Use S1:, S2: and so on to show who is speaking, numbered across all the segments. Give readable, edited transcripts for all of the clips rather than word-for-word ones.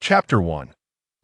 S1: Chapter 1.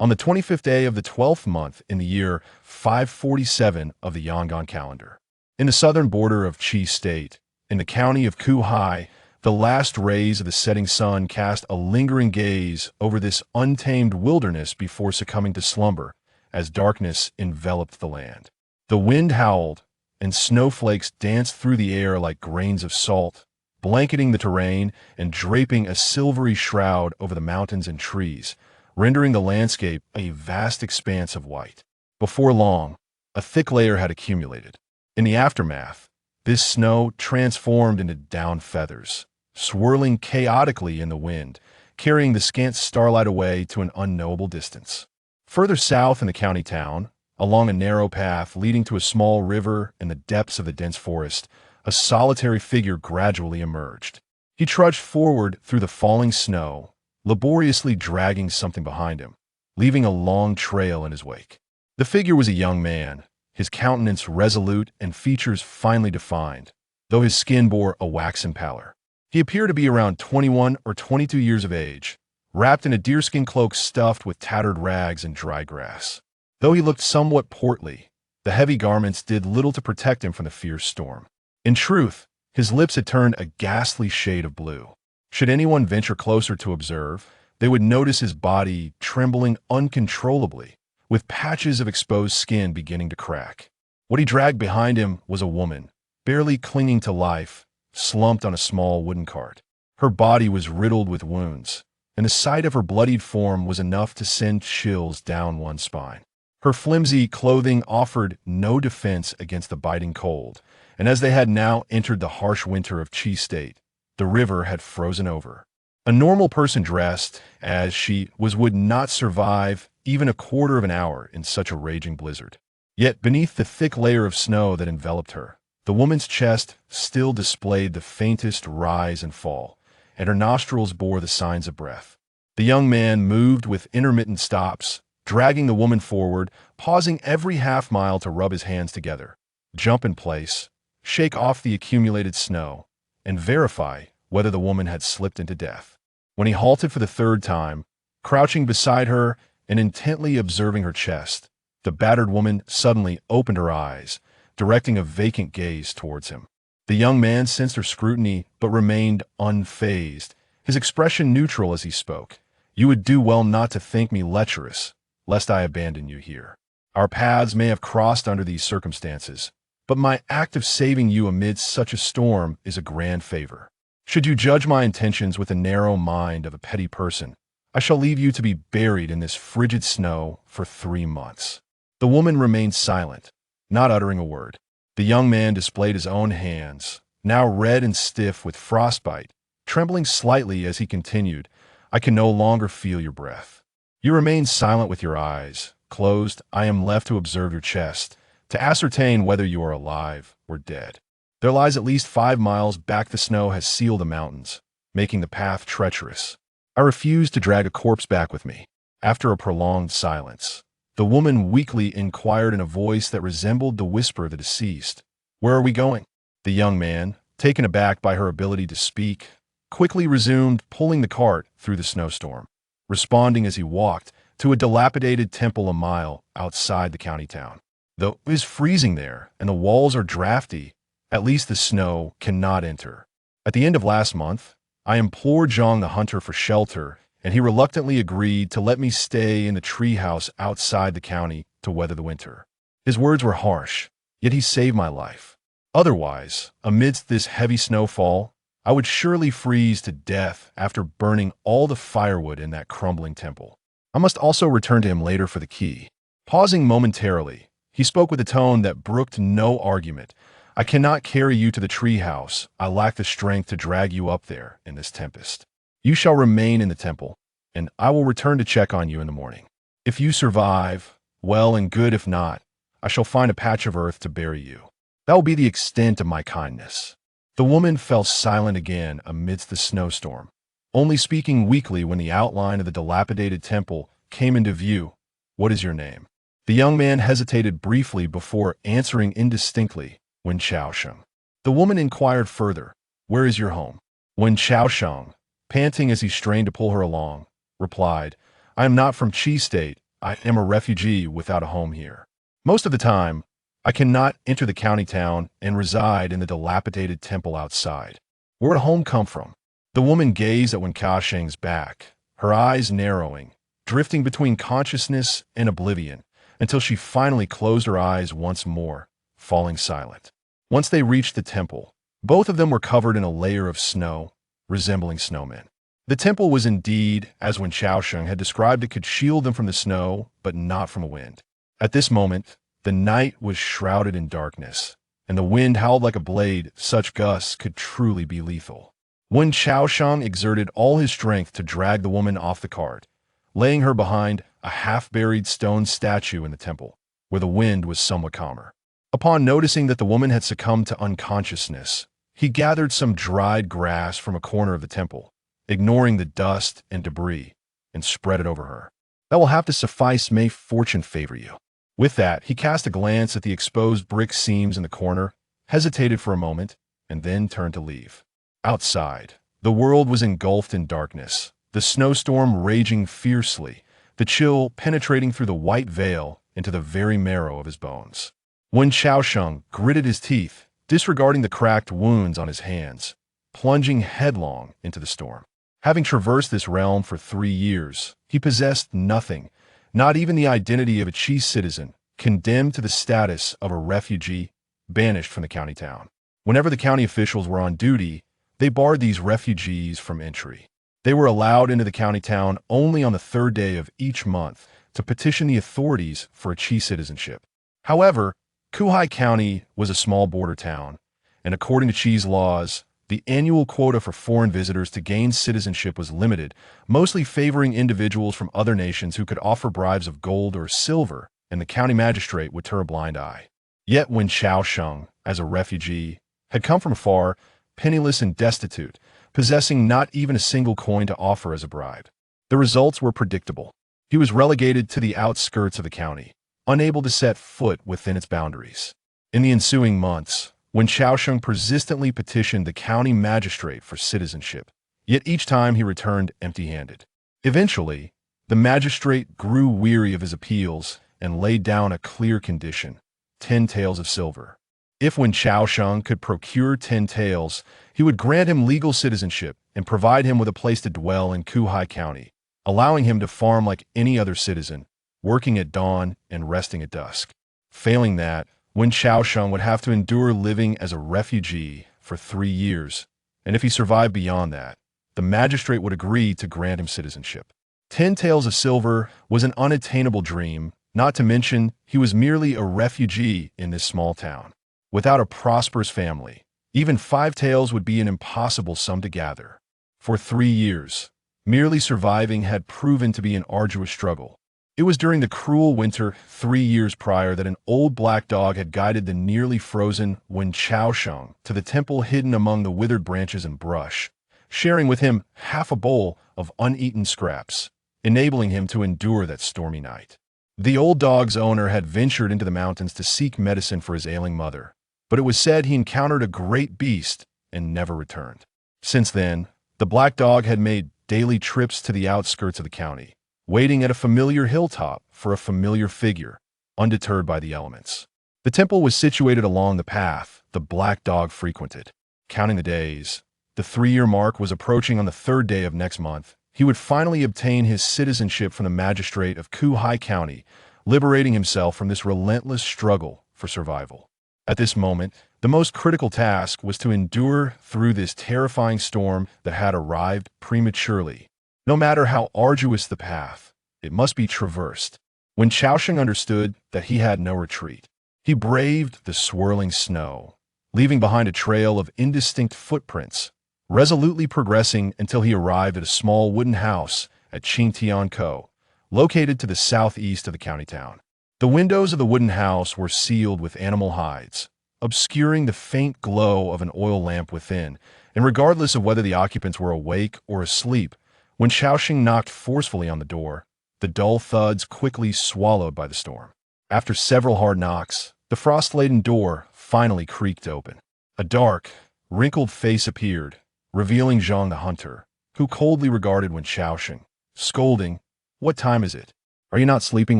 S1: On the 25th day of the 12th month in the year 547 of the Yangon calendar, in the southern border of Qi State, in the county of Kuhai, the last rays of the setting sun cast a lingering gaze over this untamed wilderness before succumbing to slumber as darkness enveloped the land. The wind howled, and snowflakes danced through the air like grains of salt, blanketing the terrain and draping a silvery shroud over the mountains and trees, rendering the landscape a vast expanse of white. Before long, a thick layer had accumulated. In the aftermath, this snow transformed into down feathers, swirling chaotically in the wind, carrying the scant starlight away to an unknowable distance. Further south in the county town, along a narrow path leading to a small river in the depths of the dense forest, a solitary figure gradually emerged. He trudged forward through the falling snow, laboriously dragging something behind him, leaving a long trail in his wake. The figure was a young man, his countenance resolute and features finely defined, though his skin bore a waxen pallor. He appeared to be around 21 or 22 years of age, wrapped in a deerskin cloak stuffed with tattered rags and dry grass. Though he looked somewhat portly, the heavy garments did little to protect him from the fierce storm. In truth, his lips had turned a ghastly shade of blue. Should anyone venture closer to observe, they would notice his body trembling uncontrollably, with patches of exposed skin beginning to crack. What he dragged behind him was a woman, barely clinging to life, slumped on a small wooden cart. Her body was riddled with wounds, and the sight of her bloodied form was enough to send chills down one's spine. Her flimsy clothing offered no defense against the biting cold, and as they had now entered the harsh winter of Qi State, the river had frozen over. A normal person dressed as she was would not survive even a quarter of an hour in such a raging blizzard. Yet beneath the thick layer of snow that enveloped her, the woman's chest still displayed the faintest rise and fall, and her nostrils bore the signs of breath. The young man moved with intermittent stops, dragging the woman forward, pausing every half-mile to rub his hands together, jump in place, shake off the accumulated snow, and verify whether the woman had slipped into death. When he halted for the third time, crouching beside her and intently observing her chest, the battered woman suddenly opened her eyes, directing a vacant gaze towards him. The young man sensed her scrutiny but remained unfazed, his expression neutral as he spoke. "You would do well not to think me lecherous, lest I abandon you here. Our paths may have crossed under these circumstances, but my act of saving you amidst such a storm is a grand favor. Should you judge my intentions with the narrow mind of a petty person, I shall leave you to be buried in this frigid snow for 3 months." The woman remained silent, not uttering a word. The young man displayed his own hands, now red and stiff with frostbite, trembling slightly as he continued, "I can no longer feel your breath. You remain silent with your eyes closed. I am left to observe your chest, to ascertain whether you are alive or dead. There lies at least 5 miles back. The snow has sealed the mountains, making the path treacherous. I refuse to drag a corpse back with me." After a prolonged silence, the woman weakly inquired in a voice that resembled the whisper of the deceased, "Where are we going?" The young man, taken aback by her ability to speak, quickly resumed pulling the cart through the snowstorm, responding as he walked to a dilapidated temple a mile outside the county town. "Though it is freezing there and the walls are drafty, at least the snow cannot enter. At the end of last month, I implored Zhang the hunter for shelter, and he reluctantly agreed to let me stay in the treehouse outside the county to weather the winter. His words were harsh, yet he saved my life. Otherwise, amidst this heavy snowfall, I would surely freeze to death after burning all the firewood in that crumbling temple. I must also return to him later for the key." Pausing momentarily, he spoke with a tone that brooked no argument. "I cannot carry you to the treehouse. I lack the strength to drag you up there in this tempest. You shall remain in the temple, and I will return to check on you in the morning. If you survive, well and good. If not, I shall find a patch of earth to bury you. That will be the extent of my kindness." The woman fell silent again amidst the snowstorm, only speaking weakly when the outline of the dilapidated temple came into view. "What is your name?" The young man hesitated briefly before answering indistinctly, "Wen Chaosheng." The woman inquired further, "Where is your home?" Wen Chaosheng, panting as he strained to pull her along, replied, I am not from Qi State. I am a refugee without a home here. Most of the time, I cannot enter the county town and reside in the dilapidated temple outside. Where'd home come from?" The woman gazed at Wen Kaosheng's back, her eyes narrowing, drifting between consciousness and oblivion, until she finally closed her eyes once more, falling silent. Once they reached the temple, both of them were covered in a layer of snow, resembling snowmen. The temple was indeed, as Wen Qiaosheng had described it, could shield them from the snow, but not from a wind. At this moment, the night was shrouded in darkness, and the wind howled like a blade. Such gusts could truly be lethal. Wen Qiaosheng exerted all his strength to drag the woman off the cart, laying her behind a half-buried stone statue in the temple, where the wind was somewhat calmer. Upon noticing that the woman had succumbed to unconsciousness, he gathered some dried grass from a corner of the temple, ignoring the dust and debris, and spread it over her. "That will have to suffice. May fortune favor you." With that, he cast a glance at the exposed brick seams in the corner, hesitated for a moment, and then turned to leave. Outside, the world was engulfed in darkness, the snowstorm raging fiercely, the chill penetrating through the white veil into the very marrow of his bones. Wen Qiaosheng gritted his teeth, disregarding the cracked wounds on his hands, plunging headlong into the storm. Having traversed this realm for 3 years, he possessed nothing, not even the identity of a Qi citizen, condemned to the status of a refugee, banished from the county town. Whenever the county officials were on duty, they barred these refugees from entry. They were allowed into the county town only on the 3rd day of each month to petition the authorities for a Qi citizenship. However, Kuhai County was a small border town, and according to Qi's laws, the annual quota for foreign visitors to gain citizenship was limited, mostly favoring individuals from other nations who could offer bribes of gold or silver, and the county magistrate would turn a blind eye. Yet Wen Qiaosheng, as a refugee, had come from afar, penniless and destitute, possessing not even a single coin to offer as a bribe. The results were predictable. He was relegated to the outskirts of the county, unable to set foot within its boundaries. In the ensuing months, Wen Qiaosheng persistently petitioned the county magistrate for citizenship, yet each time he returned empty-handed. Eventually, the magistrate grew weary of his appeals and laid down a clear condition: 10 taels of silver. If Wen Qiaosheng could procure 10 taels, he would grant him legal citizenship and provide him with a place to dwell in Kuhai County, allowing him to farm like any other citizen, working at dawn and resting at dusk. Failing that, Wen Qiaosheng would have to endure living as a refugee for 3 years, and if he survived beyond that, the magistrate would agree to grant him citizenship. 10 taels of silver was an unattainable dream, not to mention he was merely a refugee in this small town. Without a prosperous family, even 5 taels would be an impossible sum to gather. For 3 years, merely surviving had proven to be an arduous struggle. It was during the cruel winter 3 years prior that an old black dog had guided the nearly frozen Wen Qiaosheng to the temple hidden among the withered branches and brush, sharing with him half a bowl of uneaten scraps, enabling him to endure that stormy night. The old dog's owner had ventured into the mountains to seek medicine for his ailing mother, but it was said he encountered a great beast and never returned. Since then, the black dog had made daily trips to the outskirts of the county, waiting at a familiar hilltop for a familiar figure, undeterred by the elements. The temple was situated along the path the black dog frequented. Counting the days, the 3-year mark was approaching. On the 3rd day of next month, he would finally obtain his citizenship from the magistrate of Kuhai County, liberating himself from this relentless struggle for survival. At this moment, the most critical task was to endure through this terrifying storm that had arrived prematurely. No matter how arduous the path, it must be traversed. When Qiaosheng understood that he had no retreat, he braved the swirling snow, leaving behind a trail of indistinct footprints, resolutely progressing until he arrived at a small wooden house at Qingtiankou, located to the southeast of the county town. The windows of the wooden house were sealed with animal hides, obscuring the faint glow of an oil lamp within, and regardless of whether the occupants were awake or asleep, when Qiaosheng knocked forcefully on the door, the dull thuds quickly swallowed by the storm. After several hard knocks, the frost-laden door finally creaked open. A dark, wrinkled face appeared, revealing Zhang the hunter, who coldly regarded Wen Qiaosheng, scolding, What time is it? Are you not sleeping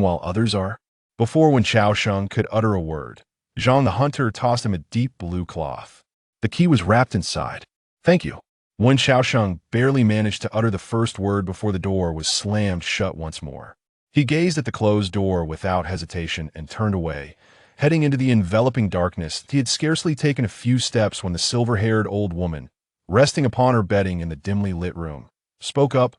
S1: while others are? Before Wen Xiaosheng could utter a word, Zhang the hunter tossed him a deep blue cloth. The key was wrapped inside. Thank you. Wen Xiaosheng barely managed to utter the first word before the door was slammed shut once more. He gazed at the closed door without hesitation and turned away. Heading into the enveloping darkness, he had scarcely taken a few steps when the silver-haired old woman, resting upon her bedding in the dimly lit room, spoke up.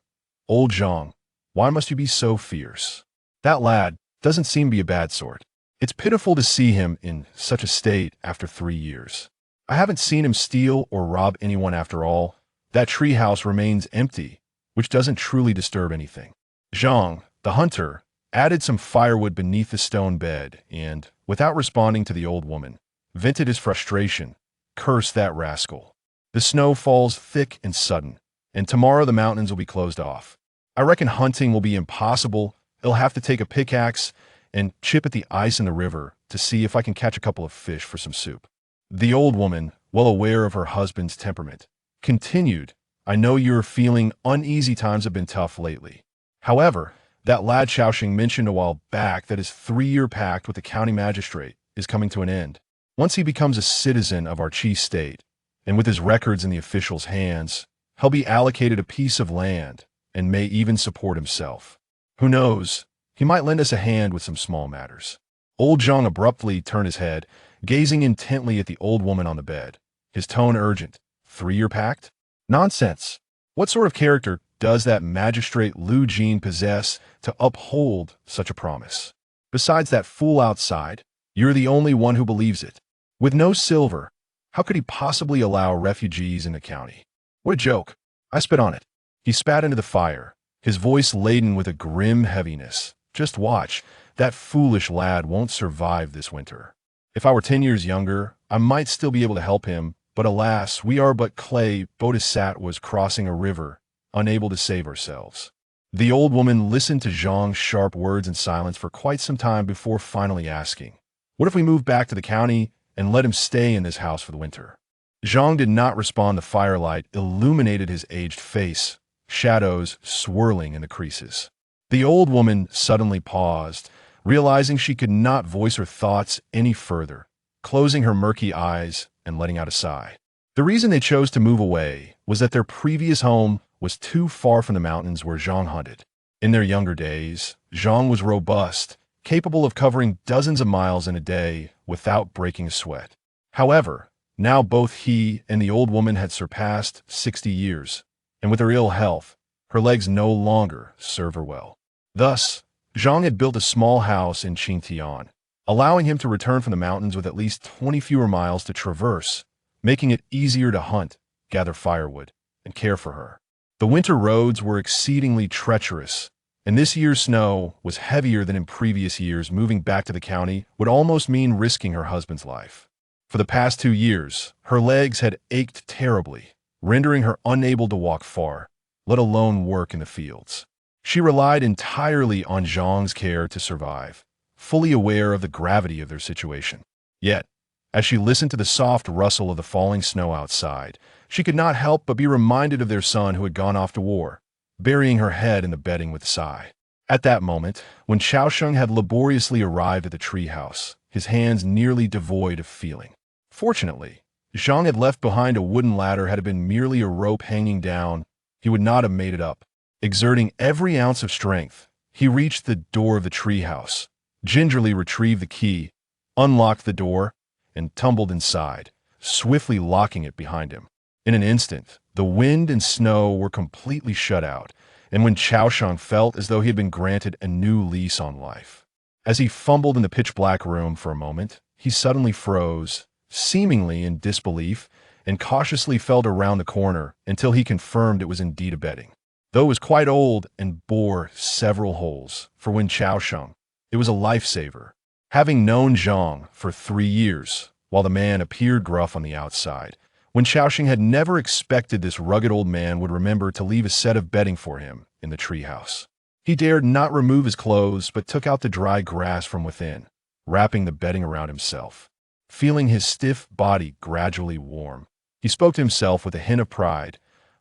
S1: Old Zhang, why must you be so fierce? That lad doesn't seem to be a bad sort. It's pitiful to see him in such a state after 3 years. I haven't seen him steal or rob anyone after all. That treehouse remains empty, which doesn't truly disturb anything. Zhang, the hunter, added some firewood beneath the stone bed and, without responding to the old woman, vented his frustration. Curse that rascal. The snow falls thick and sudden, and tomorrow the mountains will be closed off. I reckon hunting will be impossible. I'll have to take a pickaxe and chip at the ice in the river to see if I can catch a couple of fish for some soup. The old woman, well aware of her husband's temperament, continued, I know you're feeling uneasy. Times have been tough lately. However, that lad Xiaosheng mentioned a while back that his 3-year pact with the county magistrate is coming to an end. Once he becomes a citizen of our Qi state, and with his records in the officials' hands, he'll be allocated a piece of land and may even support himself. Who knows, he might lend us a hand with some small matters. Old Zhang abruptly turned his head, gazing intently at the old woman on the bed, his tone urgent. 3-year pact? Nonsense. What sort of character does that magistrate Lu Jin possess to uphold such a promise? Besides that fool outside, you're the only one who believes it. With no silver, how could he possibly allow refugees in the county? What a joke. I spit on it. He spat into the fire, his voice laden with a grim heaviness. Just watch. That foolish lad won't survive this winter. If I were 10 years younger, I might still be able to help him, but alas, we are but clay. Bodhisat was crossing a river, unable to save ourselves. The old woman listened to Zhang's sharp words in silence for quite some time before finally asking, what if we move back to the county and let him stay in this house for the winter? Zhang did not respond. The firelight illuminated his aged face, shadows swirling in the creases. The old woman suddenly paused, realizing she could not voice her thoughts any further, closing her murky eyes and letting out a sigh. The reason they chose to move away was that their previous home was too far from the mountains where Zhang hunted. In their younger days, Zhang was robust, capable of covering dozens of miles in a day without breaking a sweat. However, now both he and the old woman had surpassed 60 years, and with her ill health, her legs no longer served her well. Thus, Zhang had built a small house in Qingtian, allowing him to return from the mountains with at least 20 fewer miles to traverse, making it easier to hunt, gather firewood, and care for her. The winter roads were exceedingly treacherous, and this year's snow was heavier than in previous years. Moving back to the county would almost mean risking her husband's life. For the past 2 years, her legs had ached terribly, rendering her unable to walk far, let alone work in the fields. She relied entirely on Zhang's care to survive, fully aware of the gravity of their situation. Yet, as she listened to the soft rustle of the falling snow outside, she could not help but be reminded of their son who had gone off to war, burying her head in the bedding with a sigh. At that moment, when Xiaosheng had laboriously arrived at the treehouse, his hands nearly devoid of feeling. Fortunately, Zhang had left behind a wooden ladder. Had it been merely a rope hanging down, he would not have made it up. Exerting every ounce of strength, he reached the door of the treehouse, gingerly retrieved the key, unlocked the door, and tumbled inside, swiftly locking it behind him. In an instant, the wind and snow were completely shut out, and when Xiaosheng felt as though he had been granted a new lease on life. As he fumbled in the pitch-black room for a moment, he suddenly froze, seemingly in disbelief, and cautiously felt around the corner until he confirmed it was indeed a bedding. Though it was quite old and bore several holes, for Wen Xiaosheng, it was a lifesaver. Having known Zhang for 3 years, while the man appeared gruff on the outside, Wen Xiaosheng had never expected this rugged old man would remember to leave a set of bedding for him in the treehouse. He dared not remove his clothes, but took out the dry grass from within, wrapping the bedding around himself. Feeling his stiff body gradually warm, he spoke to himself with a hint of pride.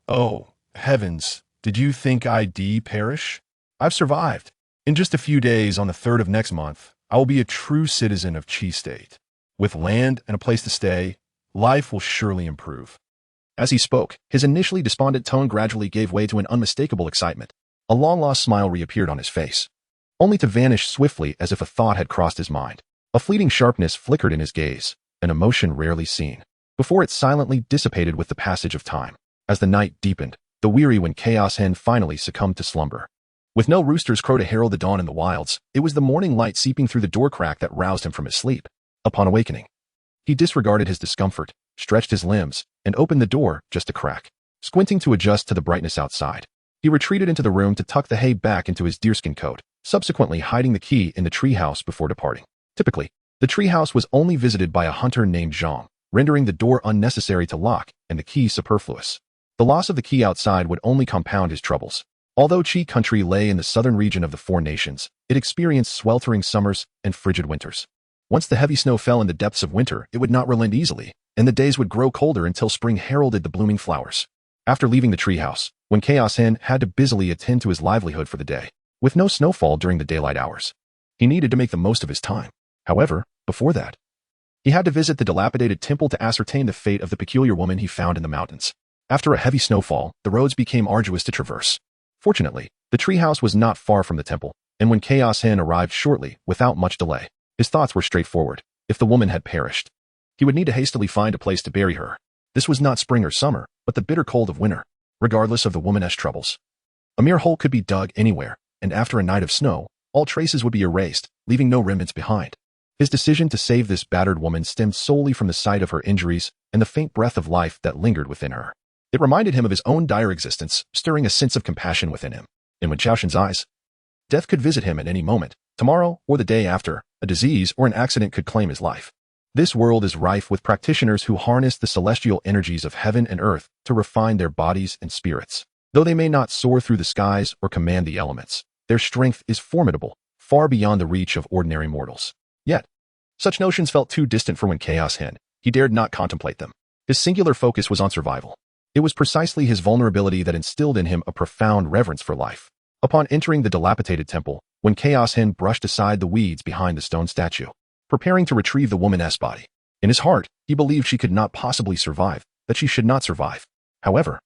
S1: Oh, heavens, did you think I'd perish? I've survived. In just a few days, on the 3rd of next month, I will be a true citizen of Chi State. With land and a place to stay, life will surely improve. As he spoke, his initially despondent tone gradually gave way to an unmistakable excitement. A long-lost smile reappeared on his face, only to vanish swiftly as if a thought had crossed his mind. A fleeting sharpness flickered in his gaze, an emotion rarely seen, before it silently dissipated with the passage of time. As the night deepened, the weary when Chaos Hen finally succumbed to slumber. With no rooster's crow to herald the dawn in the wilds, it was the morning light seeping through the door crack that roused him from his sleep. Upon awakening, he disregarded his discomfort, stretched his limbs, and opened the door just a crack. Squinting to adjust to the brightness outside, he retreated into the room to tuck the hay back into his deerskin coat, subsequently hiding the key in the treehouse before departing. Typically, the treehouse was only visited by a hunter named Zhang, rendering the door unnecessary to lock and the key superfluous. The loss of the key outside would only compound his troubles. Although Qi country lay in the southern region of the Four Nations, it experienced sweltering summers and frigid winters. Once the heavy snow fell in the depths of winter, it would not relent easily, and the days would grow colder until spring heralded the blooming flowers. After leaving the treehouse, when Chaos Hen had to busily attend to his livelihood for the day, with no snowfall during the daylight hours, he needed to make the most of his time. However, before that, he had to visit the dilapidated temple to ascertain the fate of the peculiar woman he found in the mountains. After a heavy snowfall, the roads became arduous to traverse. Fortunately, the treehouse was not far from the temple, and when Chaos Hen arrived shortly, without much delay, his thoughts were straightforward. If the woman had perished, he would need to hastily find a place to bury her. This was not spring or summer, but the bitter cold of winter. Regardless of the woman's troubles, a mere hole could be dug anywhere, and after a night of snow, all traces would be erased, leaving no remnants behind. His decision to save this battered woman stemmed solely from the sight of her injuries and the faint breath of life that lingered within her. It reminded him of his own dire existence, stirring a sense of compassion within him. And when Xiaoshen's eyes, death could visit him at any moment, tomorrow or the day after, a disease or an accident could claim his life. This world is rife with practitioners who harness the celestial energies of heaven and earth to refine their bodies and spirits. Though they may not soar through the skies or command the elements, their strength is formidable, far beyond the reach of ordinary mortals. Yet, such notions felt too distant for when Chaos Hen. He dared not contemplate them. His singular focus was on survival. It was precisely his vulnerability that instilled in him a profound reverence for life. Upon entering the dilapidated temple, when Chaos Hen brushed aside the weeds behind the stone statue, preparing to retrieve the woman's body, in his heart, he believed she could not possibly survive, that she should not survive. However,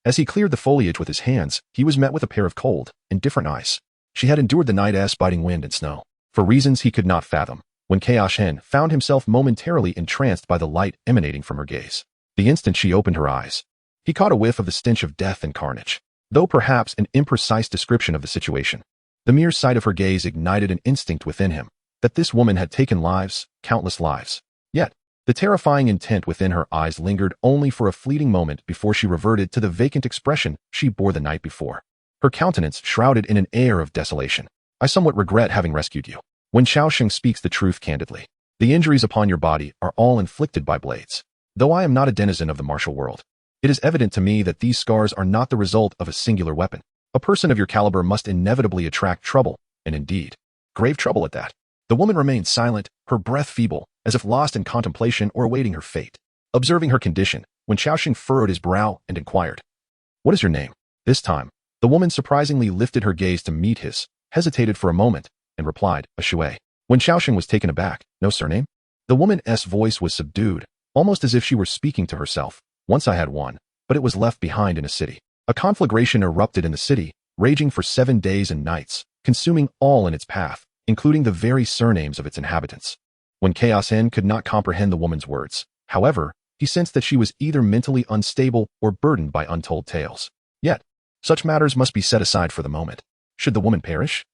S1: as he cleared the foliage with his hands, he was met with a pair of cold, indifferent eyes. She had endured the night's biting wind and snow, for reasons he could not fathom, when Chaos Hen found himself momentarily entranced by the light emanating from her gaze. The instant she opened her eyes, he caught a whiff of the stench of death and carnage, though perhaps an imprecise description of the situation. The mere sight of her gaze ignited an instinct within him, that this woman had taken lives, countless lives. Yet, the terrifying intent within her eyes lingered only for a fleeting moment before she reverted to the vacant expression she bore the night before. Her countenance shrouded in an air of desolation. I somewhat regret having rescued you. When Xiaosheng speaks the truth candidly, the injuries upon your body are all inflicted by blades. Though I am not a denizen of the martial world, it is evident to me that these scars are not the result of a singular weapon. A person of your caliber must inevitably attract trouble, and indeed, grave trouble at that. The woman remained silent, her breath feeble, as if lost in contemplation or awaiting her fate. Observing her condition, when Xiaosheng furrowed his brow and inquired, "What is your name?" This time, the woman surprisingly lifted her gaze to meet his, hesitated for a moment, and replied, "A Shui." When Xiaosheng was taken aback, "No surname?" The woman's voice was subdued, almost as if she were speaking to herself. "Once I had one, but it was left behind in a city." A conflagration erupted in the city, raging for 7 days and nights, consuming all in its path, including the very surnames of its inhabitants. When Chaos Hen could not comprehend the woman's words, however, he sensed that she was either mentally unstable or burdened by untold tales. Yet, such matters must be set aside for the moment. Should the woman perish,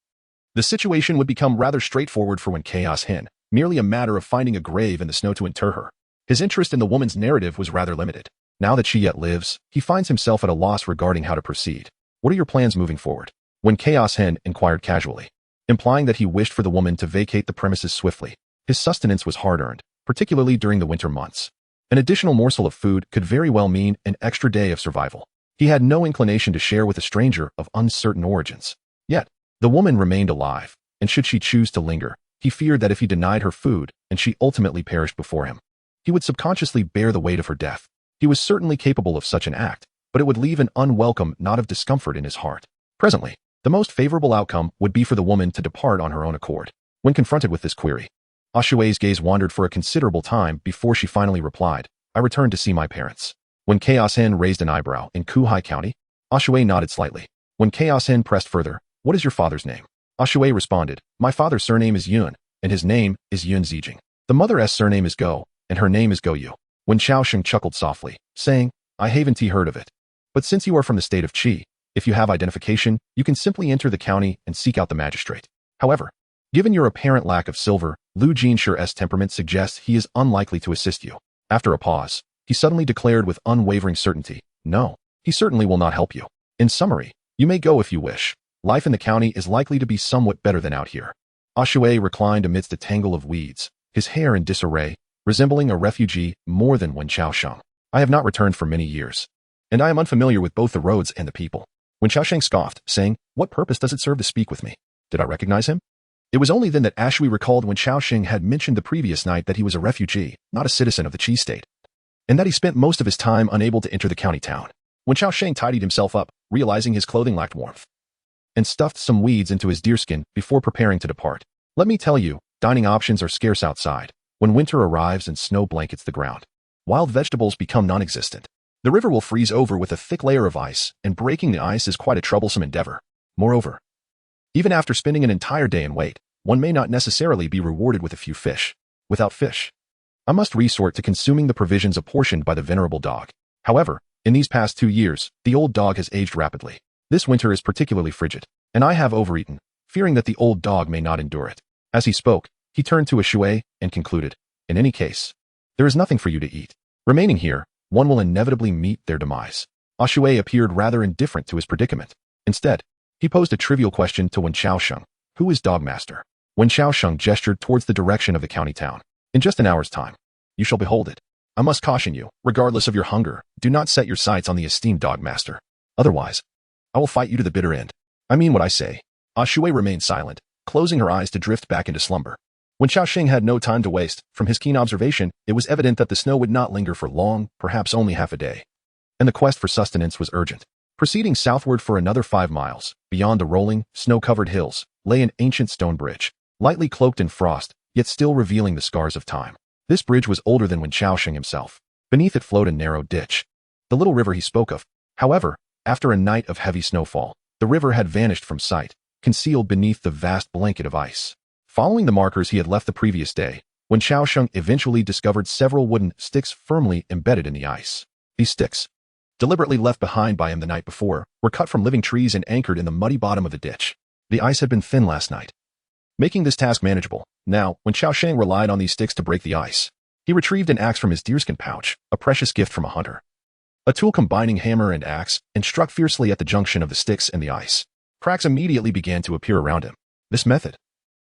S1: the situation would become rather straightforward for when Chaos Hen, merely a matter of finding a grave in the snow to inter her. His interest in the woman's narrative was rather limited. Now that she yet lives, he finds himself at a loss regarding how to proceed. What are your plans moving forward? When Chaos Hen inquired casually, implying that he wished for the woman to vacate the premises swiftly. His sustenance was hard-earned, particularly during the winter months. An additional morsel of food could very well mean an extra day of survival. He had no inclination to share with a stranger of uncertain origins. Yet, the woman remained alive, and should she choose to linger, he feared that if he denied her food and she ultimately perished before him, he would subconsciously bear the weight of her death. He was certainly capable of such an act, but it would leave an unwelcome knot of discomfort in his heart. Presently, The most favorable outcome would be for the woman to depart on her own accord. When confronted with this query, Ashue's gaze wandered for a considerable time before she finally replied, I returned to see my parents. When Chaos Hen raised an eyebrow in Kuhai County, Ashue nodded slightly. When Chaos Hen pressed further, what is your father's name? Ashue responded, my father's surname is Yun, and his name is Yun Zijing. The mother's surname is Go, and her name is Go Yu. When Xiaosheng chuckled softly, saying, I haven't heard of it. But since you are from the state of Qi, if you have identification, you can simply enter the county and seek out the magistrate. However, given your apparent lack of silver, Lu Jinshi's temperament suggests he is unlikely to assist you. After a pause, he suddenly declared with unwavering certainty, no, he certainly will not help you. In summary, you may go if you wish. Life in the county is likely to be somewhat better than out here. Ashue reclined amidst a tangle of weeds, his hair in disarray, resembling a refugee more than Wen Xiaosheng. I have not returned for many years, and I am unfamiliar with both the roads and the people. Wen Xiaosheng scoffed, saying, what purpose does it serve to speak with me? Did I recognize him? It was only then that Ashue recalled when Xiaosheng had mentioned the previous night that he was a refugee, not a citizen of the Qi state, and that he spent most of his time unable to enter the county town. When Xiaosheng tidied himself up, realizing his clothing lacked warmth, and stuffed some weeds into his deerskin before preparing to depart. Let me tell you, dining options are scarce outside. When winter arrives and snow blankets the ground, wild vegetables become non-existent. The river will freeze over with a thick layer of ice, and breaking the ice is quite a troublesome endeavor. Moreover, even after spending an entire day in wait, one may not necessarily be rewarded with a few fish. Without fish, I must resort to consuming the provisions apportioned by the venerable dog. However, in these past 2 years, the old dog has aged rapidly. This winter is particularly frigid, and I have overeaten, fearing that the old dog may not endure it. As he spoke, he turned to Ashue and concluded, in any case, there is nothing for you to eat. Remaining here, one will inevitably meet their demise. Ashue appeared rather indifferent to his predicament. Instead, he posed a trivial question to Wen Xiaosheng, who is dogmaster. Wen Xiaosheng gestured towards the direction of the county town. In just an hour's time, you shall behold it. I must caution you, regardless of your hunger, do not set your sights on the esteemed dogmaster. Otherwise, I will fight you to the bitter end. I mean what I say. Ashue remained silent, closing her eyes to drift back into slumber. When Xiaosheng had no time to waste, from his keen observation, it was evident that the snow would not linger for long, perhaps only half a day. And the quest for sustenance was urgent. Proceeding southward for another 5 miles, beyond the rolling, snow-covered hills, lay an ancient stone bridge, lightly cloaked in frost, yet still revealing the scars of time. This bridge was older than Wen Xiaosheng himself. Beneath it flowed a narrow ditch, the little river he spoke of. However, after a night of heavy snowfall, the river had vanished from sight, concealed beneath the vast blanket of ice. Following the markers he had left the previous day, Wen Xiaosheng eventually discovered several wooden sticks firmly embedded in the ice. These sticks, deliberately left behind by him the night before, were cut from living trees and anchored in the muddy bottom of the ditch. The ice had been thin last night, making this task manageable. Now, when Xiaosheng relied on these sticks to break the ice, he retrieved an axe from his deerskin pouch, a precious gift from a hunter. A tool combining hammer and axe, and struck fiercely at the junction of the sticks and the ice. Cracks immediately began to appear around him. This method,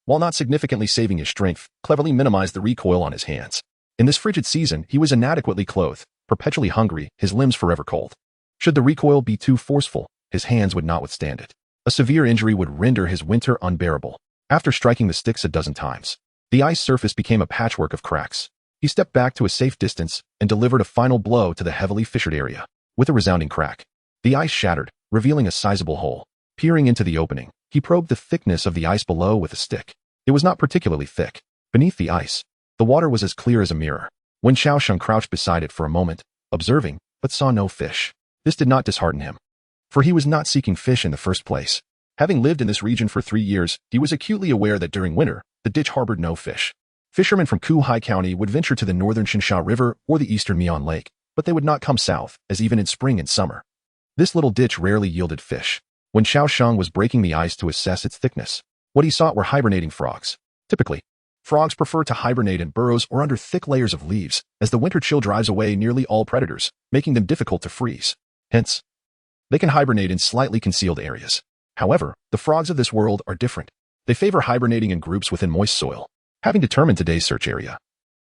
S1: while not significantly saving his strength, cleverly minimized the recoil on his hands. In this frigid season, he was inadequately clothed, perpetually hungry, his limbs forever cold. Should the recoil be too forceful, his hands would not withstand it. A severe injury would render his winter unbearable. After striking the sticks a dozen times, the ice surface became a patchwork of cracks. He stepped back to a safe distance and delivered a final blow to the heavily fissured area. With a resounding crack, the ice shattered, revealing a sizable hole. Peering into the opening, he probed the thickness of the ice below with a stick. It was not particularly thick. Beneath the ice, the water was as clear as a mirror. Wen Xiaosheng crouched beside it for a moment, observing, but saw no fish. This did not dishearten him, for he was not seeking fish in the first place. Having lived in this region for 3 years, he was acutely aware that during winter, the ditch harbored no fish. Fishermen from Kuhai County would venture to the northern Xinsha River or the eastern Mian Lake, but they would not come south, as even in spring and summer, this little ditch rarely yielded fish. When Xiaosheng was breaking the ice to assess its thickness, what he sought were hibernating frogs. Typically, frogs prefer to hibernate in burrows or under thick layers of leaves, as the winter chill drives away nearly all predators, making them difficult to freeze. Hence, they can hibernate in slightly concealed areas. However, the frogs of this world are different. They favor hibernating in groups within moist soil. Having determined today's search area,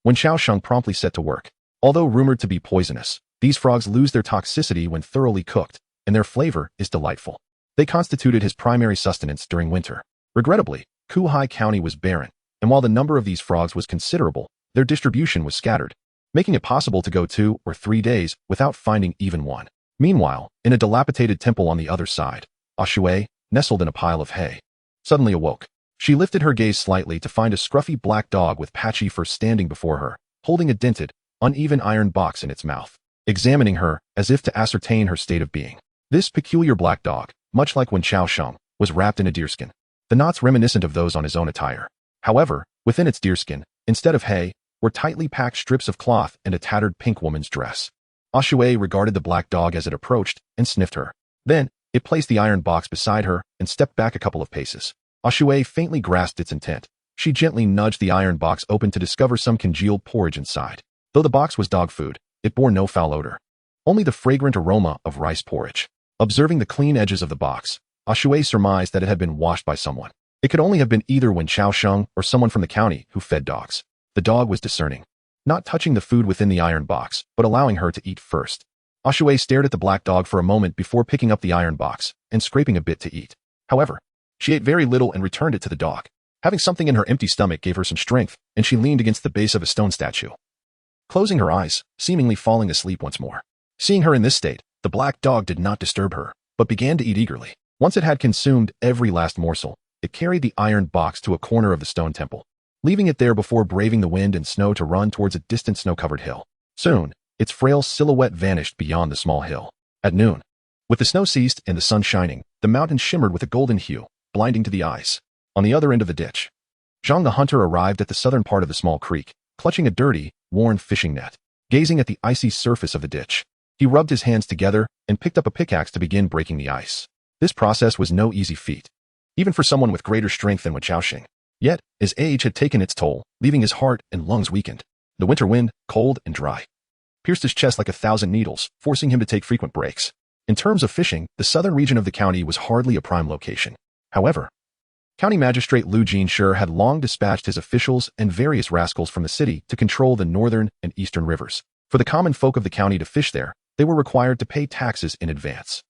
S1: Wen Xiaosheng promptly set to work. Although rumored to be poisonous, these frogs lose their toxicity when thoroughly cooked, and their flavor is delightful. They constituted his primary sustenance during winter. Regrettably, Kuhai County was barren, and while the number of these frogs was considerable, their distribution was scattered, making it possible to go 2 or 3 days without finding even one. Meanwhile, in a dilapidated temple on the other side, Ashue, nestled in a pile of hay. Suddenly awoke. She lifted her gaze slightly to find a scruffy black dog with patchy fur standing before her, holding a dented, uneven iron box in its mouth, examining her as if to ascertain her state of being. This peculiar black dog, much like Wen Xiaosheng, was wrapped in a deerskin, the knots reminiscent of those on his own attire. However, within its deerskin, instead of hay, were tightly packed strips of cloth and a tattered pink woman's dress. Ashui regarded the black dog as it approached and sniffed her. Then, it placed the iron box beside her and stepped back a couple of paces. Ashui faintly grasped its intent. She gently nudged the iron box open to discover some congealed porridge inside. Though the box was dog food, it bore no foul odor, only the fragrant aroma of rice porridge. Observing the clean edges of the box, Ashui surmised that it had been washed by someone. It could only have been either Wen Xiaosheng or someone from the county who fed dogs. The dog was discerning, not touching the food within the iron box, but allowing her to eat first. Ashui stared at the black dog for a moment before picking up the iron box and scraping a bit to eat. However, she ate very little and returned it to the dog. Having something in her empty stomach gave her some strength, and she leaned against the base of a stone statue, closing her eyes, seemingly falling asleep once more. Seeing her in this state, the black dog did not disturb her, but began to eat eagerly. Once it had consumed every last morsel, it carried the iron box to a corner of the stone temple, leaving it there before braving the wind and snow to run towards a distant snow-covered hill. Soon, its frail silhouette vanished beyond the small hill. At noon, with the snow ceased and the sun shining, the mountain shimmered with a golden hue, blinding to the eyes. On the other end of the ditch, Zhang the hunter arrived at the southern part of the small creek, clutching a dirty, worn fishing net. Gazing at the icy surface of the ditch, he rubbed his hands together and picked up a pickaxe to begin breaking the ice. This process was no easy feat, even for someone with greater strength than Wen Xiaosheng. Yet, his age had taken its toll, leaving his heart and lungs weakened. The winter wind, cold and dry, pierced his chest like 1,000 needles, forcing him to take frequent breaks. In terms of fishing, the southern region of the county was hardly a prime location. However, County Magistrate Lu Jinshi had long dispatched his officials and various rascals from the city to control the northern and eastern rivers. For the common folk of the county to fish there, they were required to pay taxes in advance.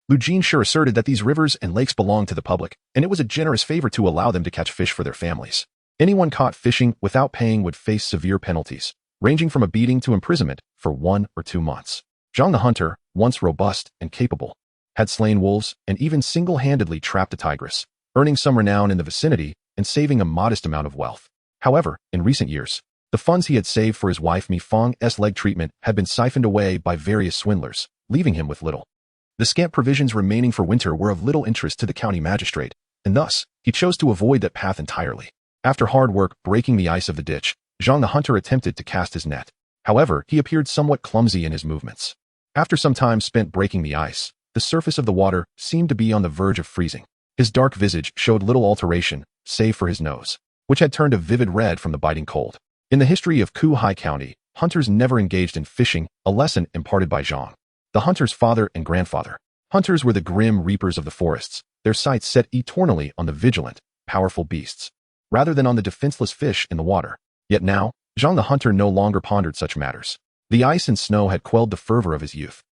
S1: Lu Jinshi asserted that these rivers and lakes belonged to the public, and it was a generous favor to allow them to catch fish for their families. Anyone caught fishing without paying would face severe penalties, ranging from a beating to imprisonment for 1 or 2 months. Zhang the hunter, once robust and capable, had slain wolves and even single-handedly trapped a tigress, earning some renown in the vicinity and saving a modest amount of wealth. However, in recent years, the funds he had saved for his wife Mi Feng's leg treatment had been siphoned away by various swindlers, leaving him with little. The scant provisions remaining for winter were of little interest to the county magistrate, and thus, he chose to avoid that path entirely. After hard work breaking the ice of the ditch, Zhang the hunter attempted to cast his net. However, he appeared somewhat clumsy in his movements. After some time spent breaking the ice, the surface of the water seemed to be on the verge of freezing. His dark visage showed little alteration, save for his nose, which had turned a vivid red from the biting cold. In the history of Kuhai County, hunters never engaged in fishing, a lesson imparted by Zhang, the hunter's father and grandfather. Hunters were the grim reapers of the forests, their sights set eternally on the vigilant, powerful beasts, rather than on the defenseless fish in the water. Yet now, Zhang the hunter no longer pondered such matters. The ice and snow had quelled the fervor of his youth,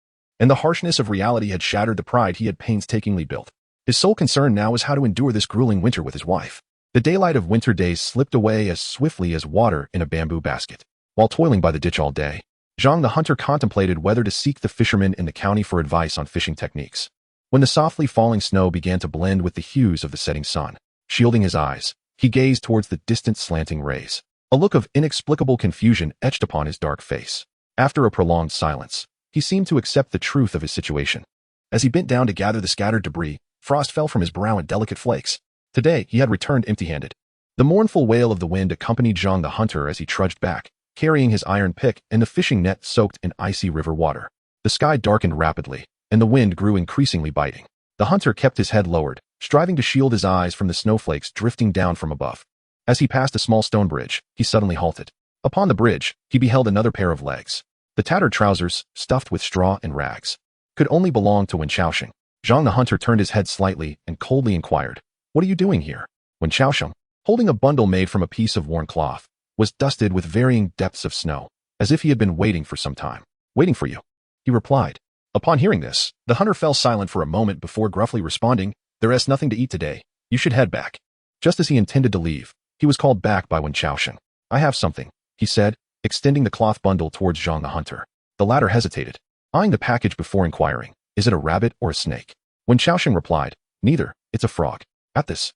S1: and the harshness of reality had shattered the pride he had painstakingly built. His sole concern now was how to endure this grueling winter with his wife. The daylight of winter days slipped away as swiftly as water in a bamboo basket. While toiling by the ditch all day, Zhang the hunter contemplated whether to seek the fishermen in the county for advice on fishing techniques. When the softly falling snow began to blend with the hues of the setting sun, shielding his eyes, he gazed towards the distant slanting rays. A look of inexplicable confusion etched upon his dark face. After a prolonged silence, he seemed to accept the truth of his situation. As he bent down to gather the scattered debris, frost fell from his brow in delicate flakes. Today, he had returned empty-handed. The mournful wail of the wind accompanied Zhang the hunter as he trudged back, carrying his iron pick and the fishing net soaked in icy river water. The sky darkened rapidly, and the wind grew increasingly biting. The hunter kept his head lowered, striving to shield his eyes from the snowflakes drifting down from above. As he passed a small stone bridge, he suddenly halted. Upon the bridge, he beheld another pair of legs. The tattered trousers, stuffed with straw and rags, could only belong to Wen Xiaosheng. Zhang the hunter turned his head slightly and coldly inquired, "What are you doing here?" Wen Xiaosheng, holding a bundle made from a piece of worn cloth, was dusted with varying depths of snow, as if he had been waiting for some time. "Waiting for you," he replied. Upon hearing this, the hunter fell silent for a moment before gruffly responding, "There is nothing to eat today. You should head back." Just as he intended to leave, he was called back by Wen Xiaosheng. "I have something," he said, extending the cloth bundle towards Zhang the hunter. The latter hesitated, eyeing the package before inquiring, "Is it a rabbit or a snake?" Wen Xiaosheng replied, "Neither. It's a frog. At this,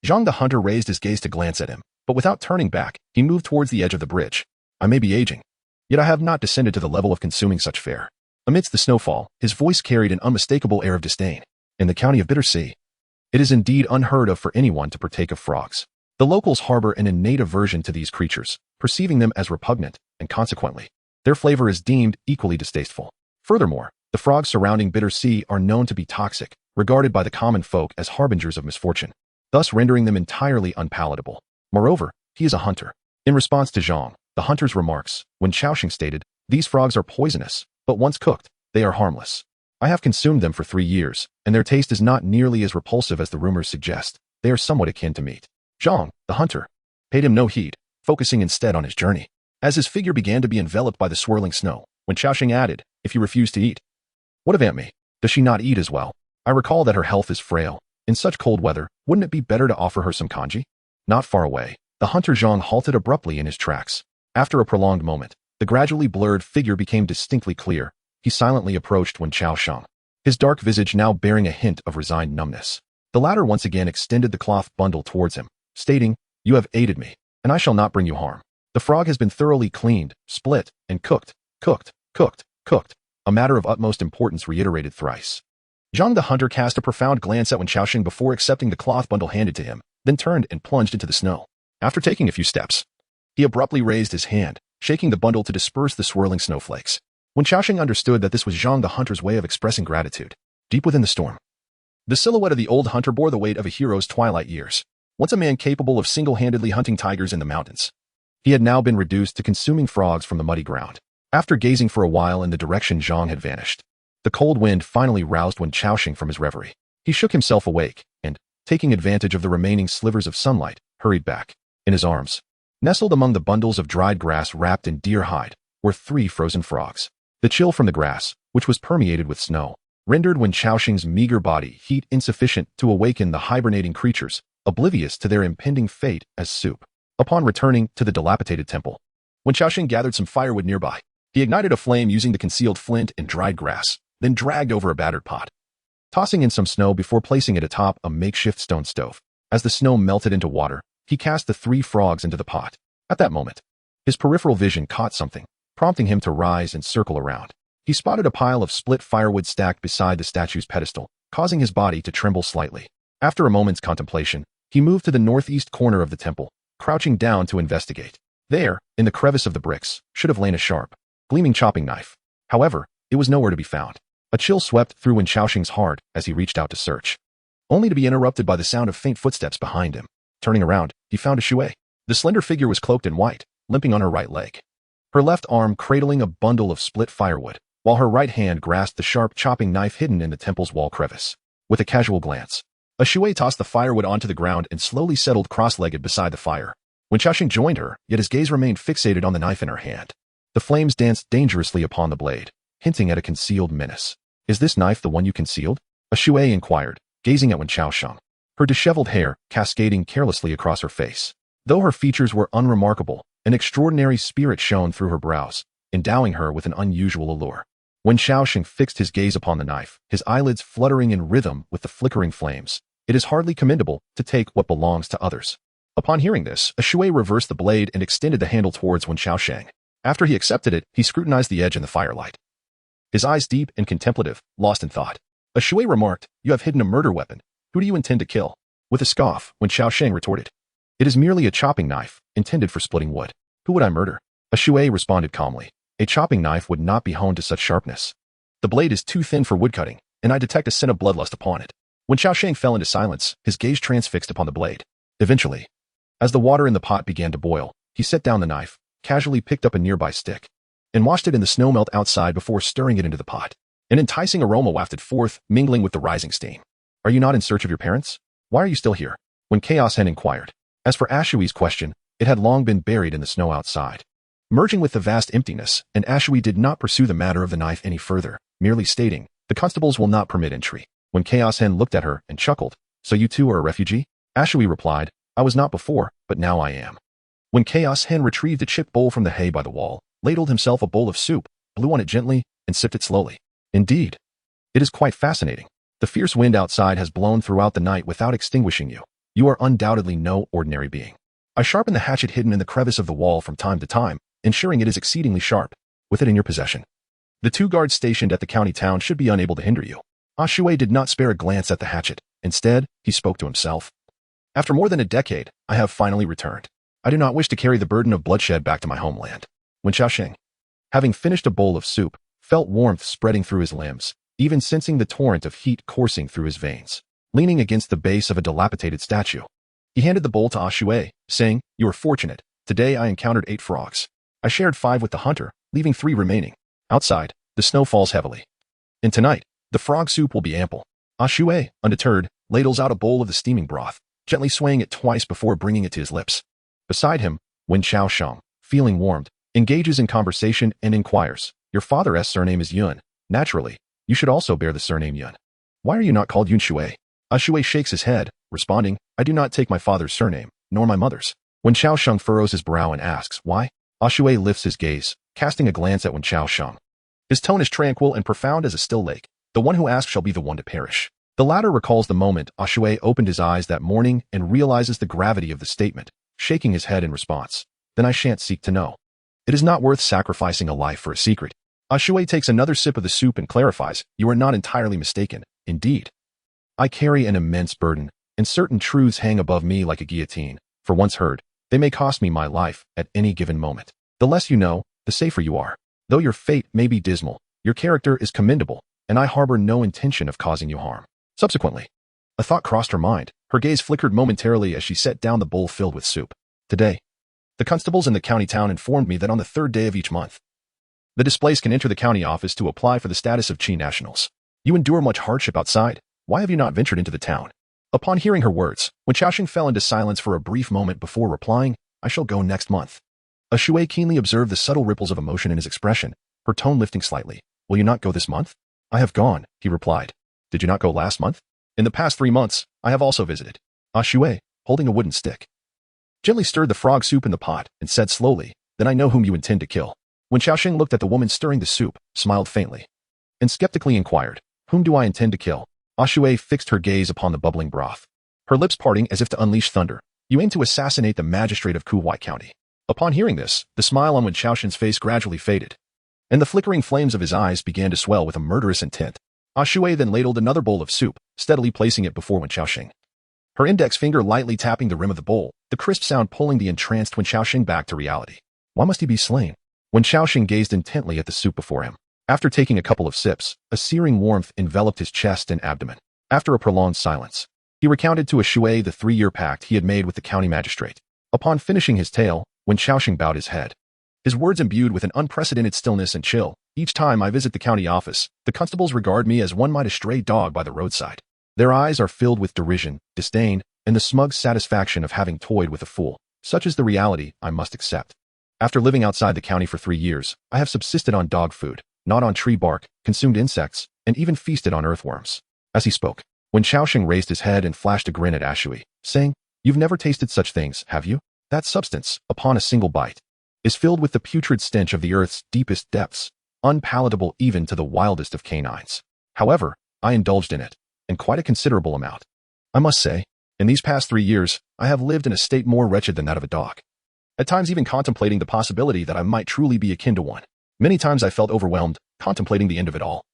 S1: Zhang the hunter raised his gaze to glance at him, but without turning back, he moved towards the edge of the bridge. I may be aging, yet I have not descended to the level of consuming such fare. Amidst the snowfall, his voice carried an unmistakable air of disdain. In the county of Bittersea, it is indeed unheard of for anyone to partake of frogs. The locals harbor an innate aversion to these creatures, perceiving them as repugnant, and consequently, their flavor is deemed equally distasteful. Furthermore, the frogs surrounding Bittersea are known to be toxic, regarded by the common folk as harbingers of misfortune, thus rendering them entirely unpalatable. Moreover, he is a hunter. In response to Zhang, the hunter's remarks, Wen Qiaosheng stated, "These frogs are poisonous, but once cooked, they are harmless. I have consumed them for 3 years, and their taste is not nearly as repulsive as the rumors suggest. They are somewhat akin to meat." Zhang, the hunter, paid him no heed, focusing instead on his journey. As his figure began to be enveloped by the swirling snow, Wen Qiaosheng added, "If you refuse to eat, what of Aunt Me? Does she not eat as well? I recall that her health is frail. In such cold weather, wouldn't it be better to offer her some congee?" Not far away, the hunter Zhang halted abruptly in his tracks. After a prolonged moment, the gradually blurred figure became distinctly clear. He silently approached Wen Qiaosheng, his dark visage now bearing a hint of resigned numbness. The latter once again extended the cloth bundle towards him, stating, "You have aided me, and I shall not bring you harm. The frog has been thoroughly cleaned, split, and cooked, cooked. A matter of utmost importance reiterated thrice." Zhang the hunter cast a profound glance at Wen Qiaosheng before accepting the cloth bundle handed to him, then turned and plunged into the snow. After taking a few steps, he abruptly raised his hand, shaking the bundle to disperse the swirling snowflakes. Wen Qiaosheng understood that this was Zhang the hunter's way of expressing gratitude. Deep within the storm, the silhouette of the old hunter bore the weight of a hero's twilight years. Once a man capable of single-handedly hunting tigers in the mountains, he had now been reduced to consuming frogs from the muddy ground. After gazing for a while in the direction Zhang had vanished, the cold wind finally roused Wen Qiaosheng from his reverie. He shook himself awake and, taking advantage of the remaining slivers of sunlight, hurried back. In his arms, nestled among the bundles of dried grass wrapped in deer hide, were 3 frozen frogs. The chill from the grass, which was permeated with snow, rendered Wen Qiaosheng's meager body heat insufficient to awaken the hibernating creatures, oblivious to their impending fate as soup. Upon returning to the dilapidated temple, Wen Qiaosheng gathered some firewood nearby. He ignited a flame using the concealed flint and dried grass, then dragged over a battered pot, tossing in some snow before placing it atop a makeshift stone stove. As the snow melted into water, he cast the 3 frogs into the pot. At that moment, his peripheral vision caught something, prompting him to rise and circle around. He spotted a pile of split firewood stacked beside the statue's pedestal, causing his body to tremble slightly. After a moment's contemplation, he moved to the northeast corner of the temple, crouching down to investigate. There, in the crevice of the bricks, should have lain a sharp, gleaming chopping knife. However, it was nowhere to be found. A chill swept through Wen Qiaosheng's heart as he reached out to search, only to be interrupted by the sound of faint footsteps behind him. Turning around, he found a Shui. The slender figure was cloaked in white, limping on her right leg, her left arm cradling a bundle of split firewood, while her right hand grasped the sharp chopping knife hidden in the temple's wall crevice. With a casual glance, a Shui tossed the firewood onto the ground and slowly settled cross-legged beside the fire. Wen Qiaosheng joined her, yet his gaze remained fixated on the knife in her hand. The flames danced dangerously upon the blade, hinting at a concealed menace. "Is this knife the one you concealed?" a Shui inquired, gazing at Wen Qiaosheng, her disheveled hair cascading carelessly across her face. Though her features were unremarkable, an extraordinary spirit shone through her brows, endowing her with an unusual allure. Wen Qiaosheng fixed his gaze upon the knife, his eyelids fluttering in rhythm with the flickering flames. It is hardly commendable to take what belongs to others. Upon hearing this, a Shui reversed the blade and extended the handle towards Wen Qiaosheng. After he accepted it, he scrutinized the edge in the firelight, his eyes deep and contemplative, lost in thought. A Shui remarked, "You have hidden a murder weapon. Who do you intend to kill?" With a scoff, Wen Qiaosheng retorted, "It is merely a chopping knife, intended for splitting wood. Who would I murder?" A Shui responded calmly, "A chopping knife would not be honed to such sharpness. The blade is too thin for woodcutting, and I detect a scent of bloodlust upon it." Wen Qiaosheng fell into silence, his gaze transfixed upon the blade. Eventually, as the water in the pot began to boil, he set down the knife, casually picked up a nearby stick, and washed it in the snow melt outside before stirring it into the pot. An enticing aroma wafted forth, mingling with the rising steam. "Are you not in search of your parents? Why are you still here?" Wen Chaos-Hen inquired. As for Ashui's question, it had long been buried in the snow outside, merging with the vast emptiness, and Ashui did not pursue the matter of the knife any further, merely stating, "The constables will not permit entry." Wen Chaos-Hen looked at her and chuckled. "So you too are a refugee?" Ashui replied, "I was not before, but now I am." Wen Chaos-Hen retrieved a chipped bowl from the hay by the wall, ladled himself a bowl of soup, blew on it gently, and sipped it slowly. "Indeed, it is quite fascinating. The fierce wind outside has blown throughout the night without extinguishing you. You are undoubtedly no ordinary being. I sharpen the hatchet hidden in the crevice of the wall from time to time, ensuring it is exceedingly sharp, with it in your possession. The 2 guards stationed at the county town should be unable to hinder you. Ashue did not spare a glance at the hatchet. Instead, he spoke to himself. After more than a decade, I have finally returned. I do not wish to carry the burden of bloodshed back to my homeland. Wen Xiaoxing, having finished a bowl of soup, felt warmth spreading through his limbs, even sensing the torrent of heat coursing through his veins. Leaning against the base of a dilapidated statue, he handed the bowl to Ashue, saying, "You are fortunate. Today I encountered 8 frogs. I shared 5 with the hunter, leaving 3 remaining. Outside, the snow falls heavily. And tonight, the frog soup will be ample." Ashue, undeterred, ladles out a bowl of the steaming broth, gently swaying it twice before bringing it to his lips. Beside him, Wen Xiaoxiang, feeling warmed, engages in conversation and inquires, "Your father's surname is Yun. Naturally, you should also bear the surname Yun. Why are you not called Yun Shui?" Ashue shakes his head, responding, "I do not take my father's surname, nor my mother's." Wen Xiaoxiang furrows his brow and asks, "Why?" Ashue lifts his gaze, casting a glance at Wen Xiaoxiang. His tone is tranquil and profound as a still lake. The one who asks shall be the one to perish. The latter recalls the moment Ashue opened his eyes that morning and realizes the gravity of the statement, shaking his head in response. "Then I shan't seek to know. It is not worth sacrificing a life for a secret." Ashue takes another sip of the soup and clarifies, "You are not entirely mistaken. Indeed, I carry an immense burden, and certain truths hang above me like a guillotine. For once heard, they may cost me my life at any given moment. The less you know, the safer you are. Though your fate may be dismal, your character is commendable, and I harbor no intention of causing you harm." Subsequently, a thought crossed her mind. Her gaze flickered momentarily as she set down the bowl filled with soup. "Today, the constables in the county town informed me that on the 3rd day of each month, the displaced can enter the county office to apply for the status of Qi nationals. You endure much hardship outside. Why have you not ventured into the town?" Upon hearing her words, Wen Xiaoxing fell into silence for a brief moment before replying, "I shall go next month." Ashue keenly observed the subtle ripples of emotion in his expression, her tone lifting slightly. "Will you not go this month?" "I have gone," he replied. "Did you not go last month?" "In the past 3 months, I have also visited." Ashue, holding a wooden stick, gently stirred the frog soup in the pot and said slowly, "Then I know whom you intend to kill." Wen Xiaoxing looked at the woman stirring the soup, smiled faintly, and skeptically inquired, "Whom do I intend to kill?" Ashue fixed her gaze upon the bubbling broth, her lips parting as if to unleash thunder. "You aim to assassinate the magistrate of Kuhai County." Upon hearing this, the smile on Wen Xiaoxing's face gradually faded, and the flickering flames of his eyes began to swell with a murderous intent. Ashue then ladled another bowl of soup, steadily placing it before Wen Xiaoxing, her index finger lightly tapping the rim of the bowl, the crisp sound pulling the entranced Wen Xiaoxing back to reality. Why must he be slain? Wen Xiaoxing gazed intently at the soup before him. After taking a couple of sips, a searing warmth enveloped his chest and abdomen. After a prolonged silence, he recounted to Ashue the 3-year pact he had made with the county magistrate. Upon finishing his tale, Wen Xiaoxing bowed his head, his words imbued with an unprecedented stillness and chill. "Each time I visit the county office, the constables regard me as one might a stray dog by the roadside. Their eyes are filled with derision, disdain, and the smug satisfaction of having toyed with a fool. Such is the reality I must accept. After living outside the county for 3 years, I have subsisted on dog food, gnawed on tree bark, consumed insects, and even feasted on earthworms." As he spoke, Wen Xiaoxing raised his head and flashed a grin at Ashue, saying, "You've never tasted such things, have you? That substance, upon a single bite, is filled with the putrid stench of the earth's deepest depths, unpalatable even to the wildest of canines. However, I indulged in it, and quite a considerable amount. I must say, in these past 3 years, I have lived in a state more wretched than that of a dog. At times even contemplating the possibility that I might truly be akin to one. Many times I felt overwhelmed, contemplating the end of it all.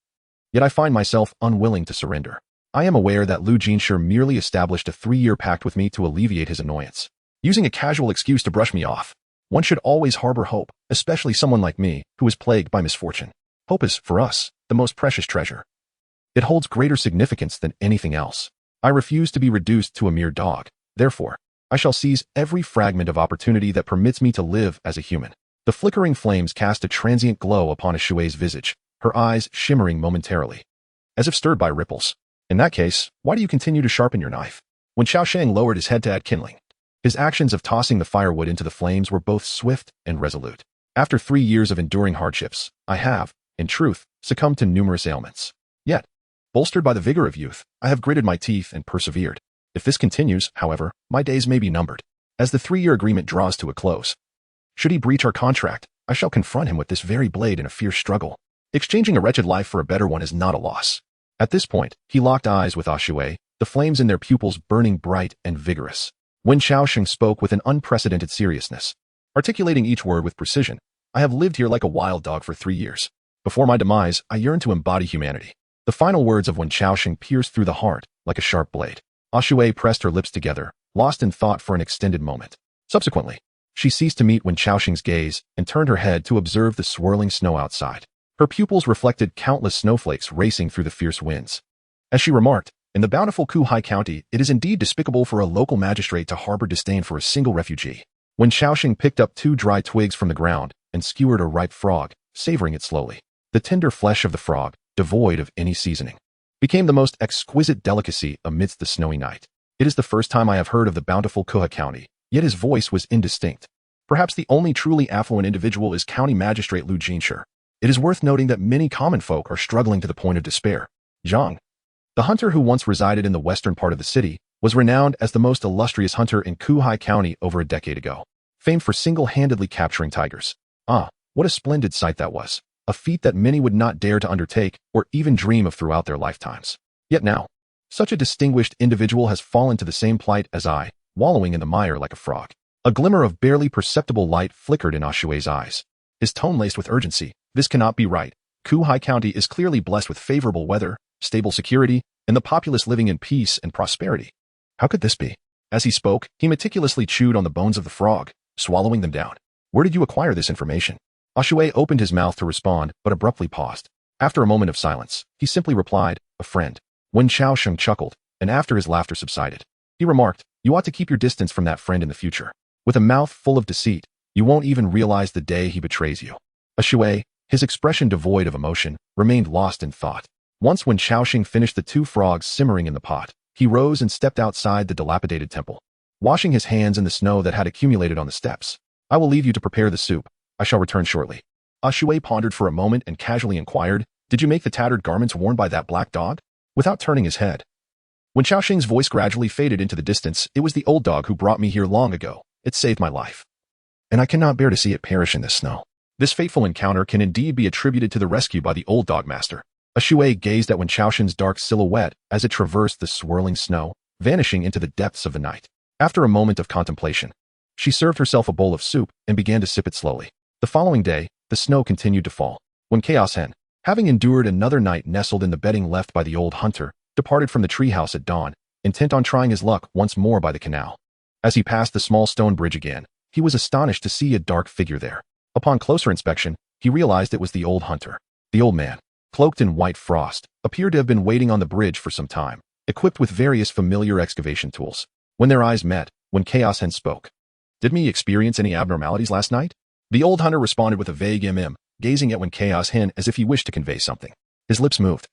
S1: Yet I find myself unwilling to surrender. I am aware that Lu Jinsher merely established a 3-year pact with me to alleviate his annoyance, using a casual excuse to brush me off. One should always harbor hope, especially someone like me, who is plagued by misfortune. Hope is, for us, the most precious treasure. It holds greater significance than anything else. I refuse to be reduced to a mere dog. Therefore, I shall seize every fragment of opportunity that permits me to live as a human." The flickering flames cast a transient glow upon Ashue's visage, her eyes shimmering momentarily, as if stirred by ripples. "In that case, why do you continue to sharpen your knife?" Wen Xiaoxing lowered his head to add kindling. His actions of tossing the firewood into the flames were both swift and resolute. "After 3 years of enduring hardships, I have, in truth, succumbed to numerous ailments. Yet, bolstered by the vigor of youth, I have gritted my teeth and persevered. If this continues, however, my days may be numbered. As the 3-year agreement draws to a close, should he breach our contract, I shall confront him with this very blade in a fierce struggle. Exchanging a wretched life for a better one is not a loss. At this point, he locked eyes with Shui, the flames in their pupils burning bright and vigorous. Wen Xiaosheng spoke with an unprecedented seriousness, articulating each word with precision. I have lived here like a wild dog for 3 years. Before my demise, I yearn to embody humanity. The final words of Wen Xiaosheng pierced through the heart like a sharp blade. Shui pressed her lips together, lost in thought for an extended moment. Subsequently, she ceased to meet Wen Xiaosheng's gaze and turned her head to observe the swirling snow outside. Her pupils reflected countless snowflakes racing through the fierce winds. As she remarked, in the bountiful Kuhai County, it is indeed despicable for a local magistrate to harbor disdain for a single refugee. Wen Xiaosheng picked up 2 dry twigs from the ground and skewered a ripe frog, savoring it slowly. The tender flesh of the frog, devoid of any seasoning, became the most exquisite delicacy amidst the snowy night. It is the first time I have heard of the bountiful Kuhai County, yet his voice was indistinct. Perhaps the only truly affluent individual is County Magistrate Lu Jinshe. It is worth noting that many common folk are struggling to the point of despair. Zhang, the hunter who once resided in the western part of the city, was renowned as the most illustrious hunter in Kuhai County over a decade ago, famed for single-handedly capturing tigers. Ah, what a splendid sight that was, a feat that many would not dare to undertake or even dream of throughout their lifetimes. Yet now, such a distinguished individual has fallen to the same plight as I, wallowing in the mire like a frog. A glimmer of barely perceptible light flickered in Shui's eyes. His tone laced with urgency. This cannot be right. Kuhai County is clearly blessed with favorable weather, stable security, and the populace living in peace and prosperity. How could this be? As he spoke, he meticulously chewed on the bones of the frog, swallowing them down. Where did you acquire this information? Shui opened his mouth to respond, but abruptly paused. After a moment of silence, he simply replied, a friend. Wen Xiaosheng chuckled, and after his laughter subsided, he remarked, you ought to keep your distance from that friend in the future. With a mouth full of deceit, you won't even realize the day he betrays you. Shui, his expression devoid of emotion, remained lost in thought. Once when Xiaosheng finished the 2 frogs simmering in the pot, he rose and stepped outside the dilapidated temple, washing his hands in the snow that had accumulated on the steps. I will leave you to prepare the soup. I shall return shortly. Shui pondered for a moment and casually inquired, did you make the tattered garments worn by that black dog? Without turning his head. When Xiaosheng's voice gradually faded into the distance, it was the old dog who brought me here long ago. It saved my life. And I cannot bear to see it perish in this snow. This fateful encounter can indeed be attributed to the rescue by the old dog master. Shui gazed at Wen Xiaosheng's dark silhouette as it traversed the swirling snow, vanishing into the depths of the night. After a moment of contemplation, she served herself a bowl of soup and began to sip it slowly. The following day, the snow continued to fall. When Chaos Hen, having endured another night nestled in the bedding left by the old hunter, departed from the treehouse at dawn, intent on trying his luck once more by the canal. As he passed the small stone bridge again, he was astonished to see a dark figure there. Upon closer inspection, he realized it was the old hunter. The old man, cloaked in white frost, appeared to have been waiting on the bridge for some time, equipped with various familiar excavation tools. When their eyes met, When Chaos Hen spoke, did me experience any abnormalities last night? The old hunter responded with a vague gazing at When Chaos Hen as if he wished to convey something. His lips moved,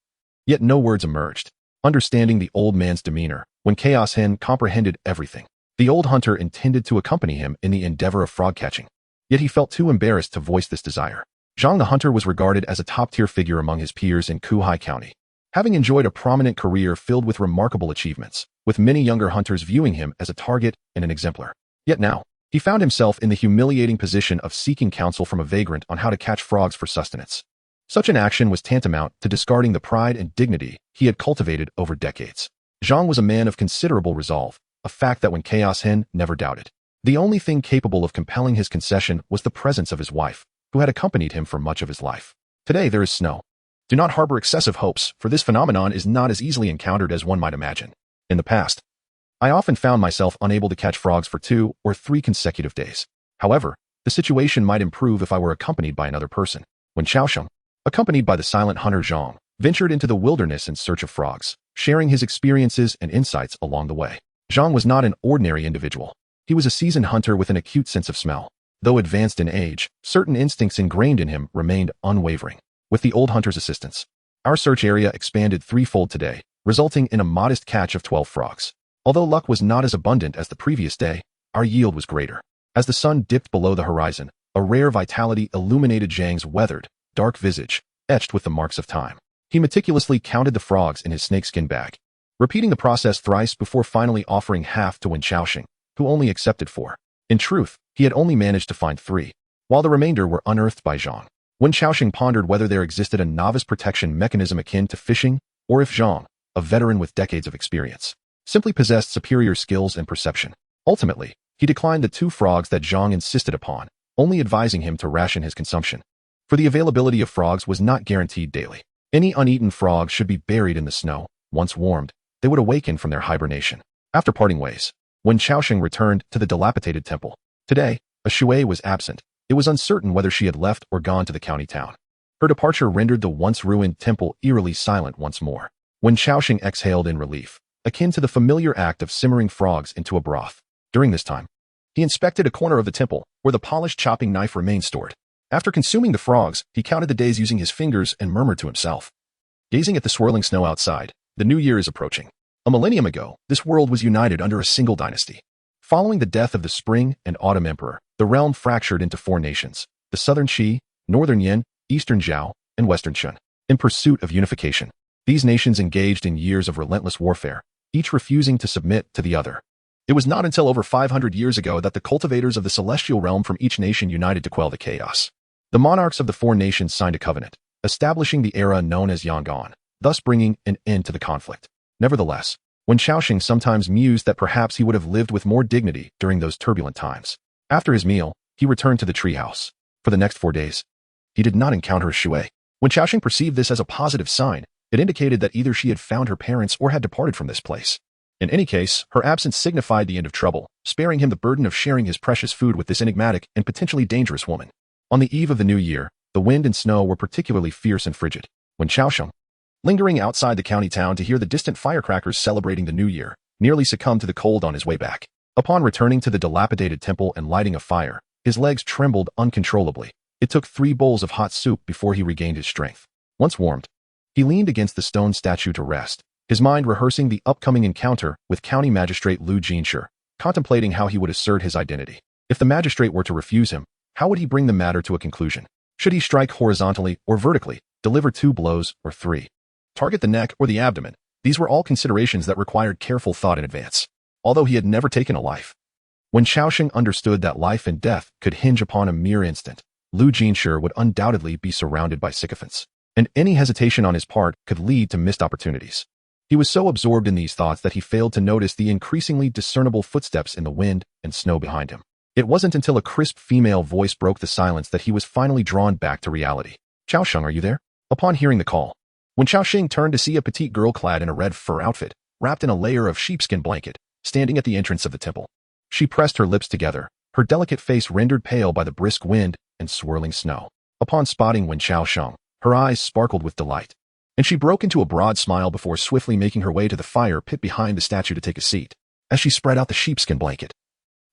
S1: yet no words emerged. Understanding the old man's demeanor, When Chaos Hen comprehended everything. The old hunter intended to accompany him in the endeavor of frog catching, yet he felt too embarrassed to voice this desire. Zhang the hunter was regarded as a top-tier figure among his peers in Kuhai County, having enjoyed a prominent career filled with remarkable achievements, with many younger hunters viewing him as a target and an exemplar. Yet now, he found himself in the humiliating position of seeking counsel from a vagrant on how to catch frogs for sustenance. Such an action was tantamount to discarding the pride and dignity he had cultivated over decades. Zhang was a man of considerable resolve, a fact that When Chaos Hen never doubted. The only thing capable of compelling his concession was the presence of his wife, who had accompanied him for much of his life. Today there is snow. Do not harbor excessive hopes, for this phenomenon is not as easily encountered as one might imagine. In the past, I often found myself unable to catch frogs for 2 or 3 consecutive days. However, the situation might improve if I were accompanied by another person. When Xiaosheng, accompanied by the silent hunter Zhang, ventured into the wilderness in search of frogs, sharing his experiences and insights along the way. Zhang was not an ordinary individual. He was a seasoned hunter with an acute sense of smell. Though advanced in age, certain instincts ingrained in him remained unwavering. With the old hunter's assistance, our search area expanded threefold today, resulting in a modest catch of 12 frogs. Although luck was not as abundant as the previous day, our yield was greater. As the sun dipped below the horizon, a rare vitality illuminated Zhang's weathered, dark visage, etched with the marks of time. He meticulously counted the frogs in his snakeskin bag, repeating the process thrice before finally offering half to Wen Xiaosheng, who only accepted 4. In truth, he had only managed to find 3, while the remainder were unearthed by Zhang. Wen Xiaosheng pondered whether there existed a novice protection mechanism akin to fishing or if Zhang, a veteran with decades of experience, simply possessed superior skills and perception. Ultimately, he declined the 2 frogs that Zhang insisted upon, only advising him to ration his consumption. For the availability of frogs was not guaranteed daily. Any uneaten frog should be buried in the snow. Once warmed, they would awaken from their hibernation. After parting ways, when Qiaosheng returned to the dilapidated temple, today, Shui was absent. It was uncertain whether she had left or gone to the county town. Her departure rendered the once ruined temple eerily silent once more. When Qiaosheng exhaled in relief, akin to the familiar act of simmering frogs into a broth. During this time, he inspected a corner of the temple where the polished chopping knife remained stored. After consuming the frogs, he counted the days using his fingers and murmured to himself. Gazing at the swirling snow outside, the new year is approaching. A millennium ago, this world was united under a single dynasty. Following the death of the Spring and Autumn Emperor, the realm fractured into 4 nations, the Southern Qi, Northern Yin, Eastern Zhao, and Western Shun. In pursuit of unification, these nations engaged in years of relentless warfare, each refusing to submit to the other. It was not until over 500 years ago that the cultivators of the celestial realm from each nation united to quell the chaos. The monarchs of the 4 nations signed a covenant, establishing the era known as Yangon, thus bringing an end to the conflict. Nevertheless, when Qiaosheng sometimes mused that perhaps he would have lived with more dignity during those turbulent times. After his meal, he returned to the treehouse. For the next 4 days, he did not encounter Shui. When Qiaosheng perceived this as a positive sign, it indicated that either she had found her parents or had departed from this place. In any case, her absence signified the end of trouble, sparing him the burden of sharing his precious food with this enigmatic and potentially dangerous woman. On the eve of the new year, the wind and snow were particularly fierce and frigid. When Qiaosheng, lingering outside the county town to hear the distant firecrackers celebrating the new year, nearly succumbed to the cold on his way back. Upon returning to the dilapidated temple and lighting a fire, his legs trembled uncontrollably. It took 3 bowls of hot soup before he regained his strength. Once warmed, he leaned against the stone statue to rest, his mind rehearsing the upcoming encounter with County Magistrate Lu Jinshe, contemplating how he would assert his identity. If the magistrate were to refuse him, how would he bring the matter to a conclusion? Should he strike horizontally or vertically, deliver 2 blows or 3? Target the neck or the abdomen? These were all considerations that required careful thought in advance. Although he had never taken a life. When Qiaosheng understood that life and death could hinge upon a mere instant, Lu Jinshe would undoubtedly be surrounded by sycophants, and any hesitation on his part could lead to missed opportunities. He was so absorbed in these thoughts that he failed to notice the increasingly discernible footsteps in the wind and snow behind him. It wasn't until a crisp female voice broke the silence that he was finally drawn back to reality. "Qiaosheng, are you there?" Upon hearing the call, when Qiaosheng turned to see a petite girl clad in a red fur outfit, wrapped in a layer of sheepskin blanket, standing at the entrance of the temple. She pressed her lips together, her delicate face rendered pale by the brisk wind and swirling snow. Upon spotting Wen Qiaosheng, her eyes sparkled with delight, and she broke into a broad smile before swiftly making her way to the fire pit behind the statue to take a seat. As she spread out the sheepskin blanket,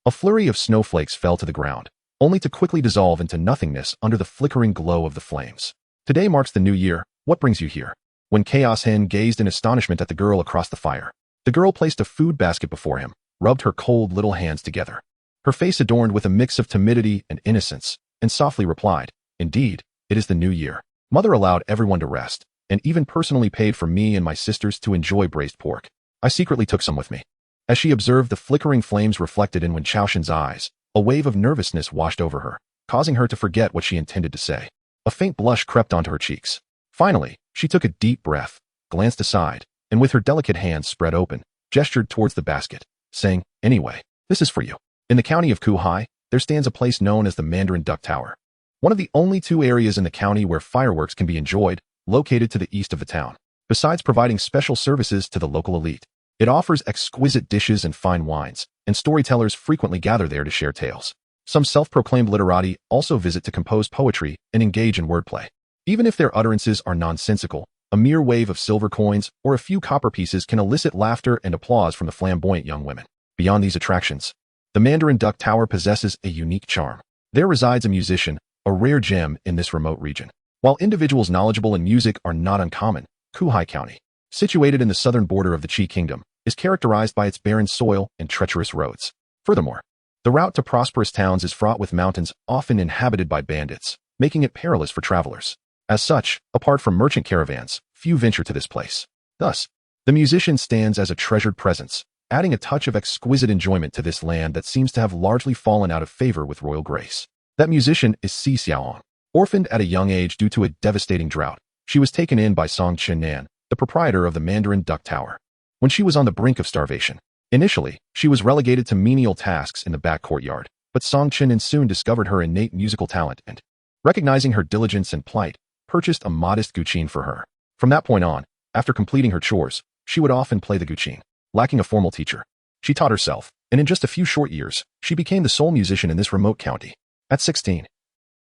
S1: a flurry of snowflakes fell to the ground, only to quickly dissolve into nothingness under the flickering glow of the flames. "Today marks the new year. What brings you here?" When Chaos Hen gazed in astonishment at the girl across the fire, the girl placed a food basket before him, rubbed her cold little hands together, her face adorned with a mix of timidity and innocence, and softly replied, "Indeed, it is the new year. Mother allowed everyone to rest, and even personally paid for me and my sisters to enjoy braised pork. I secretly took some with me." As she observed the flickering flames reflected in Wen Qiaosheng's eyes, a wave of nervousness washed over her, causing her to forget what she intended to say. A faint blush crept onto her cheeks. Finally, she took a deep breath, glanced aside, and with her delicate hands spread open, gestured towards the basket, saying, "Anyway, this is for you." In the county of Kuhai, there stands a place known as the Mandarin Duck Tower, one of the only 2 areas in the county where fireworks can be enjoyed, located to the east of the town. Besides providing special services to the local elite, it offers exquisite dishes and fine wines, and storytellers frequently gather there to share tales. Some self-proclaimed literati also visit to compose poetry and engage in wordplay. Even if their utterances are nonsensical, a mere wave of silver coins or a few copper pieces can elicit laughter and applause from the flamboyant young women. Beyond these attractions, the Mandarin Duck Tower possesses a unique charm. There resides a musician, a rare gem in this remote region. While individuals knowledgeable in music are not uncommon, Kuhai County, situated in the southern border of the Qi Kingdom, is characterized by its barren soil and treacherous roads. Furthermore, the route to prosperous towns is fraught with mountains often inhabited by bandits, making it perilous for travelers. As such, apart from merchant caravans, few venture to this place. Thus, the musician stands as a treasured presence, adding a touch of exquisite enjoyment to this land that seems to have largely fallen out of favor with royal grace. That musician is Si Xiaoong. Orphaned at a young age due to a devastating drought, she was taken in by Song Qiannan, the proprietor of the Mandarin Duck Tower. When she was on the brink of starvation, initially, she was relegated to menial tasks in the back courtyard, but Song Chen soon discovered her innate musical talent and, recognizing her diligence and plight, purchased a modest guqin for her. From that point on, after completing her chores, she would often play the guqin. Lacking a formal teacher, she taught herself, and in just a few short years, she became the sole musician in this remote county. At 16,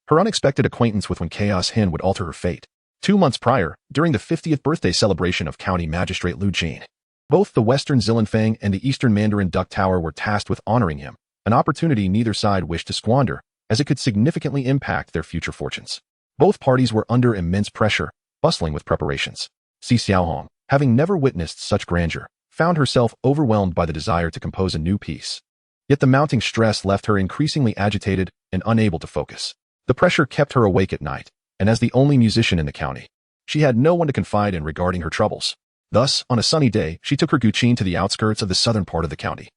S1: her unexpected acquaintance with Wen Chaos Hin would alter her fate. 2 months prior, during the 50th birthday celebration of County Magistrate Lu Jin, both the Western Zillanfang and the Eastern Mandarin Duck Tower were tasked with honoring him, an opportunity neither side wished to squander, as it could significantly impact their future fortunes. Both parties were under immense pressure, bustling with preparations. Si Xiaohong, having never witnessed such grandeur, found herself overwhelmed by the desire to compose a new piece. Yet the mounting stress left her increasingly agitated and unable to focus. The pressure kept her awake at night, and as the only musician in the county, she had no one to confide in regarding her troubles. Thus, on a sunny day, she took her guqin to the outskirts of the southern part of the county,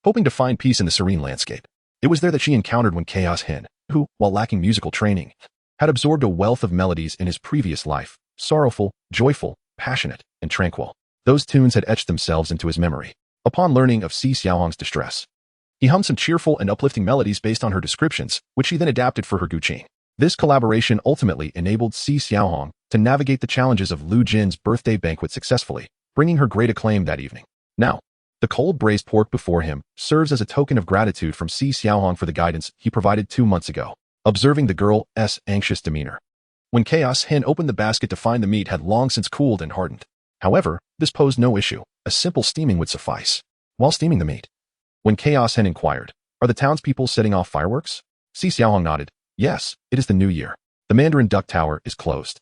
S1: hoping to find peace in the serene landscape. It was there that she encountered Wen Chaos Hin, who, while lacking musical training, had absorbed a wealth of melodies in his previous life, sorrowful, joyful, passionate, and tranquil. Those tunes had etched themselves into his memory. Upon learning of Si Xiaohong's distress, he hummed some cheerful and uplifting melodies based on her descriptions, which she then adapted for her guqin. This collaboration ultimately enabled Si Xiaohong to navigate the challenges of Lu Jin's birthday banquet successfully, bringing her great acclaim that evening. Now, the cold braised pork before him serves as a token of gratitude from Si Xiaohong for the guidance he provided 2 months ago. Observing the girl's anxious demeanor, Wen Chaos Hin opened the basket to find the meat had long since cooled and hardened. However, this posed no issue. A simple steaming would suffice. While steaming the meat, Wen Chaos Hin inquired, "Are the townspeople setting off fireworks?" Si Xiaohong nodded. "Yes, it is the new year. The Mandarin Duck Tower is closed,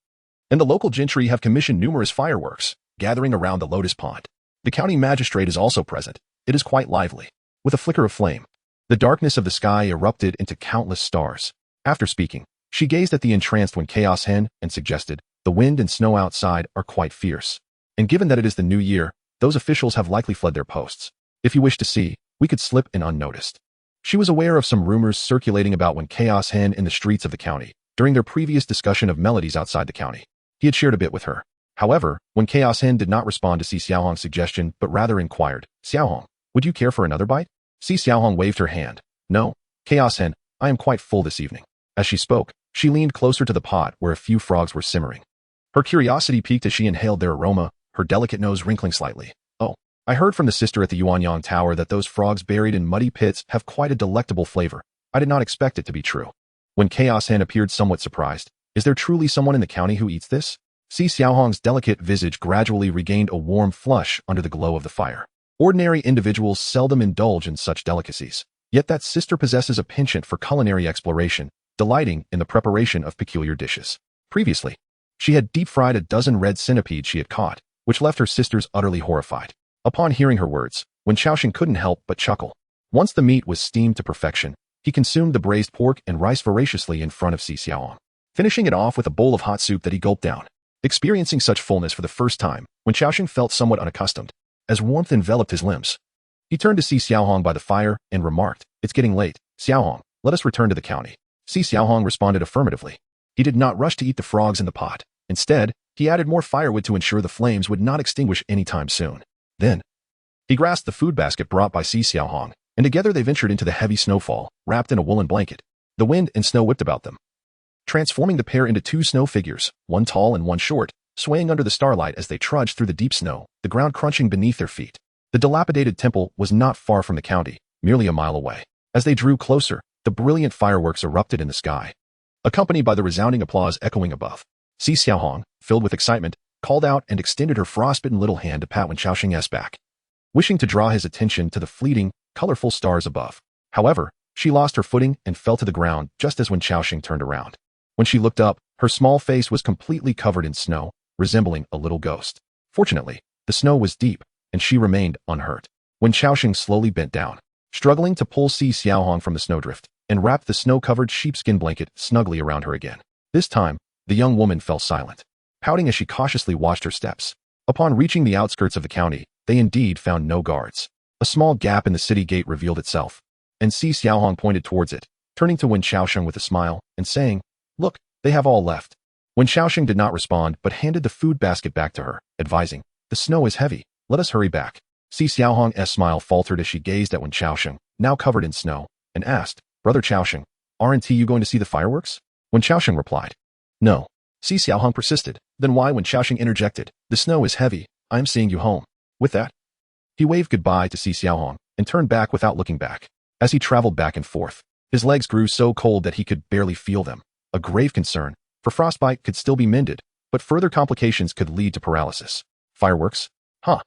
S1: and the local gentry have commissioned numerous fireworks, gathering around the lotus pond. The county magistrate is also present. It is quite lively. With a flicker of flame, the darkness of the sky erupted into countless stars. After speaking, she gazed at the entranced Wen Chaos Hin and suggested, "The wind and snow outside are quite fierce. And given that it is the new year, those officials have likely fled their posts. If you wish to see, we could slip in unnoticed." She was aware of some rumors circulating about Wen Chaos Hin in the streets of the county during their previous discussion of melodies outside the county. He had shared a bit with her. However, Wen Chaos Hin did not respond to Si Xiaohong's suggestion, but rather inquired, "Xiaohong, would you care for another bite?" Si Xiaohong waved her hand. "No, Chaos Hin, I am quite full this evening." As she spoke, she leaned closer to the pot where a few frogs were simmering. Her curiosity piqued as she inhaled their aroma, her delicate nose wrinkling slightly. "Oh, I heard from the sister at the Yuanyang Tower that those frogs buried in muddy pits have quite a delectable flavor. I did not expect it to be true." When Chaos Hin appeared somewhat surprised, "Is there truly someone in the county who eats this?" Si Xiaohong's delicate visage gradually regained a warm flush under the glow of the fire. Ordinary individuals seldom indulge in such delicacies, yet that sister possesses a penchant for culinary exploration, delighting in the preparation of peculiar dishes. Previously, she had deep-fried a dozen red centipedes she had caught, which left her sisters utterly horrified. Upon hearing her words, Wen Xiaoxing couldn't help but chuckle. Once the meat was steamed to perfection, he consumed the braised pork and rice voraciously in front of Si Xiaohong, finishing it off with a bowl of hot soup that he gulped down. Experiencing such fullness for the first time, Wen Xiaoxing felt somewhat unaccustomed, as warmth enveloped his limbs. He turned to Si Xiaohong by the fire and remarked, "It's getting late. Xiaohong, let us return to the county." Si Xiaohong responded affirmatively. He did not rush to eat the frogs in the pot. Instead, he added more firewood to ensure the flames would not extinguish anytime soon. Then, he grasped the food basket brought by Si Xiaohong, and together they ventured into the heavy snowfall, wrapped in a woolen blanket. The wind and snow whipped about them, transforming the pair into 2 snow figures, one tall and one short, swaying under the starlight as they trudged through the deep snow, the ground crunching beneath their feet. The dilapidated temple was not far from the county, merely a mile away. As they drew closer, the brilliant fireworks erupted in the sky, accompanied by the resounding applause echoing above. Si Xiaohong, filled with excitement, called out and extended her frostbitten little hand to pat Wen Xiaoxing's back, wishing to draw his attention to the fleeting, colorful stars above. However, she lost her footing and fell to the ground just as Wen Xiaoxing turned around. When she looked up, her small face was completely covered in snow, resembling a little ghost. Fortunately, the snow was deep, and she remained unhurt. Wen Xiaoxing slowly bent down, struggling to pull Si Xiaohong from the snowdrift, and wrapped the snow-covered sheepskin blanket snugly around her again. This time, the young woman fell silent, pouting as she cautiously watched her steps. Upon reaching the outskirts of the county, they indeed found no guards. A small gap in the city gate revealed itself, and Si Xiaohong pointed towards it, turning to Wen Xiaoxing with a smile and saying, "Look, they have all left." When Xiaoxing did not respond but handed the food basket back to her, advising, "The snow is heavy. Let us hurry back." Si Xiaohong's smile faltered as she gazed at Wen Xiaoxing, now covered in snow, and asked, "Brother Xiaoxing, aren't you going to see the fireworks?" Wen Xiaoxing replied, "No." Si Xiaohong persisted. "Then why?" Wen Xiaoxing interjected, "The snow is heavy. I am seeing you home." With that, he waved goodbye to Si Xiaohong and turned back without looking back. As he traveled back and forth, his legs grew so cold that he could barely feel them. A grave concern, for frostbite could still be mended, but further complications could lead to paralysis. Fireworks? Huh.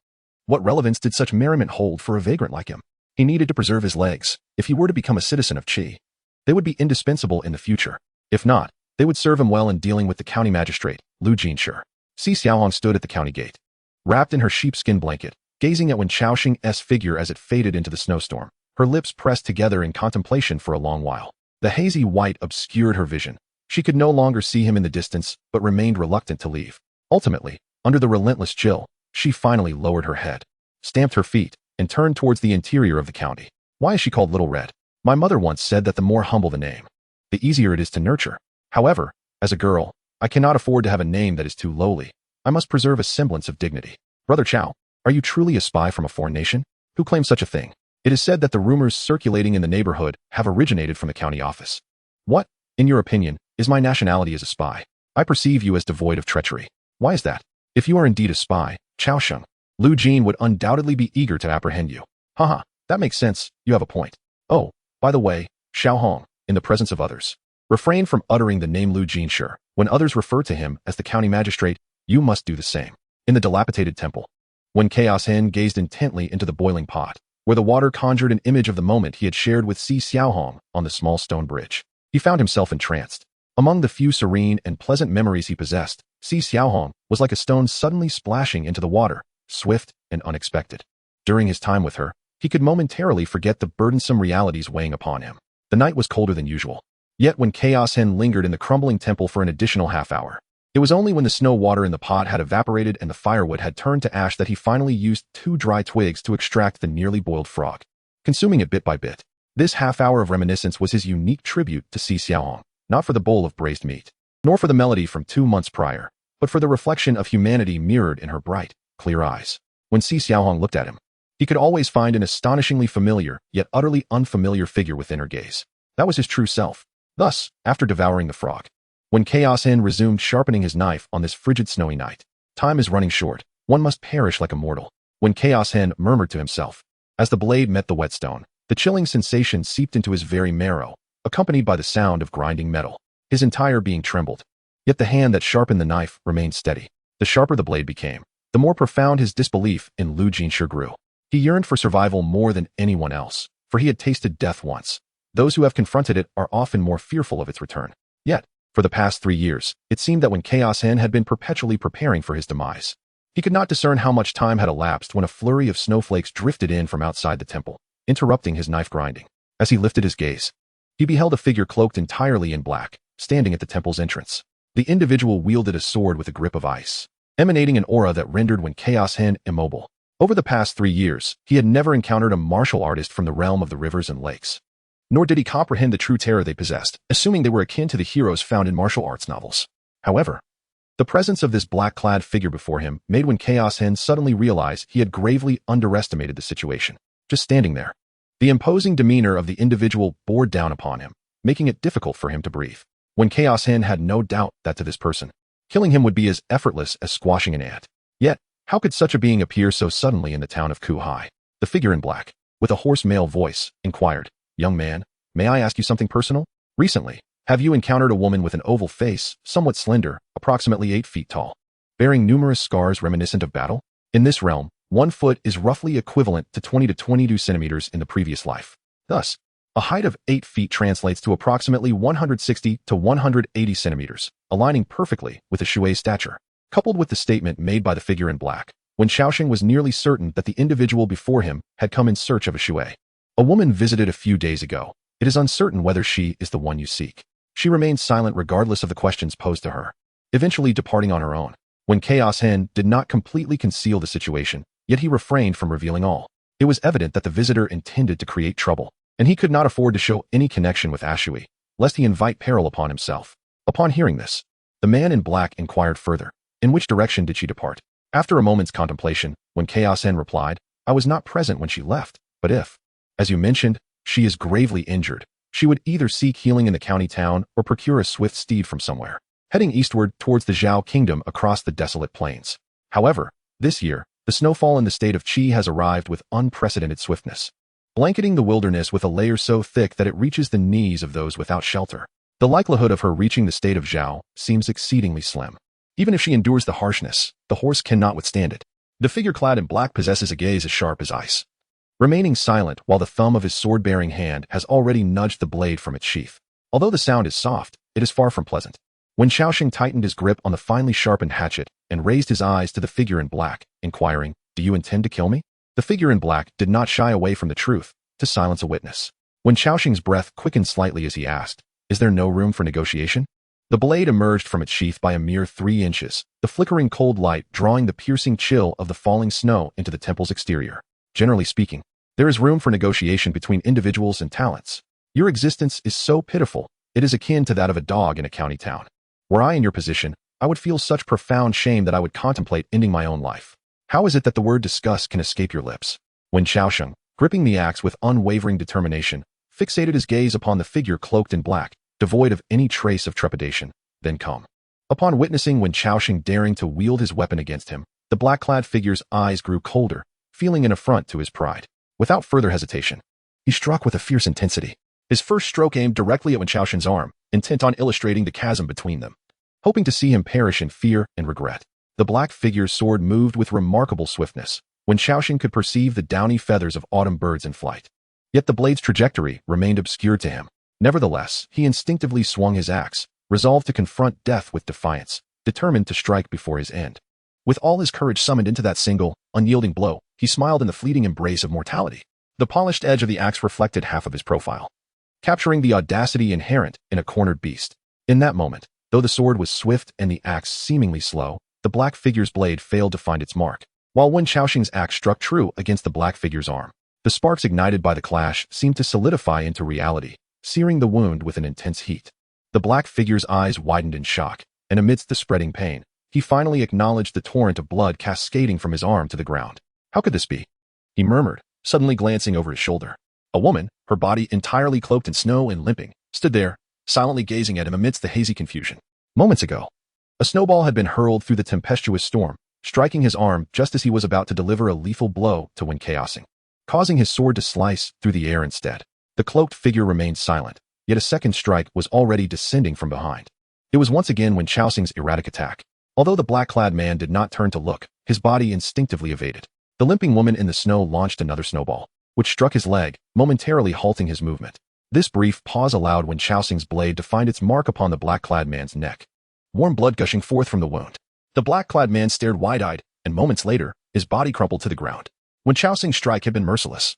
S1: What relevance did such merriment hold for a vagrant like him? He needed to preserve his legs if he were to become a citizen of Qi. They would be indispensable in the future. If not, they would serve him well in dealing with the county magistrate, Lu Jinshi. Si Xiaohong stood at the county gate, wrapped in her sheepskin blanket, gazing at Wen Xiaoxing's figure as it faded into the snowstorm, her lips pressed together in contemplation for a long while. The hazy white obscured her vision. She could no longer see him in the distance, but remained reluctant to leave. Ultimately, under the relentless chill, she finally lowered her head, stamped her feet, and turned towards the interior of the county. Why is she called Little Red? My mother once said that the more humble the name, the easier it is to nurture. However, as a girl, I cannot afford to have a name that is too lowly. I must preserve a semblance of dignity. Brother Chao, are you truly a spy from a foreign nation? Who claims such a thing? It is said that the rumors circulating in the neighborhood have originated from the county office. What, in your opinion, is my nationality as a spy? I perceive you as devoid of treachery. Why is that? If you are indeed a spy, Xiaoxing, Lu Jin would undoubtedly be eager to apprehend you. Haha, that makes sense, you have a point. Oh, by the way, Xiaohong, in the presence of others, refrain from uttering the name Lu Jinshi. When others refer to him as the county magistrate, you must do the same. In the dilapidated temple, when Chaos Hen gazed intently into the boiling pot, where the water conjured an image of the moment he had shared with Si Xiaohong on the small stone bridge, he found himself entranced. Among the few serene and pleasant memories he possessed, Si Xiaohong was like a stone suddenly splashing into the water, swift and unexpected. During his time with her, he could momentarily forget the burdensome realities weighing upon him. The night was colder than usual. Yet when Chaos Hen lingered in the crumbling temple for an additional half hour, it was only when the snow water in the pot had evaporated and the firewood had turned to ash that he finally used 2 dry twigs to extract the nearly boiled frog, consuming it bit by bit. This half hour of reminiscence was his unique tribute to Si Xiaohong, not for the bowl of braised meat, nor for the melody from 2 months prior, but for the reflection of humanity mirrored in her bright, clear eyes. When Si Xiaohong looked at him, he could always find an astonishingly familiar, yet utterly unfamiliar figure within her gaze. That was his true self. Thus, after devouring the frog, when Chaos Hen resumed sharpening his knife on this frigid snowy night, time is running short, one must perish like a mortal. When Chaos Hen murmured to himself, as the blade met the whetstone, the chilling sensation seeped into his very marrow, accompanied by the sound of grinding metal. His entire being trembled. Yet the hand that sharpened the knife remained steady. The sharper the blade became, the more profound his disbelief in Lu Jinshi grew. He yearned for survival more than anyone else, for he had tasted death once. Those who have confronted it are often more fearful of its return. Yet, for the past 3 years, it seemed that when Chaos Hen had been perpetually preparing for his demise, he could not discern how much time had elapsed when a flurry of snowflakes drifted in from outside the temple, interrupting his knife grinding. As he lifted his gaze, he beheld a figure cloaked entirely in black, standing at the temple's entrance. The individual wielded a sword with a grip of ice, emanating an aura that rendered when Chaos Hen immobile. Over the past 3 years, he had never encountered a martial artist from the realm of the rivers and lakes. Nor did he comprehend the true terror they possessed, assuming they were akin to the heroes found in martial arts novels. However, the presence of this black-clad figure before him made when Chaos Hen suddenly realize he had gravely underestimated the situation. Just standing there, the imposing demeanor of the individual bore down upon him, making it difficult for him to breathe. When Chaos Hen had no doubt that to this person, killing him would be as effortless as squashing an ant. Yet, how could such a being appear so suddenly in the town of Kuhai? The figure in black, with a hoarse male voice, inquired, "Young man, may I ask you something personal? Recently, have you encountered a woman with an oval face, somewhat slender, approximately 8 feet tall, bearing numerous scars reminiscent of battle? In this realm, 1 foot is roughly equivalent to 20 to 22 centimeters in the previous life. Thus, a height of 8 feet translates to approximately 160 to 180 centimeters, aligning perfectly with a Shui's stature." Coupled with the statement made by the figure in black, when Xiaoxing was nearly certain that the individual before him had come in search of a Shui. "A woman visited a few days ago. It is uncertain whether she is the one you seek." She remained silent regardless of the questions posed to her, eventually departing on her own. When Chaos Hen did not completely conceal the situation, yet he refrained from revealing all. It was evident that the visitor intended to create trouble, and he could not afford to show any connection with Ashui, lest he invite peril upon himself. Upon hearing this, The man in black inquired further. In which direction did she depart? After a moment's contemplation, Wen Kaosen replied, I was not present when she left, but if, as you mentioned, she is gravely injured, she would either seek healing in the county town or procure a swift steed from somewhere, heading eastward towards the Zhao kingdom across the desolate plains. However, this year, the snowfall in the state of Qi has arrived with unprecedented swiftness, blanketing the wilderness with a layer so thick that it reaches the knees of those without shelter. The likelihood of her reaching the state of Zhao seems exceedingly slim. Even if she endures the harshness, the horse cannot withstand it. The figure clad in black possesses a gaze as sharp as ice, remaining silent while the thumb of his sword-bearing hand has already nudged the blade from its sheath. Although the sound is soft, it is far from pleasant. When Xiaoxing tightened his grip on the finely sharpened hatchet and raised his eyes to the figure in black, inquiring, Do you intend to kill me? The figure in black did not shy away from the truth to silence a witness. When Xiaoxing's breath quickened slightly as he asked, Is there no room for negotiation? The blade emerged from its sheath by a mere 3 inches, the flickering cold light drawing the piercing chill of the falling snow into the temple's exterior. Generally speaking, there is room for negotiation between individuals and talents. Your existence is so pitiful, it is akin to that of a dog in a county town. Were I in your position, I would feel such profound shame that I would contemplate ending my own life. How is it that the word disgust can escape your lips? When Xiaoxing, gripping the axe with unwavering determination, fixated his gaze upon the figure cloaked in black, devoid of any trace of trepidation, then calm. Upon witnessing Wen Xiaoxing daring to wield his weapon against him, the black-clad figure's eyes grew colder, feeling an affront to his pride. Without further hesitation, he struck with a fierce intensity. His first stroke aimed directly at Wen Xiaoxing's arm, intent on illustrating the chasm between them. Hoping to see him perish in fear and regret, the black figure's sword moved with remarkable swiftness, when Xiaoxing could perceive the downy feathers of autumn birds in flight. Yet the blade's trajectory remained obscured to him. Nevertheless, he instinctively swung his axe, resolved to confront death with defiance, determined to strike before his end. With all his courage summoned into that single, unyielding blow, he smiled in the fleeting embrace of mortality. The polished edge of the axe reflected half of his profile, capturing the audacity inherent in a cornered beast. In that moment, though the sword was swift and the axe seemingly slow, the black figure's blade failed to find its mark. While Wen Xiaoxing's axe struck true against the black figure's arm, the sparks ignited by the clash seemed to solidify into reality, searing the wound with an intense heat. The black figure's eyes widened in shock, and amidst the spreading pain, he finally acknowledged the torrent of blood cascading from his arm to the ground. How could this be? He murmured, suddenly glancing over his shoulder. A woman, her body entirely cloaked in snow and limping, stood there, silently gazing at him amidst the hazy confusion. Moments ago, a snowball had been hurled through the tempestuous storm, striking his arm just as he was about to deliver a lethal blow to Wen Kaosen, causing his sword to slice through the air instead. The cloaked figure remained silent, yet a second strike was already descending from behind. It was once again Wen Xiaoxing's erratic attack. Although the black-clad man did not turn to look, his body instinctively evaded. The limping woman in the snow launched another snowball, which struck his leg, momentarily halting his movement. This brief pause allowed Wen Xiaoxing's blade to find its mark upon the black-clad man's neck, warm blood gushing forth from the wound. The black-clad man stared wide-eyed, and moments later, his body crumpled to the ground. Wen Xiaoxing's strike had been merciless.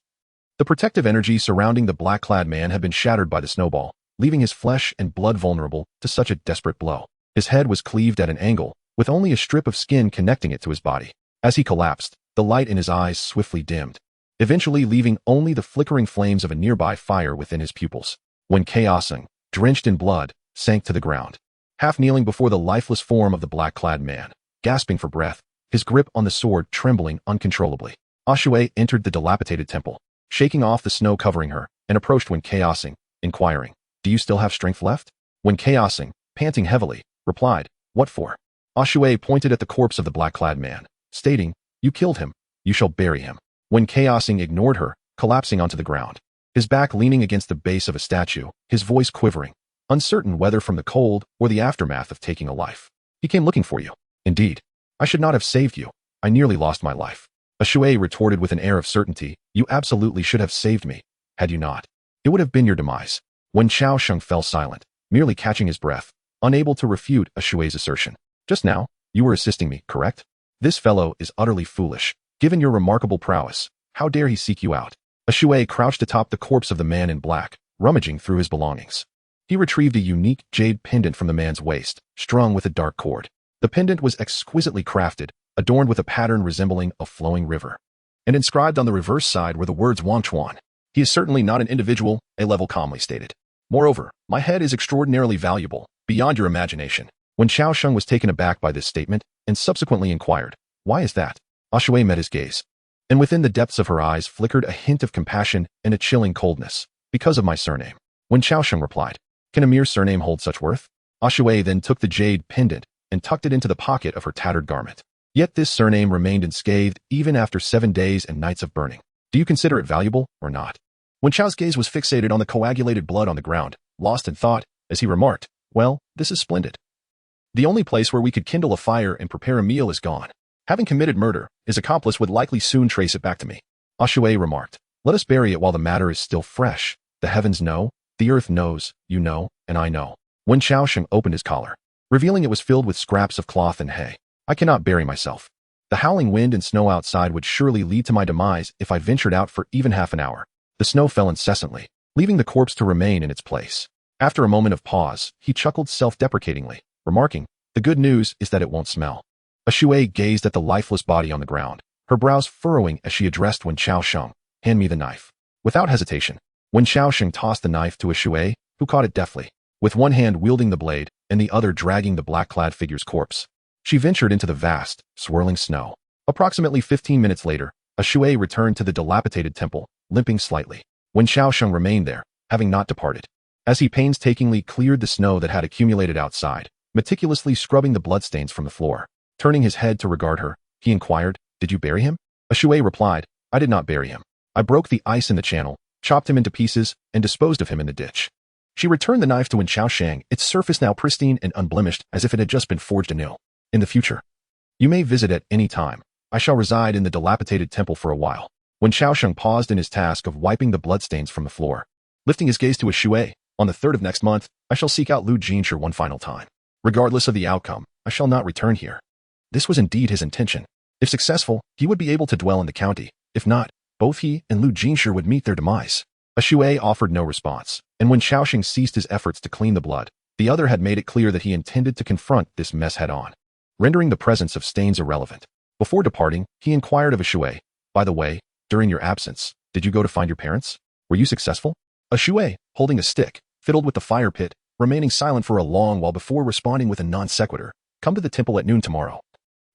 S1: The protective energy surrounding the black-clad man had been shattered by the snowball, leaving his flesh and blood vulnerable to such a desperate blow. His head was cleaved at an angle, with only a strip of skin connecting it to his body. As he collapsed, the light in his eyes swiftly dimmed, eventually leaving only the flickering flames of a nearby fire within his pupils. Wen Kaosen, drenched in blood, sank to the ground, half kneeling before the lifeless form of the black-clad man, gasping for breath, his grip on the sword trembling uncontrollably. Ashui entered the dilapidated temple, shaking off the snow covering her, and approached Wen Kaosen, inquiring, Do you still have strength left? Wen Kaosen, panting heavily, replied, What for? Ashui pointed at the corpse of the black-clad man, stating, You killed him, you shall bury him. Wen Kaosen ignored her, collapsing onto the ground, his back leaning against the base of a statue, his voice quivering, uncertain whether from the cold or the aftermath of taking a life. He came looking for you. Indeed, I should not have saved you. I nearly lost my life. Ashui retorted with an air of certainty, You absolutely should have saved me. Had you not, it would have been your demise. Wen Xiaoxing fell silent, merely catching his breath, unable to refute Ashui's assertion. Just now, you were assisting me, correct? This fellow is utterly foolish. Given your remarkable prowess, how dare he seek you out? Ashui crouched atop the corpse of the man in black, rummaging through his belongings. He retrieved a unique jade pendant from the man's waist, strung with a dark cord. The pendant was exquisitely crafted, adorned with a pattern resembling a flowing river, and inscribed on the reverse side were the words Wangchuan. He is certainly not an individual, a level calmly stated. Moreover, my head is extraordinarily valuable, beyond your imagination. When Xiaosheng was taken aback by this statement and subsequently inquired, "Why is that?" Shui met his gaze, and within the depths of her eyes flickered a hint of compassion and a chilling coldness. "Because of my surname." When Xiaosheng replied, "Can a mere surname hold such worth?" Shui then took the jade pendant and tucked it into the pocket of her tattered garment. Yet this surname remained unscathed even after 7 days and nights of burning. "Do you consider it valuable or not?" When Chao's gaze was fixated on the coagulated blood on the ground, lost in thought, as he remarked, "Well, this is splendid. The only place where we could kindle a fire and prepare a meal is gone. Having committed murder, his accomplice would likely soon trace it back to me." Shui remarked, "Let us bury it while the matter is still fresh. The heavens know, the earth knows, you know, and I know." When Xiaosheng opened his collar, revealing it was filled with scraps of cloth and hay. "I cannot bury myself. The howling wind and snow outside would surely lead to my demise if I ventured out for even half an hour." The snow fell incessantly, leaving the corpse to remain in its place. After a moment of pause, he chuckled self-deprecatingly, remarking, "The good news is that it won't smell." Shui gazed at the lifeless body on the ground, her brows furrowing as she addressed Wen Xiaosheng, "Hand me the knife." Without hesitation, Wen Xiaosheng tossed the knife to Shui, who caught it deftly, with one hand wielding the blade and the other dragging the black-clad figure's corpse. She ventured into the vast, swirling snow. Approximately 15 minutes later, Shui returned to the dilapidated temple, limping slightly. Wen Xiaosheng remained there, having not departed. As he painstakingly cleared the snow that had accumulated outside, meticulously scrubbing the bloodstains from the floor. Turning his head to regard her, he inquired, "Did you bury him?" Shui replied, "I did not bury him. I broke the ice in the channel, chopped him into pieces, and disposed of him in the ditch." She returned the knife to Wen Xiaosheng, its surface now pristine and unblemished as if it had just been forged anew. "In the future, you may visit at any time. I shall reside in the dilapidated temple for a while." When Xiaosheng paused in his task of wiping the bloodstains from the floor, lifting his gaze to Shui, "On the 3rd of next month, I shall seek out Lu Jinshi one final time. Regardless of the outcome, I shall not return here." This was indeed his intention. If successful, he would be able to dwell in the county. If not, both he and Lu Jinshi would meet their demise. Shui offered no response, and when Xiaosheng ceased his efforts to clean the blood, the other had made it clear that he intended to confront this mess head-on, rendering the presence of stains irrelevant. Before departing, he inquired of Shui, "By the way, during your absence, did you go to find your parents? Were you successful?" Shui, holding a stick, fiddled with the fire pit, remaining silent for a long while before responding with a non-sequitur, "Come to the temple at noon tomorrow.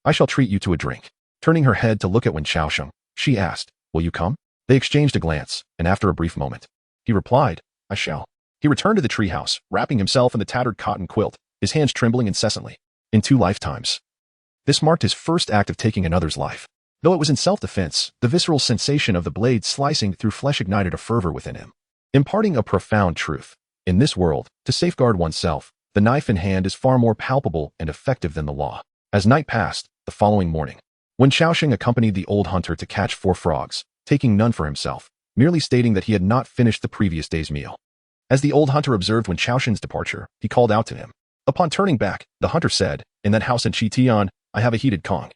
S1: I shall treat you to a drink." Turning her head to look at Wen Xiaosheng, she asked, "Will you come?" They exchanged a glance, and after a brief moment, he replied, "I shall." He returned to the treehouse, wrapping himself in the tattered cotton quilt, his hands trembling incessantly. In 2 lifetimes, this marked his first act of taking another's life. Though it was in self-defense, the visceral sensation of the blade slicing through flesh ignited a fervor within him, imparting a profound truth. In this world, to safeguard oneself, the knife in hand is far more palpable and effective than the law. As night passed, the following morning, when Xiaosheng accompanied the old hunter to catch 4 frogs, taking none for himself, merely stating that he had not finished the previous day's meal. As the old hunter observed Wen Xiaosheng's departure, he called out to him. Upon turning back, the hunter said, "In that house in Qitian, I have a heated kong.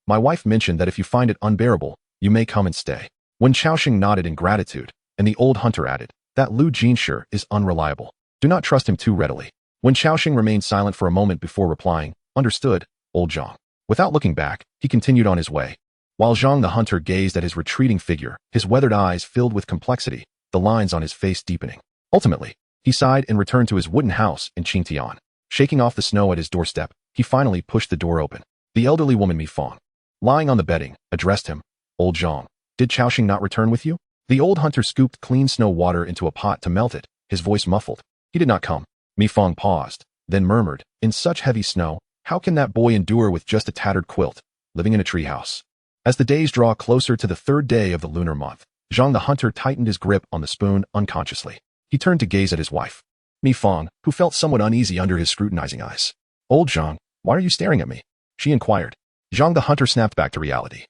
S1: My wife mentioned that if you find it unbearable, you may come and stay." Wen Xiaosheng nodded in gratitude, and the old hunter added, "That Lu Jinshi is unreliable. Do not trust him too readily." Wen Xiaosheng remained silent for a moment before replying, "Understood, old Zhang." Without looking back, he continued on his way. While Zhang the hunter gazed at his retreating figure, his weathered eyes filled with complexity, the lines on his face deepening. Ultimately, he sighed and returned to his wooden house in Qingtian. Shaking off the snow at his doorstep, he finally pushed the door open. The elderly woman Mi Fong, lying on the bedding, addressed him, "Old Zhang, did Xiaosheng not return with you?" The old hunter scooped clean snow water into a pot to melt it, his voice muffled. "He did not come." Mi Fong paused, then murmured, "In such heavy snow, how can that boy endure with just a tattered quilt, living in a treehouse?" As the days draw closer to the 3rd day of the lunar month, Zhang the hunter tightened his grip on the spoon unconsciously. He turned to gaze at his wife, Mi Fong, who felt somewhat uneasy under his scrutinizing eyes. "Old Zhang, why are you staring at me?" she inquired. Zhang the hunter snapped back to reality,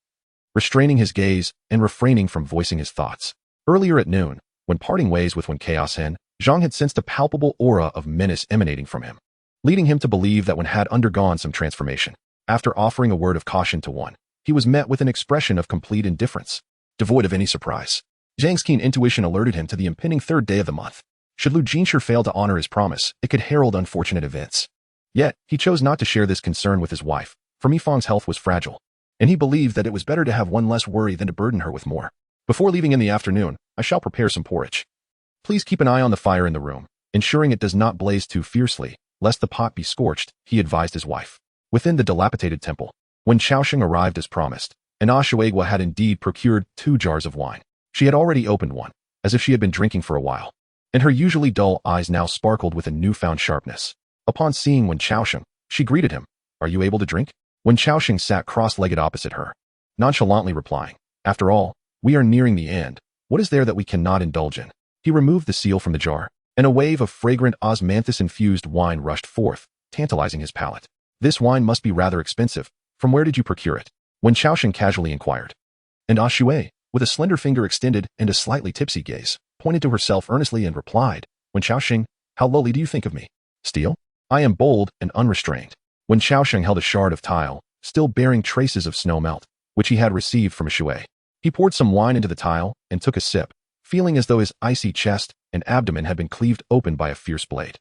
S1: restraining his gaze and refraining from voicing his thoughts. Earlier at noon, when parting ways with Wen Chaos-Hen, Zhang had sensed a palpable aura of menace emanating from him, leading him to believe that Wen had undergone some transformation. After offering a word of caution to Wen, he was met with an expression of complete indifference, devoid of any surprise. Zhang's keen intuition alerted him to the impending 3rd day of the month. Should Lu Jinshi fail to honor his promise, it could herald unfortunate events. Yet, he chose not to share this concern with his wife, for Mi Fong's health was fragile, and he believed that it was better to have one less worry than to burden her with more. "Before leaving in the afternoon, I shall prepare some porridge. Please keep an eye on the fire in the room, ensuring it does not blaze too fiercely, lest the pot be scorched, he advised his wife. Within the dilapidated temple, when Xiaosheng arrived as promised, and Ashuagwa had indeed procured 2 jars of wine. She had already opened one, as if she had been drinking for a while, and her usually dull eyes now sparkled with a newfound sharpness. Upon seeing Wen Xiaosheng, she greeted him. "Are you able to drink?" Wen Xiaosheng sat cross-legged opposite her, nonchalantly replying, "After all, we are nearing the end. What is there that we cannot indulge in?" He removed the seal from the jar, and a wave of fragrant osmanthus-infused wine rushed forth, tantalizing his palate. "This wine must be rather expensive. From where did you procure it?" Wen Xiaosheng casually inquired. And Ashuai, with a slender finger extended and a slightly tipsy gaze, pointed to herself earnestly and replied, "Wen Xiaosheng, how lowly do you think of me? Steal? I am bold and unrestrained." Wen Xiaosheng held a shard of tile, still bearing traces of snow melt, which he had received from Ashuai. He poured some wine into the tile and took a sip, feeling as though his icy chest and abdomen had been cleaved open by a fierce blade.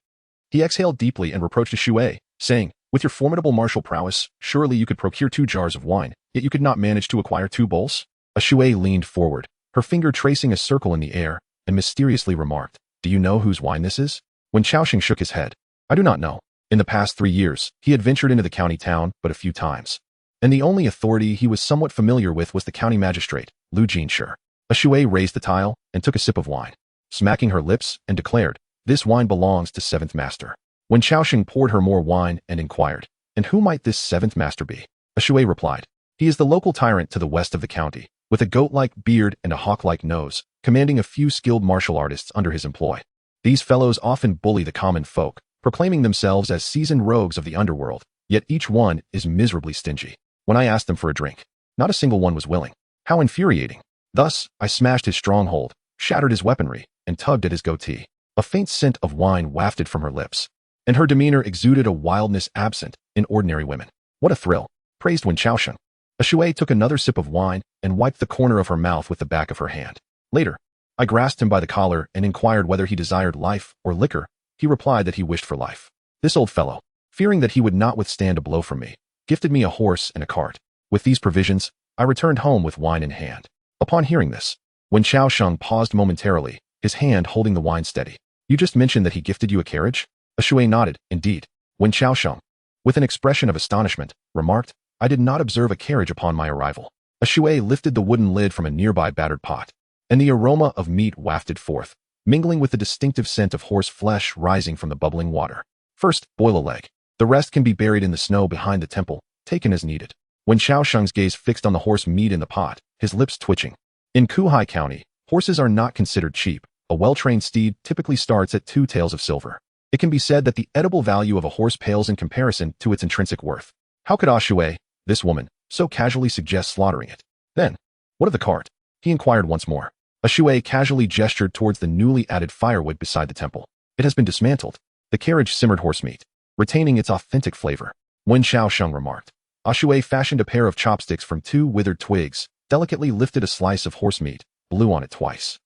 S1: He exhaled deeply and reproached Ashuai, saying, "With your formidable martial prowess, surely you could procure 2 jars of wine, yet you could not manage to acquire 2 bowls?" Ashuai leaned forward, her finger tracing a circle in the air, and mysteriously remarked, "Do you know whose wine this is?" When Xiaosheng shook his head, "I do not know. In the past 3 years, he had ventured into the county town but a few times, and the only authority he was somewhat familiar with was the county magistrate, Lu Jinshi." Ashuai raised the tile and took a sip of wine, smacking her lips, and declared, "This wine belongs to 7th Master." When Xiaosheng poured her more wine and inquired, "And who might this 7th Master be?" Ashuai replied, "He is the local tyrant to the west of the county, with a goat-like beard and a hawk-like nose, commanding a few skilled martial artists under his employ. These fellows often bully the common folk, proclaiming themselves as seasoned rogues of the underworld, yet each one is miserably stingy. When I asked them for a drink, not a single one was willing. How infuriating! Thus, I smashed his stronghold, shattered his weaponry, and tugged at his goatee." A faint scent of wine wafted from her lips, and her demeanor exuded a wildness absent in ordinary women. "What a thrill!" praised Wen Xiaosheng. Ashuai took another sip of wine and wiped the corner of her mouth with the back of her hand. Later, I grasped him by the collar and inquired whether he desired life or liquor. He replied that he wished for life. This old fellow, fearing that he would not withstand a blow from me, gifted me a horse and a cart. With these provisions, I returned home with wine in hand. Upon hearing this, Wen Xiaosheng paused momentarily, his hand holding the wine steady. "You just mentioned that he gifted you a carriage?" Ashuai nodded. "Indeed." Wen Xiaosheng, with an expression of astonishment, remarked, "I did not observe a carriage upon my arrival." Ashuai lifted the wooden lid from a nearby battered pot, and the aroma of meat wafted forth, mingling with the distinctive scent of horse flesh rising from the bubbling water. "First, boil a leg. The rest can be buried in the snow behind the temple, taken as needed." When Xiaosheng's gaze fixed on the horse meat in the pot, his lips twitching. In Kuhai County, horses are not considered cheap. A well-trained steed typically starts at 2 taels of silver. It can be said that the edible value of a horse pales in comparison to its intrinsic worth. How could Ashuai, this woman, so casually suggest slaughtering it? Then, what of the cart? He inquired once more. Ashuai casually gestured towards the newly added firewood beside the temple. "It has been dismantled." The carriage simmered horse meat, retaining its authentic flavor. Wen Xiaosheng remarked. Ashuai fashioned a pair of chopsticks from 2 withered twigs, delicately lifted a slice of horse meat, blew on it twice,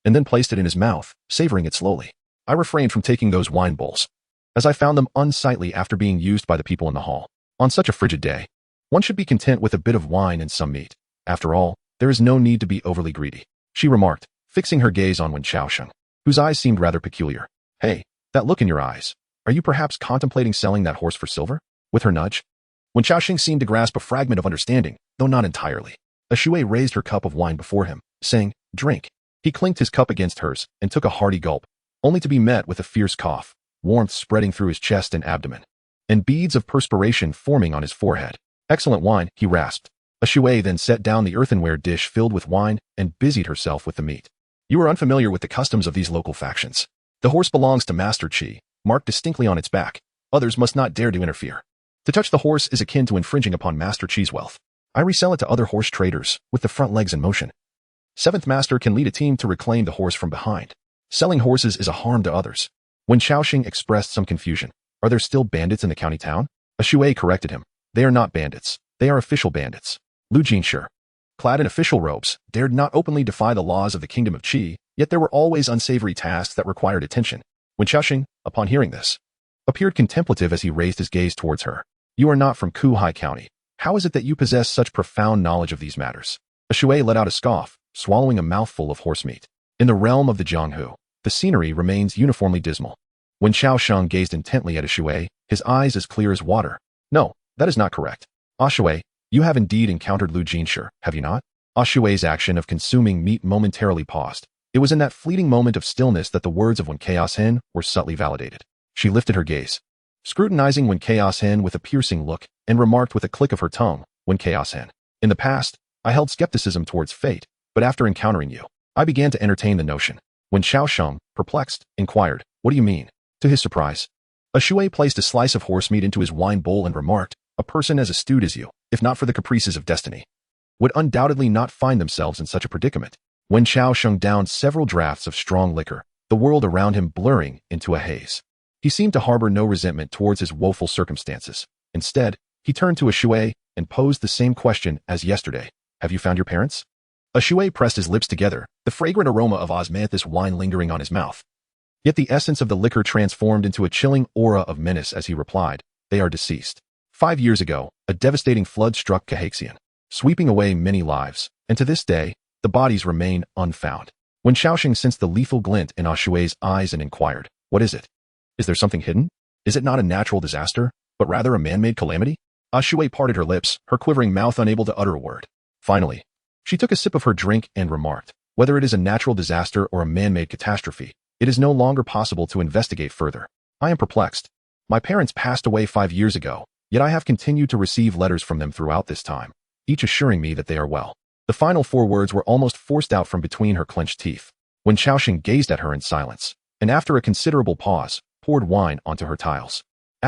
S1: and then placed it in his mouth, savoring it slowly. I refrained from taking those wine bowls, as I found them unsightly after being used by the people in the hall. On such a frigid day, one should be content with a bit of wine and some meat. After all, there is no need to be overly greedy, she remarked, fixing her gaze on Wen Xiaosheng, whose eyes seemed rather peculiar. "Hey, that look in your eyes. Are you perhaps contemplating selling that horse for silver?" With her nudge, Wen Xiaosheng seemed to grasp a fragment of understanding, though not entirely. Ashuai raised her cup of wine before him, saying, "Drink." He clinked his cup against hers and took a hearty gulp, only to be met with a fierce cough, warmth spreading through his chest and abdomen, and beads of perspiration forming on his forehead. "Excellent wine," he rasped. Ashuai then set down the earthenware dish filled with wine and busied herself with the meat. "You are unfamiliar with the customs of these local factions. The horse belongs to Master Qi, marked distinctly on its back. Others must not dare to interfere. To touch the horse is akin to infringing upon Master Qi's wealth. I resell it to other horse traders with the front legs in motion. 7th Master can lead a team to reclaim the horse from behind. Selling horses is a harm to others." When Xiaosheng expressed some confusion, "Are there still bandits in the county town?" Ashuai corrected him. "They are not bandits. They are official bandits." Lu Jinshi, clad in official robes, dared not openly defy the laws of the kingdom of Qi, yet there were always unsavory tasks that required attention. When Xiaosheng, upon hearing this, appeared contemplative as he raised his gaze towards her. "You are not from Kuhai County. How is it that you possess such profound knowledge of these matters?" Ashuai let out a scoff, swallowing a mouthful of horse meat. "In the realm of the Jianghu, the scenery remains uniformly dismal. When Xiaosheng gazed intently at Shui, his eyes as clear as water. No, that is not correct. Shui, you have indeed encountered Lu Jinshi, have you not? Shui's action of consuming meat momentarily paused. It was in that fleeting moment of stillness that the words of Wen Chaos Hen were subtly validated. She lifted her gaze, scrutinizing Wen Chaos Hen with a piercing look, and remarked with a click of her tongue, Wen Chaos Hen. In the past, I held skepticism towards fate, but after encountering you, I began to entertain the notion. When Xiaosheng, perplexed, inquired, what do you mean? To his surprise, Shui placed a slice of horse meat into his wine bowl and remarked, a person as astute as you, if not for the caprices of destiny, would undoubtedly not find themselves in such a predicament. When Xiaosheng downed several draughts of strong liquor, the world around him blurring into a haze. He seemed to harbor no resentment towards his woeful circumstances. Instead, he turned to Shui and posed the same question as yesterday. Have you found your parents? Shui pressed his lips together, the fragrant aroma of osmanthus wine lingering on his mouth. Yet the essence of the liquor transformed into a chilling aura of menace as he replied, they are deceased. 5 years ago, a devastating flood struck Cahaxian, sweeping away many lives, and to this day, the bodies remain unfound. When Xiaosheng sensed the lethal glint in Shui's eyes and inquired, what is it? Is there something hidden? Is it not a natural disaster, but rather a man-made calamity? Shui parted her lips, her quivering mouth unable to utter a word. Finally, she took a sip of her drink and remarked, whether it is a natural disaster or a man-made catastrophe, it is no longer possible to investigate further. I am perplexed. My parents passed away 5 years ago, yet I have continued to receive letters from them throughout this time, each assuring me that they are well. The final 4 words were almost forced out from between her clenched teeth. When Xiaosheng gazed at her in silence, and after a considerable pause, poured wine onto her tiles.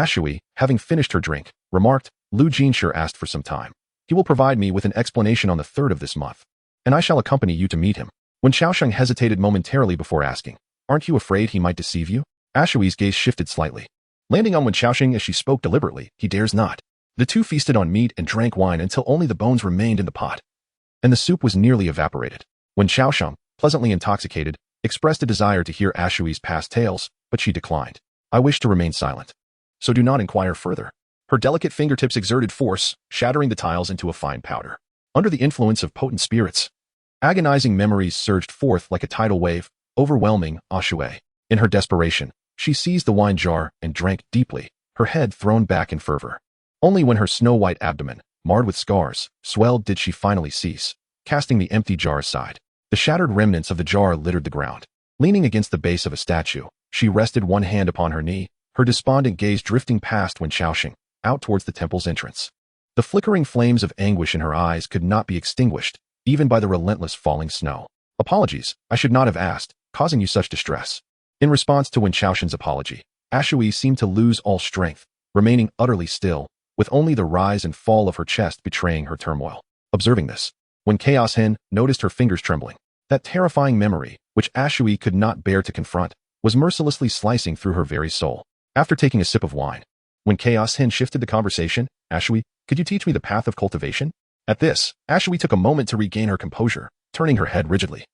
S1: Shui, having finished her drink, remarked, Lu Jinshi asked for some time. He will provide me with an explanation on the 3rd of this month, and I shall accompany you to meet him. When Xiaosheng hesitated momentarily before asking, aren't you afraid he might deceive you? Shui's gaze shifted slightly, landing on Wen Xiaosheng as she spoke deliberately, he dares not. The two feasted on meat and drank wine until only the bones remained in the pot, and the soup was nearly evaporated. When Xiaosheng, pleasantly intoxicated, expressed a desire to hear Shui's past tales, but she declined. I wish to remain silent, so do not inquire further. Her delicate fingertips exerted force, shattering the tiles into a fine powder. Under the influence of potent spirits, agonizing memories surged forth like a tidal wave, overwhelming Shui. In her desperation, she seized the wine jar and drank deeply, her head thrown back in fervor. Only when her snow-white abdomen, marred with scars, swelled did she finally cease, casting the empty jar aside. The shattered remnants of the jar littered the ground. Leaning against the base of a statue, she rested one hand upon her knee, her despondent gaze drifting past Wen Xiaosheng, out towards the temple's entrance. The flickering flames of anguish in her eyes could not be extinguished, even by the relentless falling snow. Apologies, I should not have asked, causing you such distress. In response to Wen Xiaosheng's apology, Shui seemed to lose all strength, remaining utterly still, with only the rise and fall of her chest betraying her turmoil. Observing this, Wen Chaos Hen noticed her fingers trembling. That terrifying memory, which Shui could not bear to confront, was mercilessly slicing through her very soul. After taking a sip of wine, When Chaos Hen shifted the conversation, Shui, could you teach me the path of cultivation? At this, Shui took a moment to regain her composure, turning her head rigidly.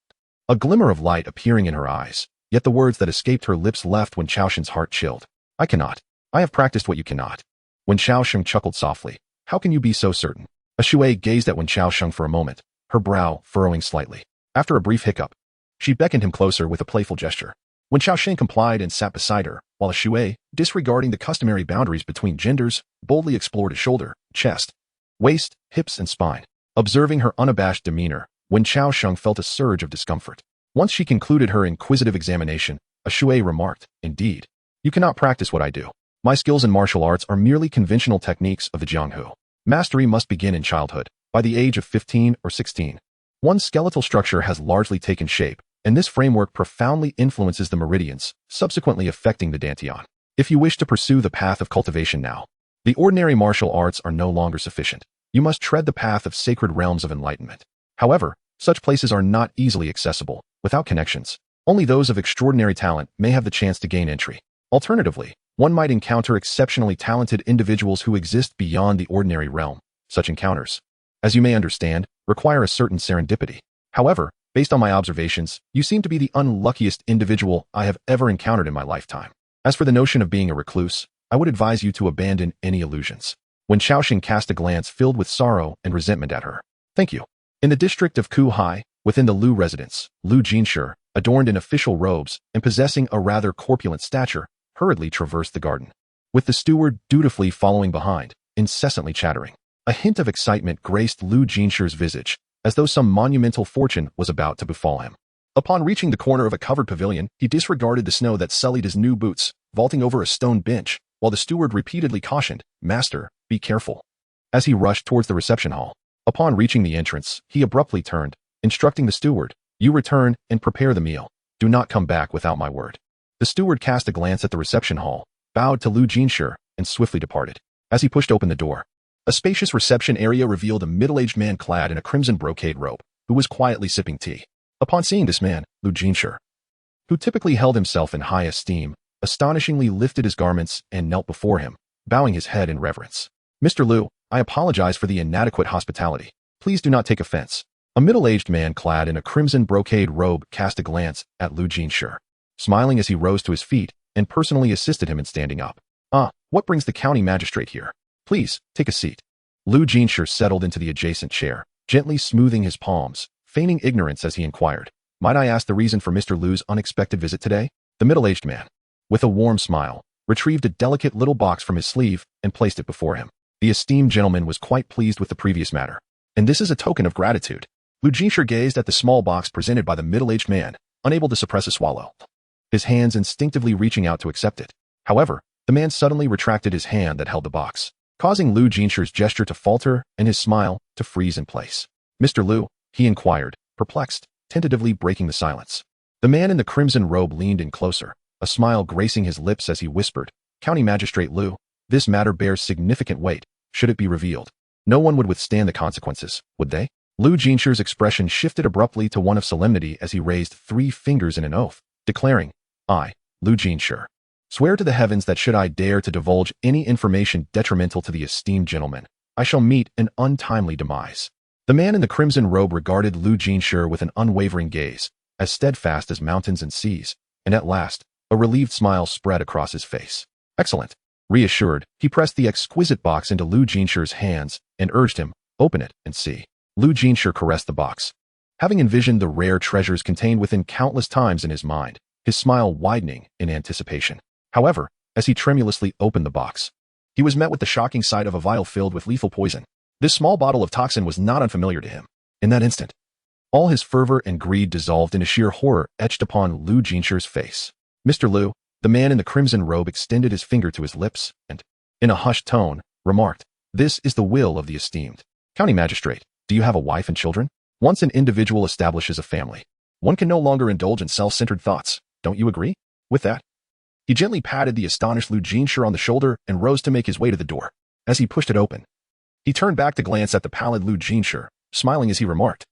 S1: A glimmer of light appearing in her eyes, yet the words that escaped her lips left Wen Xiaosheng's heart chilled. I cannot. I have practiced what you cannot. Wen Xiaosheng chuckled softly. How can you be so certain? Shui gazed at Wen Xiaosheng for a moment, her brow furrowing slightly. After a brief hiccup, she beckoned him closer with a playful gesture. Wen Xiaosheng complied and sat beside her, while Shui, disregarding the customary boundaries between genders, boldly explored his shoulder, chest, waist, hips, and spine. Observing her unabashed demeanor, Wen Xiaosheng felt a surge of discomfort. Once she concluded her inquisitive examination, Shui remarked, Indeed, you cannot practice what I do. My skills in martial arts are merely conventional techniques of the Jianghu. Mastery must begin in childhood, by the age of 15 or 16. One's skeletal structure has largely taken shape, and this framework profoundly influences the meridians, subsequently affecting the dantian. If you wish to pursue the path of cultivation now, the ordinary martial arts are no longer sufficient. You must tread the path of sacred realms of enlightenment. However, such places are not easily accessible, without connections. Only those of extraordinary talent may have the chance to gain entry. Alternatively, one might encounter exceptionally talented individuals who exist beyond the ordinary realm. Such encounters, as you may understand, require a certain serendipity. However, based on my observations, you seem to be the unluckiest individual I have ever encountered in my lifetime. As for the notion of being a recluse, I would advise you to abandon any illusions. When Xiaosheng cast a glance filled with sorrow and resentment at her. Thank you. In the district of Kuhai, within the Lu residence, Lu Jinshi, adorned in official robes and possessing a rather corpulent stature, hurriedly traversed the garden, with the steward dutifully following behind, incessantly chattering. A hint of excitement graced Lu Jinshi's visage, as though some monumental fortune was about to befall him. Upon reaching the corner of a covered pavilion, he disregarded the snow that sullied his new boots, vaulting over a stone bench, while the steward repeatedly cautioned, "Master, be careful," as he rushed towards the reception hall. Upon reaching the entrance, he abruptly turned, instructing the steward, "You return and prepare the meal. Do not come back without my word." The steward cast a glance at the reception hall, bowed to Lu Jinshi, and swiftly departed. As he pushed open the door, a spacious reception area revealed a middle-aged man clad in a crimson brocade robe, who was quietly sipping tea. Upon seeing this man, Lu Jinshi, who typically held himself in high esteem, astonishingly lifted his garments and knelt before him, bowing his head in reverence. "Mr. Lu, I apologize for the inadequate hospitality. Please do not take offense." A middle-aged man clad in a crimson brocade robe cast a glance at Lu Jinshi, smiling as he rose to his feet and personally assisted him in standing up. What brings the county magistrate here? Please, take a seat." Lu Jinshi settled into the adjacent chair, gently smoothing his palms, feigning ignorance as he inquired, "Might I ask the reason for Mr. Lu's unexpected visit today?" The middle-aged man, with a warm smile, retrieved a delicate little box from his sleeve and placed it before him. The esteemed gentleman was quite pleased with the previous matter, and this is a token of gratitude. Lu Jinshi gazed at the small box presented by the middle-aged man, unable to suppress a swallow, his hands instinctively reaching out to accept it. However, the man suddenly retracted his hand that held the box, causing Lu Jinshi's gesture to falter and his smile to freeze in place. "Mr. Lu," he inquired, perplexed, tentatively breaking the silence. The man in the crimson robe leaned in closer, a smile gracing his lips as he whispered, "County Magistrate Lu, this matter bears significant weight. Should it be revealed, no one would withstand the consequences, would they?" Lu Jinshi's expression shifted abruptly to one of solemnity as he raised 3 fingers in an oath, declaring, "I, Lu Jinshi, swear to the heavens that should I dare to divulge any information detrimental to the esteemed gentleman, I shall meet an untimely demise." The man in the crimson robe regarded Lu Jinshi with an unwavering gaze, as steadfast as mountains and seas, and at last, a relieved smile spread across his face. "Excellent." Reassured, he pressed the exquisite box into Lu Jinshi's hands and urged him, "Open it and see." Lu Jinshi caressed the box, having envisioned the rare treasures contained within countless times in his mind, his smile widening in anticipation. However, as he tremulously opened the box, he was met with the shocking sight of a vial filled with lethal poison. This small bottle of toxin was not unfamiliar to him. In that instant, all his fervor and greed dissolved into sheer horror etched upon Lu Jinshi's face. "Mr. Lu," the man in the crimson robe extended his finger to his lips and, in a hushed tone, remarked, "This is the will of the esteemed county magistrate. Do you have a wife and children? Once an individual establishes a family, one can no longer indulge in self-centered thoughts. Don't you agree?" With that, he gently patted the astonished Lu Jinshi on the shoulder and rose to make his way to the door. As he pushed it open, he turned back to glance at the pallid Lu Jinshi, smiling as he remarked,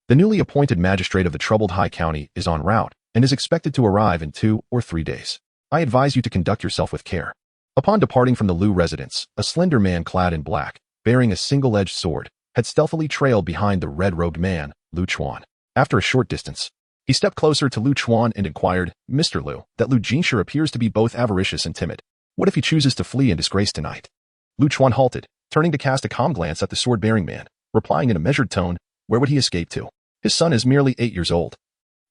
S1: "The newly appointed magistrate of the troubled High County is en route and is expected to arrive in 2 or 3 days. I advise you to conduct yourself with care." Upon departing from the Lu residence, a slender man clad in black, bearing a single-edged sword, had stealthily trailed behind the red-robed man, Lu Chuan. After a short distance, he stepped closer to Lu Chuan and inquired, "Mr. Lu, that Lu Jinshi appears to be both avaricious and timid. What if he chooses to flee in disgrace tonight?" Lu Chuan halted, turning to cast a calm glance at the sword-bearing man, replying in a measured tone, "Where would he escape to? His son is merely 8 years old.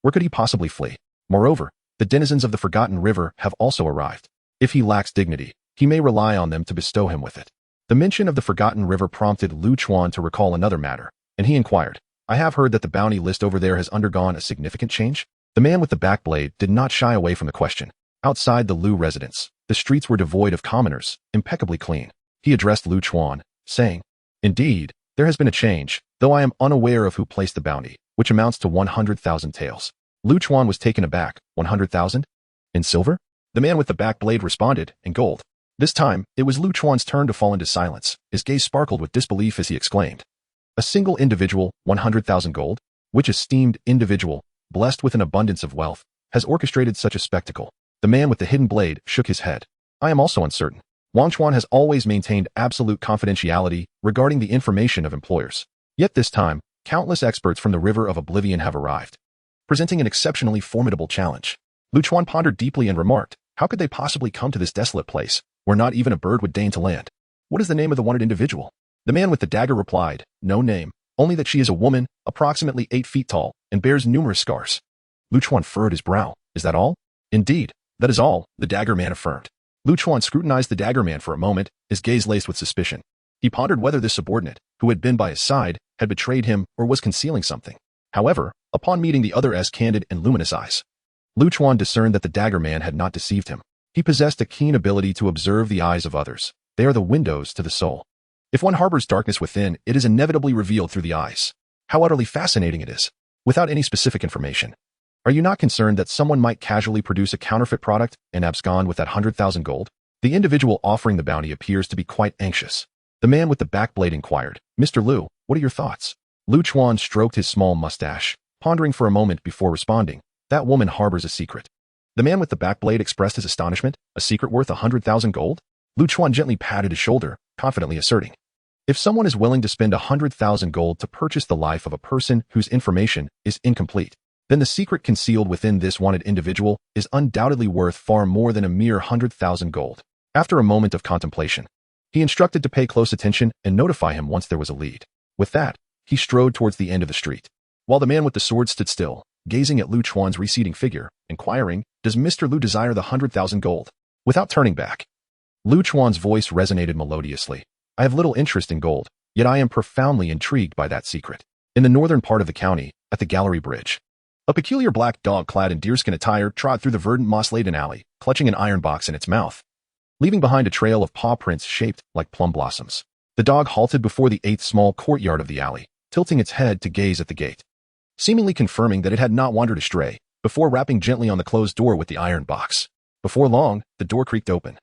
S1: Where could he possibly flee? Moreover, the denizens of the Forgotten River have also arrived. If he lacks dignity, he may rely on them to bestow him with it." The mention of the Forgotten River prompted Lu Chuan to recall another matter, and he inquired, "I have heard that the bounty list over there has undergone a significant change?" The man with the back blade did not shy away from the question. Outside the Lu residence, the streets were devoid of commoners, impeccably clean. He addressed Lu Chuan, saying, "Indeed, there has been a change, though I am unaware of who placed the bounty, which amounts to 100,000 taels." Lu Chuan was taken aback. 100,000? In silver? The man with the back blade responded, "In gold." This time, it was Lu Chuan's turn to fall into silence. His gaze sparkled with disbelief as he exclaimed, "A single individual, 100,000 gold? Which esteemed individual, blessed with an abundance of wealth, has orchestrated such a spectacle?" The man with the hidden blade shook his head. "I am also uncertain. Wang Chuan has always maintained absolute confidentiality regarding the information of employers. Yet this time, countless experts from the River of Oblivion have arrived, presenting an exceptionally formidable challenge." Lu Chuan pondered deeply and remarked, "How could they possibly come to this desolate place, where not even a bird would deign to land? What is the name of the wanted individual?" The man with the dagger replied, "No name, only that she is a woman, approximately 8 feet tall, and bears numerous scars." Lu Chuan furrowed his brow. "Is that all?" "Indeed, That is all, the dagger man affirmed. Lu Chuan scrutinized the dagger man for a moment, his gaze laced with suspicion. He pondered whether this subordinate, who had been by his side, had betrayed him or was concealing something. However, upon meeting the other's candid and luminous eyes, Lu Chuan discerned that the dagger man had not deceived him. He possessed a keen ability to observe the eyes of others. They are the windows to the soul. If one harbors darkness within, it is inevitably revealed through the eyes. How utterly fascinating it is. Without any specific information. Are you not concerned that someone might casually produce a counterfeit product and abscond with that 100,000 gold? The individual offering the bounty appears to be quite anxious. The man with the back blade inquired, Mr. Lu, what are your thoughts? Lu Chuan stroked his small mustache, pondering for a moment before responding. That woman harbors a secret. The man with the back blade expressed his astonishment. A secret worth 100,000 gold? Lu Chuan gently patted his shoulder, confidently asserting. If someone is willing to spend 100,000 gold to purchase the life of a person whose information is incomplete, then the secret concealed within this wanted individual is undoubtedly worth far more than a mere 100,000 gold. After a moment of contemplation, he instructed to pay close attention and notify him once there was a lead. With that, he strode towards the end of the street, while the man with the sword stood still, gazing at Lu Chuan's receding figure, inquiring, does Mr. Lu desire the 100,000 gold? Without turning back, Lu Chuan's voice resonated melodiously. I have little interest in gold, yet I am profoundly intrigued by that secret. In the northern part of the county, at the Gallery Bridge, a peculiar black dog clad in deerskin attire trod through the verdant moss-laden alley, clutching an iron box in its mouth, leaving behind a trail of paw prints shaped like plum blossoms. The dog halted before the eighth small courtyard of the alley, tilting its head to gaze at the gate, seemingly confirming that it had not wandered astray, before rapping gently on the closed door with the iron box. Before long, the door creaked open,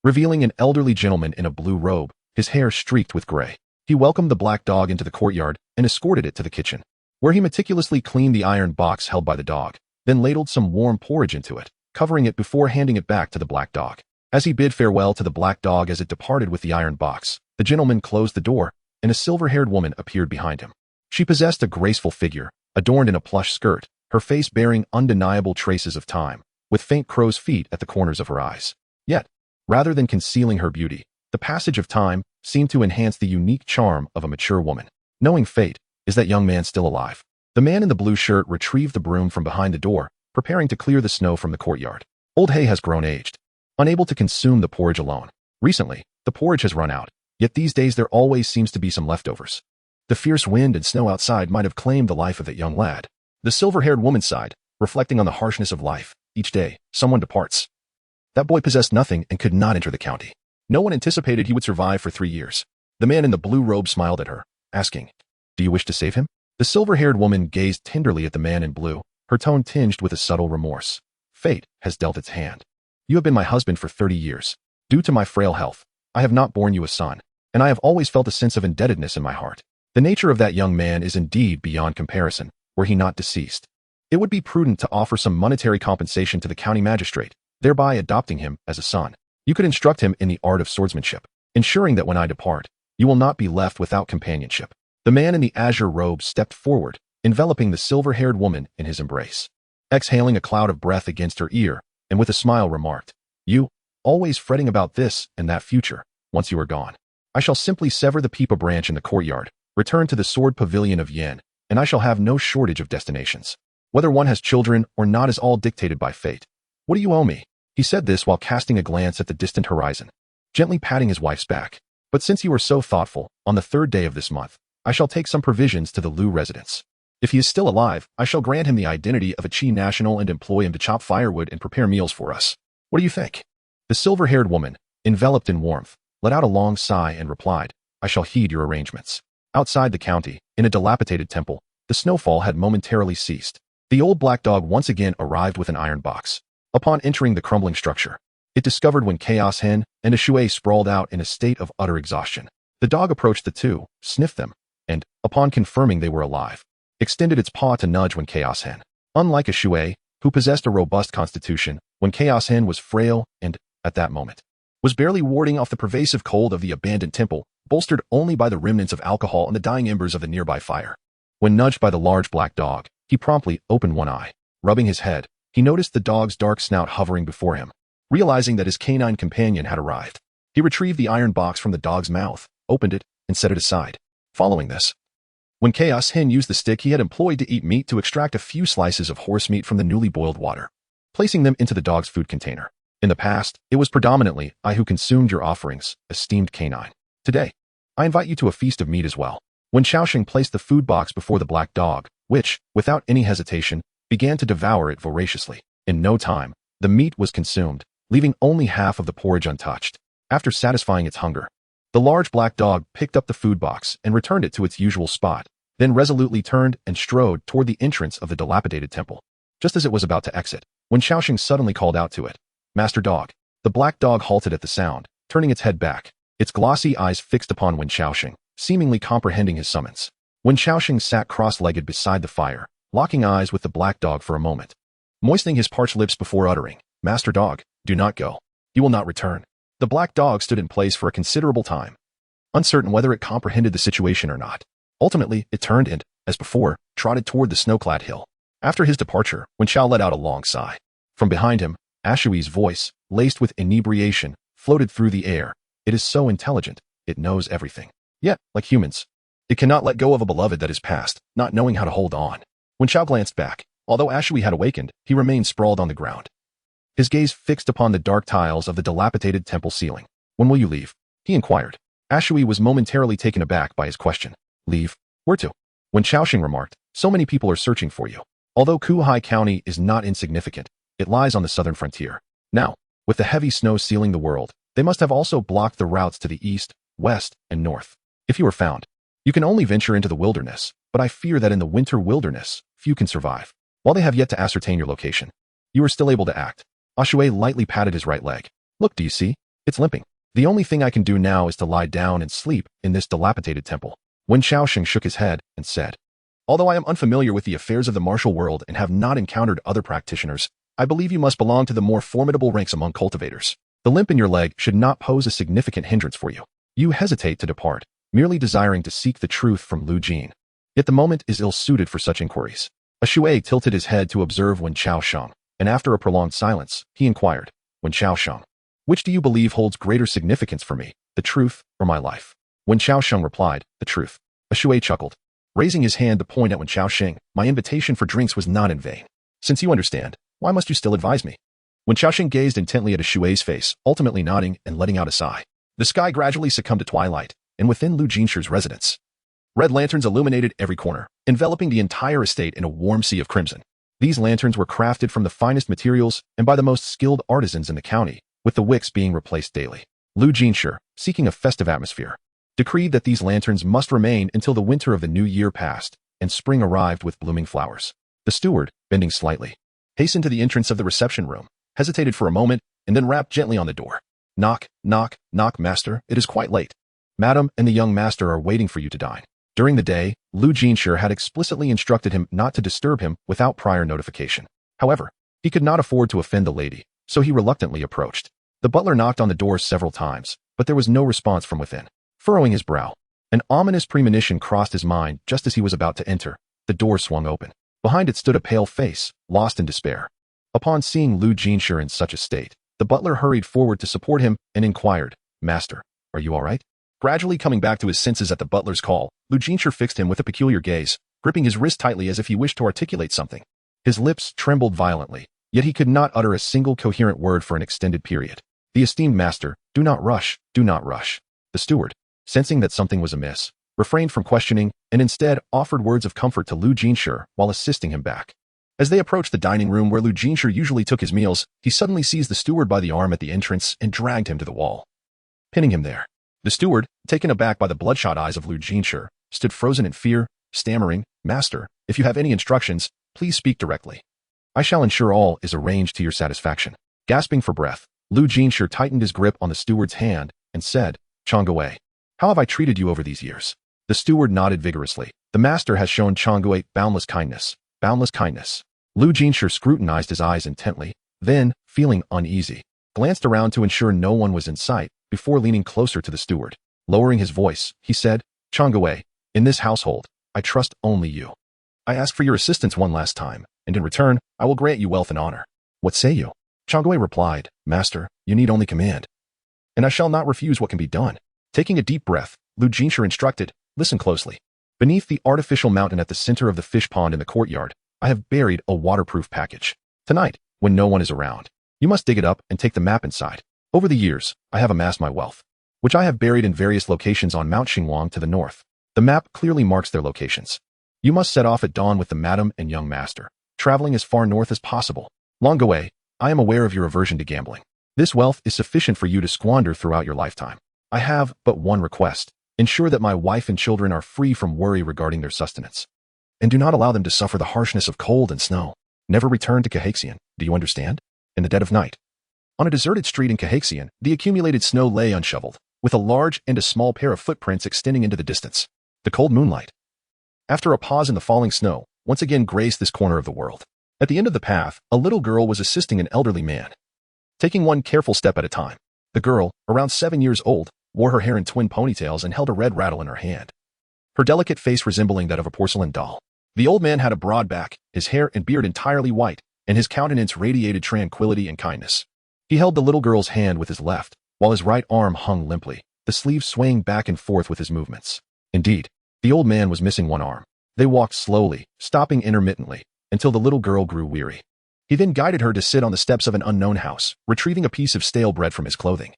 S1: revealing an elderly gentleman in a blue robe, his hair streaked with gray. He welcomed the black dog into the courtyard and escorted it to the kitchen, where he meticulously cleaned the iron box held by the dog, then ladled some warm porridge into it, covering it before handing it back to the black dog. As he bid farewell to the black dog as it departed with the iron box, the gentleman closed the door, and a silver-haired woman appeared behind him. She possessed a graceful figure, adorned in a plush skirt, her face bearing undeniable traces of time, with faint crow's feet at the corners of her eyes. Yet, rather than concealing her beauty, the passage of time seemed to enhance the unique charm of a mature woman. Knowing fate, is that young man still alive? The man in the blue shirt retrieved the broom from behind the door, preparing to clear the snow from the courtyard. Old Hay has grown aged, unable to consume the porridge alone. Recently, the porridge has run out, yet these days there always seems to be some leftovers. The fierce wind and snow outside might have claimed the life of that young lad. The silver-haired woman sighed, reflecting on the harshness of life. Each day, someone departs. That boy possessed nothing and could not enter the county. No one anticipated he would survive for 3 years. The man in the blue robe smiled at her, asking, do you wish to save him? The silver-haired woman gazed tenderly at the man in blue, her tone tinged with a subtle remorse. Fate has dealt its hand. You have been my husband for 30 years. Due to my frail health, I have not borne you a son, and I have always felt a sense of indebtedness in my heart. The nature of that young man is indeed beyond comparison, were he not deceased. It would be prudent to offer some monetary compensation to the county magistrate, thereby adopting him as a son. You could instruct him in the art of swordsmanship, ensuring that when I depart, you will not be left without companionship. The man in the azure robe stepped forward, enveloping the silver-haired woman in his embrace. Exhaling a cloud of breath against her ear, and with a smile remarked, you, always fretting about this and that future, once you are gone. I shall simply sever the peepa branch in the courtyard, return to the sword pavilion of Yen, and I shall have no shortage of destinations. Whether one has children or not is all dictated by fate. What do you owe me? He said this while casting a glance at the distant horizon, gently patting his wife's back. But since you are so thoughtful, on the 3rd day of this month, I shall take some provisions to the Lu residence. If he is still alive, I shall grant him the identity of a Chi national and employ him to chop firewood and prepare meals for us. What do you think? The silver-haired woman, enveloped in warmth, let out a long sigh and replied, I shall heed your arrangements. Outside the county, in a dilapidated temple, the snowfall had momentarily ceased. The old black dog once again arrived with an iron box. Upon entering the crumbling structure, it discovered Wen Chaos Hen and a Shui sprawled out in a state of utter exhaustion. The dog approached the two, sniffed them, and, upon confirming they were alive, extended its paw to nudge Wen Chaos Hen. Unlike a Shui, who possessed a robust constitution, Wen Chaos Hen was frail and, at that moment, was barely warding off the pervasive cold of the abandoned temple, bolstered only by the remnants of alcohol and the dying embers of the nearby fire. When nudged by the large black dog, he promptly opened one eye. Rubbing his head, he noticed the dog's dark snout hovering before him. Realizing that his canine companion had arrived, he retrieved the iron box from the dog's mouth, opened it, and set it aside. Following this, Wen Chaos Hen used the stick he had employed to eat meat to extract a few slices of horse meat from the newly boiled water. placing them into the dog's food container. In the past, it was predominantly I who consumed your offerings, esteemed canine. Today, I invite you to a feast of meat as well. Wen Xiaoxing placed the food box before the black dog, which, without any hesitation, began to devour it voraciously. In no time, the meat was consumed, leaving only half of the porridge untouched. After satisfying its hunger, the large black dog picked up the food box and returned it to its usual spot, then resolutely turned and strode toward the entrance of the dilapidated temple. Just as it was about to exit, Wen Xiaoxing suddenly called out to it, "Master dog." The black dog halted at the sound, turning its head back, its glossy eyes fixed upon Wen Xiaoxing, seemingly comprehending his summons. Wen Xiaoxing sat cross-legged beside the fire, locking eyes with the black dog for a moment, moistening his parched lips before uttering, "Master dog, do not go. You will not return." The black dog stood in place for a considerable time, uncertain whether it comprehended the situation or not. Ultimately, it turned and, as before, trotted toward the snow-clad hill. After his departure, Wen Xiao let out a long sigh. From behind him, Ashui's voice, laced with inebriation, floated through the air. It is so intelligent, it knows everything. Yet, like humans, it cannot let go of a beloved that is past, not knowing how to hold on. Wen Xiao glanced back. Although Ashui had awakened, he remained sprawled on the ground, his gaze fixed upon the dark tiles of the dilapidated temple ceiling. "When will you leave?" he inquired. Ashui was momentarily taken aback by his question. "Leave? Where to?" Wen Xiaoxing remarked, "So many people are searching for you. Although Kuhai County is not insignificant, it lies on the southern frontier. Now, with the heavy snow sealing the world, they must have also blocked the routes to the east, west, and north. If you are found, you can only venture into the wilderness, but I fear that in the winter wilderness, few can survive. While they have yet to ascertain your location, you are still able to act." Ashui lightly patted his right leg. "Look, do you see? It's limping. The only thing I can do now is to lie down and sleep in this dilapidated temple." Wen Xiaoxing shook his head and said, "Although I am unfamiliar with the affairs of the martial world and have not encountered other practitioners, I believe you must belong to the more formidable ranks among cultivators. The limp in your leg should not pose a significant hindrance for you. You hesitate to depart, merely desiring to seek the truth from Lu Jin. Yet the moment is ill-suited for such inquiries." Ashui tilted his head to observe Wen Xiaoxing, and after a prolonged silence, he inquired, "Wen Xiaoxing, which do you believe holds greater significance for me, the truth or my life?" Wen Xiaoxing replied, "The truth." Ashui chuckled, raising his hand to point at Wen Xiaoxing. "My invitation for drinks was not in vain. Since you understand, why must you still advise me?" Wen Xiaoxing gazed intently at Ashui's face, ultimately nodding and letting out a sigh. The sky gradually succumbed to twilight, and within Lu Jinshi's residence, red lanterns illuminated every corner, enveloping the entire estate in a warm sea of crimson. These lanterns were crafted from the finest materials and by the most skilled artisans in the county, with the wicks being replaced daily. Lu Jinshi, seeking a festive atmosphere, decreed that these lanterns must remain until the winter of the new year passed and spring arrived with blooming flowers. The steward, bending slightly, hastened to the entrance of the reception room, hesitated for a moment, and then rapped gently on the door. "Knock, knock, knock, master, it is quite late. Madam and the young master are waiting for you to dine." During the day, Lu Jinshi had explicitly instructed him not to disturb him without prior notification. However, he could not afford to offend the lady, so he reluctantly approached. The butler knocked on the door several times, but there was no response from within. Furrowing his brow, an ominous premonition crossed his mind just as he was about to enter. The door swung open. Behind it stood a pale face, lost in despair. Upon seeing Lu Jinshi in such a state, the butler hurried forward to support him and inquired, "Master, are you all right?" Gradually coming back to his senses at the butler's call, Lu Jinshi fixed him with a peculiar gaze, gripping his wrist tightly as if he wished to articulate something. His lips trembled violently, yet he could not utter a single coherent word for an extended period. "The esteemed master, do not rush, do not rush." The steward, sensing that something was amiss, refrained from questioning and instead offered words of comfort to Lu Jinshi while assisting him back. As they approached the dining room where Lu Jinshi usually took his meals, he suddenly seized the steward by the arm at the entrance and dragged him to the wall, pinning him there. The steward, taken aback by the bloodshot eyes of Lu Jinshi, stood frozen in fear, stammering, "Master, if you have any instructions, please speak directly. I shall ensure all is arranged to your satisfaction." Gasping for breath, Lu Jinshi tightened his grip on the steward's hand and said, "Changguo, how have I treated you over these years?" The steward nodded vigorously. "The master has shown Changguo boundless kindness, boundless kindness." Lu Jinshi scrutinized his eyes intently, then, feeling uneasy, glanced around to ensure no one was in sight before leaning closer to the steward. Lowering his voice, he said, "Changguo, in this household, I trust only you. I ask for your assistance one last time, and in return, I will grant you wealth and honor. What say you?" Changguo replied, "Master, you need only command, and I shall not refuse what can be done." Taking a deep breath, Lu Jinshi instructed, "Listen closely. Beneath the artificial mountain at the center of the fish pond in the courtyard, I have buried a waterproof package. Tonight, when no one is around. You must dig it up and take the map inside. Over the years, I have amassed my wealth, which I have buried in various locations on Mount Xinguang to the north. The map clearly marks their locations. You must set off at dawn with the madam and young master, traveling as far north as possible. Long away, I am aware of your aversion to gambling. This wealth is sufficient for you to squander throughout your lifetime. I have but one request. Ensure that my wife and children are free from worry regarding their sustenance. And do not allow them to suffer the harshness of cold and snow. Never return to Cahaxian, do you understand? In the dead of night. On a deserted street in Cahaxian, the accumulated snow lay unshoveled, with a large and a small pair of footprints extending into the distance. The cold moonlight, after a pause in the falling snow, once again graced this corner of the world. At the end of the path, a little girl was assisting an elderly man, taking one careful step at a time. The girl, around 7 years old, wore her hair in twin ponytails and held a red rattle in her hand, her delicate face resembling that of a porcelain doll. The old man had a broad back, his hair and beard entirely white, and his countenance radiated tranquility and kindness. He held the little girl's hand with his left, while his right arm hung limply, the sleeve swaying back and forth with his movements. Indeed, the old man was missing one arm. They walked slowly, stopping intermittently, until the little girl grew weary. He then guided her to sit on the steps of an unknown house, retrieving a piece of stale bread from his clothing,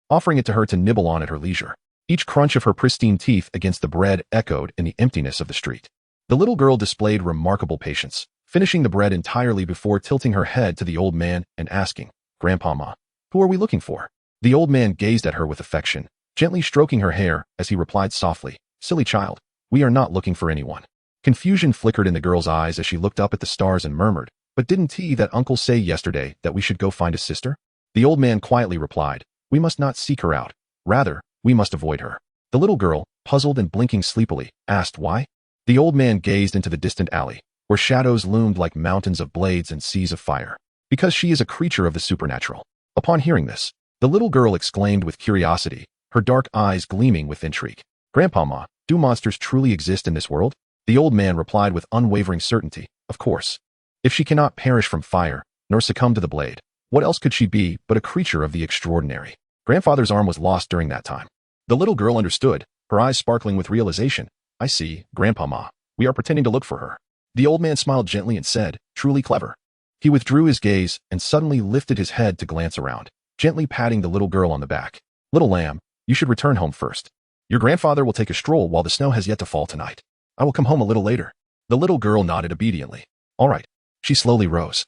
S1: offering it to her to nibble on at her leisure. Each crunch of her pristine teeth against the bread echoed in the emptiness of the street. The little girl displayed remarkable patience, finishing the bread entirely before tilting her head to the old man and asking, "Grandpa, who are we looking for?" The old man gazed at her with affection, gently stroking her hair as he replied softly, "Silly child, we are not looking for anyone." Confusion flickered in the girl's eyes as she looked up at the stars and murmured, "But didn't he that uncle say yesterday that we should go find a sister?" The old man quietly replied, "We must not seek her out. Rather, we must avoid her." The little girl, puzzled and blinking sleepily, asked why. The old man gazed into the distant alley, where shadows loomed like mountains of blades and seas of fire. "Because she is a creature of the supernatural." Upon hearing this, the little girl exclaimed with curiosity, her dark eyes gleaming with intrigue, "Grandpa, do monsters truly exist in this world?" The old man replied with unwavering certainty, "Of course. If she cannot perish from fire, nor succumb to the blade, what else could she be but a creature of the extraordinary?" Grandfather's arm was lost during that time. The little girl understood, her eyes sparkling with realization. "I see, Grandpa, we are pretending to look for her." The old man smiled gently and said, "Truly clever." He withdrew his gaze and suddenly lifted his head to glance around, gently patting the little girl on the back. "Little lamb, you should return home first. Your grandfather will take a stroll while the snow has yet to fall tonight. I will come home a little later." The little girl nodded obediently. "All right." She slowly rose,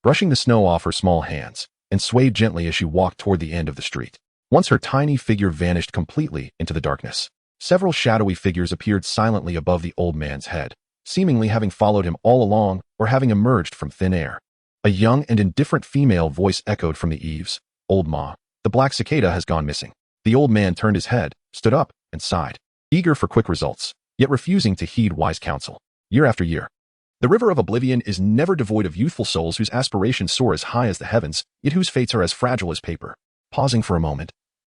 S1: brushing the snow off her small hands, and swayed gently as she walked toward the end of the street. Once her tiny figure vanished completely into the darkness, several shadowy figures appeared silently above the old man's head, seemingly having followed him all along or having emerged from thin air. A young and indifferent female voice echoed from the eaves, "Old Ma, the black cicada has gone missing." The old man turned his head, stood up, and sighed, eager for quick results, yet refusing to heed wise counsel. Year after year, the river of oblivion is never devoid of youthful souls whose aspirations soar as high as the heavens, yet whose fates are as fragile as paper. Pausing for a moment,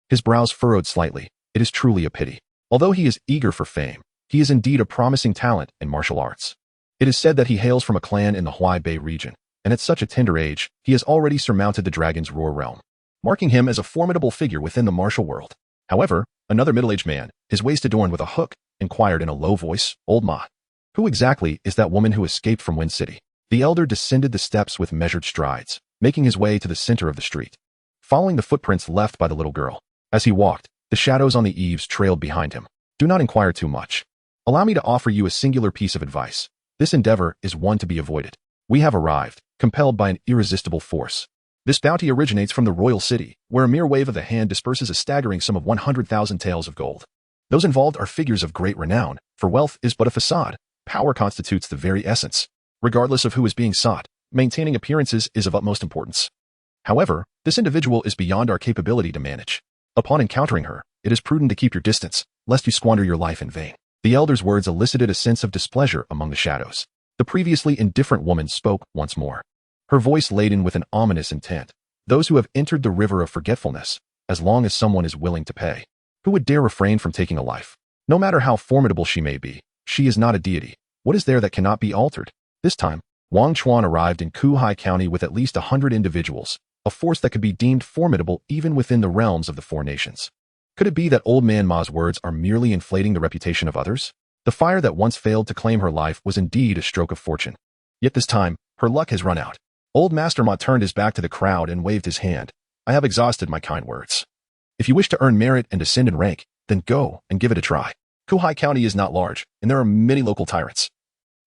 S1: his brows furrowed slightly. It is truly a pity. Although he is eager for fame, he is indeed a promising talent in martial arts. It is said that he hails from a clan in the Huaibei region, and at such a tender age, he has already surmounted the Dragon's Roar realm, marking him as a formidable figure within the martial world. However, another middle-aged man, his waist adorned with a hook, inquired in a low voice, "Old Ma, who exactly is that woman who escaped from Wind City?" The elder descended the steps with measured strides, making his way to the center of the street, following the footprints left by the little girl. As he walked, the shadows on the eaves trailed behind him. "Do not inquire too much. Allow me to offer you a singular piece of advice. This endeavor is one to be avoided. We have arrived, compelled by an irresistible force. This bounty originates from the royal city, where a mere wave of the hand disperses a staggering sum of 100,000 taels of gold. Those involved are figures of great renown, for wealth is but a facade. Power constitutes the very essence. Regardless of who is being sought, maintaining appearances is of utmost importance. However, this individual is beyond our capability to manage. Upon encountering her, it is prudent to keep your distance, lest you squander your life in vain." The elder's words elicited a sense of displeasure among the shadows. The previously indifferent woman spoke once more, her voice laden with an ominous intent. "Those who have entered the river of forgetfulness, as long as someone is willing to pay. Who would dare refrain from taking a life? No matter how formidable she may be, she is not a deity. What is there that cannot be altered?" This time, Wang Chuan arrived in Kuhai County with at least 100 individuals, a force that could be deemed formidable even within the realms of the four nations. Could it be that Old Man Ma's words are merely inflating the reputation of others? The fire that once failed to claim her life was indeed a stroke of fortune. Yet this time, her luck has run out. Old Master Ma turned his back to the crowd and waved his hand. I have exhausted my kind words. If you wish to earn merit and ascend in rank, then go and give it a try. Kuhai County is not large, and there are many local tyrants.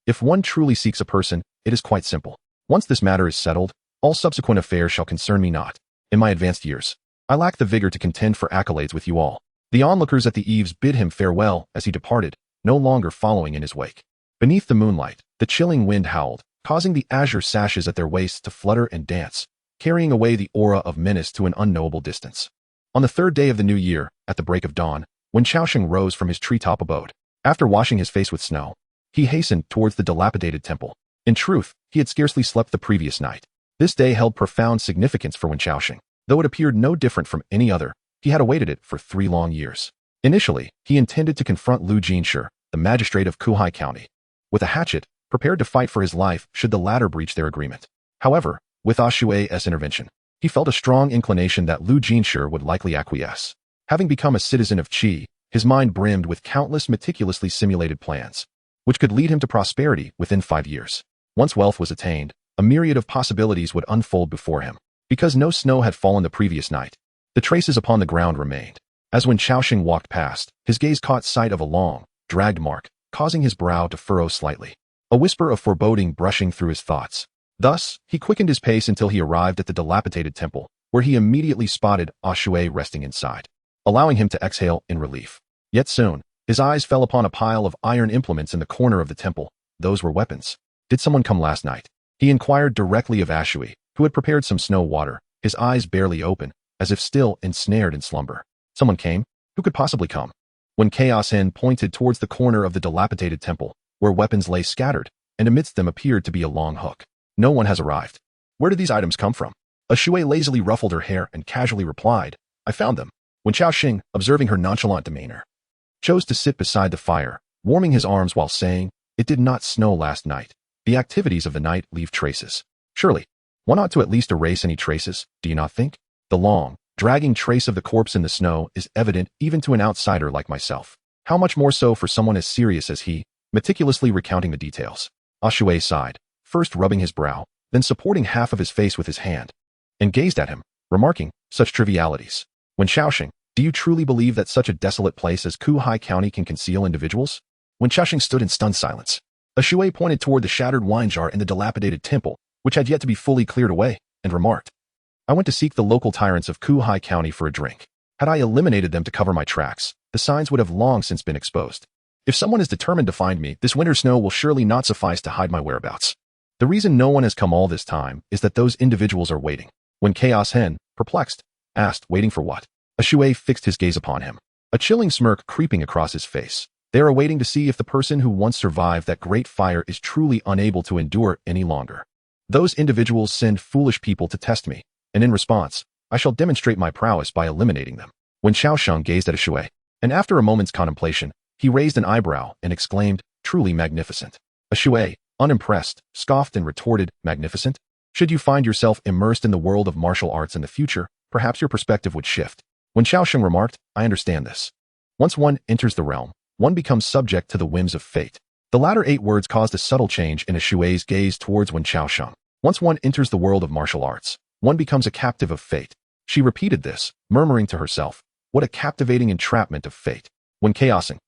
S1: If one truly seeks a person, it is quite simple. Once this matter is settled, all subsequent affairs shall concern me not. In my advanced years, I lack the vigor to contend for accolades with you all. The onlookers at the eaves bid him farewell as he departed, no longer following in his wake. Beneath the moonlight, the chilling wind howled, causing the azure sashes at their waists to flutter and dance, carrying away the aura of menace to an unknowable distance. On the third day of the new year, at the break of dawn, when Xiaosheng rose from his treetop abode, after washing his face with snow, he hastened towards the dilapidated temple. In truth, he had scarcely slept the previous night. This day held profound significance for Wen Xiaosheng. Though it appeared no different from any other, he had awaited it for 3 long years. Initially, he intended to confront Lu Jinshi, the magistrate of Kuhai County, with a hatchet, prepared to fight for his life should the latter breach their agreement. However, with Ashue's intervention, he felt a strong inclination that Lu Jinshi would likely acquiesce. Having become a citizen of Qi, his mind brimmed with countless meticulously simulated plans, which could lead him to prosperity within 5 years. Once wealth was attained, a myriad of possibilities would unfold before him. Because no snow had fallen the previous night, the traces upon the ground remained. As when Xiaosheng walked past, his gaze caught sight of a long, dragged mark, causing his brow to furrow slightly. A whisper of foreboding brushing through his thoughts. Thus, he quickened his pace until he arrived at the dilapidated temple, where he immediately spotted Ashue resting inside, allowing him to exhale in relief. Yet soon, his eyes fell upon a pile of iron implements in the corner of the temple. Those were weapons. Did someone come last night? He inquired directly of Ashue, who had prepared some snow water, his eyes barely open, as if still ensnared in slumber. Someone came? Who could possibly come? When Chaos Hen pointed towards the corner of the dilapidated temple, where weapons lay scattered, and amidst them appeared to be a long hook. No one has arrived. Where did these items come from? Ashue lazily ruffled her hair and casually replied, I found them. When Xiaosheng, observing her nonchalant demeanor, chose to sit beside the fire, warming his arms while saying, it did not snow last night. The activities of the night leave traces. Surely, one ought to at least erase any traces, do you not think? The long, dragging trace of the corpse in the snow is evident even to an outsider like myself. How much more so for someone as serious as he, meticulously recounting the details. Ashue sighed, first rubbing his brow, then supporting half of his face with his hand, and gazed at him, remarking, such trivialities. When Xiaosheng, do you truly believe that such a desolate place as Kuhai County can conceal individuals? When Xiaosheng stood in stunned silence, Ashue pointed toward the shattered wine jar in the dilapidated temple, which had yet to be fully cleared away, and remarked, I went to seek the local tyrants of Kuhai County for a drink. Had I eliminated them to cover my tracks, the signs would have long since been exposed. If someone is determined to find me, this winter snow will surely not suffice to hide my whereabouts. The reason no one has come all this time is that those individuals are waiting. When Chaos Hen, perplexed, asked, waiting for what? Ashue fixed his gaze upon him, a chilling smirk creeping across his face. They are waiting to see if the person who once survived that great fire is truly unable to endure any longer. Those individuals send foolish people to test me, and in response, I shall demonstrate my prowess by eliminating them. When Xiaosheng gazed at Ashue, and after a moment's contemplation, he raised an eyebrow and exclaimed, truly magnificent. Ashue, unimpressed, scoffed and retorted, magnificent? Should you find yourself immersed in the world of martial arts in the future, perhaps your perspective would shift. When Xiaosheng remarked, I understand this. Once one enters the realm, one becomes subject to the whims of fate. The latter 8 words caused a subtle change in Ashue's gaze towards Wen Xiaosheng. Once one enters the world of martial arts, one becomes a captive of fate. She repeated this, murmuring to herself, what a captivating entrapment of fate. When Chaosing,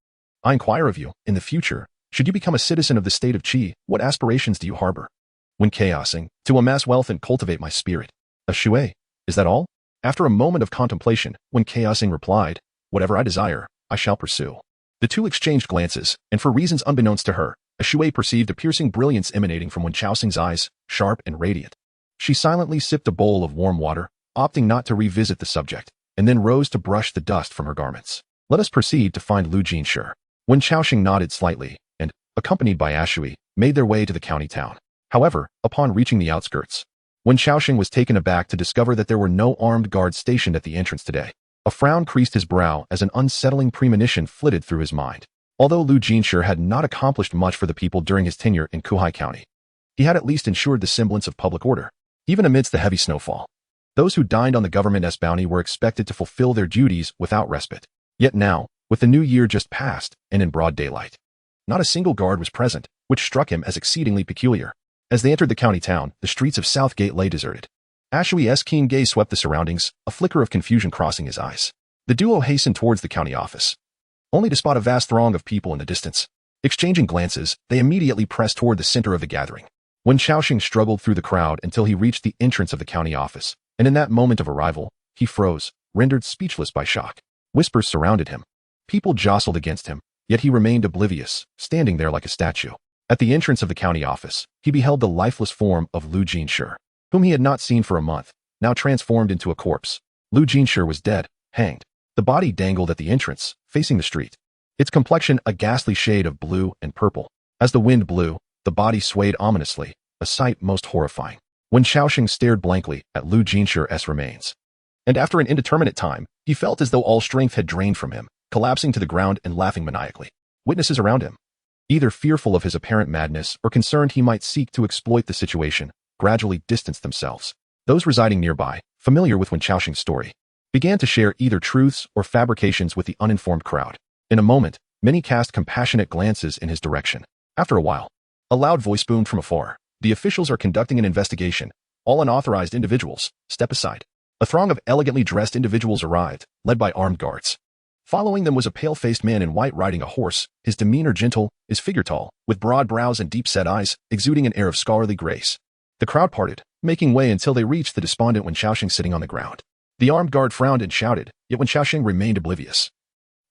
S1: I inquire of you, in the future, should you become a citizen of the state of Qi, what aspirations do you harbor? When Chaosing, to amass wealth and cultivate my spirit. Ashue, is that all? After a moment of contemplation, When Chaosing replied, whatever I desire, I shall pursue. The two exchanged glances, and for reasons unbeknownst to her, Ashue perceived a piercing brilliance emanating from Wen Xiaoxing's eyes, sharp and radiant. She silently sipped a bowl of warm water, opting not to revisit the subject, and then rose to brush the dust from her garments. Let us proceed to find Lu Jinshi. Wen Xiaoxing nodded slightly, and, accompanied by Ashue, made their way to the county town. However, upon reaching the outskirts, Wen Xiaoxing was taken aback to discover that there were no armed guards stationed at the entrance today. A frown creased his brow as an unsettling premonition flitted through his mind. Although Lu Jinshi had not accomplished much for the people during his tenure in Kuhai County, he had at least ensured the semblance of public order, even amidst the heavy snowfall. Those who dined on the government's bounty were expected to fulfill their duties without respite. Yet now, with the new year just past, and in broad daylight, not a single guard was present, which struck him as exceedingly peculiar. As they entered the county town, the streets of Southgate lay deserted. Ashui's keen gaze swept the surroundings, a flicker of confusion crossing his eyes. The duo hastened towards the county office, only to spot a vast throng of people in the distance. Exchanging glances, they immediately pressed toward the center of the gathering. Wen Xiaoxing struggled through the crowd until he reached the entrance of the county office, and in that moment of arrival, he froze, rendered speechless by shock. Whispers surrounded him. People jostled against him, yet he remained oblivious, standing there like a statue. At the entrance of the county office, he beheld the lifeless form of Lu Jinshi, whom he had not seen for a month, now transformed into a corpse. Lu Jinshi was dead, hanged. The body dangled at the entrance, facing the street. Its complexion a ghastly shade of blue and purple. As the wind blew, the body swayed ominously, a sight most horrifying. Wen Xiaoxing stared blankly at Lu Jinshi's remains. And after an indeterminate time, he felt as though all strength had drained from him, collapsing to the ground and laughing maniacally. Witnesses around him, either fearful of his apparent madness or concerned he might seek to exploit the situation, gradually distanced themselves. Those residing nearby, familiar with Wen Xiaoxing's story, began to share either truths or fabrications with the uninformed crowd. In a moment, many cast compassionate glances in his direction. After a while, a loud voice boomed from afar. The officials are conducting an investigation. All unauthorized individuals, step aside. A throng of elegantly dressed individuals arrived, led by armed guards. Following them was a pale-faced man in white riding a horse, his demeanor gentle, his figure tall, with broad brows and deep-set eyes, exuding an air of scholarly grace. The crowd parted, making way until they reached the despondent Wen Xiaoxing sitting on the ground. The armed guard frowned and shouted, yet Wen Xiaoxing remained oblivious.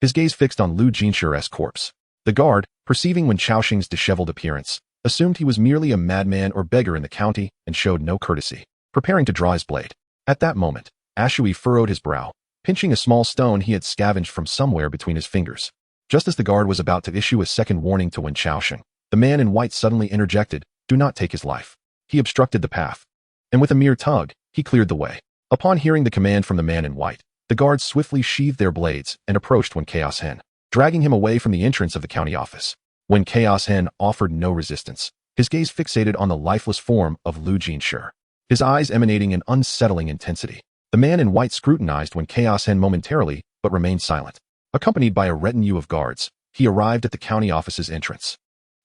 S1: His gaze fixed on Lu Jinshi's corpse. The guard, perceiving Wen Xiaoxing's disheveled appearance, assumed he was merely a madman or beggar in the county and showed no courtesy, preparing to draw his blade. At that moment, Ashui furrowed his brow, pinching a small stone he had scavenged from somewhere between his fingers. Just as the guard was about to issue a second warning to Wen Xiaoxing, the man in white suddenly interjected, "Do not take his life." He obstructed the path, and with a mere tug, he cleared the way. Upon hearing the command from the man in white, the guards swiftly sheathed their blades and approached Wen Chaos Hen, dragging him away from the entrance of the county office. Wen Chaos Hen offered no resistance, his gaze fixated on the lifeless form of Lu Jinshi, his eyes emanating an unsettling intensity. The man in white scrutinized Wen Chaos Hen momentarily, but remained silent. Accompanied by a retinue of guards, he arrived at the county office's entrance.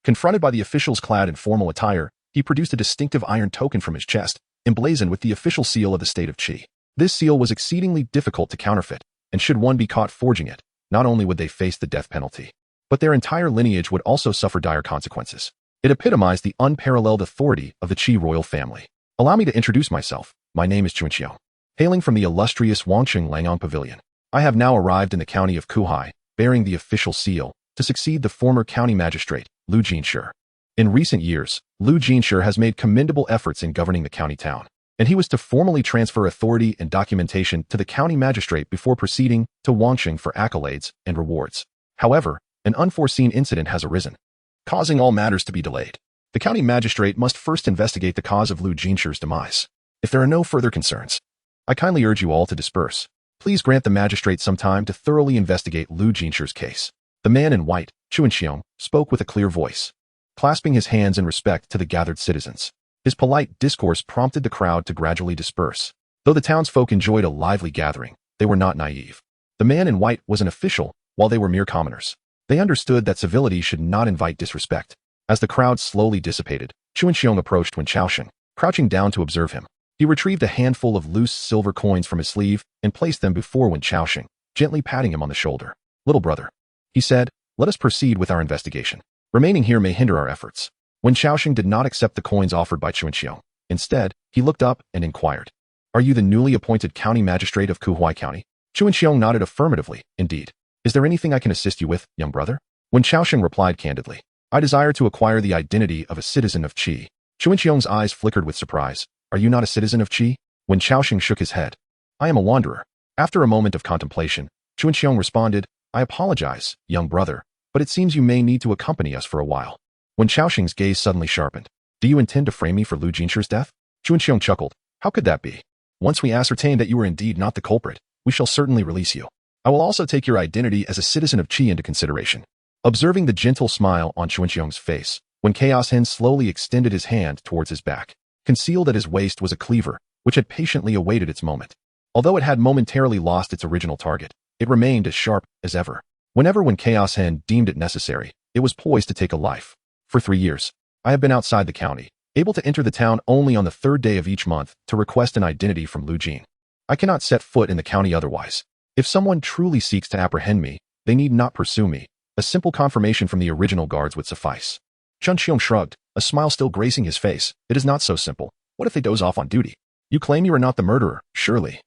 S1: Confronted by the officials clad in formal attire, he produced a distinctive iron token from his chest, emblazoned with the official seal of the state of Qi. This seal was exceedingly difficult to counterfeit, and should one be caught forging it, not only would they face the death penalty, but their entire lineage would also suffer dire consequences. It epitomized the unparalleled authority of the Qi royal family. Allow me to introduce myself. My name is Chunqiang. Hailing from the illustrious Wangqing Langyang Pavilion, I have now arrived in the county of Kuhai, bearing the official seal, to succeed the former county magistrate, Lu Jinshi. In recent years, Lu Jinshi has made commendable efforts in governing the county town, and he was to formally transfer authority and documentation to the county magistrate before proceeding to Wangqing for accolades and rewards. However, an unforeseen incident has arisen, causing all matters to be delayed. The county magistrate must first investigate the cause of Lu Jinshi's demise. If there are no further concerns, I kindly urge you all to disperse. Please grant the magistrate some time to thoroughly investigate Lu Jinshi's case. The man in white, Chunqiang, spoke with a clear voice, clasping his hands in respect to the gathered citizens. His polite discourse prompted the crowd to gradually disperse. Though the townsfolk enjoyed a lively gathering, they were not naive. The man in white was an official, while they were mere commoners. They understood that civility should not invite disrespect. As the crowd slowly dissipated, Chunqiang approached Wen Xiaoxing, crouching down to observe him. He retrieved a handful of loose silver coins from his sleeve and placed them before Wen Xiaoxing, gently patting him on the shoulder. "Little brother," he said, "let us proceed with our investigation. Remaining here may hinder our efforts." Wen Xiaoxing did not accept the coins offered by Chunqiang. Instead, he looked up and inquired, "Are you the newly appointed county magistrate of Kuhai County?" Chunqiang nodded affirmatively. "Indeed. Is there anything I can assist you with, young brother?" Wen Xiaoxing replied candidly, "I desire to acquire the identity of a citizen of Qi." Chunqiang's eyes flickered with surprise. "Are you not a citizen of Qi?" Wen Xiaoxing shook his head. "I am a wanderer." After a moment of contemplation, Chunqiang responded, "I apologize, young brother, but it seems you may need to accompany us for a while." Wen Xiaoxing's gaze suddenly sharpened. "Do you intend to frame me for Lu Jinshi's death?" Chunqiang chuckled. "How could that be? Once we ascertain that you are indeed not the culprit, we shall certainly release you. I will also take your identity as a citizen of Qi into consideration." Observing the gentle smile on Chunqiang's face, Wen Chaos Hen slowly extended his hand towards his back. Concealed at his waist was a cleaver, which had patiently awaited its moment. Although it had momentarily lost its original target, it remained as sharp as ever. Whenever Wen Chaos Hen deemed it necessary, it was poised to take a life. "For 3 years, I have been outside the county, able to enter the town only on the third day of each month to request an identity from Lu Jin. I cannot set foot in the county otherwise. If someone truly seeks to apprehend me, they need not pursue me. A simple confirmation from the original guards would suffice. Chun Xiong shrugged, a smile still gracing his face. It is not so simple. What if they doze off on duty? You claim you are not the murderer, surely.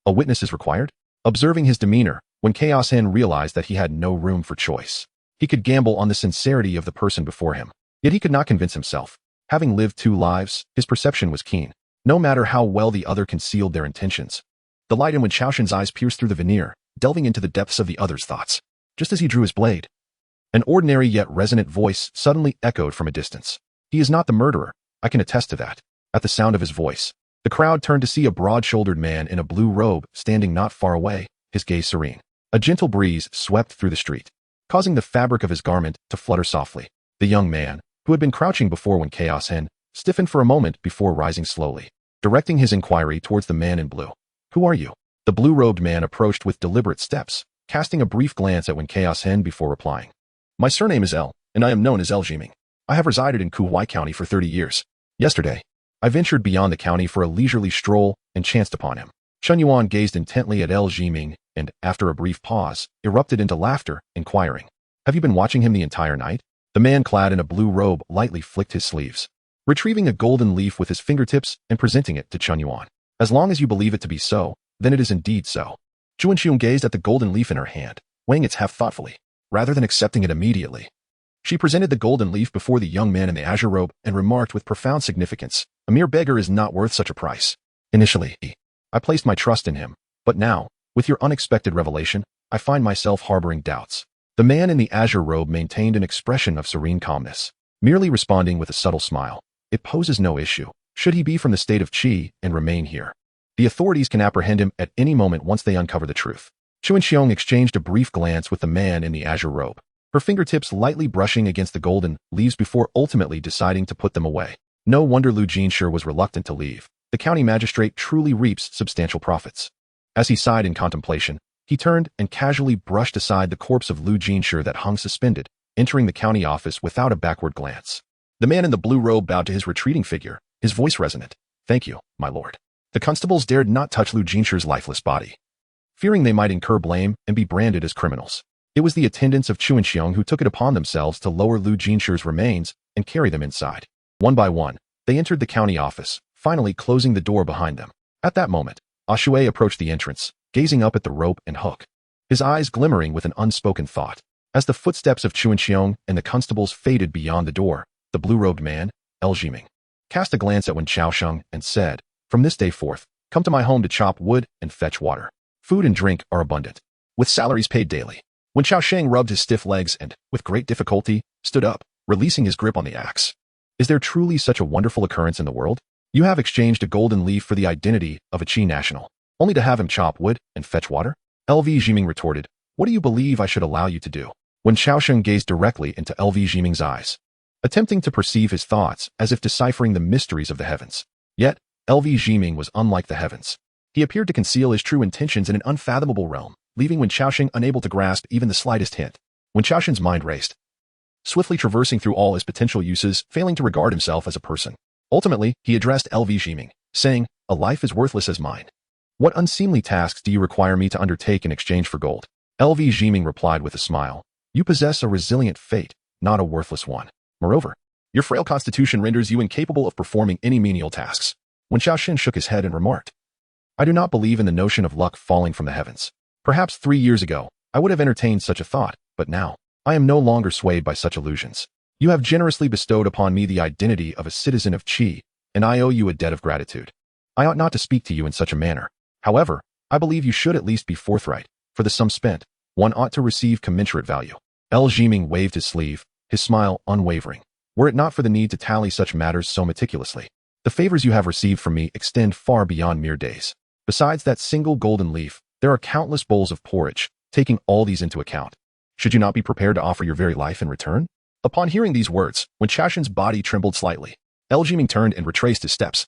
S1: A witness is required? Observing his demeanor, when Chaos Hen realized that he had no room for choice. He could gamble on the sincerity of the person before him. Yet he could not convince himself. Having lived 2 lives, his perception was keen, no matter how well the other concealed their intentions. The light in Wen Xiaoshen's eyes pierced through the veneer, delving into the depths of the other's thoughts. Just as he drew his blade, an ordinary yet resonant voice suddenly echoed from a distance. He is not the murderer, I can attest to that. At the sound of his voice, the crowd turned to see a broad-shouldered man in a blue robe standing not far away, his gaze serene. A gentle breeze swept through the street, causing the fabric of his garment to flutter softly. The young man, who had been crouching before when Chaos Hen, stiffened for a moment before rising slowly, directing his inquiry towards the man in blue. Who are you? The blue-robed man approached with deliberate steps, casting a brief glance at Wen Chaos Hen before replying. My surname is El, and I am known as El Jiming. I have resided in Kuhuai County for 30 years. Yesterday, I ventured beyond the county for a leisurely stroll and chanced upon him. Chun Yuan gazed intently at El Jiming and, after a brief pause, erupted into laughter, inquiring, Have you been watching him the entire night? The man clad in a blue robe lightly flicked his sleeves, retrieving a golden leaf with his fingertips and presenting it to Chun Yuan. As long as you believe it to be so, then it is indeed so. Zhu Xiong gazed at the golden leaf in her hand, weighing its heft thoughtfully, rather than accepting it immediately. She presented the golden leaf before the young man in the azure robe and remarked with profound significance, A mere beggar is not worth such a price. Initially, I placed my trust in him, but now, with your unexpected revelation, I find myself harboring doubts. The man in the azure robe maintained an expression of serene calmness, merely responding with a subtle smile. It poses no issue, should he be from the state of Qi and remain here. The authorities can apprehend him at any moment once they uncover the truth. Chu Xiong exchanged a brief glance with the man in the azure robe, her fingertips lightly brushing against the golden leaves before ultimately deciding to put them away. No wonder Lu Jinshi was reluctant to leave. The county magistrate truly reaps substantial profits. As he sighed in contemplation, he turned and casually brushed aside the corpse of Lu Jinshi that hung suspended, entering the county office without a backward glance. The man in the blue robe bowed to his retreating figure, his voice resonant. Thank you, my lord. The constables dared not touch Lu Jinshi's lifeless body, fearing they might incur blame and be branded as criminals. It was the attendants of Chu Xiong who took it upon themselves to lower Lu Jinshi's remains and carry them inside. One by one, they entered the county office, finally closing the door behind them. At that moment, Ashui approached the entrance, gazing up at the rope and hook, his eyes glimmering with an unspoken thought. As the footsteps of Chu Xiong and the constables faded beyond the door, the blue-robed man, El Jiming, cast a glance at Wen Xiaosheng and said, From this day forth, come to my home to chop wood and fetch water. Food and drink are abundant, with salaries paid daily. Wen Xiaosheng rubbed his stiff legs and, with great difficulty, stood up, releasing his grip on the axe. Is there truly such a wonderful occurrence in the world? You have exchanged a golden leaf for the identity of a Qi national, only to have him chop wood and fetch water? LV Jiming retorted, What do you believe I should allow you to do? Wen Xiaosheng gazed directly into LV Jiming's eyes, attempting to perceive his thoughts as if deciphering the mysteries of the heavens. Yet, LV Jiming was unlike the heavens. He appeared to conceal his true intentions in an unfathomable realm, leaving Wen Xiaosheng unable to grasp even the slightest hint. Wen Xiaosheng's mind raced, swiftly traversing through all his potential uses, failing to regard himself as a person. Ultimately, he addressed LV Jiming, saying, A life as worthless as mine. What unseemly tasks do you require me to undertake in exchange for gold? LV Jiming replied with a smile, You possess a resilient fate, not a worthless one. Moreover, your frail constitution renders you incapable of performing any menial tasks. Wen Xiaosheng shook his head and remarked, I do not believe in the notion of luck falling from the heavens. Perhaps 3 years ago, I would have entertained such a thought, but now, I am no longer swayed by such illusions. You have generously bestowed upon me the identity of a citizen of Qi, and I owe you a debt of gratitude. I ought not to speak to you in such a manner. However, I believe you should at least be forthright. For the sum spent, one ought to receive commensurate value. El Jiming waved his sleeve, his smile unwavering. Were it not for the need to tally such matters so meticulously, the favors you have received from me extend far beyond mere days. Besides that single golden leaf, there are countless bowls of porridge. Taking all these into account, should you not be prepared to offer your very life in return? Upon hearing these words, Wen Xiaosheng's body trembled slightly. El Jiming turned and retraced his steps,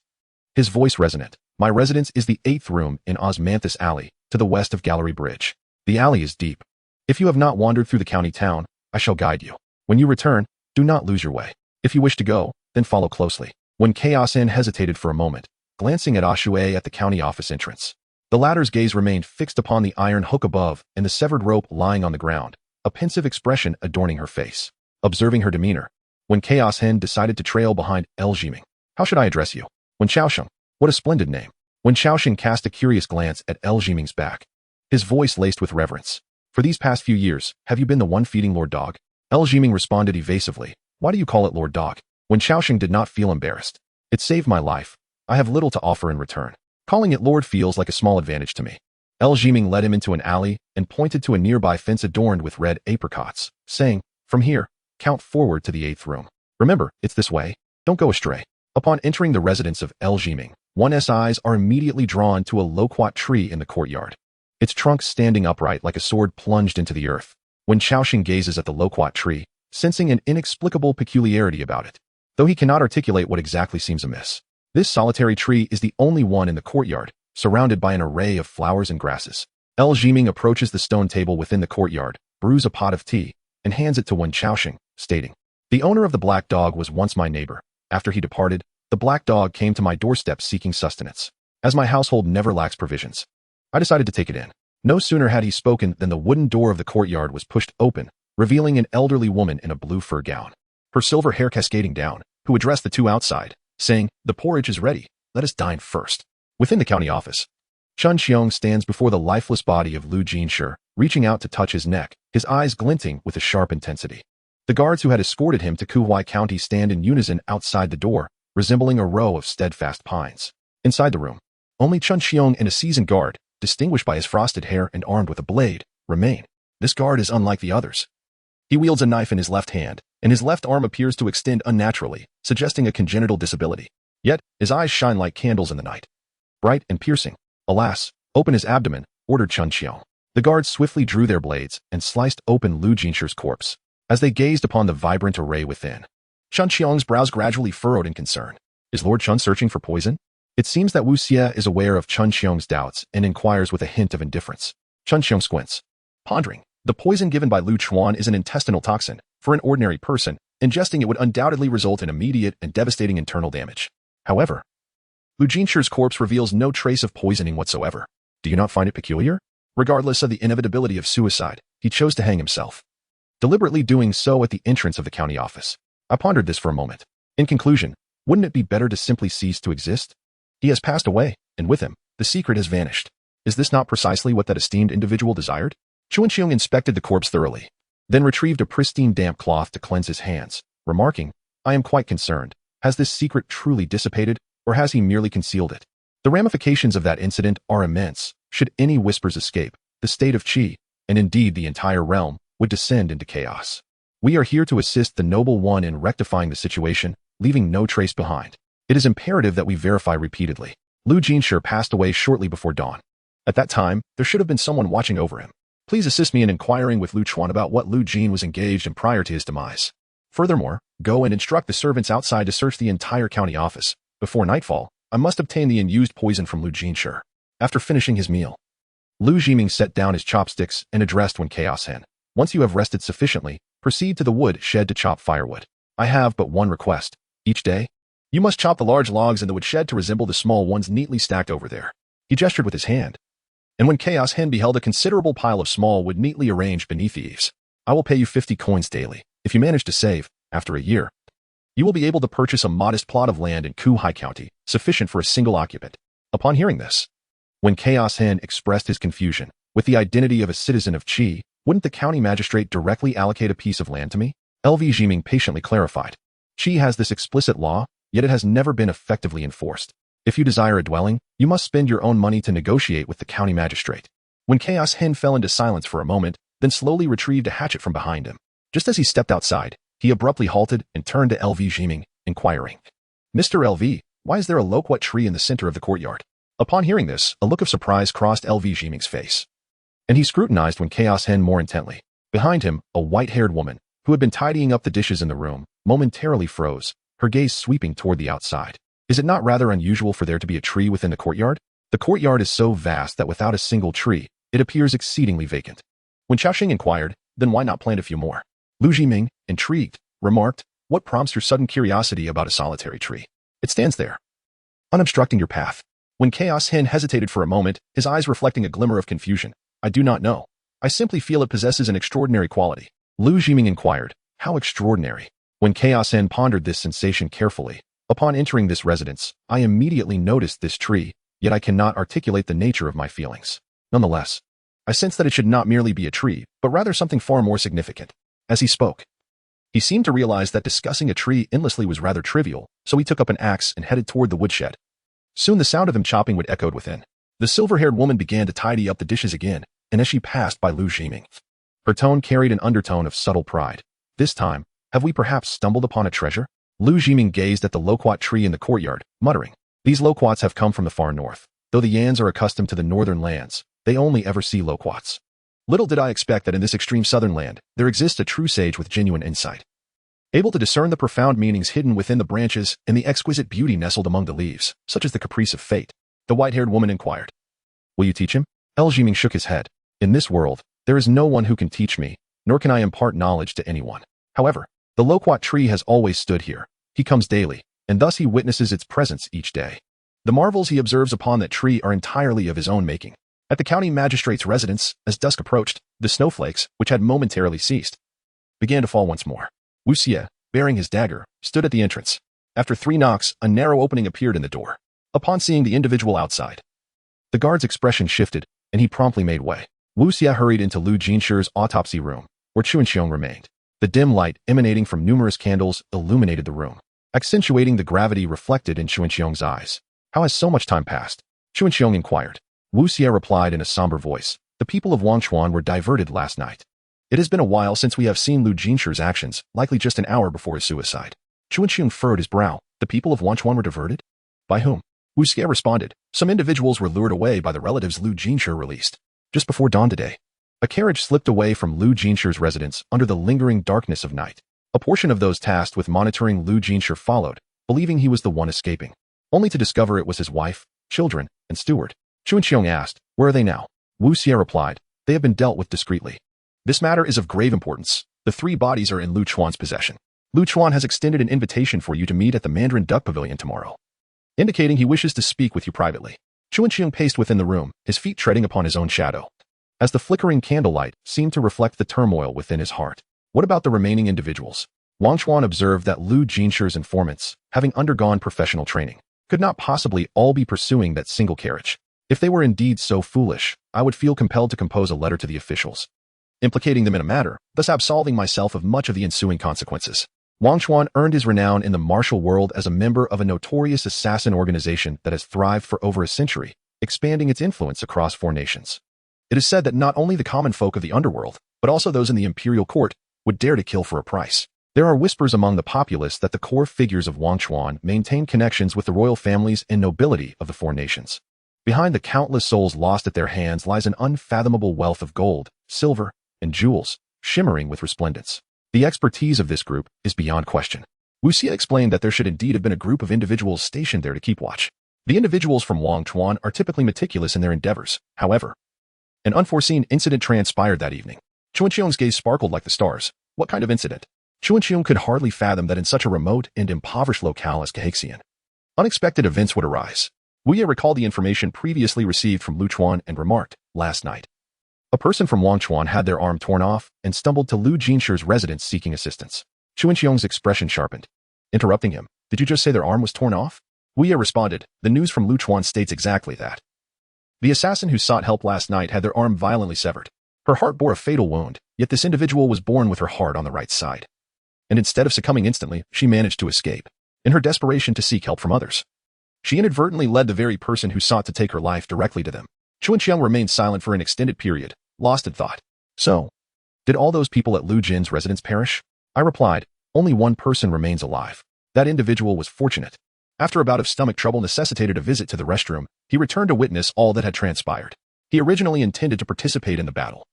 S1: his voice resonant. My residence is the 8th room in Osmanthus Alley, to the west of Gallery Bridge. The alley is deep. If you have not wandered through the county town, I shall guide you. When you return, do not lose your way. If you wish to go, then follow closely. Wen Chaos-in hesitated for a moment, glancing at Ashue at the county office entrance. The latter's gaze remained fixed upon the iron hook above and the severed rope lying on the ground, a pensive expression adorning her face. Observing her demeanor, Wen Chaos-in decided to trail behind El Jiming. How should I address you? Wen Xiaosheng. What a splendid name. Wen Xiaosheng cast a curious glance at El Jiming's back, his voice laced with reverence. For these past few years, have you been the one feeding Lord Dog? El Jiming responded evasively. Why do you call it Lord Dog? Wen Xiaosheng did not feel embarrassed. It saved my life. I have little to offer in return. Calling it Lord feels like a small advantage to me. El Jiming led him into an alley and pointed to a nearby fence adorned with red apricots, saying, From here, count forward to the 8th room. Remember, it's this way. Don't go astray. Upon entering the residence of El Jiming, one's eyes are immediately drawn to a loquat tree in the courtyard. Its trunk standing upright like a sword plunged into the earth. Wen Xiaosheng gazes at the loquat tree, sensing an inexplicable peculiarity about it, though he cannot articulate what exactly seems amiss. This solitary tree is the only one in the courtyard, surrounded by an array of flowers and grasses. El Jiming approaches the stone table within the courtyard, brews a pot of tea, and hands it to Wen Xiaosheng, stating, The owner of the black dog was once my neighbor. After he departed, the black dog came to my doorstep seeking sustenance. As my household never lacks provisions, I decided to take it in. No sooner had he spoken than the wooden door of the courtyard was pushed open, revealing an elderly woman in a blue fur gown, her silver hair cascading down, who addressed the two outside, saying, The porridge is ready. Let us dine first. Within the county office, Chun Xiong stands before the lifeless body of Lu Jinshi, reaching out to touch his neck, his eyes glinting with a sharp intensity. The guards who had escorted him to Kuhai County stand in unison outside the door, resembling a row of steadfast pines. Inside the room, only Chun Xiong and a seasoned guard, distinguished by his frosted hair and armed with a blade, remain. This guard is unlike the others. He wields a knife in his left hand, and his left arm appears to extend unnaturally, suggesting a congenital disability. Yet, his eyes shine like candles in the night. Bright and piercing. Alas, open his abdomen, ordered Chun Xiong. The guards swiftly drew their blades and sliced open Lu Jinshi's corpse. As they gazed upon the vibrant array within, Chun Xiong's brows gradually furrowed in concern. Is Lord Chun searching for poison? It seems that Wu Xie is aware of Chun Xiong's doubts and inquires with a hint of indifference. Chun Xiong squints, pondering. The poison given by Lu Chuan is an intestinal toxin. For an ordinary person, ingesting it would undoubtedly result in immediate and devastating internal damage. However, Lu Jinshi's corpse reveals no trace of poisoning whatsoever. Do you not find it peculiar? Regardless of the inevitability of suicide, he chose to hang himself, deliberately doing so at the entrance of the county office. I pondered this for a moment. In conclusion, wouldn't it be better to simply cease to exist? He has passed away, and with him, the secret has vanished. Is this not precisely what that esteemed individual desired? Chun Xiong inspected the corpse thoroughly, then retrieved a pristine damp cloth to cleanse his hands, remarking, I am quite concerned. Has this secret truly dissipated, or has he merely concealed it? The ramifications of that incident are immense. Should any whispers escape, the state of Qi, and indeed the entire realm, would descend into chaos. We are here to assist the Noble One in rectifying the situation, leaving no trace behind. It is imperative that we verify repeatedly. Lu Jinshi passed away shortly before dawn. At that time, there should have been someone watching over him. Please assist me in inquiring with Lu Chuan about what Lu Jin was engaged in prior to his demise. Furthermore, go and instruct the servants outside to search the entire county office. Before nightfall, I must obtain the unused poison from Lu Jinshi. After finishing his meal, Lu Jiming set down his chopsticks and addressed Wen Chaos-in. Once you have rested sufficiently, proceed to the wood shed to chop firewood. I have but one request. Each day, you must chop the large logs in the wood shed to resemble the small ones neatly stacked over there. He gestured with his hand, and when Chaos-in beheld a considerable pile of small wood neatly arranged beneath the eaves, I will pay you 50 coins daily. If you manage to save, after a year, you will be able to purchase a modest plot of land in Kuhai County, sufficient for a single occupant. Upon hearing this, Wen Chaos-in expressed his confusion. With the identity of a citizen of Qi, wouldn't the county magistrate directly allocate a piece of land to me? LV Jiming patiently clarified. Qi has this explicit law, yet it has never been effectively enforced. If you desire a dwelling, you must spend your own money to negotiate with the county magistrate. Wen Chaos-in fell into silence for a moment, then slowly retrieved a hatchet from behind him. Just as he stepped outside, he abruptly halted and turned to LV Jiming, inquiring, Mr. LV, why is there a loquat tree in the center of the courtyard? Upon hearing this, a look of surprise crossed LV Jiming's face, and he scrutinized Wen Chaos-in more intently. Behind him, a white-haired woman, who had been tidying up the dishes in the room, momentarily froze, her gaze sweeping toward the outside. Is it not rather unusual for there to be a tree within the courtyard? The courtyard is so vast that without a single tree, it appears exceedingly vacant. When Xiaoxing inquired, then why not plant a few more? Lu Jiming, intrigued, remarked, what prompts your sudden curiosity about a solitary tree? It stands there, unobstructing your path. When Chaos Hin hesitated for a moment, his eyes reflecting a glimmer of confusion. I do not know. I simply feel it possesses an extraordinary quality. Lu Jiming inquired, how extraordinary? When Chaos Hin pondered this sensation carefully, upon entering this residence, I immediately noticed this tree, yet I cannot articulate the nature of my feelings. Nonetheless, I sense that it should not merely be a tree, but rather something far more significant. As he spoke, he seemed to realize that discussing a tree endlessly was rather trivial, so he took up an axe and headed toward the woodshed. Soon the sound of him chopping wood echoed within. The silver-haired woman began to tidy up the dishes again, and as she passed by Lu Jiming, her tone carried an undertone of subtle pride. This time, have we perhaps stumbled upon a treasure? Lu Jiming gazed at the loquat tree in the courtyard, muttering, these loquats have come from the far north. Though the Yans are accustomed to the northern lands, they only ever see loquats. Little did I expect that in this extreme southern land, there exists a true sage with genuine insight, able to discern the profound meanings hidden within the branches and the exquisite beauty nestled among the leaves, such as the caprice of fate. The white-haired woman inquired, will you teach him? Lu Jiming shook his head. In this world, there is no one who can teach me, nor can I impart knowledge to anyone. However, the loquat tree has always stood here. He comes daily, and thus he witnesses its presence each day. The marvels he observes upon that tree are entirely of his own making. At the county magistrate's residence, as dusk approached, the snowflakes, which had momentarily ceased, began to fall once more. Wu Xie, bearing his dagger, stood at the entrance. After 3 knocks, a narrow opening appeared in the door. Upon seeing the individual outside, the guard's expression shifted, and he promptly made way. Wu Xie hurried into Lu Jinshi's autopsy room, where Chuanxiong remained. The dim light emanating from numerous candles illuminated the room, accentuating the gravity reflected in Chuanxiong's eyes. How has so much time passed? Chuanxiong inquired. Wu Xie replied in a somber voice, the people of Wangchuan were diverted last night. It has been a while since we have seen Lu Jinshi's actions, likely just an hour before his suicide. Chuanxiong furrowed his brow. The people of Wangchuan were diverted? By whom? Wu Xie responded. Some individuals were lured away by the relatives Lu Jinshi released. Just before dawn today, a carriage slipped away from Lu Jinshi's residence under the lingering darkness of night. A portion of those tasked with monitoring Lu Jinshi followed, believing he was the one escaping, only to discover it was his wife, children, and steward. Chuanxiong asked, where are they now? Wu Xie replied, they have been dealt with discreetly. This matter is of grave importance. The 3 bodies are in Lu Chuan's possession. Lu Chuan has extended an invitation for you to meet at the Mandarin Duck Pavilion tomorrow, indicating he wishes to speak with you privately. Chuanxiong paced within the room, his feet treading upon his own shadow, as the flickering candlelight seemed to reflect the turmoil within his heart. What about the remaining individuals? Wangchuan observed that Lu Jinshi's informants, having undergone professional training, could not possibly all be pursuing that single carriage. If they were indeed so foolish, I would feel compelled to compose a letter to the officials, implicating them in a matter, thus absolving myself of much of the ensuing consequences. Wangchuan earned his renown in the martial world as a member of a notorious assassin organization that has thrived for over a century, expanding its influence across 4 nations. It is said that not only the common folk of the underworld, but also those in the imperial court, would dare to kill for a price. There are whispers among the populace that the core figures of Wangchuan maintain connections with the royal families and nobility of the 4 nations. Behind the countless souls lost at their hands lies an unfathomable wealth of gold, silver, and jewels, shimmering with resplendence. The expertise of this group is beyond question. Wu Xie explained that there should indeed have been a group of individuals stationed there to keep watch. The individuals from Wangchuan are typically meticulous in their endeavors. However, an unforeseen incident transpired that evening. Chuanxiong's gaze sparkled like the stars. What kind of incident? Chuanxiong could hardly fathom that in such a remote and impoverished locale as Caxian, unexpected events would arise. Wu Ye recalled the information previously received from Lu Chuan and remarked, last night, a person from Wangchuan had their arm torn off and stumbled to Lu Jinshi's residence seeking assistance. Chuanxiong's expression sharpened. Interrupting him, did you just say their arm was torn off? Wu Ye responded, the news from Lu Chuan states exactly that. The assassin who sought help last night had their arm violently severed. Her heart bore a fatal wound, yet this individual was born with her heart on the right side. And instead of succumbing instantly, she managed to escape. In her desperation to seek help from others, she inadvertently led the very person who sought to take her life directly to them. Chuanxiong remained silent for an extended period, lost in thought. So, did all those people at Lu Jin's residence perish? I replied, only one person remains alive. That individual was fortunate. After a bout of stomach trouble necessitated a visit to the restroom, he returned to witness all that had transpired. He originally intended to participate in the battle.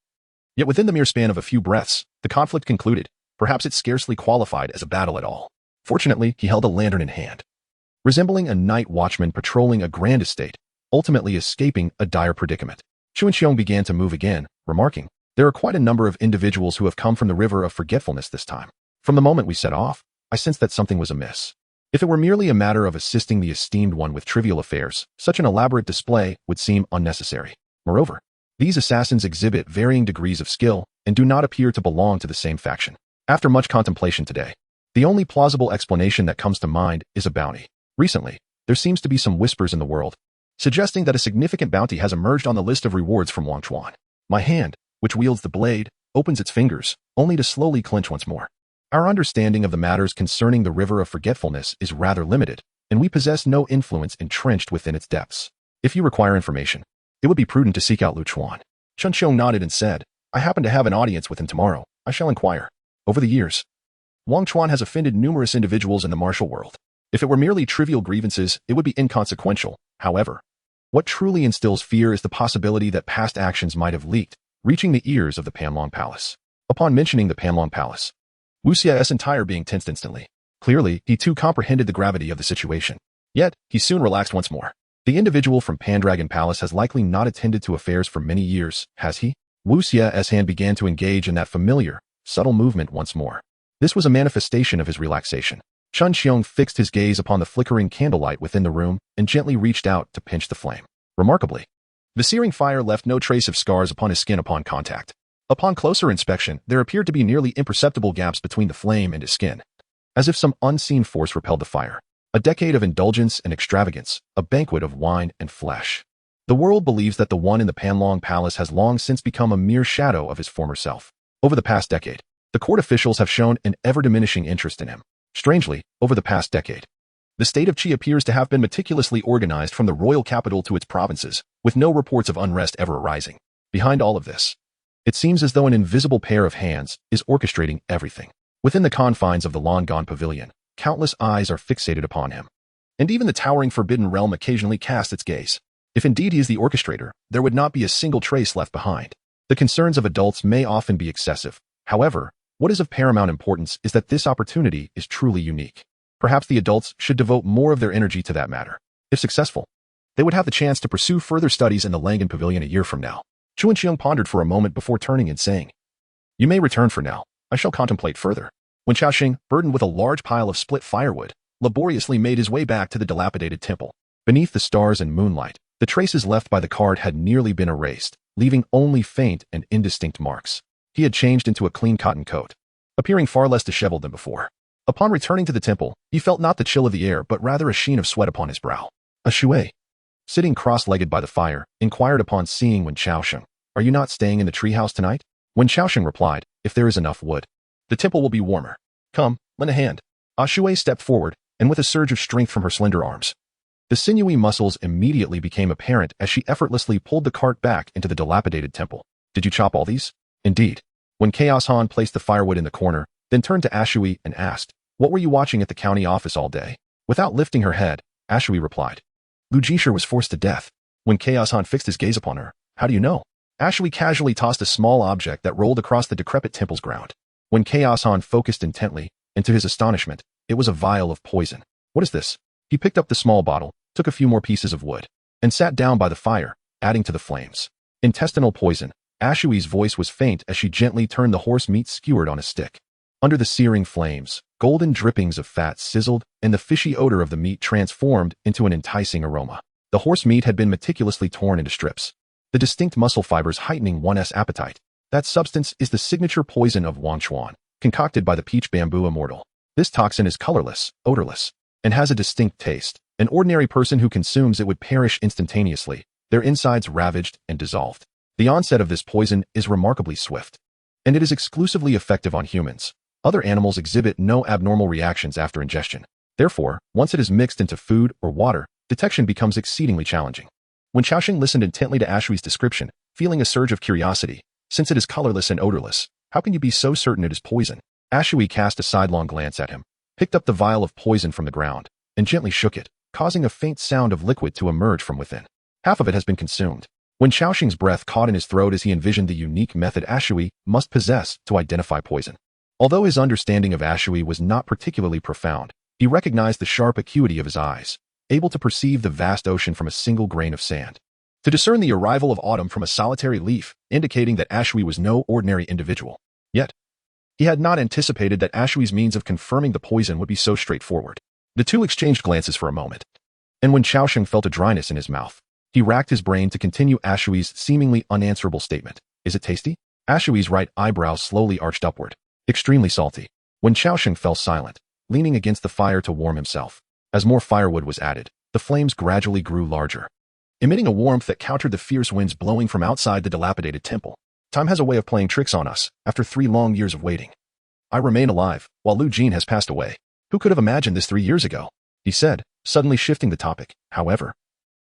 S1: Yet within the mere span of a few breaths, the conflict concluded. Perhaps it scarcely qualified as a battle at all. Fortunately, he held a lantern in hand, resembling a night watchman patrolling a grand estate, ultimately escaping a dire predicament. Chuanxiong began to move again, remarking, there are quite a number of individuals who have come from the river of forgetfulness this time. From the moment we set off, I sensed that something was amiss. If it were merely a matter of assisting the esteemed one with trivial affairs, such an elaborate display would seem unnecessary. Moreover, these assassins exhibit varying degrees of skill and do not appear to belong to the same faction. After much contemplation today, the only plausible explanation that comes to mind is a bounty. Recently, there seems to be some whispers in the world, suggesting that a significant bounty has emerged on the list of rewards from Wang Chuan. My hand, which wields the blade, opens its fingers, only to slowly clench once more. Our understanding of the matters concerning the River of Forgetfulness is rather limited, and we possess no influence entrenched within its depths. If you require information, it would be prudent to seek out Lu Chuan. Chen Qiong nodded and said, I happen to have an audience with him tomorrow. I shall inquire. Over the years, Wang Chuan has offended numerous individuals in the martial world. If it were merely trivial grievances, it would be inconsequential. However, what truly instills fear is the possibility that past actions might have leaked, reaching the ears of the Panlong Palace. Upon mentioning the Panlong Palace, Wu Xia's entire being tensed instantly. Clearly, he too comprehended the gravity of the situation. Yet, he soon relaxed once more. The individual from Pendragon Palace has likely not attended to affairs for many years, has he? Wu Xia's hand began to engage in that familiar, subtle movement once more. This was a manifestation of his relaxation. Chen Qiong fixed his gaze upon the flickering candlelight within the room and gently reached out to pinch the flame. Remarkably, the searing fire left no trace of scars upon his skin upon contact. Upon closer inspection, there appeared to be nearly imperceptible gaps between the flame and his skin, as if some unseen force repelled the fire. A decade of indulgence and extravagance, a banquet of wine and flesh. The world believes that the one in the Panlong Palace has long since become a mere shadow of his former self. Over the past decade, the court officials have shown an ever-diminishing interest in him. Strangely, over the past decade, the state of Qi appears to have been meticulously organized from the royal capital to its provinces, with no reports of unrest ever arising. Behind all of this, it seems as though an invisible pair of hands is orchestrating everything. Within the confines of the Longon Pavilion, countless eyes are fixated upon him. And even the towering Forbidden Realm occasionally casts its gaze. If indeed he is the orchestrator, there would not be a single trace left behind. The concerns of adults may often be excessive. However, what is of paramount importance is that this opportunity is truly unique. Perhaps the adults should devote more of their energy to that matter. If successful, they would have the chance to pursue further studies in the Langan Pavilion a year from now. Chen Qiong pondered for a moment before turning and saying, You may return for now. I shall contemplate further. When Xiaoxing, burdened with a large pile of split firewood, laboriously made his way back to the dilapidated temple. Beneath the stars and moonlight, the traces left by the cart had nearly been erased, leaving only faint and indistinct marks. He had changed into a clean cotton coat, appearing far less disheveled than before. Upon returning to the temple, he felt not the chill of the air but rather a sheen of sweat upon his brow. A Shui, sitting cross-legged by the fire, inquired upon seeing Wen Xiaoxing, Are you not staying in the treehouse tonight? Wen Xiaoxing replied, If there is enough wood, the temple will be warmer. Come, lend a hand. Ah Shui stepped forward, and with a surge of strength from her slender arms, the sinewy muscles immediately became apparent as she effortlessly pulled the cart back into the dilapidated temple. Did you chop all these? Indeed. When Chaos Han placed the firewood in the corner, then turned to Ashui and asked, What were you watching at the county office all day? Without lifting her head, Ashui replied, Lu Jishir was forced to death. When Chaos Han fixed his gaze upon her, How do you know? Ashui casually tossed a small object that rolled across the decrepit temple's ground. When Chaos Han focused intently, and to his astonishment, it was a vial of poison. What is this? He picked up the small bottle, took a few more pieces of wood, and sat down by the fire, adding to the flames. Intestinal poison. Ashui's voice was faint as she gently turned the horse meat skewered on a stick. Under the searing flames, golden drippings of fat sizzled, and the fishy odor of the meat transformed into an enticing aroma. The horse meat had been meticulously torn into strips, the distinct muscle fibers heightening one's appetite. That substance is the signature poison of Wang Chuan, concocted by the peach bamboo immortal. This toxin is colorless, odorless, and has a distinct taste. An ordinary person who consumes it would perish instantaneously, their insides ravaged and dissolved. The onset of this poison is remarkably swift, and it is exclusively effective on humans. Other animals exhibit no abnormal reactions after ingestion. Therefore, once it is mixed into food or water, detection becomes exceedingly challenging. When Xiaoxing listened intently to Ashui's description, feeling a surge of curiosity, since it is colorless and odorless, how can you be so certain it is poison? Ashui cast a sidelong glance at him, picked up the vial of poison from the ground, and gently shook it, causing a faint sound of liquid to emerge from within. Half of it has been consumed. When Xiaoxing's breath caught in his throat as he envisioned the unique method Ashui must possess to identify poison. Although his understanding of Ashui was not particularly profound, he recognized the sharp acuity of his eyes, able to perceive the vast ocean from a single grain of sand, to discern the arrival of autumn from a solitary leaf, indicating that Ashui was no ordinary individual. Yet, he had not anticipated that Ashui's means of confirming the poison would be so straightforward. The two exchanged glances for a moment, and when Xiaosheng felt a dryness in his mouth, he racked his brain to continue Ashui's seemingly unanswerable statement. Is it tasty? Ashui's right eyebrows slowly arched upward. Extremely salty. When Xiaosheng fell silent, leaning against the fire to warm himself. As more firewood was added, the flames gradually grew larger, emitting a warmth that countered the fierce winds blowing from outside the dilapidated temple. Time has a way of playing tricks on us, after 3 long years of waiting. I remain alive, while Lu Jin has passed away. Who could have imagined this 3 years ago? He said, suddenly shifting the topic. However,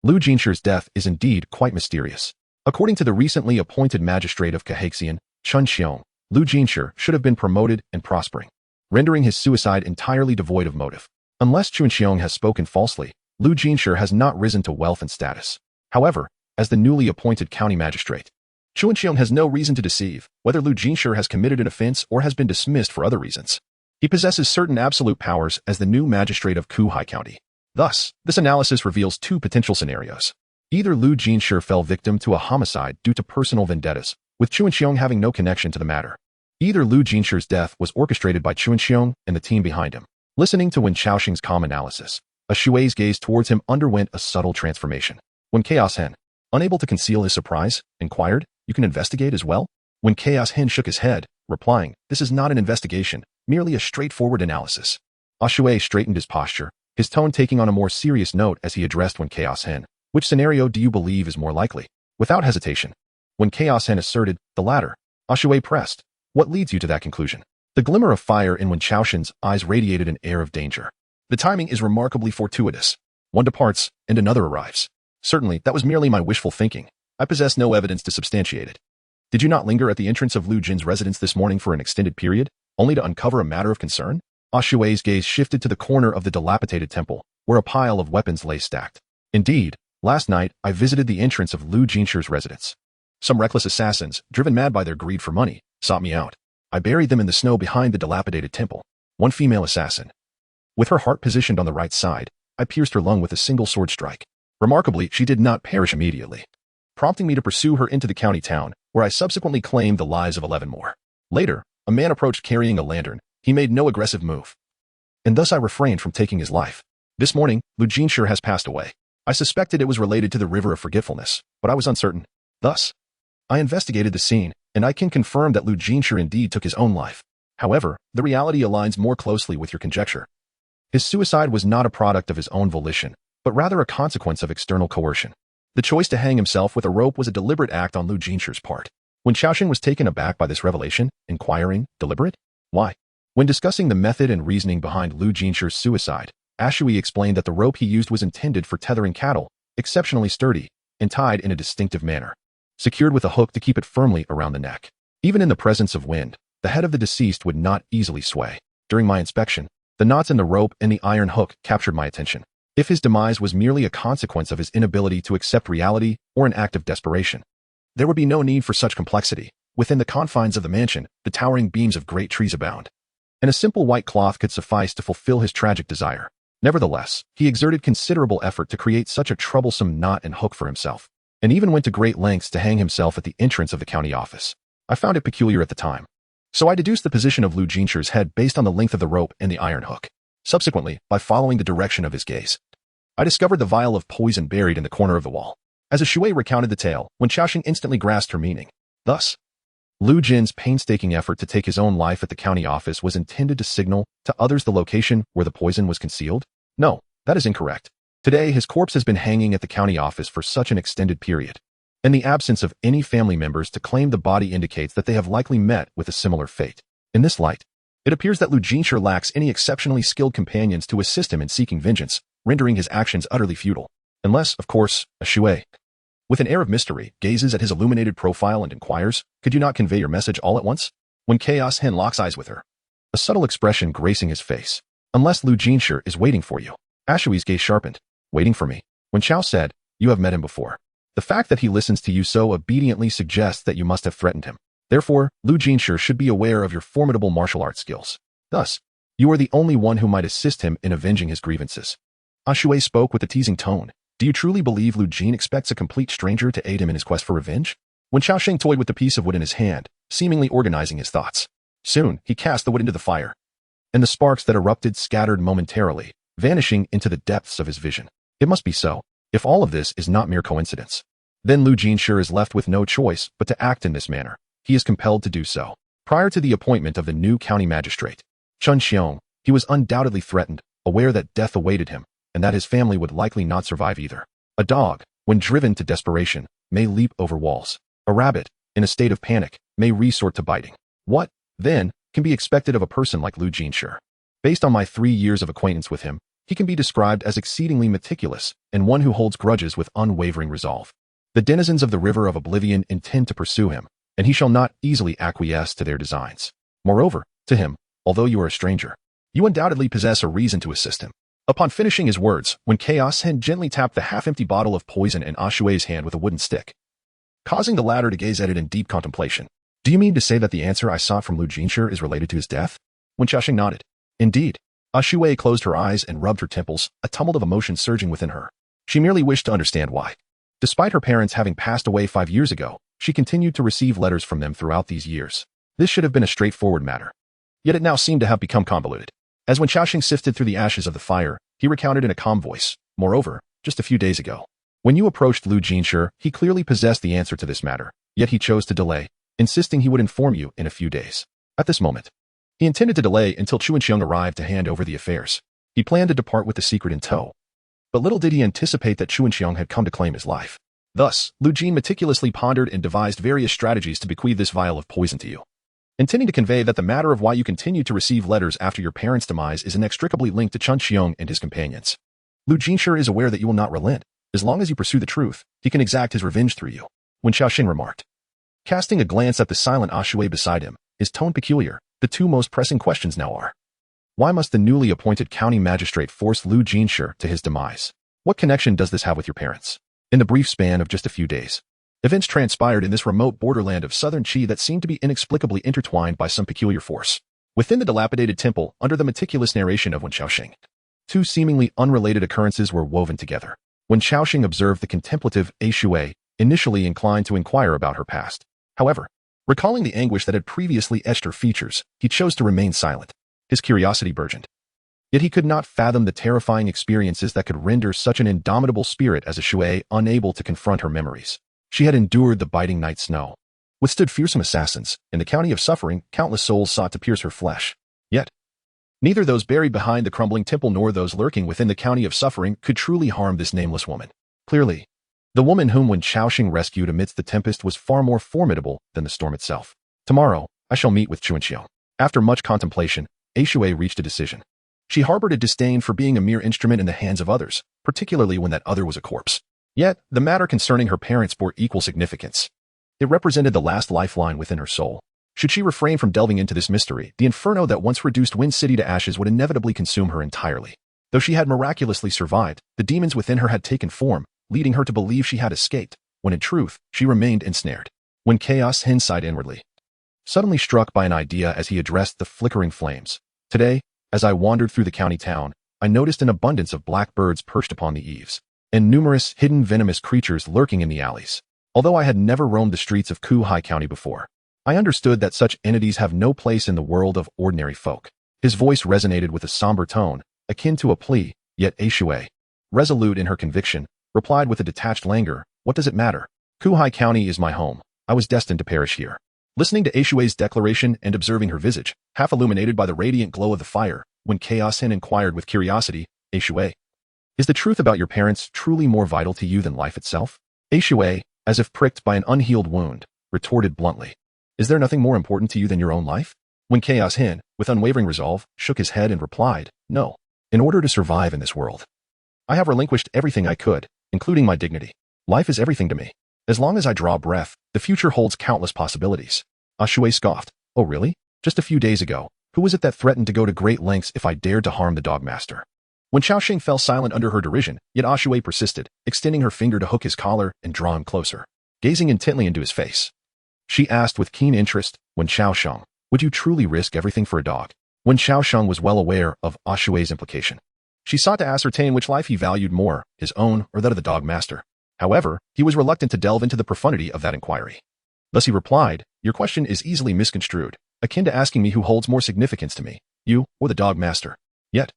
S1: Lu Jinshi's death is indeed quite mysterious. According to the recently appointed magistrate of Kahexian, Chun Xiong, Lu Jinshi should have been promoted and prospering, rendering his suicide entirely devoid of motive. Unless Chun Xiong has spoken falsely, Lu Jinshi has not risen to wealth and status. However, as the newly appointed county magistrate, Chun Xiong has no reason to deceive whether Lu Jinshi has committed an offense or has been dismissed for other reasons. He possesses certain absolute powers as the new magistrate of Kuhai County. Thus, this analysis reveals 2 potential scenarios. Either Lu Jinshi fell victim to a homicide due to personal vendettas, with Chun Xiong having no connection to the matter. Either Lu Jinshi's death was orchestrated by Chun Xiong and the team behind him. Listening to Wen Xiaosheng's calm analysis, Ashui's gaze towards him underwent a subtle transformation. When Chaos Hen, unable to conceal his surprise, inquired, "You can investigate as well?" When Chaos Hen shook his head, replying, "This is not an investigation, merely a straightforward analysis." Ashui straightened his posture, his tone taking on a more serious note as he addressed When Chaos Hen. "Which scenario do you believe is more likely?" Without hesitation, When Chaos Hen asserted, "The latter." Ashui pressed, "What leads you to that conclusion?" The glimmer of fire in Wen Xiaosheng's eyes radiated an air of danger. "The timing is remarkably fortuitous. One departs, and another arrives. Certainly, that was merely my wishful thinking. I possess no evidence to substantiate it. Did you not linger at the entrance of Lu Jin's residence this morning for an extended period, only to uncover a matter of concern?" Ashui's gaze shifted to the corner of the dilapidated temple, where a pile of weapons lay stacked. "Indeed, last night I visited the entrance of Lu Jinshi's residence. Some reckless assassins, driven mad by their greed for money, sought me out. I buried them in the snow behind the dilapidated temple. One female assassin. With her heart positioned on the right side, I pierced her lung with a single sword strike. Remarkably, she did not perish immediately, prompting me to pursue her into the county town, where I subsequently claimed the lives of 11 more. Later, a man approached carrying a lantern. He made no aggressive move, and thus I refrained from taking his life. This morning, Lu Jinshi has passed away. I suspected it was related to the River of Forgetfulness, but I was uncertain. Thus, I investigated the scene, and I can confirm that Lu Jinshi indeed took his own life. However, the reality aligns more closely with your conjecture. His suicide was not a product of his own volition, but rather a consequence of external coercion. The choice to hang himself with a rope was a deliberate act on Lu Jinshi's part. When Xiaosheng was taken aback by this revelation, inquiring, "Deliberate? Why?" When discussing the method and reasoning behind Lu Jinshi's suicide, Ashui explained that the rope he used was intended for tethering cattle, exceptionally sturdy, and tied in a distinctive manner, secured with a hook to keep it firmly around the neck. Even in the presence of wind, the head of the deceased would not easily sway. During my inspection, the knots in the rope and the iron hook captured my attention. If his demise was merely a consequence of his inability to accept reality or an act of desperation, there would be no need for such complexity. Within the confines of the mansion, the towering beams of great trees abound, and a simple white cloth could suffice to fulfill his tragic desire. Nevertheless, he exerted considerable effort to create such a troublesome knot and hook for himself, and even went to great lengths to hang himself at the entrance of the county office. I found it peculiar at the time, so I deduced the position of Lu Jinshi's head based on the length of the rope and the iron hook. Subsequently, by following the direction of his gaze, I discovered the vial of poison buried in the corner of the wall. As Ashui recounted the tale, Wen Xiaosheng instantly grasped her meaning. Thus, Lu Jin's painstaking effort to take his own life at the county office was intended to signal to others the location where the poison was concealed? No, that is incorrect. Today, his corpse has been hanging at the county office for such an extended period, and the absence of any family members to claim the body indicates that they have likely met with a similar fate. In this light, it appears that Lu Jinshi lacks any exceptionally skilled companions to assist him in seeking vengeance, rendering his actions utterly futile. Unless, of course, Ashui, with an air of mystery, gazes at his illuminated profile and inquires, "Could you not convey your message all at once?" When Chaos Hen locks eyes with her, a subtle expression gracing his face. "Unless Lu Jinshi is waiting for you." Ashui's gaze sharpened. "Waiting for me?" When Xiao said, "You have met him before. The fact that he listens to you so obediently suggests that you must have threatened him. Therefore, Lu Jinshi should be aware of your formidable martial arts skills. Thus, you are the only one who might assist him in avenging his grievances." Ashui spoke with a teasing tone. "Do you truly believe Lu Jin expects a complete stranger to aid him in his quest for revenge?" When Xiaosheng toyed with the piece of wood in his hand, seemingly organizing his thoughts. Soon, he cast the wood into the fire, and the sparks that erupted scattered momentarily, vanishing into the depths of his vision. It must be so, if all of this is not mere coincidence. Then Lu Jinshi is left with no choice but to act in this manner. He is compelled to do so. Prior to the appointment of the new county magistrate, Chun Xiong, he was undoubtedly threatened, aware that death awaited him, and that his family would likely not survive either. A dog, when driven to desperation, may leap over walls. A rabbit, in a state of panic, may resort to biting. What, then, can be expected of a person like Lu Jinshi? Based on my 3 years of acquaintance with him, he can be described as exceedingly meticulous and one who holds grudges with unwavering resolve. The denizens of the River of Oblivion intend to pursue him, and he shall not easily acquiesce to their designs. Moreover, to him, although you are a stranger, you undoubtedly possess a reason to assist him. Upon finishing his words, when Chaos Hen gently tapped the half-empty bottle of poison in Ashue's hand with a wooden stick, causing the latter to gaze at it in deep contemplation. Do you mean to say that the answer I sought from Lu Jinshi is related to his death? When Xiaoxing nodded. Indeed. Ashue closed her eyes and rubbed her temples, a tumult of emotion surging within her. She merely wished to understand why. Despite her parents having passed away 5 years ago, she continued to receive letters from them throughout these years. This should have been a straightforward matter. Yet it now seemed to have become convoluted. As when Xiaoxing sifted through the ashes of the fire, he recounted in a calm voice. Moreover, just a few days ago, when you approached Lu Jinshi, he clearly possessed the answer to this matter, yet he chose to delay, insisting he would inform you in a few days. At this moment, he intended to delay until Chu Xiong arrived to hand over the affairs. He planned to depart with the secret in tow. But little did he anticipate that Chu Xiong had come to claim his life. Thus, Lu Jin meticulously pondered and devised various strategies to bequeath this vial of poison to you, intending to convey that the matter of why you continue to receive letters after your parents' demise is inextricably linked to Chun Xiong and his companions. Lu Jinshi is aware that you will not relent. As long as you pursue the truth, he can exact his revenge through you. When Xiaoxing remarked, casting a glance at the silent Ashue beside him, his tone peculiar, the two most pressing questions now are: why must the newly appointed county magistrate force Lu Jinshi to his demise? What connection does this have with your parents? In the brief span of just a few days, events transpired in this remote borderland of southern Qi that seemed to be inexplicably intertwined by some peculiar force. Within the dilapidated temple, under the meticulous narration of Wen Xiaoxing, two seemingly unrelated occurrences were woven together. When Xiaoxing observed the contemplative Ashue, initially inclined to inquire about her past. However, recalling the anguish that had previously etched her features, he chose to remain silent. His curiosity burgeoned. Yet he could not fathom the terrifying experiences that could render such an indomitable spirit as Ashue unable to confront her memories. She had endured the biting night snow, withstood fearsome assassins. In the county of suffering, countless souls sought to pierce her flesh. Yet, neither those buried behind the crumbling temple nor those lurking within the county of suffering could truly harm this nameless woman. Clearly, the woman whom Wen Xiaoxing rescued amidst the tempest was far more formidable than the storm itself. Tomorrow, I shall meet with Chu Xiong. After much contemplation, Ashue reached a decision. She harbored a disdain for being a mere instrument in the hands of others, particularly when that other was a corpse. Yet, the matter concerning her parents bore equal significance. It represented the last lifeline within her soul. Should she refrain from delving into this mystery, the inferno that once reduced Wind City to ashes would inevitably consume her entirely. Though she had miraculously survived, the demons within her had taken form, leading her to believe she had escaped, when in truth, she remained ensnared. When Chaos Hen sighed inwardly, suddenly struck by an idea as he addressed the flickering flames. Today, as I wandered through the county town, I noticed an abundance of black birds perched upon the eaves, and numerous hidden venomous creatures lurking in the alleys. Although I had never roamed the streets of Kuhai County before, I understood that such entities have no place in the world of ordinary folk. His voice resonated with a somber tone, akin to a plea, yet Ashue, resolute in her conviction, replied with a detached languor, "What does it matter? Kuhai County is my home. I was destined to perish here." Listening to Ashue's declaration and observing her visage, half illuminated by the radiant glow of the fire, when Chaos Hen inquired with curiosity, "Ashue, is the truth about your parents truly more vital to you than life itself?" Ashue, as if pricked by an unhealed wound, retorted bluntly, "Is there nothing more important to you than your own life?" When Chaos Hen, with unwavering resolve, shook his head and replied, "No. In order to survive in this world, I have relinquished everything I could, including my dignity. Life is everything to me. As long as I draw breath, the future holds countless possibilities." Ashue scoffed, "Oh really? Just a few days ago, who was it that threatened to go to great lengths if I dared to harm the Dogmaster?" When Xiaoxing fell silent under her derision, yet Ashue persisted, extending her finger to hook his collar and draw him closer. Gazing intently into his face, she asked with keen interest, "When Xiaoxiang, would you truly risk everything for a dog?" When Xiaoxiang was well aware of Ashue's implication, she sought to ascertain which life he valued more, his own or that of the Dogmaster. However, he was reluctant to delve into the profundity of that inquiry. Thus he replied, "Your question is easily misconstrued, akin to asking me who holds more significance to me, you or the Dogmaster. Yet,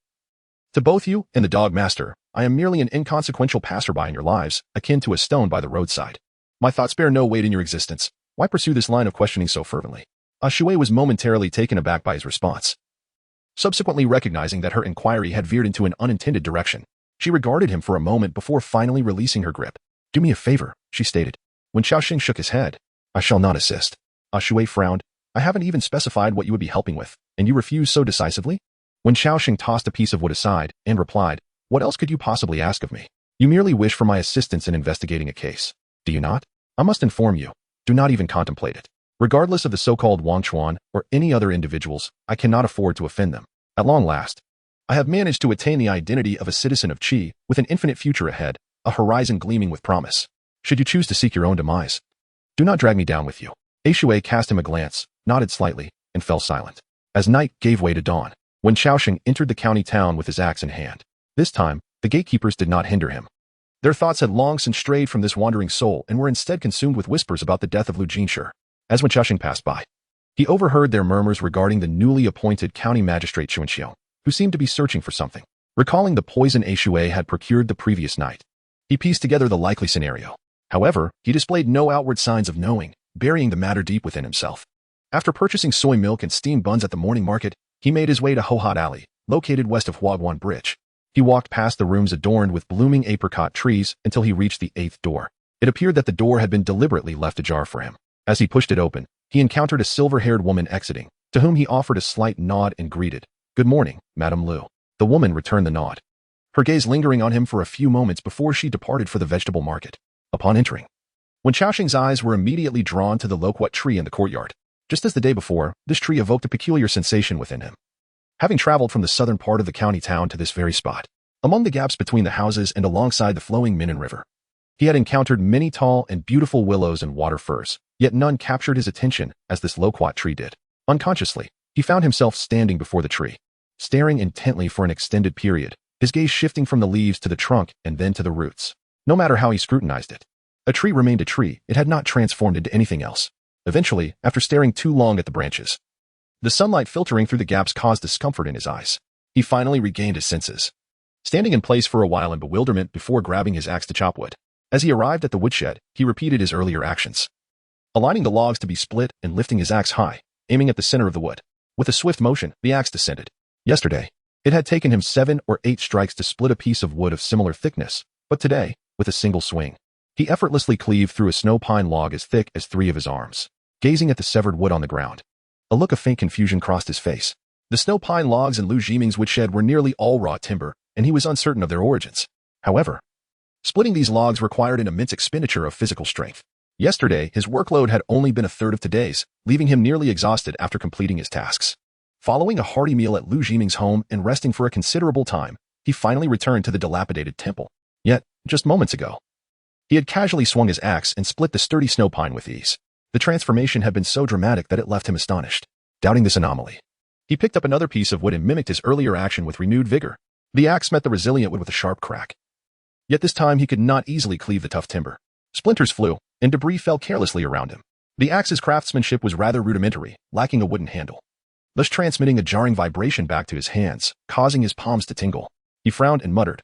S1: To both you and the dog master, I am merely an inconsequential passerby in your lives, akin to a stone by the roadside. My thoughts bear no weight in your existence. Why pursue this line of questioning so fervently? Shui was momentarily taken aback by his response. Subsequently recognizing that her inquiry had veered into an unintended direction, she regarded him for a moment before finally releasing her grip. Do me a favor, she stated. When Xiaoxing shook his head, I shall not assist. Shui frowned. I haven't even specified what you would be helping with, and you refuse so decisively? When Xiaoxing tossed a piece of wood aside and replied, what else could you possibly ask of me? You merely wish for my assistance in investigating a case. Do you not? I must inform you. Do not even contemplate it. Regardless of the so-called Wang Chuan or any other individuals, I cannot afford to offend them. At long last, I have managed to attain the identity of a citizen of Qi with an infinite future ahead, a horizon gleaming with promise. Should you choose to seek your own demise, do not drag me down with you. Shui cast him a glance, nodded slightly, and fell silent. As night gave way to dawn, when Xiaoxing entered the county town with his axe in hand, this time, the gatekeepers did not hinder him. Their thoughts had long since strayed from this wandering soul and were instead consumed with whispers about the death of Lu Jinshi. As when Xiaoxing passed by, he overheard their murmurs regarding the newly appointed county magistrate Xuanxiu, who seemed to be searching for something. Recalling the poison Shui had procured the previous night, he pieced together the likely scenario. However, he displayed no outward signs of knowing, burying the matter deep within himself. After purchasing soy milk and steamed buns at the morning market, he made his way to Hohot Alley, located west of Huaguan Bridge. He walked past the rooms adorned with blooming apricot trees until he reached the 8th door. It appeared that the door had been deliberately left ajar for him. As he pushed it open, he encountered a silver-haired woman exiting, to whom he offered a slight nod and greeted. Good morning, Madame Lu. The woman returned the nod, her gaze lingering on him for a few moments before she departed for the vegetable market. Upon entering, when Xiaoxing's eyes were immediately drawn to the loquat tree in the courtyard. Just as the day before, this tree evoked a peculiar sensation within him. Having traveled from the southern part of the county town to this very spot, among the gaps between the houses and alongside the flowing Minnan River, he had encountered many tall and beautiful willows and water firs, yet none captured his attention as this loquat tree did. Unconsciously, he found himself standing before the tree, staring intently for an extended period, his gaze shifting from the leaves to the trunk and then to the roots. No matter how he scrutinized it, a tree remained a tree. It had not transformed into anything else. Eventually, after staring too long at the branches, the sunlight filtering through the gaps caused discomfort in his eyes. He finally regained his senses, standing in place for a while in bewilderment before grabbing his axe to chop wood. As he arrived at the woodshed, he repeated his earlier actions, aligning the logs to be split and lifting his axe high, aiming at the center of the wood. With a swift motion, the axe descended. Yesterday, it had taken him 7 or 8 strikes to split a piece of wood of similar thickness, but today, with a single swing, he effortlessly cleaved through a snow pine log as thick as 3 of his arms. Gazing at the severed wood on the ground, a look of faint confusion crossed his face. The snow pine logs in Lu Jiming's woodshed were nearly all raw timber, and he was uncertain of their origins. However, splitting these logs required an immense expenditure of physical strength. Yesterday, his workload had only been a third of today's, leaving him nearly exhausted after completing his tasks. Following a hearty meal at Lu Jiming's home and resting for a considerable time, he finally returned to the dilapidated temple. Yet, just moments ago, he had casually swung his axe and split the sturdy snow pine with ease. The transformation had been so dramatic that it left him astonished. Doubting this anomaly, he picked up another piece of wood and mimicked his earlier action with renewed vigor. The axe met the resilient wood with a sharp crack. Yet this time he could not easily cleave the tough timber. Splinters flew, and debris fell carelessly around him. The axe's craftsmanship was rather rudimentary, lacking a wooden handle, thus transmitting a jarring vibration back to his hands, causing his palms to tingle. He frowned and muttered,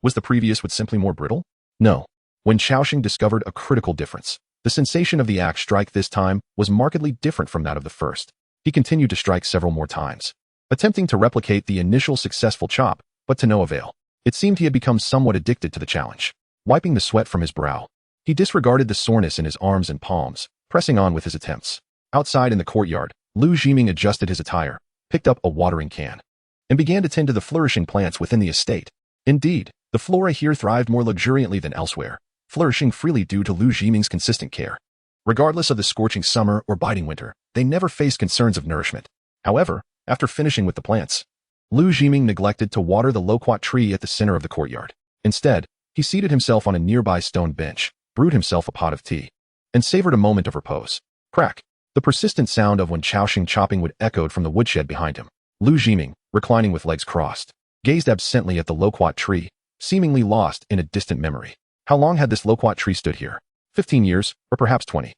S1: was the previous wood simply more brittle? No. When Xiaoxing discovered a critical difference, the sensation of the axe strike this time was markedly different from that of the first. He continued to strike several more times, attempting to replicate the initial successful chop, but to no avail. It seemed he had become somewhat addicted to the challenge. Wiping the sweat from his brow, he disregarded the soreness in his arms and palms, pressing on with his attempts. Outside in the courtyard, Lu Jiming adjusted his attire, picked up a watering can, and began to tend to the flourishing plants within the estate. Indeed, the flora here thrived more luxuriantly than elsewhere, flourishing freely due to Lu Jiming's consistent care. Regardless of the scorching summer or biting winter, they never faced concerns of nourishment. However, after finishing with the plants, Lu Jiming neglected to water the loquat tree at the center of the courtyard. Instead, he seated himself on a nearby stone bench, brewed himself a pot of tea, and savored a moment of repose. Crack! The persistent sound of when Xiaoxing chopping wood echoed from the woodshed behind him. Lu Jiming, reclining with legs crossed, gazed absently at the loquat tree, seemingly lost in a distant memory. How long had this loquat tree stood here? 15 years, or perhaps 20.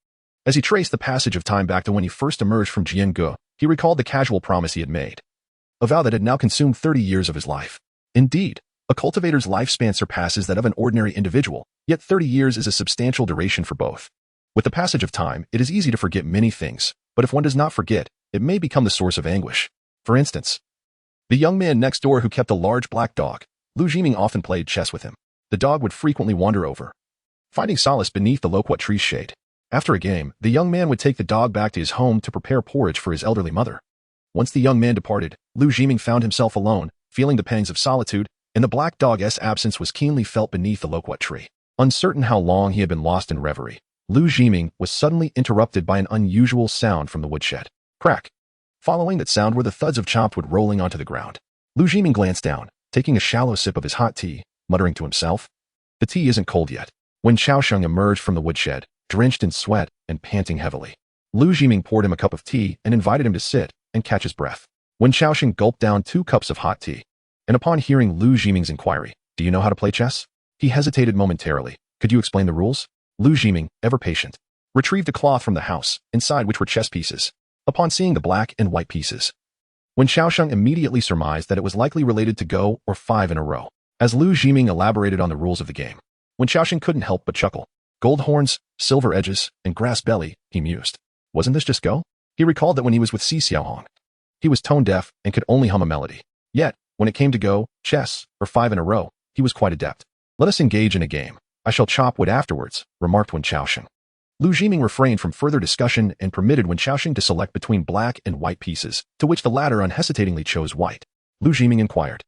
S1: As he traced the passage of time back to when he first emerged from Jiange, he recalled the casual promise he had made, a vow that had now consumed 30 years of his life. Indeed, a cultivator's lifespan surpasses that of an ordinary individual, yet 30 years is a substantial duration for both. With the passage of time, it is easy to forget many things, but if one does not forget, it may become the source of anguish. For instance, the young man next door who kept a large black dog, Lu Jiming often played chess with him. The dog would frequently wander over, finding solace beneath the loquat tree's shade. After a game, the young man would take the dog back to his home to prepare porridge for his elderly mother. Once the young man departed, Lu Jiming found himself alone, feeling the pangs of solitude, and the black dog's absence was keenly felt beneath the loquat tree. Uncertain how long he had been lost in reverie, Lu Jiming was suddenly interrupted by an unusual sound from the woodshed. Crack! Following that sound were the thuds of chopped wood rolling onto the ground. Lu Jiming glanced down, taking a shallow sip of his hot tea, muttering to himself, "The tea isn't cold yet." When Xiaosheng emerged from the woodshed, drenched in sweat and panting heavily, Lu Jiming poured him a cup of tea and invited him to sit and catch his breath. When Xiaosheng gulped down 2 cups of hot tea, and upon hearing Lu Jiming's inquiry, "Do you know how to play chess?" he hesitated momentarily. "Could you explain the rules?" Lu Jiming, ever patient, retrieved a cloth from the house, inside which were chess pieces. Upon seeing the black and white pieces, when Xiaosheng immediately surmised that it was likely related to Go or 5 in a row, as Lu Jiming elaborated on the rules of the game. When Xiaosheng couldn't help but chuckle. Gold horns, silver edges, and grass belly, he mused. Wasn't this just Go? He recalled that when he was with Si Xiaohong, he was tone-deaf and could only hum a melody. Yet, when it came to Go, chess, or 5 in a row, he was quite adept. "Let us engage in a game. I shall chop wood afterwards," remarked Wen Xiaosheng. Lu Jiming refrained from further discussion and permitted Wen Xiaosheng to select between black and white pieces, to which the latter unhesitatingly chose white. Lu Jiming inquired,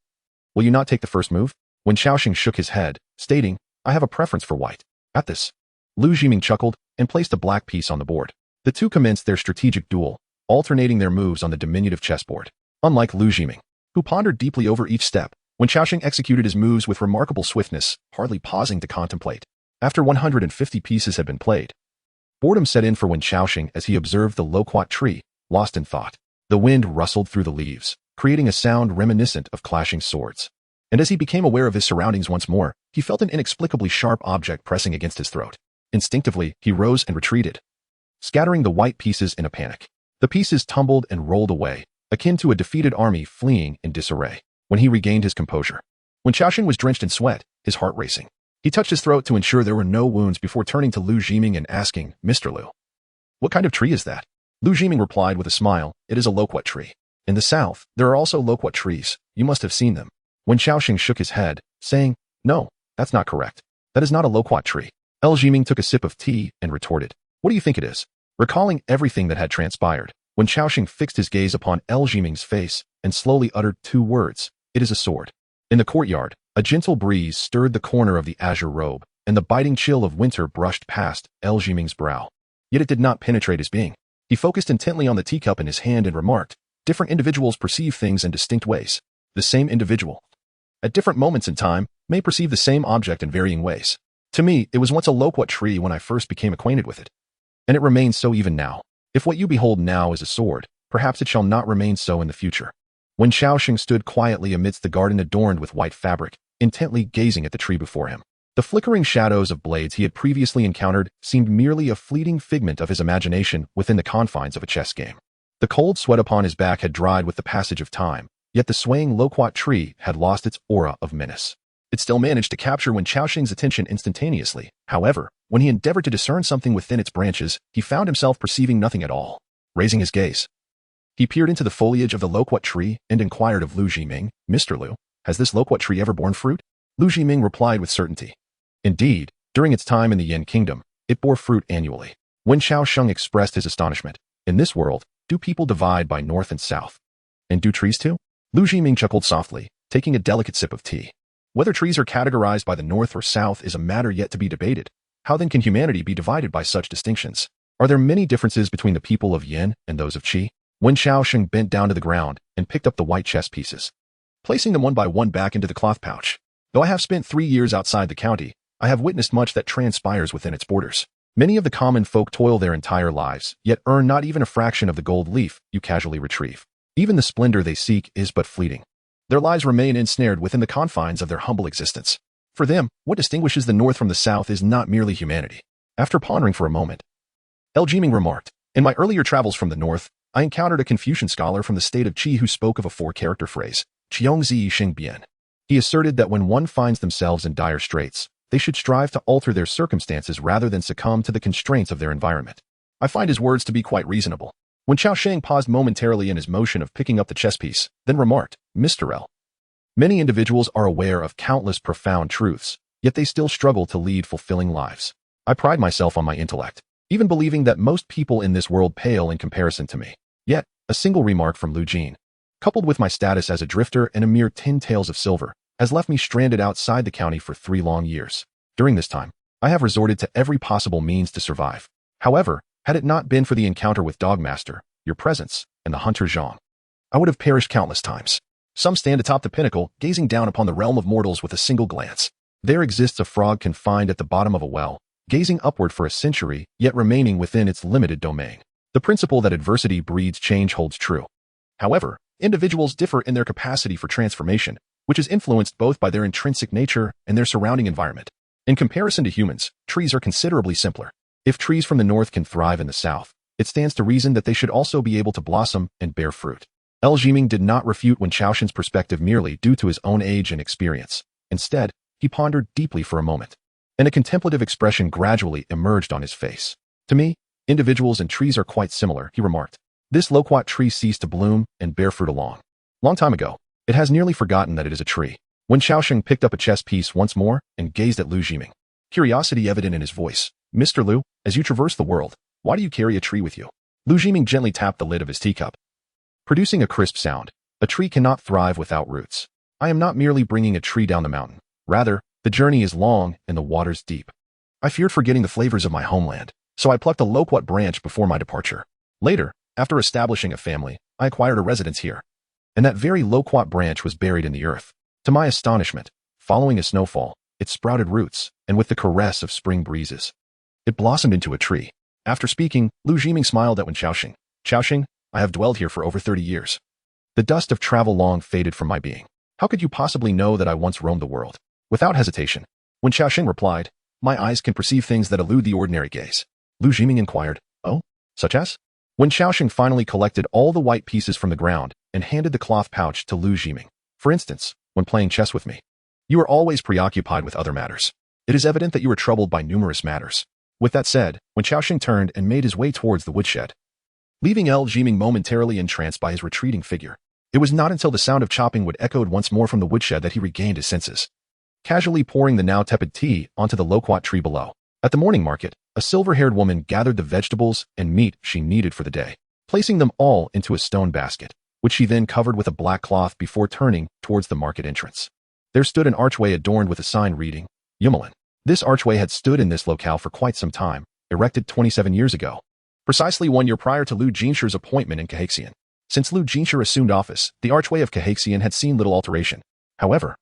S1: "Will you not take the first move?" Wen Xiaosheng shook his head, stating, "I have a preference for white." At this, Lu Jiming chuckled and placed a black piece on the board. The two commenced their strategic duel, alternating their moves on the diminutive chessboard. Unlike Lu Jiming, who pondered deeply over each step, Wen Xiaosheng executed his moves with remarkable swiftness, hardly pausing to contemplate. After 150 pieces had been played, boredom set in for Wen Xiaosheng as he observed the loquat tree, lost in thought. The wind rustled through the leaves, creating a sound reminiscent of clashing swords. And as he became aware of his surroundings once more, he felt an inexplicably sharp object pressing against his throat. Instinctively, he rose and retreated, scattering the white pieces in a panic. The pieces tumbled and rolled away, akin to a defeated army fleeing in disarray. When he regained his composure, Wen Xiaosheng was drenched in sweat, his heart racing. He touched his throat to ensure there were no wounds before turning to Lu Jiming and asking, "Mr. Lu, what kind of tree is that?" Lu Jiming replied with a smile, "It is a loquat tree. In the south, there are also loquat trees. You must have seen them." Wen Xiaosheng shook his head, saying, "No, that's not correct. That is not a loquat tree." Lu Jiming took a sip of tea and retorted, "What do you think it is?" Recalling everything that had transpired, Wen Xiaosheng fixed his gaze upon Lu Jiming's face and slowly uttered 2 words, "It is a sword." In the courtyard, a gentle breeze stirred the corner of the azure robe, and the biting chill of winter brushed past Lu Jiming's brow. Yet it did not penetrate his being. He focused intently on the teacup in his hand and remarked, "Different individuals perceive things in distinct ways. The same individual, at different moments in time, may perceive the same object in varying ways. To me, it was once a loquat tree when I first became acquainted with it, and it remains so even now. If what you behold now is a sword, perhaps it shall not remain so in the future." Wen Xiaosheng stood quietly amidst the garden adorned with white fabric, intently gazing at the tree before him. The flickering shadows of blades he had previously encountered seemed merely a fleeting figment of his imagination within the confines of a chess game. The cold sweat upon his back had dried with the passage of time, yet the swaying loquat tree had lost its aura of menace. It still managed to capture Wen Xiaosheng's attention instantaneously. However, when he endeavored to discern something within its branches, he found himself perceiving nothing at all. Raising his gaze, he peered into the foliage of the loquat tree and inquired of Lu Jiming, "Mr. Lu, has this loquat tree ever borne fruit?" Lu Jiming replied with certainty. Indeed, during its time in the Yin Kingdom, it bore fruit annually. Wen Xiaosheng expressed his astonishment. "In this world, do people divide by north and south? And do trees too?" Lu Jiming chuckled softly, taking a delicate sip of tea. "Whether trees are categorized by the north or south is a matter yet to be debated. How then can humanity be divided by such distinctions? Are there many differences between the people of Yin and those of Qi?" Wen Xiaosheng bent down to the ground and picked up the white chess pieces, placing them one by one back into the cloth pouch. "Though I have spent 3 years outside the county, I have witnessed much that transpires within its borders. Many of the common folk toil their entire lives, yet earn not even a fraction of the gold leaf you casually retrieve. Even the splendor they seek is but fleeting. Their lives remain ensnared within the confines of their humble existence. For them, what distinguishes the north from the south is not merely humanity." After pondering for a moment, Lu Jiming remarked, "In my earlier travels from the north, I encountered a Confucian scholar from the state of Qi who spoke of a 4-character phrase, Qiong Zi Xing Bian, He asserted that when one finds themselves in dire straits, they should strive to alter their circumstances rather than succumb to the constraints of their environment. I find his words to be quite reasonable. When Qiao Sheng paused momentarily in his motion of picking up the chess piece, then remarked, Mr. L. Many individuals are aware of countless profound truths, yet they still struggle to lead fulfilling lives. I pride myself on my intellect, even believing that most people in this world pale in comparison to me. Yet, a single remark from Lu Jin, coupled with my status as a drifter and a mere 10 taels of silver, has left me stranded outside the county for 3 long years. During this time, I have resorted to every possible means to survive. However, had it not been for the encounter with Dogmaster, your presence, and the hunter Zhang, I would have perished countless times. Some stand atop the pinnacle, gazing down upon the realm of mortals with a single glance. There exists a frog confined at the bottom of a well, gazing upward for a century, yet remaining within its limited domain. The principle that adversity breeds change holds true. However, individuals differ in their capacity for transformation, which is influenced both by their intrinsic nature and their surrounding environment. In comparison to humans, trees are considerably simpler. If trees from the north can thrive in the south, it stands to reason that they should also be able to blossom and bear fruit. L. Jiming did not refute Wen Qiaoshen's perspective merely due to his own age and experience. Instead, he pondered deeply for a moment, and a contemplative expression gradually emerged on his face. To me, individuals and trees are quite similar, he remarked. This loquat tree ceased to bloom and bear fruit long time ago. It has nearly forgotten that it is a tree. Wen Qiaosheng picked up a chess piece once more and gazed at Lu Jiming, curiosity evident in his voice. Mr. Lu, as you traverse the world, why do you carry a tree with you? Lu Jiming gently tapped the lid of his teacup, producing a crisp sound. A tree cannot thrive without roots. I am not merely bringing a tree down the mountain. Rather, the journey is long and the waters deep. I feared forgetting the flavors of my homeland, so I plucked a loquat branch before my departure. Later, after establishing a family, I acquired a residence here. And that very loquat branch was buried in the earth. To my astonishment, following a snowfall, it sprouted roots, and with the caress of spring breezes, it blossomed into a tree. After speaking, Lu Jiming smiled at Wen Qiaosheng. Qiaosheng, I have dwelled here for over 30 years. The dust of travel long faded from my being. How could you possibly know that I once roamed the world? Without hesitation, Wen Qiaosheng replied, my eyes can perceive things that elude the ordinary gaze. Lu Jiming inquired, oh, such as? Wen Qiaosheng finally collected all the white pieces from the ground and handed the cloth pouch to Lu Jiming. For instance, when playing chess with me, you are always preoccupied with other matters. It is evident that you are troubled by numerous matters. With that said, Wen Qiaosheng turned and made his way towards the woodshed, leaving L. Jiming momentarily entranced by his retreating figure. It was not until the sound of chopping wood echoed once more from the woodshed that he regained his senses, casually pouring the now tepid tea onto the loquat tree below. At the morning market, a silver-haired woman gathered the vegetables and meat she needed for the day, placing them all into a stone basket, which she then covered with a black cloth before turning towards the market entrance. There stood an archway adorned with a sign reading, Yumelin. This archway had stood in this locale for quite some time, erected 27 years ago, precisely 1 year prior to Lu Jinshi's appointment in Cahaxian. Since Lu Jinshi assumed office, the archway of Cahaxian had seen little alteration. However,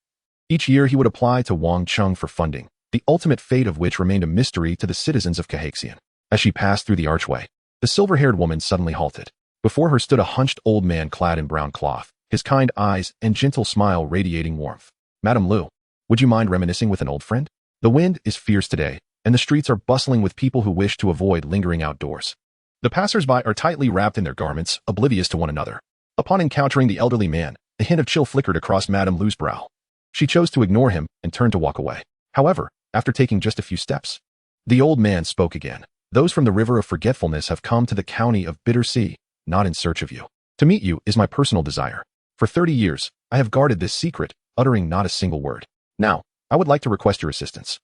S1: each year he would apply to Wang Cheng for funding, the ultimate fate of which remained a mystery to the citizens of Cahaxian. As she passed through the archway, the silver-haired woman suddenly halted. Before her stood a hunched old man clad in brown cloth, his kind eyes and gentle smile radiating warmth. Madam Lu, would you mind reminiscing with an old friend? The wind is fierce today, and the streets are bustling with people who wish to avoid lingering outdoors. The passers-by are tightly wrapped in their garments, oblivious to one another. Upon encountering the elderly man, a hint of chill flickered across Madame Lu's brow. She chose to ignore him and turned to walk away. However, after taking just a few steps, the old man spoke again. Those from the river of forgetfulness have come to the county of Bitter Sea, not in search of you. To meet you is my personal desire. For 30 years, I have guarded this secret, uttering not a single word. Now, I would like to request your assistance.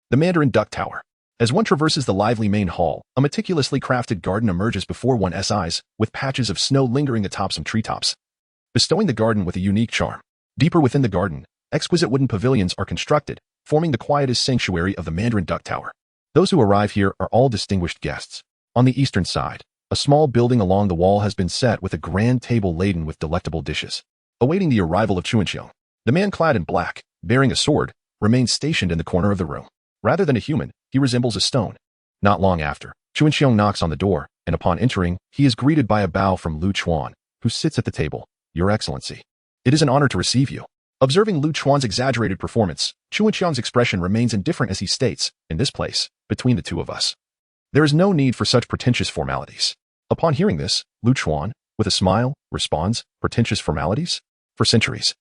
S1: The Mandarin Duck Tower. As one traverses the lively main hall, a meticulously crafted garden emerges before one's eyes, with patches of snow lingering atop some treetops, bestowing the garden with a unique charm. Deeper within the garden, exquisite wooden pavilions are constructed, forming the quietest sanctuary of the Mandarin Duck Tower. Those who arrive here are all distinguished guests. On the eastern side, a small building along the wall has been set with a grand table laden with delectable dishes, awaiting the arrival of Chuanxiong. The man clad in black, bearing a sword, remains stationed in the corner of the room. Rather than a human, he resembles a stone. Not long after, Chuanxiong knocks on the door, and upon entering, he is greeted by a bow from Lu Chuan, who sits at the table. Your Excellency, it is an honor to receive you. Observing Lu Chuan's exaggerated performance, Chuanxiong's expression remains indifferent as he states, in this place, between the two of us, there is no need for such pretentious formalities. Upon hearing this, Lu Chuan, with a smile, responds, pretentious formalities? For centuries,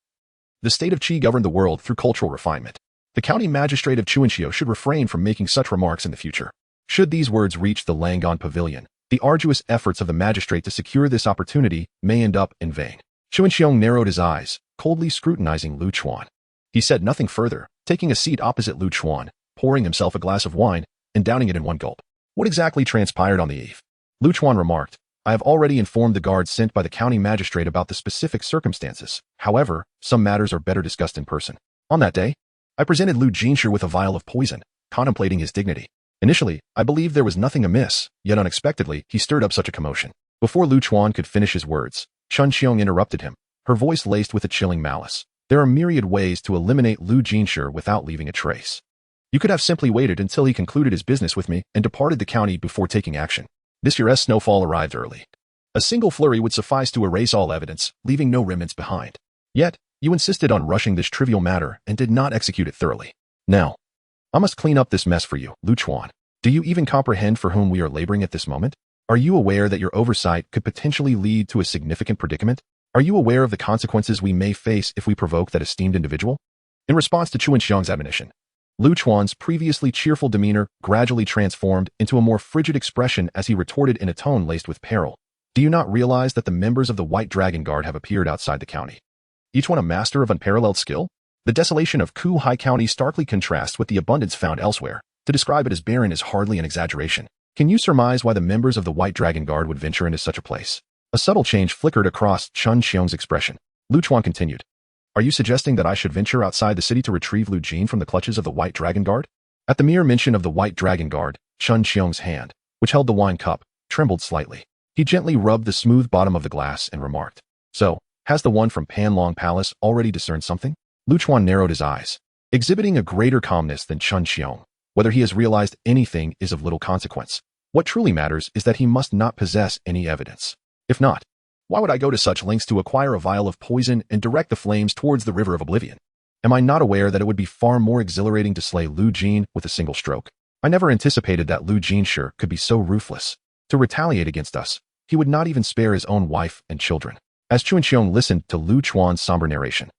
S1: The state of Qi governed the world through cultural refinement. The county magistrate of Chuanxiu should refrain from making such remarks in the future. Should these words reach the Langon Pavilion, the arduous efforts of the magistrate to secure this opportunity may end up in vain. Chuanxiong narrowed his eyes, coldly scrutinizing Lu Chuan. He said nothing further, taking a seat opposite Lu Chuan, pouring himself a glass of wine, and downing it in one gulp. What exactly transpired on the eve? Lu Chuan remarked, I have already informed the guards sent by the county magistrate about the specific circumstances. However, some matters are better discussed in person. On that day, I presented Lu Jinsher with a vial of poison, contemplating his dignity. Initially, I believed there was nothing amiss, yet unexpectedly, he stirred up such a commotion. Before Lu Chuan could finish his words, Chun Xiong interrupted him, her voice laced with a chilling malice. There are myriad ways to eliminate Lu Jinsher without leaving a trace. You could have simply waited until he concluded his business with me and departed the county before taking action. This year's snowfall arrived early. A single flurry would suffice to erase all evidence, leaving no remnants behind. Yet, you insisted on rushing this trivial matter and did not execute it thoroughly. Now, I must clean up this mess for you, Lu Chuan. Do you even comprehend for whom we are laboring at this moment? Are you aware that your oversight could potentially lead to a significant predicament? Are you aware of the consequences we may face if we provoke that esteemed individual? In response to Chuanxiong's admonition, Lu Chuan's previously cheerful demeanor gradually transformed into a more frigid expression as he retorted in a tone laced with peril. Do you not realize that the members of the White Dragon Guard have appeared outside the county? Each one a master of unparalleled skill? The desolation of Kuhai County starkly contrasts with the abundance found elsewhere. To describe it as barren is hardly an exaggeration. Can you surmise why the members of the White Dragon Guard would venture into such a place? A subtle change flickered across Chun Xiong's expression. Lu Chuan continued. Are you suggesting that I should venture outside the city to retrieve Lu Jin from the clutches of the White Dragon Guard? At the mere mention of the White Dragon Guard, Chun Xiong's hand, which held the wine cup, trembled slightly. He gently rubbed the smooth bottom of the glass and remarked, So, has the one from Panlong Palace already discerned something? Lu Chuan narrowed his eyes, exhibiting a greater calmness than Chun Xiong. Whether he has realized anything is of little consequence. What truly matters is that he must not possess any evidence. If not, why would I go to such lengths to acquire a vial of poison and direct the flames towards the River of Oblivion? Am I not aware that it would be far more exhilarating to slay Lu Jin with a single stroke? I never anticipated that Lu Jinsher could be so ruthless. To retaliate against us, he would not even spare his own wife and children. As Chuanxiong listened to Lu Chuan's somber narration,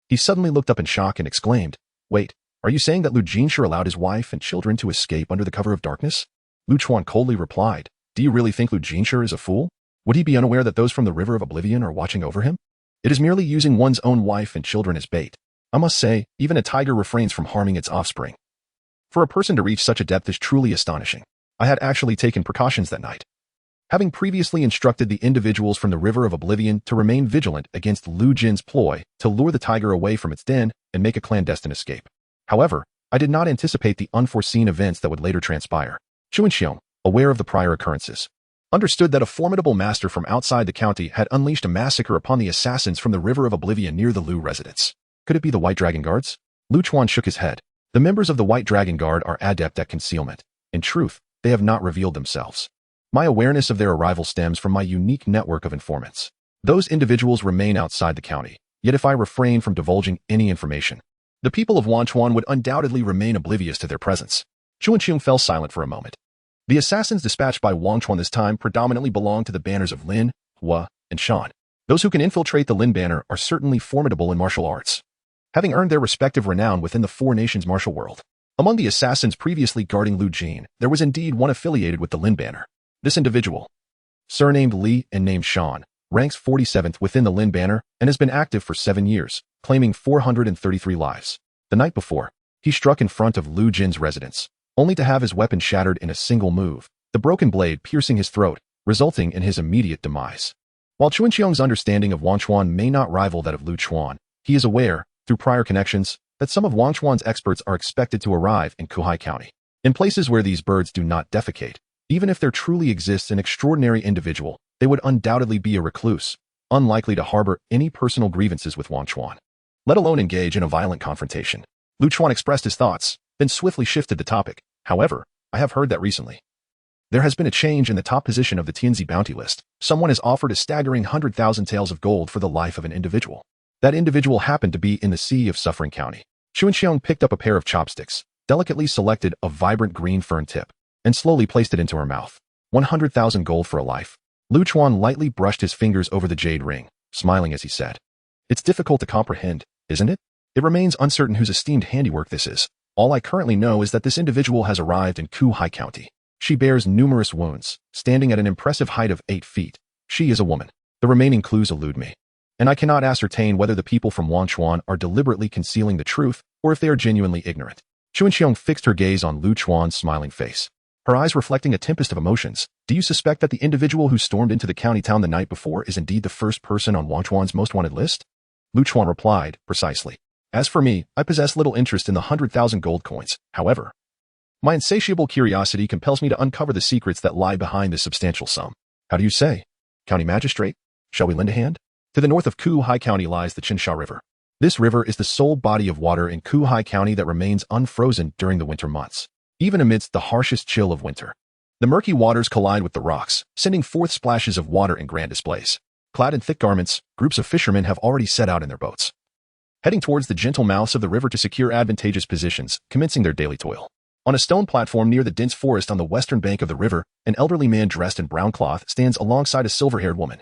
S1: he suddenly looked up in shock and exclaimed, Wait, are you saying that Lu Jinsher allowed his wife and children to escape under the cover of darkness? Lu Chuan coldly replied, Do you really think Lu Jinsher is a fool? Would he be unaware that those from the River of Oblivion are watching over him? It is merely using one's own wife and children as bait. I must say, even a tiger refrains from harming its offspring. For a person to reach such a depth is truly astonishing. I had actually taken precautions that night, having previously instructed the individuals from the River of Oblivion to remain vigilant against Lu Jin's ploy to lure the tiger away from its den and make a clandestine escape. However, I did not anticipate the unforeseen events that would later transpire. Chuanxiong, aware of the prior occurrences, understood that a formidable master from outside the county had unleashed a massacre upon the assassins from the River of Oblivion near the Lu residence. Could it be the White Dragon Guards? Lu Chuan shook his head. The members of the White Dragon Guard are adept at concealment. In truth, they have not revealed themselves. My awareness of their arrival stems from my unique network of informants. Those individuals remain outside the county, yet if I refrain from divulging any information, the people of Wanchuan would undoubtedly remain oblivious to their presence. Chuanxiong fell silent for a moment. The assassins dispatched by Wanchuan this time predominantly belong to the banners of Lin, Hua, and Shan. Those who can infiltrate the Lin banner are certainly formidable in martial arts, having earned their respective renown within the Four Nations martial world. Among the assassins previously guarding Lu Jin, there was indeed one affiliated with the Lin banner. This individual, surnamed Li and named Shan, ranks 47th within the Lin banner and has been active for 7 years, claiming 433 lives. The night before, he struck in front of Lu Jin's residence, only to have his weapon shattered in a single move, the broken blade piercing his throat, resulting in his immediate demise. While Chuanxiong's understanding of Wanchuan may not rival that of Lu Chuan, he is aware, through prior connections, that some of Wanchuan's experts are expected to arrive in Kuhai County, in places where these birds do not defecate. Even if there truly exists an extraordinary individual, they would undoubtedly be a recluse, unlikely to harbor any personal grievances with Wanchuan, let alone engage in a violent confrontation. Lu Chuan expressed his thoughts, then swiftly shifted the topic. However, I have heard that recently there has been a change in the top position of the Tianzi bounty list. Someone has offered a staggering 100,000 taels of gold for the life of an individual. That individual happened to be in the Sea of Suffering County. Chuanxiong picked up a pair of chopsticks, delicately selected a vibrant green fern tip, and slowly placed it into her mouth. 100,000 gold for a life. Lu Chuan lightly brushed his fingers over the jade ring, smiling as he said, It's difficult to comprehend, isn't it? It remains uncertain whose esteemed handiwork this is. All I currently know is that this individual has arrived in Kuhai County. She bears numerous wounds, standing at an impressive height of 8 feet. She is a woman. The remaining clues elude me, and I cannot ascertain whether the people from Wanchuan are deliberately concealing the truth or if they are genuinely ignorant. Chuanxiong fixed her gaze on Lu Chuan's smiling face, her eyes reflecting a tempest of emotions. Do you suspect that the individual who stormed into the county town the night before is indeed the first person on Wanchuan's most wanted list? Lu Chuan replied, precisely. As for me, I possess little interest in the 100,000 gold coins. However, my insatiable curiosity compels me to uncover the secrets that lie behind this substantial sum. How do you say? County Magistrate? Shall we lend a hand? To the north of Kuhai County lies the Qinsha River. This river is the sole body of water in Kuhai County that remains unfrozen during the winter months, even amidst the harshest chill of winter. The murky waters collide with the rocks, sending forth splashes of water in grand displays. Clad in thick garments, groups of fishermen have already set out in their boats, heading towards the gentle mouths of the river to secure advantageous positions, commencing their daily toil. On a stone platform near the dense forest on the western bank of the river, an elderly man dressed in brown cloth stands alongside a silver-haired woman,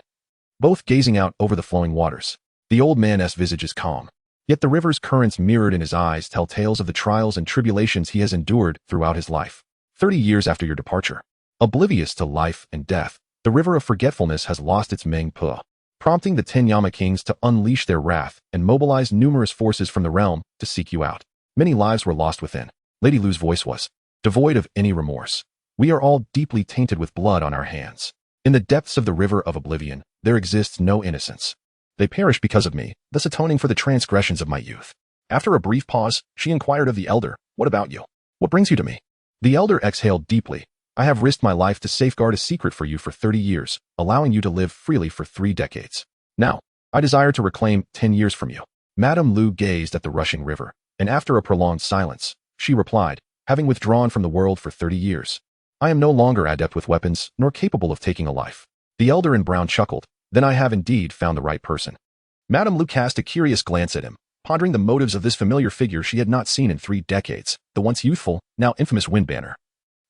S1: both gazing out over the flowing waters. The old man's visage is calm, yet the river's currents mirrored in his eyes tell tales of the trials and tribulations he has endured throughout his life. 30 years after your departure, oblivious to life and death, the river of forgetfulness has lost its Meng Po, prompting the 10 Yama kings to unleash their wrath and mobilize numerous forces from the realm to seek you out. Many lives were lost within. Lady Lu's voice was devoid of any remorse. We are all deeply tainted with blood on our hands. In the depths of the river of oblivion, there exists no innocence. They perish because of me, thus atoning for the transgressions of my youth. After a brief pause, she inquired of the elder, what about you? What brings you to me? The elder exhaled deeply. I have risked my life to safeguard a secret for you for 30 years, allowing you to live freely for 3 decades. Now, I desire to reclaim 10 years from you. Madame Lu gazed at the rushing river, and after a prolonged silence, she replied, having withdrawn from the world for 30 years. I am no longer adept with weapons, nor capable of taking a life. The elder in brown chuckled. Then I have indeed found the right person. Madame Lu cast a curious glance at him, pondering the motives of this familiar figure she had not seen in 3 decades, the once youthful, now infamous Windbanner.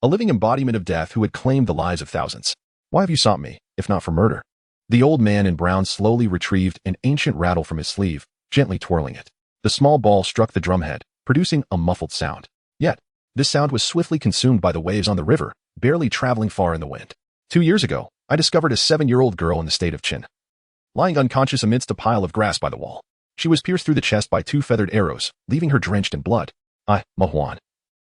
S1: A living embodiment of death who had claimed the lives of thousands. Why have you sought me, if not for murder? The old man in brown slowly retrieved an ancient rattle from his sleeve, gently twirling it. The small ball struck the drumhead, producing a muffled sound. Yet, this sound was swiftly consumed by the waves on the river, barely traveling far in the wind. 2 years ago, I discovered a 7-year-old girl in the state of Qin, lying unconscious amidst a pile of grass by the wall. She was pierced through the chest by 2 feathered arrows, leaving her drenched in blood. I, Mahuan,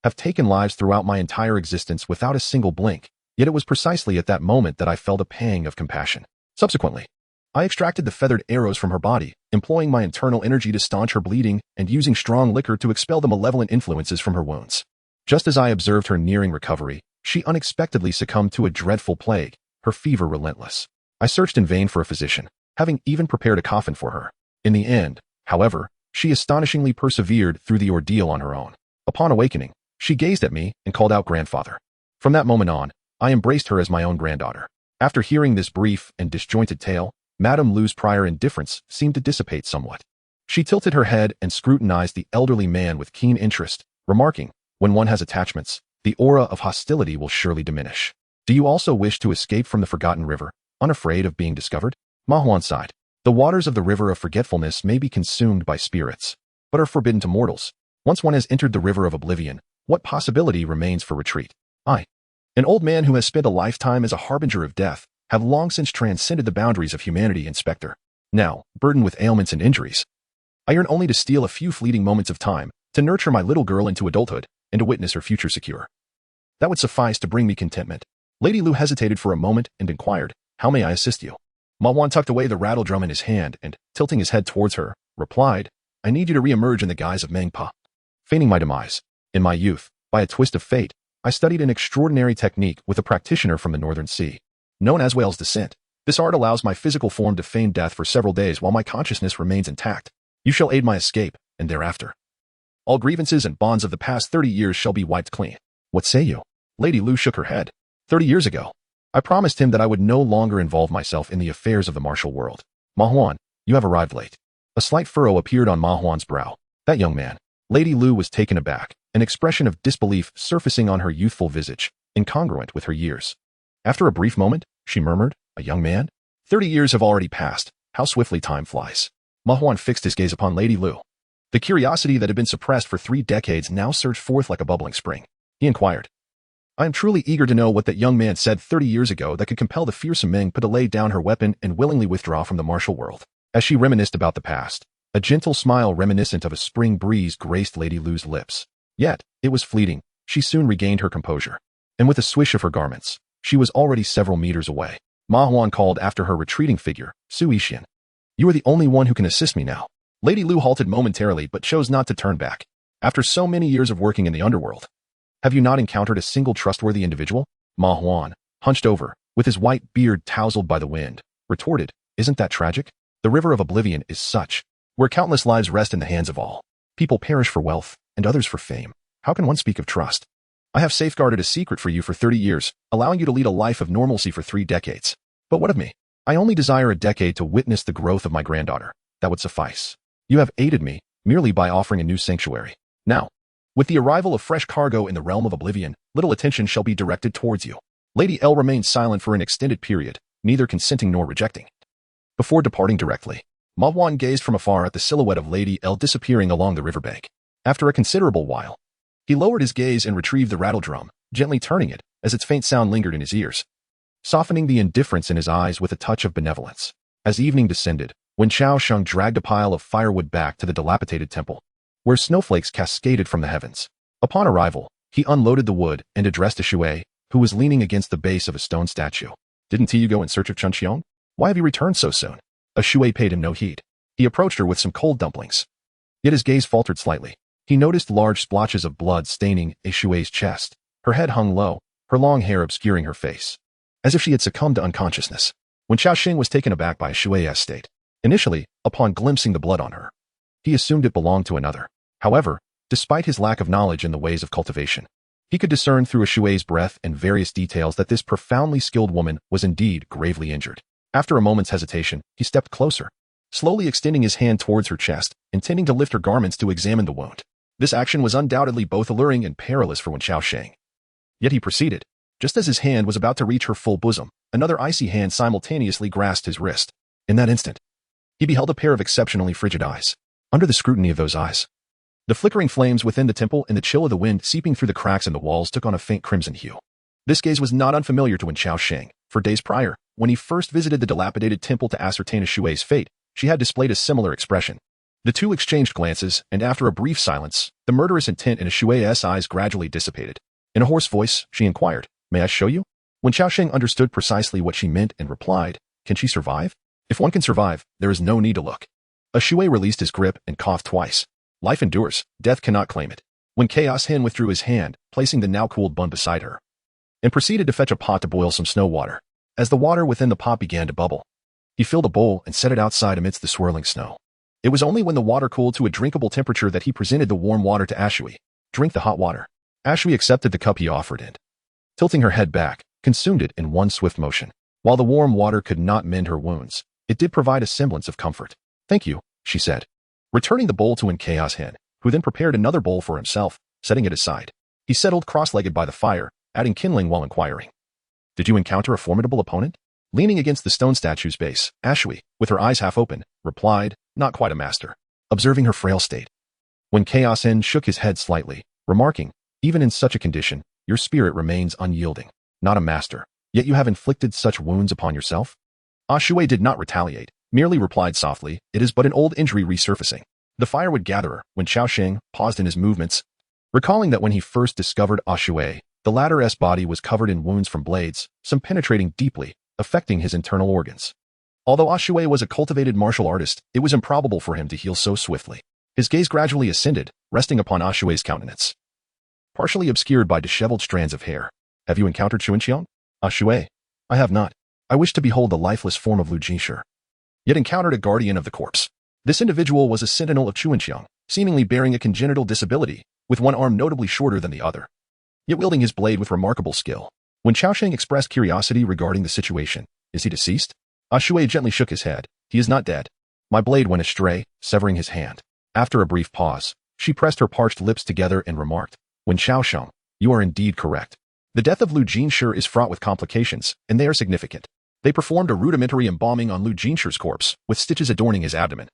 S1: have taken lives throughout my entire existence without a single blink, yet it was precisely at that moment that I felt a pang of compassion. Subsequently, I extracted the feathered arrows from her body, employing my internal energy to staunch her bleeding and using strong liquor to expel the malevolent influences from her wounds. Just as I observed her nearing recovery, she unexpectedly succumbed to a dreadful plague, her fever relentless. I searched in vain for a physician, having even prepared a coffin for her. In the end, however, she astonishingly persevered through the ordeal on her own. Upon awakening, she gazed at me and called out grandfather. From that moment on, I embraced her as my own granddaughter. After hearing this brief and disjointed tale, Madame Lu's prior indifference seemed to dissipate somewhat. She tilted her head and scrutinized the elderly man with keen interest, remarking, when one has attachments, the aura of hostility will surely diminish. Do you also wish to escape from the forgotten river, unafraid of being discovered? Mahuan sighed. The waters of the river of forgetfulness may be consumed by spirits, but are forbidden to mortals. Once one has entered the river of oblivion, what possibility remains for retreat? I, an old man who has spent a lifetime as a harbinger of death, have long since transcended the boundaries of humanity and specter. Now, burdened with ailments and injuries, I yearn only to steal a few fleeting moments of time, to nurture my little girl into adulthood, and to witness her future secure. That would suffice to bring me contentment. Lady Lu hesitated for a moment and inquired, how may I assist you? Mahuan tucked away the rattle drum in his hand and, tilting his head towards her, replied, I need you to re-emerge in the guise of Mengpa. Feigning my demise. In my youth, by a twist of fate, I studied an extraordinary technique with a practitioner from the Northern Sea, known as Whale's Descent. This art allows my physical form to feign death for several days while my consciousness remains intact. You shall aid my escape, and thereafter, all grievances and bonds of the past 30 years shall be wiped clean. What say you? Lady Lu shook her head. 30 years ago, I promised him that I would no longer involve myself in the affairs of the martial world. Mahuan, you have arrived late. A slight furrow appeared on Mahuan's brow. That young man. Lady Lu was taken aback, an expression of disbelief surfacing on her youthful visage, incongruent with her years. After a brief moment, she murmured, a young man? 30 years have already passed. How swiftly time flies. Mahuan fixed his gaze upon Lady Lu. The curiosity that had been suppressed for 3 decades now surged forth like a bubbling spring. He inquired, I am truly eager to know what that young man said 30 years ago that could compel the fearsome Meng to lay down her weapon and willingly withdraw from the martial world. As she reminisced about the past, a gentle smile reminiscent of a spring breeze graced Lady Lu's lips. Yet, it was fleeting. She soon regained her composure. And with a swish of her garments, she was already several meters away. Ma Huan called after her retreating figure, Su Yixian. You are the only one who can assist me now. Lady Lu halted momentarily but chose not to turn back. After so many years of working in the underworld, have you not encountered a single trustworthy individual? Ma Huan, hunched over, with his white beard tousled by the wind, retorted, Isn't that tragic? The river of oblivion is such, where countless lives rest in the hands of all. People perish for wealth, and others for fame. How can one speak of trust? I have safeguarded a secret for you for 30 years, allowing you to lead a life of normalcy for 3 decades. But what of me? I only desire a decade to witness the growth of my granddaughter. That would suffice. You have aided me, merely by offering a new sanctuary. Now, with the arrival of fresh cargo in the realm of oblivion, little attention shall be directed towards you. Lady L remained silent for an extended period, neither consenting nor rejecting. Before departing directly, Ma Huan gazed from afar at the silhouette of Lady L disappearing along the riverbank. After a considerable while, he lowered his gaze and retrieved the rattledrum, gently turning it as its faint sound lingered in his ears, softening the indifference in his eyes with a touch of benevolence. As evening descended, when Chao Sheng dragged a pile of firewood back to the dilapidated temple, where snowflakes cascaded from the heavens. Upon arrival, he unloaded the wood and addressed a Shui, who was leaning against the base of a stone statue. Didn't you go in search of Chen Qiong? Why have you returned so soon? A Shui paid him no heed. He approached her with some cold dumplings. Yet his gaze faltered slightly. He noticed large splotches of blood staining a Shui's chest. Her head hung low, her long hair obscuring her face, as if she had succumbed to unconsciousness. When Chao Sheng was taken aback by a Shui's state, initially, upon glimpsing the blood on her, he assumed it belonged to another. However, despite his lack of knowledge in the ways of cultivation, he could discern through a Shui's breath and various details that this profoundly skilled woman was indeed gravely injured. After a moment's hesitation, he stepped closer, slowly extending his hand towards her chest, intending to lift her garments to examine the wound. This action was undoubtedly both alluring and perilous for Wen Chao Sheng. Yet he proceeded. Just as his hand was about to reach her full bosom, another icy hand simultaneously grasped his wrist. In that instant, he beheld a pair of exceptionally frigid eyes. Under the scrutiny of those eyes, the flickering flames within the temple and the chill of the wind seeping through the cracks in the walls took on a faint crimson hue. This gaze was not unfamiliar to Wen Chao Sheng. For days prior, when he first visited the dilapidated temple to ascertain a Shui's fate, she had displayed a similar expression. The two exchanged glances, and after a brief silence, the murderous intent in a Shui's eyes gradually dissipated. In a hoarse voice, she inquired, May I show you? When Chao Sheng understood precisely what she meant and replied, Can she survive? If one can survive, there is no need to look. A Shui released his grip and coughed twice. Life endures, death cannot claim it. When Chaos Hen withdrew his hand, placing the now-cooled bun beside her, and proceeded to fetch a pot to boil some snow water. As the water within the pot began to bubble, he filled a bowl and set it outside amidst the swirling snow. It was only when the water cooled to a drinkable temperature that he presented the warm water to Ashui. Drink the hot water. Ashui accepted the cup he offered and, tilting her head back, consumed it in one swift motion. While the warm water could not mend her wounds, it did provide a semblance of comfort. Thank you, she said, returning the bowl to Chaos Hen, who then prepared another bowl for himself, setting it aside. He settled cross-legged by the fire, adding kindling while inquiring. Did you encounter a formidable opponent? Leaning against the stone statue's base, Ashui, with her eyes half open, replied, Not quite a master. Observing her frail state, When Chaos Hen shook his head slightly, remarking, Even in such a condition, your spirit remains unyielding. Not a master, yet you have inflicted such wounds upon yourself? Ashui did not retaliate, merely replied softly, It is but an old injury resurfacing. The firewood gatherer, when Chao Sheng paused in his movements, recalling that when he first discovered Ashui, the latter's body was covered in wounds from blades, some penetrating deeply, affecting his internal organs. Although Ashui was a cultivated martial artist, it was improbable for him to heal so swiftly. His gaze gradually ascended, resting upon Ashui's countenance, partially obscured by disheveled strands of hair. Have you encountered Chuanqiang? Ashui. I have not. I wish to behold the lifeless form of Lu Jinshi, yet encountered a guardian of the corpse. This individual was a sentinel of Chuanqiang, seemingly bearing a congenital disability, with one arm notably shorter than the other, yet wielding his blade with remarkable skill. When Chao Sheng expressed curiosity regarding the situation, Is he deceased? Ashui gently shook his head. He is not dead. My blade went astray, severing his hand. After a brief pause, she pressed her parched lips together and remarked, When Chao Sheng, you are indeed correct. The death of Lu Jinshi is fraught with complications, and they are significant. They performed a rudimentary embalming on Lu Jinshi's corpse, with stitches adorning his abdomen.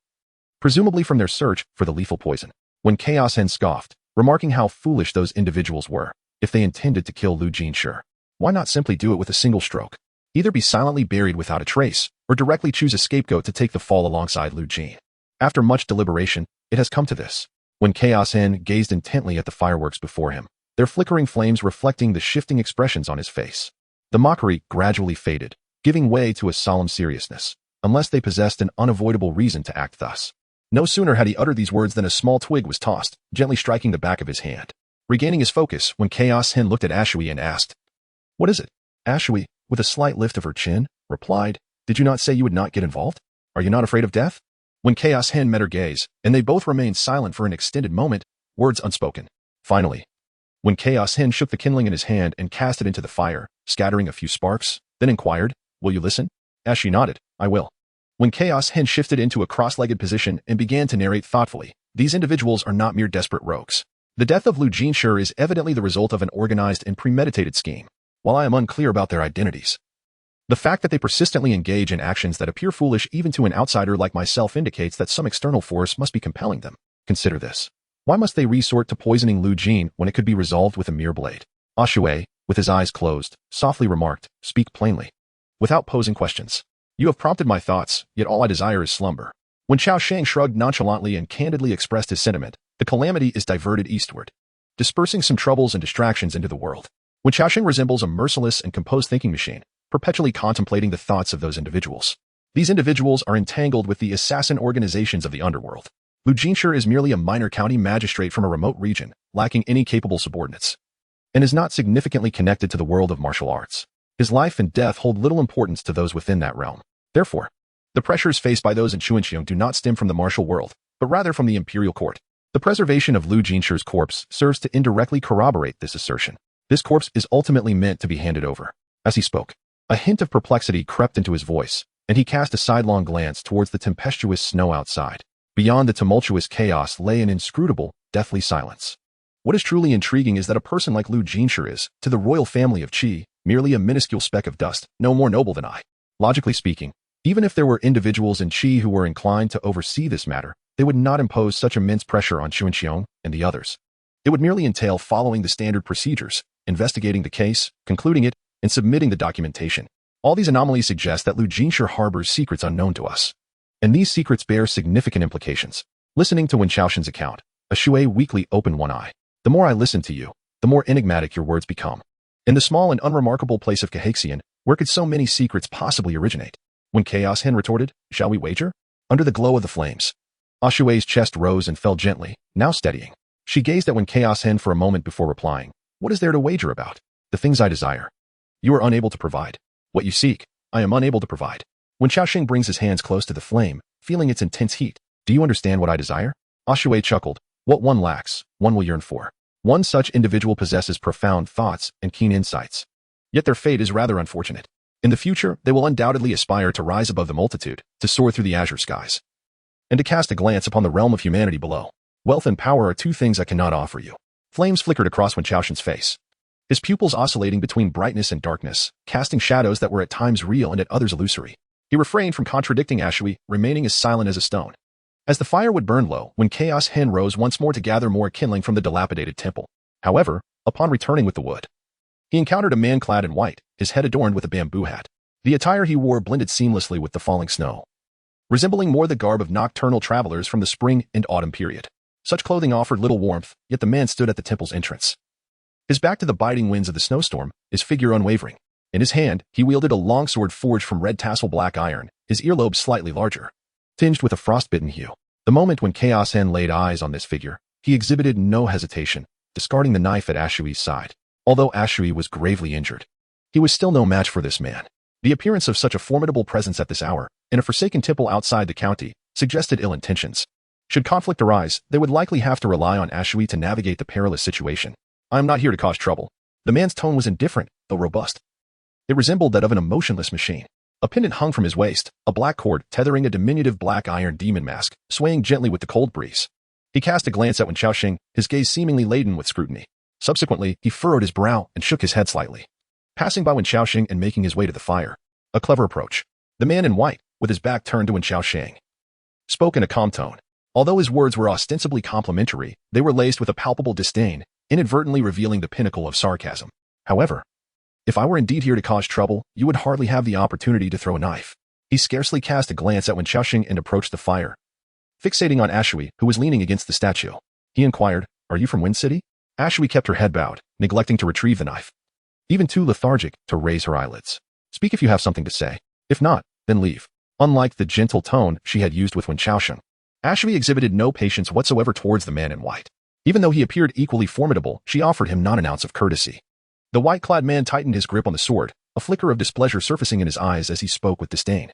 S1: presumably from their search for the lethal poison. When Chaos Hen scoffed, remarking how foolish those individuals were, if they intended to kill Lu Jinshi. Why not simply do it with a single stroke? Either be silently buried without a trace, or directly choose a scapegoat to take the fall alongside Lu Jin. After much deliberation, it has come to this. When Chaos Hen gazed intently at the fireworks before him, their flickering flames reflecting the shifting expressions on his face. The mockery gradually faded, giving way to a solemn seriousness, unless they possessed an unavoidable reason to act thus. No sooner had he uttered these words than a small twig was tossed, gently striking the back of his hand. Regaining his focus, when Chaos Hen looked at Ashui and asked, "What is it?" Ashui, with a slight lift of her chin, replied, "Did you not say you would not get involved? Are you not afraid of death?" When Chaos Hen met her gaze, and they both remained silent for an extended moment, words unspoken. Finally, when Chaos Hen shook the kindling in his hand and cast it into the fire, scattering a few sparks, then inquired, "Will you listen?" Ashui nodded, "I will." When Chaos Hen shifted into a cross-legged position and began to narrate thoughtfully, these individuals are not mere desperate rogues. The death of Lu Jinshi is evidently the result of an organized and premeditated scheme, while I am unclear about their identities. The fact that they persistently engage in actions that appear foolish even to an outsider like myself indicates that some external force must be compelling them. Consider this. Why must they resort to poisoning Lu Jin when it could be resolved with a mere blade? Ashui, with his eyes closed, softly remarked, "Speak plainly, without posing questions. You have prompted my thoughts, yet all I desire is slumber." When Qiao Shang shrugged nonchalantly and candidly expressed his sentiment, the calamity is diverted eastward, dispersing some troubles and distractions into the world. When Qiao Shang resembles a merciless and composed thinking machine, perpetually contemplating the thoughts of those individuals. These individuals are entangled with the assassin organizations of the underworld. Lu Jinshi is merely a minor county magistrate from a remote region, lacking any capable subordinates, and is not significantly connected to the world of martial arts. His life and death hold little importance to those within that realm. Therefore, the pressures faced by those in Chuanxiong do not stem from the martial world, but rather from the imperial court. The preservation of Lu Jinshi's corpse serves to indirectly corroborate this assertion. This corpse is ultimately meant to be handed over. As he spoke, a hint of perplexity crept into his voice, and he cast a sidelong glance towards the tempestuous snow outside. Beyond the tumultuous chaos lay an inscrutable, deathly silence. What is truly intriguing is that a person like Lu Jinshi is, to the royal family of Qi, merely a minuscule speck of dust, no more noble than I. Logically speaking, even if there were individuals in Qi who were inclined to oversee this matter, they would not impose such immense pressure on Chuanxiong and the others. It would merely entail following the standard procedures, investigating the case, concluding it, and submitting the documentation. All these anomalies suggest that Lu Jinshi harbors secrets unknown to us. And these secrets bear significant implications. Listening to Wen Qiaoshen's account, Ashui weakly opened one eye. The more I listen to you, the more enigmatic your words become. In the small and unremarkable place of Cahaxian, where could so many secrets possibly originate? When Chaos Hen retorted, "Shall we wager?" Under the glow of the flames, Ashui's chest rose and fell gently, now steadying. She gazed at Wen Chaos Hen for a moment before replying, "What is there to wager about? The things I desire. You are unable to provide. What you seek, I am unable to provide." When Xiaoxing brings his hands close to the flame, feeling its intense heat, "Do you understand what I desire?" Ashui chuckled. "What one lacks, one will yearn for." One such individual possesses profound thoughts and keen insights. Yet their fate is rather unfortunate. In the future, they will undoubtedly aspire to rise above the multitude, to soar through the azure skies, and to cast a glance upon the realm of humanity below. Wealth and power are two things I cannot offer you. Flames flickered across Wen Qiaoshen's face, his pupils oscillating between brightness and darkness, casting shadows that were at times real and at others illusory. He refrained from contradicting Ashui, remaining as silent as a stone. As the fire would burn low, when Chaos Hen rose once more to gather more kindling from the dilapidated temple. However, upon returning with the wood, he encountered a man clad in white, his head adorned with a bamboo hat. The attire he wore blended seamlessly with the falling snow, resembling more the garb of nocturnal travelers from the spring and autumn period. Such clothing offered little warmth, yet the man stood at the temple's entrance, his back to the biting winds of the snowstorm, his figure unwavering. In his hand, he wielded a longsword forged from red tassel black iron, his earlobes slightly larger, tinged with a frostbitten hue. The moment when Chaos Hen laid eyes on this figure, he exhibited no hesitation, discarding the knife at Ashui's side. Although Ashui was gravely injured, he was still no match for this man. The appearance of such a formidable presence at this hour, in a forsaken temple outside the county, suggested ill intentions. Should conflict arise, they would likely have to rely on Ashui to navigate the perilous situation. "I am not here to cause trouble." The man's tone was indifferent, though robust. It resembled that of an emotionless machine. A pendant hung from his waist, a black cord tethering a diminutive black iron demon mask, swaying gently with the cold breeze. He cast a glance at Wen Qiaoxing, his gaze seemingly laden with scrutiny. Subsequently, he furrowed his brow and shook his head slightly, passing by Wen Qiaoxing and making his way to the fire. A clever approach. The man in white, with his back turned to Wen Qiaoxing, spoke in a calm tone. Although his words were ostensibly complimentary, they were laced with a palpable disdain, inadvertently revealing the pinnacle of sarcasm. However, if I were indeed here to cause trouble, you would hardly have the opportunity to throw a knife. He scarcely cast a glance at Wen Xiaoxing and approached the fire. Fixating on Ashui, who was leaning against the statue, he inquired, "Are you from Wind City?" Ashui kept her head bowed, neglecting to retrieve the knife. Even too lethargic to raise her eyelids. "Speak if you have something to say. If not, then leave." Unlike the gentle tone she had used with Wen Xiaoxing, Ashui exhibited no patience whatsoever towards the man in white. Even though he appeared equally formidable, she offered him not an ounce of courtesy. The white-clad man tightened his grip on the sword, a flicker of displeasure surfacing in his eyes as he spoke with disdain.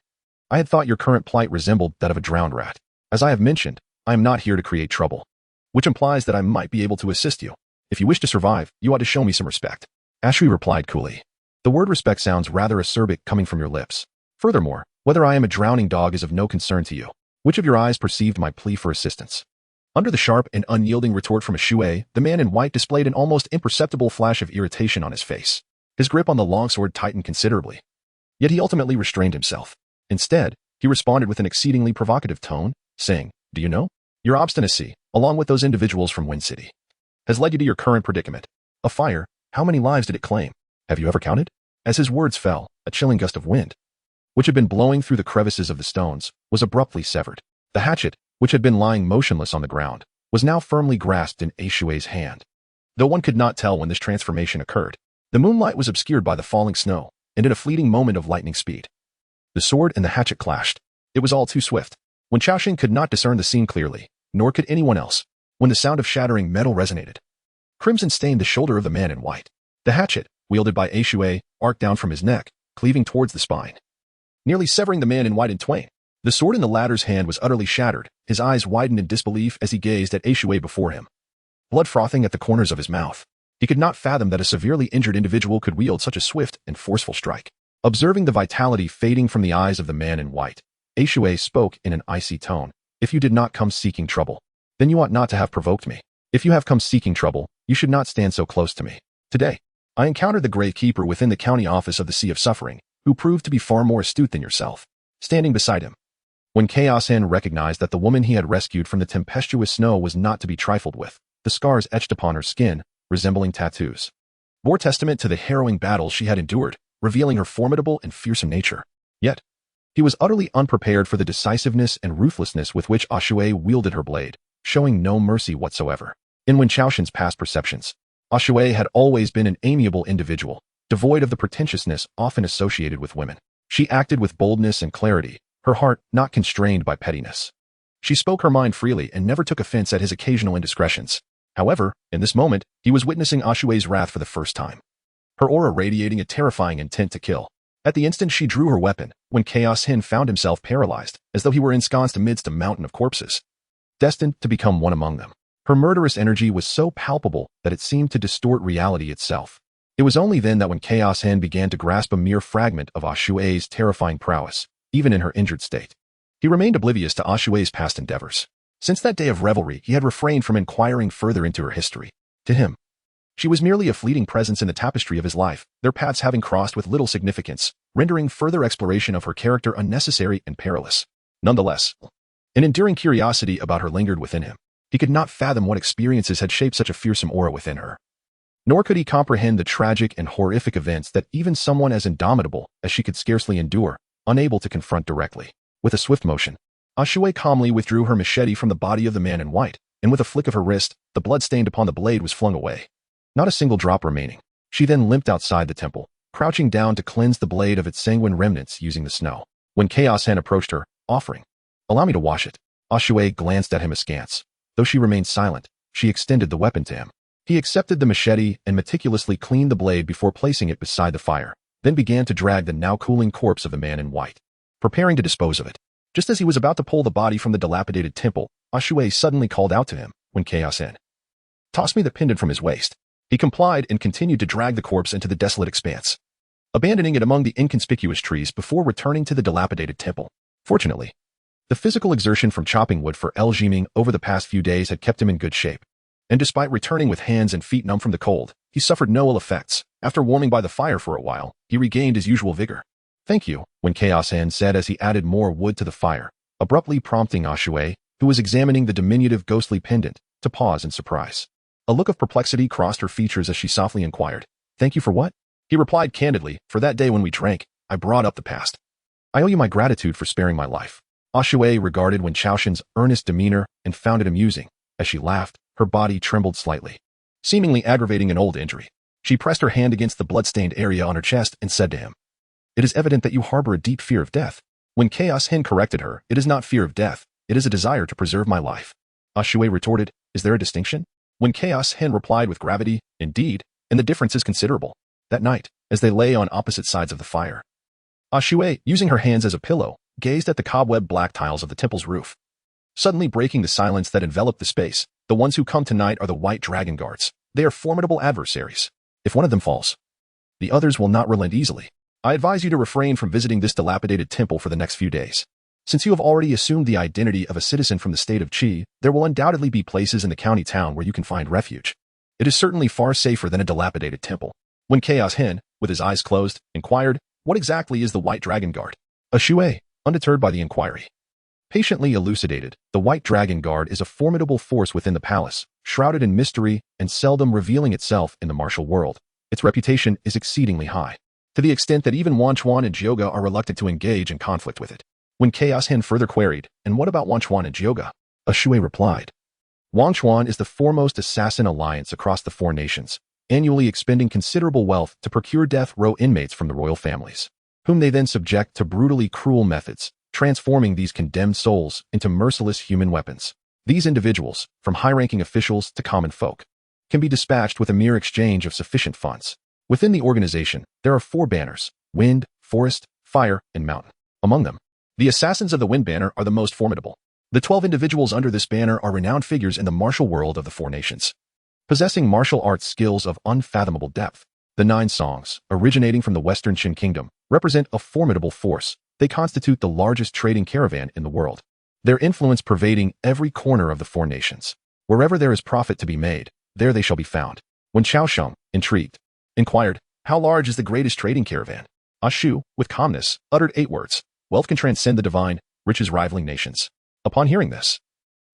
S1: "I had thought your current plight resembled that of a drowned rat. As I have mentioned, I am not here to create trouble, which implies that I might be able to assist you. If you wish to survive, you ought to show me some respect." Ashui replied coolly. "The word respect sounds rather acerbic coming from your lips. Furthermore, whether I am a drowning dog is of no concern to you. Which of your eyes perceived my plea for assistance?" Under the sharp and unyielding retort from Ashui, the man in white displayed an almost imperceptible flash of irritation on his face. His grip on the longsword tightened considerably. Yet he ultimately restrained himself. Instead, he responded with an exceedingly provocative tone, saying, "Do you know? Your obstinacy, along with those individuals from Wind City, has led you to your current predicament. A fire, how many lives did it claim? Have you ever counted?" As his words fell, a chilling gust of wind, which had been blowing through the crevices of the stones, was abruptly severed. The hatchet, which had been lying motionless on the ground, was now firmly grasped in Ashui's hand. Though one could not tell when this transformation occurred, the moonlight was obscured by the falling snow, and in a fleeting moment of lightning speed, the sword and the hatchet clashed. It was all too swift. Wen Xiaoxing could not discern the scene clearly, nor could anyone else, when the sound of shattering metal resonated. Crimson stained the shoulder of the man in white. The hatchet, wielded by Ashui, arced down from his neck, cleaving towards the spine, nearly severing the man in white in twain. The sword in the latter's hand was utterly shattered. His eyes widened in disbelief as he gazed at Ashui before him, blood frothing at the corners of his mouth. He could not fathom that a severely injured individual could wield such a swift and forceful strike. Observing the vitality fading from the eyes of the man in white, Ashui spoke in an icy tone. "If you did not come seeking trouble, then you ought not to have provoked me. If you have come seeking trouble, you should not stand so close to me. Today, I encountered the Gravekeeper within the county office of the Sea of Suffering, who proved to be far more astute than yourself." Standing beside him, when Chaos Hen recognized that the woman he had rescued from the tempestuous snow was not to be trifled with, the scars etched upon her skin, resembling tattoos, bore testament to the harrowing battles she had endured, revealing her formidable and fearsome nature. Yet, he was utterly unprepared for the decisiveness and ruthlessness with which Ashui wielded her blade, showing no mercy whatsoever. In Wen Xiaoxing's past perceptions, Ashui had always been an amiable individual, devoid of the pretentiousness often associated with women. She acted with boldness and clarity, her heart not constrained by pettiness. She spoke her mind freely and never took offense at his occasional indiscretions. However, in this moment, he was witnessing Ashui's wrath for the first time, her aura radiating a terrifying intent to kill. At the instant she drew her weapon, when Chaos Hen found himself paralyzed, as though he were ensconced amidst a mountain of corpses, destined to become one among them. Her murderous energy was so palpable that it seemed to distort reality itself. It was only then that when Chaos Hen began to grasp a mere fragment of Ashui's terrifying prowess, even in her injured state. He remained oblivious to Ashui's past endeavors. Since that day of revelry, he had refrained from inquiring further into her history. To him, she was merely a fleeting presence in the tapestry of his life, their paths having crossed with little significance, rendering further exploration of her character unnecessary and perilous. Nonetheless, an enduring curiosity about her lingered within him. He could not fathom what experiences had shaped such a fearsome aura within her. Nor could he comprehend the tragic and horrific events that even someone as indomitable as she could scarcely endure, unable to confront directly. With a swift motion, Ashui calmly withdrew her machete from the body of the man in white, and with a flick of her wrist, the blood stained upon the blade was flung away. Not a single drop remaining. She then limped outside the temple, crouching down to cleanse the blade of its sanguine remnants using the snow. When Chaos Hen approached her, offering, "Allow me to wash it," Ashui glanced at him askance. Though she remained silent, she extended the weapon to him. He accepted the machete and meticulously cleaned the blade before placing it beside the fire, then began to drag the now cooling corpse of the man in white, preparing to dispose of it. Just as he was about to pull the body from the dilapidated temple, Ashui suddenly called out to him, when Chaos Hen tossed me the pendant from his waist. He complied and continued to drag the corpse into the desolate expanse, abandoning it among the inconspicuous trees before returning to the dilapidated temple. Fortunately, the physical exertion from chopping wood for El Jiming over the past few days had kept him in good shape, and despite returning with hands and feet numb from the cold, he suffered no ill effects. After warming by the fire for a while, he regained his usual vigor. "Thank you," when Chaos Hen said as he added more wood to the fire, abruptly prompting Ashui, who was examining the diminutive ghostly pendant, to pause in surprise. A look of perplexity crossed her features as she softly inquired, "Thank you for what?" He replied candidly, "For that day when we drank, I brought up the past. I owe you my gratitude for sparing my life." Ashui regarded Wen Chaoxian's earnest demeanor and found it amusing. As she laughed, her body trembled slightly, seemingly aggravating an old injury. She pressed her hand against the blood-stained area on her chest and said to him, "It is evident that you harbor a deep fear of death." When Chaos Hin corrected her, "It is not fear of death, it is a desire to preserve my life." Ashui retorted, "Is there a distinction?" When Chaos Hin replied with gravity, "Indeed, and the difference is considerable." That night, as they lay on opposite sides of the fire, Ashui, using her hands as a pillow, gazed at the cobweb black tiles of the temple's roof. Suddenly breaking the silence that enveloped the space, "The ones who come tonight are the White Dragon Guards. They are formidable adversaries. If one of them falls, the others will not relent easily. I advise you to refrain from visiting this dilapidated temple for the next few days. Since you have already assumed the identity of a citizen from the state of Qi, there will undoubtedly be places in the county town where you can find refuge. It is certainly far safer than a dilapidated temple." When Chaos Hin, with his eyes closed, inquired, "What exactly is the White Dragon Guard?" Ashui, undeterred by the inquiry, patiently elucidated, "The White Dragon Guard is a formidable force within the palace, shrouded in mystery and seldom revealing itself in the martial world. Its reputation is exceedingly high, to the extent that even Wanchuan and Jioga are reluctant to engage in conflict with it." When Chaos Hin further queried, "And what about Wanchuan and Jioga?" Ashui replied, "Wanchuan is the foremost assassin alliance across the four nations, annually expending considerable wealth to procure death row inmates from the royal families, whom they then subject to brutally cruel methods, transforming these condemned souls into merciless human weapons. These individuals, from high-ranking officials to common folk, can be dispatched with a mere exchange of sufficient funds. Within the organization, there are 4 banners: wind, forest, fire, and mountain. Among them, the assassins of the wind banner are the most formidable. The 12 individuals under this banner are renowned figures in the martial world of the four nations, possessing martial arts skills of unfathomable depth. The 9 songs, originating from the Western Qin Kingdom, represent a formidable force. They constitute the largest trading caravan in the world, their influence pervading every corner of the four nations. Wherever there is profit to be made, there they shall be found." When Chaosheng, intrigued, inquired, "How large is the greatest trading caravan?" Ashu, with calmness, uttered 8 words: "Wealth can transcend the divine, riches rivaling nations." Upon hearing this,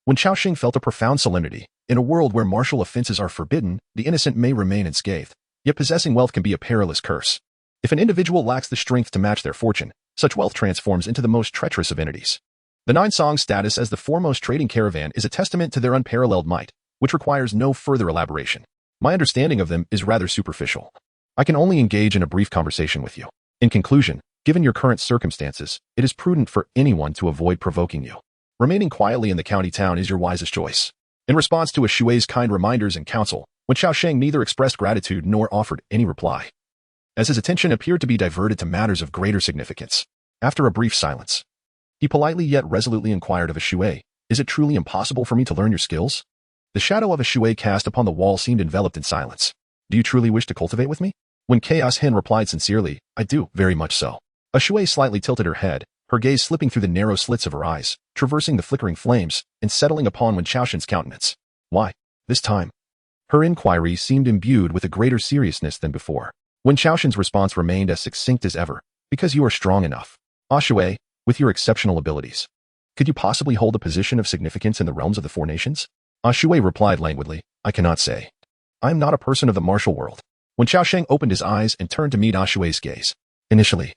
S1: When Chaosheng felt a profound solemnity. In a world where martial offenses are forbidden, the innocent may remain unscathed, yet possessing wealth can be a perilous curse. If an individual lacks the strength to match their fortune, such wealth transforms into the most treacherous of entities. The Nine Song's status as the foremost trading caravan is a testament to their unparalleled might, which requires no further elaboration. My understanding of them is rather superficial. I can only engage in a brief conversation with you. In conclusion, given your current circumstances, it is prudent for anyone to avoid provoking you. Remaining quietly in the county town is your wisest choice. In response to Ashui's kind reminders and counsel, Wen Chaosheng neither expressed gratitude nor offered any reply, as his attention appeared to be diverted to matters of greater significance. After a brief silence, he politely yet resolutely inquired of Ashui, "Is it truly impossible for me to learn your skills?" The shadow of Ashui cast upon the wall seemed enveloped in silence. "Do you truly wish to cultivate with me?" When Chaos Hin replied sincerely, "I do, very much so." Ashui slightly tilted her head, her gaze slipping through the narrow slits of her eyes, traversing the flickering flames, and settling upon Wen Chaosheng's countenance. "Why, this time?" Her inquiry seemed imbued with a greater seriousness than before. Wen Chaosheng's response remained as succinct as ever. "Because you are strong enough. Ashui, with your exceptional abilities, could you possibly hold a position of significance in the realms of the four nations?" Ashui replied languidly, "I cannot say. I am not a person of the martial world." When Chaosheng opened his eyes and turned to meet Ashui's gaze, initially,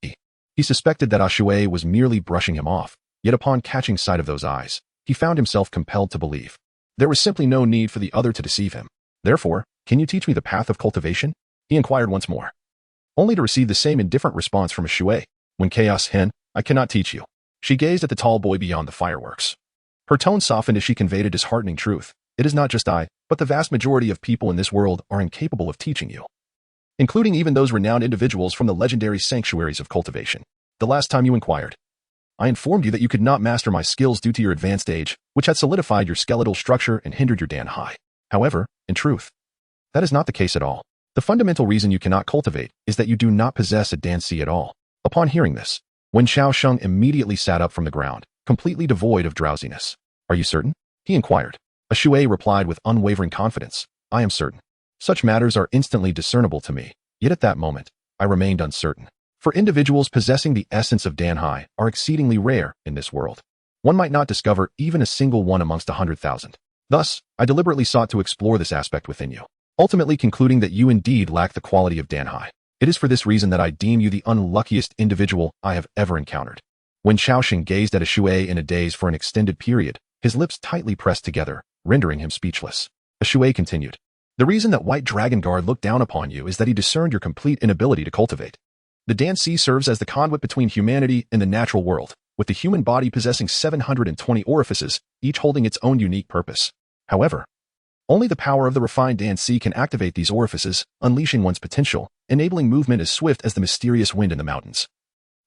S1: he suspected that Ashui was merely brushing him off, yet upon catching sight of those eyes, he found himself compelled to believe there was simply no need for the other to deceive him. "Therefore, can you teach me the path of cultivation?" he inquired once more, only to receive the same indifferent response from Ashui. When Chaos Hin, "I cannot teach you." She gazed at the tall boy beyond the fireworks. Her tone softened as she conveyed a disheartening truth. "It is not just I, but the vast majority of people in this world are incapable of teaching you, including even those renowned individuals from the legendary sanctuaries of cultivation. The last time you inquired, I informed you that you could not master my skills due to your advanced age, which had solidified your skeletal structure and hindered your Dan Hai. However, in truth, that is not the case at all. The fundamental reason you cannot cultivate is that you do not possess a Dan Si at all." Upon hearing this, Wen Chaosheng immediately sat up from the ground, completely devoid of drowsiness. "Are you certain?" he inquired. Ashui replied with unwavering confidence, "I am certain. Such matters are instantly discernible to me, yet at that moment, I remained uncertain. For individuals possessing the essence of Dan Hai are exceedingly rare in this world. One might not discover even a single one amongst 100,000. Thus, I deliberately sought to explore this aspect within you, ultimately concluding that you indeed lack the quality of Danhai. It is for this reason that I deem you the unluckiest individual I have ever encountered. When Xiaoxing gazed at Shui in a daze for an extended period, his lips tightly pressed together, rendering him speechless. Shui continued, "The reason that White Dragon Guard looked down upon you is that he discerned your complete inability to cultivate. The Danci serves as the conduit between humanity and the natural world, with the human body possessing 720 orifices, each holding its own unique purpose. However, only the power of the refined Danci can activate these orifices, unleashing one's potential, enabling movement as swift as the mysterious wind in the mountains.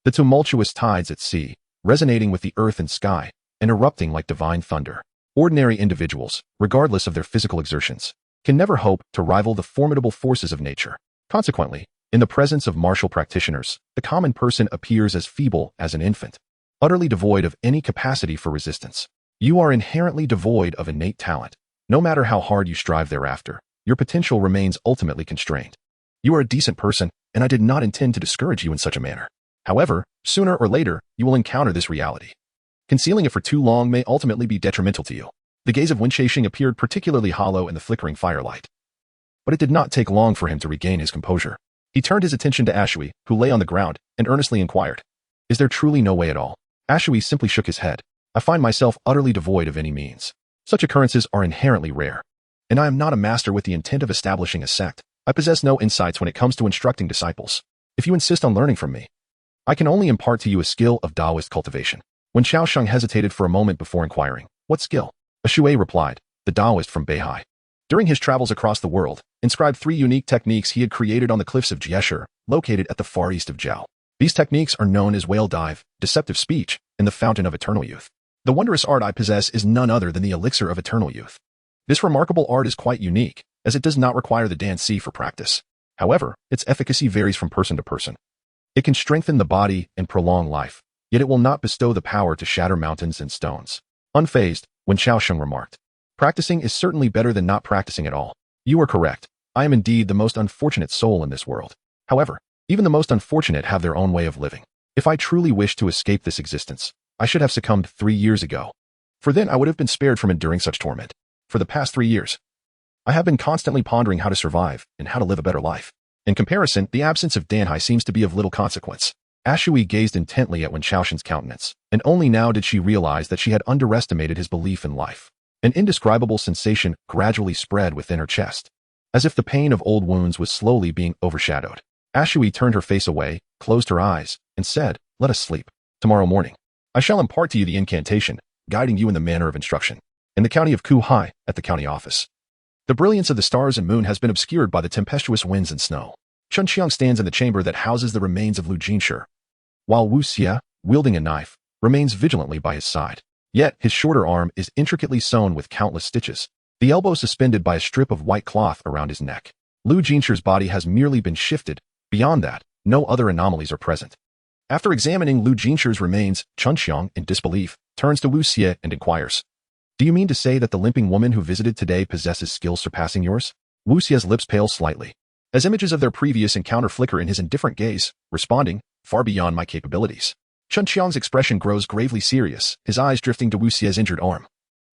S1: The tumultuous tides at sea, resonating with the earth and sky, and erupting like divine thunder. Ordinary individuals, regardless of their physical exertions, can never hope to rival the formidable forces of nature. Consequently, in the presence of martial practitioners, the common person appears as feeble as an infant, utterly devoid of any capacity for resistance. You are inherently devoid of innate talent. No matter how hard you strive thereafter, your potential remains ultimately constrained. You are a decent person, and I did not intend to discourage you in such a manner. However, sooner or later, you will encounter this reality. Concealing it for too long may ultimately be detrimental to you." The gaze of Wen Qiaoxing appeared particularly hollow in the flickering firelight. But it did not take long for him to regain his composure. He turned his attention to Ashui, who lay on the ground, and earnestly inquired, "Is there truly no way at all?" Ashui simply shook his head. "I find myself utterly devoid of any means. Such occurrences are inherently rare. And I am not a master with the intent of establishing a sect. I possess no insights when it comes to instructing disciples. If you insist on learning from me, I can only impart to you a skill of Taoist cultivation." When Xiaoxing hesitated for a moment before inquiring, "What skill?" Shui replied, "The Taoist from Beihai. During his travels across the world, inscribed 3 unique techniques he had created on the cliffs of Jiesher, located at the far east of Zhao. These techniques are known as Whale Dive, Deceptive Speech, and the Fountain of Eternal Youth. The wondrous art I possess is none other than the Elixir of Eternal Youth. This remarkable art is quite unique, as it does not require the Danci for practice. However, its efficacy varies from person to person. It can strengthen the body and prolong life, yet it will not bestow the power to shatter mountains and stones." Unfazed, Wen Qiaoxing remarked, "Practicing is certainly better than not practicing at all. You are correct. I am indeed the most unfortunate soul in this world. However, even the most unfortunate have their own way of living. If I truly wished to escape this existence, I should have succumbed 3 years ago. For then I would have been spared from enduring such torment. For the past 3 years, I have been constantly pondering how to survive and how to live a better life. In comparison, the absence of Danhai seems to be of little consequence." Ashui gazed intently at Wen Qiaoxing's countenance, and only now did she realize that she had underestimated his belief in life. An indescribable sensation gradually spread within her chest, as if the pain of old wounds was slowly being overshadowed. Ashui turned her face away, closed her eyes, and said, "Let us sleep. Tomorrow morning, I shall impart to you the incantation, guiding you in the manner of instruction. In the county of Kuhai, at the county office. The brilliance of the stars and moon has been obscured by the tempestuous winds and snow. Chun Qiang stands in the chamber that houses the remains of Lu Jinshi, while Wu Xie, wielding a knife, remains vigilantly by his side. Yet his shorter arm is intricately sewn with countless stitches, the elbow suspended by a strip of white cloth around his neck. Lu Jinshi's body has merely been shifted. Beyond that, no other anomalies are present." After examining Lu Jinshi's remains, Chun Qiang, in disbelief, turns to Wu Xie and inquires, "Do you mean to say that the limping woman who visited today possesses skills surpassing yours?" Wu Xie's lips pale slightly, as images of their previous encounter flicker in his indifferent gaze, responding, "Far beyond my capabilities." Chun Qiang's expression grows gravely serious, his eyes drifting to Wu Xie's injured arm.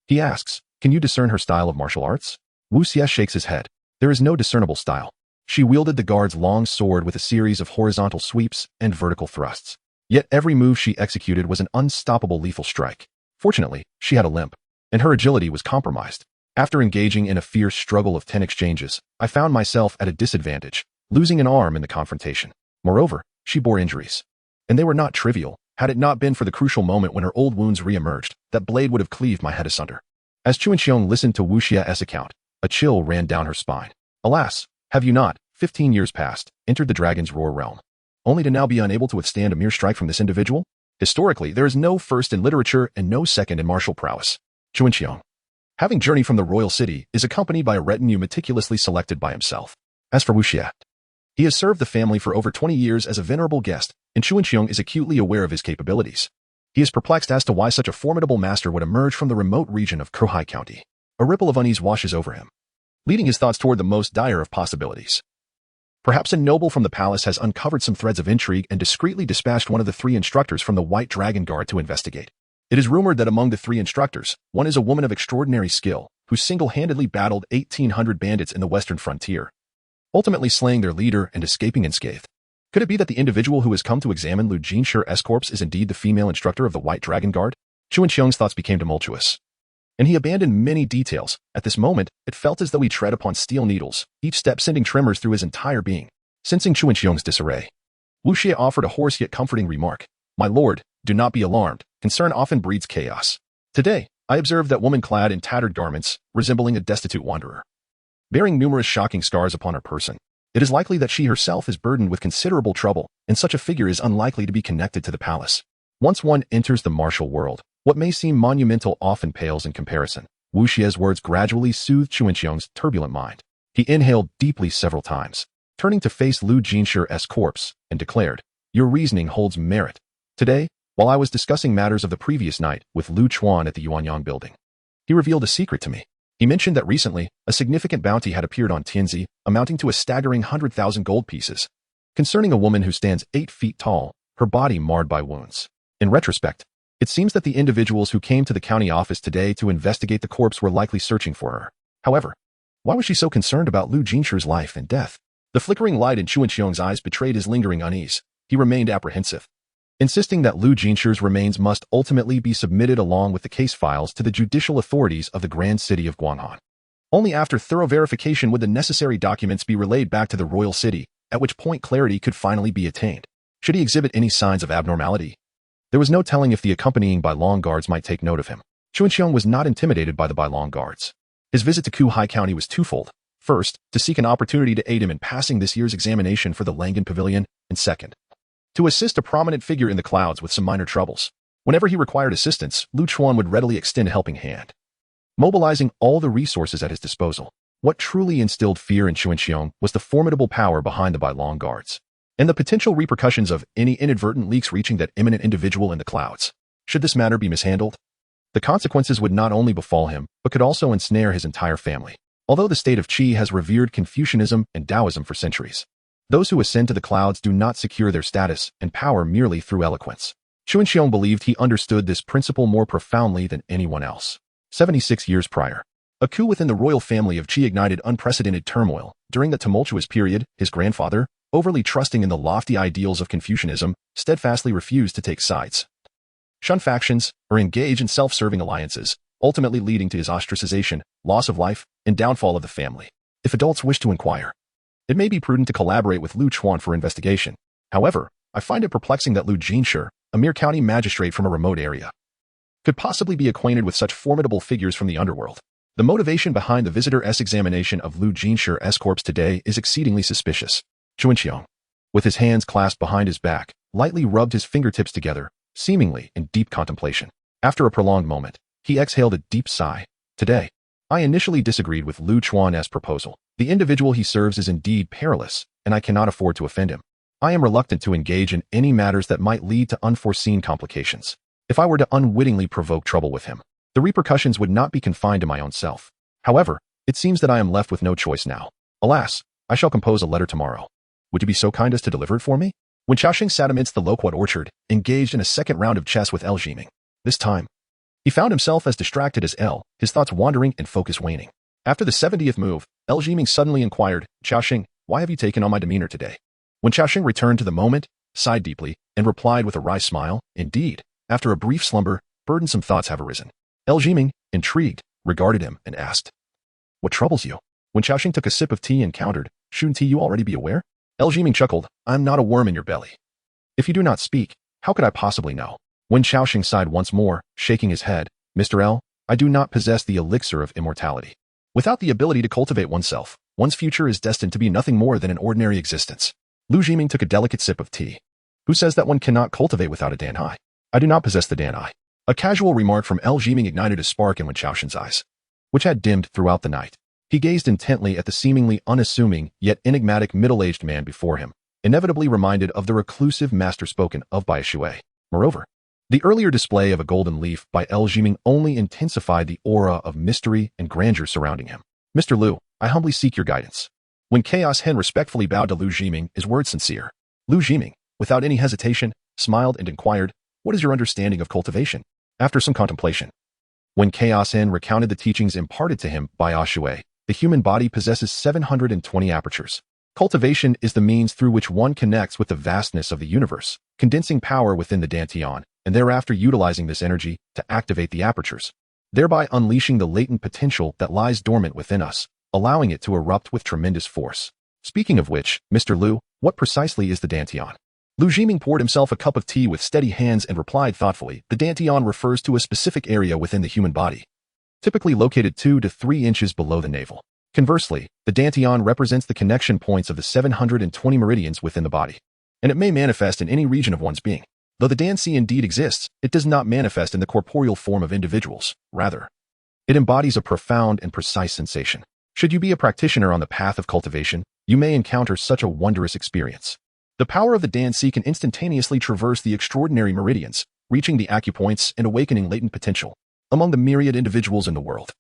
S1: He asks, "Can you discern her style of martial arts?" Wu Xie shakes his head. "There is no discernible style. She wielded the guard's long sword with a series of horizontal sweeps and vertical thrusts. Yet every move she executed was an unstoppable lethal strike. Fortunately, she had a limp, and her agility was compromised. After engaging in a fierce struggle of 10 exchanges, I found myself at a disadvantage, losing an arm in the confrontation. Moreover, she bore injuries. And they were not trivial. Had it not been for the crucial moment when her old wounds re-emerged, that blade would have cleaved my head asunder." As Chun Qiang listened to Wu Xie's account, a chill ran down her spine. "Alas, have you not, 15 years past, entered the Dragon's Roar realm, only to now be unable to withstand a mere strike from this individual? Historically, there is no first in literature and no second in martial prowess. Chun Qiang, having journeyed from the royal city, is accompanied by a retinue meticulously selected by himself. As for Wu Xie, he has served the family for over 20 years as a venerable guest, and Chun Qiang is acutely aware of his capabilities. He is perplexed as to why such a formidable master would emerge from the remote region of Kuhai County. A ripple of unease washes over him, leading his thoughts toward the most dire of possibilities. Perhaps a noble from the palace has uncovered some threads of intrigue and discreetly dispatched one of the 3 instructors from the White Dragon Guard to investigate. It is rumored that among the 3 instructors, one is a woman of extraordinary skill, who single-handedly battled 1,800 bandits in the western frontier, ultimately slaying their leader and escaping unscathed. Could it be that the individual who has come to examine Lu Jinshur's corpse is indeed the female instructor of the White Dragon Guard? Chuanxiong's thoughts became tumultuous, and he abandoned many details. At this moment, it felt as though he tread upon steel needles, each step sending tremors through his entire being. Sensing Chuanxiong's disarray, Wu Xie offered a hoarse yet comforting remark. My lord, do not be alarmed. Concern often breeds chaos. Today, I observed that woman clad in tattered garments, resembling a destitute wanderer, bearing numerous shocking scars upon her person. It is likely that she herself is burdened with considerable trouble, and such a figure is unlikely to be connected to the palace. Once one enters the martial world, what may seem monumental often pales in comparison. Wu Xie's words gradually soothed Chuanxiong's turbulent mind. He inhaled deeply several times, turning to face Lu Jinshur's corpse, and declared, Your reasoning holds merit. Today, while I was discussing matters of the previous night with Lu Chuan at the Yuanyang building, he revealed a secret to me. He mentioned that recently, a significant bounty had appeared on Tianzi, amounting to a staggering 100,000 gold pieces, concerning a woman who stands 8 feet tall, her body marred by wounds. In retrospect, it seems that the individuals who came to the county office today to investigate the corpse were likely searching for her. However, why was she so concerned about Lu Jinshur's life and death? The flickering light in Chuanxiong's eyes betrayed his lingering unease. He remained apprehensive, insisting that Lu Jinshur's remains must ultimately be submitted along with the case files to the judicial authorities of the grand city of Guanghan. Only after thorough verification would the necessary documents be relayed back to the royal city, at which point clarity could finally be attained. Should he exhibit any signs of abnormality, there was no telling if the accompanying Bailong guards might take note of him. Chuanxiong was not intimidated by the Bailong guards. His visit to Kuhai County was twofold. First, to seek an opportunity to aid him in passing this year's examination for the Langan Pavilion, and second, to assist a prominent figure in the clouds with some minor troubles. Whenever he required assistance, Lu Chuan would readily extend a helping hand, mobilizing all the resources at his disposal. What truly instilled fear in Chuanxiong was the formidable power behind the Bailong guards, and the potential repercussions of any inadvertent leaks reaching that eminent individual in the clouds. Should this matter be mishandled, the consequences would not only befall him, but could also ensnare his entire family. Although the state of Qi has revered Confucianism and Taoism for centuries, those who ascend to the clouds do not secure their status and power merely through eloquence. Chuanxiong believed he understood this principle more profoundly than anyone else. 76 years prior, a coup within the royal family of Qi ignited unprecedented turmoil. During that tumultuous period, his grandfather, overly trusting in the lofty ideals of Confucianism, steadfastly refused to take sides, shun factions, or engage in self-serving alliances, ultimately leading to his ostracization, loss of life, and downfall of the family. If adults wish to inquire, it may be prudent to collaborate with Lu Chuan for investigation. However, I find it perplexing that Lu Jinshur, a mere county magistrate from a remote area, could possibly be acquainted with such formidable figures from the underworld. The motivation behind the visitor's examination of Lu Jinshur's corpse today is exceedingly suspicious. Chuanxiong, with his hands clasped behind his back, lightly rubbed his fingertips together, seemingly in deep contemplation. After a prolonged moment, he exhaled a deep sigh. Today, I initially disagreed with Lu Chuan's proposal. The individual he serves is indeed perilous, and I cannot afford to offend him. I am reluctant to engage in any matters that might lead to unforeseen complications. If I were to unwittingly provoke trouble with him, the repercussions would not be confined to my own self. However, it seems that I am left with no choice now. Alas, I shall compose a letter tomorrow. Would you be so kind as to deliver it for me? When Xiaoxing sat amidst the loquat orchard, engaged in a second round of chess with El Jiming, this time, he found himself as distracted as El, his thoughts wandering and focus waning. After the 70th move, El Jiming suddenly inquired, Xiaoxing, why have you taken on my demeanor today? When Xiaoxing returned to the moment, sighed deeply, and replied with a wry smile, indeed, after a brief slumber, burdensome thoughts have arisen. El Jiming, intrigued, regarded him and asked, What troubles you? When Xiaoxing took a sip of tea and countered, Shouldn't you already be aware? El Jiming chuckled, I'm not a worm in your belly. If you do not speak, how could I possibly know? When Xiaoxing sighed once more, shaking his head, Mr. L, I do not possess the elixir of immortality. Without the ability to cultivate oneself, one's future is destined to be nothing more than an ordinary existence. Lu Jiming took a delicate sip of tea. Who says that one cannot cultivate without a Danhai? I do not possess the Danhai. A casual remark from El Jiming ignited a spark in Wen Xiaoxing's eyes, which had dimmed throughout the night. He gazed intently at the seemingly unassuming yet enigmatic middle-aged man before him, inevitably reminded of the reclusive master spoken of by Shui. Moreover, the earlier display of a golden leaf by El Jiming only intensified the aura of mystery and grandeur surrounding him. Mr. Lu, I humbly seek your guidance. When Chaos Hen respectfully bowed to Lu Jiming, his words sincere. Lu Jiming, without any hesitation, smiled and inquired, What is your understanding of cultivation? After some contemplation, when Chaos N recounted the teachings imparted to him by Ashui, the human body possesses 720 apertures. Cultivation is the means through which one connects with the vastness of the universe, condensing power within the Dantian, and thereafter utilizing this energy to activate the apertures, thereby unleashing the latent potential that lies dormant within us, allowing it to erupt with tremendous force. Speaking of which, Mr. Liu, what precisely is the Dantian? Lu Jiming poured himself a cup of tea with steady hands and replied thoughtfully, the Dantian refers to a specific area within the human body, typically located 2 to 3 inches below the navel. Conversely, the Dantian represents the connection points of the 720 meridians within the body, and it may manifest in any region of one's being. Though the Danci indeed exists, it does not manifest in the corporeal form of individuals. Rather, it embodies a profound and precise sensation. Should you be a practitioner on the path of cultivation, you may encounter such a wondrous experience. The power of the Danci can instantaneously traverse the extraordinary meridians, reaching the acupoints and awakening latent potential among the myriad individuals in the world.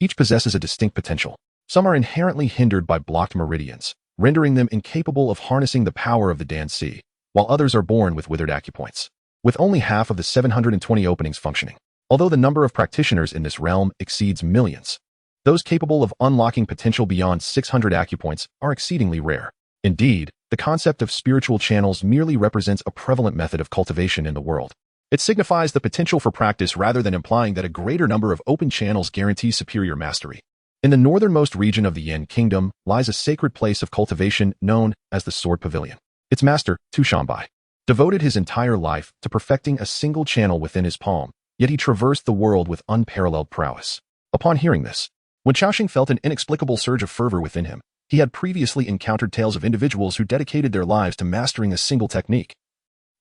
S1: Each possesses a distinct potential. Some are inherently hindered by blocked meridians, rendering them incapable of harnessing the power of the Danci, while others are born with withered acupoints, with only half of the 720 openings functioning. Although the number of practitioners in this realm exceeds millions, those capable of unlocking potential beyond 600 acupoints are exceedingly rare. Indeed, the concept of spiritual channels merely represents a prevalent method of cultivation in the world. It signifies the potential for practice rather than implying that a greater number of open channels guarantees superior mastery. In the northernmost region of the Yin Kingdom lies a sacred place of cultivation known as the Sword Pavilion. Its master, Tu Shanbai, devoted his entire life to perfecting a single channel within his palm, yet he traversed the world with unparalleled prowess. Upon hearing this, when Xiaoxing felt an inexplicable surge of fervor within him, he had previously encountered tales of individuals who dedicated their lives to mastering a single technique,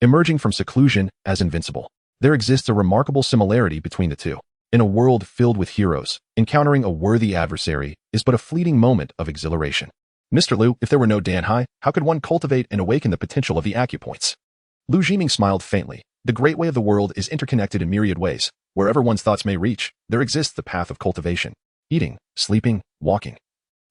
S1: emerging from seclusion as invincible. There exists a remarkable similarity between the two. In a world filled with heroes, encountering a worthy adversary is but a fleeting moment of exhilaration. Mr. Liu, if there were no Danhai, how could one cultivate and awaken the potential of the acupoints? Lu Jiming smiled faintly. The great way of the world is interconnected in myriad ways. Wherever one's thoughts may reach, there exists the path of cultivation. Eating, sleeping, walking,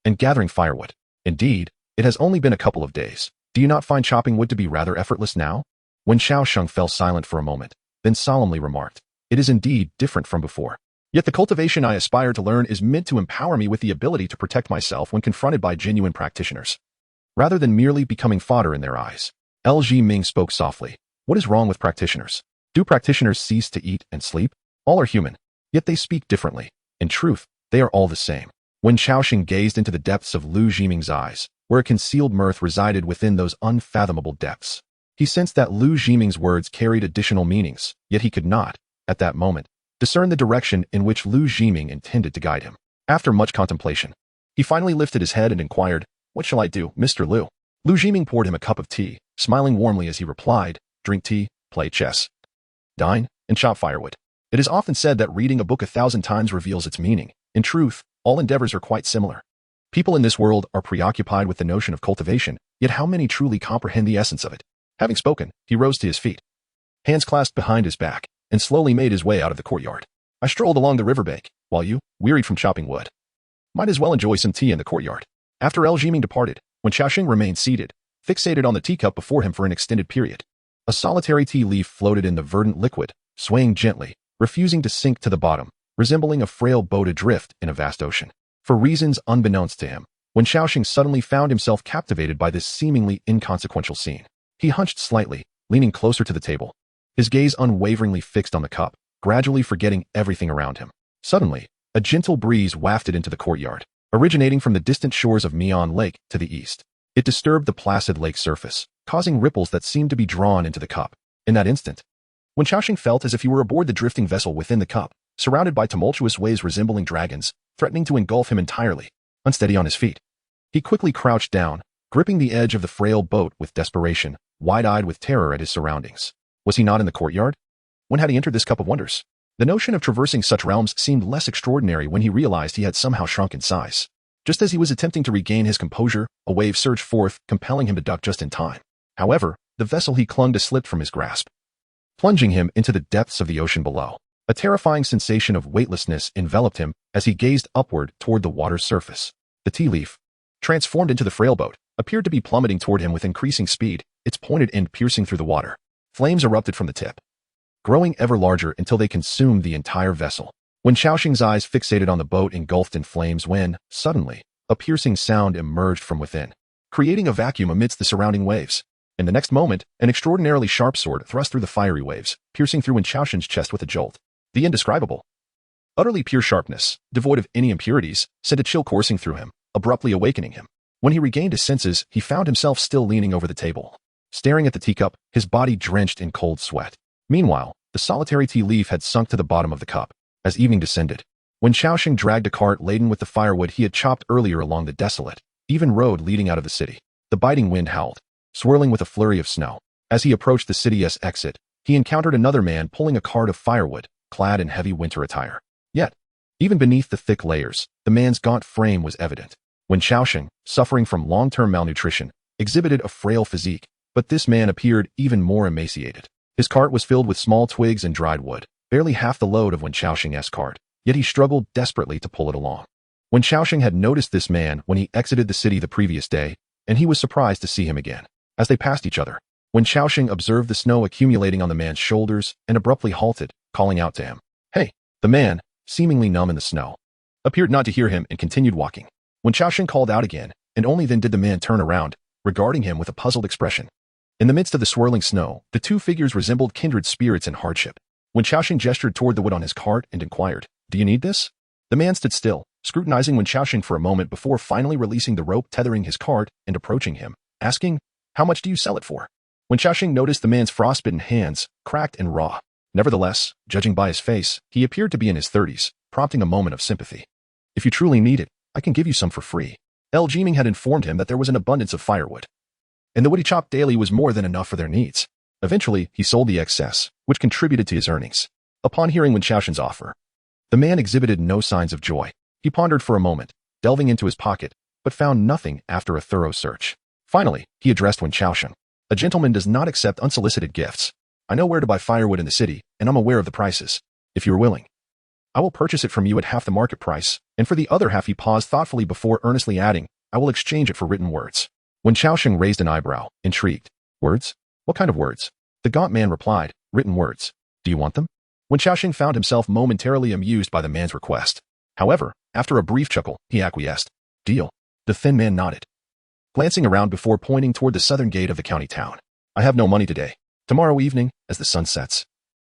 S1: and gathering firewood. Indeed, it has only been a couple of days. Do you not find chopping wood to be rather effortless now? When Xiaoxing fell silent for a moment, then solemnly remarked, it is indeed different from before. Yet the cultivation I aspire to learn is meant to empower me with the ability to protect myself when confronted by genuine practitioners, rather than merely becoming fodder in their eyes. L. Ming spoke softly. What is wrong with practitioners? Do practitioners cease to eat and sleep? All are human, yet they speak differently. In truth, they are all the same. When Xiaoxing gazed into the depths of Lu Jiming's eyes, where a concealed mirth resided within those unfathomable depths, he sensed that Lu Jiming's words carried additional meanings, yet he could not, at that moment, discern the direction in which Lu Jiming intended to guide him. After much contemplation, he finally lifted his head and inquired, what shall I do, Mr. Liu? Lu Jiming poured him a cup of tea, smiling warmly as he replied, drink tea, play chess, dine, and chop firewood. It is often said that reading a book 1,000 times reveals its meaning. In truth, all endeavors are quite similar. People in this world are preoccupied with the notion of cultivation, yet how many truly comprehend the essence of it? Having spoken, he rose to his feet, hands clasped behind his back, and slowly made his way out of the courtyard. I strolled along the riverbank, while you, wearied from chopping wood, might as well enjoy some tea in the courtyard. After L. Jiming departed, when Xiaoxing remained seated, fixated on the teacup before him for an extended period, a solitary tea leaf floated in the verdant liquid, swaying gently, refusing to sink to the bottom, resembling a frail boat adrift in a vast ocean. For reasons unbeknownst to him, when Xiaoxing suddenly found himself captivated by this seemingly inconsequential scene, he hunched slightly, leaning closer to the table, his gaze unwaveringly fixed on the cup, gradually forgetting everything around him. Suddenly, a gentle breeze wafted into the courtyard, originating from the distant shores of Mian Lake to the east. It disturbed the placid lake surface, causing ripples that seemed to be drawn into the cup. In that instant, when Xiaoxing felt as if he were aboard the drifting vessel within the cup, surrounded by tumultuous waves resembling dragons, threatening to engulf him entirely, unsteady on his feet, he quickly crouched down, gripping the edge of the frail boat with desperation, wide-eyed with terror at his surroundings. Was he not in the courtyard? When had he entered this cup of wonders? The notion of traversing such realms seemed less extraordinary when he realized he had somehow shrunk in size. Just as he was attempting to regain his composure, a wave surged forth, compelling him to duck just in time. However, the vessel he clung to slipped from his grasp, plunging him into the depths of the ocean below. A terrifying sensation of weightlessness enveloped him as he gazed upward toward the water's surface. The tea leaf, transformed into the frail boat, appeared to be plummeting toward him with increasing speed, its pointed end piercing through the water. Flames erupted from the tip, growing ever larger until they consumed the entire vessel. When Xiaoxing's eyes fixated on the boat engulfed in flames when, suddenly, a piercing sound emerged from within, creating a vacuum amidst the surrounding waves. In the next moment, an extraordinarily sharp sword thrust through the fiery waves, piercing through Wen Xiaoxing's chest with a jolt. The indescribable, utterly pure sharpness, devoid of any impurities, sent a chill coursing through him, abruptly awakening him. When he regained his senses, he found himself still leaning over the table, staring at the teacup, his body drenched in cold sweat. Meanwhile, the solitary tea leaf had sunk to the bottom of the cup. As evening descended, Wen Xiaoxing dragged a cart laden with the firewood he had chopped earlier along the desolate, even road leading out of the city. The biting wind howled, swirling with a flurry of snow. As he approached the city's exit, he encountered another man pulling a cart of firewood, clad in heavy winter attire. Yet, even beneath the thick layers, the man's gaunt frame was evident. Wen Xiaoxing, suffering from long-term malnutrition, exhibited a frail physique, but this man appeared even more emaciated. His cart was filled with small twigs and dried wood, barely half the load of Wen Xiaoxing's cart, yet he struggled desperately to pull it along. Wen Xiaoxing had noticed this man when he exited the city the previous day, and he was surprised to see him again. As they passed each other, Wen Xiaoxing observed the snow accumulating on the man's shoulders and abruptly halted, calling out to him. "Hey!" The man, seemingly numb in the snow, appeared not to hear him and continued walking. Wen Xiaoxing called out again, and only then did the man turn around, regarding him with a puzzled expression. In the midst of the swirling snow, the two figures resembled kindred spirits in hardship. Wen Xiaoxing gestured toward the wood on his cart and inquired, "Do you need this?" The man stood still, scrutinizing Wen Xiaoxing for a moment before finally releasing the rope tethering his cart and approaching him, asking, "How much do you sell it for?" Wen Xiaoxing noticed the man's frostbitten hands, cracked and raw. Nevertheless, judging by his face, he appeared to be in his 30s, prompting a moment of sympathy. "If you truly need it, I can give you some for free." El Jiming had informed him that there was an abundance of firewood, and the wood he chopped daily was more than enough for their needs. Eventually, he sold the excess, which contributed to his earnings. Upon hearing Wen Xiaoxing's offer, the man exhibited no signs of joy. He pondered for a moment, delving into his pocket, but found nothing after a thorough search. Finally, he addressed Wen Xiaoxing. "A gentleman does not accept unsolicited gifts. I know where to buy firewood in the city, and I'm aware of the prices. If you are willing, I will purchase it from you at half the market price, and for the other half," he paused thoughtfully before earnestly adding, "I will exchange it for written words." Wen Xiaoxing raised an eyebrow, intrigued. "Words? What kind of words?" The gaunt man replied, "Written words. Do you want them?" Wen Xiaoxing found himself momentarily amused by the man's request. However, after a brief chuckle, he acquiesced. "Deal." The thin man nodded, glancing around before pointing toward the southern gate of the county town. "I have no money today. Tomorrow evening, as the sun sets,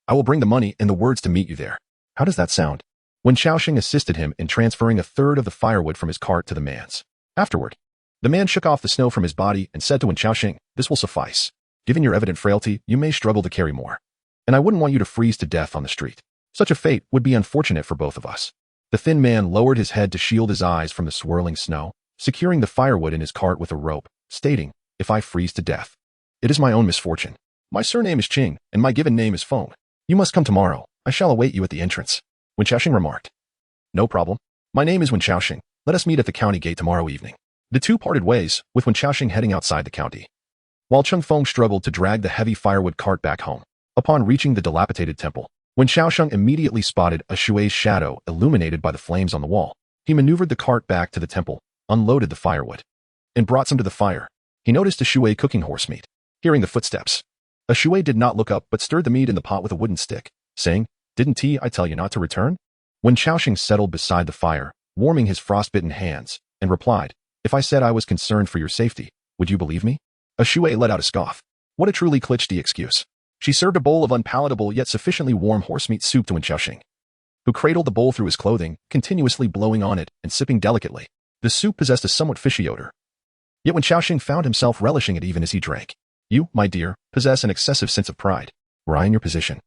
S1: I will bring the money and the words to meet you there. How does that sound?" Wen Xiaoxing assisted him in transferring a third of the firewood from his cart to the man's. Afterward, the man shook off the snow from his body and said to Wen Xiaoxing, "This will suffice. Given your evident frailty, you may struggle to carry more. And I wouldn't want you to freeze to death on the street. Such a fate would be unfortunate for both of us." The thin man lowered his head to shield his eyes from the swirling snow, securing the firewood in his cart with a rope, stating, "If I freeze to death, it is my own misfortune. My surname is Qing, and my given name is Feng. You must come tomorrow. I shall await you at the entrance." Wen Xiaoxing remarked. "No problem. My name is Wen Xiaoxing. Let us meet at the county gate tomorrow evening." The two parted ways, with Wen Xiaoxing heading outside the county, while Cheng Feng struggled to drag the heavy firewood cart back home. Upon reaching the dilapidated temple, Wen Xiaoxing immediately spotted a Shui's shadow illuminated by the flames on the wall. He maneuvered the cart back to the temple, unloaded the firewood, and brought some to the fire. He noticed a Shui cooking horse meat. Hearing the footsteps, a Shui did not look up but stirred the meat in the pot with a wooden stick, saying, "Didn't I tell you not to return?" Wen Xiaoxing settled beside the fire, warming his frostbitten hands, and replied, "If I said I was concerned for your safety, would you believe me?" A Shui let out a scoff. What a truly cliché excuse. She served a bowl of unpalatable yet sufficiently warm horsemeat soup to Wen Xiaoxing, who cradled the bowl through his clothing, continuously blowing on it and sipping delicately. The soup possessed a somewhat fishy odor, yet Wen Xiaoxing found himself relishing it even as he drank. "You, my dear, possess an excessive sense of pride. Were I in your position,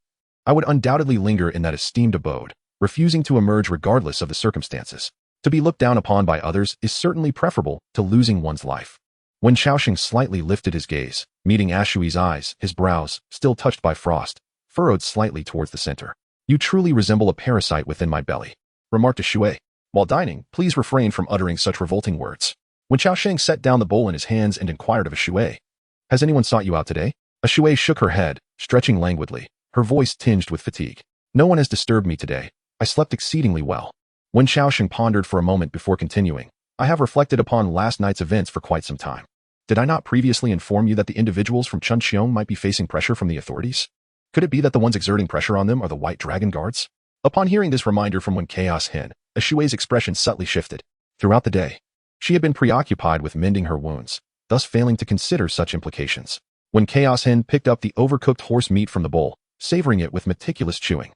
S1: I would undoubtedly linger in that esteemed abode, refusing to emerge regardless of the circumstances. To be looked down upon by others is certainly preferable to losing one's life." Wen Xiaoxing slightly lifted his gaze, meeting Ashui's eyes, his brows, still touched by frost, furrowed slightly towards the center. "You truly resemble a parasite within my belly," remarked a Shui. "While dining, please refrain from uttering such revolting words." Wen Xiaoxing set down the bowl in his hands and inquired of a Shui, "Has anyone sought you out today?" A Shui shook her head, stretching languidly, her voice tinged with fatigue. "No one has disturbed me today. I slept exceedingly well." Wen Xiaoxing pondered for a moment before continuing, "I have reflected upon last night's events for quite some time. Did I not previously inform you that the individuals from Chuncheong might be facing pressure from the authorities? Could it be that the ones exerting pressure on them are the White Dragon Guards? Upon hearing this reminder from when chaos hit, Ashue's expression subtly shifted. Throughout the day, she had been preoccupied with mending her wounds, thus failing to consider such implications. When Chaos Hen picked up the overcooked horse meat from the bowl, savoring it with meticulous chewing.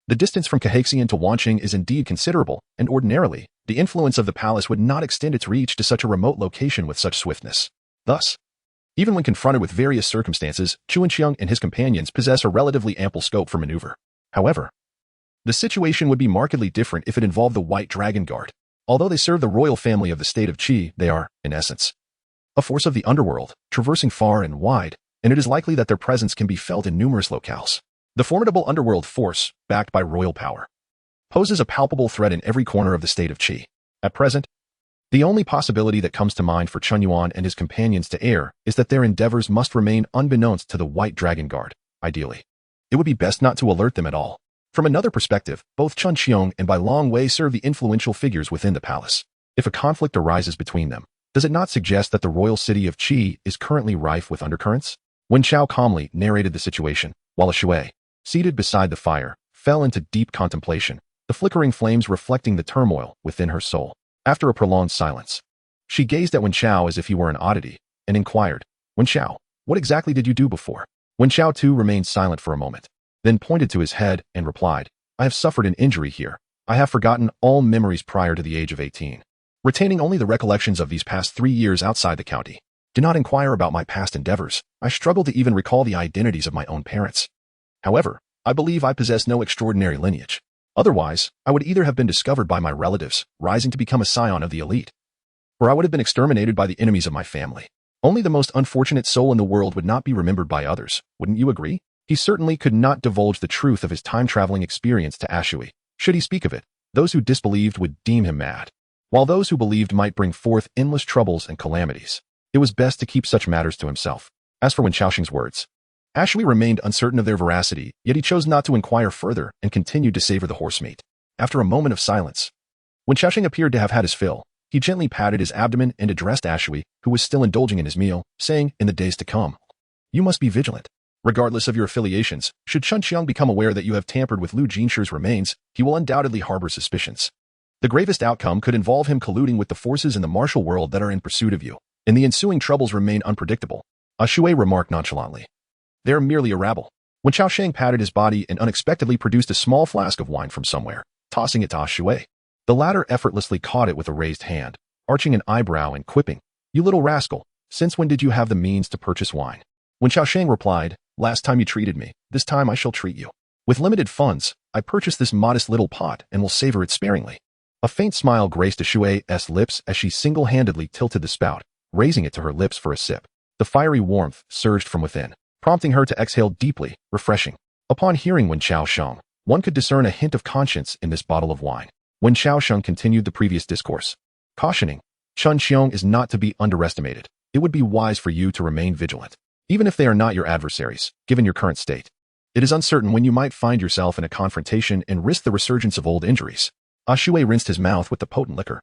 S1: The distance from Cahaxian to Wanqing is indeed considerable, and ordinarily, the influence of the palace would not extend its reach to such a remote location with such swiftness. Thus, even when confronted with various circumstances, Chuanxiang and his companions possess a relatively ample scope for maneuver. However, the situation would be markedly different if it involved the White Dragon Guard. Although they serve the royal family of the state of Qi, they are, in essence, a force of the underworld, traversing far and wide, and it is likely that their presence can be felt in numerous locales. The formidable underworld force, backed by royal power, poses a palpable threat in every corner of the state of Qi. At present, the only possibility that comes to mind for Chen Yuan and his companions to err is that their endeavors must remain unbeknownst to the White Dragon Guard. Ideally, it would be best not to alert them at all. From another perspective, both Chen Xiong and Bai Longwei serve the influential figures within the palace. If a conflict arises between them, does it not suggest that the royal city of Qi is currently rife with undercurrents? Wen Chao calmly narrated the situation, while Ashui, seated beside the fire, fell into deep contemplation, the flickering flames reflecting the turmoil within her soul. After a prolonged silence, she gazed at Wen Chao as if he were an oddity, and inquired, Wen Chao, what exactly did you do before? Wen Chao too remained silent for a moment, then pointed to his head and replied, I have suffered an injury here. I have forgotten all memories prior to the age of 18, retaining only the recollections of these past 3 years outside the county. Do not inquire about my past endeavors. I struggle to even recall the identities of my own parents. However, I believe I possess no extraordinary lineage. Otherwise, I would either have been discovered by my relatives, rising to become a scion of the elite, or I would have been exterminated by the enemies of my family. Only the most unfortunate soul in the world would not be remembered by others. Wouldn't you agree? He certainly could not divulge the truth of his time-traveling experience to Ashui. Should he speak of it, those who disbelieved would deem him mad, while those who believed might bring forth endless troubles and calamities. It was best to keep such matters to himself. As for Wen Xiaoxing's words, Ashui remained uncertain of their veracity, yet he chose not to inquire further and continued to savor the horse meat. After a moment of silence, when Xiaoxing appeared to have had his fill, he gently patted his abdomen and addressed Ashui, who was still indulging in his meal, saying, in the days to come, you must be vigilant. Regardless of your affiliations, should Chen Xiang become aware that you have tampered with Lu Jinshi's remains, he will undoubtedly harbor suspicions. The gravest outcome could involve him colluding with the forces in the martial world that are in pursuit of you, and the ensuing troubles remain unpredictable. Ashui remarked nonchalantly. They are merely a rabble. When Chao Sheng patted his body and unexpectedly produced a small flask of wine from somewhere, tossing it to Ashui. The latter effortlessly caught it with a raised hand, arching an eyebrow and quipping, you little rascal, since when did you have the means to purchase wine? When Chao Sheng replied, last time you treated me, this time I shall treat you. With limited funds, I purchased this modest little pot and will savor it sparingly. A faint smile graced Ashui's lips as she single-handedly tilted the spout, raising it to her lips for a sip. The fiery warmth surged from within, prompting her to exhale deeply, refreshing. Upon hearing Wen Xiaosheng, one could discern a hint of conscience in this bottle of wine. Wen Xiaosheng continued the previous discourse, cautioning, Chen Xiong is not to be underestimated. It would be wise for you to remain vigilant, even if they are not your adversaries, given your current state. It is uncertain when you might find yourself in a confrontation and risk the resurgence of old injuries. Ashui rinsed his mouth with the potent liquor,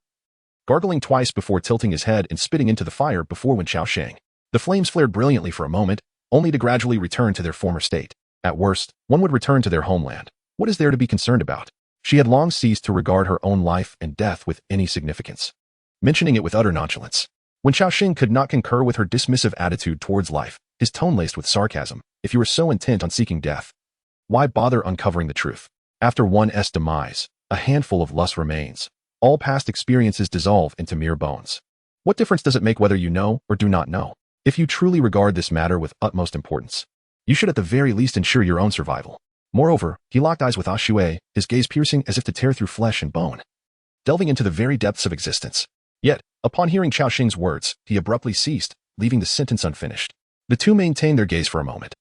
S1: gargling twice before tilting his head and spitting into the fire before Wen Xiaosheng. The flames flared brilliantly for a moment, only to gradually return to their former state. At worst, one would return to their homeland. What is there to be concerned about? She had long ceased to regard her own life and death with any significance, mentioning it with utter nonchalance. When Xiaoxing could not concur with her dismissive attitude towards life, his tone laced with sarcasm. If you were so intent on seeking death, why bother uncovering the truth? After one's demise, a handful of lust remains. All past experiences dissolve into mere bones. What difference does it make whether you know or do not know? If you truly regard this matter with utmost importance, you should at the very least ensure your own survival. Moreover, he locked eyes with Ashui, his gaze piercing as if to tear through flesh and bone, delving into the very depths of existence. Yet, upon hearing Chao Xing's words, he abruptly ceased, leaving the sentence unfinished. The two maintained their gaze for a moment,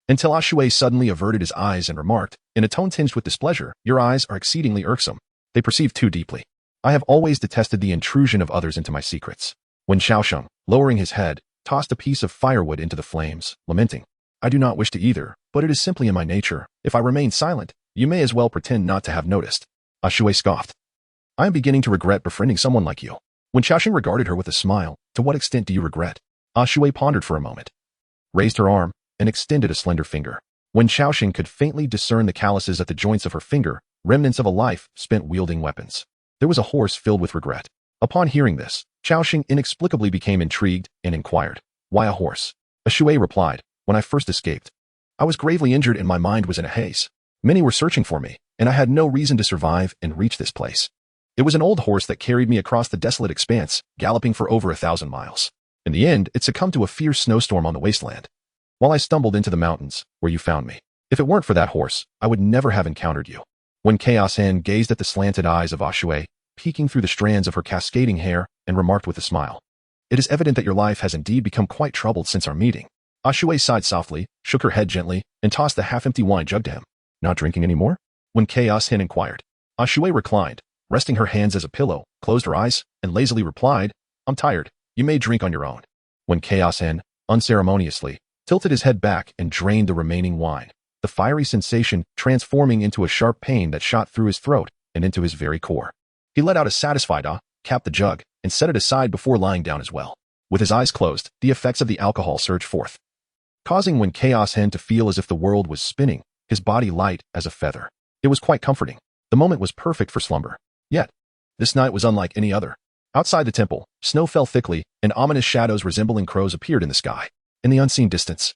S1: until Ashui suddenly averted his eyes and remarked, in a tone tinged with displeasure, your eyes are exceedingly irksome. They perceive too deeply. I have always detested the intrusion of others into my secrets. When Xiaosheng, lowering his head, tossed a piece of firewood into the flames, lamenting, I do not wish to either, but it is simply in my nature. If I remain silent, you may as well pretend not to have noticed. Ashui scoffed. I am beginning to regret befriending someone like you. When Xiaoxing regarded her with a smile, to what extent do you regret? Ashui pondered for a moment, raised her arm, and extended a slender finger. When Xiaoxing could faintly discern the calluses at the joints of her finger, remnants of a life spent wielding weapons. There was a horse filled with regret. Upon hearing this, Xiaoxing inexplicably became intrigued and inquired, "Why a horse?" A Shui replied, "When I first escaped, I was gravely injured and my mind was in a haze. Many were searching for me, and I had no reason to survive and reach this place. It was an old horse that carried me across the desolate expanse, galloping for over 1,000 miles. In the end, it succumbed to a fierce snowstorm on the wasteland. While I stumbled into the mountains, where you found me. If it weren't for that horse, I would never have encountered you." When Chaos Hen gazed at the slanted eyes of Ashui, peeking through the strands of her cascading hair, and remarked with a smile, "It is evident that your life has indeed become quite troubled since our meeting." Ashui sighed softly, shook her head gently, and tossed the half-empty wine jug to him. "Not drinking any more?" When Chaos Hen inquired. Ashui reclined, resting her hands as a pillow, closed her eyes, and lazily replied, "I'm tired. You may drink on your own." When Chaos Hen, unceremoniously, tilted his head back and drained the remaining wine, the fiery sensation transforming into a sharp pain that shot through his throat and into his very core. He let out a satisfied ah, capped the jug, and set it aside before lying down as well. With his eyes closed, the effects of the alcohol surged forth, causing When Chaos Hen to feel as if the world was spinning, his body light as a feather. It was quite comforting. The moment was perfect for slumber. Yet, this night was unlike any other. Outside the temple, snow fell thickly, and ominous shadows resembling crows appeared in the sky. In the unseen distance,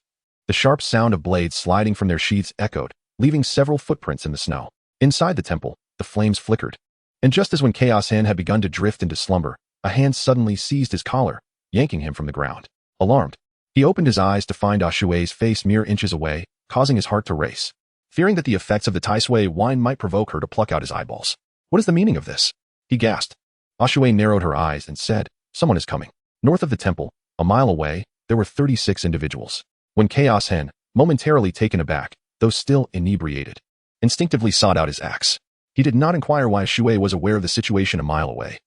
S1: the sharp sound of blades sliding from their sheaths echoed, leaving several footprints in the snow. Inside the temple, the flames flickered. And just as When Chaos Hen had begun to drift into slumber, a hand suddenly seized his collar, yanking him from the ground. Alarmed, he opened his eyes to find Ashui's face mere inches away, causing his heart to race. Fearing that the effects of the Taisui wine might provoke her to pluck out his eyeballs. "What is the meaning of this?" he gasped. Ashui narrowed her eyes and said, "Someone is coming." North of the temple, a mile away, there were 36 individuals. When Chaos Hen, momentarily taken aback, though still inebriated, instinctively sought out his axe. He did not inquire why Shui was aware of the situation a mile away.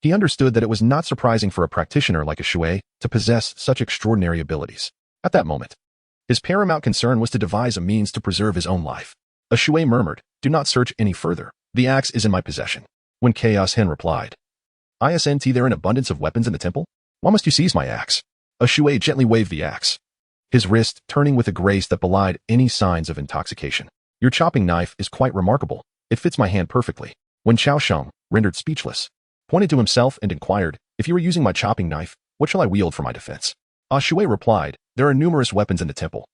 S1: He understood that it was not surprising for a practitioner like Shui to possess such extraordinary abilities. At that moment, his paramount concern was to devise a means to preserve his own life. Shui murmured, "Do not search any further. The axe is in my possession." When Chaos Hen replied, "Isn't there an abundance of weapons in the temple? Why must you seize my axe?" Shui gently waved the axe, his wrist turning with a grace that belied any signs of intoxication. "Your chopping knife is quite remarkable. It fits my hand perfectly." When Xiaosheng, rendered speechless, pointed to himself and inquired, "If you are using my chopping knife, what shall I wield for my defense?" Shui replied, "There are numerous weapons in the temple.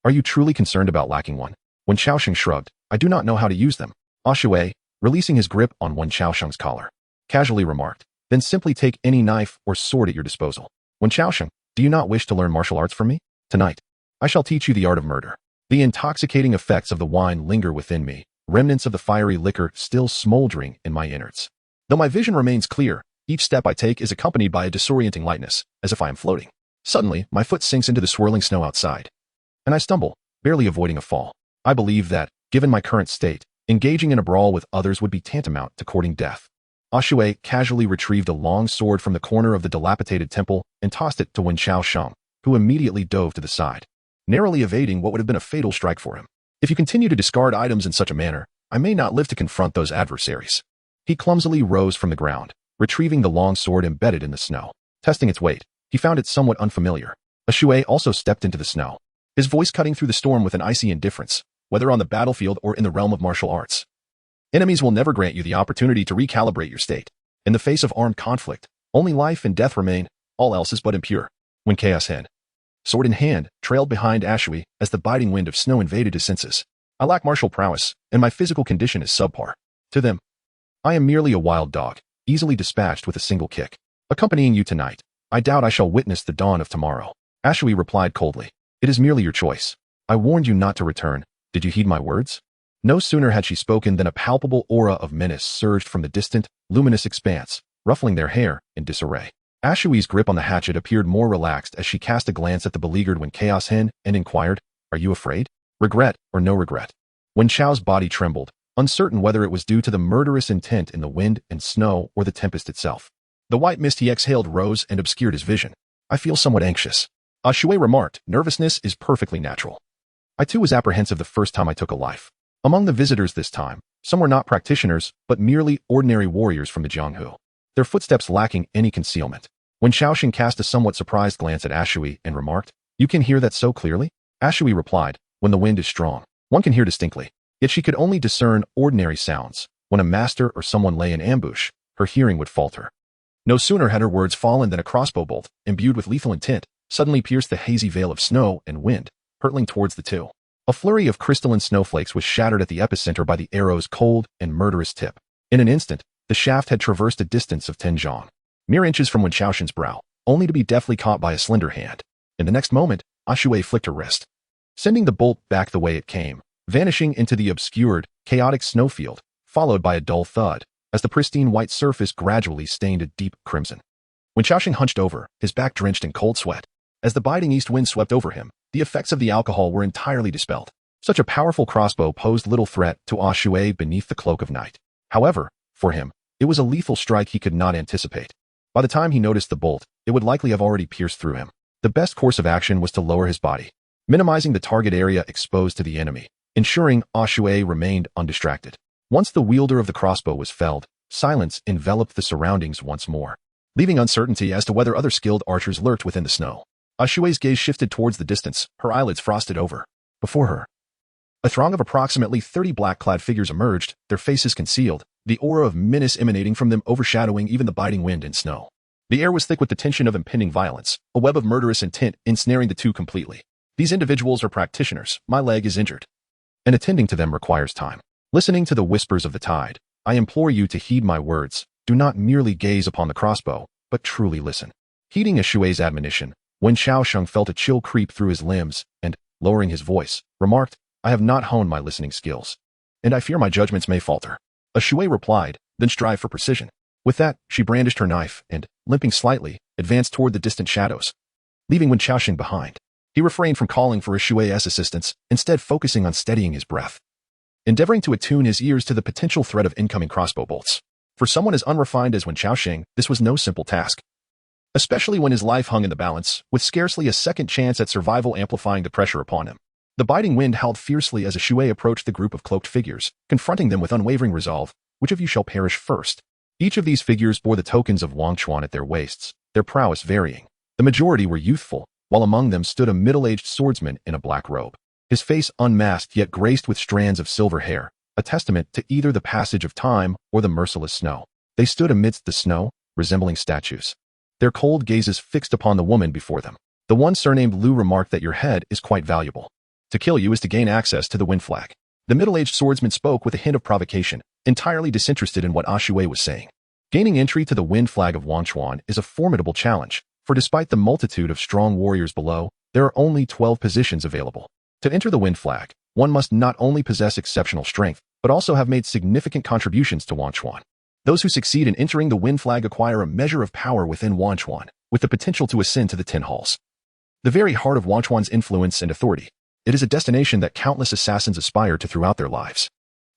S1: Are you truly concerned about lacking one?" When Xiaosheng shrugged, "I do not know how to use them." Shui, releasing his grip on Wen Xiaosheng's collar, casually remarked, "Then simply take any knife or sword at your disposal." When Xiaosheng, "Do you not wish to learn martial arts from me? Tonight, I shall teach you the art of murder." The intoxicating effects of the wine linger within me, remnants of the fiery liquor still smoldering in my innards. Though my vision remains clear, each step I take is accompanied by a disorienting lightness, as if I am floating. Suddenly, my foot sinks into the swirling snow outside, and I stumble, barely avoiding a fall. I believe that, given my current state, engaging in a brawl with others would be tantamount to courting death. Ashui casually retrieved a long sword from the corner of the dilapidated temple and tossed it to Wen Xiaosheng, who immediately dove to the side, narrowly evading what would have been a fatal strike for him. "If you continue to discard items in such a manner, I may not live to confront those adversaries." He clumsily rose from the ground, retrieving the long sword embedded in the snow. Testing its weight, he found it somewhat unfamiliar. Ashui also stepped into the snow, his voice cutting through the storm with an icy indifference, whether on the battlefield or in the realm of martial arts. "Enemies will never grant you the opportunity to recalibrate your state. In the face of armed conflict, only life and death remain, all else is but impure." When Chaos Hen, sword in hand, trailed behind Ashui as the biting wind of snow invaded his senses. "I lack martial prowess, and my physical condition is subpar. To them, I am merely a wild dog, easily dispatched with a single kick. Accompanying you tonight, I doubt I shall witness the dawn of tomorrow." Ashui replied coldly, "It is merely your choice. I warned you not to return. Did you heed my words?" No sooner had she spoken than a palpable aura of menace surged from the distant, luminous expanse, ruffling their hair in disarray. Ashui's grip on the hatchet appeared more relaxed as she cast a glance at the beleaguered Wen Chaos Hen and inquired, "Are you afraid? Regret or no regret?" Wen Chao's body trembled, uncertain whether it was due to the murderous intent in the wind and snow or the tempest itself. The white mist he exhaled rose and obscured his vision. "I feel somewhat anxious." Ashui remarked, "Nervousness is perfectly natural. I too was apprehensive the first time I took a life." Among the visitors this time, some were not practitioners, but merely ordinary warriors from the Jianghu, their footsteps lacking any concealment. When Xiaoxing cast a somewhat surprised glance at Ashui and remarked, "You can hear that so clearly?" Ashui replied, when the wind is strong, one can hear distinctly. Yet she could only discern ordinary sounds. When a master or someone lay in ambush, her hearing would falter. No sooner had her words fallen than a crossbow bolt, imbued with lethal intent, suddenly pierced the hazy veil of snow and wind, hurtling towards the two. A flurry of crystalline snowflakes was shattered at the epicenter by the arrow's cold and murderous tip. In an instant, the shaft had traversed a distance of 10 zhang, mere inches from Wen Xiaoxin's brow, only to be deftly caught by a slender hand. In the next moment, Shui flicked her wrist, sending the bolt back the way it came, vanishing into the obscured, chaotic snowfield, followed by a dull thud, as the pristine white surface gradually stained a deep crimson. Wen Xiaoxin hunched over, his back drenched in cold sweat. As the biting east wind swept over him, the effects of the alcohol were entirely dispelled. Such a powerful crossbow posed little threat to Shui beneath the cloak of night. However, for him, it was a lethal strike he could not anticipate. By the time he noticed the bolt, it would likely have already pierced through him. The best course of action was to lower his body, minimizing the target area exposed to the enemy, ensuring Shui remained undistracted. Once the wielder of the crossbow was felled, silence enveloped the surroundings once more, leaving uncertainty as to whether other skilled archers lurked within the snow. Shui's gaze shifted towards the distance, her eyelids frosted over. Before her, a throng of approximately 30 black-clad figures emerged, their faces concealed, the aura of menace emanating from them overshadowing even the biting wind and snow. The air was thick with the tension of impending violence, a web of murderous intent ensnaring the two completely. These individuals are practitioners. My leg is injured, and attending to them requires time. Listening to the whispers of the tide, I implore you to heed my words. Do not merely gaze upon the crossbow, but truly listen. Heeding Shui's admonition, Wen Xiaoxing felt a chill creep through his limbs and, lowering his voice, remarked, I have not honed my listening skills, and I fear my judgments may falter. Shui replied, then strive for precision. With that, she brandished her knife and, limping slightly, advanced toward the distant shadows, leaving Wen Xiaoxing behind. He refrained from calling for Shui's assistance, instead focusing on steadying his breath, endeavoring to attune his ears to the potential threat of incoming crossbow bolts. For someone as unrefined as Wen Xiaoxing, this was no simple task, especially when his life hung in the balance, with scarcely a second chance at survival amplifying the pressure upon him. The biting wind howled fiercely as Shui approached the group of cloaked figures, confronting them with unwavering resolve. Which of you shall perish first? Each of these figures bore the tokens of Wangchuan at their waists, their prowess varying. The majority were youthful, while among them stood a middle-aged swordsman in a black robe, his face unmasked yet graced with strands of silver hair, a testament to either the passage of time or the merciless snow. They stood amidst the snow, resembling statues, their cold gazes fixed upon the woman before them. The one surnamed Lu remarked that your head is quite valuable. To kill you is to gain access to the wind flag. The middle-aged swordsman spoke with a hint of provocation, entirely disinterested in what Shui was saying. Gaining entry to the wind flag of Wangchuan is a formidable challenge, for despite the multitude of strong warriors below, there are only 12 positions available. To enter the wind flag, one must not only possess exceptional strength, but also have made significant contributions to Wangchuan. Those who succeed in entering the wind flag acquire a measure of power within Wangchuan, with the potential to ascend to the 10 halls, the very heart of Wangchuan's influence and authority. It is a destination that countless assassins aspire to throughout their lives.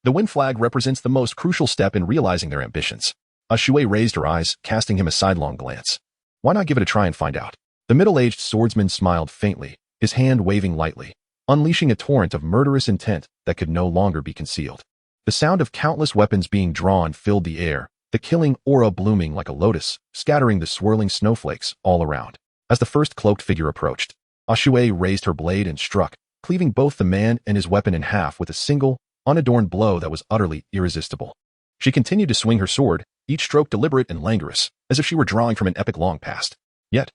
S1: The wind flag represents the most crucial step in realizing their ambitions. Shui raised her eyes, casting him a sidelong glance. Why not give it a try and find out? The middle-aged swordsman smiled faintly, his hand waving lightly, unleashing a torrent of murderous intent that could no longer be concealed. The sound of countless weapons being drawn filled the air, the killing aura blooming like a lotus, scattering the swirling snowflakes all around. As the first cloaked figure approached, Shui raised her blade and struck, cleaving both the man and his weapon in half with a single, unadorned blow that was utterly irresistible. She continued to swing her sword, each stroke deliberate and languorous, as if she were drawing from an epic long past. Yet,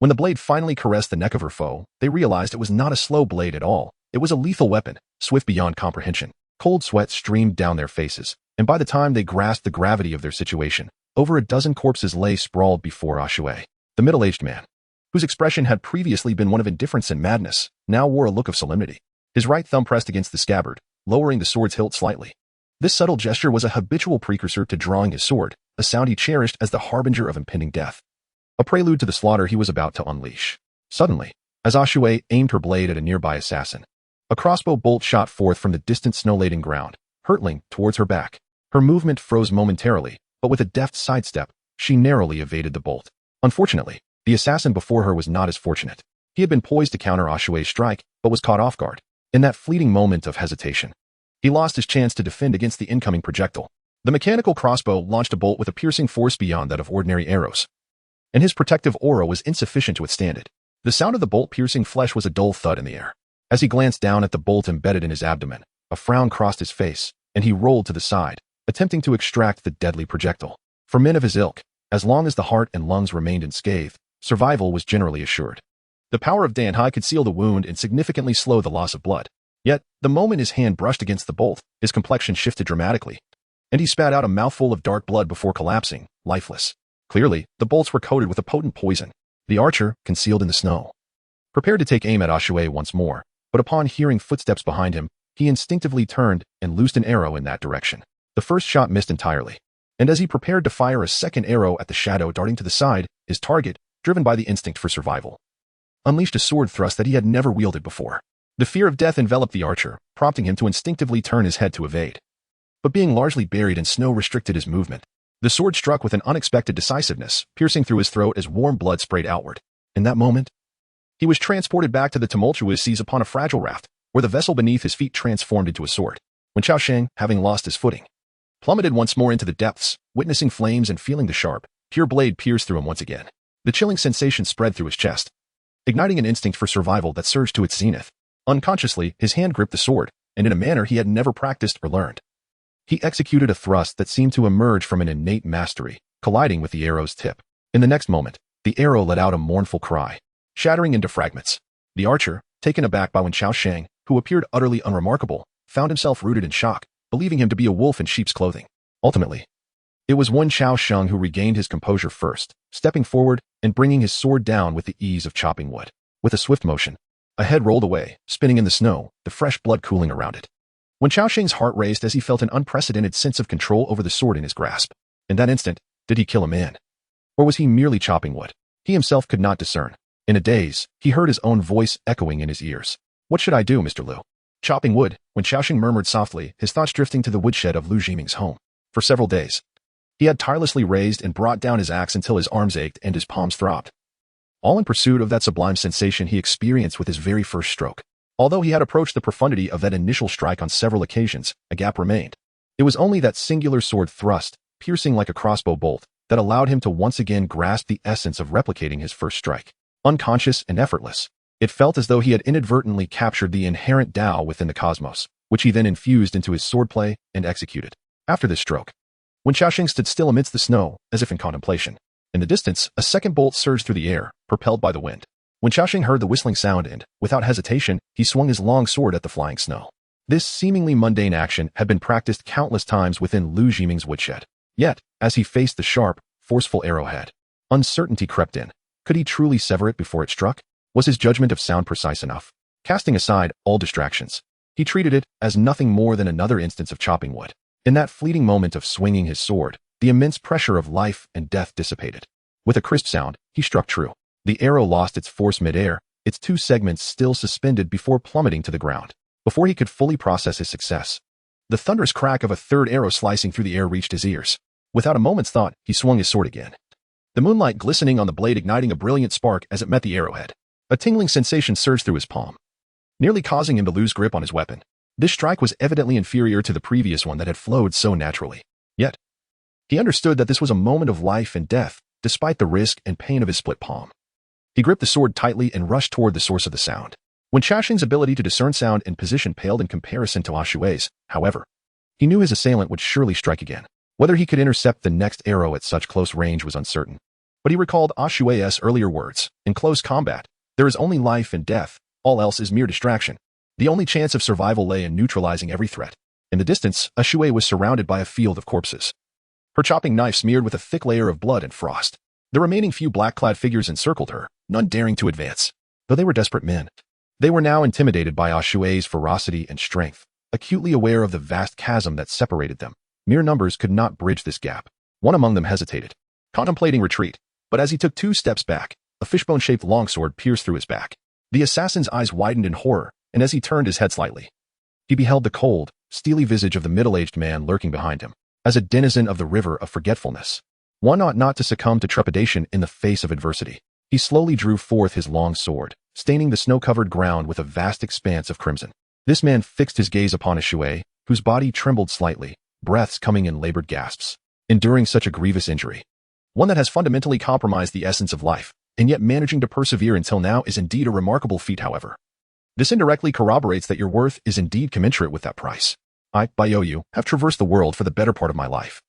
S1: when the blade finally caressed the neck of her foe, they realized it was not a slow blade at all. It was a lethal weapon, swift beyond comprehension. Cold sweat streamed down their faces, and by the time they grasped the gravity of their situation, over a dozen corpses lay sprawled before Shui. The middle-aged man, whose expression had previously been one of indifference and madness, now wore a look of solemnity. His right thumb pressed against the scabbard, lowering the sword's hilt slightly. This subtle gesture was a habitual precursor to drawing his sword, a sound he cherished as the harbinger of impending death, a prelude to the slaughter he was about to unleash. Suddenly, as Shui aimed her blade at a nearby assassin, a crossbow bolt shot forth from the distant snow-laden ground, hurtling towards her back. Her movement froze momentarily, but with a deft sidestep, she narrowly evaded the bolt. Unfortunately, the assassin before her was not as fortunate. He had been poised to counter Shui's strike, but was caught off guard. In that fleeting moment of hesitation, he lost his chance to defend against the incoming projectile. The mechanical crossbow launched a bolt with a piercing force beyond that of ordinary arrows, and his protective aura was insufficient to withstand it. The sound of the bolt piercing flesh was a dull thud in the air. As he glanced down at the bolt embedded in his abdomen, a frown crossed his face, and he rolled to the side, attempting to extract the deadly projectile. For men of his ilk, as long as the heart and lungs remained unscathed, survival was generally assured. The power of Danhai could seal the wound and significantly slow the loss of blood. Yet, the moment his hand brushed against the bolt, his complexion shifted dramatically, and he spat out a mouthful of dark blood before collapsing, lifeless. Clearly, the bolts were coated with a potent poison. The archer, concealed in the snow, prepared to take aim at Ashue once more, but upon hearing footsteps behind him, he instinctively turned and loosed an arrow in that direction. The first shot missed entirely, and as he prepared to fire a second arrow at the shadow darting to the side, his target, driven by the instinct for survival, unleashed a sword thrust that he had never wielded before. The fear of death enveloped the archer, prompting him to instinctively turn his head to evade. But being largely buried in snow restricted his movement. The sword struck with an unexpected decisiveness, piercing through his throat as warm blood sprayed outward. In that moment, he was transported back to the tumultuous seas upon a fragile raft, where the vessel beneath his feet transformed into a sword. When Qiao Sheng, having lost his footing, plummeted once more into the depths, witnessing flames and feeling the sharp, pure blade pierce through him once again. The chilling sensation spread through his chest, igniting an instinct for survival that surged to its zenith. Unconsciously, his hand gripped the sword, and in a manner he had never practiced or learned. He executed a thrust that seemed to emerge from an innate mastery, colliding with the arrow's tip. In the next moment, the arrow let out a mournful cry, shattering into fragments. The archer, taken aback by Wen Qiao Sheng, who appeared utterly unremarkable, found himself rooted in shock, believing him to be a wolf in sheep's clothing. Ultimately, it was Wen Qiao Sheng who regained his composure first, stepping forward and bringing his sword down with the ease of chopping wood. With a swift motion, a head rolled away, spinning in the snow, the fresh blood cooling around it. Wen Qiao Sheng's heart raced as he felt an unprecedented sense of control over the sword in his grasp. In that instant, did he kill a man? Or was he merely chopping wood? He himself could not discern. In a daze, he heard his own voice echoing in his ears. What should I do, Mr. Liu? Chopping wood, Wen Qiao Sheng murmured softly, his thoughts drifting to the woodshed of Lu Jiming's home. For several days, he had tirelessly raised and brought down his axe until his arms ached and his palms throbbed, all in pursuit of that sublime sensation he experienced with his very first stroke. Although he had approached the profundity of that initial strike on several occasions, a gap remained. It was only that singular sword thrust, piercing like a crossbow bolt, that allowed him to once again grasp the essence of replicating his first strike. Unconscious and effortless, it felt as though he had inadvertently captured the inherent Tao within the cosmos, which he then infused into his swordplay and executed. After this stroke, Wen Qiao Sheng stood still amidst the snow, as if in contemplation. In the distance, a second bolt surged through the air, propelled by the wind. Wen Qiao Sheng heard the whistling sound and, without hesitation, he swung his long sword at the flying snow. This seemingly mundane action had been practiced countless times within Lu Jiming's woodshed. Yet, as he faced the sharp, forceful arrowhead, uncertainty crept in. Could he truly sever it before it struck? Was his judgment of sound precise enough? Casting aside all distractions, he treated it as nothing more than another instance of chopping wood. In that fleeting moment of swinging his sword, the immense pressure of life and death dissipated. With a crisp sound, he struck true. The arrow lost its force mid-air, its two segments still suspended before plummeting to the ground. Before he could fully process his success, the thunderous crack of a third arrow slicing through the air reached his ears. Without a moment's thought, he swung his sword again, the moonlight glistening on the blade igniting a brilliant spark as it met the arrowhead. A tingling sensation surged through his palm, nearly causing him to lose grip on his weapon. This strike was evidently inferior to the previous one that had flowed so naturally. Yet, he understood that this was a moment of life and death, despite the risk and pain of his split palm. He gripped the sword tightly and rushed toward the source of the sound. Wen Qiao Sheng's ability to discern sound and position paled in comparison to Ashue's, however, he knew his assailant would surely strike again. Whether he could intercept the next arrow at such close range was uncertain. But he recalled Ashue's earlier words, in close combat, there is only life and death, all else is mere distraction. The only chance of survival lay in neutralizing every threat. In the distance, Ashue was surrounded by a field of corpses, her chopping knife smeared with a thick layer of blood and frost. The remaining few black-clad figures encircled her, none daring to advance. Though they were desperate men, they were now intimidated by Ashue's ferocity and strength, acutely aware of the vast chasm that separated them. Mere numbers could not bridge this gap. One among them hesitated, contemplating retreat, but as he took 2 steps back, a fishbone-shaped longsword pierced through his back. The assassin's eyes widened in horror, and as he turned his head slightly, he beheld the cold, steely visage of the middle-aged man lurking behind him. As a denizen of the river of forgetfulness, one ought not to succumb to trepidation in the face of adversity. He slowly drew forth his long sword, staining the snow-covered ground with a vast expanse of crimson. This man fixed his gaze upon Ashue, whose body trembled slightly, breaths coming in labored gasps. Enduring such a grievous injury, one that has fundamentally compromised the essence of life, and yet managing to persevere until now is indeed a remarkable feat, however. This indirectly corroborates that your worth is indeed commensurate with that price. I, Baiyoyu, have traversed the world for the better part of my life,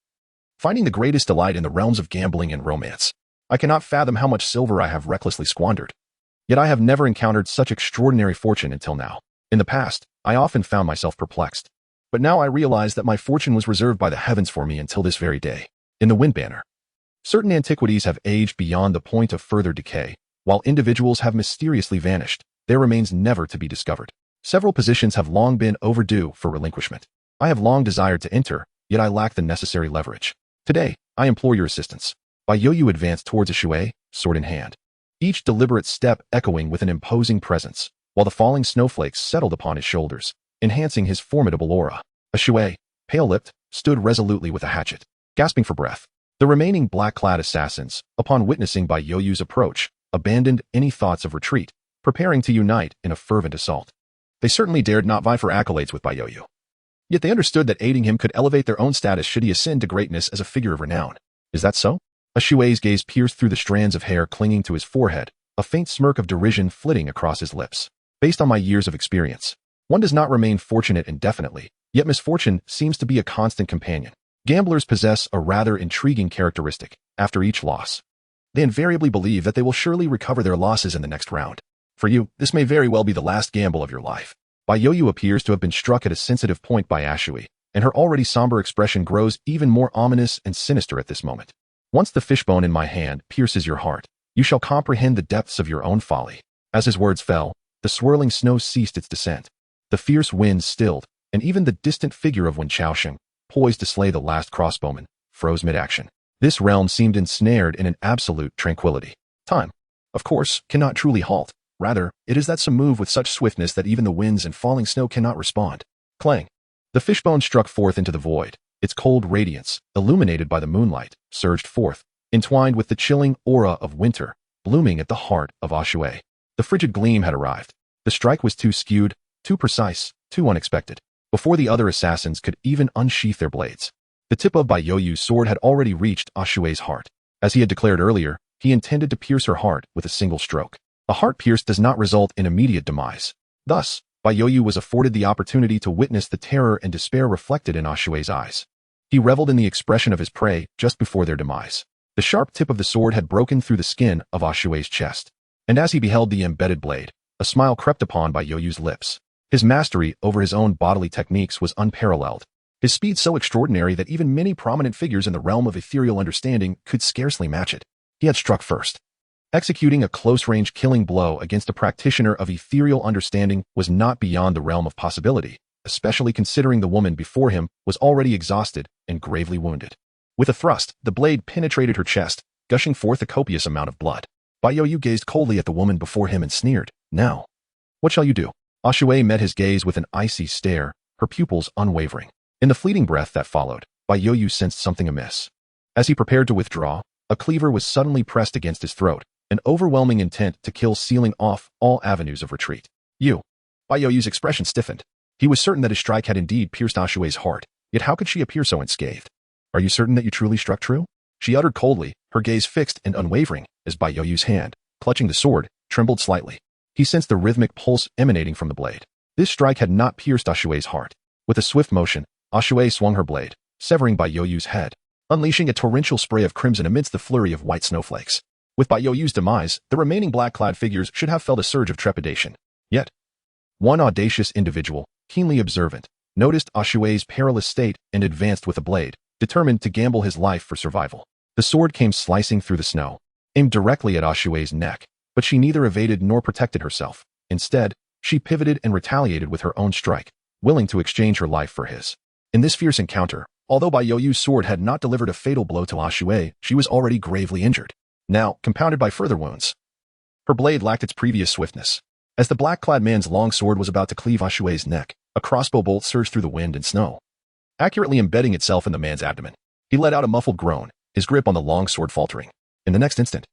S1: finding the greatest delight in the realms of gambling and romance. I cannot fathom how much silver I have recklessly squandered. Yet I have never encountered such extraordinary fortune until now. In the past, I often found myself perplexed. But now I realize that my fortune was reserved by the heavens for me until this very day. In the Wind Banner, certain antiquities have aged beyond the point of further decay, while individuals have mysteriously vanished. There remains never to be discovered. Several positions have long been overdue for relinquishment. I have long desired to enter, yet I lack the necessary leverage. Today, I implore your assistance. Baiyoyu advanced towards Ashui, sword in hand, each deliberate step echoing with an imposing presence, while the falling snowflakes settled upon his shoulders, enhancing his formidable aura. Ashui, pale-lipped, stood resolutely with a hatchet, gasping for breath. The remaining black-clad assassins, upon witnessing Baiyoyu's approach, abandoned any thoughts of retreat, preparing to unite in a fervent assault. They certainly dared not vie for accolades with Baiyoyu. Yet they understood that aiding him could elevate their own status should he ascend to greatness as a figure of renown. Is that so? Ashui's gaze pierced through the strands of hair clinging to his forehead, a faint smirk of derision flitting across his lips. Based on my years of experience, one does not remain fortunate indefinitely, yet misfortune seems to be a constant companion. Gamblers possess a rather intriguing characteristic. After each loss, they invariably believe that they will surely recover their losses in the next round. For you, this may very well be the last gamble of your life. Baiyoyu appears to have been struck at a sensitive point by Ashui, and her already somber expression grows even more ominous and sinister at this moment. Once the fishbone in my hand pierces your heart, you shall comprehend the depths of your own folly. As his words fell, the swirling snow ceased its descent. The fierce winds stilled, and even the distant figure of Wen Chaosheng, poised to slay the last crossbowman, froze mid-action. This realm seemed ensnared in an absolute tranquility. Time, of course, cannot truly halt. Rather, it is that some move with such swiftness that even the winds and falling snow cannot respond. Clang. The fishbone struck forth into the void. Its cold radiance, illuminated by the moonlight, surged forth, entwined with the chilling aura of winter, blooming at the heart of Ashui. The frigid gleam had arrived. The strike was too skewed, too precise, too unexpected. Before the other assassins could even unsheath their blades, the tip of Baiyoyu's sword had already reached Ashui's heart. As he had declared earlier, he intended to pierce her heart with a single stroke. A heart pierced does not result in immediate demise. Thus, Baiyoyu was afforded the opportunity to witness the terror and despair reflected in Ashui's eyes. He reveled in the expression of his prey just before their demise. The sharp tip of the sword had broken through the skin of Ashui's chest, and as he beheld the embedded blade, a smile crept upon Baiyoyu's lips. His mastery over his own bodily techniques was unparalleled. His speed so extraordinary that even many prominent figures in the realm of ethereal understanding could scarcely match it. He had struck first. Executing a close-range killing blow against a practitioner of ethereal understanding was not beyond the realm of possibility, especially considering the woman before him was already exhausted and gravely wounded. With a thrust, the blade penetrated her chest, gushing forth a copious amount of blood. Baiyoyu gazed coldly at the woman before him and sneered, "Now, what shall you do?" Ashui met his gaze with an icy stare, her pupils unwavering. In the fleeting breath that followed, Baiyoyu sensed something amiss. As he prepared to withdraw, a cleaver was suddenly pressed against his throat, an overwhelming intent to kill sealing off all avenues of retreat. "You." Baiyoyu's expression stiffened. He was certain that his strike had indeed pierced Ashui's heart, yet how could she appear so unscathed? "Are you certain that you truly struck true?" She uttered coldly, her gaze fixed and unwavering, as Baiyoyu's hand, clutching the sword, trembled slightly. He sensed the rhythmic pulse emanating from the blade. This strike had not pierced Ashui's heart. With a swift motion, Ashui swung her blade, severing Baiyoyu's head, unleashing a torrential spray of crimson amidst the flurry of white snowflakes. With Baiyoyu's demise, the remaining black-clad figures should have felt a surge of trepidation. Yet, one audacious individual, keenly observant, noticed Ashui's perilous state and advanced with a blade, determined to gamble his life for survival. The sword came slicing through the snow, aimed directly at Ashui's neck, but she neither evaded nor protected herself. Instead, she pivoted and retaliated with her own strike, willing to exchange her life for his. In this fierce encounter, although Baiyoyu's sword had not delivered a fatal blow to Ashui, she was already gravely injured, now compounded by further wounds. Her blade lacked its previous swiftness. As the black-clad man's long sword was about to cleave Ashui's neck, a crossbow bolt surged through the wind and snow, accurately embedding itself in the man's abdomen. He let out a muffled groan, his grip on the long sword faltering. In the next instant,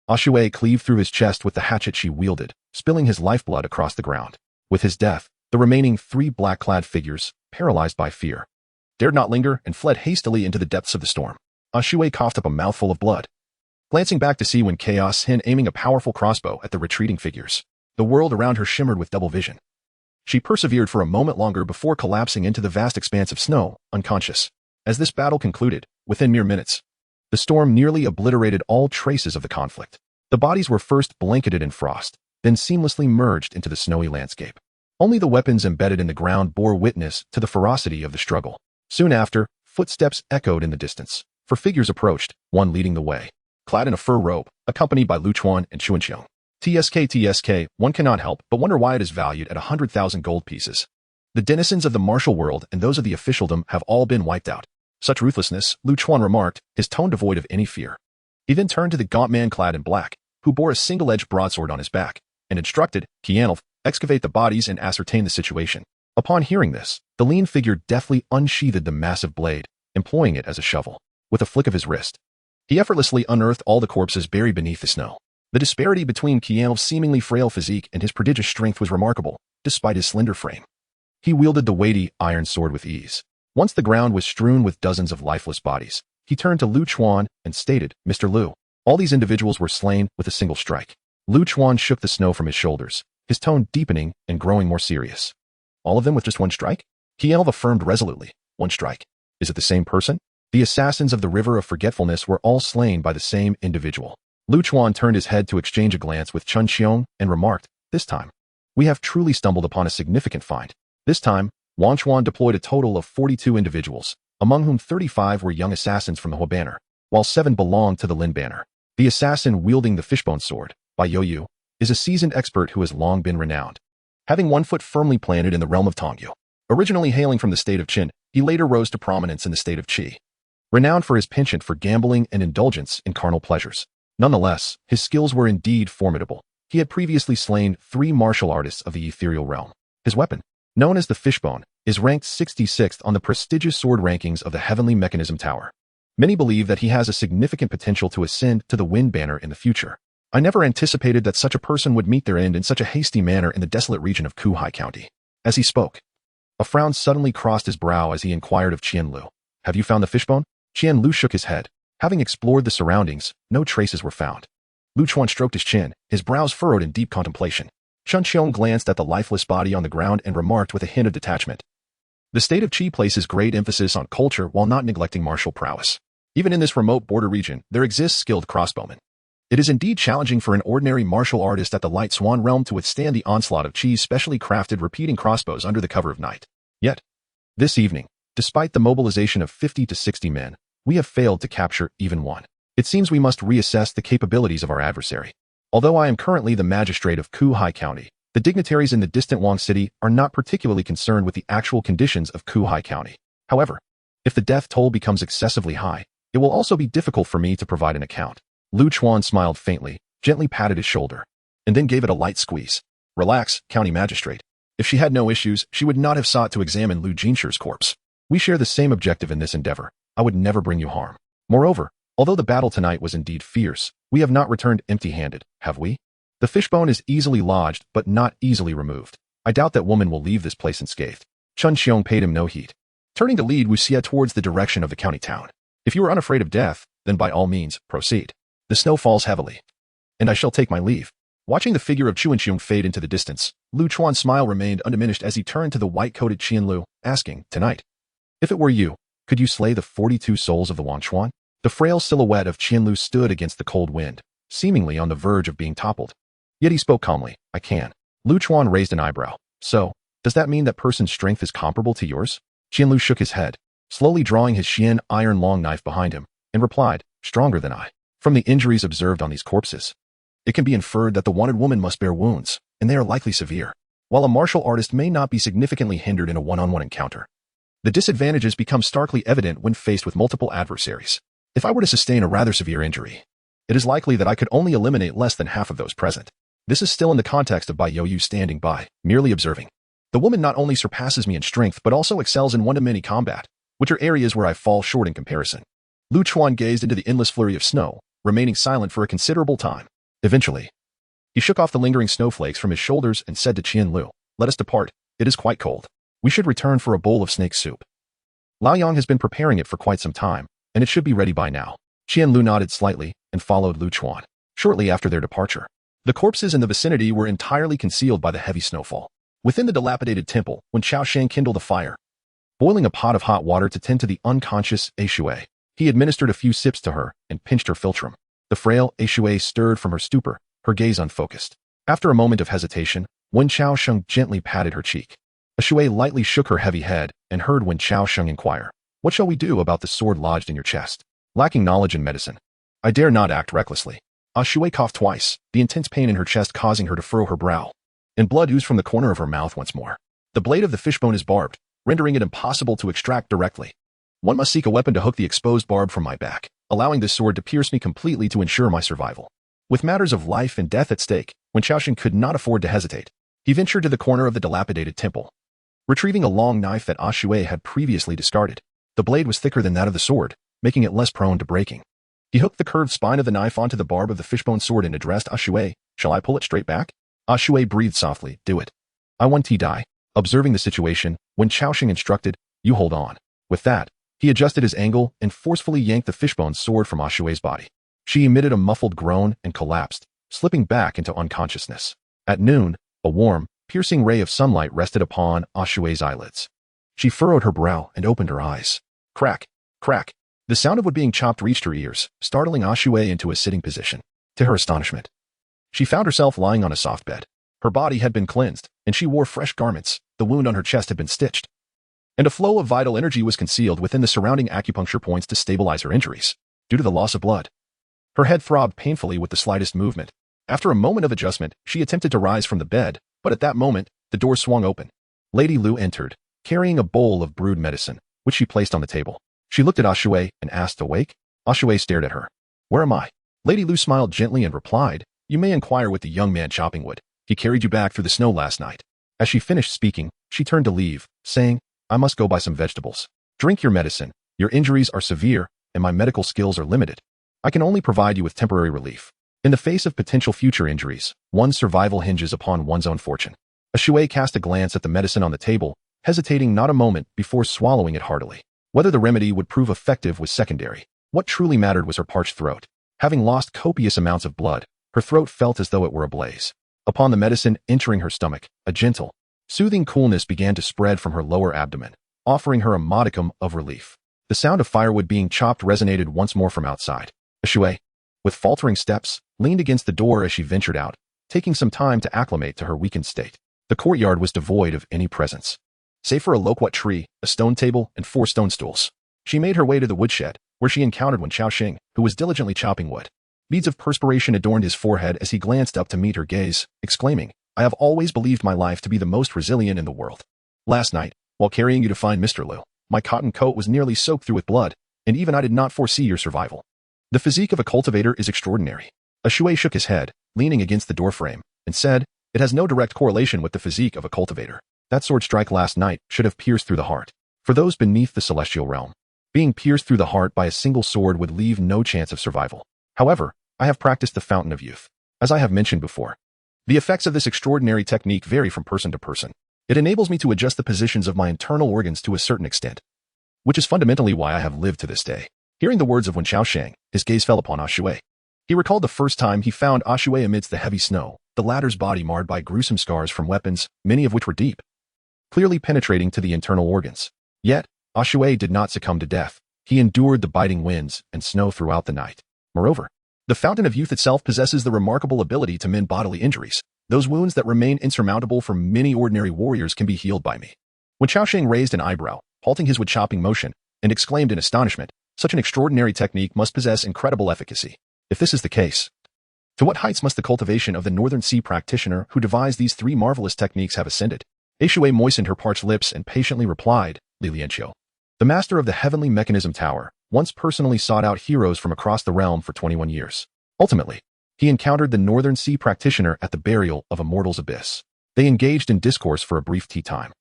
S1: Ashui cleaved through his chest with the hatchet she wielded, spilling his lifeblood across the ground. With his death, the remaining 3 black-clad figures, paralyzed by fear, dared not linger and fled hastily into the depths of the storm. Ashui coughed up a mouthful of blood, glancing back to see Wen Chaosheng aiming a powerful crossbow at the retreating figures. The world around her shimmered with double vision. She persevered for a moment longer before collapsing into the vast expanse of snow, unconscious. As this battle concluded, within mere minutes, the storm nearly obliterated all traces of the conflict. The bodies were first blanketed in frost, then seamlessly merged into the snowy landscape. Only the weapons embedded in the ground bore witness to the ferocity of the struggle. Soon after, footsteps echoed in the distance, for figures approached, one leading the way, clad in a fur robe, accompanied by Lu Chuan and Chuanqiong. TSK, one cannot help but wonder why it is valued at 100,000 gold pieces. The denizens of the martial world and those of the officialdom have all been wiped out. Such ruthlessness, Lu Chuan remarked, his tone devoid of any fear. He then turned to the gaunt man clad in black, who bore a single-edged broadsword on his back, and instructed Qianlong, excavate the bodies and ascertain the situation. Upon hearing this, the lean figure deftly unsheathed the massive blade, employing it as a shovel. With a flick of his wrist, he effortlessly unearthed all the corpses buried beneath the snow. The disparity between Qianlong's seemingly frail physique and his prodigious strength was remarkable, despite his slender frame. He wielded the weighty iron sword with ease. Once the ground was strewn with dozens of lifeless bodies, he turned to Lu Chuan and stated, Mr. Lu, all these individuals were slain with a single strike. Lu Chuan shook the snow from his shoulders, his tone deepening and growing more serious. All of them with just one strike? Qianlong affirmed resolutely. One strike. Is it the same person? The assassins of the River of Forgetfulness were all slain by the same individual. Lu Chuan turned his head to exchange a glance with Chuanqiong and remarked, this time, we have truly stumbled upon a significant find. This time, Wang Chuan deployed a total of 42 individuals, among whom 35 were young assassins from the Hua banner, while 7 belonged to the Lin banner. The assassin wielding the fishbone sword, Bai Youyu, is a seasoned expert who has long been renowned. Having one foot firmly planted in the realm of Tongyu, originally hailing from the state of Qin, he later rose to prominence in the state of Qi, renowned for his penchant for gambling and indulgence in carnal pleasures. Nonetheless, his skills were indeed formidable. He had previously slain 3 martial artists of the ethereal realm. His weapon, known as the Fishbone, is ranked 66th on the prestigious sword rankings of the Heavenly Mechanism Tower. Many believe that he has a significant potential to ascend to the Wind Banner in the future. I never anticipated that such a person would meet their end in such a hasty manner in the desolate region of Kuhai County. As he spoke, a frown suddenly crossed his brow as he inquired of Qianlu. Have you found the fishbone? Qianlu shook his head. Having explored the surroundings, no traces were found. Lu Chuan stroked his chin, his brows furrowed in deep contemplation. Chuanqiong glanced at the lifeless body on the ground and remarked with a hint of detachment. The state of Qi places great emphasis on culture while not neglecting martial prowess. Even in this remote border region, there exists skilled crossbowmen. It is indeed challenging for an ordinary martial artist at the Light Swan realm to withstand the onslaught of Qi's specially crafted repeating crossbows under the cover of night. Yet, this evening, despite the mobilization of 50 to 60 men, we have failed to capture even one. It seems we must reassess the capabilities of our adversary. Although I am currently the magistrate of Kuhai County, the dignitaries in the distant Wang City are not particularly concerned with the actual conditions of Kuhai County. However, if the death toll becomes excessively high, it will also be difficult for me to provide an account. Lu Chuan smiled faintly, gently patted his shoulder, and then gave it a light squeeze. Relax, County Magistrate. If she had no issues, she would not have sought to examine Lu Jinshi's corpse. We share the same objective in this endeavor. I would never bring you harm. Moreover, although the battle tonight was indeed fierce, we have not returned empty-handed, have we? The fishbone is easily lodged, but not easily removed. I doubt that woman will leave this place unscathed. Chuanqiong paid him no heed, turning to lead Wuxia towards the direction of the county town. If you are unafraid of death, then by all means, proceed. The snow falls heavily, and I shall take my leave. Watching the figure of Chuanqiong fade into the distance, Lu Chuan's smile remained undiminished as he turned to the white-coated Qianlu, asking, tonight, if it were you, could you slay the 42 souls of the Wang Chuan? The frail silhouette of Qianlu stood against the cold wind, seemingly on the verge of being toppled. Yet he spoke calmly, I can. Lu Chuan raised an eyebrow. So, does that mean that person's strength is comparable to yours? Qianlu shook his head, slowly drawing his Xian iron long knife behind him, and replied, stronger than I. From the injuries observed on these corpses, it can be inferred that the wanted woman must bear wounds, and they are likely severe. While a martial artist may not be significantly hindered in a one-on-one encounter, the disadvantages become starkly evident when faced with multiple adversaries. If I were to sustain a rather severe injury, it is likely that I could only eliminate less than half of those present. This is still in the context of Bai Youyu standing by, merely observing. The woman not only surpasses me in strength but also excels in one-to-many combat, which are areas where I fall short in comparison. Lu Chuan gazed into the endless flurry of snow, remaining silent for a considerable time. Eventually, he shook off the lingering snowflakes from his shoulders and said to Qianlu, let us depart, it is quite cold. We should return for a bowl of snake soup. Laoyang has been preparing it for quite some time, and it should be ready by now. Qianlu nodded slightly and followed Lu Chuan. Shortly after their departure, The corpses in the vicinity were entirely concealed by the heavy snowfall. Within the dilapidated temple, when Chao Shang kindled a fire, boiling a pot of hot water to tend to the unconscious Shui, he administered a few sips to her and pinched her philtrum. The frail Shui stirred from her stupor, her gaze unfocused. After a moment of hesitation, Wen Chao Sheng gently patted her cheek. Shui lightly shook her heavy head and heard Wen Chao Sheng inquire, "What shall we do about the sword lodged in your chest?" Lacking knowledge in medicine, I dare not act recklessly. Shui coughed twice, the intense pain in her chest causing her to furrow her brow, and blood oozed from the corner of her mouth once more. The blade of the fishbone is barbed, rendering it impossible to extract directly. One must seek a weapon to hook the exposed barb from my back, allowing this sword to pierce me completely to ensure my survival. With matters of life and death at stake, Wen Chaoxing could not afford to hesitate. He ventured to the corner of the dilapidated temple, retrieving a long knife that Shui had previously discarded. The blade was thicker than that of the sword, making it less prone to breaking. He hooked the curved spine of the knife onto the barb of the fishbone sword and addressed Shui, "Shall I pull it straight back?" Shui breathed softly, "Do it." I want to die. Observing the situation, Wen Chaoxing instructed, "You hold on." With that, he adjusted his angle and forcefully yanked the fishbone sword from Shui's body. She emitted a muffled groan and collapsed, slipping back into unconsciousness. At noon, a warm, piercing ray of sunlight rested upon Shui's eyelids. She furrowed her brow and opened her eyes. Crack, crack. The sound of wood being chopped reached her ears, startling Shui into a sitting position. To her astonishment, she found herself lying on a soft bed. Her body had been cleansed, and she wore fresh garments. The wound on her chest had been stitched, and a flow of vital energy was concealed within the surrounding acupuncture points to stabilize her injuries. Due to the loss of blood, her head throbbed painfully with the slightest movement. After a moment of adjustment, she attempted to rise from the bed, but at that moment, the door swung open. Lady Lu entered, carrying a bowl of brewed medicine, which she placed on the table. She looked at Shui and asked, "Awake?" Shui stared at her. "Where am I?" Lady Lu smiled gently and replied, "You may inquire with the young man chopping wood. He carried you back through the snow last night." As she finished speaking, she turned to leave, saying, "I must go buy some vegetables. Drink your medicine. Your injuries are severe, and my medical skills are limited. I can only provide you with temporary relief. In the face of potential future injuries, one's survival hinges upon one's own fortune." Shui cast a glance at the medicine on the table, hesitating not a moment before swallowing it heartily. Whether the remedy would prove effective was secondary. What truly mattered was her parched throat. Having lost copious amounts of blood, her throat felt as though it were ablaze. Upon the medicine entering her stomach, a gentle, soothing coolness began to spread from her lower abdomen, offering her a modicum of relief. The sound of firewood being chopped resonated once more from outside. Shui, with faltering steps, leaned against the door as she ventured out, taking some time to acclimate to her weakened state. The courtyard was devoid of any presence, save for a loquat tree, a stone table, and 4 stone stools. She made her way to the woodshed, where she encountered Wen Chaoxing, who was diligently chopping wood. Beads of perspiration adorned his forehead as he glanced up to meet her gaze, exclaiming, "I have always believed my life to be the most resilient in the world. Last night, while carrying you to find Mr. Liu, my cotton coat was nearly soaked through with blood, and even I did not foresee your survival. The physique of a cultivator is extraordinary." Shui shook his head, leaning against the doorframe, and said, "It has no direct correlation with the physique of a cultivator. That sword strike last night should have pierced through the heart. For those beneath the celestial realm, being pierced through the heart by a single sword would leave no chance of survival. However, I have practiced the Fountain of Youth. As I have mentioned before, the effects of this extraordinary technique vary from person to person. It enables me to adjust the positions of my internal organs to a certain extent, which is fundamentally why I have lived to this day." Hearing the words of Wen Chaoxing, his gaze fell upon Shui. He recalled the first time he found Shui amidst the heavy snow, the latter's body marred by gruesome scars from weapons, many of which were deep, clearly penetrating to the internal organs. Yet, Shui did not succumb to death. He endured the biting winds and snow throughout the night. Moreover, the Fountain of Youth itself possesses the remarkable ability to mend bodily injuries. Those wounds that remain insurmountable for many ordinary warriors can be healed by me. Wen Chaoxing raised an eyebrow, halting his wood-chopping motion, and exclaimed in astonishment, "Such an extraordinary technique must possess incredible efficacy. If this is the case, to what heights must the cultivation of the Northern Sea practitioner who devised these 3 marvelous techniques have ascended?" Shui moistened her parched lips and patiently replied, "Li Lianqiu, the master of the Heavenly Mechanism Tower, once personally sought out heroes from across the realm for 21 years. Ultimately, he encountered the Northern Sea practitioner at the burial of a mortal's abyss. They engaged in discourse for a brief tea time,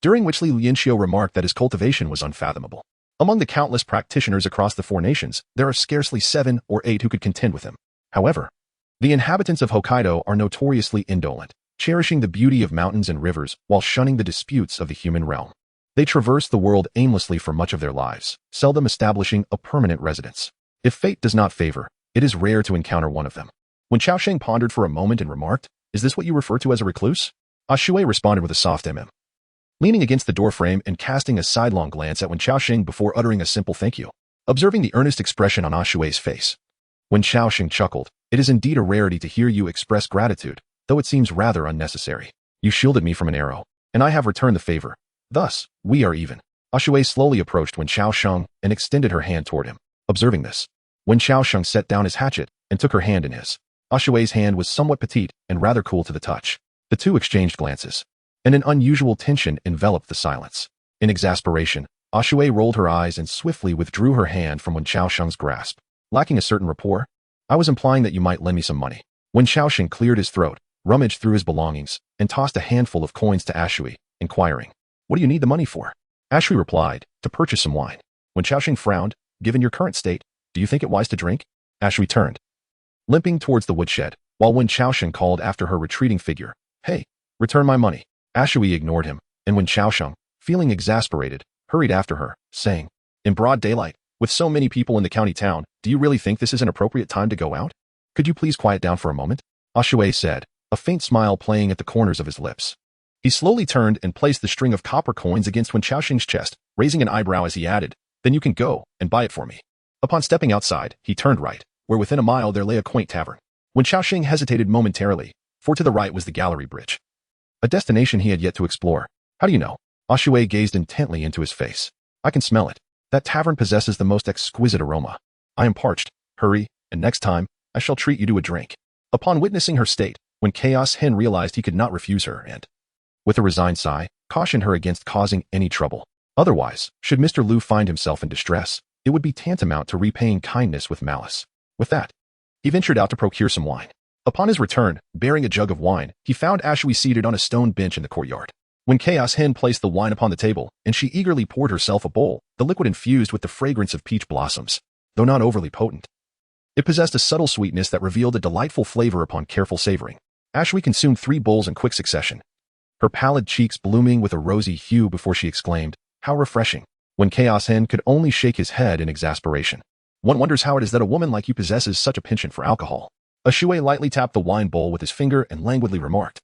S1: during which Li Lianqiu remarked that his cultivation was unfathomable. Among the countless practitioners across the 4 nations, there are scarcely 7 or 8 who could contend with him. However, the inhabitants of Hokkaido are notoriously indolent, cherishing the beauty of mountains and rivers while shunning the disputes of the human realm. They traverse the world aimlessly for much of their lives, seldom establishing a permanent residence. If fate does not favor, it is rare to encounter one of them. When Chao Sheng pondered for a moment and remarked, "Is this what you refer to as a recluse?" Ah Shui responded with a soft leaning against the doorframe and casting a sidelong glance at Wen Xiaoxing before uttering a simple thank you. Observing the earnest expression on Ah Shui's face, Wen Xiaoxing chuckled. "It is indeed a rarity to hear you express gratitude, though it seems rather unnecessary. You shielded me from an arrow, and I have returned the favor. Thus, we are even." Ah Shui slowly approached Wen Xiaoxing and extended her hand toward him. Observing this, Wen Xiaoxing set down his hatchet and took her hand in his. Ah Shui's hand was somewhat petite and rather cool to the touch. The two exchanged glances, and an unusual tension enveloped the silence. In exasperation, Ah Shui rolled her eyes and swiftly withdrew her hand from Wen Xiaoxing's grasp. "Lacking a certain rapport? I was implying that you might lend me some money." Wen Xiaoxing cleared his throat, rummaged through his belongings, and tossed a handful of coins to Ah Shui, inquiring, "What do you need the money for?" Ah Shui replied, "To purchase some wine." Wen Xiaoxing frowned. "Given your current state, do you think it wise to drink?" Ah Shui turned, limping towards the woodshed, while Wen Xiaoxing called after her retreating figure, "Hey, return my money." Ah Shui ignored him, and Wen Xiaoxing, feeling exasperated, hurried after her, saying, "In broad daylight, with so many people in the county town, do you really think this is an appropriate time to go out? Could you please quiet down for a moment?" Ah Shui said, a faint smile playing at the corners of his lips. He slowly turned and placed the string of copper coins against Wen Xiaoxing's chest, raising an eyebrow as he added, "Then you can go and buy it for me." Upon stepping outside, he turned right, where within a mile there lay a quaint tavern. Wen Xiaoxing hesitated momentarily, for to the right was the Gallery Bridge, a destination he had yet to explore. "How do you know?" Ah Shui gazed intently into his face. "I can smell it. That tavern possesses the most exquisite aroma. I am parched. Hurry, and next time, I shall treat you to a drink." Upon witnessing her state, when Chaos Hen realized he could not refuse her and, with a resigned sigh, cautioned her against causing any trouble. Otherwise, should Mr. Liu find himself in distress, it would be tantamount to repaying kindness with malice. With that, he ventured out to procure some wine. Upon his return, bearing a jug of wine, he found Ah Shui seated on a stone bench in the courtyard. When Chaos Hen placed the wine upon the table, and she eagerly poured herself a bowl, the liquid infused with the fragrance of peach blossoms, though not overly potent. It possessed a subtle sweetness that revealed a delightful flavor upon careful savoring. Ah Shui consumed 3 bowls in quick succession, her pallid cheeks blooming with a rosy hue before she exclaimed, "How refreshing!" When Chaos Hen could only shake his head in exasperation. "One wonders how it is that a woman like you possesses such a penchant for alcohol." Ah Shui lightly tapped the wine bowl with his finger and languidly remarked,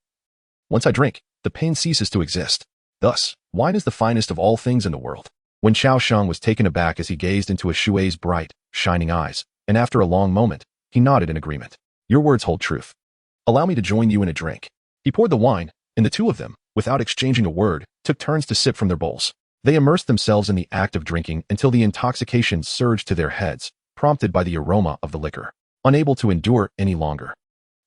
S1: "Once I drink, the pain ceases to exist. Thus, wine is the finest of all things in the world." When Xiaoxing was taken aback as he gazed into Ah Shui's bright, shining eyes, and after a long moment, he nodded in agreement. "Your words hold truth. Allow me to join you in a drink." He poured the wine, and the two of them, without exchanging a word, took turns to sip from their bowls. They immersed themselves in the act of drinking until the intoxication surged to their heads, prompted by the aroma of the liquor. Unable to endure any longer,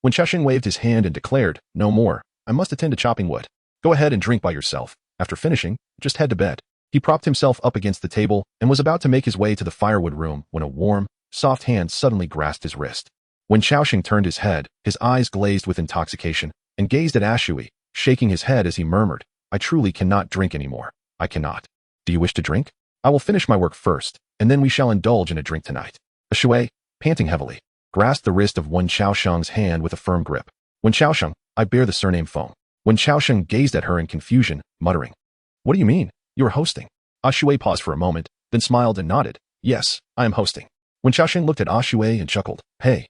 S1: Wen Xiaoxing waved his hand and declared, "No more. I must attend to chopping wood. Go ahead and drink by yourself. After finishing, just head to bed." He propped himself up against the table and was about to make his way to the firewood room when a warm, soft hand suddenly grasped his wrist. When Xiaoxing turned his head, his eyes glazed with intoxication, and gazed at Ah Shui, shaking his head as he murmured, "I truly cannot drink anymore. I cannot. Do you wish to drink? I will finish my work first, and then we shall indulge in a drink tonight." Ah Shui, panting heavily, grasped the wrist of Wen Xiaoxing's hand with a firm grip. "Wen Xiaoxing, I bear the surname Feng." Wen Xiaoxing gazed at her in confusion, muttering, "What do you mean? You are hosting?" Ah Shui paused for a moment, then smiled and nodded. "Yes, I am hosting." Wen Xiaoxing looked at Ah Shui and chuckled. "Hey,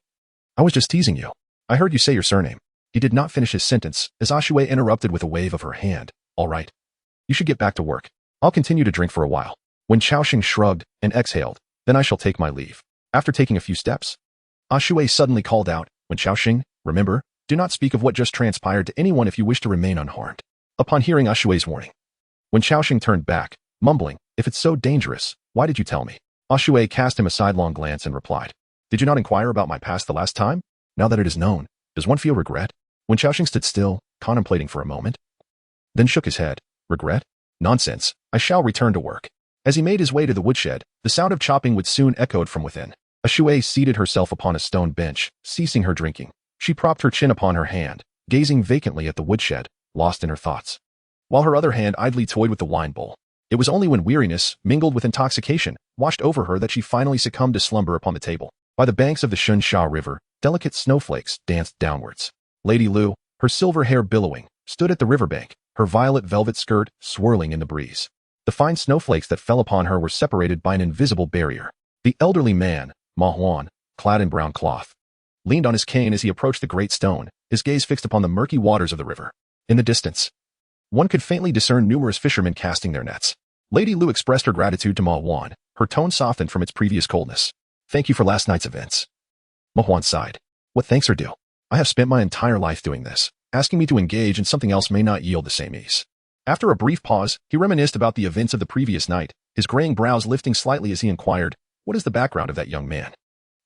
S1: I was just teasing you. I heard you say your surname." He did not finish his sentence, as Ah Shui interrupted with a wave of her hand. "All right. You should get back to work. I'll continue to drink for a while." Wen Xiaoxing shrugged and exhaled, "Then I shall take my leave." After taking a few steps, Ah Shui suddenly called out, "Wen Xiaoxing, remember, do not speak of what just transpired to anyone if you wish to remain unharmed." Upon hearing Ah Shui's warning, Wen Xiaoxing turned back, mumbling, "If it's so dangerous, why did you tell me?" Ah Shui cast him a sidelong glance and replied, "Did you not inquire about my past the last time? Now that it is known, does one feel regret?" Wen Xiaoxing stood still, contemplating for a moment, then shook his head. "Regret? Nonsense. I shall return to work." As he made his way to the woodshed, the sound of chopping wood soon echoed from within. Ah Shui seated herself upon a stone bench, ceasing her drinking. She propped her chin upon her hand, gazing vacantly at the woodshed, lost in her thoughts, while her other hand idly toyed with the wine bowl. It was only when weariness, mingled with intoxication, washed over her that she finally succumbed to slumber upon the table. By the banks of the Shunsha River, delicate snowflakes danced downwards. Lady Lu, her silver hair billowing, stood at the riverbank, her violet velvet skirt swirling in the breeze. The fine snowflakes that fell upon her were separated by an invisible barrier. The elderly man, Ma Huan, clad in brown cloth, leaned on his cane as he approached the great stone, his gaze fixed upon the murky waters of the river. In the distance, one could faintly discern numerous fishermen casting their nets. Lady Lu expressed her gratitude to Ma Huan, her tone softened from its previous coldness. Thank you for last night's events. Ma Huan sighed. What thanks are due? I have spent my entire life doing this. Asking me to engage in something else may not yield the same ease. After a brief pause, he reminisced about the events of the previous night, his graying brows lifting slightly as he inquired, what is the background of that young man?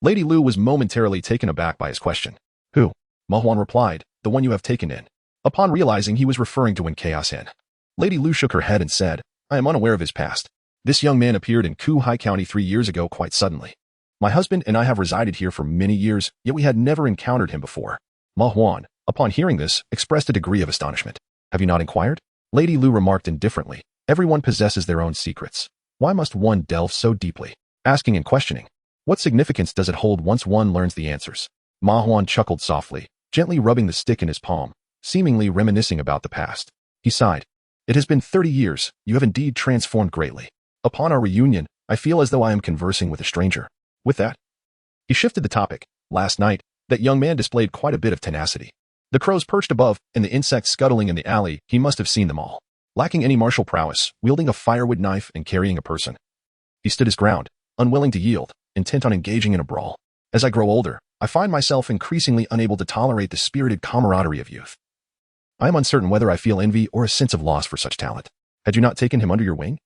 S1: Lady Lu was momentarily taken aback by his question. Who? Ma Huan replied, the one you have taken in. Upon realizing he was referring to Wen Chaos Hen, Lady Lu shook her head and said, I am unaware of his past. This young man appeared in Kuhai County 3 years ago quite suddenly. My husband and I have resided here for many years, yet we had never encountered him before. Ma Huan, upon hearing this, expressed a degree of astonishment. Have you not inquired? Lady Lu remarked indifferently. Everyone possesses their own secrets. Why must one delve so deeply? Asking and questioning. What significance does it hold once one learns the answers? Ma Huan chuckled softly, gently rubbing the stick in his palm, seemingly reminiscing about the past. He sighed. It has been 30 years, you have indeed transformed greatly. Upon our reunion, I feel as though I am conversing with a stranger. With that, he shifted the topic. Last night, that young man displayed quite a bit of tenacity. The crows perched above, and the insects scuttling in the alley, he must have seen them all. Lacking any martial prowess, wielding a firewood knife and carrying a person, he stood his ground, unwilling to yield, intent on engaging in a brawl. As I grow older, I find myself increasingly unable to tolerate the spirited camaraderie of youth. I am uncertain whether I feel envy or a sense of loss for such talent. Had you not taken him under your wing?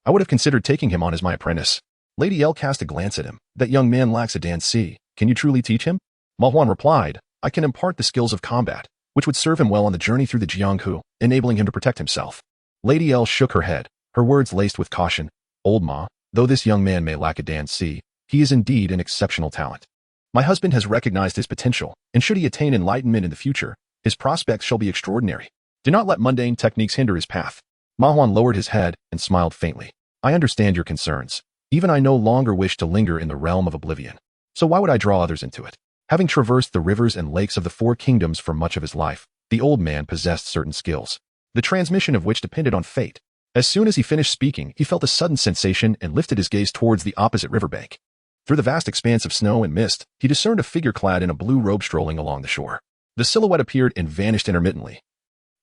S1: I would have considered taking him on as my apprentice. Lady L cast a glance at him. That young man lacks a dance. Can you truly teach him? Ma Huan replied, I can impart the skills of combat, which would serve him well on the journey through the Jianghu, enabling him to protect himself. Lady L shook her head, her words laced with caution. Old Ma, though this young man may lack a dance, he is indeed an exceptional talent. My husband has recognized his potential, and should he attain enlightenment in the future, his prospects shall be extraordinary. Do not let mundane techniques hinder his path. Ma Huan lowered his head and smiled faintly. I understand your concerns. Even I no longer wish to linger in the realm of oblivion. So why would I draw others into it? Having traversed the rivers and lakes of the 4 kingdoms for much of his life, the old man possessed certain skills, the transmission of which depended on fate. As soon as he finished speaking, he felt a sudden sensation and lifted his gaze towards the opposite riverbank. Through the vast expanse of snow and mist, he discerned a figure clad in a blue robe strolling along the shore. The silhouette appeared and vanished intermittently,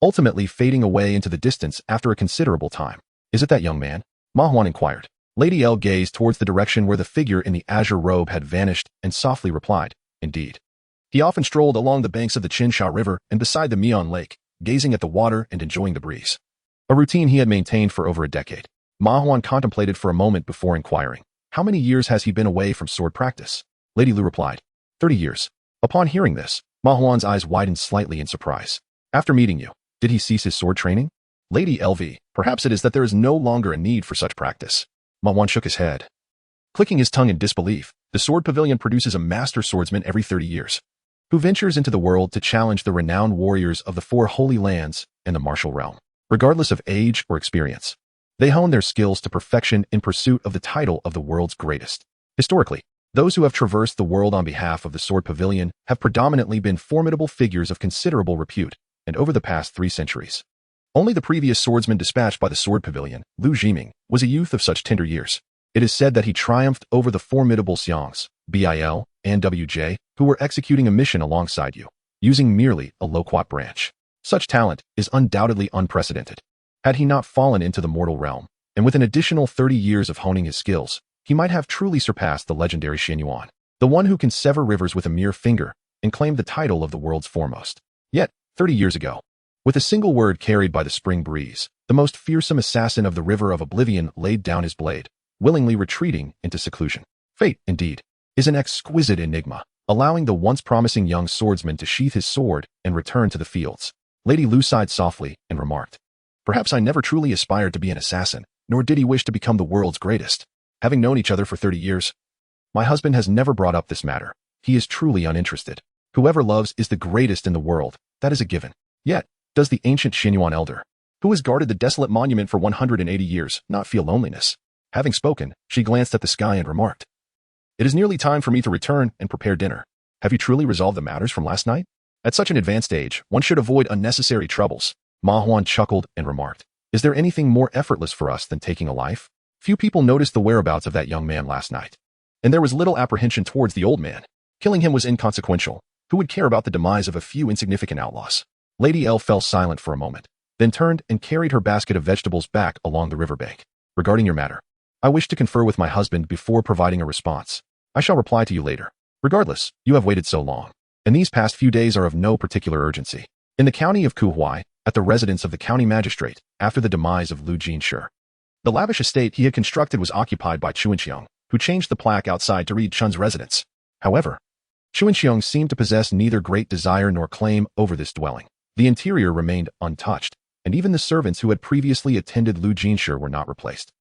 S1: ultimately fading away into the distance after a considerable time. Is it that young man? Ma Huan inquired. Lady L gazed towards the direction where the figure in the azure robe had vanished and softly replied, Indeed. He often strolled along the banks of the Qinsha River and beside the Mian Lake, gazing at the water and enjoying the breeze. A routine he had maintained for over a decade. Ma Huan contemplated for a moment before inquiring, How many years has he been away from sword practice? Lady Lu replied, 30 years. Upon hearing this, Ma Huan's eyes widened slightly in surprise. After meeting you, did he cease his sword training? Lady LV, perhaps it is that there is no longer a need for such practice. Ma Huan shook his head, clicking his tongue in disbelief. The Sword Pavilion produces a master swordsman every 30 years, who ventures into the world to challenge the renowned warriors of the 4 holy lands and the martial realm. Regardless of age or experience, they hone their skills to perfection in pursuit of the title of the world's greatest. Historically, those who have traversed the world on behalf of the Sword Pavilion have predominantly been formidable figures of considerable repute, and over the past 3 centuries, only the previous swordsman dispatched by the Sword Pavilion, Lu Jiming, was a youth of such tender years. It is said that he triumphed over the formidable Xiangs, Bil, and Wj, who were executing a mission alongside you, using merely a loquat branch. Such talent is undoubtedly unprecedented. Had he not fallen into the mortal realm, and with an additional 30 years of honing his skills, he might have truly surpassed the legendary Xin Yuan, the one who can sever rivers with a mere finger and claim the title of the world's foremost. Yet, 30 years ago, with a single word carried by the spring breeze, the most fearsome assassin of the River of Oblivion laid down his blade, willingly retreating into seclusion. Fate, indeed, is an exquisite enigma, allowing the once promising young swordsman to sheath his sword and return to the fields. Lady Lu sighed softly and remarked, Perhaps I never truly aspired to be an assassin, nor did he wish to become the world's greatest. Having known each other for 30 years, my husband has never brought up this matter. He is truly uninterested. Whoever loves is the greatest in the world, that is a given. Yet, does the ancient Xinyuan elder, who has guarded the desolate monument for 180 years, not feel loneliness? Having spoken, she glanced at the sky and remarked, It is nearly time for me to return and prepare dinner. Have you truly resolved the matters from last night? At such an advanced age, one should avoid unnecessary troubles. Ma Huan chuckled and remarked, Is there anything more effortless for us than taking a life? Few people noticed the whereabouts of that young man last night, and there was little apprehension towards the old man. Killing him was inconsequential. Who would care about the demise of a few insignificant outlaws? Lady L fell silent for a moment, then turned and carried her basket of vegetables back along the riverbank. Regarding your matter, I wish to confer with my husband before providing a response. I shall reply to you later. Regardless, you have waited so long, and these past few days are of no particular urgency. In the county of Kuhuai, at the residence of the county magistrate, after the demise of Lu Jinshi, the lavish estate he had constructed was occupied by Chuanxiong, who changed the plaque outside to read Chun's residence. However, Chuanxiong seemed to possess neither great desire nor claim over this dwelling. The interior remained untouched, and even the servants who had previously attended Lu Jinshi were not replaced.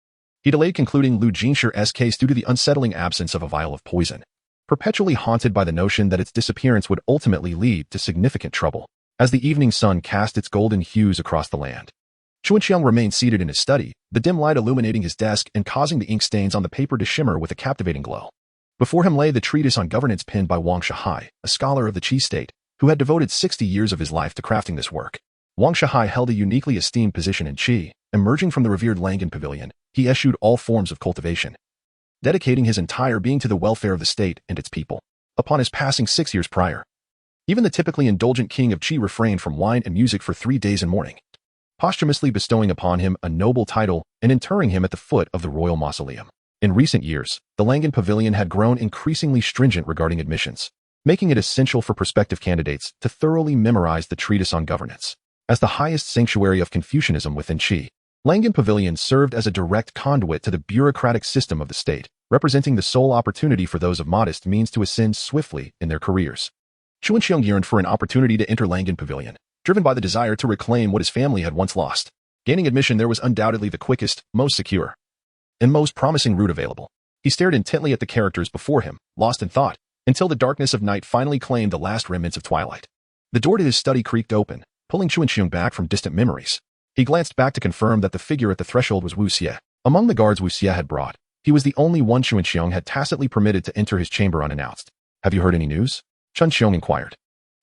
S1: He delayed concluding Lu Jinshi's case due to the unsettling absence of a vial of poison, perpetually haunted by the notion that its disappearance would ultimately lead to significant trouble. As the evening sun cast its golden hues across the land, Chuanxiong remained seated in his study, the dim light illuminating his desk and causing the ink stains on the paper to shimmer with a captivating glow. Before him lay the treatise on governance penned by Wang Shihai, a scholar of the Qi state, who had devoted 60 years of his life to crafting this work. Wang Shihai held a uniquely esteemed position in Qi. Emerging from the revered Langan Pavilion, he eschewed all forms of cultivation, dedicating his entire being to the welfare of the state and its people. Upon his passing 6 years prior, even the typically indulgent king of Qi refrained from wine and music for 3 days and morning, posthumously bestowing upon him a noble title and interring him at the foot of the royal mausoleum. In recent years, the Langan Pavilion had grown increasingly stringent regarding admissions, making it essential for prospective candidates to thoroughly memorize the treatise on governance. As the highest sanctuary of Confucianism within Qi, Langan Pavilion served as a direct conduit to the bureaucratic system of the state, representing the sole opportunity for those of modest means to ascend swiftly in their careers. Chuanxiong yearned for an opportunity to enter Langan Pavilion, driven by the desire to reclaim what his family had once lost. Gaining admission there was undoubtedly the quickest, most secure, and most promising route available. He stared intently at the characters before him, lost in thought, until the darkness of night finally claimed the last remnants of twilight. The door to his study creaked open, pulling Chuanxiong back from distant memories. He glanced back to confirm that the figure at the threshold was Wu Xie. Among the guards Wu Xie had brought, he was the only one Chuanxiong had tacitly permitted to enter his chamber unannounced. Have you heard any news? Chuanxiong inquired.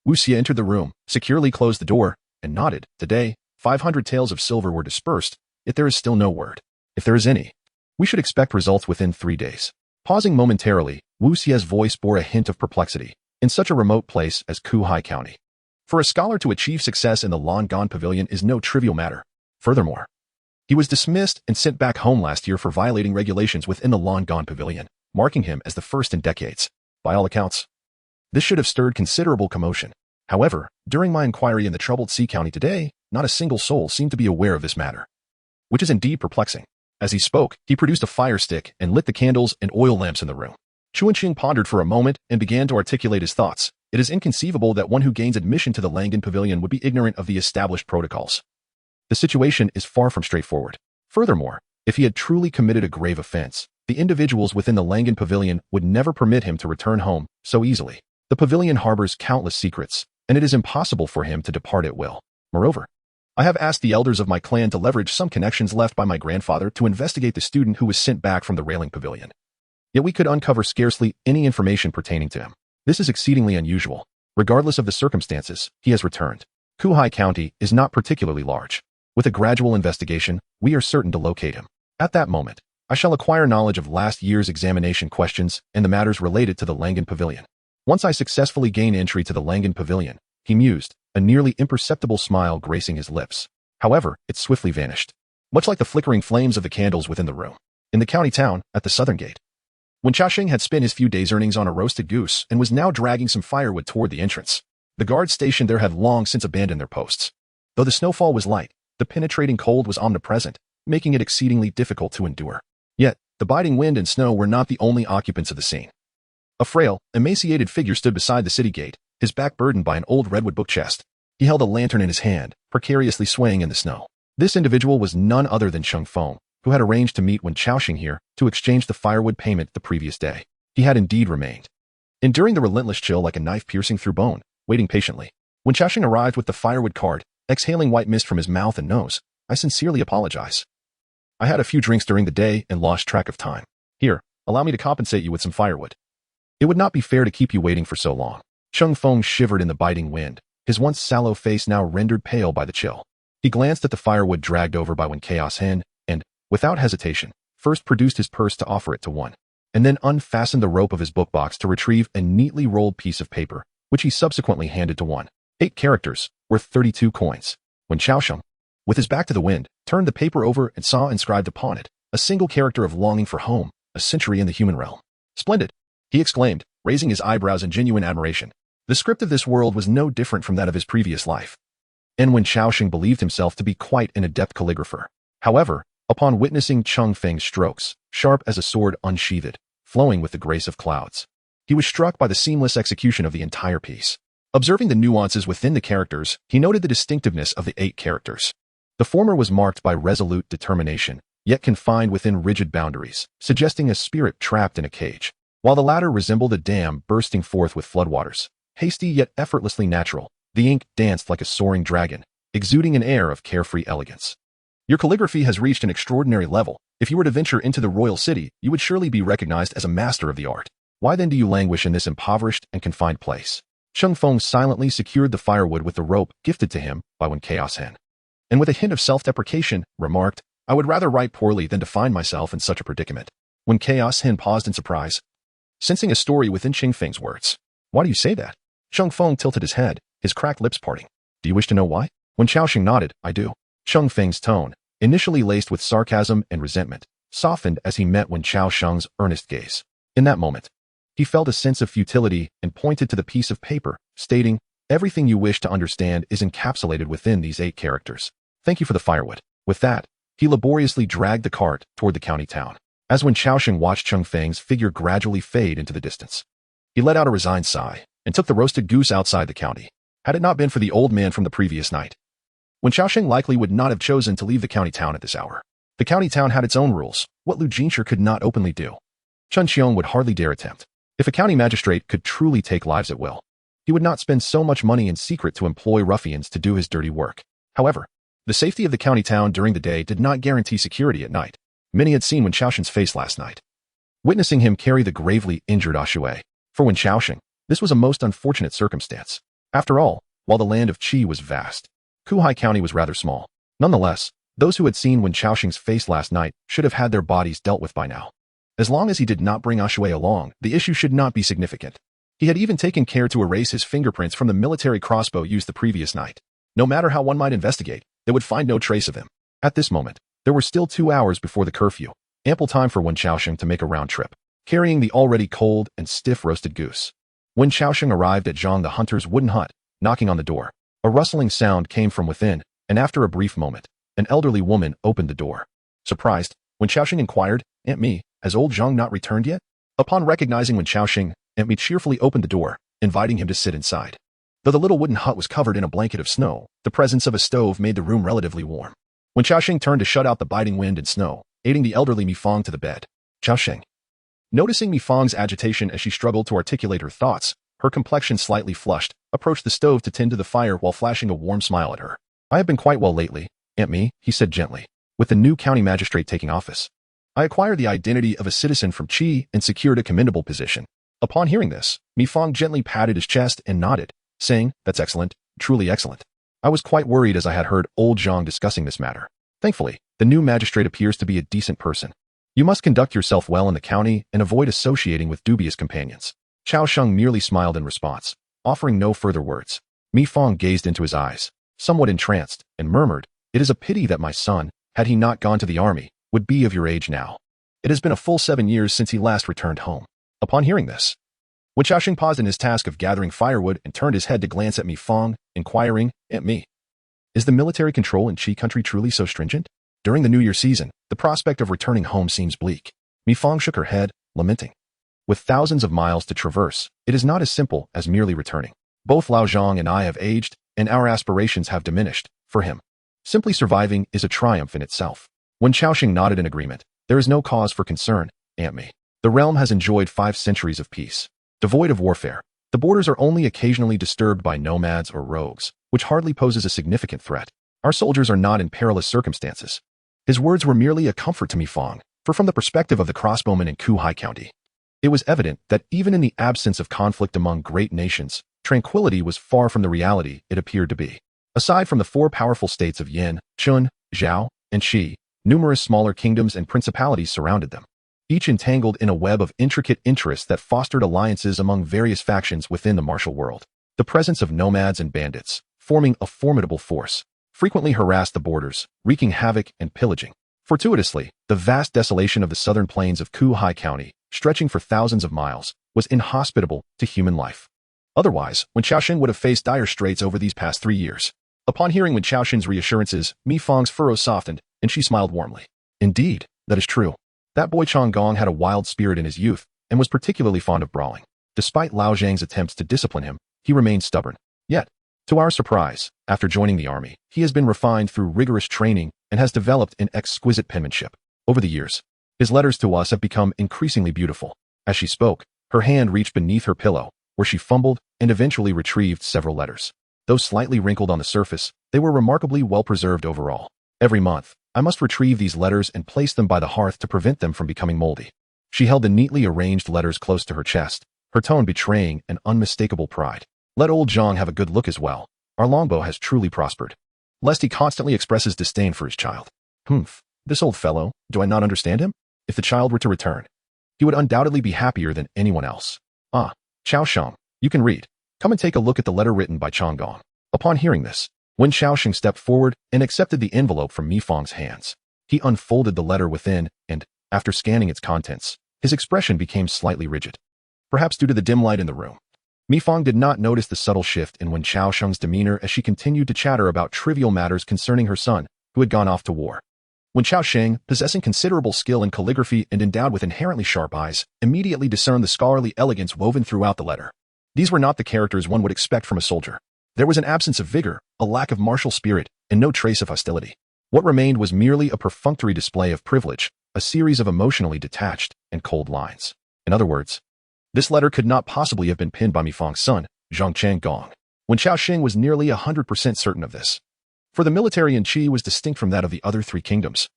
S1: Wu Xie entered the room, securely closed the door, and nodded. Today, 500 taels of silver were dispersed, yet there is still no word. If there is any, we should expect results within 3 days. Pausing momentarily, Wu Xie's voice bore a hint of perplexity. In such a remote place as Kuhai County, for a scholar to achieve success in the Langan Pavilion is no trivial matter. Furthermore, he was dismissed and sent back home last year for violating regulations within the Langan Pavilion, marking him as the first in decades. By all accounts, this should have stirred considerable commotion. However, during my inquiry in the troubled Sea County today, not a single soul seemed to be aware of this matter, which is indeed perplexing. As he spoke, he produced a fire stick and lit the candles and oil lamps in the room. Chuanxiong pondered for a moment and began to articulate his thoughts. It is inconceivable that one who gains admission to the Langan Pavilion would be ignorant of the established protocols. The situation is far from straightforward. Furthermore, if he had truly committed a grave offense, the individuals within the Langan Pavilion would never permit him to return home so easily. The pavilion harbors countless secrets, and it is impossible for him to depart at will. Moreover, I have asked the elders of my clan to leverage some connections left by my grandfather to investigate the student who was sent back from the Railing Pavilion. Yet we could uncover scarcely any information pertaining to him. This is exceedingly unusual. Regardless of the circumstances, he has returned. Kuhai County is not particularly large. With a gradual investigation, we are certain to locate him. At that moment, I shall acquire knowledge of last year's examination questions and the matters related to the Langan Pavilion. Once I successfully gain entry to the Langan Pavilion, he mused, a nearly imperceptible smile gracing his lips. However, it swiftly vanished, much like the flickering flames of the candles within the room. In the county town, at the southern gate, when Xiaoxing had spent his few days' earnings on a roasted goose and was now dragging some firewood toward the entrance, the guards stationed there had long since abandoned their posts. Though the snowfall was light, the penetrating cold was omnipresent, making it exceedingly difficult to endure. Yet, the biting wind and snow were not the only occupants of the scene. A frail, emaciated figure stood beside the city gate, his back burdened by an old redwood book chest. He held a lantern in his hand, precariously swaying in the snow. This individual was none other than Cheng Feng, who had arranged to meet when Xiaoxing here to exchange the firewood payment the previous day. He had indeed remained, enduring the relentless chill like a knife piercing through bone, waiting patiently. When Xiaoxing arrived with the firewood cart, exhaling white mist from his mouth and nose, I sincerely apologize. I had a few drinks during the day and lost track of time. Here, allow me to compensate you with some firewood. It would not be fair to keep you waiting for so long. Cheng Feng shivered in the biting wind, his once sallow face now rendered pale by the chill. He glanced at the firewood dragged over by Wen Chaos Hen, and, without hesitation, first produced his purse to offer it to one. and then unfastened the rope of his book box to retrieve a neatly rolled piece of paper, which he subsequently handed to one. 8 characters, worth 32 coins. When Xiaosheng, with his back to the wind, turned the paper over and saw inscribed upon it a single character of longing for home, a century in the human realm. Splendid, he exclaimed, raising his eyebrows in genuine admiration. The script of this world was no different from that of his previous life. And when Xiaosheng believed himself to be quite an adept calligrapher. However, upon witnessing Cheng Feng's strokes, sharp as a sword unsheathed, flowing with the grace of clouds, he was struck by the seamless execution of the entire piece. Observing the nuances within the characters, he noted the distinctiveness of the 8 characters. The former was marked by resolute determination, yet confined within rigid boundaries, suggesting a spirit trapped in a cage, while the latter resembled a dam bursting forth with floodwaters. Hasty yet effortlessly natural, the ink danced like a soaring dragon, exuding an air of carefree elegance. Your calligraphy has reached an extraordinary level. If you were to venture into the royal city, you would surely be recognized as a master of the art. Why then do you languish in this impoverished and confined place? Cheng Feng silently secured the firewood with the rope gifted to him by Wen Chaos Hen, and with a hint of self-deprecation, remarked, I would rather write poorly than to find myself in such a predicament. Wen Chaos Hen paused in surprise, sensing a story within Cheng Feng's words. Why do you say that? Cheng Feng tilted his head, his cracked lips parting. Do you wish to know why? When Xiaosheng nodded, I do. Cheng Feng's tone, initially laced with sarcasm and resentment, softened as he met Wen Xiaosheng's earnest gaze. In that moment, he felt a sense of futility and pointed to the piece of paper, stating, everything you wish to understand is encapsulated within these 8 characters. Thank you for the firewood. With that, he laboriously dragged the cart toward the county town. As Wen Xiaosheng watched Cheng Feng's figure gradually fade into the distance, he let out a resigned sigh and took the roasted goose outside the county. Had it not been for the old man from the previous night, Wen Xiaosheng likely would not have chosen to leave the county town at this hour. The county town had its own rules, what Lu Jinshi could not openly do. Chen Xiong would hardly dare attempt. If a county magistrate could truly take lives at will, he would not spend so much money in secret to employ ruffians to do his dirty work. However, the safety of the county town during the day did not guarantee security at night. Many had seen Wen Xiaosheng's face last night, witnessing him carry the gravely injured Ashui. For Wen Xiaosheng, this was a most unfortunate circumstance. After all, while the land of Qi was vast, Kuhai County was rather small. Nonetheless, those who had seen Wen Xiaosheng's face last night should have had their bodies dealt with by now. As long as he did not bring Ashui along, the issue should not be significant. He had even taken care to erase his fingerprints from the military crossbow used the previous night. No matter how one might investigate, they would find no trace of him. At this moment, there were still 2 hours before the curfew, ample time for Wen Xiaosheng to make a round trip, carrying the already cold and stiff roasted goose. Wen Xiaosheng arrived at Zhang the hunter's wooden hut, knocking on the door. A rustling sound came from within, and after a brief moment, an elderly woman opened the door. Surprised, Wen Xiaosheng inquired, Aunt Mi, has old Zhang not returned yet? Upon recognizing Wen Xiaosheng, Aunt Mi cheerfully opened the door, inviting him to sit inside. Though the little wooden hut was covered in a blanket of snow, the presence of a stove made the room relatively warm. Wen Xiaosheng turned to shut out the biting wind and snow, aiding the elderly Mi Fong to the bed. Xiaosheng. Noticing Mi Fong's agitation as she struggled to articulate her thoughts, her complexion slightly flushed, approached the stove to tend to the fire while flashing a warm smile at her. I have been quite well lately, Aunt Mi, he said gently, with the new county magistrate taking office. I acquired the identity of a citizen from Qi and secured a commendable position. Upon hearing this, Mi Fong gently patted his chest and nodded, saying, That's excellent, truly excellent. I was quite worried as I had heard old Zhang discussing this matter. Thankfully, the new magistrate appears to be a decent person. You must conduct yourself well in the county and avoid associating with dubious companions. Xiaosheng merely smiled in response, offering no further words. Mi Fong gazed into his eyes, somewhat entranced, and murmured, It is a pity that my son, had he not gone to the army, would be of your age now. It has been a full 7 years since he last returned home. Upon hearing this, Wen Xiaosheng paused in his task of gathering firewood and turned his head to glance at Mi Fong, inquiring, Aunt Mi, is the military control in Qi country truly so stringent? During the New Year season, the prospect of returning home seems bleak. Mi Fong shook her head, lamenting. With thousands of miles to traverse, it is not as simple as merely returning. Both Lao Zhang and I have aged, and our aspirations have diminished. For him, simply surviving is a triumph in itself. When Xiaosheng nodded in agreement, there is no cause for concern, Aunt Mi. The realm has enjoyed 5 centuries of peace, devoid of warfare. The borders are only occasionally disturbed by nomads or rogues, which hardly poses a significant threat. Our soldiers are not in perilous circumstances. His words were merely a comfort to Mi Fong, for from the perspective of the crossbowmen in Kuhai County, it was evident that even in the absence of conflict among great nations, tranquility was far from the reality it appeared to be. Aside from the 4 powerful states of Yin, Chun, Zhao, and Qi, numerous smaller kingdoms and principalities surrounded them. each entangled in a web of intricate interests that fostered alliances among various factions within the martial world. The presence of nomads and bandits, forming a formidable force, frequently harassed the borders, wreaking havoc and pillaging. Fortuitously, the vast desolation of the southern plains of Kuhai County, stretching for thousands of miles, was inhospitable to human life. Otherwise, Wen Qiaosheng would have faced dire straits over these past 3 years. Upon hearing Wen Qiaosheng's reassurances, Mi Fang's furrows softened, and she smiled warmly. Indeed, that is true. That boy Chang Gong had a wild spirit in his youth, and was particularly fond of brawling. Despite Lao Zhang's attempts to discipline him, he remained stubborn. Yet, to our surprise, after joining the army, he has been refined through rigorous training and has developed an exquisite penmanship. Over the years, his letters to us have become increasingly beautiful. As she spoke, her hand reached beneath her pillow, where she fumbled and eventually retrieved several letters. Though slightly wrinkled on the surface, they were remarkably well preserved overall. Every month, I must retrieve these letters and place them by the hearth to prevent them from becoming moldy. She held the neatly arranged letters close to her chest, her tone betraying an unmistakable pride. Let old Zhang have a good look as well. Our longbow has truly prospered. Lest he constantly expresses disdain for his child. This old fellow, do I not understand him? If the child were to return, he would undoubtedly be happier than anyone else. Ah, Qiaosheng, you can read. Come and take a look at the letter written by Chang Gong. Upon hearing this, Wen Qiaosheng stepped forward and accepted the envelope from Mi Fang's hands. He unfolded the letter within, and, after scanning its contents, his expression became slightly rigid. Perhaps due to the dim light in the room, Mi Fang did not notice the subtle shift in Wen Qiaosheng's demeanor as she continued to chatter about trivial matters concerning her son, who had gone off to war. Wen Qiaosheng, possessing considerable skill in calligraphy and endowed with inherently sharp eyes, immediately discerned the scholarly elegance woven throughout the letter. These were not the characters one would expect from a soldier. There was an absence of vigor, a lack of martial spirit, and no trace of hostility. What remained was merely a perfunctory display of privilege, a series of emotionally detached and cold lines. In other words, this letter could not possibly have been penned by Mi Fang's son, Zhang Changgong. Wen Qiaosheng was nearly 100% certain of this. For the military in Qi was distinct from that of the other 3 kingdoms.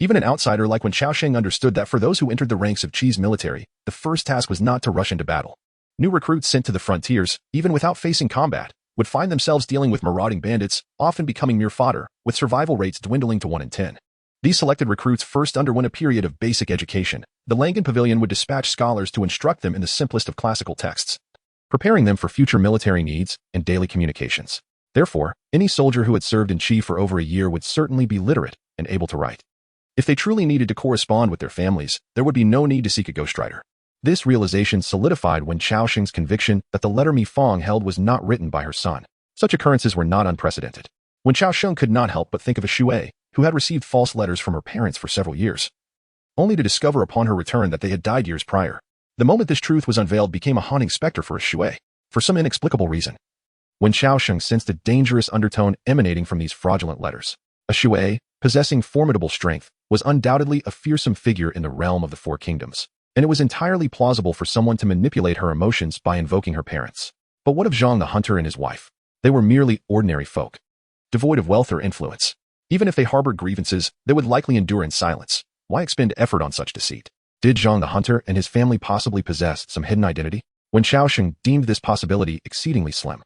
S1: Even an outsider like Wen Qiaosheng understood that for those who entered the ranks of Qi's military, the first task was not to rush into battle. New recruits sent to the frontiers, even without facing combat, would find themselves dealing with marauding bandits, often becoming mere fodder, with survival rates dwindling to 1 in 10. These selected recruits first underwent a period of basic education. The Langan Pavilion would dispatch scholars to instruct them in the simplest of classical texts, preparing them for future military needs and daily communications. Therefore, any soldier who had served in Qi for over a year would certainly be literate and able to write. If they truly needed to correspond with their families, there would be no need to seek a ghostwriter. This realization solidified Wen Qiaosheng's conviction that the letter Mi Fang held was not written by her son. Such occurrences were not unprecedented. Wen Qiaosheng could not help but think of a Xue, who had received false letters from her parents for several years, only to discover upon her return that they had died years prior. The moment this truth was unveiled became a haunting specter for a Xue. For some inexplicable reason, Wen Qiaosheng sensed a dangerous undertone emanating from these fraudulent letters. A Xue, possessing formidable strength, was undoubtedly a fearsome figure in the realm of the 4 kingdoms, and it was entirely plausible for someone to manipulate her emotions by invoking her parents. But what of Zhang the hunter and his wife? They were merely ordinary folk, devoid of wealth or influence. Even if they harbored grievances, they would likely endure in silence. Why expend effort on such deceit? Did Zhang the hunter and his family possibly possess some hidden identity? Wen Qiaosheng deemed this possibility exceedingly slim.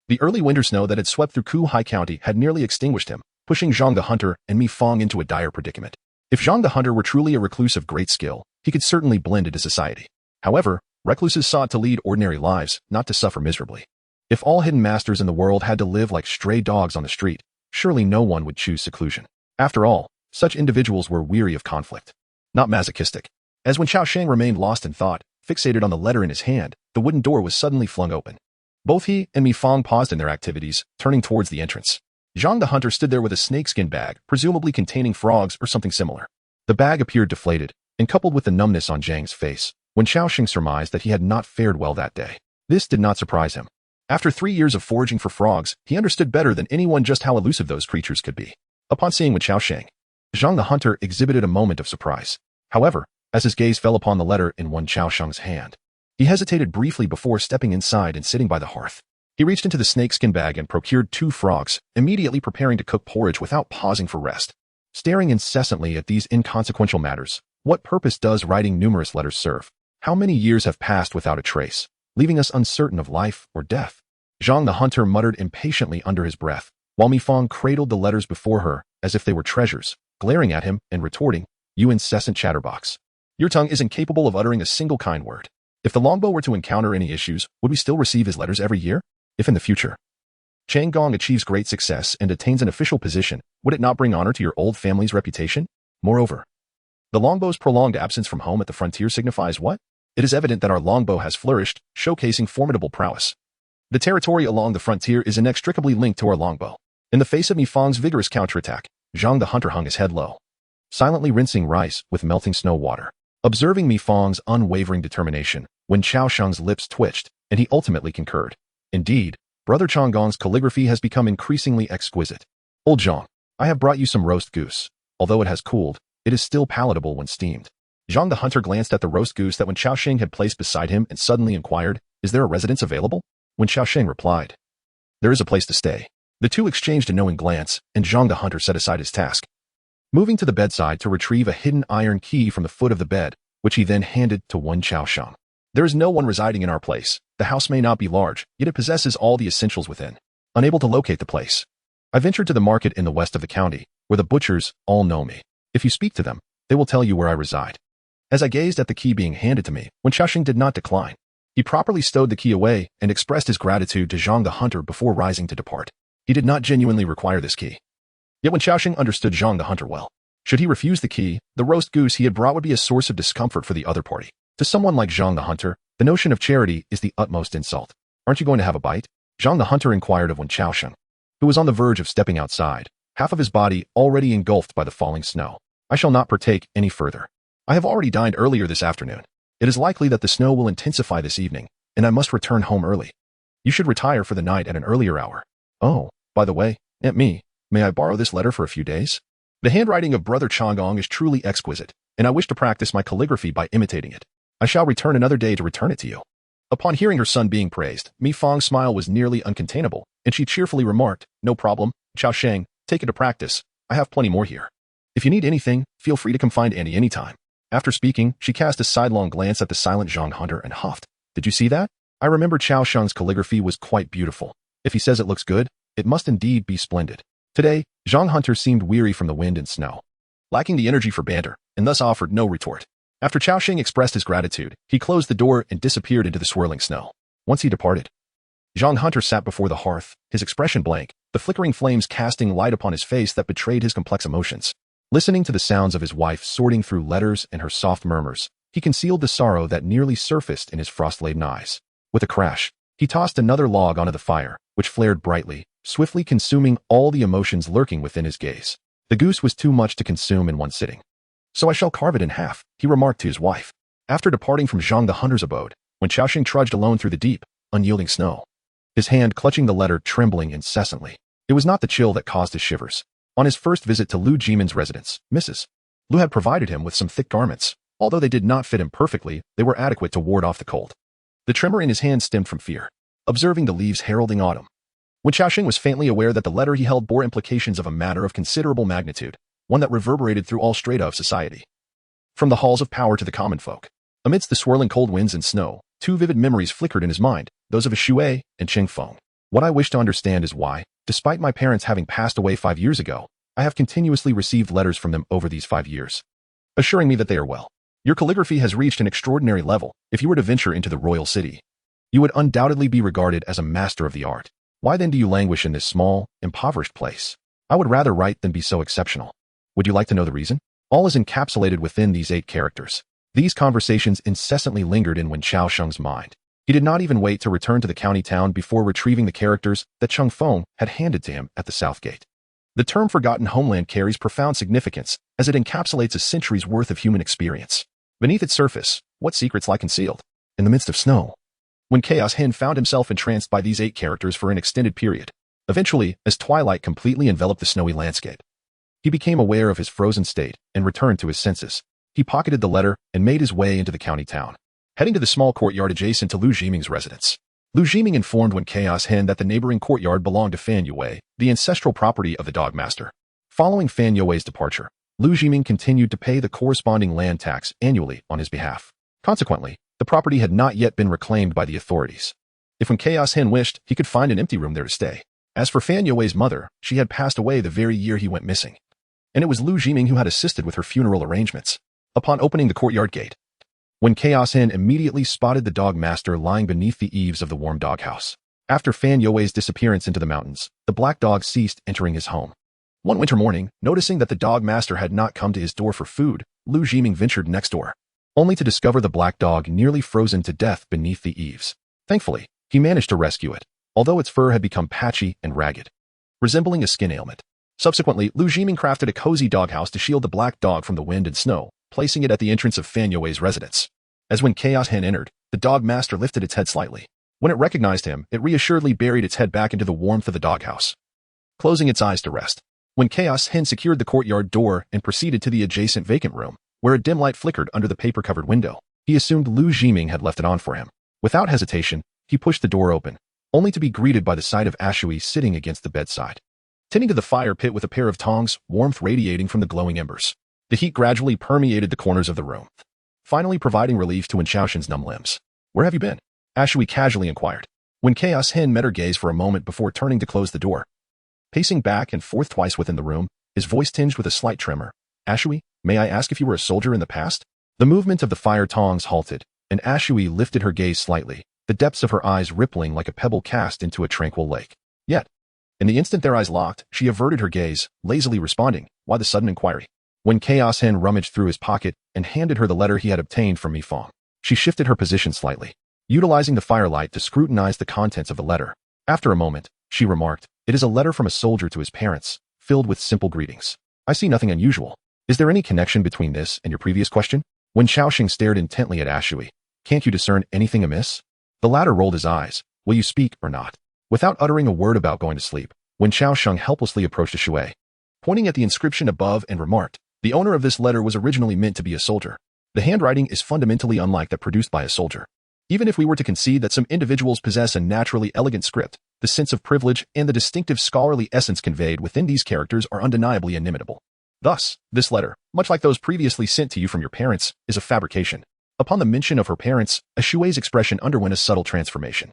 S1: The early winter snow that had swept through Kuhai County had nearly extinguished him, pushing Zhang the hunter and Mi Fang into a dire predicament. If Zhang the hunter were truly a recluse of great skill, he could certainly blend into society. However, recluses sought to lead ordinary lives, not to suffer miserably. If all hidden masters in the world had to live like stray dogs on the street, surely no one would choose seclusion. After all, such individuals were weary of conflict, not masochistic. As Wen Qiaosheng remained lost in thought, fixated on the letter in his hand, the wooden door was suddenly flung open. Both he and Mi Fang paused in their activities, turning towards the entrance. Zhang the hunter stood there with a snakeskin bag, presumably containing frogs or something similar. The bag appeared deflated, and coupled with the numbness on Zhang's face, Wen Qiaosheng surmised that he had not fared well that day. This did not surprise him. After 3 years of foraging for frogs, he understood better than anyone just how elusive those creatures could be. Upon seeing Wen Qiaosheng, Zhang the hunter exhibited a moment of surprise. However, as his gaze fell upon the letter in Wen Qiaosheng's hand, he hesitated briefly before stepping inside and sitting by the hearth. He reached into the snakeskin bag and procured 2 frogs, immediately preparing to cook porridge without pausing for rest. Staring incessantly at these inconsequential matters, what purpose does writing numerous letters serve? How many years have passed without a trace, leaving us uncertain of life or death? Zhang the hunter muttered impatiently under his breath, while Mi Fang cradled the letters before her as if they were treasures, glaring at him and retorting, "You incessant chatterbox. Your tongue is incapable of uttering a single kind word. If the longbow were to encounter any issues, would we still receive his letters every year? If in the future Chang Gong achieves great success and attains an official position, would it not bring honor to your old family's reputation? Moreover, the longbow's prolonged absence from home at the frontier signifies what? It is evident that our longbow has flourished, showcasing formidable prowess. The territory along the frontier is inextricably linked to our longbow. In the face of Mi Fang's vigorous counterattack, Zhang the hunter hung his head low, silently rinsing rice with melting snow water. Observing Mi Fang's unwavering determination, Wen Qiaosheng's lips twitched, and he ultimately concurred. Indeed, Brother Changgong's calligraphy has become increasingly exquisite. Old Zhang, I have brought you some roast goose. Although it has cooled, it is still palatable when steamed. Zhang the hunter glanced at the roast goose that Wen Qiaosheng had placed beside him and suddenly inquired, is there a residence available? Wen Qiaosheng replied, there is a place to stay. The two exchanged a knowing glance, and Zhang the hunter set aside his task, moving to the bedside to retrieve a hidden iron key from the foot of the bed, which he then handed to Wen Qiaosheng. There is no one residing in our place. The house may not be large, yet it possesses all the essentials within. Unable to locate the place, I ventured to the market in the west of the county, where the butchers all know me. If you speak to them, they will tell you where I reside. As I gazed at the key being handed to me, Wen Qiaosheng did not decline. He properly stowed the key away and expressed his gratitude to Zhang the hunter before rising to depart. He did not genuinely require this key. Yet Wen Qiaosheng understood Zhang the hunter well. Should he refuse the key, the roast goose he had brought would be a source of discomfort for the other party. To someone like Zhang the hunter, the notion of charity is the utmost insult. Aren't you going to have a bite? Zhang the hunter inquired of Wen Qiaosheng, who was on the verge of stepping outside, half of his body already engulfed by the falling snow. I shall not partake any further. I have already dined earlier this afternoon. It is likely that the snow will intensify this evening, and I must return home early. You should retire for the night at an earlier hour. Oh, by the way, Aunt Mi, may I borrow this letter for a few days? The handwriting of Brother Changgong is truly exquisite, and I wish to practice my calligraphy by imitating it. I shall return another day to return it to you. Upon hearing her son being praised, Mi Fang's smile was nearly uncontainable, and she cheerfully remarked, no problem, Qiaosheng, take it to practice. I have plenty more here. If you need anything, feel free to come find Annie anytime. After speaking, she cast a sidelong glance at the silent Zhang hunter and huffed. Did you see that? I remember Qiaosheng's calligraphy was quite beautiful. If he says it looks good, it must indeed be splendid. Today, Zhang hunter seemed weary from the wind and snow, lacking the energy for banter, and thus offered no retort. After Qiaosheng expressed his gratitude, he closed the door and disappeared into the swirling snow. Once he departed, Zhang hunter sat before the hearth, his expression blank, the flickering flames casting light upon his face that betrayed his complex emotions. Listening to the sounds of his wife sorting through letters and her soft murmurs, he concealed the sorrow that nearly surfaced in his frost-laden eyes. With a crash, he tossed another log onto the fire, which flared brightly, swiftly consuming all the emotions lurking within his gaze. The goose was too much to consume in one sitting. So I shall carve it in half, he remarked to his wife. After departing from Zhang the hunter's abode, Wen Qiaosheng trudged alone through the deep, unyielding snow, his hand clutching the letter trembling incessantly. It was not the chill that caused his shivers. On his first visit to Lu Jimin's residence, Mrs. Lu had provided him with some thick garments. Although they did not fit him perfectly, they were adequate to ward off the cold. The tremor in his hand stemmed from fear. Observing the leaves heralding autumn, Wen Qiaosheng was faintly aware that the letter he held bore implications of a matter of considerable magnitude, one that reverberated through all strata of society. From the halls of power to the common folk. Amidst the swirling cold winds and snow, two vivid memories flickered in his mind, those of Shui and Cheng Feng. What I wish to understand is why, despite my parents having passed away 5 years ago, I have continuously received letters from them over these 5 years, assuring me that they are well. Your calligraphy has reached an extraordinary level. If you were to venture into the royal city, you would undoubtedly be regarded as a master of the art. Why then do you languish in this small, impoverished place? I would rather write than be so exceptional. Would you like to know the reason? All is encapsulated within these 8 characters. These conversations incessantly lingered in Wen Qiaosheng's mind. He did not even wait to return to the county town before retrieving the characters that Cheng Feng had handed to him at the south gate. The term forgotten homeland carries profound significance as it encapsulates a century's worth of human experience. Beneath its surface, what secrets lie concealed? In the midst of snow, Wen Qiaosheng found himself entranced by these 8 characters for an extended period. Eventually, as twilight completely enveloped the snowy landscape, he became aware of his frozen state and returned to his senses. He pocketed the letter and made his way into the county town, heading to the small courtyard adjacent to Lu Jiming's residence. Lu Jiming informed Wen Qiaosheng that the neighboring courtyard belonged to Fan Yue, the ancestral property of the Dogmaster. Following Fan Yue's departure, Lu Jiming continued to pay the corresponding land tax annually on his behalf. Consequently, the property had not yet been reclaimed by the authorities. If Wen Qiaosheng wished, he could find an empty room there to stay. As for Fan Yue's mother, she had passed away the very year he went missing, and it was Lu Jiming who had assisted with her funeral arrangements. upon opening the courtyard gate. When Chaos Hen immediately spotted the dog master lying beneath the eaves of the warm doghouse. After Fan Youwei's disappearance into the mountains, the black dog ceased entering his home. One winter morning, noticing that the dog master had not come to his door for food, Lu Jiming ventured next door, only to discover the black dog nearly frozen to death beneath the eaves. Thankfully, he managed to rescue it, although its fur had become patchy and ragged, resembling a skin ailment. Subsequently, Lu Jiming crafted a cozy doghouse to shield the black dog from the wind and snow, placing it at the entrance of Fan Youwei's residence. As when Chaos Hen entered, the dog master lifted its head slightly. When it recognized him, it reassuredly buried its head back into the warmth of the doghouse, closing its eyes to rest. When Chaos Hen secured the courtyard door and proceeded to the adjacent vacant room, where a dim light flickered under the paper-covered window, he assumed Lu Jiming had left it on for him. Without hesitation, he pushed the door open, only to be greeted by the sight of Ashui sitting against the bedside, tending to the fire pit with a pair of tongs, warmth radiating from the glowing embers. The heat gradually permeated the corners of the room, finally providing relief to Wen Xiaoxin's numb limbs. "Where have you been?" Ashui casually inquired. When Chaos Hen met her gaze for a moment before turning to close the door, pacing back and forth twice within the room, his voice tinged with a slight tremor. "Ashui, may I ask if you were a soldier in the past?" The movement of the fire tongs halted, and Ashui lifted her gaze slightly, the depths of her eyes rippling like a pebble cast into a tranquil lake. Yet, in the instant their eyes locked, she averted her gaze, lazily responding, "Why the sudden inquiry?" When Chaos Hen rummaged through his pocket and handed her the letter he had obtained from Mi Fong, she shifted her position slightly, utilizing the firelight to scrutinize the contents of the letter. After a moment, she remarked, "It is a letter from a soldier to his parents, filled with simple greetings. I see nothing unusual. Is there any connection between this and your previous question?" When Xiaoxing stared intently at Ashui, "Can't you discern anything amiss?" The latter rolled his eyes. "Will you speak or not?" Without uttering a word about going to sleep, Wen Xiaoxing helplessly approached Ashui, pointing at the inscription above and remarked, "The owner of this letter was originally meant to be a soldier. The handwriting is fundamentally unlike that produced by a soldier. Even if we were to concede that some individuals possess a naturally elegant script, the sense of privilege and the distinctive scholarly essence conveyed within these characters are undeniably inimitable. Thus, this letter, much like those previously sent to you from your parents, is a fabrication." Upon the mention of her parents, Ashui's expression underwent a subtle transformation.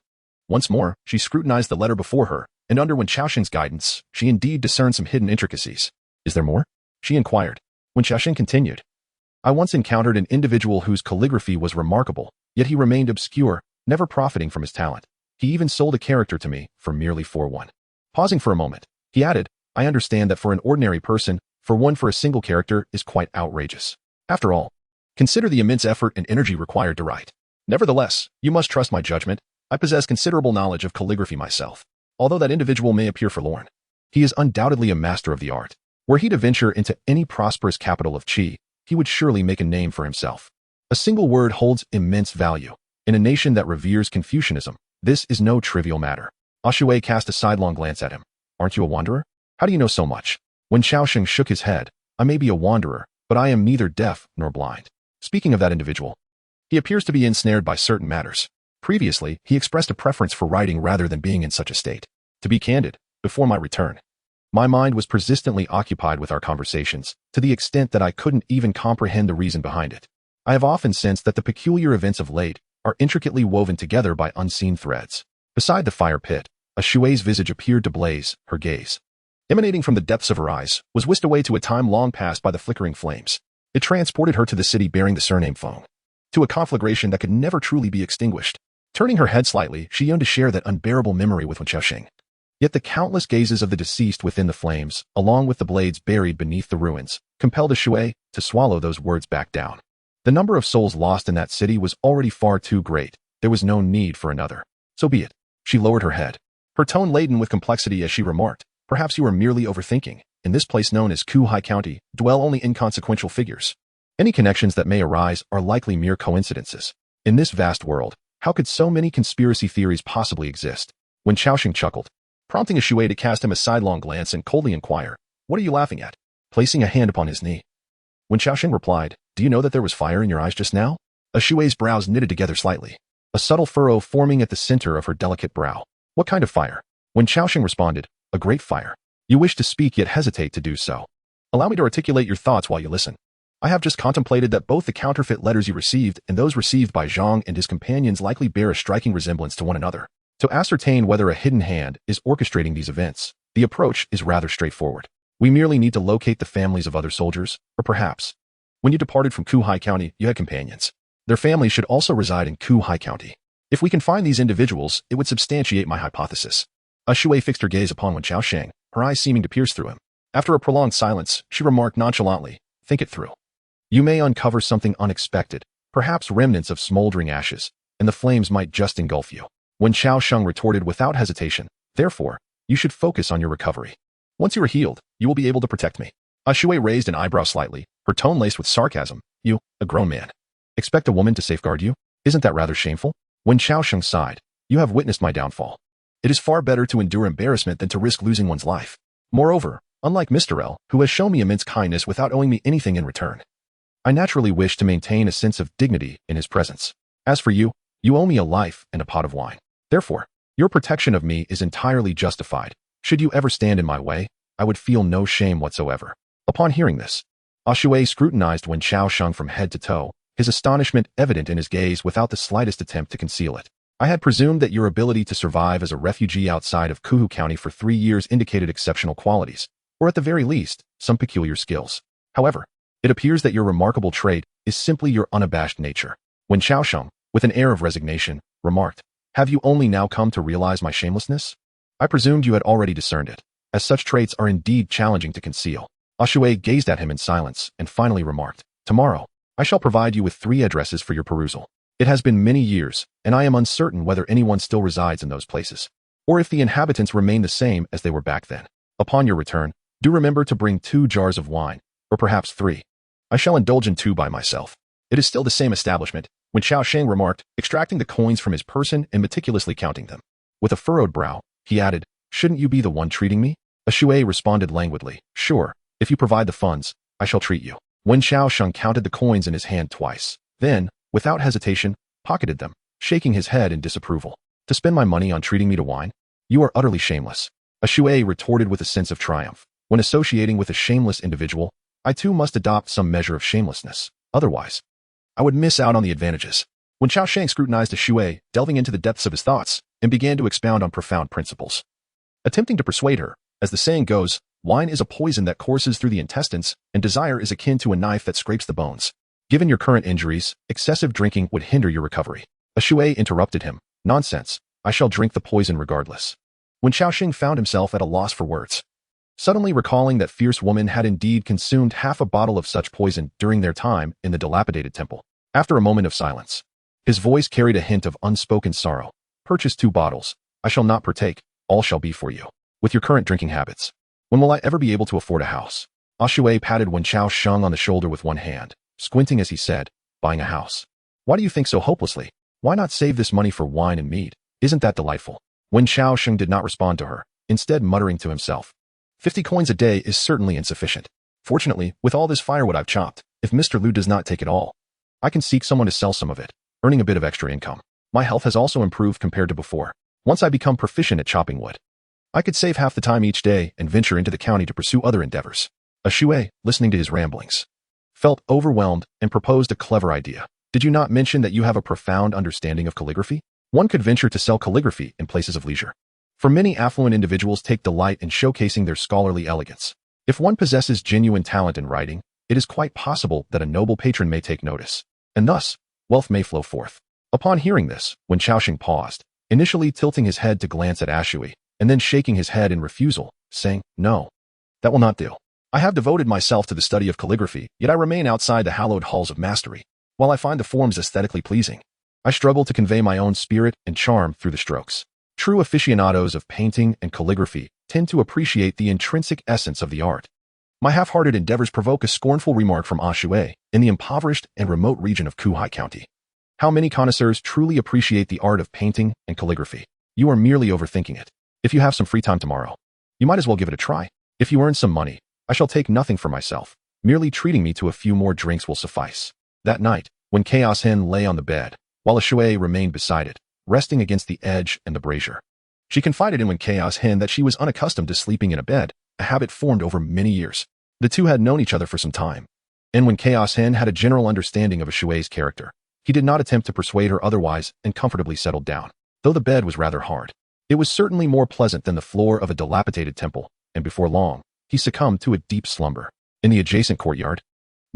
S1: Once more, she scrutinized the letter before her, and under Wen Xiaoxing's guidance, she indeed discerned some hidden intricacies. "Is there more?" she inquired. Wen Xiaoxing continued, "I once encountered an individual whose calligraphy was remarkable, yet he remained obscure, never profiting from his talent. He even sold a character to me for merely 4-1. Pausing for a moment, he added, "I understand that for an ordinary person, 4-1 for a single character is quite outrageous. After all, consider the immense effort and energy required to write. Nevertheless, you must trust my judgment. I possess considerable knowledge of calligraphy myself. Although that individual may appear forlorn, he is undoubtedly a master of the art. Were he to venture into any prosperous capital of Qi, he would surely make a name for himself. A single word holds immense value. In a nation that reveres Confucianism, this is no trivial matter." Ashui cast a sidelong glance at him. "Aren't you a wanderer? How do you know so much?" When Xiaoxing shook his head, "I may be a wanderer, but I am neither deaf nor blind. Speaking of that individual, he appears to be ensnared by certain matters. Previously, he expressed a preference for writing rather than being in such a state. To be candid, before my return, my mind was persistently occupied with our conversations, to the extent that I couldn't even comprehend the reason behind it. I have often sensed that the peculiar events of late are intricately woven together by unseen threads." Beside the fire pit, Ashui's visage appeared to blaze, her gaze, emanating from the depths of her eyes, was whisked away to a time long past by the flickering flames. It transported her to the city bearing the surname Feng, to a conflagration that could never truly be extinguished. Turning her head slightly, she yearned to share that unbearable memory with Wen Xiaoxing. Yet the countless gazes of the deceased within the flames, along with the blades buried beneath the ruins, compelled Ashui to swallow those words back down. The number of souls lost in that city was already far too great. There was no need for another. "So be it." She lowered her head, her tone laden with complexity as she remarked, "Perhaps you are merely overthinking. In this place known as Kuhai County, dwell only inconsequential figures. Any connections that may arise are likely mere coincidences. In this vast world, how could so many conspiracy theories possibly exist?" When Xiaoxing chuckled, prompting Ashui to cast him a sidelong glance and coldly inquire, "What are you laughing at?" Placing a hand upon his knee, When Xiaoxing replied, "Do you know that there was fire in your eyes just now?" Ashui's brows knitted together slightly, a subtle furrow forming at the center of her delicate brow. "What kind of fire?" When Xiaoxing responded, "A great fire. You wish to speak yet hesitate to do so. Allow me to articulate your thoughts while you listen. I have just contemplated that both the counterfeit letters you received and those received by Zhang and his companions likely bear a striking resemblance to one another. To ascertain whether a hidden hand is orchestrating these events, the approach is rather straightforward. We merely need to locate the families of other soldiers, or perhaps When you departed from Kuhai County, you had companions. Their families should also reside in Kuhai County. If we can find these individuals, it would substantiate my hypothesis. Shui fixed her gaze upon Wen Xiaosheng, her eyes seeming to pierce through him. After a prolonged silence, she remarked nonchalantly, "Think it through. You may uncover something unexpected, perhaps remnants of smoldering ashes, and the flames might just engulf you." Wen Xiaosheng retorted without hesitation, "Therefore, you should focus on your recovery. Once you are healed, you will be able to protect me." Shui raised an eyebrow slightly, her tone laced with sarcasm. "You, a grown man, expect a woman to safeguard you? Isn't that rather shameful?" Wen Xiaosheng sighed. "You have witnessed my downfall. It is far better to endure embarrassment than to risk losing one's life. Moreover, unlike Mr. L, who has shown me immense kindness without owing me anything in return, I naturally wish to maintain a sense of dignity in his presence. As for you, you owe me a life and a pot of wine. Therefore, your protection of me is entirely justified. Should you ever stand in my way, I would feel no shame whatsoever." Upon hearing this, Shui scrutinized Wen Xiaosheng from head to toe, his astonishment evident in his gaze without the slightest attempt to conceal it. "I had presumed that your ability to survive as a refugee outside of Kuhu County for 3 years indicated exceptional qualities, or at the very least, some peculiar skills. However, it appears that your remarkable trait is simply your unabashed nature." Wen Xiaosheng, with an air of resignation, remarked, "Have you only now come to realize my shamelessness? I presumed you had already discerned it, as such traits are indeed challenging to conceal." Shui gazed at him in silence and finally remarked, "Tomorrow, I shall provide you with 3 addresses for your perusal. It has been many years, and I am uncertain whether anyone still resides in those places, or if the inhabitants remain the same as they were back then. Upon your return, do remember to bring 2 jars of wine, or perhaps 3. I shall indulge in 2 by myself." "It is still the same establishment," Wen Xiaosheng remarked, extracting the coins from his person and meticulously counting them. With a furrowed brow, he added, "Shouldn't you be the one treating me?" Shui responded languidly, "Sure, if you provide the funds, I shall treat you." Wen Xiaosheng counted the coins in his hand twice, then, without hesitation, pocketed them, shaking his head in disapproval. "To spend my money on treating me to wine? You are utterly shameless." Shui retorted with a sense of triumph. "When associating with a shameless individual, I too must adopt some measure of shamelessness. Otherwise, I would miss out on the advantages." Wen Xiaosheng scrutinized Shui, delving into the depths of his thoughts, and began to expound on profound principles. Attempting to persuade her, as the saying goes, wine is a poison that courses through the intestines, and desire is akin to a knife that scrapes the bones. Given your current injuries, excessive drinking would hinder your recovery. Shui interrupted him. "Nonsense. I shall drink the poison regardless." Wen Xiaosheng found himself at a loss for words. Suddenly recalling that fierce woman had indeed consumed half a bottle of such poison during their time in the dilapidated temple. After a moment of silence, his voice carried a hint of unspoken sorrow. "Purchase 2 bottles. I shall not partake. All shall be for you. With your current drinking habits, when will I ever be able to afford a house?" Shui patted Wen Xiaosheng on the shoulder with one hand, squinting as he said, "Buying a house. Why do you think so hopelessly? Why not save this money for wine and mead? Isn't that delightful?" Wen Xiaosheng did not respond to her, instead muttering to himself, 50 coins a day is certainly insufficient. Fortunately, with all this firewood I've chopped, if Mr. Liu does not take it all, I can seek someone to sell some of it, earning a bit of extra income. My health has also improved compared to before. Once I become proficient at chopping wood, I could save half the time each day and venture into the county to pursue other endeavors." Shui, listening to his ramblings, felt overwhelmed and proposed a clever idea. "Did you not mention that you have a profound understanding of calligraphy? One could venture to sell calligraphy in places of leisure. For many affluent individuals take delight in showcasing their scholarly elegance. If one possesses genuine talent in writing, it is quite possible that a noble patron may take notice, and thus, wealth may flow forth." Upon hearing this, Wen Xiaosheng paused, initially tilting his head to glance at Shui, and then shaking his head in refusal, saying, "No, that will not do. I have devoted myself to the study of calligraphy, yet I remain outside the hallowed halls of mastery. While I find the forms aesthetically pleasing, I struggle to convey my own spirit and charm through the strokes. True aficionados of painting and calligraphy tend to appreciate the intrinsic essence of the art. My half-hearted endeavors provoke a scornful remark from Shui in the impoverished and remote region of Kuhai County. How many connoisseurs truly appreciate the art of painting and calligraphy? You are merely overthinking it. If you have some free time tomorrow, you might as well give it a try. If you earn some money, I shall take nothing for myself. Merely treating me to a few more drinks will suffice." That night, when Chaos Hen lay on the bed, while Shui remained beside it, resting against the edge and the brazier, she confided in Wen Chaos Hen that she was unaccustomed to sleeping in a bed, a habit formed over many years. The two had known each other for some time, and when Chaos Hen had a general understanding of Shui's character, he did not attempt to persuade her otherwise and comfortably settled down. Though the bed was rather hard, it was certainly more pleasant than the floor of a dilapidated temple, and before long, he succumbed to a deep slumber. In the adjacent courtyard,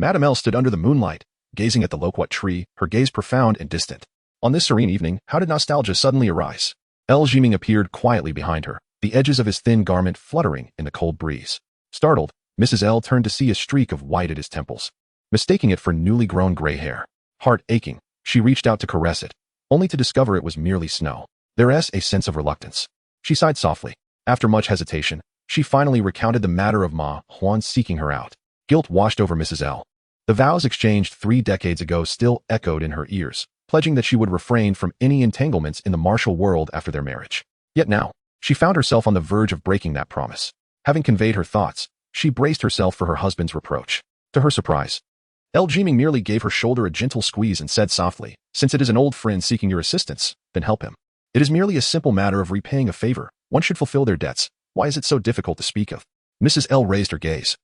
S1: Madame L stood under the moonlight, gazing at the loquat tree, her gaze profound and distant. On this serene evening, how did nostalgia suddenly arise? L. Jiming appeared quietly behind her, the edges of his thin garment fluttering in the cold breeze. Startled, Mrs. L turned to see a streak of white at his temples, mistaking it for newly grown gray hair. Heart aching, she reached out to caress it, only to discover it was merely snow. There's a sense of reluctance. She sighed softly. After much hesitation, she finally recounted the matter of Ma Huan seeking her out. Guilt washed over Mrs. L. The vows exchanged 3 decades ago still echoed in her ears, pledging that she would refrain from any entanglements in the martial world after their marriage. Yet now, she found herself on the verge of breaking that promise. Having conveyed her thoughts, she braced herself for her husband's reproach. To her surprise, L. Jiming merely gave her shoulder a gentle squeeze and said softly, "Since it is an old friend seeking your assistance, then help him. It is merely a simple matter of repaying a favor. One should fulfill their debts. Why is it so difficult to speak of?" Mrs. L raised her gaze,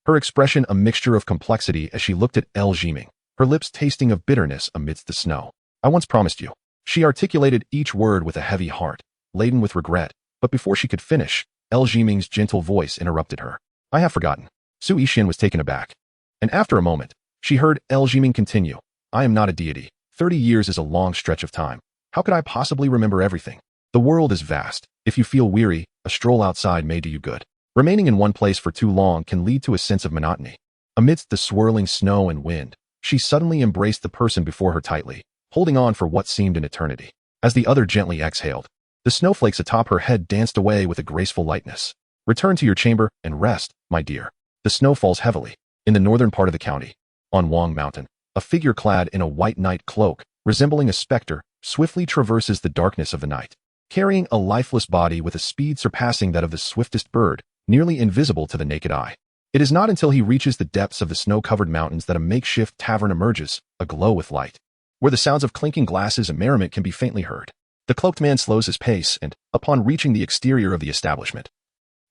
S1: her expression a mixture of complexity as she looked at L. Jiming, her lips tasting of bitterness amidst the snow. "I once promised you." She articulated each word with a heavy heart, laden with regret, but before she could finish, L. Jiming's gentle voice interrupted her. "I have forgotten." Su Yixin was taken aback. And after a moment, she heard L. Jiming continue, "I am not a deity. 30 years is a long stretch of time. How could I possibly remember everything? The world is vast. If you feel weary, a stroll outside may do you good. Remaining in one place for too long can lead to a sense of monotony." Amidst the swirling snow and wind, she suddenly embraced the person before her tightly, holding on for what seemed an eternity. As the other gently exhaled, the snowflakes atop her head danced away with a graceful lightness. "Return to your chamber and rest, my dear." The snow falls heavily. In the northern part of the county, on Wang Mountain, a figure clad in a white night cloak, resembling a specter, swiftly traverses the darkness of the night, carrying a lifeless body with a speed surpassing that of the swiftest bird, nearly invisible to the naked eye. It is not until he reaches the depths of the snow-covered mountains that a makeshift tavern emerges, aglow with light, where the sounds of clinking glasses and merriment can be faintly heard. The cloaked man slows his pace and, upon reaching the exterior of the establishment,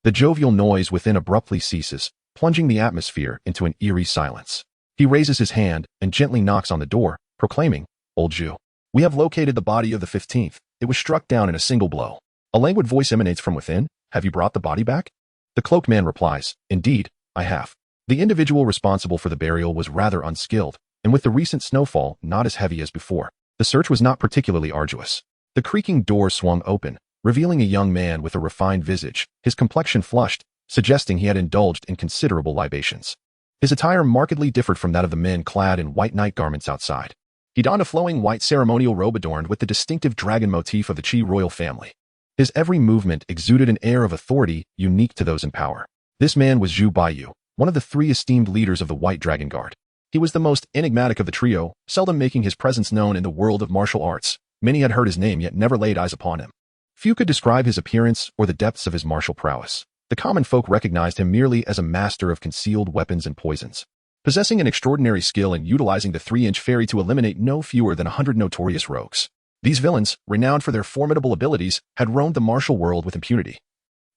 S1: the jovial noise within abruptly ceases, plunging the atmosphere into an eerie silence. He raises his hand and gently knocks on the door, proclaiming, "Old Jew, we have located the body of the 15th. It was struck down in a single blow." A languid voice emanates from within. "Have you brought the body back?" The cloaked man replies, "Indeed, I have." The individual responsible for the burial was rather unskilled, and with the recent snowfall not as heavy as before, the search was not particularly arduous. The creaking door swung open, revealing a young man with a refined visage, his complexion flushed, suggesting he had indulged in considerable libations. His attire markedly differed from that of the men clad in white night garments outside. He donned a flowing white ceremonial robe adorned with the distinctive dragon motif of the Qi royal family. His every movement exuded an air of authority unique to those in power. This man was Zhu Baiyu, one of the 3 esteemed leaders of the White Dragon Guard. He was the most enigmatic of the trio, seldom making his presence known in the world of martial arts. Many had heard his name yet never laid eyes upon him. Few could describe his appearance or the depths of his martial prowess. The common folk recognized him merely as a master of concealed weapons and poisons, possessing an extraordinary skill in utilizing the 3-inch fairy to eliminate no fewer than 100 notorious rogues. These villains, renowned for their formidable abilities, had roamed the martial world with impunity,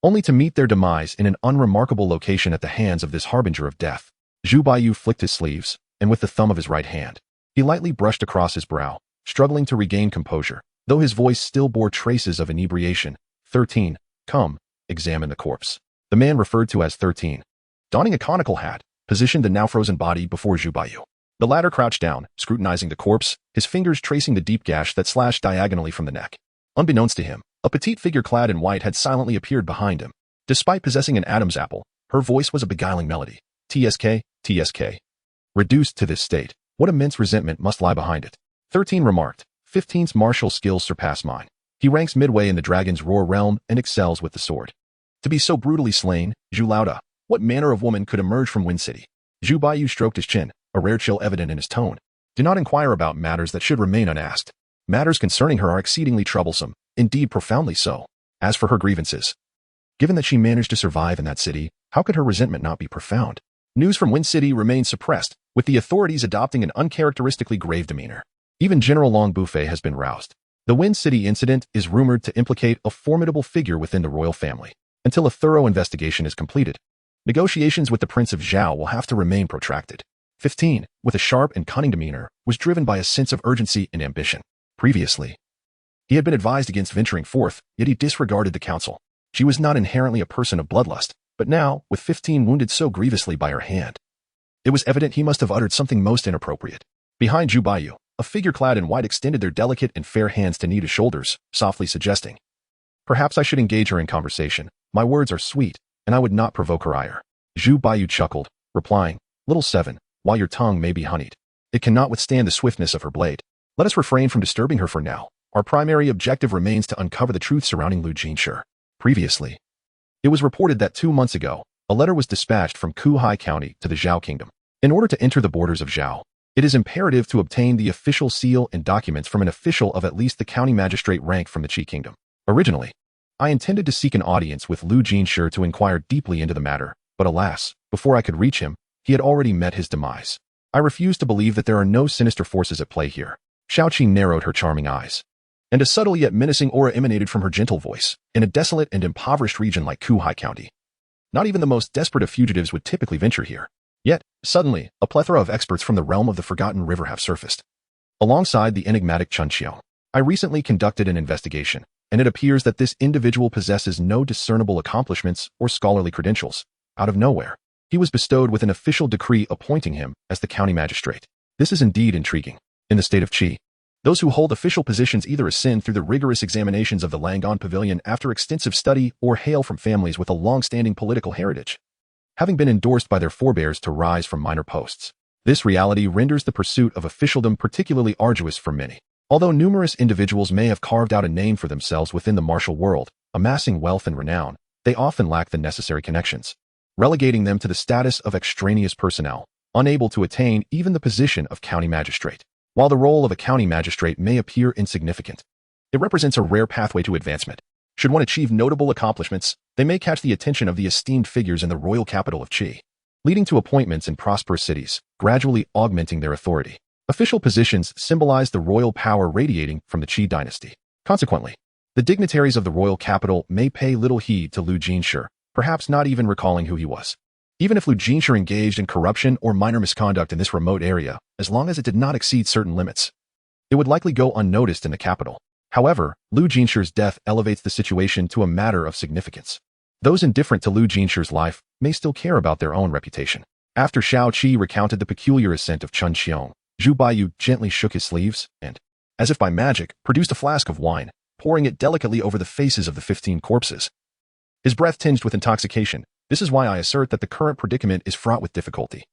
S1: only to meet their demise in an unremarkable location at the hands of this harbinger of death. Zhu Baiyu flicked his sleeves, and with the thumb of his right hand, he lightly brushed across his brow, struggling to regain composure, though his voice still bore traces of inebriation. 13. Come, examine the corpse. The man referred to as 13, donning a conical hat, positioned the now frozen body before Zhu Baiyu. The latter crouched down, scrutinizing the corpse, his fingers tracing the deep gash that slashed diagonally from the neck. Unbeknownst to him, a petite figure clad in white had silently appeared behind him. Despite possessing an Adam's apple, her voice was a beguiling melody. "TSK, TSK. Reduced to this state, what immense resentment must lie behind it?" 13 remarked, "15's martial skills surpass mine. He ranks midway in the dragon's roar realm and excels with the sword. To be so brutally slain, Zhu Laoda, what manner of woman could emerge from Wind City?" Zhu Baiyu stroked his chin, a rare chill evident in his tone. "Do not inquire about matters that should remain unasked. Matters concerning her are exceedingly troublesome, indeed profoundly so. As for her grievances, given that she managed to survive in that city, how could her resentment not be profound?" News from Wind City remained suppressed, with the authorities adopting an uncharacteristically grave demeanor. Even General Long Bufei has been roused. The Wind City incident is rumored to implicate a formidable figure within the royal family. Until a thorough investigation is completed, negotiations with the Prince of Zhao will have to remain protracted. 15, with a sharp and cunning demeanor, was driven by a sense of urgency and ambition. Previously, he had been advised against venturing forth, yet he disregarded the counsel. She was not inherently a person of bloodlust, but now, with 15 wounded so grievously by her hand, It was evident he must have uttered something most inappropriate. Behind Zhu Baiyu, a figure clad in white extended their delicate and fair hands to Nita's shoulders, softly suggesting, "Perhaps I should engage her in conversation. My words are sweet, and I would not provoke her ire." Zhu Baiyu chuckled, replying, "Little seven, while your tongue may be honeyed, it cannot withstand the swiftness of her blade. Let us refrain from disturbing her for now. Our primary objective remains to uncover the truth surrounding Lu Jinshi." Previously, it was reported that 2 months ago, a letter was dispatched from Kuhai County to the Zhao Kingdom. In order to enter the borders of Zhao, it is imperative to obtain the official seal and documents from an official of at least the county magistrate rank from the Qi Kingdom. Originally, I intended to seek an audience with Lu Jinshi to inquire deeply into the matter, but alas, before I could reach him, he had already met his demise. I refuse to believe that there are no sinister forces at play here. Xiaoqi narrowed her charming eyes, and a subtle yet menacing aura emanated from her gentle voice. In a desolate and impoverished region like Kuhai County, not even the most desperate of fugitives would typically venture here. Yet, suddenly, a plethora of experts from the realm of the Forgotten River have surfaced. Alongside the enigmatic Chun Qiong, I recently conducted an investigation, and it appears that this individual possesses no discernible accomplishments or scholarly credentials. Out of nowhere, he was bestowed with an official decree appointing him as the county magistrate. This is indeed intriguing. In the state of Qi, those who hold official positions either ascend through the rigorous examinations of the Langan Pavilion after extensive study or hail from families with a long-standing political heritage, having been endorsed by their forebears to rise from minor posts. This reality renders the pursuit of officialdom particularly arduous for many. Although numerous individuals may have carved out a name for themselves within the martial world, amassing wealth and renown, they often lack the necessary connections, relegating them to the status of extraneous personnel, unable to attain even the position of county magistrate. While the role of a county magistrate may appear insignificant, it represents a rare pathway to advancement. Should one achieve notable accomplishments, they may catch the attention of the esteemed figures in the royal capital of Qi, leading to appointments in prosperous cities, gradually augmenting their authority. Official positions symbolize the royal power radiating from the Qi dynasty. Consequently, the dignitaries of the royal capital may pay little heed to Lu Jinshi, perhaps not even recalling who he was. Even if Lu Jinshi engaged in corruption or minor misconduct in this remote area, as long as it did not exceed certain limits, it would likely go unnoticed in the capital. However, Lu Jinshi's death elevates the situation to a matter of significance. Those indifferent to Lu Jinshi's life may still care about their own reputation. After Xiaoqi recounted the peculiar ascent of Chun Qiong, Zhu Baiyu gently shook his sleeves and, as if by magic, produced a flask of wine, pouring it delicately over the faces of the 15 corpses. His breath tinged with intoxication. This is why I assert that the current predicament is fraught with difficulty.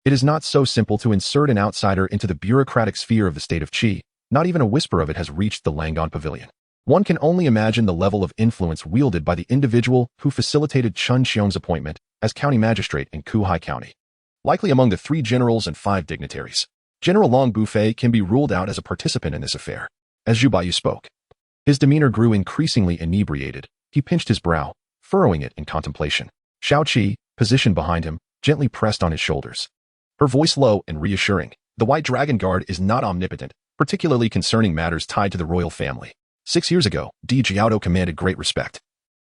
S1: It is not so simple to insert an outsider into the bureaucratic sphere of the state of Qi. Not even a whisper of it has reached the Langan Pavilion. One can only imagine the level of influence wielded by the individual who facilitated Chun Qiong's appointment as county magistrate in Kuhai County. Likely among the 3 generals and 5 dignitaries, General Long Bufei can be ruled out as a participant in this affair. As Zhu Baiyu spoke, his demeanor grew increasingly inebriated. He pinched his brow, furrowing it in contemplation. Xiaoqi, positioned behind him, gently pressed on his shoulders. Her voice low and reassuring. The White Dragon Guard is not omnipotent, particularly concerning matters tied to the royal family. 6 years ago, Di Jiaodo commanded great respect.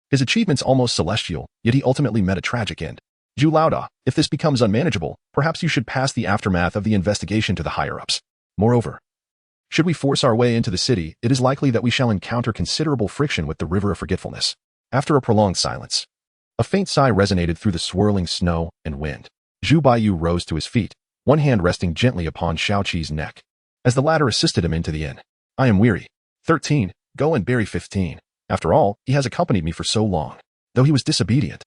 S1: His achievements almost celestial, yet he ultimately met a tragic end. Zhu Laoda, if this becomes unmanageable, perhaps you should pass the aftermath of the investigation to the higher-ups. Moreover, should we force our way into the city, it is likely that we shall encounter considerable friction with the River of Forgetfulness. After a prolonged silence, a faint sigh resonated through the swirling snow and wind. Zhu Baiyu rose to his feet, one hand resting gently upon Xiaoqi's neck, as the latter assisted him into the inn. "I am weary. 13, go and bury 15. After all, he has accompanied me for so long. Though he was disobedient,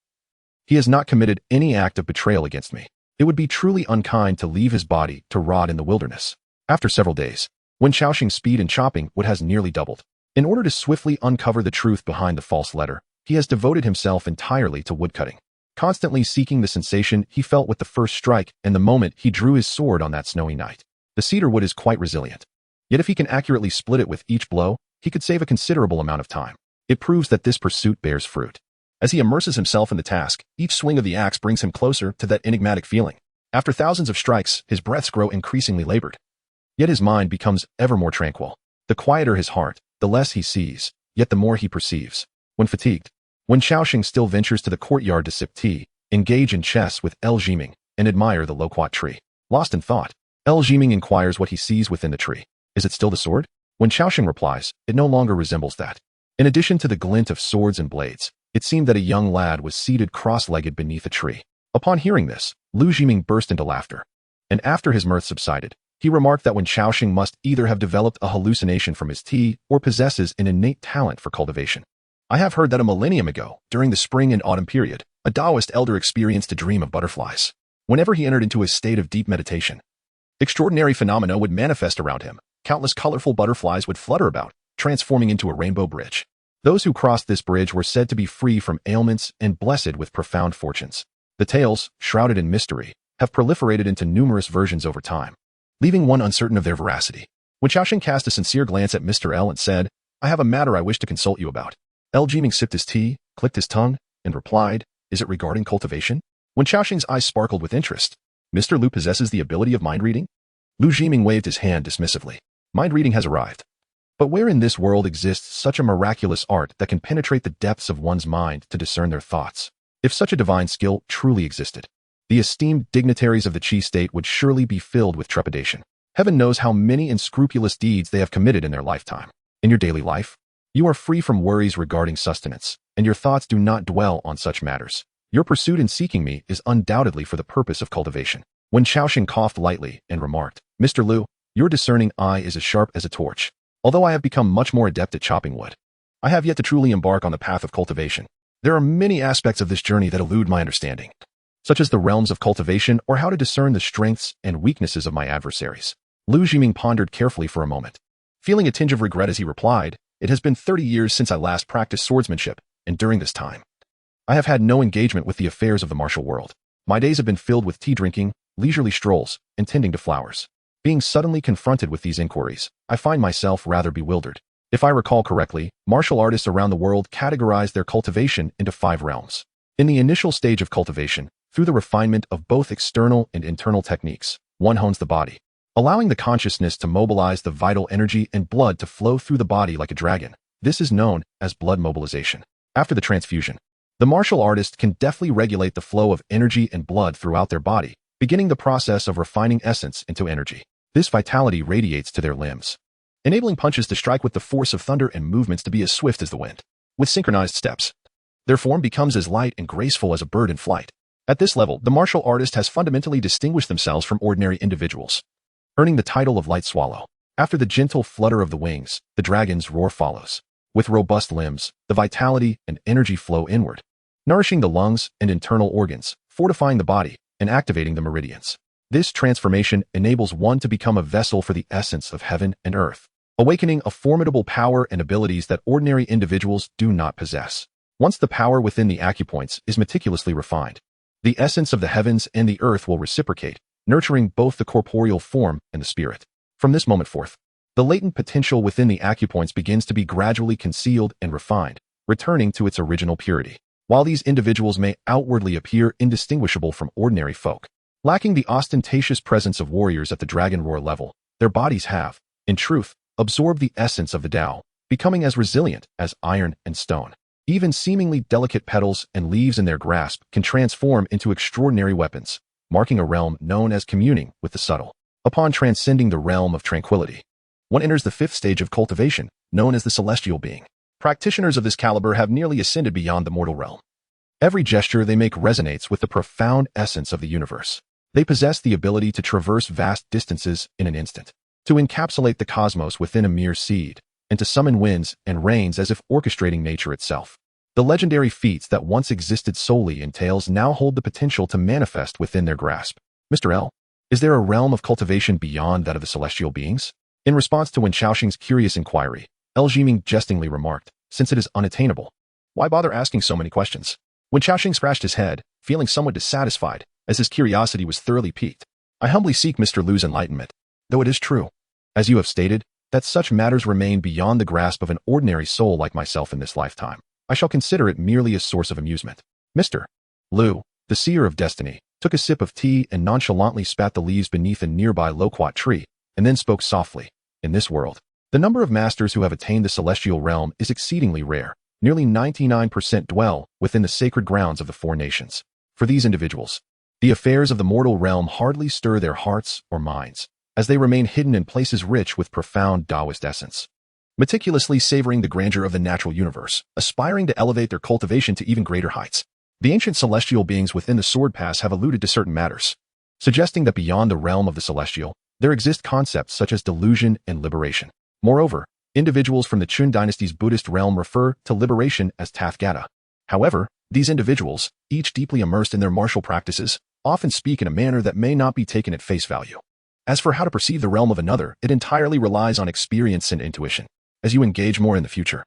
S1: he has not committed any act of betrayal against me. It would be truly unkind to leave his body to rot in the wilderness." After several days, when Xiaoxing's speed in chopping wood has nearly doubled, in order to swiftly uncover the truth behind the false letter, he has devoted himself entirely to woodcutting, constantly seeking the sensation he felt with the first strike and the moment he drew his sword on that snowy night. The cedar wood is quite resilient. Yet if he can accurately split it with each blow, he could save a considerable amount of time. It proves that this pursuit bears fruit. As he immerses himself in the task, each swing of the axe brings him closer to that enigmatic feeling. After thousands of strikes, his breaths grow increasingly labored. Yet his mind becomes ever more tranquil. The quieter his heart, the less he sees, yet the more he perceives. When fatigued, when Xiaoxing still ventures to the courtyard to sip tea, engage in chess with El Jiming, and admire the loquat tree. Lost in thought, El Jiming inquires what he sees within the tree. Is it still the sword? When Xiaoxing replies, it no longer resembles that. In addition to the glint of swords and blades, it seemed that a young lad was seated cross-legged beneath a tree. Upon hearing this, Lu Jiming burst into laughter. And after his mirth subsided, he remarked that Wen Xiaoxing must either have developed a hallucination from his tea or possesses an innate talent for cultivation. I have heard that a millennium ago, during the spring and autumn period, a Taoist elder experienced a dream of butterflies. Whenever he entered into a state of deep meditation, extraordinary phenomena would manifest around him. Countless colorful butterflies would flutter about, transforming into a rainbow bridge. Those who crossed this bridge were said to be free from ailments and blessed with profound fortunes. The tales, shrouded in mystery, have proliferated into numerous versions over time, leaving one uncertain of their veracity. Wen Xiaoxing cast a sincere glance at Mr. L and said, "I have a matter I wish to consult you about." L Jiming sipped his tea, clicked his tongue, and replied, "Is it regarding cultivation?" Wen Xiaoxing's eyes sparkled with interest. "Mr. Lu possesses the ability of mind reading?" Lu Jiming waved his hand dismissively. "Mind reading has arrived. But where in this world exists such a miraculous art that can penetrate the depths of one's mind to discern their thoughts? If such a divine skill truly existed, the esteemed dignitaries of the Qi state would surely be filled with trepidation. Heaven knows how many unscrupulous deeds they have committed in their lifetime. In your daily life, you are free from worries regarding sustenance, and your thoughts do not dwell on such matters. Your pursuit in seeking me is undoubtedly for the purpose of cultivation." Wen Xiaoxing coughed lightly and remarked, "Mr. Lu, your discerning eye is as sharp as a torch. Although I have become much more adept at chopping wood, I have yet to truly embark on the path of cultivation. There are many aspects of this journey that elude my understanding, such as the realms of cultivation or how to discern the strengths and weaknesses of my adversaries." Lu Jiming pondered carefully for a moment, feeling a tinge of regret as he replied, "It has been 30 years since I last practiced swordsmanship, and during this time, I have had no engagement with the affairs of the martial world. My days have been filled with tea drinking, leisurely strolls, and tending to flowers. Being suddenly confronted with these inquiries, I find myself rather bewildered. If I recall correctly, martial artists around the world categorize their cultivation into 5 realms. In the initial stage of cultivation, through the refinement of both external and internal techniques, one hones the body, allowing the consciousness to mobilize the vital energy and blood to flow through the body like a dragon. This is known as blood mobilization. After the transfusion, the martial artist can deftly regulate the flow of energy and blood throughout their body, beginning the process of refining essence into energy. This vitality radiates to their limbs, enabling punches to strike with the force of thunder and movements to be as swift as the wind. With synchronized steps, their form becomes as light and graceful as a bird in flight. At this level, the martial artist has fundamentally distinguished themselves from ordinary individuals, earning the title of Light Swallow. After the gentle flutter of the wings, the dragon's roar follows. With robust limbs, the vitality and energy flow inward, nourishing the lungs and internal organs, fortifying the body, and activating the meridians. This transformation enables one to become a vessel for the essence of heaven and earth, awakening a formidable power and abilities that ordinary individuals do not possess. Once the power within the acupoints is meticulously refined, the essence of the heavens and the earth will reciprocate, nurturing both the corporeal form and the spirit. From this moment forth, the latent potential within the acupoints begins to be gradually concealed and refined, returning to its original purity. While these individuals may outwardly appear indistinguishable from ordinary folk, lacking the ostentatious presence of warriors at the dragon roar level, their bodies have, in truth, absorbed the essence of the Tao, becoming as resilient as iron and stone. Even seemingly delicate petals and leaves in their grasp can transform into extraordinary weapons, marking a realm known as communing with the subtle. Upon transcending the realm of tranquility, one enters the 5th stage of cultivation, known as the celestial being. Practitioners of this caliber have nearly ascended beyond the mortal realm. Every gesture they make resonates with the profound essence of the universe. They possess the ability to traverse vast distances in an instant, to encapsulate the cosmos within a mere seed, and to summon winds and rains as if orchestrating nature itself. The legendary feats that once existed solely in tales now hold the potential to manifest within their grasp. Mr. L, is there a realm of cultivation beyond that of the celestial beings? In response to Wen Xiaoxing's curious inquiry, L Jiming jestingly remarked, "Since it is unattainable, why bother asking so many questions?" Wen Xiaoxing scratched his head, feeling somewhat dissatisfied, as his curiosity was thoroughly piqued. "I humbly seek Mr. Lu's enlightenment, though it is true, as you have stated, that such matters remain beyond the grasp of an ordinary soul like myself in this lifetime. I shall consider it merely a source of amusement." Mr. Lu, the seer of destiny, took a sip of tea and nonchalantly spat the leaves beneath a nearby loquat tree, and then spoke softly. "In this world, the number of masters who have attained the celestial realm is exceedingly rare. Nearly 99% dwell within the sacred grounds of the 4 nations. For these individuals, the affairs of the mortal realm hardly stir their hearts or minds, as they remain hidden in places rich with profound Taoist essence, meticulously savoring the grandeur of the natural universe, aspiring to elevate their cultivation to even greater heights. The ancient celestial beings within the Sword Pass have alluded to certain matters, suggesting that beyond the realm of the celestial, there exist concepts such as delusion and liberation. Moreover, individuals from the Chun dynasty's Buddhist realm refer to liberation as Tathagata. However, these individuals, each deeply immersed in their martial practices, often speak in a manner that may not be taken at face value. As for how to perceive the realm of another, it entirely relies on experience and intuition. As you engage more in the future,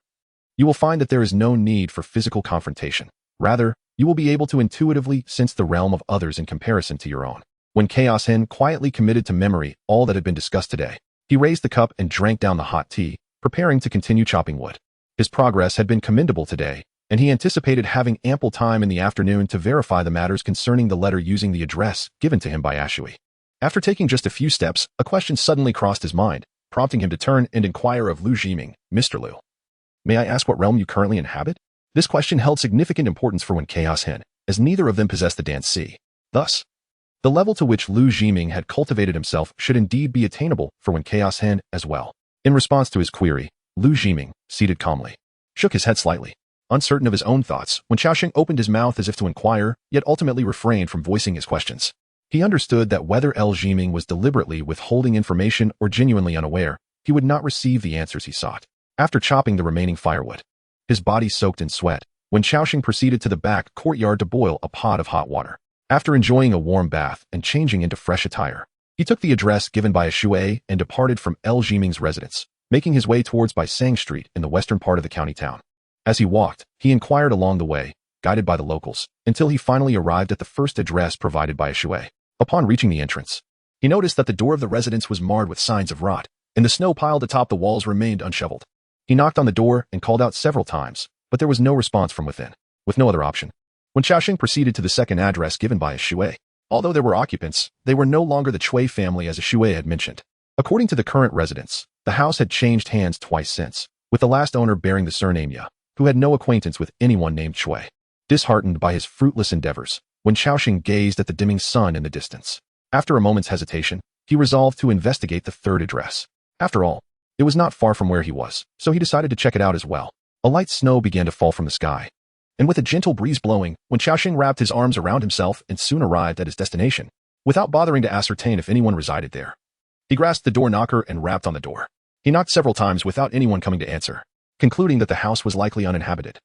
S1: you will find that there is no need for physical confrontation. Rather, you will be able to intuitively sense the realm of others in comparison to your own. When Chaos Hen quietly committed to memory all that had been discussed today, he raised the cup and drank down the hot tea, preparing to continue chopping wood. His progress had been commendable today, and he anticipated having ample time in the afternoon to verify the matters concerning the letter using the address given to him by Ashui. After taking just a few steps, a question suddenly crossed his mind, prompting him to turn and inquire of Lu Jiming. Mr. Lu, may I ask what realm you currently inhabit? This question held significant importance for Wen Chaos Hen, as neither of them possessed the dance C. Thus, the level to which Lu Jiming had cultivated himself should indeed be attainable for Wen Chaos Hen as well. In response to his query, Lu Jiming, seated calmly, shook his head slightly. Uncertain of his own thoughts, when Xiaoxing opened his mouth as if to inquire, yet ultimately refrained from voicing his questions. He understood that whether L. Jiming was deliberately withholding information or genuinely unaware, he would not receive the answers he sought. After chopping the remaining firewood, his body soaked in sweat, when Xiaoxing proceeded to the back courtyard to boil a pot of hot water. After enjoying a warm bath and changing into fresh attire, he took the address given by a Shui and departed from L. Jiming's residence, making his way towards Baisang Street in the western part of the county town. As he walked, he inquired along the way, guided by the locals, until he finally arrived at the first address provided by a Shui. Upon reaching the entrance, he noticed that the door of the residence was marred with signs of rot, and the snow piled atop the walls remained unshoveled. He knocked on the door and called out several times, but there was no response from within. With no other option, when Xiaoxing proceeded to the second address given by a Shui, although there were occupants, they were no longer the Chui family as a Shui had mentioned. According to the current residents, the house had changed hands twice since, with the last owner bearing the surname Ya, who had no acquaintance with anyone named Chui. Disheartened by his fruitless endeavors, when Xiaoxing gazed at the dimming sun in the distance, after a moment's hesitation, he resolved to investigate the third address. After all, it was not far from where he was, so he decided to check it out as well. A light snow began to fall from the sky, and with a gentle breeze blowing, when Xiaoxing wrapped his arms around himself and soon arrived at his destination, without bothering to ascertain if anyone resided there. He grasped the door knocker and rapped on the door. He knocked several times without anyone coming to answer, concluding that the house was likely uninhabited.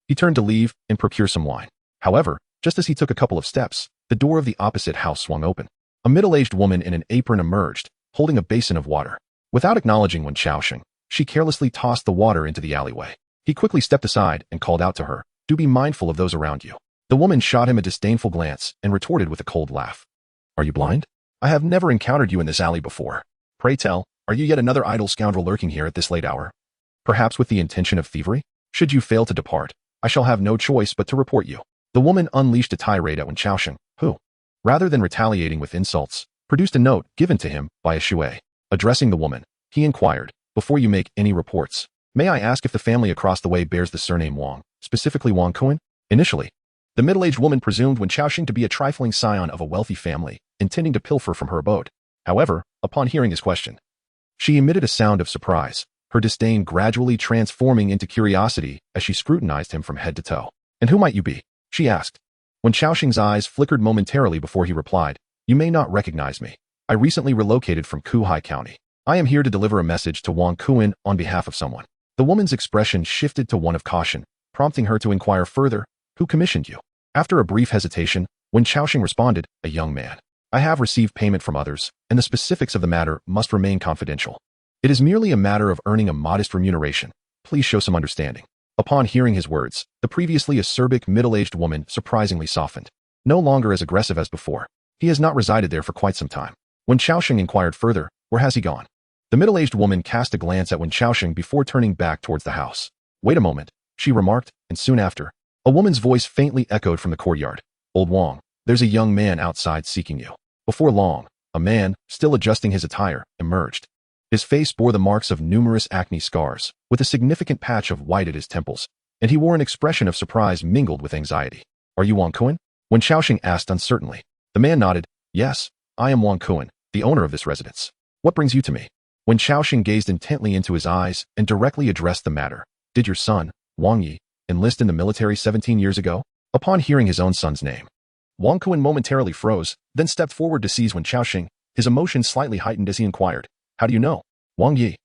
S1: He turned to leave and procure some wine. However, just as he took a couple of steps, the door of the opposite house swung open. A middle-aged woman in an apron emerged, holding a basin of water. Without acknowledging Wen Xiaoxing, she carelessly tossed the water into the alleyway. He quickly stepped aside and called out to her, "Do be mindful of those around you." The woman shot him a disdainful glance and retorted with a cold laugh. "Are you blind? I have never encountered you in this alley before. Pray tell, are you yet another idle scoundrel lurking here at this late hour? Perhaps with the intention of thievery? Should you fail to depart, I shall have no choice but to report you." The woman unleashed a tirade at Wen Xiaoxing, who, rather than retaliating with insults, produced a note given to him by a Shui. Addressing the woman, he inquired, "Before you make any reports, may I ask if the family across the way bears the surname Wang, specifically Wang Kuan?" Initially, the middle-aged woman presumed Wen Xiaoxing to be a trifling scion of a wealthy family, intending to pilfer from her abode. However, upon hearing his question, she emitted a sound of surprise, her disdain gradually transforming into curiosity as she scrutinized him from head to toe. "And who might you be?" she asked. Wen Xiaoxing's eyes flickered momentarily before he replied, "You may not recognize me. I recently relocated from Kuhai County. I am here to deliver a message to Wang Kuan on behalf of someone." The woman's expression shifted to one of caution, prompting her to inquire further, "Who commissioned you?" After a brief hesitation, Wen Xiaoxing responded, "A young man. I have received payment from others, and the specifics of the matter must remain confidential. It is merely a matter of earning a modest remuneration. Please show some understanding." Upon hearing his words, the previously acerbic middle-aged woman surprisingly softened. No longer as aggressive as before, he has not resided there for quite some time. When Xiaoxing inquired further, "Where has he gone?" The middle-aged woman cast a glance at Wen Xiaoxing before turning back towards the house. "Wait a moment," she remarked, and soon after, a woman's voice faintly echoed from the courtyard. "Old Wang, there's a young man outside seeking you." Before long, a man, still adjusting his attire, emerged. His face bore the marks of numerous acne scars, with a significant patch of white at his temples, and he wore an expression of surprise mingled with anxiety. "Are you Wang Kuan?" Wen Xiaoxing asked uncertainly. The man nodded. "Yes, I am Wang Kuan, the owner of this residence. What brings you to me?" Wen Xiaoxing gazed intently into his eyes and directly addressed the matter. "Did your son, Wang Yi, enlist in the military 17 years ago?" Upon hearing his own son's name, Wang Kuan momentarily froze, then stepped forward to seize Wen Xiaoxing, his emotions slightly heightened as he inquired, "How do you know?" Wang Yi,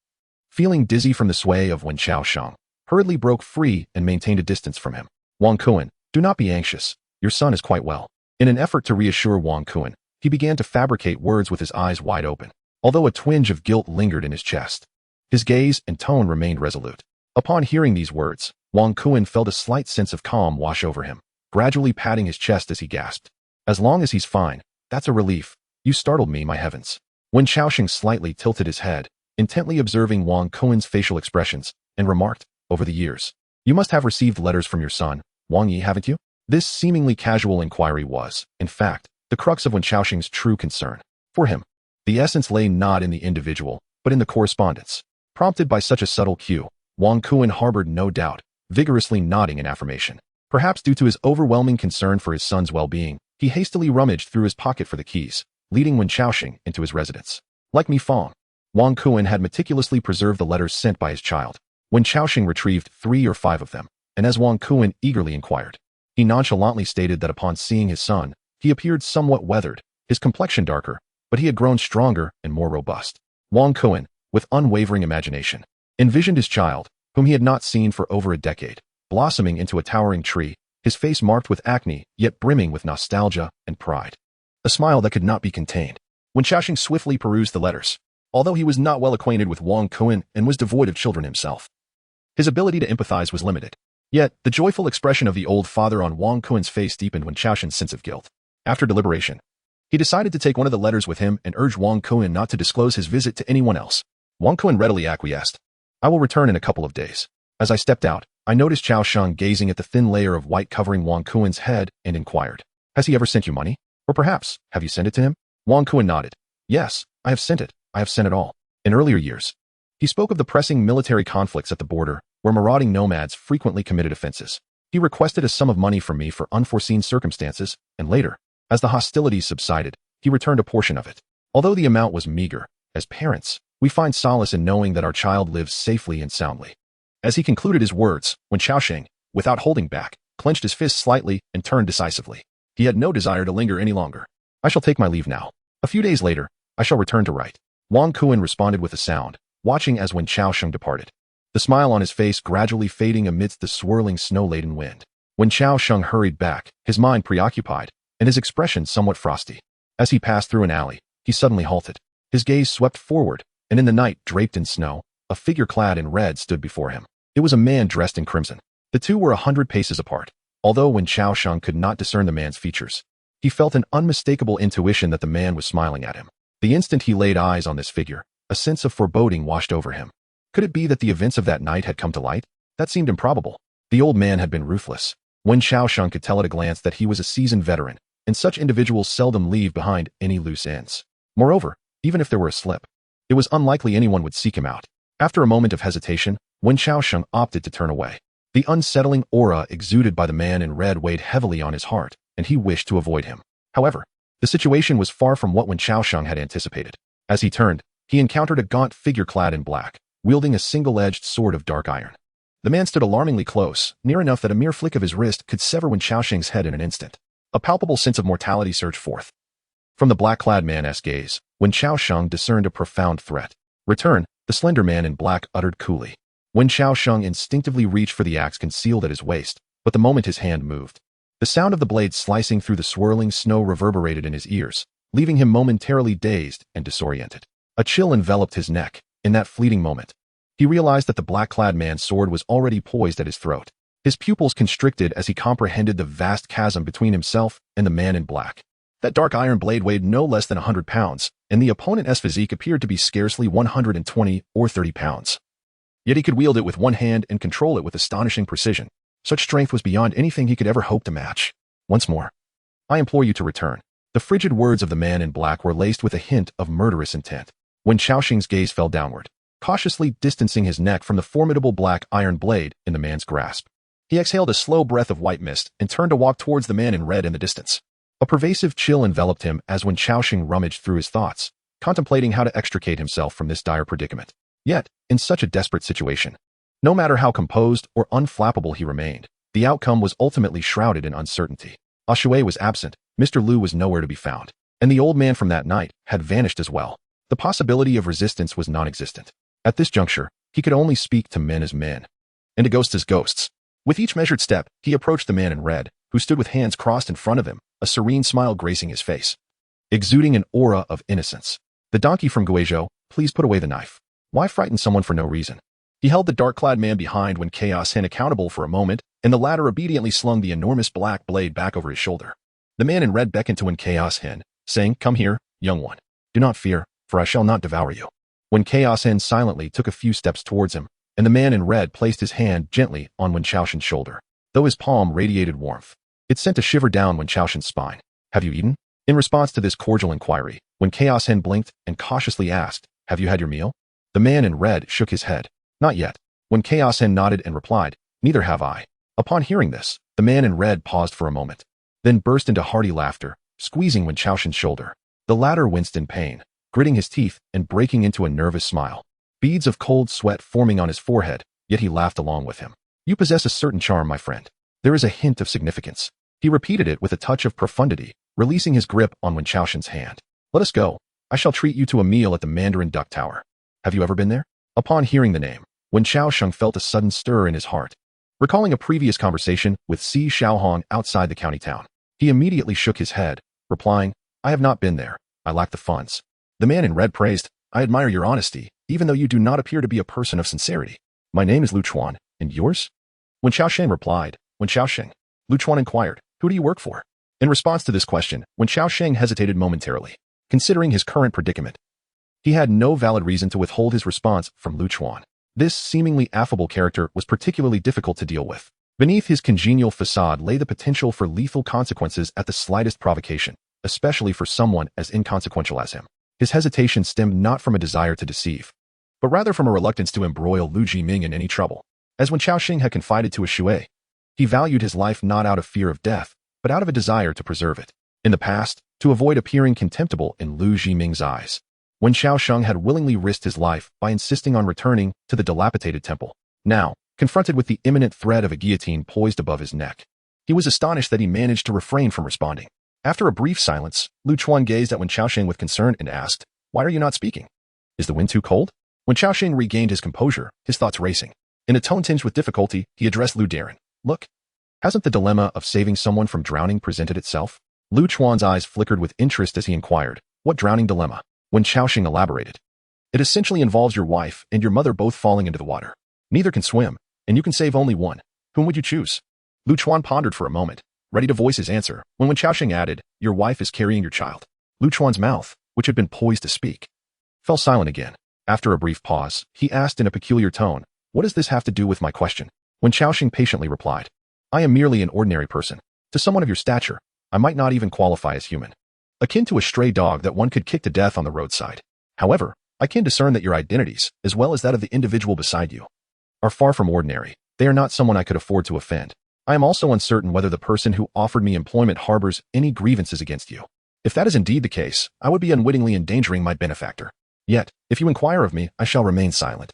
S1: feeling dizzy from the sway of Wen Xiaoxiang, hurriedly broke free and maintained a distance from him. "Wang Kuan, do not be anxious. Your son is quite well." In an effort to reassure Wang Kuan, he began to fabricate words with his eyes wide open, although a twinge of guilt lingered in his chest. His gaze and tone remained resolute. Upon hearing these words, Wang Kuan felt a slight sense of calm wash over him, gradually patting his chest as he gasped. "As long as he's fine, that's a relief. You startled me, my heavens." Wen Xiaoxing slightly tilted his head, intently observing Wang Kuan's facial expressions, and remarked, "Over the years, you must have received letters from your son, Wang Yi, haven't you?" This seemingly casual inquiry was, in fact, the crux of Wen Xiaoxing's true concern. For him, the essence lay not in the individual, but in the correspondence. Prompted by such a subtle cue, Wang Kuan harbored no doubt, vigorously nodding in affirmation. Perhaps due to his overwhelming concern for his son's well-being, he hastily rummaged through his pocket for the keys, leading Wen Xiaoxing into his residence. Like Mi Fong, Wang Kuan had meticulously preserved the letters sent by his child. Wen Xiaoxing retrieved 3 or 5 of them, and as Wang Kuan eagerly inquired, he nonchalantly stated that upon seeing his son, he appeared somewhat weathered, his complexion darker, but he had grown stronger and more robust. Wang Kuan, with unwavering imagination, envisioned his child, whom he had not seen for over a decade, blossoming into a towering tree, his face marked with acne, yet brimming with nostalgia and pride. A smile that could not be contained. Wen Xiaoxing swiftly perused the letters, although he was not well acquainted with Wang Kuan and was devoid of children himself. His ability to empathize was limited. Yet, the joyful expression of the old father on Wang Kuan's face deepened Wen Xiaoxing's sense of guilt. After deliberation, he decided to take one of the letters with him and urged Wang Kuan not to disclose his visit to anyone else. Wang Kuan readily acquiesced. "I will return in a couple of days." As I stepped out, I noticed Xiaoxiang gazing at the thin layer of white covering Wang Kuan's head and inquired, "Has he ever sent you money? Or perhaps, have you sent it to him?" Wang Kuan nodded. "Yes, I have sent it. I have sent it all." In earlier years, he spoke of the pressing military conflicts at the border, where marauding nomads frequently committed offenses. He requested a sum of money from me for unforeseen circumstances, and later, as the hostilities subsided, he returned a portion of it. Although the amount was meager, as parents, we find solace in knowing that our child lives safely and soundly. As he concluded his words, Wen Xiaoxing, without holding back, clenched his fist slightly and turned decisively. He had no desire to linger any longer. "I shall take my leave now. A few days later, I shall return to write." Wang Kuan responded with a sound, watching as Wen Xiaoxing departed, the smile on his face gradually fading amidst the swirling snow-laden wind. Wen Xiaoxing hurried back, his mind preoccupied, and his expression somewhat frosty. As he passed through an alley, he suddenly halted. His gaze swept forward, and in the night draped in snow, a figure clad in red stood before him. It was a man dressed in crimson. The two were 100 paces apart. Although Wen Xiaoxing could not discern the man's features, he felt an unmistakable intuition that the man was smiling at him. The instant he laid eyes on this figure, a sense of foreboding washed over him. Could it be that the events of that night had come to light? That seemed improbable. The old man had been ruthless. Wen Xiaoxing could tell at a glance that he was a seasoned veteran, and such individuals seldom leave behind any loose ends. Moreover, even if there were a slip, it was unlikely anyone would seek him out. After a moment of hesitation, Wen Xiaoxing opted to turn away. The unsettling aura exuded by the man in red weighed heavily on his heart, and he wished to avoid him. However, the situation was far from what Wen Xiaoxing had anticipated. As he turned, he encountered a gaunt figure clad in black, wielding a single-edged sword of dark iron. The man stood alarmingly close, near enough that a mere flick of his wrist could sever Wen Xiaoxing's head in an instant. A palpable sense of mortality surged forth. From the black-clad man's gaze, Wen Xiaoxing discerned a profound threat. "Return," the slender man in black uttered coolly. Wen Xiaoxing instinctively reached for the axe concealed at his waist, but the moment his hand moved, the sound of the blade slicing through the swirling snow reverberated in his ears, leaving him momentarily dazed and disoriented. A chill enveloped his neck. In that fleeting moment, he realized that the black-clad man's sword was already poised at his throat. His pupils constricted as he comprehended the vast chasm between himself and the man in black. That dark iron blade weighed no less than 100 pounds, and the opponent's physique appeared to be scarcely 120 or 30 pounds. Yet he could wield it with one hand and control it with astonishing precision. Such strength was beyond anything he could ever hope to match. "Once more, I implore you to return." The frigid words of the man in black were laced with a hint of murderous intent. Wen Xiaoxing's gaze fell downward, cautiously distancing his neck from the formidable black iron blade in the man's grasp. He exhaled a slow breath of white mist and turned to walk towards the man in red in the distance. A pervasive chill enveloped him as Wen Xiaoxing rummaged through his thoughts, contemplating how to extricate himself from this dire predicament. Yet, in such a desperate situation, no matter how composed or unflappable he remained, The outcome was ultimately shrouded in uncertainty. Shui was absent, Mr. Lu was nowhere to be found, and the old man from that night had vanished as well. The possibility of resistance was non-existent. At this juncture, he could only speak to men as men, and to ghosts as ghosts. With each measured step, he approached the man in red, who stood with hands crossed in front of him, a serene smile gracing his face, exuding an aura of innocence. The donkey from Guizhou, please put away the knife. Why frighten someone for no reason? He held the dark-clad man behind when Chaos Hen accountable for a moment, and the latter obediently slung the enormous black blade back over his shoulder. The man in red beckoned to Chaos Hen, saying, "Come here, young one. Do not fear, for I shall not devour you." When Chaos Hen silently took a few steps towards him, and the man in red placed his hand gently on Wen Chaoshen's shoulder. Though his palm radiated warmth, it sent a shiver down Wen Chaoshen's spine. "Have you eaten?" In response to this cordial inquiry, when Chaos Hen blinked and cautiously asked, "Have you had your meal?" The man in red shook his head. "Not yet." When Chaos Hen nodded and replied, "Neither have I." Upon hearing this, the man in red paused for a moment, then burst into hearty laughter, squeezing Wen Chaoshen's shoulder. The latter winced in pain, gritting his teeth and breaking into a nervous smile. Beads of cold sweat forming on his forehead, yet he laughed along with him. "You possess a certain charm, my friend. There is a hint of significance." He repeated it with a touch of profundity, releasing his grip on Wen Chaoshen's hand. "Let us go. I shall treat you to a meal at the Mandarin Duck Tower. Have you ever been there?" Upon hearing the name, Wen Chaosheng felt a sudden stir in his heart. Recalling a previous conversation with Si Xiaohong outside the county town, he immediately shook his head, replying, "I have not been there. I lack the funds." The man in red praised, "I admire your honesty, even though you do not appear to be a person of sincerity. My name is Lu Chuan, and yours?" Wen Chaosheng replied, "Wen Chaosheng." Lu Chuan inquired, "Who do you work for?" In response to this question, Wen Chaosheng hesitated momentarily. Considering his current predicament, he had no valid reason to withhold his response from Lu Chuan. This seemingly affable character was particularly difficult to deal with. Beneath his congenial facade lay the potential for lethal consequences at the slightest provocation, especially for someone as inconsequential as him. His hesitation stemmed not from a desire to deceive, but rather from a reluctance to embroil Lu Jiming in any trouble. As Wen Chaosheng had confided to Shui, he valued his life not out of fear of death, but out of a desire to preserve it. In the past, to avoid appearing contemptible in Lu Jiming's eyes, Wen Chaosheng had willingly risked his life by insisting on returning to the dilapidated temple. Now, confronted with the imminent threat of a guillotine poised above his neck, he was astonished that he managed to refrain from responding. After a brief silence, Lu Chuan gazed at Wen Chaosheng with concern and asked, "Why are you not speaking? Is the wind too cold?" Wen Chaosheng regained his composure, his thoughts racing. In a tone tinged with difficulty, he addressed Lu Darren. "Look, hasn't the dilemma of saving someone from drowning presented itself?" Lu Chuan's eyes flickered with interest as he inquired, "What drowning dilemma?" Wen Chaosheng elaborated, "It essentially involves your wife and your mother both falling into the water. Neither can swim, and you can save only one. Whom would you choose?" Lu Chuan pondered for a moment, ready to voice his answer, when Wen Chaosheng added, "Your wife is carrying your child." Lu Chuan's mouth, which had been poised to speak, fell silent again. After a brief pause, he asked in a peculiar tone, "What does this have to do with my question?" Wen Chaosheng patiently replied, "I am merely an ordinary person. To someone of your stature, I might not even qualify as human. Akin to a stray dog that one could kick to death on the roadside. However, I can discern that your identities, as well as that of the individual beside you, are far from ordinary. They are not someone I could afford to offend. I am also uncertain whether the person who offered me employment harbors any grievances against you. If that is indeed the case, I would be unwittingly endangering my benefactor. Yet, if you inquire of me, I shall remain silent,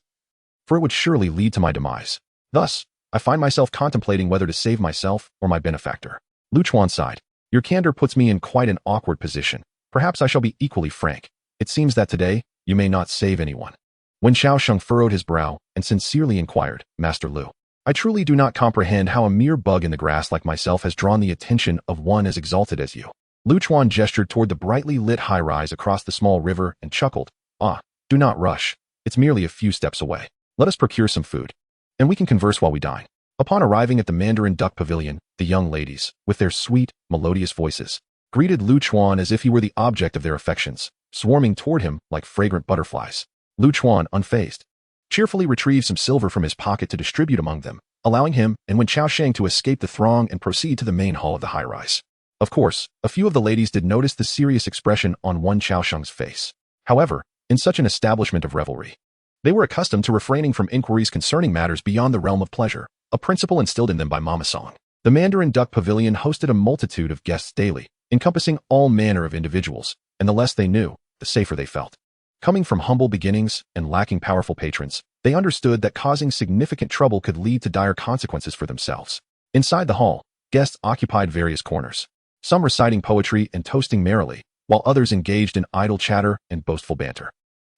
S1: for it would surely lead to my demise. Thus, I find myself contemplating whether to save myself or my benefactor." Lu Chuan sighed. "Your candor puts me in quite an awkward position. Perhaps I shall be equally frank. It seems that today, you may not save anyone." Wen Chaosheng furrowed his brow and sincerely inquired, "Master Lu, I truly do not comprehend how a mere bug in the grass like myself has drawn the attention of one as exalted as you." Lu Chuan gestured toward the brightly lit high-rise across the small river and chuckled, "Ah, do not rush. It's merely a few steps away. Let us procure some food, and we can converse while we dine." Upon arriving at the Mandarin Duck Pavilion, the young ladies, with their sweet, melodious voices, greeted Lu Chuan as if he were the object of their affections, swarming toward him like fragrant butterflies. Lu Chuan, unfazed, cheerfully retrieved some silver from his pocket to distribute among them, allowing him and Wen Chaosheng to escape the throng and proceed to the main hall of the high-rise. Of course, a few of the ladies did notice the serious expression on Wen Chaosheng's face. However, in such an establishment of revelry, they were accustomed to refraining from inquiries concerning matters beyond the realm of pleasure, a principle instilled in them by Mama Song. The Mandarin Duck Pavilion hosted a multitude of guests daily, encompassing all manner of individuals, and the less they knew, the safer they felt. Coming from humble beginnings and lacking powerful patrons, they understood that causing significant trouble could lead to dire consequences for themselves. Inside the hall, guests occupied various corners, some reciting poetry and toasting merrily, while others engaged in idle chatter and boastful banter.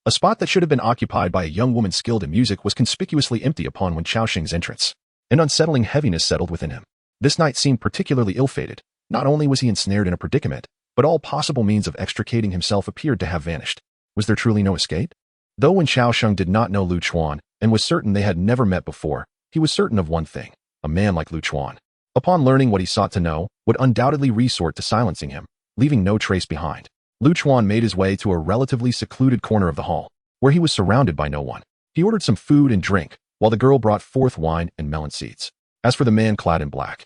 S1: A spot that should have been occupied by a young woman skilled in music was conspicuously empty upon Wen Xiaoxing's entrance. An unsettling heaviness settled within him. This night seemed particularly ill-fated. Not only was he ensnared in a predicament, but all possible means of extricating himself appeared to have vanished. Was there truly no escape? Though Wen Xiaoxing did not know Lu Chuan and was certain they had never met before, he was certain of one thing: a man like Lu Chuan, upon learning what he sought to know, would undoubtedly resort to silencing him, leaving no trace behind. Lu Chuan made his way to a relatively secluded corner of the hall, where he was surrounded by no one. He ordered some food and drink, while the girl brought forth wine and melon seeds. As for the man clad in black,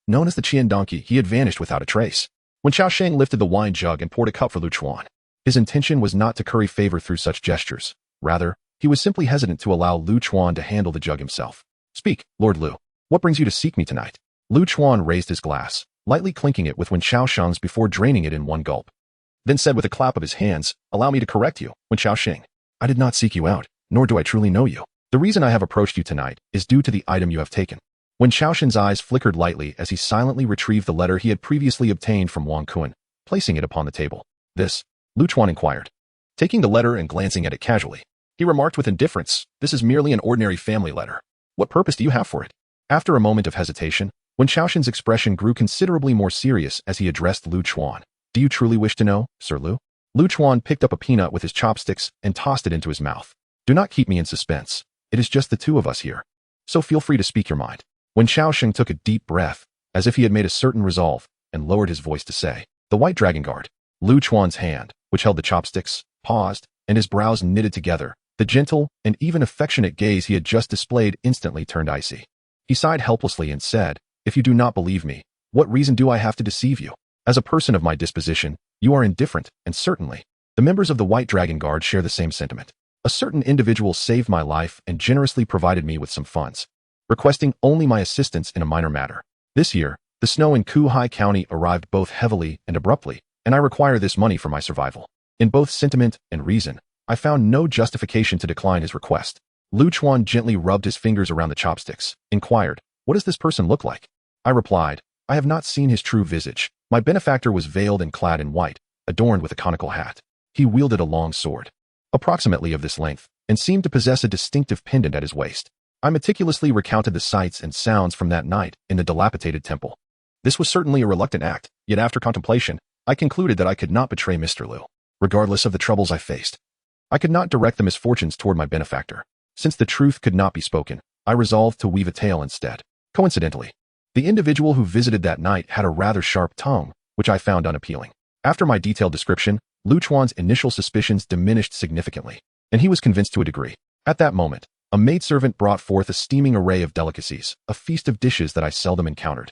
S1: known as the Qian donkey, he had vanished without a trace. Wen Xiaoxing lifted the wine jug and poured a cup for Lu Chuan. His intention was not to curry favor through such gestures. Rather, he was simply hesitant to allow Lu Chuan to handle the jug himself. "Speak, Lord Lu. What brings you to seek me tonight?" Lu Chuan raised his glass, lightly clinking it with Wen Xiaoxing's before draining it in one gulp. Then said with a clap of his hands, "Allow me to correct you, Wen Xiaoxing. I did not seek you out, nor do I truly know you. The reason I have approached you tonight is due to the item you have taken." Wen Xiaoxing's eyes flickered lightly as he silently retrieved the letter he had previously obtained from Wang Kun, placing it upon the table. "This?" Lu Chuan inquired. Taking the letter and glancing at it casually, he remarked with indifference, "This is merely an ordinary family letter. What purpose do you have for it?" After a moment of hesitation, Wen Xiaoxing's expression grew considerably more serious as he addressed Lu Chuan. "Do you truly wish to know, Sir Lu?" Lu Chuan picked up a peanut with his chopsticks and tossed it into his mouth. "Do not keep me in suspense. It is just the two of us here. So feel free to speak your mind." Wen Xiaoxing took a deep breath, as if he had made a certain resolve, and lowered his voice to say, "The White Dragon Guard." Lu Chuan's hand, which held the chopsticks, paused, and his brows knitted together. The gentle and even affectionate gaze he had just displayed instantly turned icy. He sighed helplessly and said, "If you do not believe me, what reason do I have to deceive you? As a person of my disposition, you are indifferent, and certainly, the members of the White Dragon Guard share the same sentiment. A certain individual saved my life and generously provided me with some funds, requesting only my assistance in a minor matter. This year, the snow in Kuhai County arrived both heavily and abruptly, and I require this money for my survival." In both sentiment and reason, I found no justification to decline his request. Lu Chuan gently rubbed his fingers around the chopsticks, inquired, "What does this person look like?" I replied, "I have not seen his true visage. My benefactor was veiled and clad in white, adorned with a conical hat. He wielded a long sword, approximately of this length, and seemed to possess a distinctive pendant at his waist." I meticulously recounted the sights and sounds from that night in the dilapidated temple. This was certainly a reluctant act, yet after contemplation, I concluded that I could not betray Mr. Lu. Regardless of the troubles I faced, I could not direct the misfortunes toward my benefactor. Since the truth could not be spoken, I resolved to weave a tale instead. Coincidentally, the individual who visited that night had a rather sharp tongue, which I found unappealing. After my detailed description, Lu Chuan's initial suspicions diminished significantly, and he was convinced to a degree. At that moment, a maidservant brought forth a steaming array of delicacies, a feast of dishes that I seldom encountered,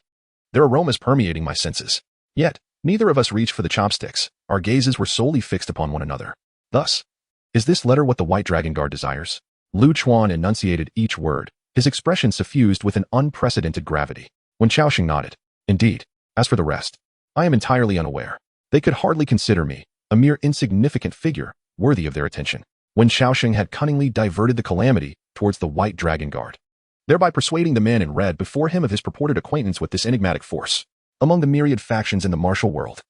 S1: their aromas permeating my senses. Yet, neither of us reached for the chopsticks. Our gazes were solely fixed upon one another. Thus, "Is this letter what the White Dragon Guard desires?" Lu Chuan enunciated each word, his expression suffused with an unprecedented gravity. Wen Xiaoxing nodded. "Indeed. As for the rest, I am entirely unaware. They could hardly consider me a mere insignificant figure, worthy of their attention." Wen Xiaoxing had cunningly diverted the calamity towards the White Dragon Guard, thereby persuading the man in red before him of his purported acquaintance with this enigmatic force. Among the myriad factions in the martial world,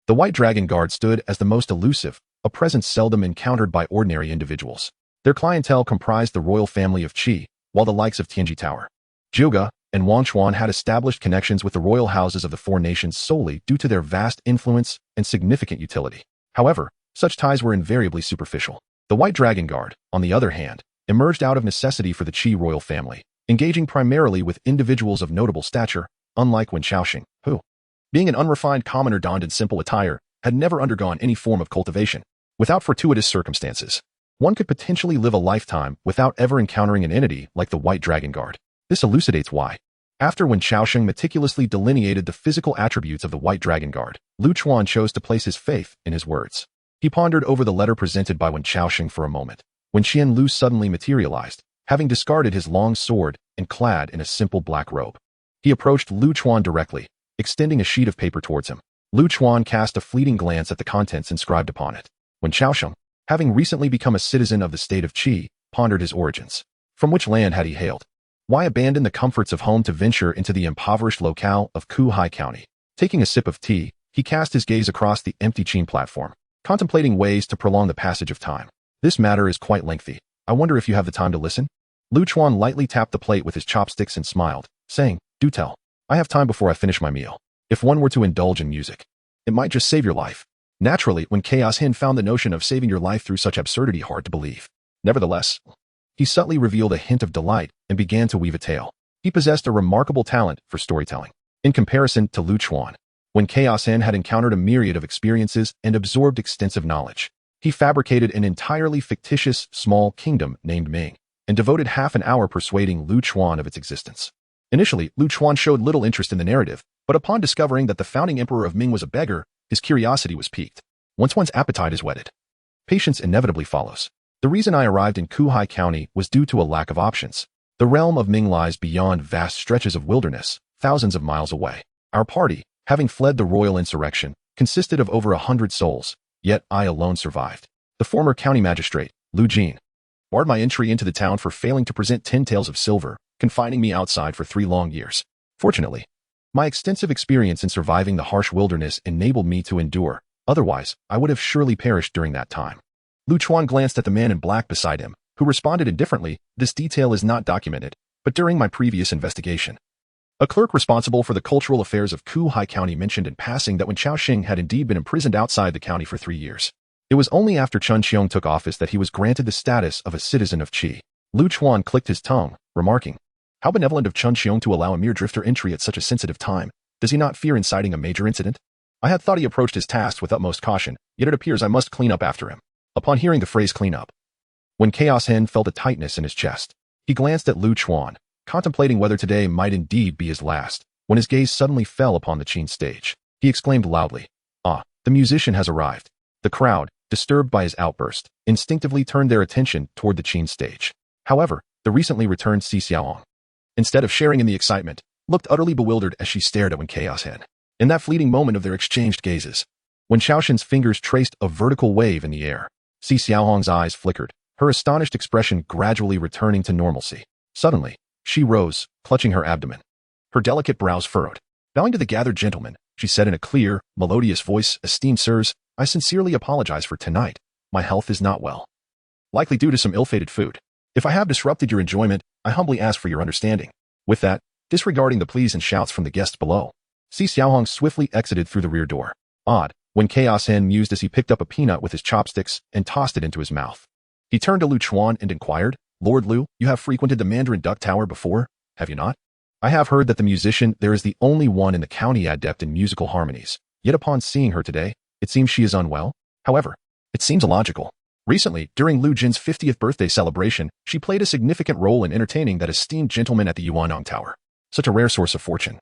S1: the White Dragon Guard stood as the most elusive, a presence seldom encountered by ordinary individuals. Their clientele comprised the royal family of Qi, while the likes of Tianji Tower, Zhuge, and Wangchuan had established connections with the royal houses of the four nations solely due to their vast influence and significant utility. However, such ties were invariably superficial. The White Dragon Guard, on the other hand, emerged out of necessity for the Qi royal family, engaging primarily with individuals of notable stature, unlike Wen Xiaoxing, who, being an unrefined commoner donned in simple attire, had never undergone any form of cultivation. Without fortuitous circumstances, one could potentially live a lifetime without ever encountering an entity like the White Dragon Guard. This elucidates why. After Wen Xiaoxing meticulously delineated the physical attributes of the White Dragon Guard, Lu Chuan chose to place his faith in his words. He pondered over the letter presented by Wen Xiaoxing for a moment, when Qian Lu suddenly materialized, having discarded his long sword and clad in a simple black robe. He approached Lu Chuan directly, extending a sheet of paper towards him. Lu Chuan cast a fleeting glance at the contents inscribed upon it. Wen Xiaoxing, having recently become a citizen of the state of Qi, pondered his origins. From which land had he hailed? Why abandon the comforts of home to venture into the impoverished locale of Kuhai County? Taking a sip of tea, he cast his gaze across the empty Qin platform, contemplating ways to prolong the passage of time. This matter is quite lengthy. I wonder if you have the time to listen? Lu Chuan lightly tapped the plate with his chopsticks and smiled, saying, "Do tell. I have time before I finish my meal. If one were to indulge in music, it might just save your life." Naturally, when Chaos Hin found the notion of saving your life through such absurdity hard to believe. Nevertheless, he subtly revealed a hint of delight and began to weave a tale. He possessed a remarkable talent for storytelling. In comparison to Lu Chuan, when Chaos Hin had encountered a myriad of experiences and absorbed extensive knowledge, he fabricated an entirely fictitious small kingdom named Ming and devoted half an hour persuading Lu Chuan of its existence. Initially, Lu Chuan showed little interest in the narrative, but upon discovering that the founding emperor of Ming was a beggar, his curiosity was piqued. Once one's appetite is whetted, patience inevitably follows. The reason I arrived in Kuhai County was due to a lack of options. The realm of Ming lies beyond vast stretches of wilderness, thousands of miles away. Our party, having fled the royal insurrection, consisted of over 100 souls, yet I alone survived. The former county magistrate, Lu Jin, barred my entry into the town for failing to present 10 taels of silver, confining me outside for 3 long years. Fortunately, my extensive experience in surviving the harsh wilderness enabled me to endure. Otherwise, I would have surely perished during that time. Lu Chuan glanced at the man in black beside him, who responded indifferently, "This detail is not documented, but during my previous investigation, a clerk responsible for the cultural affairs of Kuhai County mentioned in passing that when Chao Xing had indeed been imprisoned outside the county for 3 years, it was only after Chen Xiong took office that he was granted the status of a citizen of Qi." Lu Chuan clicked his tongue, remarking, "How benevolent of Chen Xiong to allow a mere drifter entry at such a sensitive time. Does he not fear inciting a major incident?" I had thought he approached his task with utmost caution, yet it appears I must clean up after him. Upon hearing the phrase clean up, when Chaos Hen felt a tightness in his chest, he glanced at Lu Chuan, contemplating whether today might indeed be his last, when his gaze suddenly fell upon the Qin stage. He exclaimed loudly, "Ah, the musician has arrived." The crowd, disturbed by his outburst, instinctively turned their attention toward the Qin stage. However, the recently returned Si Xiaohong, instead of sharing in the excitement, looked utterly bewildered as she stared at Wen Chaos Hen. In that fleeting moment of their exchanged gazes, when Xiaoshen's fingers traced a vertical wave in the air, Si Xiaohong's eyes flickered, her astonished expression gradually returning to normalcy. Suddenly, she rose, clutching her abdomen. Her delicate brows furrowed. Bowing to the gathered gentlemen, she said in a clear, melodious voice, "Esteemed sirs, I sincerely apologize for tonight. My health is not well. Likely due to some ill-fated food. If I have disrupted your enjoyment, I humbly ask for your understanding." With that, disregarding the pleas and shouts from the guests below, Si Xiaohong swiftly exited through the rear door. Odd, when Chaos Hen mused as he picked up a peanut with his chopsticks and tossed it into his mouth. He turned to Lu Chuan and inquired, "Lord Lu, you have frequented the Mandarin Duck Tower before, have you not? I have heard that the musician there is the only one in the county adept in musical harmonies, yet upon seeing her today, it seems she is unwell. However, it seems illogical. Recently, during Lu Jin's 50th birthday celebration, she played a significant role in entertaining that esteemed gentleman at the Yuanyang Tower. Such a rare source of fortune.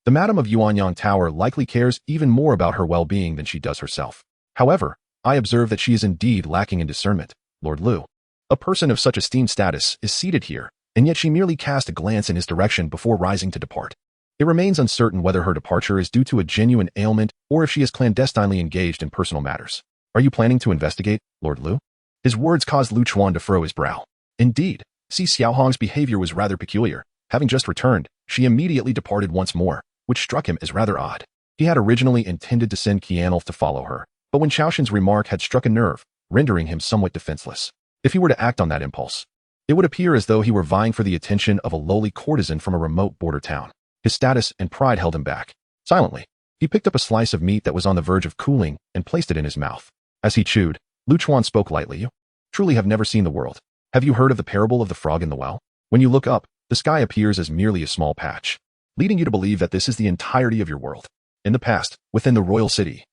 S1: The Madam of Yuanyang Tower likely cares even more about her well-being than she does herself. However, I observe that she is indeed lacking in discernment, Lord Lu. A person of such esteemed status is seated here, and yet she merely cast a glance in his direction before rising to depart. It remains uncertain whether her departure is due to a genuine ailment or if she is clandestinely engaged in personal matters. Are you planning to investigate, Lord Lu?" His words caused Lu Chuan to furrow his brow. Indeed, Si Xiaohong's behavior was rather peculiar. Having just returned, she immediately departed once more, which struck him as rather odd. He had originally intended to send Qianlong to follow her, but when Xiaoshen's remark had struck a nerve, rendering him somewhat defenseless. If he were to act on that impulse, it would appear as though he were vying for the attention of a lowly courtesan from a remote border town. His status and pride held him back. Silently, he picked up a slice of meat that was on the verge of cooling and placed it in his mouth. As he chewed, Lu Chuan spoke lightly. "You truly have never seen the world. Have you heard of the parable of the frog in the well? When you look up, the sky appears as merely a small patch, leading you to believe that this is the entirety of your world. In the past, within the royal city,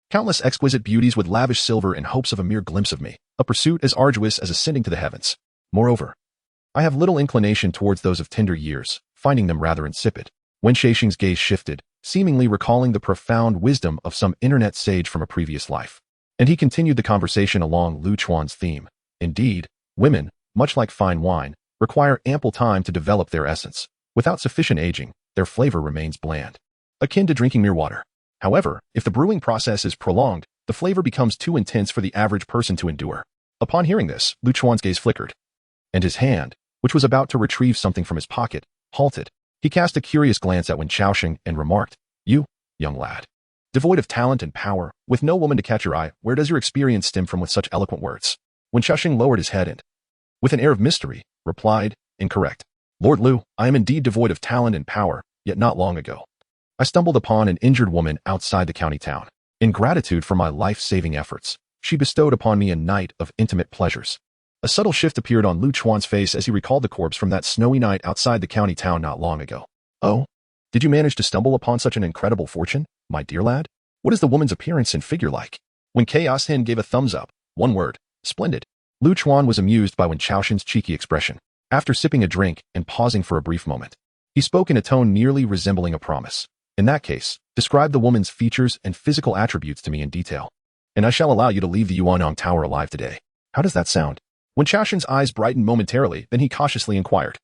S1: countless exquisite beauties would lavish silver in hopes of a mere glimpse of me, a pursuit as arduous as ascending to the heavens. Moreover, I have little inclination towards those of tender years, finding them rather insipid." When Shaixing's gaze shifted, seemingly recalling the profound wisdom of some internet sage from a previous life, and he continued the conversation along Lu Chuan's theme. Indeed, women, much like fine wine, require ample time to develop their essence. Without sufficient aging, their flavor remains bland, akin to drinking mere water. However, if the brewing process is prolonged, the flavor becomes too intense for the average person to endure. Upon hearing this, Lu Chuan's gaze flickered, and his hand, which was about to retrieve something from his pocket, halted. He cast a curious glance at Wen Xiaoxing and remarked, "You, young lad, devoid of talent and power, with no woman to catch your eye, where does your experience stem from with such eloquent words?" Wen Xiaoxing lowered his head and, with an air of mystery, replied, "Incorrect. Lord Lu, I am indeed devoid of talent and power, yet not long ago I stumbled upon an injured woman outside the county town. In gratitude for my life-saving efforts, she bestowed upon me a night of intimate pleasures." A subtle shift appeared on Lu Chuan's face as he recalled the corpse from that snowy night outside the county town not long ago. "Oh? Did you manage to stumble upon such an incredible fortune, my dear lad? What is the woman's appearance and figure like?" When Chaos Hin gave a thumbs up, one word, "Splendid." Lu Chuan was amused by Wen Xiaoxing's cheeky expression. After sipping a drink and pausing for a brief moment, he spoke in a tone nearly resembling a promise. "In that case, describe the woman's features and physical attributes to me in detail, and I shall allow you to leave the Yuanyang Tower alive today. How does that sound?" Wen Xiaoxing's eyes brightened momentarily, then he cautiously inquired,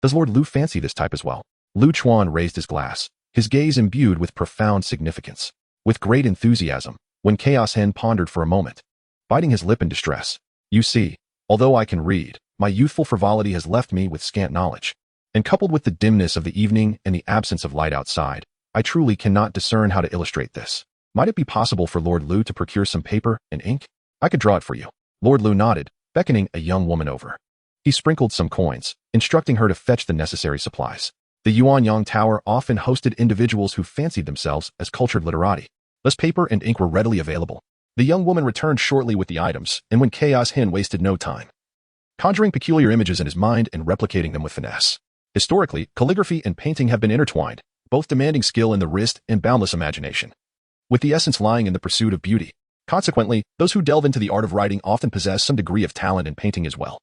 S1: "Does Lord Lu fancy this type as well?" Lu Chuan raised his glass, his gaze imbued with profound significance. With great enthusiasm, Wen Chaos Hin pondered for a moment, biting his lip in distress. "You see, although I can read, my youthful frivolity has left me with scant knowledge, and coupled with the dimness of the evening and the absence of light outside, I truly cannot discern how to illustrate this. Might it be possible for Lord Lu to procure some paper and ink? I could draw it for you." Lord Lu nodded, beckoning a young woman over. He sprinkled some coins, instructing her to fetch the necessary supplies. The Yuanyang Tower often hosted individuals who fancied themselves as cultured literati. Thus paper and ink were readily available. The young woman returned shortly with the items, and Wen Chaos Hin wasted no time, conjuring peculiar images in his mind and replicating them with finesse. Historically, calligraphy and painting have been intertwined, both demanding skill in the wrist and boundless imagination, with the essence lying in the pursuit of beauty. Consequently, those who delve into the art of writing often possess some degree of talent in painting as well.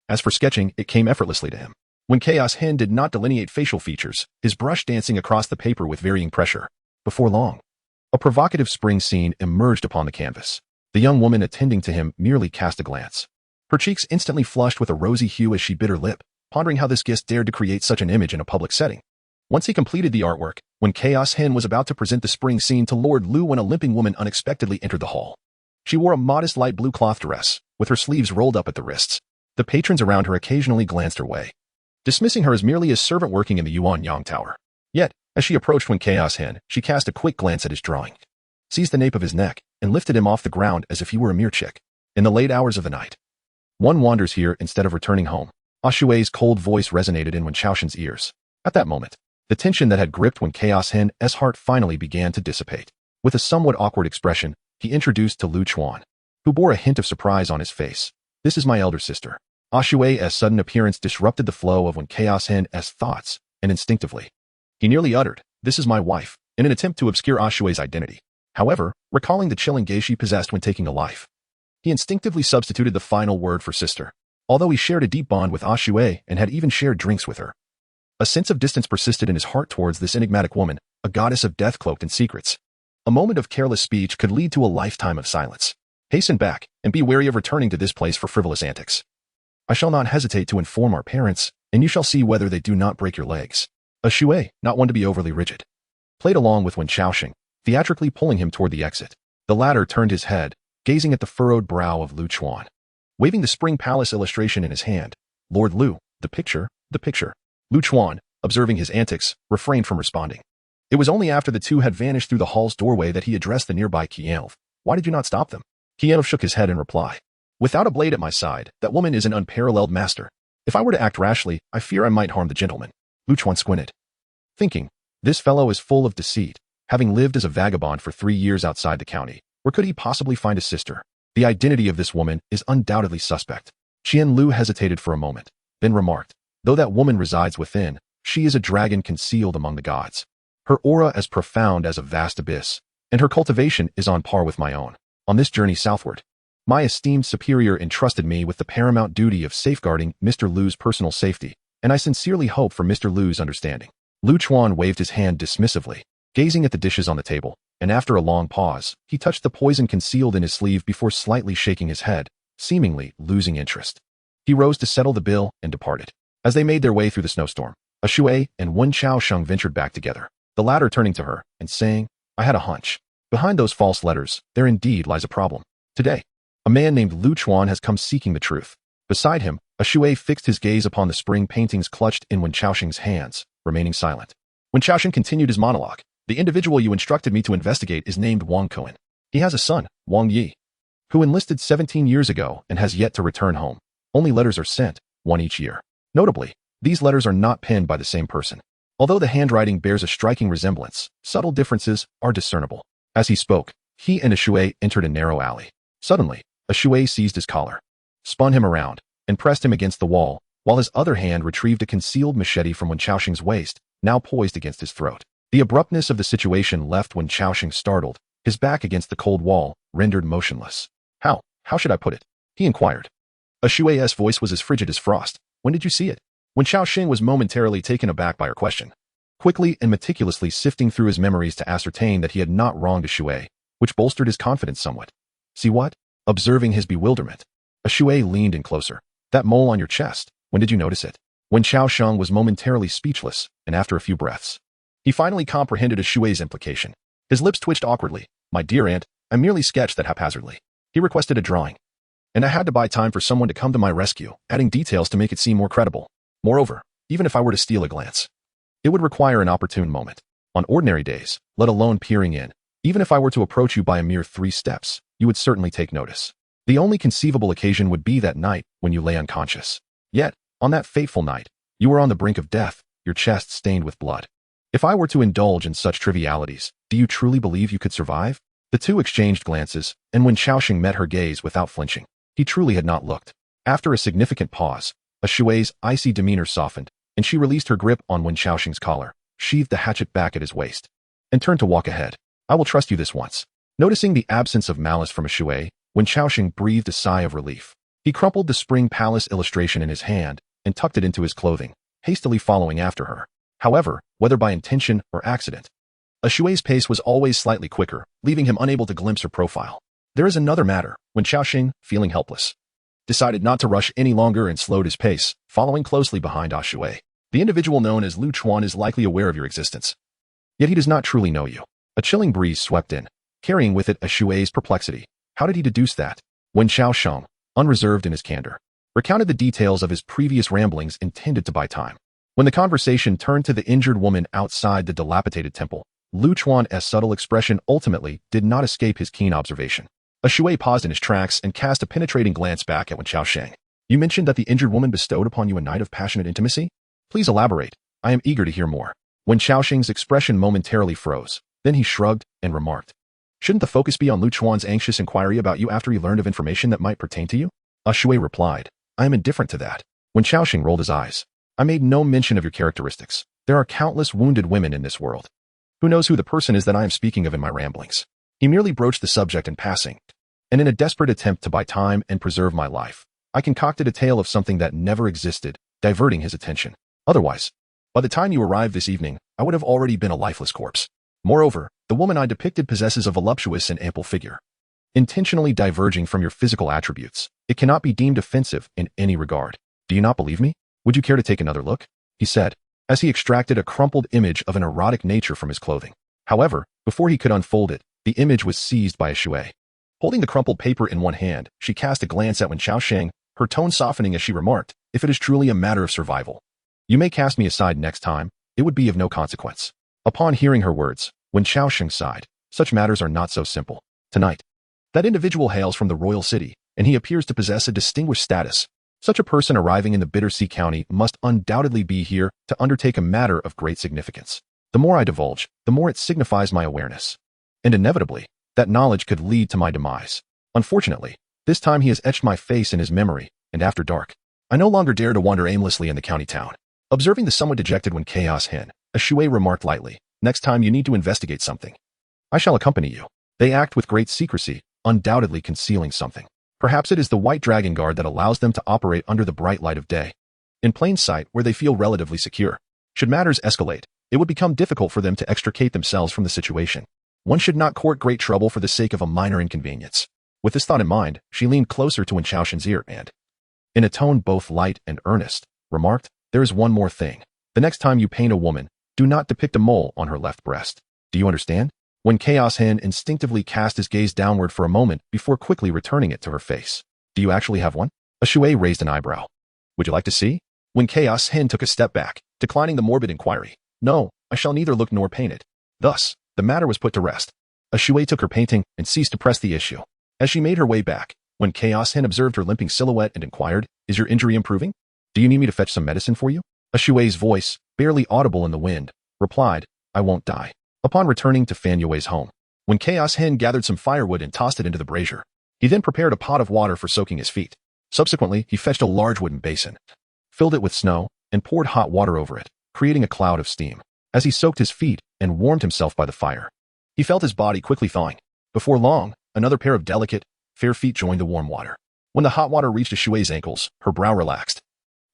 S1: As for sketching, it came effortlessly to him. When Chaos Hin did not delineate facial features, his brush dancing across the paper with varying pressure. Before long, a provocative spring scene emerged upon the canvas. The young woman attending to him merely cast a glance. Her cheeks instantly flushed with a rosy hue as she bit her lip, pondering how this guest dared to create such an image in a public setting. Once he completed the artwork, when Chaos Hin was about to present the spring scene to Lord Lu when a limping woman unexpectedly entered the hall. She wore a modest light blue cloth dress, with her sleeves rolled up at the wrists. The patrons around her occasionally glanced her way, dismissing her as merely a servant working in the Yuanyang Tower. Yet, as she approached Wen Chaos Hin, she cast a quick glance at his drawing, seized the nape of his neck, and lifted him off the ground as if he were a mere chick. In the late hours of the night, one wanders here instead of returning home. Ashue's cold voice resonated in Wen Xiaoxing's ears. At that moment, the tension that had gripped Wen Chaos Hin's heart finally began to dissipate. With a somewhat awkward expression, he introduced to Lu Chuan, who bore a hint of surprise on his face. "This is my elder sister." Ashue's sudden appearance disrupted the flow of Wen Chaos Hin's thoughts, and instinctively, he nearly uttered, "This is my wife," in an attempt to obscure Ashue's identity. However, recalling the chilling gaze she possessed when taking a life, he instinctively substituted the final word for sister. Although he shared a deep bond with Ashue and had even shared drinks with her, a sense of distance persisted in his heart towards this enigmatic woman, a goddess of death cloaked in secrets. A moment of careless speech could lead to a lifetime of silence. Hasten back, and be wary of returning to this place for frivolous antics. I shall not hesitate to inform our parents, and you shall see whether they do not break your legs. Ashue, not one to be overly rigid, played along with Wen Xiaoxing, theatrically pulling him toward the exit. The latter turned his head, gazing at the furrowed brow of Lu Chuan. Waving the Spring Palace illustration in his hand, "Lord Lu, the picture, the picture." Lu Chuan, observing his antics, refrained from responding. It was only after the two had vanished through the hall's doorway that he addressed the nearby Qianlov. "Why did you not stop them?" Qianlov shook his head in reply. "Without a blade at my side, that woman is an unparalleled master. If I were to act rashly, I fear I might harm the gentleman." Lu Chuan squinted, thinking, this fellow is full of deceit. Having lived as a vagabond for 3 years outside the county, where could he possibly find a sister? The identity of this woman is undoubtedly suspect. Qian Lu hesitated for a moment, then remarked, "Though that woman resides within, she is a dragon concealed among the gods. Her aura as profound as a vast abyss, and her cultivation is on par with my own. On this journey southward, my esteemed superior entrusted me with the paramount duty of safeguarding Mr. Lu's personal safety, and I sincerely hope for Mr. Lu's understanding." Lu Chuan waved his hand dismissively, gazing at the dishes on the table, and after a long pause, he touched the poison concealed in his sleeve before slightly shaking his head, seemingly losing interest. He rose to settle the bill and departed. As they made their way through the snowstorm, Ashue and Wen Xiaoxing ventured back together, the latter turning to her and saying, "I had a hunch. Behind those false letters, there indeed lies a problem. Today, a man named Lu Chuan has come seeking the truth. Beside him, a Shui fixed his gaze upon the spring paintings clutched in Wen Chaoxing's hands, remaining silent. Wen Chaoxing continued his monologue. The individual you instructed me to investigate is named Wang Cohen. He has a son, Wang Yi, who enlisted 17 years ago and has yet to return home. Only letters are sent, one each year. Notably, these letters are not penned by the same person. Although the handwriting bears a striking resemblance, subtle differences are discernible. As he spoke, he and a Shui entered a narrow alley. Suddenly, a Shui seized his collar, spun him around, and pressed him against the wall, while his other hand retrieved a concealed machete from Wen Chaoxing's waist, now poised against his throat. The abruptness of the situation left Wen Chaoxing startled, his back against the cold wall, rendered motionless. How should I put it? He inquired. A Shui's voice was as frigid as frost. When did you see it? Wen Chaoxing was momentarily taken aback by her question. Quickly and meticulously sifting through his memories to ascertain that he had not wronged a Shui, which bolstered his confidence somewhat. See what? Observing his bewilderment, a Shui leaned in closer. That mole on your chest, when did you notice it? Wen Chaoxing was momentarily speechless, and after a few breaths, he finally comprehended a Shui's implication. His lips twitched awkwardly. My dear aunt, I merely sketched that haphazardly. He requested a drawing, and I had to buy time for someone to come to my rescue, adding details to make it seem more credible. Moreover, even if I were to steal a glance, it would require an opportune moment. On ordinary days, let alone peering in, even if I were to approach you by a mere 3 steps, you would certainly take notice. The only conceivable occasion would be that night when you lay unconscious. Yet, on that fateful night, you were on the brink of death, your chest stained with blood. If I were to indulge in such trivialities, do you truly believe you could survive? The two exchanged glances, and Wen Chaoxing met her gaze without flinching. He truly had not looked. After a significant pause, a Shui's icy demeanor softened, and she released her grip on Wen Chaoxing's collar, sheathed the hatchet back at his waist, and turned to walk ahead. I will trust you this once. Noticing the absence of malice from a Shui, Wen Chaoxing breathed a sigh of relief. He crumpled the Spring Palace illustration in his hand and tucked it into his clothing, hastily following after her. However, whether by intention or accident, a Shui's pace was always slightly quicker, leaving him unable to glimpse her profile. There is another matter. Wen Chaoxing, feeling helpless, decided not to rush any longer and slowed his pace, following closely behind Ah Shui. The individual known as Lu Chuan is likely aware of your existence, yet he does not truly know you. A chilling breeze swept in, carrying with it a Shui's perplexity. How did he deduce that? Wen Chaoxing, unreserved in his candor, recounted the details of his previous ramblings intended to buy time. When the conversation turned to the injured woman outside the dilapidated temple, Lu Chuan's subtle expression ultimately did not escape his keen observation. A Shui paused in his tracks and cast a penetrating glance back at Wen Chaoxing. You mentioned that the injured woman bestowed upon you a night of passionate intimacy? Please elaborate. I am eager to hear more. Wen Chaoxing's expression momentarily froze. Then he shrugged and remarked, shouldn't the focus be on Lu Chuan's anxious inquiry about you after he learned of information that might pertain to you? A Shui replied, I am indifferent to that. Wen Chaoxing rolled his eyes. I made no mention of your characteristics. There are countless wounded women in this world. Who knows who the person is that I am speaking of in my ramblings? He merely broached the subject in passing, and in a desperate attempt to buy time and preserve my life, I concocted a tale of something that never existed, diverting his attention. Otherwise, by the time you arrived this evening, I would have already been a lifeless corpse. Moreover, the woman I depicted possesses a voluptuous and ample figure, intentionally diverging from your physical attributes. It cannot be deemed offensive in any regard. Do you not believe me? Would you care to take another look? He said, as he extracted a crumpled image of an erotic nature from his clothing. However, before he could unfold it, the image was seized by a Shui. Holding the crumpled paper in one hand, she cast a glance at Wen Chaoxing, her tone softening as she remarked, if it is truly a matter of survival, you may cast me aside next time, it would be of no consequence. Upon hearing her words, Wen Chaoxing sighed. Such matters are not so simple. Tonight, that individual hails from the royal city, and he appears to possess a distinguished status. Such a person arriving in the Bittersea County must undoubtedly be here to undertake a matter of great significance. The more I divulge, the more it signifies my awareness. And inevitably, that knowledge could lead to my demise. Unfortunately, this time he has etched my face in his memory, and after dark, I no longer dare to wander aimlessly in the county town. Observing the somewhat dejected Wen Chaoxing, a Shui remarked lightly, next time you need to investigate something, I shall accompany you. They act with great secrecy, undoubtedly concealing something. Perhaps it is the White Dragon Guard that allows them to operate under the bright light of day, in plain sight where they feel relatively secure. Should matters escalate, it would become difficult for them to extricate themselves from the situation. One should not court great trouble for the sake of a minor inconvenience. With this thought in mind, she leaned closer to Wen Chaoxing's ear and, in a tone both light and earnest, remarked, there is one more thing. The next time you paint a woman, do not depict a mole on her left breast. Do you understand? Wen Chaoxing instinctively cast his gaze downward for a moment before quickly returning it to her face. Do you actually have one? Shui raised an eyebrow. Would you like to see? When Chaos Hen took a step back, declining the morbid inquiry. No, I shall neither look nor paint it. Thus, the matter was put to rest. Shui took her painting and ceased to press the issue. As she made her way back, when Chaos Hen observed her limping silhouette and inquired, is your injury improving? Do you need me to fetch some medicine for you? Shui's voice, barely audible in the wind, replied, I won't die. Upon returning to Fan Yue's home, when Chaos Hen gathered some firewood and tossed it into the brazier, he then prepared a pot of water for soaking his feet. Subsequently, he fetched a large wooden basin, filled it with snow, and poured hot water over it, creating a cloud of steam. As he soaked his feet and warmed himself by the fire, he felt his body quickly thawing. Before long, another pair of delicate, fair feet joined the warm water. When the hot water reached Shui's ankles, her brow relaxed.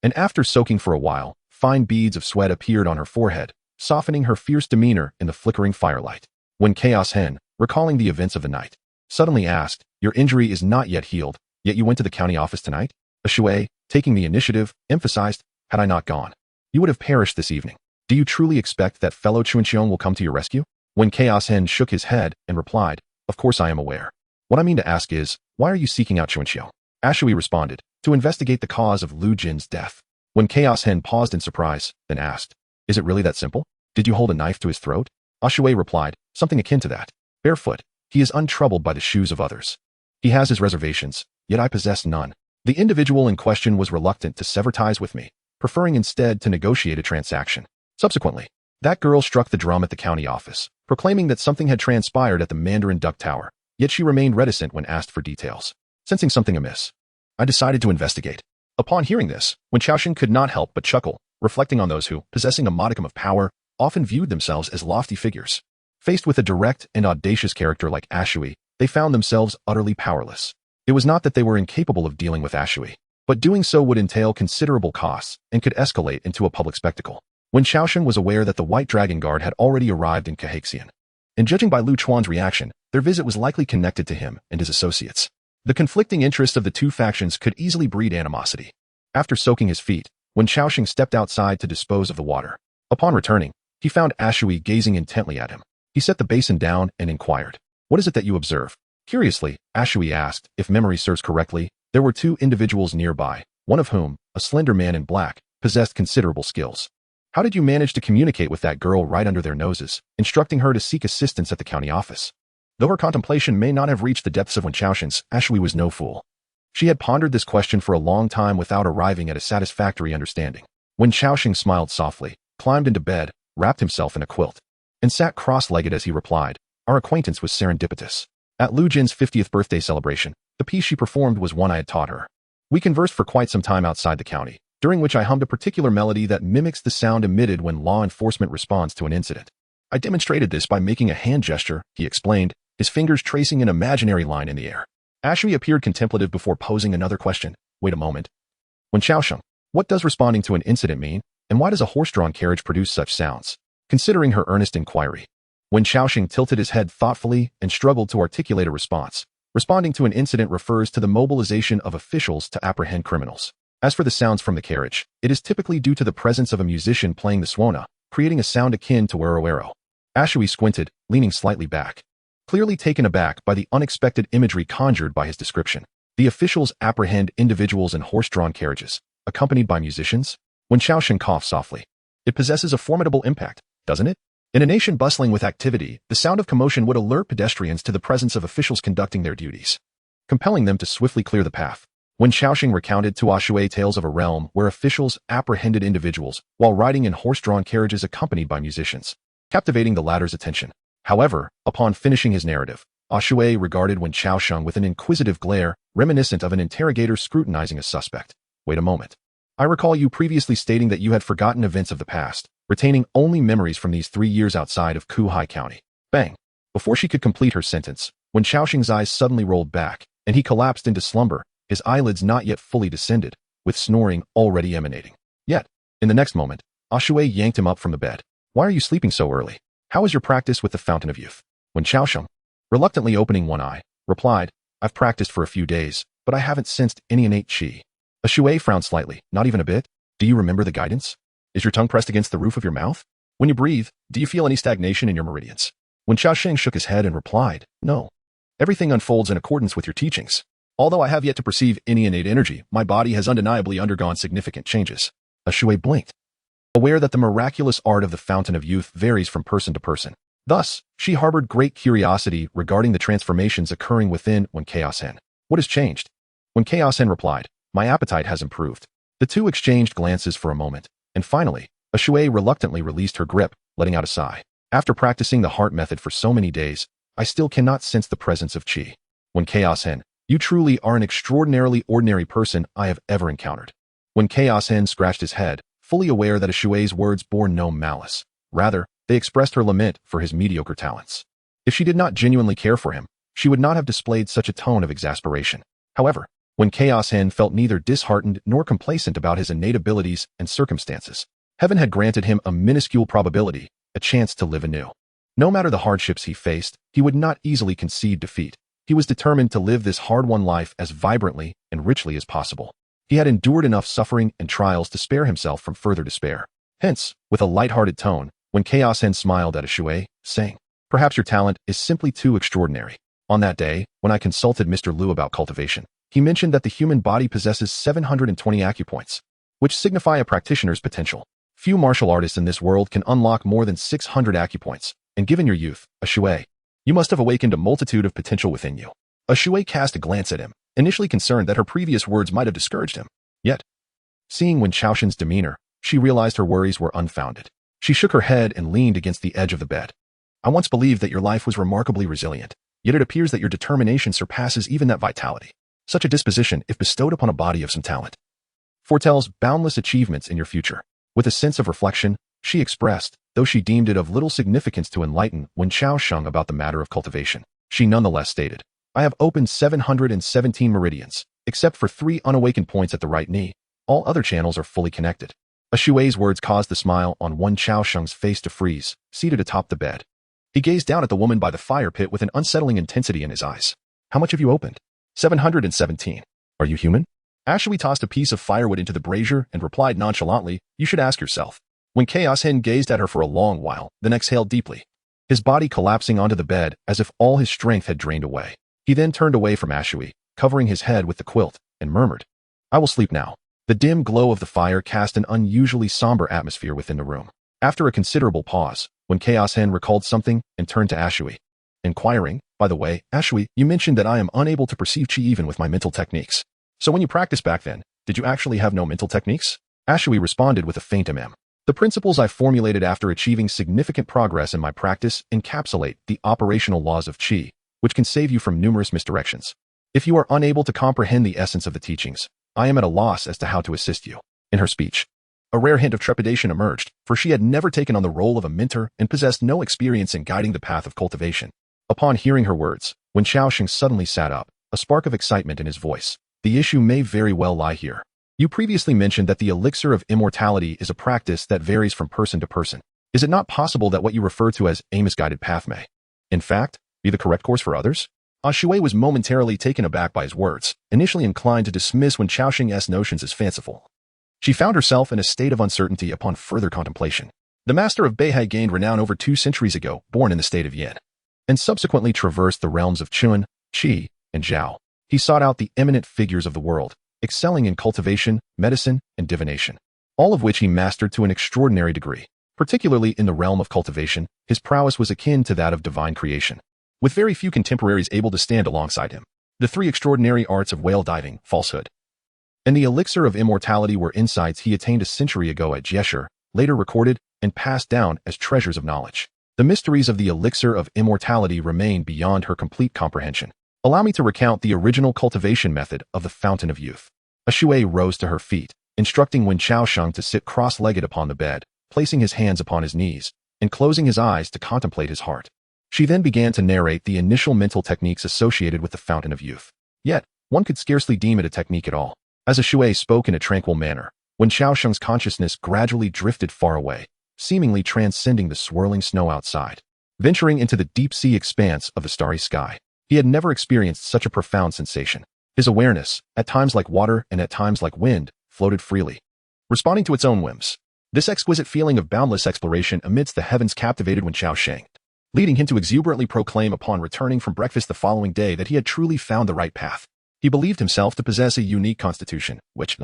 S1: And after soaking for a while, fine beads of sweat appeared on her forehead, softening her fierce demeanor in the flickering firelight. When Chaos Hen, recalling the events of the night, suddenly asked, your injury is not yet healed, yet you went to the county office tonight? Shui, taking the initiative, emphasized, had I not gone, you would have perished this evening. Do you truly expect that fellow Chuncheong will come to your rescue? When Chaos Hen shook his head and replied, of course I am aware. What I mean to ask is, why are you seeking out Chuncheong? Shui responded, to investigate the cause of Lu Jin's death. When Chaos Hen paused in surprise, then asked, is it really that simple? Did you hold a knife to his throat? Shui replied, something akin to that. Barefoot, he is untroubled by the shoes of others. He has his reservations, yet I possess none. The individual in question was reluctant to sever ties with me, preferring instead to negotiate a transaction. Subsequently, that girl struck the drum at the county office, proclaiming that something had transpired at the Mandarin Duck Tower, yet she remained reticent when asked for details. Sensing something amiss, I decided to investigate. Upon hearing this, Wen Xiaoxing could not help but chuckle, reflecting on those who, possessing a modicum of power, often viewed themselves as lofty figures. Faced with a direct and audacious character like Shui, they found themselves utterly powerless. It was not that they were incapable of dealing with Shui, but doing so would entail considerable costs and could escalate into a public spectacle. Wen Xiaoxing was aware that the White Dragon Guard had already arrived in Cahaxian, and judging by Lu Chuan's reaction, their visit was likely connected to him and his associates. The conflicting interests of the two factions could easily breed animosity. After soaking his feet, Wen Xiaoxing stepped outside to dispose of the water. Upon returning, he found Shui gazing intently at him. He set the basin down and inquired, what is it that you observe? Curiously, Shui asked, if memory serves correctly, there were two individuals nearby, one of whom, a slender man in black, possessed considerable skills. How did you manage to communicate with that girl right under their noses, instructing her to seek assistance at the county office? Though her contemplation may not have reached the depths of Wen Xiaoxing's, Shui was no fool. She had pondered this question for a long time without arriving at a satisfactory understanding. Wen Xiaoxing smiled softly, climbed into bed, wrapped himself in a quilt, and sat cross-legged as he replied, our acquaintance was serendipitous. At Lu Jin's 50th birthday celebration, the piece she performed was one I had taught her. We conversed for quite some time outside the county, during which I hummed a particular melody that mimics the sound emitted when law enforcement responds to an incident. I demonstrated this by making a hand gesture, he explained, his fingers tracing an imaginary line in the air. Shui appeared contemplative before posing another question. Wait a moment. Wen Xiaoxing, what does responding to an incident mean, and why does a horse-drawn carriage produce such sounds? Considering her earnest inquiry, Wen Xiaoxing tilted his head thoughtfully and struggled to articulate a response. Responding to an incident refers to the mobilization of officials to apprehend criminals. As for the sounds from the carriage, it is typically due to the presence of a musician playing the suona, creating a sound akin to wero-wero. Shui squinted, leaning slightly back, clearly taken aback by the unexpected imagery conjured by his description. The officials apprehend individuals in horse-drawn carriages, accompanied by musicians? Wen Xiaoxing coughed softly. It possesses a formidable impact, doesn't it? In a nation bustling with activity, the sound of commotion would alert pedestrians to the presence of officials conducting their duties, compelling them to swiftly clear the path. Wen Xiaoxing recounted to Shui tales of a realm where officials apprehended individuals while riding in horse-drawn carriages accompanied by musicians, captivating the latter's attention. However, upon finishing his narrative, Shui regarded Wen Xiaoxing with an inquisitive glare, reminiscent of an interrogator scrutinizing a suspect. Wait a moment. I recall you previously stating that you had forgotten events of the past, retaining only memories from these 3 years outside of Kuhai County. Bang! Before she could complete her sentence, Wen Xiaoxing's eyes suddenly rolled back, and he collapsed into slumber, his eyelids not yet fully descended, with snoring already emanating. Yet, in the next moment, Shui yanked him up from the bed. Why are you sleeping so early? How is your practice with the Fountain of Youth? Wen Xiaoxing, reluctantly opening one eye, replied, I've practiced for a few days, but I haven't sensed any innate qi. Shui frowned slightly, not even a bit. Do you remember the guidance? Is your tongue pressed against the roof of your mouth? When you breathe, do you feel any stagnation in your meridians? Wen Xiaoxing shook his head and replied, no. Everything unfolds in accordance with your teachings. Although I have yet to perceive any innate energy, my body has undeniably undergone significant changes. Ashui blinked, aware that the miraculous art of the Fountain of Youth varies from person to person. Thus, she harbored great curiosity regarding the transformations occurring within When Chaos Hen. What has changed? When Chaos Hen replied, my appetite has improved. The two exchanged glances for a moment, and finally, Ashui reluctantly released her grip, letting out a sigh. After practicing the heart method for so many days, I still cannot sense the presence of Qi. When Chaos Hen, you truly are an extraordinarily ordinary person I have ever encountered. When Chaos Hen scratched his head, fully aware that Ashui's words bore no malice. Rather, they expressed her lament for his mediocre talents. If she did not genuinely care for him, she would not have displayed such a tone of exasperation. However, when Chaos Hen felt neither disheartened nor complacent about his innate abilities and circumstances, heaven had granted him a minuscule probability, a chance to live anew. No matter the hardships he faced, he would not easily concede defeat. He was determined to live this hard-won life as vibrantly and richly as possible. He had endured enough suffering and trials to spare himself from further despair. Hence, with a light-hearted tone, When Chaos Hen smiled at Ashui, saying, perhaps your talent is simply too extraordinary. On that day, when I consulted Mr. Liu about cultivation, he mentioned that the human body possesses 720 acupoints, which signify a practitioner's potential. Few martial artists in this world can unlock more than 600 acupoints, and given your youth, Ashui, you must have awakened a multitude of potential within you. Ashui cast a glance at him, initially concerned that her previous words might have discouraged him. Yet, seeing Wen Chaoxin's demeanor, she realized her worries were unfounded. She shook her head and leaned against the edge of the bed. I once believed that your life was remarkably resilient, yet it appears that your determination surpasses even that vitality. Such a disposition, if bestowed upon a body of some talent, foretells boundless achievements in your future. With a sense of reflection, she expressed, though she deemed it of little significance to enlighten Wen Chaoxing about the matter of cultivation, she nonetheless stated, I have opened 717 meridians, except for 3 unawakened points at the right knee. All other channels are fully connected. Ashui's words caused the smile on Wen Chaoxing's face to freeze, seated atop the bed. He gazed down at the woman by the fire pit with an unsettling intensity in his eyes. How much have you opened? 717. Are you human? Ashui tossed a piece of firewood into the brazier and replied nonchalantly, you should ask yourself. When Chaos Hen gazed at her for a long while, then exhaled deeply, his body collapsing onto the bed as if all his strength had drained away. He then turned away from Ashui, covering his head with the quilt, and murmured, I will sleep now. The dim glow of the fire cast an unusually somber atmosphere within the room. After a considerable pause, When Chaos Hen recalled something and turned to Ashui, inquiring, by the way, Ashui, you mentioned that I am unable to perceive Qi even with my mental techniques. So when you practiced back then, did you actually have no mental techniques? Ashui responded with a faint mm. The principles I formulated after achieving significant progress in my practice encapsulate the operational laws of Qi, which can save you from numerous misdirections. If you are unable to comprehend the essence of the teachings, I am at a loss as to how to assist you. In her speech, a rare hint of trepidation emerged, for she had never taken on the role of a mentor and possessed no experience in guiding the path of cultivation. Upon hearing her words, Wen Chaoxing suddenly sat up, a spark of excitement in his voice. The issue may very well lie here. You previously mentioned that the elixir of immortality is a practice that varies from person to person. Is it not possible that what you refer to as a misguided path may, in fact, be the correct course for others? Ashui was momentarily taken aback by his words, initially inclined to dismiss Wen Chaoxing's notions as fanciful. She found herself in a state of uncertainty upon further contemplation. The master of Beihai gained renown over 2 centuries ago, born in the state of Yin, and subsequently traversed the realms of Qun, Qi, and Zhao. He sought out the eminent figures of the world, excelling in cultivation, medicine, and divination, all of which he mastered to an extraordinary degree. Particularly in the realm of cultivation, his prowess was akin to that of divine creation, with very few contemporaries able to stand alongside him. The 3 extraordinary arts of whale diving, falsehood, and the elixir of immortality were insights he attained a century ago at Jiesher, later recorded and passed down as treasures of knowledge. The mysteries of the elixir of immortality remain beyond her complete comprehension. Allow me to recount the original cultivation method of the Fountain of Youth. Ashui rose to her feet, instructing Wen Chaoxing to sit cross-legged upon the bed, placing his hands upon his knees, and closing his eyes to contemplate his heart. She then began to narrate the initial mental techniques associated with the Fountain of Youth. Yet, one could scarcely deem it a technique at all. As Ashui spoke in a tranquil manner, Wen Chaoxing's consciousness gradually drifted far away, seemingly transcending the swirling snow outside, venturing into the deep-sea expanse of the starry sky. He had never experienced such a profound sensation. His awareness, at times like water and at times like wind, floated freely, responding to its own whims. This exquisite feeling of boundless exploration amidst the heavens captivated Wen Chaoxing, leading him to exuberantly proclaim upon returning from breakfast the following day that he had truly found the right path. He believed himself to possess a unique constitution, which,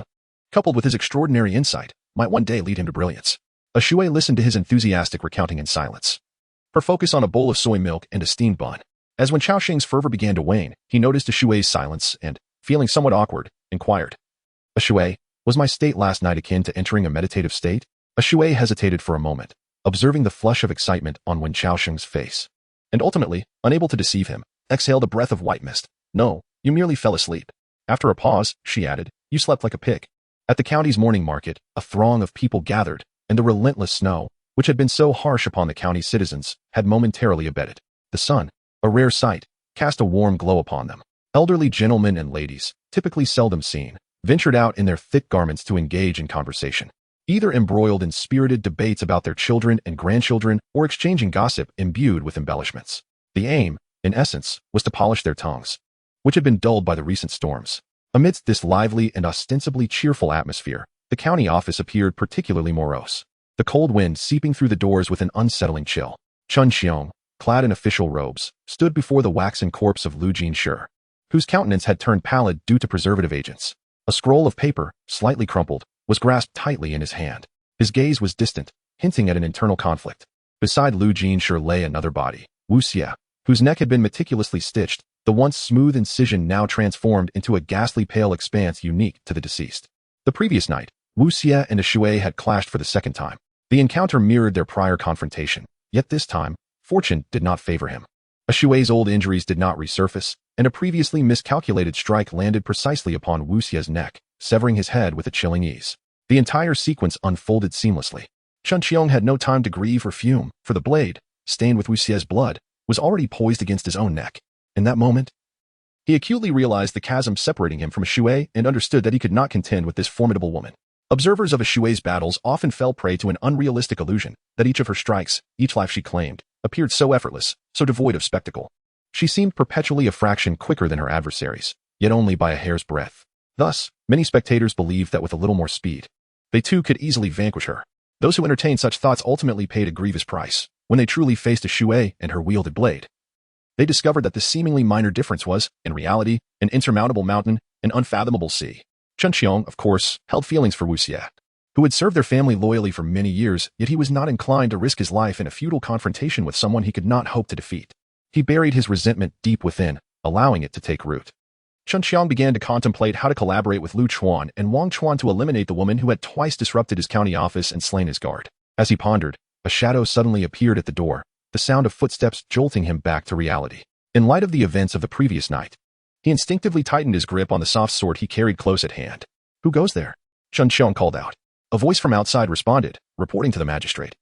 S1: coupled with his extraordinary insight, might one day lead him to brilliance. Shui listened to his enthusiastic recounting in silence, her focus on a bowl of soy milk and a steamed bun. As when Chao Xing's fervor began to wane, he noticed Shui's silence and, feeling somewhat awkward, inquired, Shui, was my state last night akin to entering a meditative state? Shui hesitated for a moment, observing the flush of excitement on Wen Chaosheng's face, and ultimately, unable to deceive him, exhaled a breath of white mist. No, you merely fell asleep. After a pause, she added, you slept like a pig. At the county's morning market, a throng of people gathered, and the relentless snow, which had been so harsh upon the county's citizens, had momentarily abated. The sun, a rare sight, cast a warm glow upon them. Elderly gentlemen and ladies, typically seldom seen, ventured out in their thick garments to engage in conversation, either embroiled in spirited debates about their children and grandchildren or exchanging gossip imbued with embellishments. The aim, in essence, was to polish their tongues, which had been dulled by the recent storms. Amidst this lively and ostensibly cheerful atmosphere, the county office appeared particularly morose, the cold wind seeping through the doors with an unsettling chill. Chun Xiong, clad in official robes, stood before the waxen corpse of Lu Jinshi, whose countenance had turned pallid due to preservative agents. A scroll of paper, slightly crumpled, was grasped tightly in his hand. His gaze was distant, hinting at an internal conflict. Beside Lu Jinshi lay another body, Wu Xie, whose neck had been meticulously stitched, the once smooth incision now transformed into a ghastly pale expanse unique to the deceased. The previous night, Wu Xie and Shui had clashed for the second time. The encounter mirrored their prior confrontation, yet this time, fortune did not favor him. Shui's old injuries did not resurface, and a previously miscalculated strike landed precisely upon Wu Xie's neck, severing his head with a chilling ease. The entire sequence unfolded seamlessly. Chun Xiong had no time to grieve or fume, for the blade, stained with Wu Xie's blood, was already poised against his own neck. In that moment, he acutely realized the chasm separating him from Shui and understood that he could not contend with this formidable woman. Observers of Shui's battles often fell prey to an unrealistic illusion that each of her strikes, each life she claimed, appeared so effortless, so devoid of spectacle. She seemed perpetually a fraction quicker than her adversaries, yet only by a hair's breadth. Thus, many spectators believed that with a little more speed, they too could easily vanquish her. Those who entertained such thoughts ultimately paid a grievous price. When they truly faced Shui and her wielded blade, they discovered that the seemingly minor difference was, in reality, an insurmountable mountain, an unfathomable sea. Chun Xiong, of course, held feelings for Wu Xie, who had served their family loyally for many years, yet he was not inclined to risk his life in a futile confrontation with someone he could not hope to defeat. He buried his resentment deep within, allowing it to take root. Chun Xiong began to contemplate how to collaborate with Lu Chuan and Wang Chuan to eliminate the woman who had twice disrupted his county office and slain his guard. As he pondered, a shadow suddenly appeared at the door, the sound of footsteps jolting him back to reality. In light of the events of the previous night, he instinctively tightened his grip on the soft sword he carried close at hand. Who goes there? Chun Xiong called out. A voice from outside responded, reporting to the magistrate.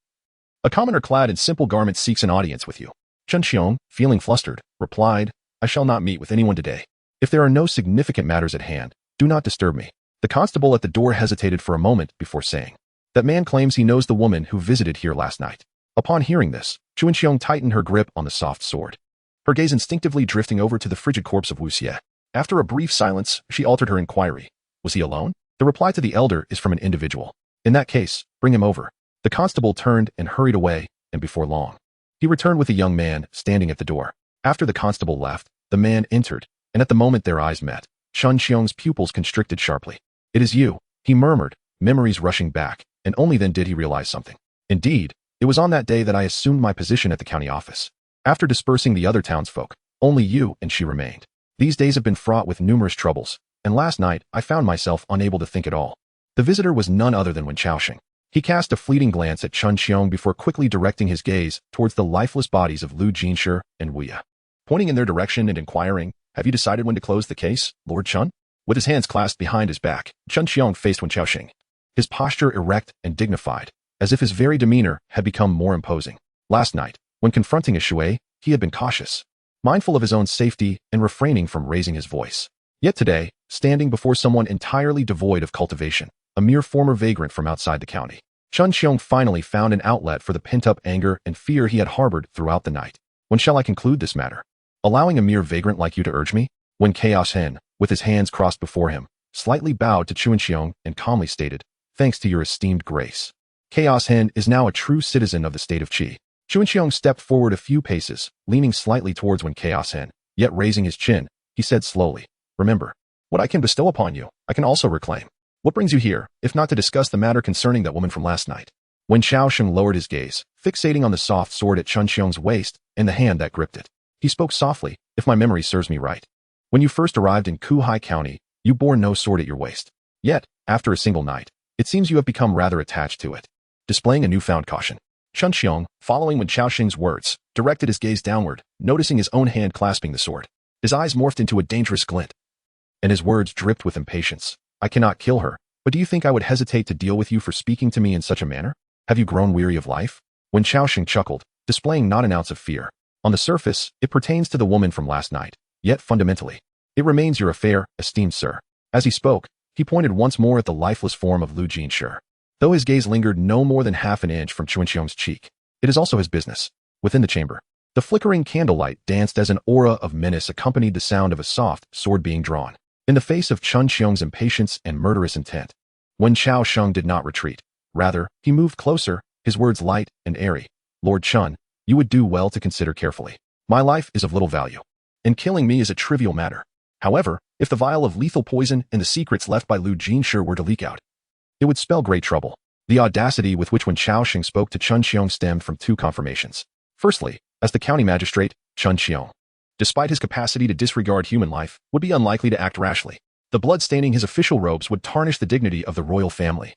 S1: A commoner clad in simple garments seeks an audience with you. Chun Xiong, feeling flustered, replied, I shall not meet with anyone today. If there are no significant matters at hand, do not disturb me. The constable at the door hesitated for a moment before saying, that man claims he knows the woman who visited here last night. Upon hearing this, Chun Xiong tightened her grip on the soft sword, her gaze instinctively drifting over to the frigid corpse of Wu Xie. After a brief silence, she altered her inquiry. Was he alone? The reply to the elder is from an individual. In that case, bring him over. The constable turned and hurried away, and before long, he returned with a young man standing at the door. After the constable left, the man entered, and at the moment their eyes met, Chun Xiong's pupils constricted sharply. It is you, he murmured, memories rushing back, and only then did he realize something. Indeed, it was on that day that I assumed my position at the county office. After dispersing the other townsfolk, only you and she remained. These days have been fraught with numerous troubles, and last night I found myself unable to think at all. The visitor was none other than Wen Chaoxing. He cast a fleeting glance at Chun Xiong before quickly directing his gaze towards the lifeless bodies of Lu Jinshi and Wu Ye. Pointing in their direction and inquiring, have you decided when to close the case, Lord Chun? With his hands clasped behind his back, Chun Xiong faced Wen Chaoxing, his posture erect and dignified, as if his very demeanor had become more imposing. Last night, when confronting Shui, he had been cautious, mindful of his own safety and refraining from raising his voice. Yet today, standing before someone entirely devoid of cultivation, a mere former vagrant from outside the county, Chun Xiong finally found an outlet for the pent-up anger and fear he had harbored throughout the night. When shall I conclude this matter? Allowing a mere vagrant like you to urge me? When Chaos Hen, with his hands crossed before him, slightly bowed to Chun Xiong and calmly stated, thanks to your esteemed grace, Chaos Hen is now a true citizen of the state of Qi. Chun Xiong stepped forward a few paces, leaning slightly towards Wen Chaos Hen, yet raising his chin, he said slowly, remember, What I can bestow upon you, I can also reclaim. What brings you here, if not to discuss the matter concerning that woman from last night? When Xiaosheng lowered his gaze, fixating on the soft sword at Chun Xiong's waist and the hand that gripped it, he spoke softly, if my memory serves me right. When you first arrived in Kuhai County, you bore no sword at your waist. Yet, after a single night, it seems you have become rather attached to it. Displaying a newfound caution, Chun Xiong, following when Xiaosheng's words, directed his gaze downward, noticing his own hand clasping the sword. His eyes morphed into a dangerous glint, and his words dripped with impatience. I cannot kill her, but do you think I would hesitate to deal with you for speaking to me in such a manner? Have you grown weary of life? When Xiaosheng chuckled, displaying not an ounce of fear. On the surface, it pertains to the woman from last night, yet fundamentally, it remains your affair, esteemed sir. As he spoke, he pointed once more at the lifeless form of Lu Jinshi. Though his gaze lingered no more than half an inch from Chun Xiong's cheek, it is also his business. Within the chamber, the flickering candlelight danced as an aura of menace accompanied the sound of a soft sword being drawn. In the face of Chun Xiong's impatience and murderous intent, Wen Xiaosheng did not retreat. Rather, he moved closer, his words light and airy. Lord Chun, you would do well to consider carefully. My life is of little value, and killing me is a trivial matter. However, if the vial of lethal poison and the secrets left by Lu Jinshi were to leak out, it would spell great trouble. The audacity with which Wen Xiaosheng spoke to Chun Xiong stemmed from two confirmations. Firstly, as the county magistrate, Chun Xiong, despite his capacity to disregard human life, would be unlikely to act rashly. The blood staining his official robes would tarnish the dignity of the royal family,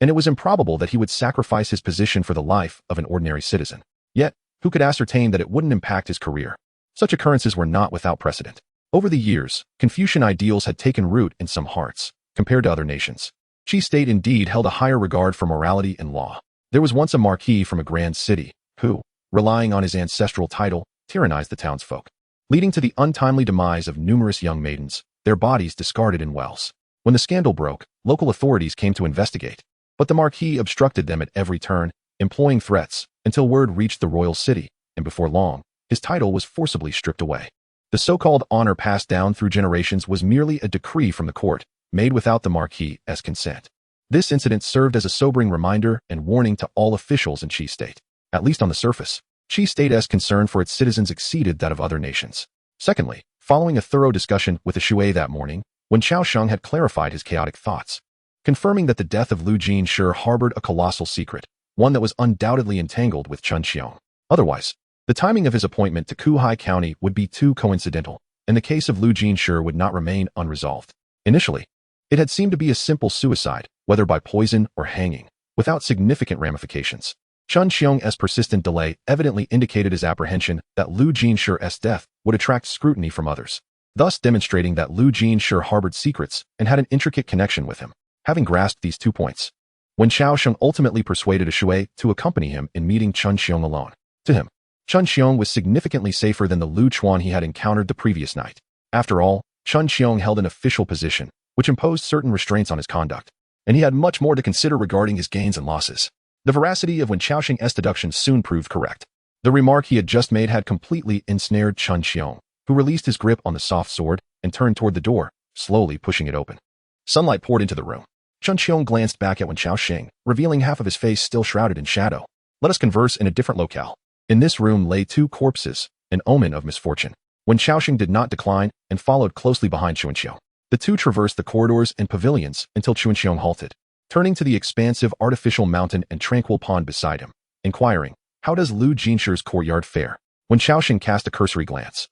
S1: and it was improbable that he would sacrifice his position for the life of an ordinary citizen. Yet, who could ascertain that it wouldn't impact his career? Such occurrences were not without precedent. Over the years, Confucian ideals had taken root in some hearts, compared to other nations. Qi State indeed held a higher regard for morality and law. There was once a marquis from a grand city, who, relying on his ancestral title, tyrannized the townsfolk, leading to the untimely demise of numerous young maidens, their bodies discarded in wells. When the scandal broke, local authorities came to investigate, but the marquis obstructed them at every turn, employing threats, until word reached the royal city, and before long, his title was forcibly stripped away. The so-called honor passed down through generations was merely a decree from the court, made without the marquis's consent. This incident served as a sobering reminder and warning to all officials in Qi State. At least on the surface, Qi State's concern for its citizens exceeded that of other nations. Secondly, following a thorough discussion with the Shui that morning, when Xiaosheng had clarified his chaotic thoughts, confirming that the death of Lu Jinshi harbored a colossal secret, one that was undoubtedly entangled with Chun Xiong. Otherwise, the timing of his appointment to Kuhai County would be too coincidental, and the case of Lu Jinshi would not remain unresolved. Initially, it had seemed to be a simple suicide, whether by poison or hanging, without significant ramifications. Chun Xiong's persistent delay evidently indicated his apprehension that Lu Jinshi's death would attract scrutiny from others, thus demonstrating that Lu Jinshi harbored secrets and had an intricate connection with him. Having grasped these 2 points, when Xiaosheng ultimately persuaded a Shui to accompany him in meeting Chun Xiong alone, to him, Chun Xiong was significantly safer than the Lu Chuan he had encountered the previous night. After all, Chun Xiong held an official position, which imposed certain restraints on his conduct, and he had much more to consider regarding his gains and losses. The veracity of Wen Xiaosheng's deductions soon proved correct. The remark he had just made had completely ensnared Chun Xiong, who released his grip on the soft sword and turned toward the door, slowly pushing it open. Sunlight poured into the room. Chun Xiong glanced back at Wen Xiaosheng, revealing half of his face still shrouded in shadow. Let us converse in a different locale. In this room lay 2 corpses, an omen of misfortune. Wen Xiaosheng did not decline and followed closely behind Chun Xiong. The two traversed the corridors and pavilions until Chun Xiong halted, turning to the expansive artificial mountain and tranquil pond beside him, inquiring, how does Lu Jinshi's courtyard fare? Wen Xiaosheng cast a cursory glance,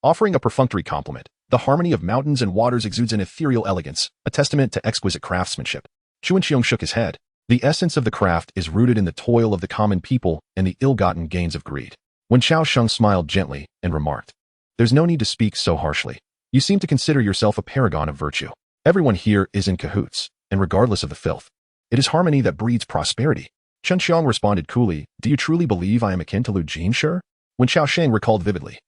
S1: offering a perfunctory compliment. The harmony of mountains and waters exudes an ethereal elegance, a testament to exquisite craftsmanship. Chun Xiong shook his head. The essence of the craft is rooted in the toil of the common people and the ill-gotten gains of greed. Wen Xiaosheng smiled gently and remarked, there's no need to speak so harshly. You seem to consider yourself a paragon of virtue. Everyone here is in cahoots, and regardless of the filth, it is harmony that breeds prosperity. Chun Xiong responded coolly, do you truly believe I am akin to Lu Jinshi? Wen Xiaosheng recalled vividly,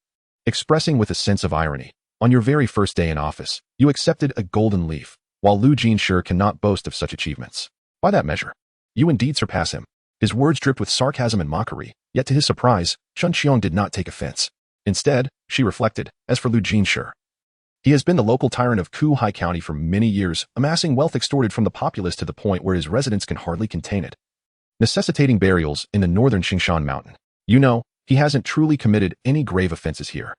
S1: expressing with a sense of irony, on your very first day in office, you accepted a golden leaf, while Lu Jinshi cannot boast of such achievements. By that measure, you indeed surpass him. His words dripped with sarcasm and mockery, yet to his surprise, Chun Xiong did not take offense. Instead, she reflected, as for Lu Jinshi, he has been the local tyrant of Kuhai County for many years, amassing wealth extorted from the populace to the point where his residents can hardly contain it, necessitating burials in the northern Qingshan mountain. You know, he hasn't truly committed any grave offenses here.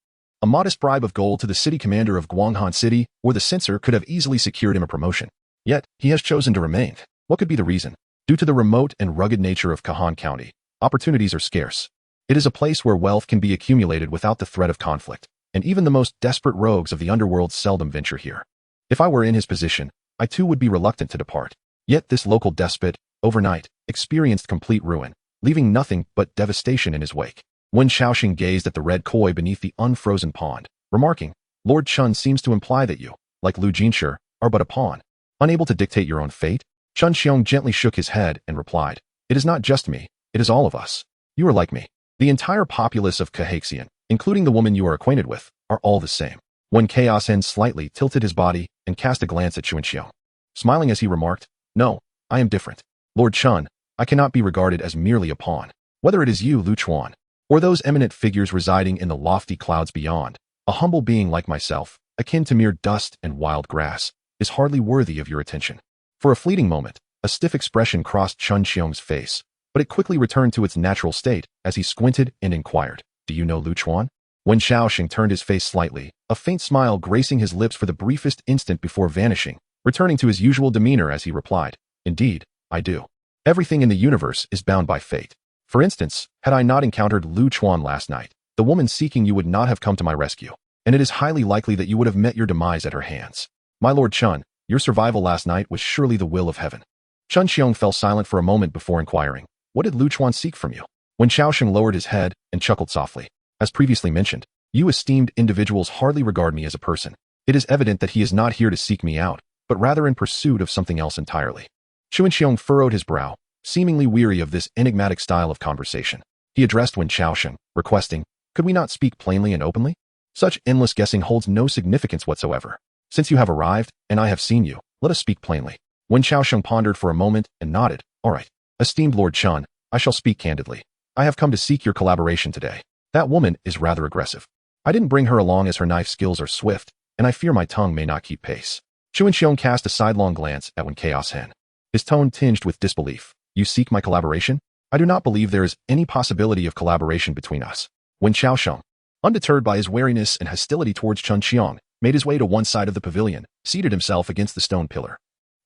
S1: A modest bribe of gold to the city commander of Guanghan City or the censor could have easily secured him a promotion. Yet, he has chosen to remain. What could be the reason? Due to the remote and rugged nature of Kahan County, opportunities are scarce. It is a place where wealth can be accumulated without the threat of conflict, and even the most desperate rogues of the underworld seldom venture here. If I were in his position, I too would be reluctant to depart. Yet this local despot, overnight, experienced complete ruin, leaving nothing but devastation in his wake. Wen Xiaoxing gazed at the red koi beneath the unfrozen pond, remarking, Lord Chun seems to imply that you, like Lu Jinshi, are but a pawn, unable to dictate your own fate. Chun Xiong gently shook his head and replied, It is not just me, it is all of us. You are like me. The entire populace of Cahaxian, including the woman you are acquainted with, are all the same. When Chaos Hen slightly tilted his body and cast a glance at Chun Xiong, smiling as he remarked, No, I am different. Lord Chun, I cannot be regarded as merely a pawn. Whether it is you, Lu Chuan, or those eminent figures residing in the lofty clouds beyond, a humble being like myself, akin to mere dust and wild grass, is hardly worthy of your attention. For a fleeting moment, a stiff expression crossed Chun Xiong's face, but it quickly returned to its natural state as he squinted and inquired, Do you know Lu Chuan? Wen Xiaoxing turned his face slightly, a faint smile gracing his lips for the briefest instant before vanishing, returning to his usual demeanor as he replied, Indeed, I do. Everything in the universe is bound by fate. For instance, had I not encountered Lu Chuan last night, the woman seeking you would not have come to my rescue, and it is highly likely that you would have met your demise at her hands. My Lord Chun, your survival last night was surely the will of heaven. Chun Xiong fell silent for a moment before inquiring, What did Lu Chuan seek from you? Wen Xiaoxing lowered his head and chuckled softly. As previously mentioned, you esteemed individuals hardly regard me as a person. It is evident that he is not here to seek me out, but rather in pursuit of something else entirely. Chun Xiong furrowed his brow, seemingly weary of this enigmatic style of conversation. He addressed Wen Xiaoxing, requesting, Could we not speak plainly and openly? Such endless guessing holds no significance whatsoever. Since you have arrived, and I have seen you, let us speak plainly. Wen Xiaoxing pondered for a moment and nodded, All right. Esteemed Lord Chun, I shall speak candidly. I have come to seek your collaboration today. That woman is rather aggressive. I didn't bring her along as her knife skills are swift, and I fear my tongue may not keep pace. Chun Xiong cast a sidelong glance at Wen Chaos Hen, his tone tinged with disbelief. You seek my collaboration? I do not believe there is any possibility of collaboration between us. Wen Xiaoxing, undeterred by his wariness and hostility towards Chun Xiong, made his way to one side of the pavilion, seated himself against the stone pillar,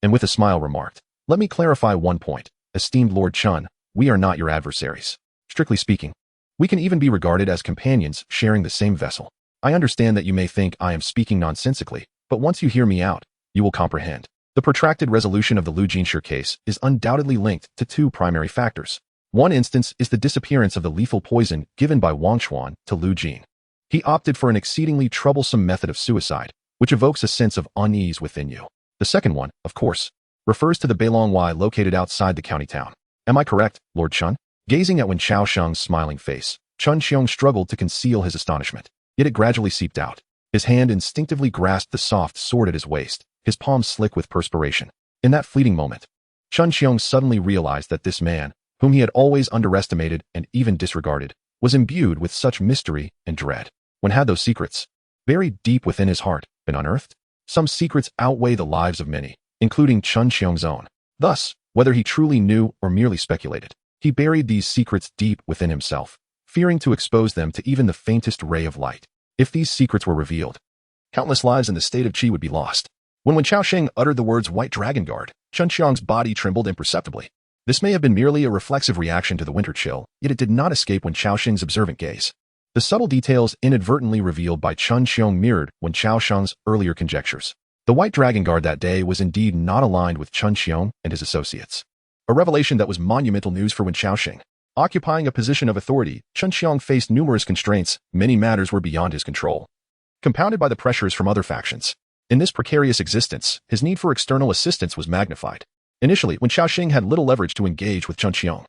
S1: and with a smile remarked, Let me clarify one point. Esteemed Lord Chun, we are not your adversaries. Strictly speaking, we can even be regarded as companions sharing the same vessel. I understand that you may think I am speaking nonsensically, but once you hear me out, you will comprehend. The protracted resolution of the Lu Jinshi case is undoubtedly linked to two primary factors. One instance is the disappearance of the lethal poison given by Wang Chuan to Lu Jin. He opted for an exceedingly troublesome method of suicide, which evokes a sense of unease within you. The second one, of course, refers to the Beilong Wai located outside the county town. Am I correct, Lord Chun? Gazing at Wen Xiaoxing's smiling face, Chun Xiong struggled to conceal his astonishment, yet it gradually seeped out. His hand instinctively grasped the soft sword at his waist, his palms slick with perspiration. In that fleeting moment, Chun Xiong suddenly realized that this man, whom he had always underestimated and even disregarded, was imbued with such mystery and dread. When had those secrets, buried deep within his heart, been unearthed? Some secrets outweigh the lives of many, including Chun Xiong's own. Thus, whether he truly knew or merely speculated, he buried these secrets deep within himself, fearing to expose them to even the faintest ray of light. If these secrets were revealed, countless lives in the state of Qi would be lost. When Wen Xiaoxing uttered the words White Dragon Guard, Chun Xiong's body trembled imperceptibly. This may have been merely a reflexive reaction to the winter chill, yet it did not escape Wen Xiaoxing's observant gaze. The subtle details inadvertently revealed by Chun Xiong mirrored Wen Xiaoxing's earlier conjectures. The White Dragon Guard that day was indeed not aligned with Chun Xiong and his associates. A revelation that was monumental news for Wen Xiaoxing. Occupying a position of authority, Chun Xiong faced numerous constraints. Many matters were beyond his control, compounded by the pressures from other factions. In this precarious existence, his need for external assistance was magnified. Initially, Wen Xiaoxing had little leverage to engage with Chun Xiong.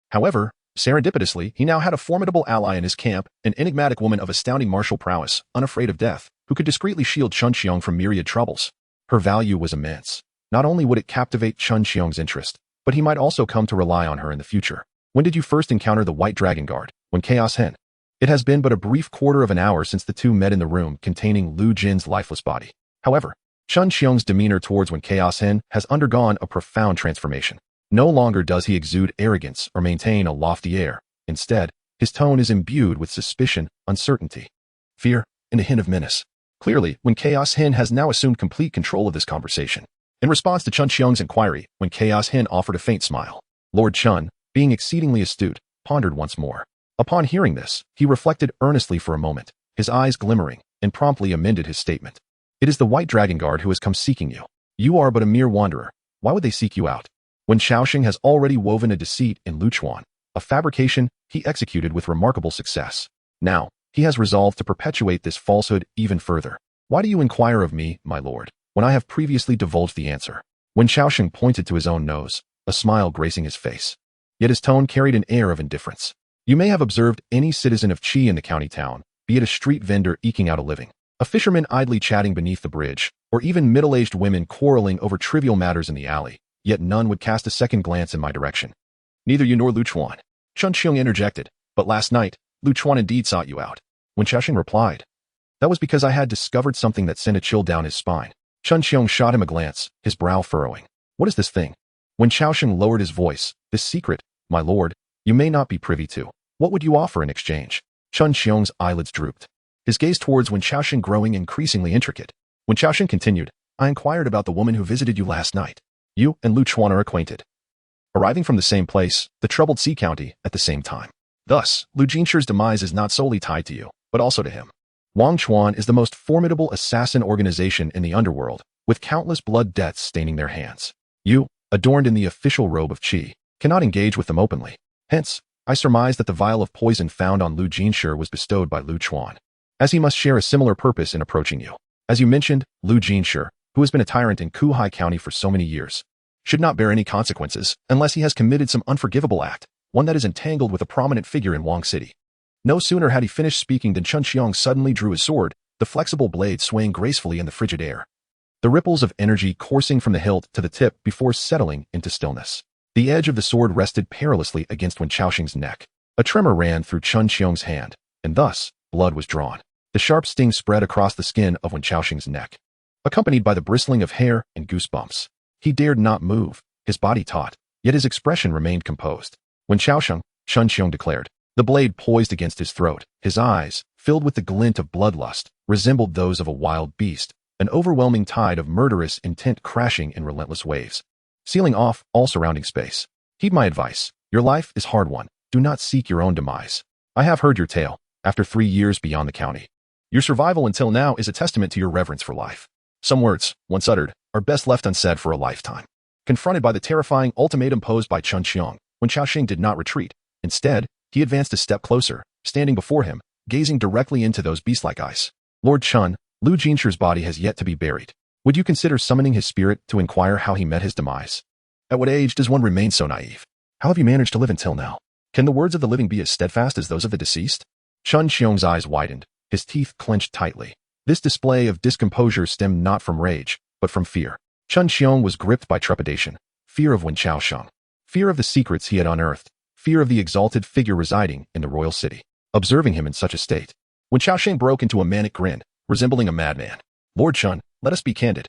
S1: However, serendipitously, he now had a formidable ally in his camp, an enigmatic woman of astounding martial prowess, unafraid of death, who could discreetly shield Chun Xiong from myriad troubles. Her value was immense. Not only would it captivate Chun Xiong's interest, but he might also come to rely on her in the future. When did you first encounter the White Dragon Guard? When Chaos Hen? It has been but a brief quarter of an hour since the two met in the room containing Lu Jin's lifeless body. However, Chun Xiong's demeanor towards Wen Chaos Hen has undergone a profound transformation. No longer does he exude arrogance or maintain a lofty air. Instead, his tone is imbued with suspicion, uncertainty, fear, and a hint of menace. Clearly, when Chaos Hin has now assumed complete control of this conversation. In response to Chun Xiong's inquiry, when Chaos Hin offered a faint smile, Lord Chun, being exceedingly astute, pondered once more. Upon hearing this, he reflected earnestly for a moment, his eyes glimmering, and promptly amended his statement. It is the White Dragon Guard who has come seeking you. You are but a mere wanderer. Why would they seek you out? When Xiaoxing has already woven a deceit in Lu Chuan, a fabrication he executed with remarkable success. Now, he has resolved to perpetuate this falsehood even further. Why do you inquire of me, my lord, when I have previously divulged the answer? When Xiaoxing pointed to his own nose, a smile gracing his face. Yet his tone carried an air of indifference. You may have observed any citizen of Qi in the county town, be it a street vendor eking out a living, a fisherman idly chatting beneath the bridge, or even middle-aged women quarreling over trivial matters in the alley, yet none would cast a second glance in my direction. Neither you nor Lu Chuan. Chun Xiong interjected, but last night, Lu Chuan indeed sought you out. When Xiaoxing replied, that was because I had discovered something that sent a chill down his spine. Chun Xiong shot him a glance, his brow furrowing. What is this thing? When Xiaoxing lowered his voice, this secret, my lord, you may not be privy to. What would you offer in exchange? Chun Xiong's eyelids drooped, his gaze towards Wen Xiaoxing growing increasingly intricate. When Xiaoxing continued, I inquired about the woman who visited you last night. You and Lu Chuan are acquainted. Arriving from the same place, the troubled sea county, at the same time. Thus, Lu Jinshi's demise is not solely tied to you, but also to him. Wang Chuan is the most formidable assassin organization in the underworld, with countless blood debts staining their hands. You, adorned in the official robe of Qi, cannot engage with them openly. Hence, I surmise that the vial of poison found on Lu Jinshi was bestowed by Lu Chuan, as he must share a similar purpose in approaching you. As you mentioned, Lu Jinshi, who has been a tyrant in Kuhai County for so many years, should not bear any consequences unless he has committed some unforgivable act, one that is entangled with a prominent figure in Wang City. No sooner had he finished speaking than Chun Xiong suddenly drew his sword, the flexible blade swaying gracefully in the frigid air. The ripples of energy coursing from the hilt to the tip before settling into stillness. The edge of the sword rested perilously against Wen Xiaoxing's neck. A tremor ran through Chun Xiong's hand, and thus, blood was drawn. The sharp sting spread across the skin of Wen Xiaoxing's neck, accompanied by the bristling of hair and goosebumps. He dared not move, his body taut, yet his expression remained composed. When Xiaoxing, Chun Xiong declared, the blade poised against his throat, his eyes, filled with the glint of bloodlust, resembled those of a wild beast, an overwhelming tide of murderous intent crashing in relentless waves, sealing off all surrounding space. Heed my advice. Your life is hard won. Do not seek your own demise. I have heard your tale, after 3 years beyond the county. Your survival until now is a testament to your reverence for life. Some words, once uttered, are best left unsaid for a lifetime. Confronted by the terrifying ultimatum posed by Chun Xiong, Wen Xiaoxing did not retreat. Instead, he advanced a step closer, standing before him, gazing directly into those beast-like eyes. Lord Chun, Lu Jinshi's body has yet to be buried. Would you consider summoning his spirit to inquire how he met his demise? At what age does one remain so naive? How have you managed to live until now? Can the words of the living be as steadfast as those of the deceased? Chun Xiong's eyes widened, his teeth clenched tightly. This display of discomposure stemmed not from rage, but from fear. Chun Xiong was gripped by trepidation, fear of Wen Xiaoxing, fear of the secrets he had unearthed, fear of the exalted figure residing in the royal city. Observing him in such a state, Wen Xiaoxing broke into a manic grin, resembling a madman. Lord Chun, let us be candid.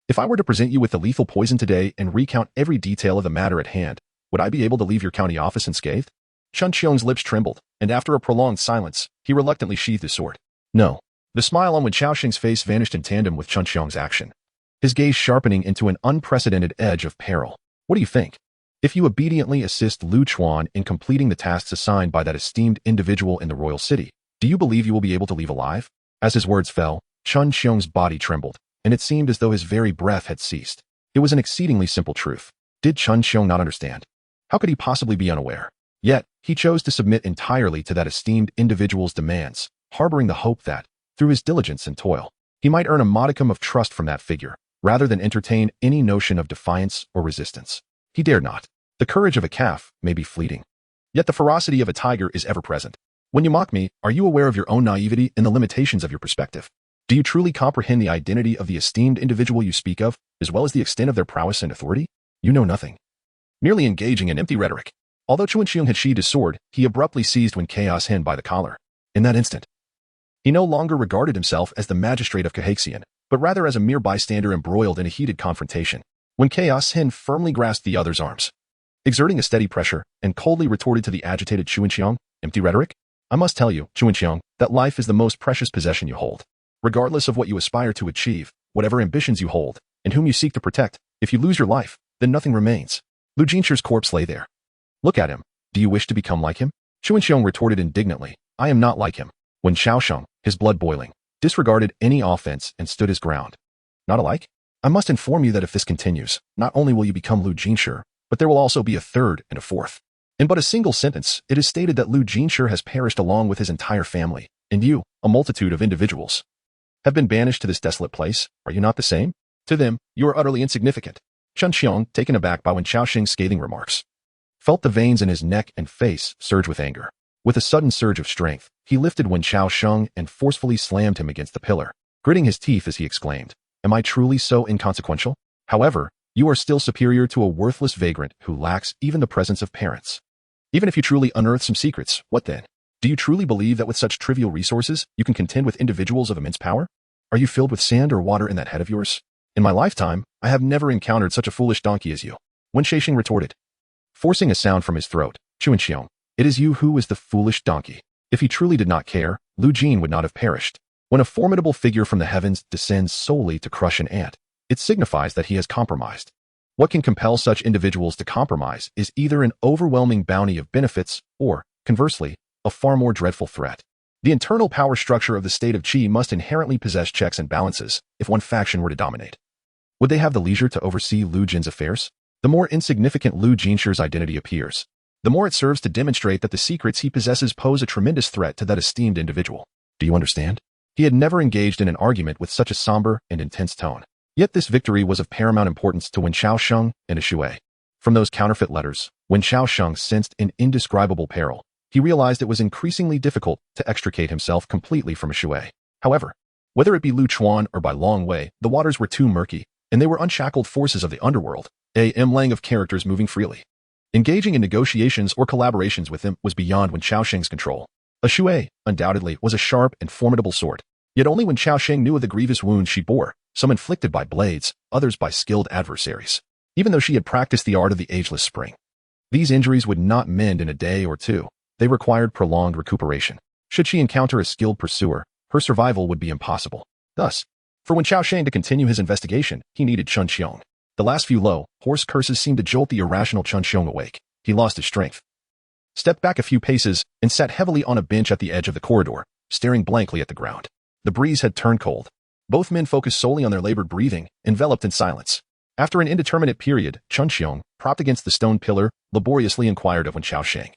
S1: If I were to present you with the lethal poison today and recount every detail of the matter at hand, would I be able to leave your county office unscathed? Chun Xiong's lips trembled, and after a prolonged silence, he reluctantly sheathed his sword. No. The smile on Wen Xiaoxing's face vanished in tandem with Chun Xiong's action, his gaze sharpening into an unprecedented edge of peril. What do you think? If you obediently assist Lu Chuan in completing the tasks assigned by that esteemed individual in the royal city, do you believe you will be able to leave alive? As his words fell, Chun Xiong's body trembled, and it seemed as though his very breath had ceased. It was an exceedingly simple truth. Did Chun Xiong not understand? How could he possibly be unaware? Yet, he chose to submit entirely to that esteemed individual's demands, harboring the hope that, through his diligence and toil, he might earn a modicum of trust from that figure, rather than entertain any notion of defiance or resistance. He dared not. The courage of a calf may be fleeting, yet the ferocity of a tiger is ever present. When you mock me, are you aware of your own naivety and the limitations of your perspective? Do you truly comprehend the identity of the esteemed individual you speak of, as well as the extent of their prowess and authority? You know nothing. Merely engaging in empty rhetoric. Although Chun Xiong had sheathed his sword, he abruptly seized Wen Chaos Hin by the collar. In that instant, he no longer regarded himself as the magistrate of Cahaxian, but rather as a mere bystander embroiled in a heated confrontation. Wen Chaos Hin firmly grasped the other's arms, exerting a steady pressure, and coldly retorted to the agitated Chun Xiong, empty rhetoric? I must tell you, Chuanqiang, that life is the most precious possession you hold. Regardless of what you aspire to achieve, whatever ambitions you hold, and whom you seek to protect, if you lose your life, then nothing remains. Lu Jinshi's corpse lay there. Look at him. Do you wish to become like him? Chuanqiang retorted indignantly. I am not like him. Wen Xiaosheng, his blood boiling, disregarded any offense and stood his ground. Not alike? I must inform you that if this continues, not only will you become Lu Jinshi, but there will also be a third and a fourth. In but a single sentence, it is stated that Lu Jinshi has perished along with his entire family, and you, a multitude of individuals, have been banished to this desolate place. Are you not the same? To them, you are utterly insignificant. Chen Qiang, taken aback by Wen Xiaosheng's scathing remarks, felt the veins in his neck and face surge with anger. With a sudden surge of strength, he lifted Wen Xiaosheng and forcefully slammed him against the pillar, gritting his teeth as he exclaimed, Am I truly so inconsequential? However, you are still superior to a worthless vagrant who lacks even the presence of parents. Even if you truly unearth some secrets, what then? Do you truly believe that with such trivial resources, you can contend with individuals of immense power? Are you filled with sand or water in that head of yours? In my lifetime, I have never encountered such a foolish donkey as you. Wen Xiaosheng retorted, forcing a sound from his throat. Chuanqiang, it is you who is the foolish donkey. If he truly did not care, Lu Jin would not have perished. When a formidable figure from the heavens descends solely to crush an ant, it signifies that he has compromised. What can compel such individuals to compromise is either an overwhelming bounty of benefits or, conversely, a far more dreadful threat. The internal power structure of the state of Qi must inherently possess checks and balances if one faction were to dominate. Would they have the leisure to oversee Lu Jin's affairs? The more insignificant Lu Jinshi's identity appears, the more it serves to demonstrate that the secrets he possesses pose a tremendous threat to that esteemed individual. Do you understand? He had never engaged in an argument with such a somber and intense tone. Yet this victory was of paramount importance to Wen Xiaosheng and Shui. From those counterfeit letters, Wen Xiaosheng sensed an indescribable peril. He realized it was increasingly difficult to extricate himself completely from Shui. However, whether it be Lu Chuan or by Long Wei, the waters were too murky, and they were unshackled forces of the underworld, a mlang of characters moving freely. Engaging in negotiations or collaborations with them was beyond Wen Xiaosheng's control. Shui, undoubtedly, was a sharp and formidable sword. Yet only Wen Xiaosheng knew of the grievous wounds she bore, some inflicted by blades, others by skilled adversaries, even though she had practiced the art of the ageless spring. These injuries would not mend in a day or two. They required prolonged recuperation. Should she encounter a skilled pursuer, her survival would be impossible. Thus, for Wen Xiaosheng to continue his investigation, he needed Chen Qiang. The last few low, hoarse curses seemed to jolt the irrational Chen Qiang awake. He lost his strength, stepped back a few paces, and sat heavily on a bench at the edge of the corridor, staring blankly at the ground. The breeze had turned cold. Both men focused solely on their labored breathing, enveloped in silence. After an indeterminate period, Chen Qiang, propped against the stone pillar, laboriously inquired of Wen Xiaosheng,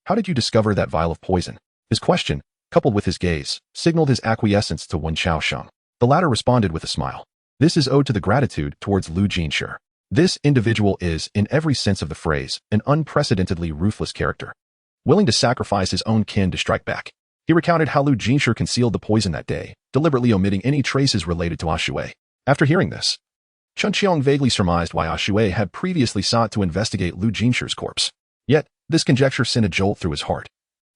S1: How did you discover that vial of poison? His question, coupled with his gaze, signaled his acquiescence to Wen Xiaosheng. The latter responded with a smile. This is owed to the gratitude towards Lu Jinshi. This individual is, in every sense of the phrase, an unprecedentedly ruthless character, willing to sacrifice his own kin to strike back. He recounted how Lu Jinshi concealed the poison that day, deliberately omitting any traces related to Shui. After hearing this, Chen Qiang vaguely surmised why Shui had previously sought to investigate Lu Jinshi's corpse. Yet, this conjecture sent a jolt through his heart,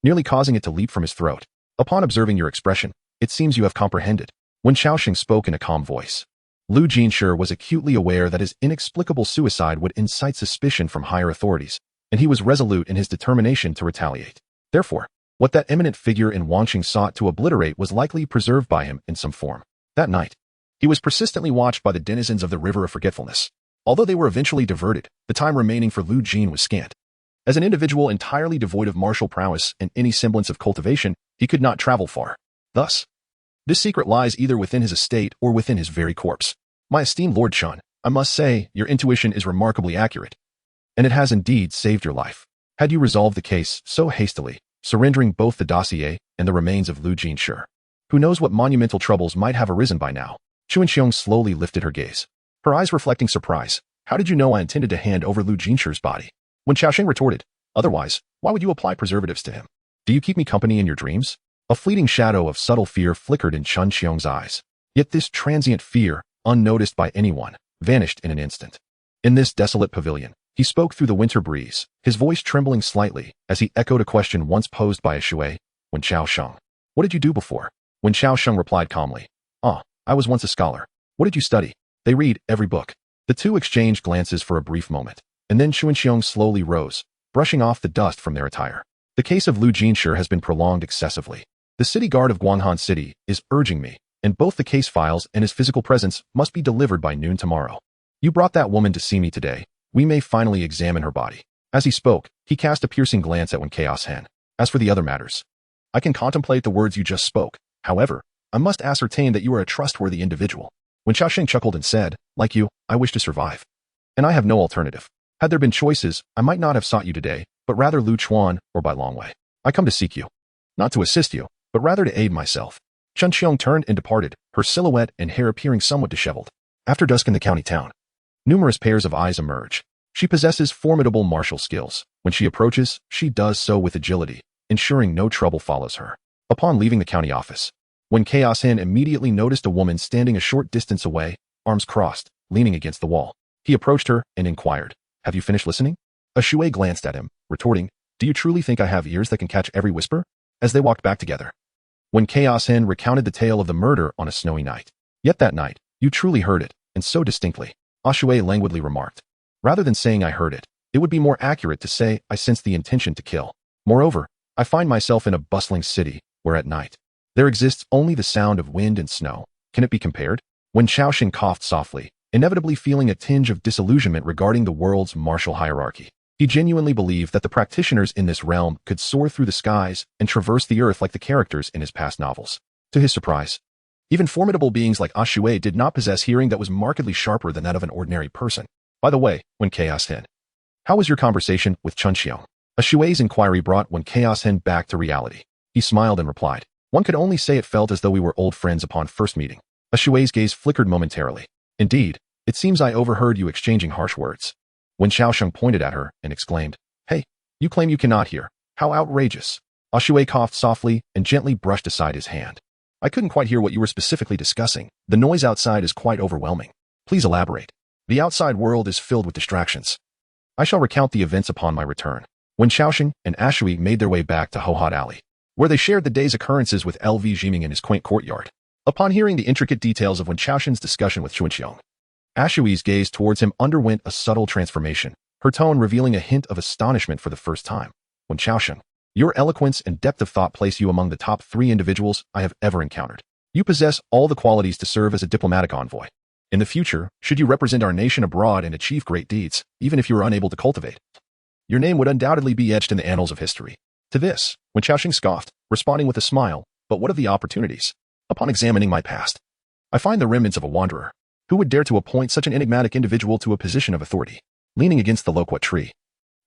S1: nearly causing it to leap from his throat. Upon observing your expression, it seems you have comprehended. Wen Xiaosheng spoke in a calm voice. Lu Jinshi was acutely aware that his inexplicable suicide would incite suspicion from higher authorities, and he was resolute in his determination to retaliate. Therefore, what that eminent figure in Wangqing sought to obliterate was likely preserved by him in some form. That night, he was persistently watched by the denizens of the River of Forgetfulness. Although they were eventually diverted, the time remaining for Lu Jin was scant. As an individual entirely devoid of martial prowess and any semblance of cultivation, he could not travel far. Thus, this secret lies either within his estate or within his very corpse. My esteemed Lord Chen, I must say, your intuition is remarkably accurate, and it has indeed saved your life. Had you resolved the case so hastily, surrendering both the dossier and the remains of Lu Jinshi, who knows what monumental troubles might have arisen by now? Chuanqiang slowly lifted her gaze, her eyes reflecting surprise. How did you know I intended to hand over Lu Jinshi's body? Wen Xiaosheng retorted, otherwise, why would you apply preservatives to him? Do you keep me company in your dreams? A fleeting shadow of subtle fear flickered in Chen Qiang's eyes. Yet this transient fear, unnoticed by anyone, vanished in an instant. In this desolate pavilion, he spoke through the winter breeze, his voice trembling slightly as he echoed a question once posed by Shui. Wen Xiaosheng, what did you do before? Wen Xiaosheng replied calmly, I was once a scholar. What did you study? They read every book. The two exchanged glances for a brief moment, and then Chuanqiang slowly rose, brushing off the dust from their attire. The case of Lu Jinshi has been prolonged excessively. The city guard of Guanghan City is urging me, and both the case files and his physical presence must be delivered by noon tomorrow. You brought that woman to see me today. We may finally examine her body. As he spoke, he cast a piercing glance at Wen Chaos Hen. As for the other matters, I can contemplate the words you just spoke. However, I must ascertain that you are a trustworthy individual. Wen Xiaoxing chuckled and said, like you, I wish to survive. And I have no alternative. Had there been choices, I might not have sought you today, but rather Lu Chuan or Bai Longwei. I come to seek you. Not to assist you, but rather to aid myself. Chen Xiong turned and departed, her silhouette and hair appearing somewhat disheveled. After dusk in the county town, numerous pairs of eyes emerge. She possesses formidable martial skills. When she approaches, she does so with agility, ensuring no trouble follows her. Upon leaving the county office, Wen Chaos Hen immediately noticed a woman standing a short distance away, arms crossed, leaning against the wall. He approached her and inquired, have you finished listening? A Shui glanced at him, retorting, do you truly think I have ears that can catch every whisper? As they walked back together, Wen Chaos Hen recounted the tale of the murder on a snowy night. Yet that night, you truly heard it, and so distinctly. A Shui languidly remarked, rather than saying I heard it, it would be more accurate to say I sensed the intention to kill. Moreover, I find myself in a bustling city, where at night, there exists only the sound of wind and snow. Can it be compared? Wen Xiaoxing coughed softly, inevitably feeling a tinge of disillusionment regarding the world's martial hierarchy. He genuinely believed that the practitioners in this realm could soar through the skies and traverse the earth like the characters in his past novels. To his surprise, even formidable beings like A Shui did not possess hearing that was markedly sharper than that of an ordinary person. By the way, Wen Chaos Hen, how was your conversation with Chen Xiong? A Shui's inquiry brought Wen Chaos Hen back to reality. He smiled and replied, one could only say it felt as though we were old friends upon first meeting. A Shui's gaze flickered momentarily. Indeed, it seems I overheard you exchanging harsh words. Wen Xiaoxing pointed at her and exclaimed, hey, you claim you cannot hear. How outrageous. A Shui coughed softly and gently brushed aside his hand. I couldn't quite hear what you were specifically discussing. The noise outside is quite overwhelming. Please elaborate. The outside world is filled with distractions. I shall recount the events upon my return. Wen Xiaoxing and A Shui made their way back to Hohot Alley, where they shared the day's occurrences with LV Jiming in his quaint courtyard. Upon hearing the intricate details of Wen Xiaoxing's discussion with Chen Xiong, A Shui's gaze towards him underwent a subtle transformation, her tone revealing a hint of astonishment for the first time. Wen Xiaoxing, your eloquence and depth of thought place you among the top 3 individuals I have ever encountered. You possess all the qualities to serve as a diplomatic envoy. In the future, should you represent our nation abroad and achieve great deeds, even if you are unable to cultivate, your name would undoubtedly be etched in the annals of history. To this, Wen Xiaoxing scoffed, responding with a smile, but what of the opportunities? Upon examining my past, I find the remnants of a wanderer. Who would dare to appoint such an enigmatic individual to a position of authority? Leaning against the loquat tree,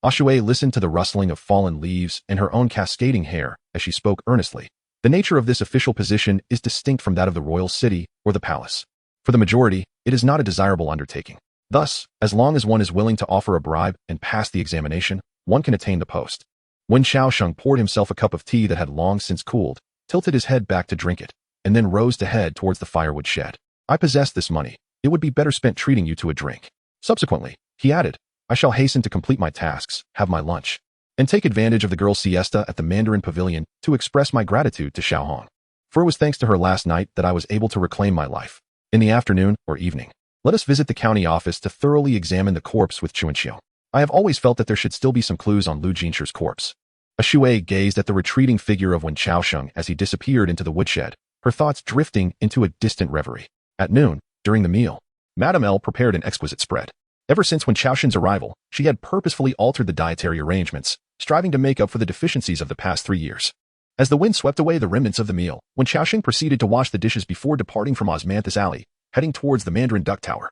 S1: A Shui listened to the rustling of fallen leaves and her own cascading hair as she spoke earnestly. The nature of this official position is distinct from that of the royal city or the palace. For the majority, it is not a desirable undertaking. Thus, as long as one is willing to offer a bribe and pass the examination, one can attain the post. Wen Xiaoxing poured himself a cup of tea that had long since cooled, tilted his head back to drink it, and then rose to head towards the firewood shed. I possess this money. It would be better spent treating you to a drink. Subsequently, he added, I shall hasten to complete my tasks, have my lunch, and take advantage of the girls' siesta at the Mandarin Pavilion to express my gratitude to Xiao Hong. For it was thanks to her last night that I was able to reclaim my life. In the afternoon or evening, let us visit the county office to thoroughly examine the corpse with Chen Xiong. I have always felt that there should still be some clues on Lu Jinshi's corpse. A Shui gazed at the retreating figure of Wen Xiaoxing as he disappeared into the woodshed, her thoughts drifting into a distant reverie. At noon, during the meal, Madame L prepared an exquisite spread. Ever since Wen Xiaoxing's arrival, she had purposefully altered the dietary arrangements, striving to make up for the deficiencies of the past 3 years. As the wind swept away the remnants of the meal, Wen Xiaoxing proceeded to wash the dishes before departing from Osmanthus Alley, heading towards the Mandarin Duck Tower.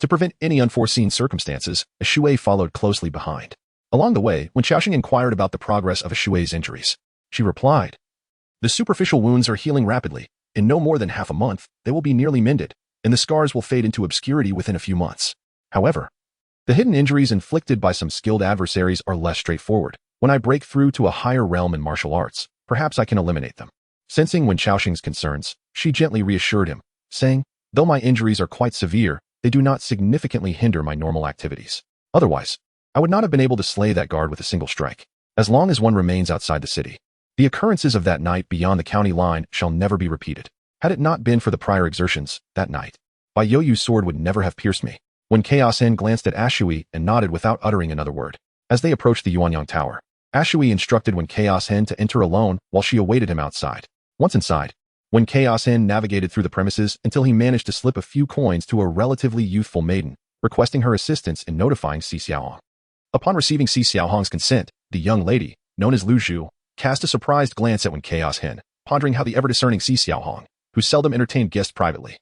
S1: To prevent any unforeseen circumstances, a Shui followed closely behind. Along the way, Wen Xiaoxing inquired about the progress of a Shui's injuries. She replied, the superficial wounds are healing rapidly. In no more than half a month, they will be nearly mended, and the scars will fade into obscurity within a few months. However, the hidden injuries inflicted by some skilled adversaries are less straightforward. When I break through to a higher realm in martial arts, perhaps I can eliminate them. Sensing Wen Xiaoxing's concerns, she gently reassured him, saying, though my injuries are quite severe, they do not significantly hinder my normal activities. Otherwise, I would not have been able to slay that guard with a single strike. As long as one remains outside the city, the occurrences of that night beyond the county line shall never be repeated. Had it not been for the prior exertions, that night, Bai Yoyu's sword would never have pierced me. Wen Chaos Hen glanced at A Shui and nodded without uttering another word. As they approached the Yuanyang Tower, Ashui instructed Wen Chaos Hen to enter alone while she awaited him outside. Once inside, Wen Chaos Hen navigated through the premises until he managed to slip a few coins to a relatively youthful maiden, requesting her assistance in notifying Si Xiaohong. Upon receiving Si Xiaohong's consent, the young lady, known as Lu Zhu, cast a surprised glance at Wen Chaos Hen, pondering how the ever-discerning Si Xiaohong, who seldom entertained guests privately,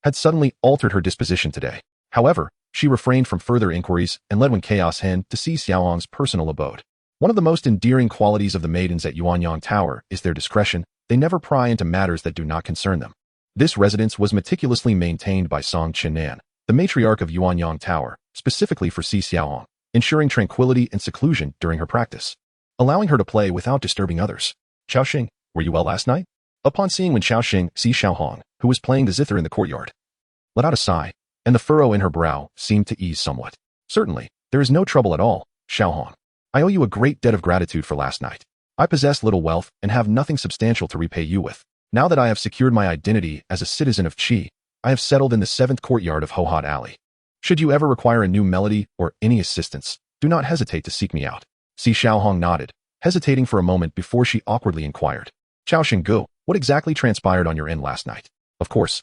S1: had suddenly altered her disposition today. However, she refrained from further inquiries and led Wen Chaos Hen to Si Xiaohong's personal abode. One of the most endearing qualities of the maidens at Yuanyang Tower is their discretion. They never pry into matters that do not concern them. This residence was meticulously maintained by Song Qinan, the matriarch of Yuanyang Tower, specifically for Si Xiaohong, ensuring tranquility and seclusion during her practice, allowing her to play without disturbing others. Xiaoxing, were you well last night? Upon seeing Wen Xiaoxing, Si Xiaohong, who was playing the zither in the courtyard, let out a sigh, and the furrow in her brow seemed to ease somewhat. Certainly, there is no trouble at all, Xiaohong. I owe you a great debt of gratitude for last night. I possess little wealth and have nothing substantial to repay you with. Now that I have secured my identity as a citizen of Qi, I have settled in the 7th courtyard of Hohot Alley. Should you ever require a new melody or any assistance, do not hesitate to seek me out. Si Xiaohong nodded, hesitating for a moment before she awkwardly inquired. Xiaoxing Gu, what exactly transpired on your end last night? Of course,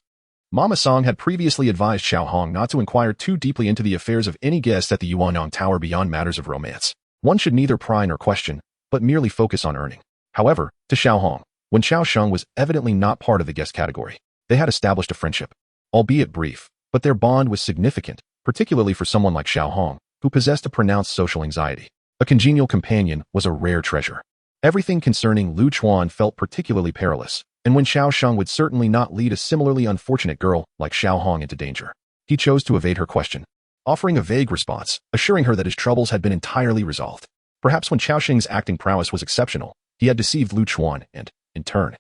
S1: Mama Song had previously advised Xiaohong not to inquire too deeply into the affairs of any guest at the Yuanyang Tower beyond matters of romance. One should neither pry nor question, but merely focus on earning. However, to Xiaohong, Wen Xiaoxing was evidently not part of the guest category. They had established a friendship, albeit brief, but their bond was significant, particularly for someone like Xiaohong, who possessed a pronounced social anxiety. A congenial companion was a rare treasure. Everything concerning Lu Chuan felt particularly perilous, and Wen Xiaoxing would certainly not lead a similarly unfortunate girl like Xiaohong into danger. He chose to evade her question, offering a vague response, assuring her that his troubles had been entirely resolved. Perhaps when Xiaoxing's acting prowess was exceptional, he had deceived Lu Chuan and, in turn,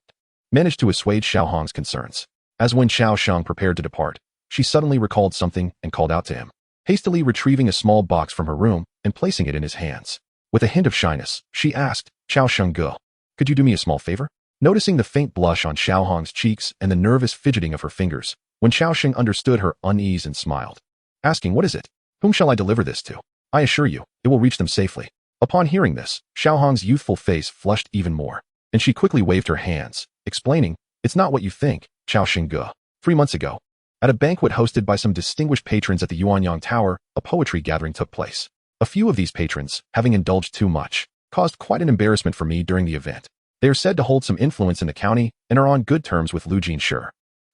S1: managed to assuage Xiaohong's concerns. As Wen Xiaoxing prepared to depart, she suddenly recalled something and called out to him, hastily retrieving a small box from her room and placing it in his hands. With a hint of shyness, she asked, Xiaoxing Gu, could you do me a small favor? Noticing the faint blush on Xiaohong's cheeks and the nervous fidgeting of her fingers, Wen Xiaoxing understood her unease and smiled, asking, what is it? Whom shall I deliver this to? I assure you, it will reach them safely. Upon hearing this, Xiaohong's youthful face flushed even more, and she quickly waved her hands, explaining, it's not what you think, Xiaoxing Gu. 3 months ago, at a banquet hosted by some distinguished patrons at the Yuanyang Tower, a poetry gathering took place. A few of these patrons, having indulged too much, caused quite an embarrassment for me during the event. They are said to hold some influence in the county and are on good terms with Lu Jinshi.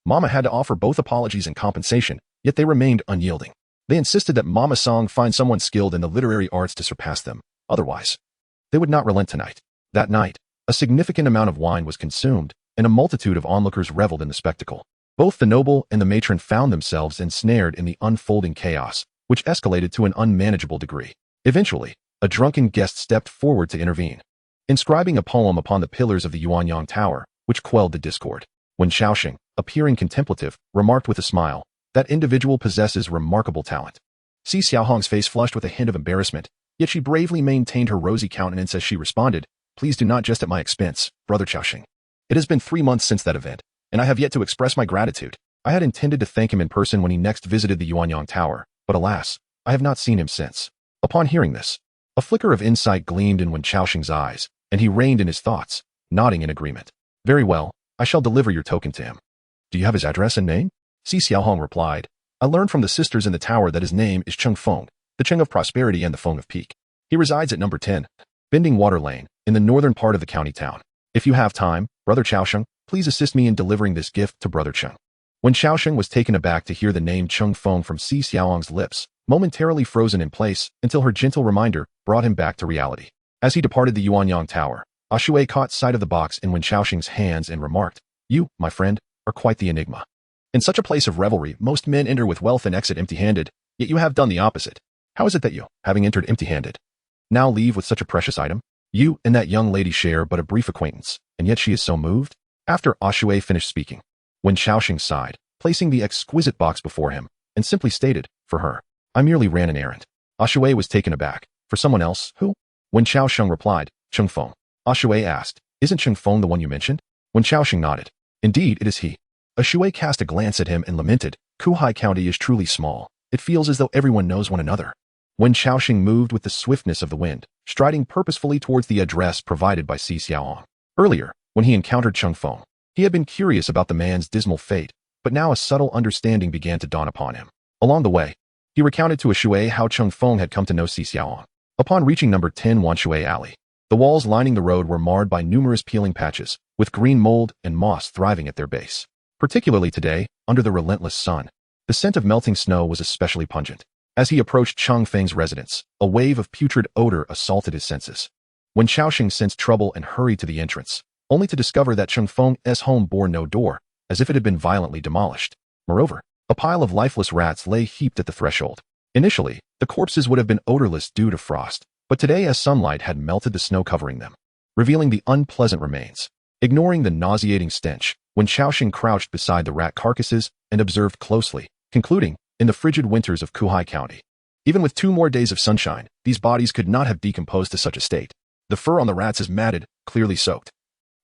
S1: Mama had to offer both apologies and compensation, yet they remained unyielding. They insisted that Mama Song find someone skilled in the literary arts to surpass them. Otherwise, they would not relent tonight. That night, a significant amount of wine was consumed, and a multitude of onlookers reveled in the spectacle. Both the noble and the matron found themselves ensnared in the unfolding chaos, which escalated to an unmanageable degree. Eventually, a drunken guest stepped forward to intervene, inscribing a poem upon the pillars of the Yuanyang Tower, which quelled the discord. When Xiaoxing, appearing contemplative, remarked with a smile, that individual possesses remarkable talent. Si Xiaohong's face flushed with a hint of embarrassment, yet she bravely maintained her rosy countenance as she responded, please do not jest at my expense, Brother Xiaoxing. It has been 3 months since that event, and I have yet to express my gratitude. I had intended to thank him in person when he next visited the Yuanyang Tower, but alas, I have not seen him since. Upon hearing this, a flicker of insight gleamed in Wen Xiaoxing's eyes, and he reined in his thoughts, nodding in agreement. Very well, I shall deliver your token to him. Do you have his address and name? Si Xiaohong replied, I learned from the sisters in the tower that his name is Cheng Feng, the Cheng of Prosperity and the Feng of Peak. He resides at number 10, Bending Water Lane, in the northern part of the county town. If you have time, Brother Xiaoxing, please assist me in delivering this gift to Brother Cheng. When Xiaoxing was taken aback to hear the name Cheng Feng from Si Xiaohong's lips, momentarily frozen in place until her gentle reminder brought him back to reality. As he departed the Yuanyang Tower, Ashui caught sight of the box in Wen Xiaoxing's hands and remarked, you, my friend, are quite the enigma. In such a place of revelry, most men enter with wealth and exit empty-handed, yet you have done the opposite. How is it that you, having entered empty-handed, now leave with such a precious item? You and that young lady share but a brief acquaintance, and yet she is so moved? After Ashui finished speaking, Wen Xiaoxing sighed, placing the exquisite box before him, and simply stated, for her, I merely ran an errand. Ashui was taken aback. For someone else, who? Wen Xiaoxing replied, Cheng Feng. Ashui asked, isn't Cheng Feng the one you mentioned? Wen Xiaoxing nodded. Indeed, it is he. Ashui cast a glance at him and lamented, Kuhai County is truly small. It feels as though everyone knows one another. Wen Chaoxing moved with the swiftness of the wind, striding purposefully towards the address provided by Si Xiaohong. Earlier, when he encountered Cheng Feng, he had been curious about the man's dismal fate, but now a subtle understanding began to dawn upon him. Along the way, he recounted to Shui how Cheng Feng had come to know Si Xiaohong. Upon reaching number 10 Wanshui Alley, the walls lining the road were marred by numerous peeling patches, with green mold and moss thriving at their base. Particularly today, under the relentless sun, the scent of melting snow was especially pungent. As he approached Cheng Feng's residence, a wave of putrid odor assaulted his senses. Wen Chaoxing sensed trouble and hurried to the entrance, only to discover that Cheng Feng's home bore no door, as if it had been violently demolished. Moreover, a pile of lifeless rats lay heaped at the threshold. Initially, the corpses would have been odorless due to frost, but today as sunlight had melted the snow covering them, revealing the unpleasant remains. Ignoring the nauseating stench, Wen Chaoxing crouched beside the rat carcasses and observed closely, concluding, in the frigid winters of Kuhai County, even with 2 more days of sunshine, these bodies could not have decomposed to such a state. The fur on the rats is matted, clearly soaked,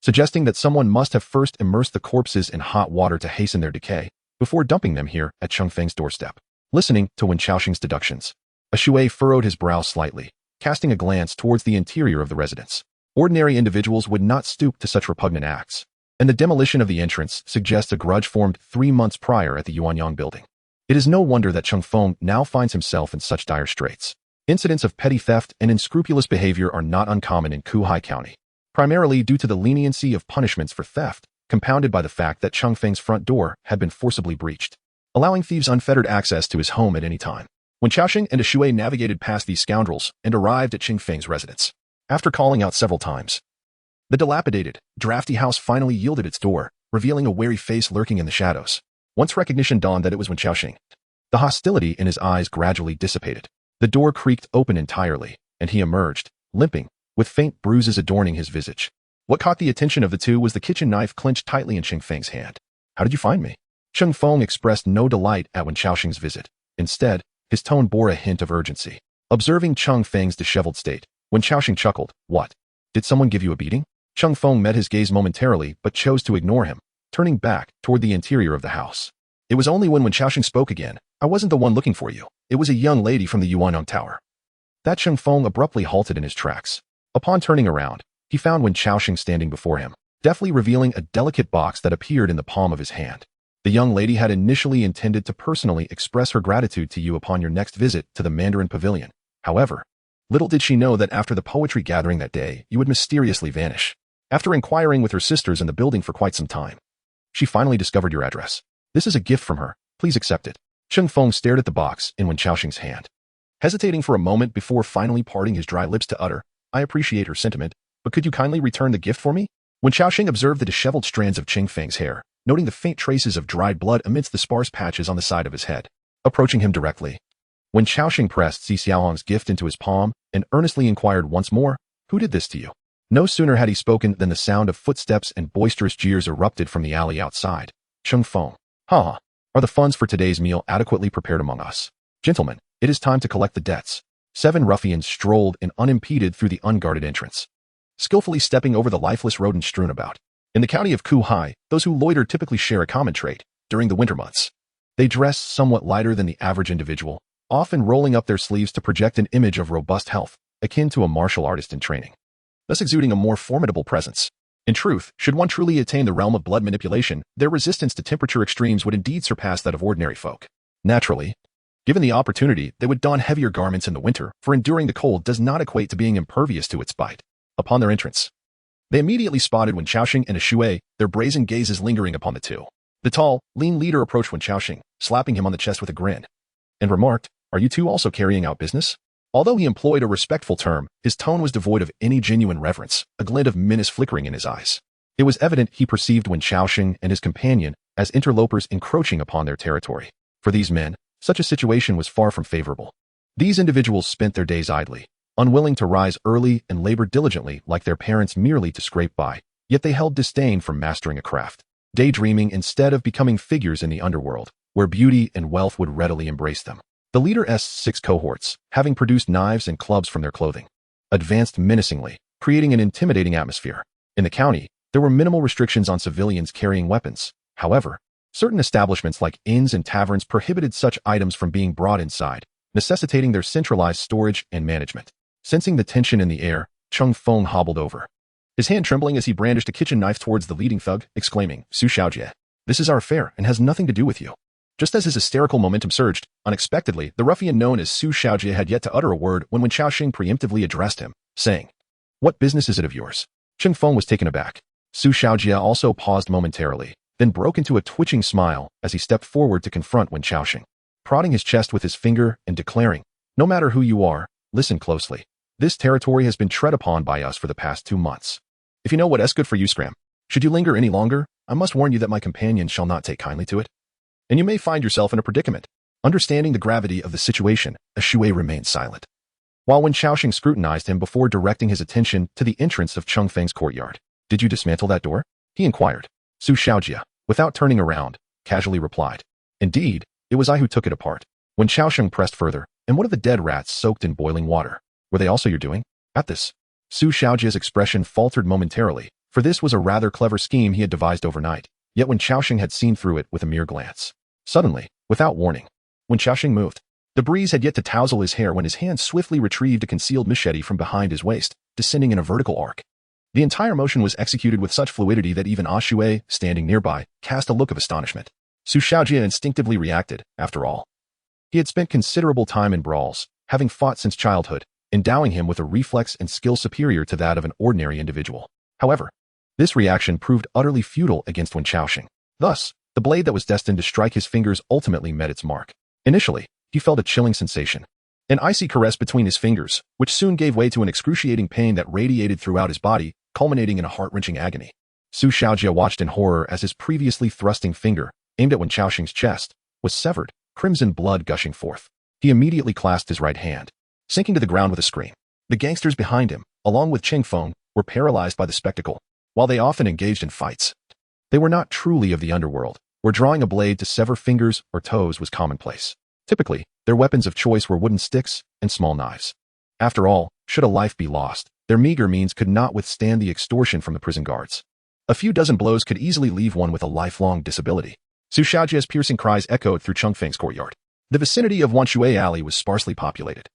S1: suggesting that someone must have first immersed the corpses in hot water to hasten their decay, before dumping them here at Cheng Feng's doorstep. Listening to Wen Chaoxing's deductions, Shui furrowed his brow slightly, casting a glance towards the interior of the residence. Ordinary individuals would not stoop to such repugnant acts, and the demolition of the entrance suggests a grudge formed 3 months prior at the Yuanyang building. It is no wonder that Cheng Feng now finds himself in such dire straits. Incidents of petty theft and unscrupulous behavior are not uncommon in Kuhai County, primarily due to the leniency of punishments for theft, compounded by the fact that Cheng Feng's front door had been forcibly breached, allowing thieves unfettered access to his home at any time. Wen Chaoxing and Shui navigated past these scoundrels and arrived at Cheng Feng's residence. After calling out several times, the dilapidated, drafty house finally yielded its door, revealing a wary face lurking in the shadows. Once recognition dawned that it was Wen Chaoxing, the hostility in his eyes gradually dissipated. The door creaked open entirely, and he emerged, limping, with faint bruises adorning his visage. What caught the attention of the two was the kitchen knife clenched tightly in Cheng Feng's hand. "How did you find me?" Cheng Feng expressed no delight at Wen Chaoxing's visit. Instead, his tone bore a hint of urgency. Observing Cheng Feng's disheveled state, Wen Chaoxing chuckled. "What? Did someone give you a beating?" Cheng Feng met his gaze momentarily but chose to ignore him, turning back toward the interior of the house. It was only when Wen Chaoxing spoke again. "I wasn't the one looking for you. It was a young lady from the Yuanyang Tower." That Cheng Feng abruptly halted in his tracks. Upon turning around, he found Wen Chaoxing standing before him, deftly revealing a delicate box that appeared in the palm of his hand. "The young lady had initially intended to personally express her gratitude to you upon your next visit to the Mandarin Pavilion. However, little did she know that after the poetry gathering that day, you would mysteriously vanish. After inquiring with her sisters in the building for quite some time, she finally discovered your address. This is a gift from her. Please accept it." Cheng Feng stared at the box in Wen Chaoxing's hand, hesitating for a moment before finally parting his dry lips to utter, "I appreciate her sentiment, but could you kindly return the gift for me?" Wen Chaoxing observed the disheveled strands of Cheng Feng's hair, noting the faint traces of dried blood amidst the sparse patches on the side of his head. Approaching him directly, Wen Chaoxing pressed Si Xiaohong's gift into his palm and earnestly inquired once more, "Who did this to you?" No sooner had he spoken than the sound of footsteps and boisterous jeers erupted from the alley outside. Cheng Feng. "Ha! Are the funds for today's meal adequately prepared among us? Gentlemen, it is time to collect the debts." 7 ruffians strolled in unimpeded through the unguarded entrance, skillfully stepping over the lifeless rodents strewn about. In the county of Kuhai, those who loiter typically share a common trait during the winter months. They dress somewhat lighter than the average individual, often rolling up their sleeves to project an image of robust health, akin to a martial artist in training, thus exuding a more formidable presence. In truth, should one truly attain the realm of blood manipulation, their resistance to temperature extremes would indeed surpass that of ordinary folk. Naturally, given the opportunity, they would don heavier garments in the winter, for enduring the cold does not equate to being impervious to its bite. Upon their entrance, they immediately spotted Wen Chaoxing and Shui, their brazen gazes lingering upon the two. The tall, lean leader approached Wen Chaoxing, slapping him on the chest with a grin, and remarked, "Are you two also carrying out business?" Although he employed a respectful term, his tone was devoid of any genuine reverence, a glint of menace flickering in his eyes. It was evident he perceived Wen Chaoxing and his companion as interlopers encroaching upon their territory. For these men, such a situation was far from favorable. These individuals spent their days idly, unwilling to rise early and labor diligently like their parents merely to scrape by, yet they held disdain for mastering a craft, daydreaming instead of becoming figures in the underworld, where beauty and wealth would readily embrace them. The leader's 6 cohorts, having produced knives and clubs from their clothing, advanced menacingly, creating an intimidating atmosphere. In the county, there were minimal restrictions on civilians carrying weapons. However, certain establishments like inns and taverns prohibited such items from being brought inside, necessitating their centralized storage and management. Sensing the tension in the air, Chung Feng hobbled over, his hand trembling as he brandished a kitchen knife towards the leading thug, exclaiming, "Su Xiaojie, this is our affair and has nothing to do with you." Just as his hysterical momentum surged, unexpectedly, the ruffian known as Su Xiaojie had yet to utter a word when Wen Xiaoxing preemptively addressed him, saying, "What business is it of yours?" Chung Feng was taken aback. Su Xiaojie also paused momentarily, then broke into a twitching smile as he stepped forward to confront Wen Xiaoxing, prodding his chest with his finger and declaring, "No matter who you are, listen closely. This territory has been tread upon by us for the past 2 months. If you know what's good for you, scram. Should you linger any longer, I must warn you that my companions shall not take kindly to it, and you may find yourself in a predicament." Understanding the gravity of the situation, Shui remained silent, while Wen Xiaoxing scrutinized him before directing his attention to the entrance of Chung Feng's courtyard. "Did you dismantle that door?" he inquired. Su Xiaojie, without turning around, casually replied, "Indeed, it was I who took it apart." Wen Xiaoxing pressed further, "And what of the dead rats soaked in boiling water? Were they also your doing?" At this, Su Xiaojie's expression faltered momentarily, for this was a rather clever scheme he had devised overnight, yet Wen Xiaoxing had seen through it with a mere glance. Suddenly, without warning, Wen Xiaoxing moved. The breeze had yet to tousle his hair when his hand swiftly retrieved a concealed machete from behind his waist, descending in a vertical arc. The entire motion was executed with such fluidity that even Shui, standing nearby, cast a look of astonishment. Su Xiaojie instinctively reacted, after all. He had spent considerable time in brawls, having fought since childhood, endowing him with a reflex and skill superior to that of an ordinary individual. However, this reaction proved utterly futile against Wen Xiaoxing. Thus, the blade that was destined to strike his fingers ultimately met its mark. Initially, he felt a chilling sensation, an icy caress between his fingers, which soon gave way to an excruciating pain that radiated throughout his body, culminating in a heart-wrenching agony. Su Xiaojie watched in horror as his previously thrusting finger, aimed at Wen Xiaoxing's chest, was severed, crimson blood gushing forth. He immediately clasped his right hand, sinking to the ground with a scream. The gangsters behind him, along with Chung Feng, were paralyzed by the spectacle. While they often engaged in fights, they were not truly of the underworld, where drawing a blade to sever fingers or toes was commonplace. Typically, their weapons of choice were wooden sticks and small knives. After all, should a life be lost, their meager means could not withstand the extortion from the prison guards. A few dozen blows could easily leave one with a lifelong disability. Su Xiaojie's piercing cries echoed through Chung Feng's courtyard. The vicinity of Wanshui Alley was sparsely populated,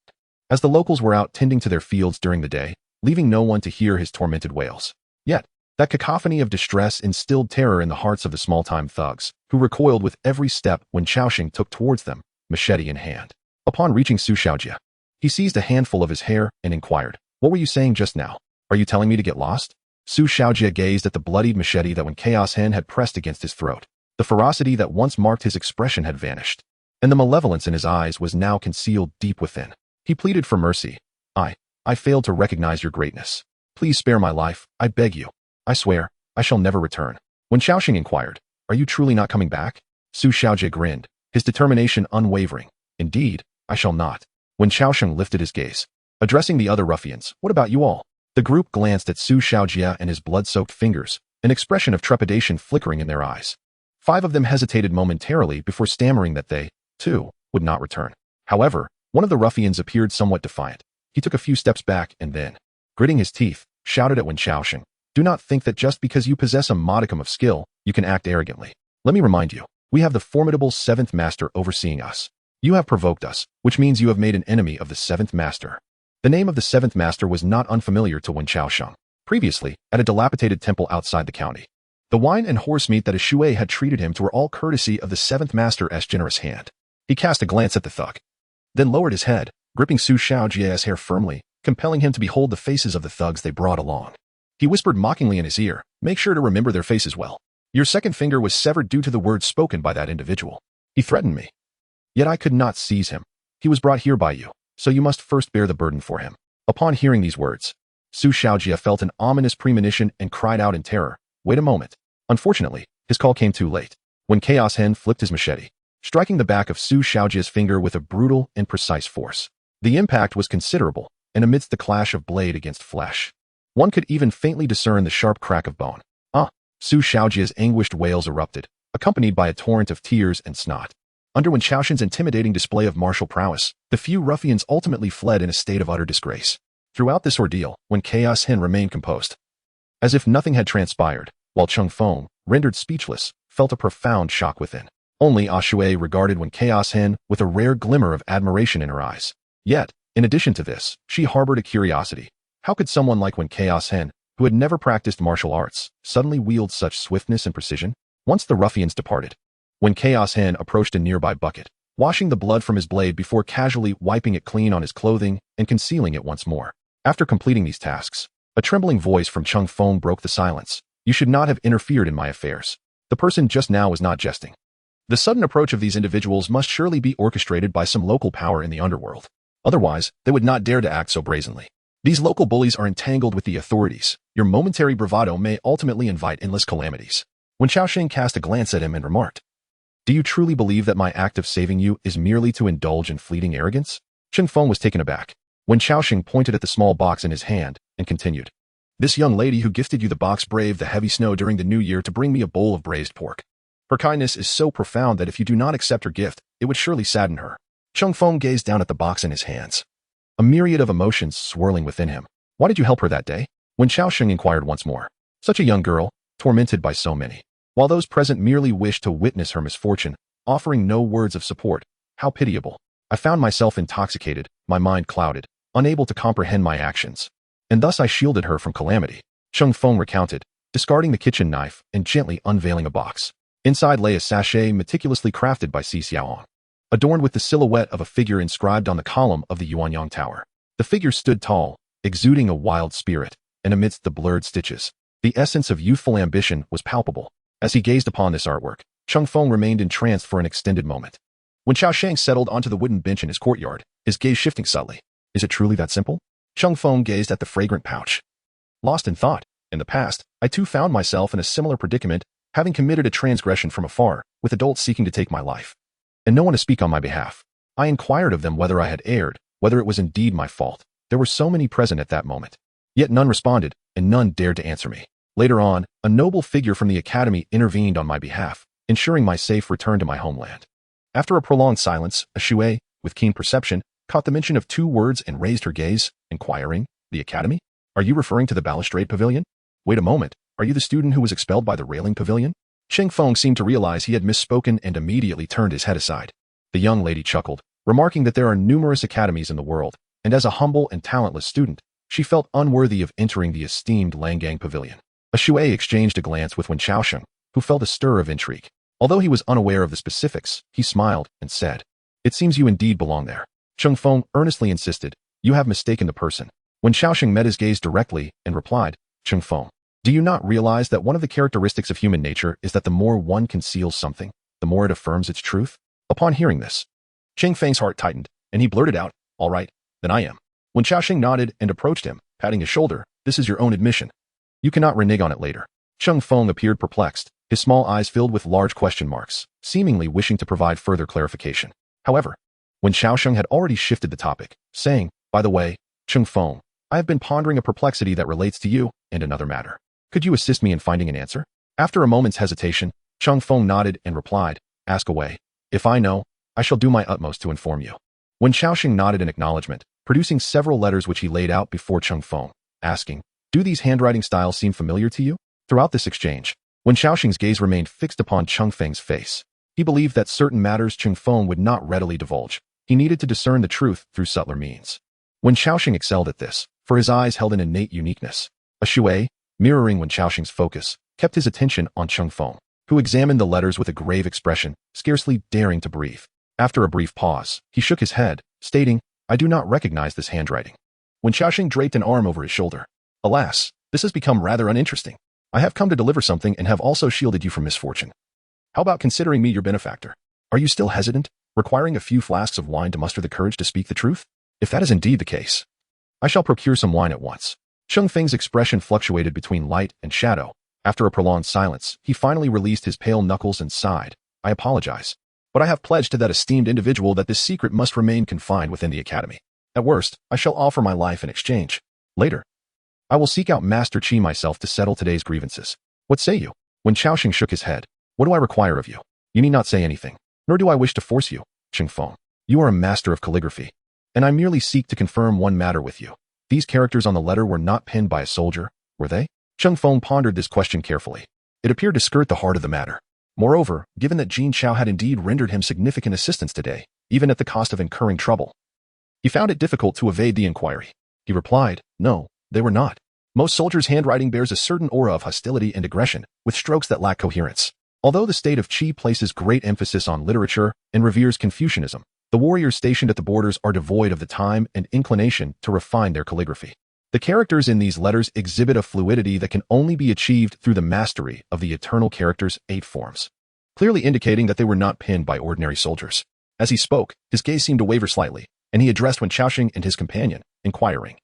S1: as the locals were out tending to their fields during the day, leaving no one to hear his tormented wails. Yet, that cacophony of distress instilled terror in the hearts of the small-time thugs, who recoiled with every step when Xiaoxing took towards them, machete in hand. Upon reaching Su Xiaojie, he seized a handful of his hair and inquired, "What were you saying just now? Are you telling me to get lost?" Su Xiaojie gazed at the bloodied machete that Wen Chaos Hen had pressed against his throat. The ferocity that once marked his expression had vanished, and the malevolence in his eyes was now concealed deep within. He pleaded for mercy. I failed to recognize your greatness. Please spare my life, I beg you. I swear, I shall never return." When Xiaoxing inquired, "Are you truly not coming back?" Su Xiaojie grinned, his determination unwavering. "Indeed, I shall not." When Xiaoxing lifted his gaze, addressing the other ruffians, "What about you all?" The group glanced at Su Xiaojie and his blood-soaked fingers, an expression of trepidation flickering in their eyes. 5 of them hesitated momentarily before stammering that they, too, would not return. However, one of the ruffians appeared somewhat defiant. He took a few steps back and then, gritting his teeth, shouted at Wen Xiaoxing, "Do not think that just because you possess a modicum of skill, you can act arrogantly. Let me remind you, we have the formidable 7th Master overseeing us. You have provoked us, which means you have made an enemy of the 7th Master." The name of the 7th Master was not unfamiliar to Wen Xiaoxing. Previously, at a dilapidated temple outside the county, the wine and horse meat that Shui had treated him to were all courtesy of the 7th Master's generous hand. He cast a glance at the thug, then lowered his head, gripping Su Xiaojie's hair firmly, compelling him to behold the faces of the thugs they brought along. He whispered mockingly in his ear, "Make sure to remember their faces well. Your second finger was severed due to the words spoken by that individual. He threatened me. Yet I could not seize him. He was brought here by you, so you must first bear the burden for him." Upon hearing these words, Su Xiaojie felt an ominous premonition and cried out in terror, "Wait a moment." Unfortunately, his call came too late. When Chaos Hen flipped his machete, striking the back of Su Xiaojie's finger with a brutal and precise force. The impact was considerable, and amidst the clash of blade against flesh, one could even faintly discern the sharp crack of bone. Su Xiaojie's anguished wails erupted, accompanied by a torrent of tears and snot. Under Wen Xiaoxing's intimidating display of martial prowess, the few ruffians ultimately fled in a state of utter disgrace. Throughout this ordeal, Wen Chaos Hen remained composed, as if nothing had transpired, while Chung Feng, rendered speechless, felt a profound shock within. Only Ah Shui regarded Wen Chaos Hen with a rare glimmer of admiration in her eyes. Yet, in addition to this, she harbored a curiosity. How could someone like Wen Chaos Hen, who had never practiced martial arts, suddenly wield such swiftness and precision? Once the ruffians departed, Wen Chaos Hen approached a nearby bucket, washing the blood from his blade before casually wiping it clean on his clothing and concealing it once more. After completing these tasks, a trembling voice from Chung Feng broke the silence. You should not have interfered in my affairs. The person just now was not jesting. The sudden approach of these individuals must surely be orchestrated by some local power in the underworld. Otherwise, they would not dare to act so brazenly. These local bullies are entangled with the authorities. Your momentary bravado may ultimately invite endless calamities. When Xiaoxing cast a glance at him and remarked, Do you truly believe that my act of saving you is merely to indulge in fleeting arrogance? Chung Feng was taken aback when Xiaoxing pointed at the small box in his hand and continued, This young lady who gifted you the box braved the heavy snow during the new year to bring me a bowl of braised pork. Her kindness is so profound that if you do not accept her gift, it would surely sadden her. Chung Feng gazed down at the box in his hands, a myriad of emotions swirling within him. Why did you help her that day? When Xiaoxing inquired once more. Such a young girl, tormented by so many. While those present merely wished to witness her misfortune, offering no words of support. How pitiable. I found myself intoxicated, my mind clouded, unable to comprehend my actions. And thus I shielded her from calamity. Chung Feng recounted, discarding the kitchen knife and gently unveiling a box. Inside lay a sachet meticulously crafted by Si Xiaoong, adorned with the silhouette of a figure inscribed on the column of the Yuanyang Tower. The figure stood tall, exuding a wild spirit, and amidst the blurred stitches, the essence of youthful ambition was palpable. As he gazed upon this artwork, Chung Feng remained entranced for an extended moment. When Xiaoxing settled onto the wooden bench in his courtyard, his gaze shifting subtly. Is it truly that simple? Chung Feng gazed at the fragrant pouch. Lost in thought, in the past, I too found myself in a similar predicament, having committed a transgression from afar, with adults seeking to take my life. And no one to speak on my behalf. I inquired of them whether I had erred, whether it was indeed my fault. There were so many present at that moment. Yet none responded, and none dared to answer me. Later on, a noble figure from the academy intervened on my behalf, ensuring my safe return to my homeland. After a prolonged silence, a Shui, with keen perception, caught the mention of two words and raised her gaze, inquiring, The academy? Are you referring to the balustrade pavilion? Wait a moment, are you the student who was expelled by the railing pavilion? Chung Feng seemed to realize he had misspoken and immediately turned his head aside. The young lady chuckled, remarking that there are numerous academies in the world, and as a humble and talentless student, she felt unworthy of entering the esteemed Langang pavilion. A Shui exchanged a glance with Wen Xiaoxing, who felt a stir of intrigue. Although he was unaware of the specifics, he smiled and said, It seems you indeed belong there. Chung Feng earnestly insisted, You have mistaken the person. Wen Xiaoxing met his gaze directly and replied, Chung Feng, do you not realize that one of the characteristics of human nature is that the more one conceals something, the more it affirms its truth? Upon hearing this, Chung Feng's heart tightened, and he blurted out, All right, then I am. When Xiaoxing nodded and approached him, patting his shoulder, This is your own admission. You cannot renege on it later. Chung Feng appeared perplexed, his small eyes filled with large question marks, seemingly wishing to provide further clarification. However, when Xiaoxing had already shifted the topic, saying, By the way, Chung Feng, I have been pondering a perplexity that relates to you and another matter. Could you assist me in finding an answer? After a moment's hesitation, Chung Feng nodded and replied, Ask away. If I know, I shall do my utmost to inform you. When Xiaoxing nodded in acknowledgement, producing several letters which he laid out before Chung Feng, asking, Do these handwriting styles seem familiar to you? Throughout this exchange, when Xiaoxing's gaze remained fixed upon Chung Feng's face, he believed that certain matters Chung Feng would not readily divulge. He needed to discern the truth through subtler means. When Xiaoxing excelled at this, for his eyes held an innate uniqueness. A Shui, mirroring Wen Xiaoxing's focus, kept his attention on Chung Feng, who examined the letters with a grave expression, scarcely daring to breathe. After a brief pause, he shook his head, stating, I do not recognize this handwriting. When Xiaoxing draped an arm over his shoulder, Alas, this has become rather uninteresting. I have come to deliver something and have also shielded you from misfortune. How about considering me your benefactor? Are you still hesitant, requiring a few flasks of wine to muster the courage to speak the truth? If that is indeed the case, I shall procure some wine at once. Chung Feng's expression fluctuated between light and shadow. After a prolonged silence, he finally released his pale knuckles and sighed. I apologize, but I have pledged to that esteemed individual that this secret must remain confined within the academy. At worst, I shall offer my life in exchange. Later, I will seek out Master Qi myself to settle today's grievances. What say you? When Xiaoxing shook his head, What do I require of you? You need not say anything, nor do I wish to force you, Chung Feng. You are a master of calligraphy, and I merely seek to confirm one matter with you. These characters on the letter were not penned by a soldier, were they? Chung Feng pondered this question carefully. It appeared to skirt the heart of the matter. Moreover, given that Jin Chao had indeed rendered him significant assistance today, even at the cost of incurring trouble, he found it difficult to evade the inquiry. He replied, no, they were not. Most soldiers' handwriting bears a certain aura of hostility and aggression, with strokes that lack coherence. Although the state of Qi places great emphasis on literature and reveres Confucianism, the warriors stationed at the borders are devoid of the time and inclination to refine their calligraphy. The characters in these letters exhibit a fluidity that can only be achieved through the mastery of the eternal character's 8 forms, clearly indicating that they were not penned by ordinary soldiers. As he spoke, his gaze seemed to waver slightly, and he addressed Wen Qiaoxing and his companion, inquiring,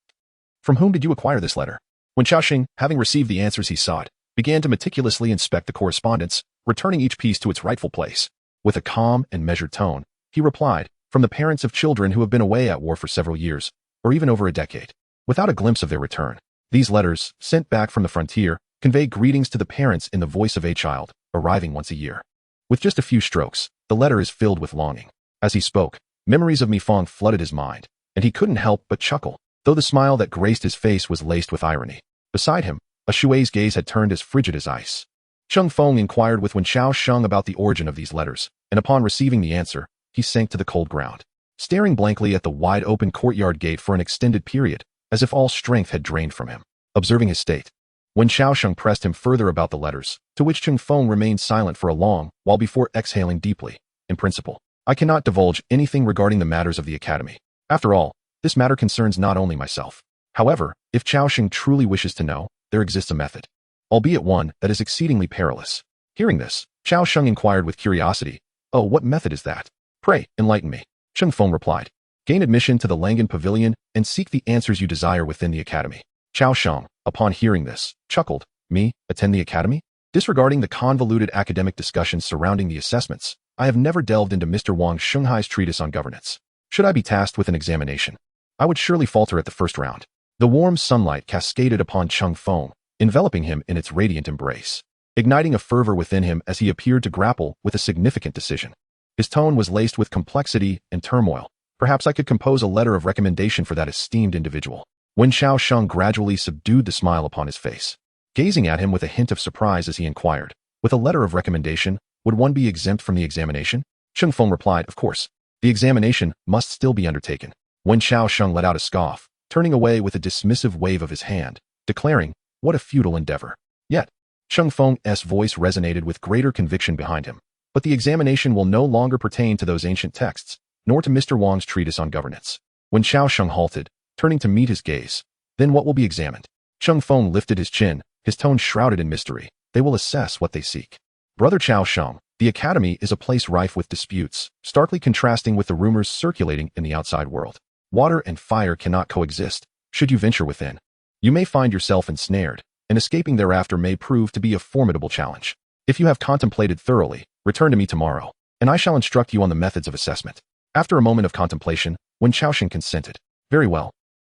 S1: "From whom did you acquire this letter?" Wen Qiaoxing, having received the answers he sought, began to meticulously inspect the correspondence, returning each piece to its rightful place. With a calm and measured tone, he replied, "From the parents of children who have been away at war for several years, or even over a decade, without a glimpse of their return. These letters, sent back from the frontier, convey greetings to the parents in the voice of a child, arriving once a year." With just a few strokes, the letter is filled with longing. As he spoke, memories of Mi Fang flooded his mind, and he couldn't help but chuckle, though the smile that graced his face was laced with irony. Beside him, a Shui's gaze had turned as frigid as ice. Cheng Feng inquired with Wen Qiaoxing about the origin of these letters, and upon receiving the answer, he sank to the cold ground, staring blankly at the wide-open courtyard gate for an extended period, as if all strength had drained from him. Observing his state, Wen Qiaoxing pressed him further about the letters, to which Cheng Feng remained silent for a long while before exhaling deeply. "In principle, I cannot divulge anything regarding the matters of the academy. After all, this matter concerns not only myself. However, if Qiaoxing truly wishes to know, there exists a method, albeit one that is exceedingly perilous." Hearing this, Qiaoxing inquired with curiosity, "Oh, what method is that? Pray, enlighten me." Cheng Feng replied, "Gain admission to the Langan Pavilion and seek the answers you desire within the academy." Qiaoxing, upon hearing this, chuckled, "Me, attend the academy?" Disregarding the convoluted academic discussions surrounding the assessments, I have never delved into Mr. Wang Xunghai's treatise on governance. Should I be tasked with an examination, I would surely falter at the first round. The warm sunlight cascaded upon Cheng Feng, enveloping him in its radiant embrace, igniting a fervor within him as he appeared to grapple with a significant decision. His tone was laced with complexity and turmoil. Perhaps I could compose a letter of recommendation for that esteemed individual. Wen Qiaoxing gradually subdued the smile upon his face, gazing at him with a hint of surprise as he inquired, "With a letter of recommendation, would one be exempt from the examination?" Cheng Feng replied, "Of course. The examination must still be undertaken." Wen Qiaoxing let out a scoff, turning away with a dismissive wave of his hand, declaring, "What a futile endeavor." Yet, Cheng Feng's voice resonated with greater conviction behind him. "But the examination will no longer pertain to those ancient texts, nor to Mr. Wang's treatise on governance." Wen Qiaoxing halted, turning to meet his gaze. "Then what will be examined?" Cheng Feng lifted his chin, his tone shrouded in mystery. "They will assess what they seek." "Brother Qiaoxing, the academy is a place rife with disputes, starkly contrasting with the rumors circulating in the outside world. Water and fire cannot coexist. Should you venture within, you may find yourself ensnared, and escaping thereafter may prove to be a formidable challenge. If you have contemplated thoroughly, return to me tomorrow, and I shall instruct you on the methods of assessment." After a moment of contemplation, Wen Qiaoxing consented. "Very well."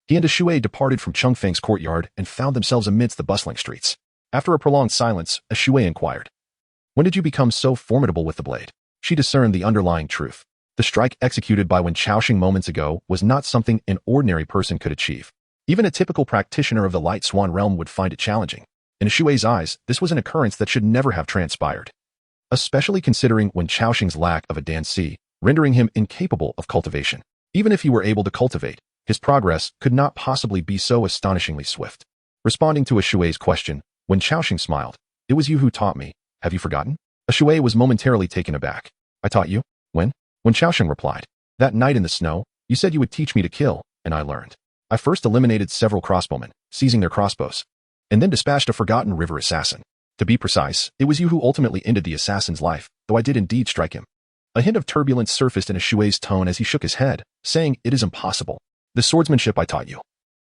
S1: He and a Shui departed from Cheng Feng's courtyard and found themselves amidst the bustling streets. After a prolonged silence, a Shui inquired, "When did you become so formidable with the blade?" She discerned the underlying truth. The strike executed by Wen Qiaoxing moments ago was not something an ordinary person could achieve. Even a typical practitioner of the Light Swan realm would find it challenging. In a Shui's eyes, this was an occurrence that should never have transpired, especially considering Wen Qiaoxing's lack of a danci, rendering him incapable of cultivation. Even if he were able to cultivate, his progress could not possibly be so astonishingly swift. Responding to a Shui's question, Wen Qiaoxing smiled. "It was you who taught me. Have you forgotten?" A Shui was momentarily taken aback. "I taught you? When?" Wen Qiaoxing replied, "That night in the snow, you said you would teach me to kill, and I learned. I first eliminated several crossbowmen, seizing their crossbows, and then dispatched a forgotten river assassin. To be precise, it was you who ultimately ended the assassin's life, though I did indeed strike him." A hint of turbulence surfaced in a Shui's tone as he shook his head, saying, "It is impossible. The swordsmanship I taught you,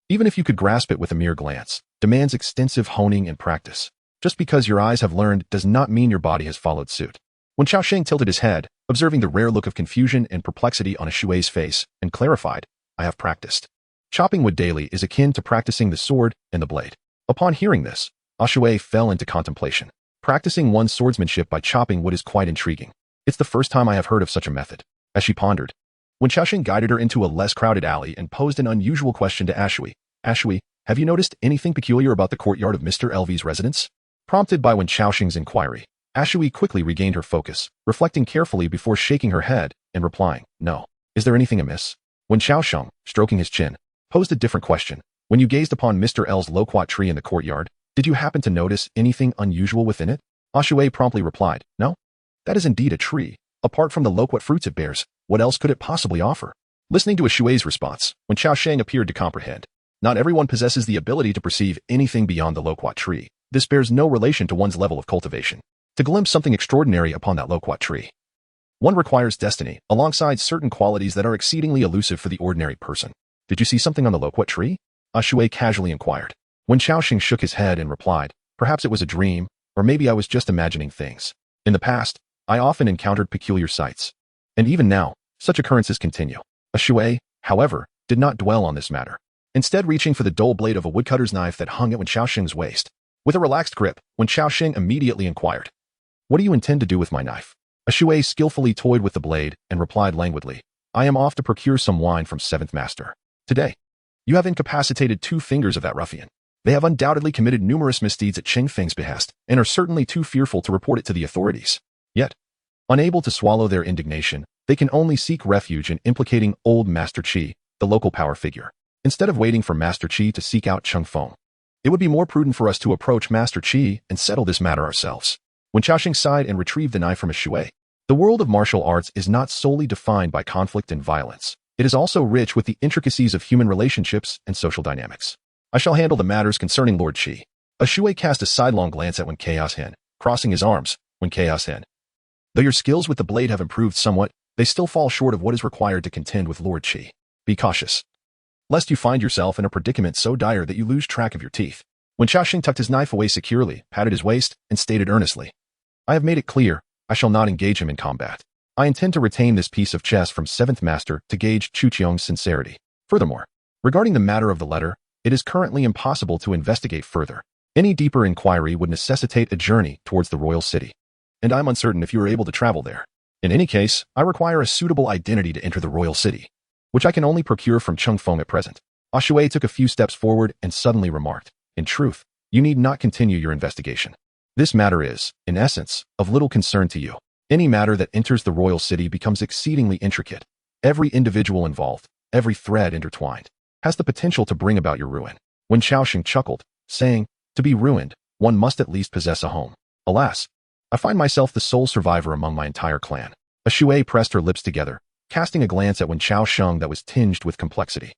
S1: even if you could grasp it with a mere glance, demands extensive honing and practice. Just because your eyes have learned does not mean your body has followed suit." Wen Qiaoxing tilted his head, observing the rare look of confusion and perplexity on a Shui's face, and clarified, "I have practiced. Chopping wood daily is akin to practicing the sword and the blade." Upon hearing this, a Shui fell into contemplation. Practicing one's swordsmanship by chopping wood is quite intriguing. "It's the first time I have heard of such a method." As she pondered, Wen Qiaoxing guided her into a less crowded alley and posed an unusual question to Ashui. "Ashui, have you noticed anything peculiar about the courtyard of Mr. LV's residence?" Prompted by Wen Qiaoxing's inquiry, Ashui quickly regained her focus, reflecting carefully before shaking her head and replying, "No. Is there anything amiss?" When Xiaosheng, stroking his chin, posed a different question, "When you gazed upon Mr. L's loquat tree in the courtyard, did you happen to notice anything unusual within it?" Ashui promptly replied, "No. That is indeed a tree. Apart from the loquat fruits it bears, what else could it possibly offer?" Listening to Ashui's response, when Xiaosheng appeared to comprehend, not everyone possesses the ability to perceive anything beyond the loquat tree. This bears no relation to one's level of cultivation. To glimpse something extraordinary upon that loquat tree, one requires destiny, alongside certain qualities that are exceedingly elusive for the ordinary person. "Did you see something on the loquat tree?" Ashui casually inquired. When Xiaosheng shook his head and replied, "Perhaps it was a dream, or maybe I was just imagining things. In the past, I often encountered peculiar sights. And even now, such occurrences continue." Ashui, however, did not dwell on this matter, instead reaching for the dull blade of a woodcutter's knife that hung at Wen Xiaosheng's waist. With a relaxed grip, Wen Xiaosheng immediately inquired, "What do you intend to do with my knife?" Ashui skillfully toyed with the blade and replied languidly, "I am off to procure some wine from Seventh Master. Today, you have incapacitated 2 fingers of that ruffian. They have undoubtedly committed numerous misdeeds at Cheng Feng's behest and are certainly too fearful to report it to the authorities. Yet, unable to swallow their indignation, they can only seek refuge in implicating old Master Qi, the local power figure. Instead of waiting for Master Qi to seek out Cheng Feng, it would be more prudent for us to approach Master Qi and settle this matter ourselves." When Xiaosheng sighed and retrieved the knife from Ashui, the world of martial arts is not solely defined by conflict and violence. It is also rich with the intricacies of human relationships and social dynamics. "I shall handle the matters concerning Lord Qi." Ashui cast a sidelong glance at Wen Chaos Hen, crossing his arms. "Wen Chaos Hen, though your skills with the blade have improved somewhat, they still fall short of what is required to contend with Lord Qi. Be cautious, lest you find yourself in a predicament so dire that you lose track of your teeth." When Xiaosheng tucked his knife away securely, patted his waist, and stated earnestly, "I have made it clear, I shall not engage him in combat. I intend to retain this piece of chess from 7th Master to gauge Chu Qiong's sincerity. Furthermore, regarding the matter of the letter, it is currently impossible to investigate further. Any deeper inquiry would necessitate a journey towards the royal city, and I am uncertain if you are able to travel there. In any case, I require a suitable identity to enter the royal city, which I can only procure from Cheng Feng at present." Ashui took a few steps forward and suddenly remarked, "In truth, you need not continue your investigation. This matter is, in essence, of little concern to you. Any matter that enters the royal city becomes exceedingly intricate. Every individual involved, every thread intertwined, has the potential to bring about your ruin." When Xiaosheng chuckled, saying, "To be ruined, one must at least possess a home. Alas, I find myself the sole survivor among my entire clan." Ashui pressed her lips together, casting a glance at Wen Xiaosheng that was tinged with complexity.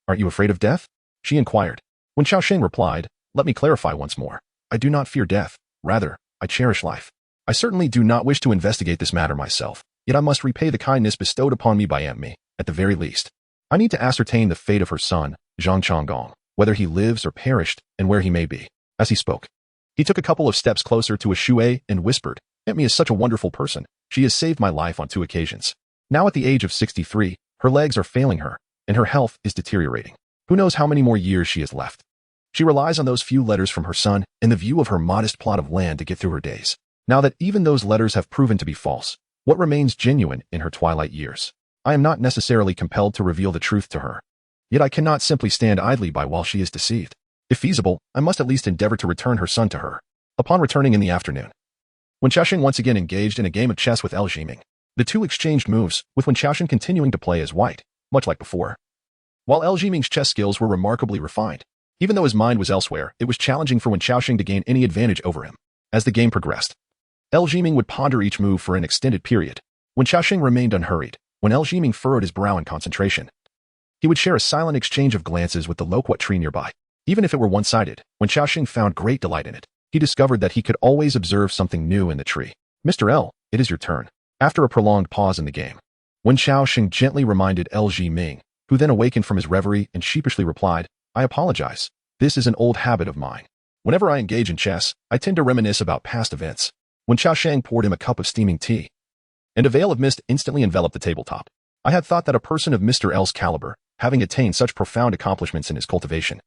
S1: "Aren't you afraid of death?" she inquired. When Xiaosheng replied, "Let me clarify once more. I do not fear death. Rather, I cherish life. I certainly do not wish to investigate this matter myself, yet I must repay the kindness bestowed upon me by Aunt Mi, at the very least. I need to ascertain the fate of her son, Zhang Changgong, whether he lives or perished, and where he may be." As he spoke, he took a couple of steps closer to Ashui and whispered, "Aunt Mi is such a wonderful person. She has saved my life on 2 occasions. Now at the age of 63, her legs are failing her, and her health is deteriorating. Who knows how many more years she has left. She relies on those few letters from her son and the view of her modest plot of land to get through her days. Now that even those letters have proven to be false, what remains genuine in her twilight years? I am not necessarily compelled to reveal the truth to her. Yet I cannot simply stand idly by while she is deceived. If feasible, I must at least endeavor to return her son to her." Upon returning in the afternoon, Wen Xiaosheng once again engaged in a game of chess with El Jiming. The two exchanged moves, with Wen Xiaosheng continuing to play as white, much like before. While El Jiming's chess skills were remarkably refined, even though his mind was elsewhere, it was challenging for Wen Xiaosheng to gain any advantage over him. As the game progressed, El Jiming would ponder each move for an extended period. Wen Xiaosheng remained unhurried. When El Jiming furrowed his brow in concentration, he would share a silent exchange of glances with the loquat tree nearby. Even if it were one-sided, Wen Xiaosheng found great delight in it. He discovered that he could always observe something new in the tree. "Mr. L, it is your turn." After a prolonged pause in the game, Wen Xiaosheng gently reminded El Jiming, who then awakened from his reverie and sheepishly replied, "I apologize. This is an old habit of mine. Whenever I engage in chess, I tend to reminisce about past events." Wen Xiaosheng poured him a cup of steaming tea, and a veil of mist instantly enveloped the tabletop. "I had thought that a person of Mr. L's caliber, having attained such profound accomplishments in his cultivation,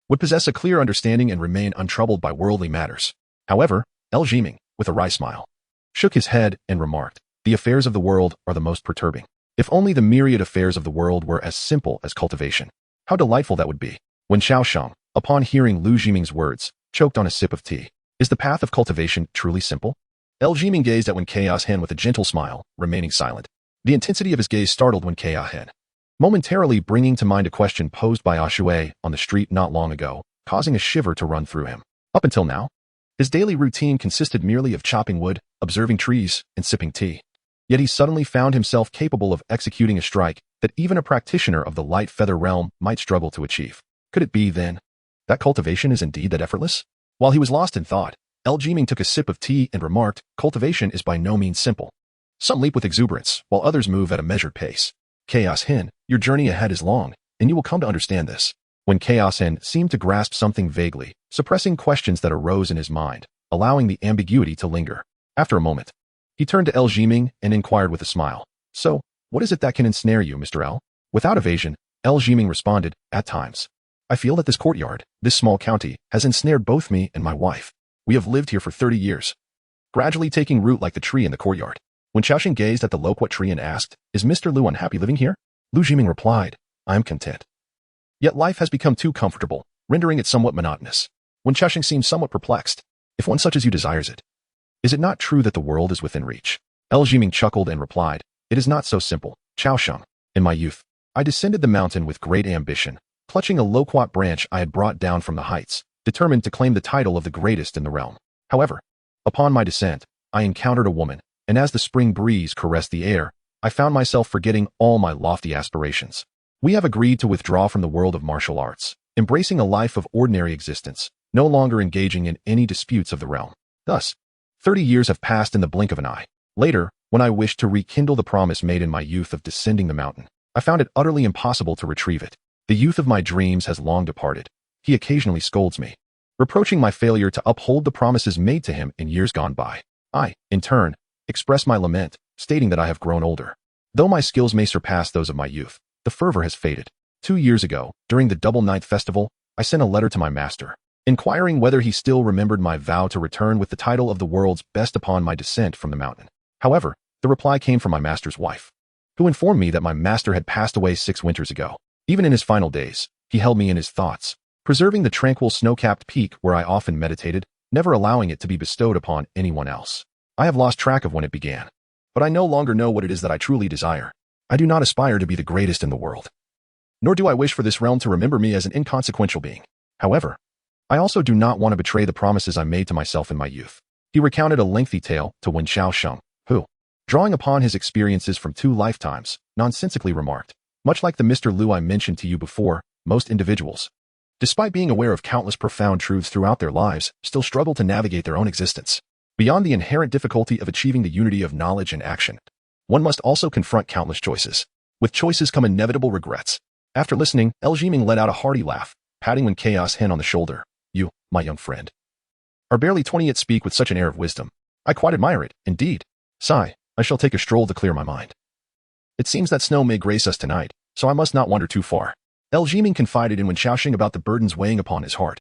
S1: would possess a clear understanding and remain untroubled by worldly matters." However, El Jiming, with a wry smile, shook his head and remarked, "The affairs of the world are the most perturbing. If only the myriad affairs of the world were as simple as cultivation. How delightful that would be." When Xiaosheng, upon hearing Lu Jiming's words, choked on a sip of tea. "Is the path of cultivation truly simple?" El Jiming gazed at Wen Chaos Hen with a gentle smile, remaining silent. The intensity of his gaze startled Wen Chaos Hen, momentarily bringing to mind a question posed by Ashui on the street not long ago, causing a shiver to run through him. Up until now, his daily routine consisted merely of chopping wood, observing trees, and sipping tea. Yet he suddenly found himself capable of executing a strike that even a practitioner of the light feather realm might struggle to achieve. Could it be, then, that cultivation is indeed that effortless? While he was lost in thought, El Jiming took a sip of tea and remarked, "Cultivation is by no means simple. Some leap with exuberance, while others move at a measured pace. Chaos Hen, your journey ahead is long, and you will come to understand this." When Chaos Hen seemed to grasp something vaguely, suppressing questions that arose in his mind, allowing the ambiguity to linger. After a moment, he turned to El Jiming and inquired with a smile, "So, what is it that can ensnare you, Mr. L?" Without evasion, El Jiming responded, "At times. I feel that this courtyard, this small county, has ensnared both me and my wife. We have lived here for 30 years, gradually taking root like the tree in the courtyard." When Xiaoxing gazed at the loquat tree and asked, "Is Mr. Lu unhappy living here?" Lu Jiming replied, "I am content. Yet life has become too comfortable, rendering it somewhat monotonous." When Xiaoxing seemed somewhat perplexed, "If one such as you desires it, is it not true that the world is within reach?" El Jiming chuckled and replied, "It is not so simple, Xiaoxing. In my youth, I descended the mountain with great ambition, clutching a loquat branch I had brought down from the heights, determined to claim the title of the greatest in the realm. However, upon my descent, I encountered a woman, and as the spring breeze caressed the air, I found myself forgetting all my lofty aspirations. We have agreed to withdraw from the world of martial arts, embracing a life of ordinary existence, no longer engaging in any disputes of the realm. Thus, 30 years have passed in the blink of an eye. Later, when I wished to rekindle the promise made in my youth of descending the mountain, I found it utterly impossible to retrieve it. The youth of my dreams has long departed. He occasionally scolds me, reproaching my failure to uphold the promises made to him in years gone by. I, in turn, express my lament, stating that I have grown older. Though my skills may surpass those of my youth, the fervor has faded. 2 years ago, during the Double Ninth Festival, I sent a letter to my master, inquiring whether he still remembered my vow to return with the title of the world's best upon my descent from the mountain. However, the reply came from my master's wife, who informed me that my master had passed away 6 winters ago. Even in his final days, he held me in his thoughts, preserving the tranquil snow-capped peak where I often meditated, never allowing it to be bestowed upon anyone else. I have lost track of when it began, but I no longer know what it is that I truly desire. I do not aspire to be the greatest in the world, nor do I wish for this realm to remember me as an inconsequential being. However, I also do not want to betray the promises I made to myself in my youth." He recounted a lengthy tale to Wen Xiaosheng, who, drawing upon his experiences from 2 lifetimes, nonsensically remarked, "Much like the Mr. Lu I mentioned to you before, most individuals, despite being aware of countless profound truths throughout their lives, still struggle to navigate their own existence. Beyond the inherent difficulty of achieving the unity of knowledge and action, one must also confront countless choices. With choices come inevitable regrets." After listening, El Jiming let out a hearty laugh, patting Wen Chaos Hen on the shoulder. "You, my young friend, are barely 20 yet speak with such an air of wisdom. I quite admire it, indeed. Sigh, I shall take a stroll to clear my mind. It seems that snow may grace us tonight, so I must not wander too far." El Jiming confided in Wen Xiaoxing about the burdens weighing upon his heart,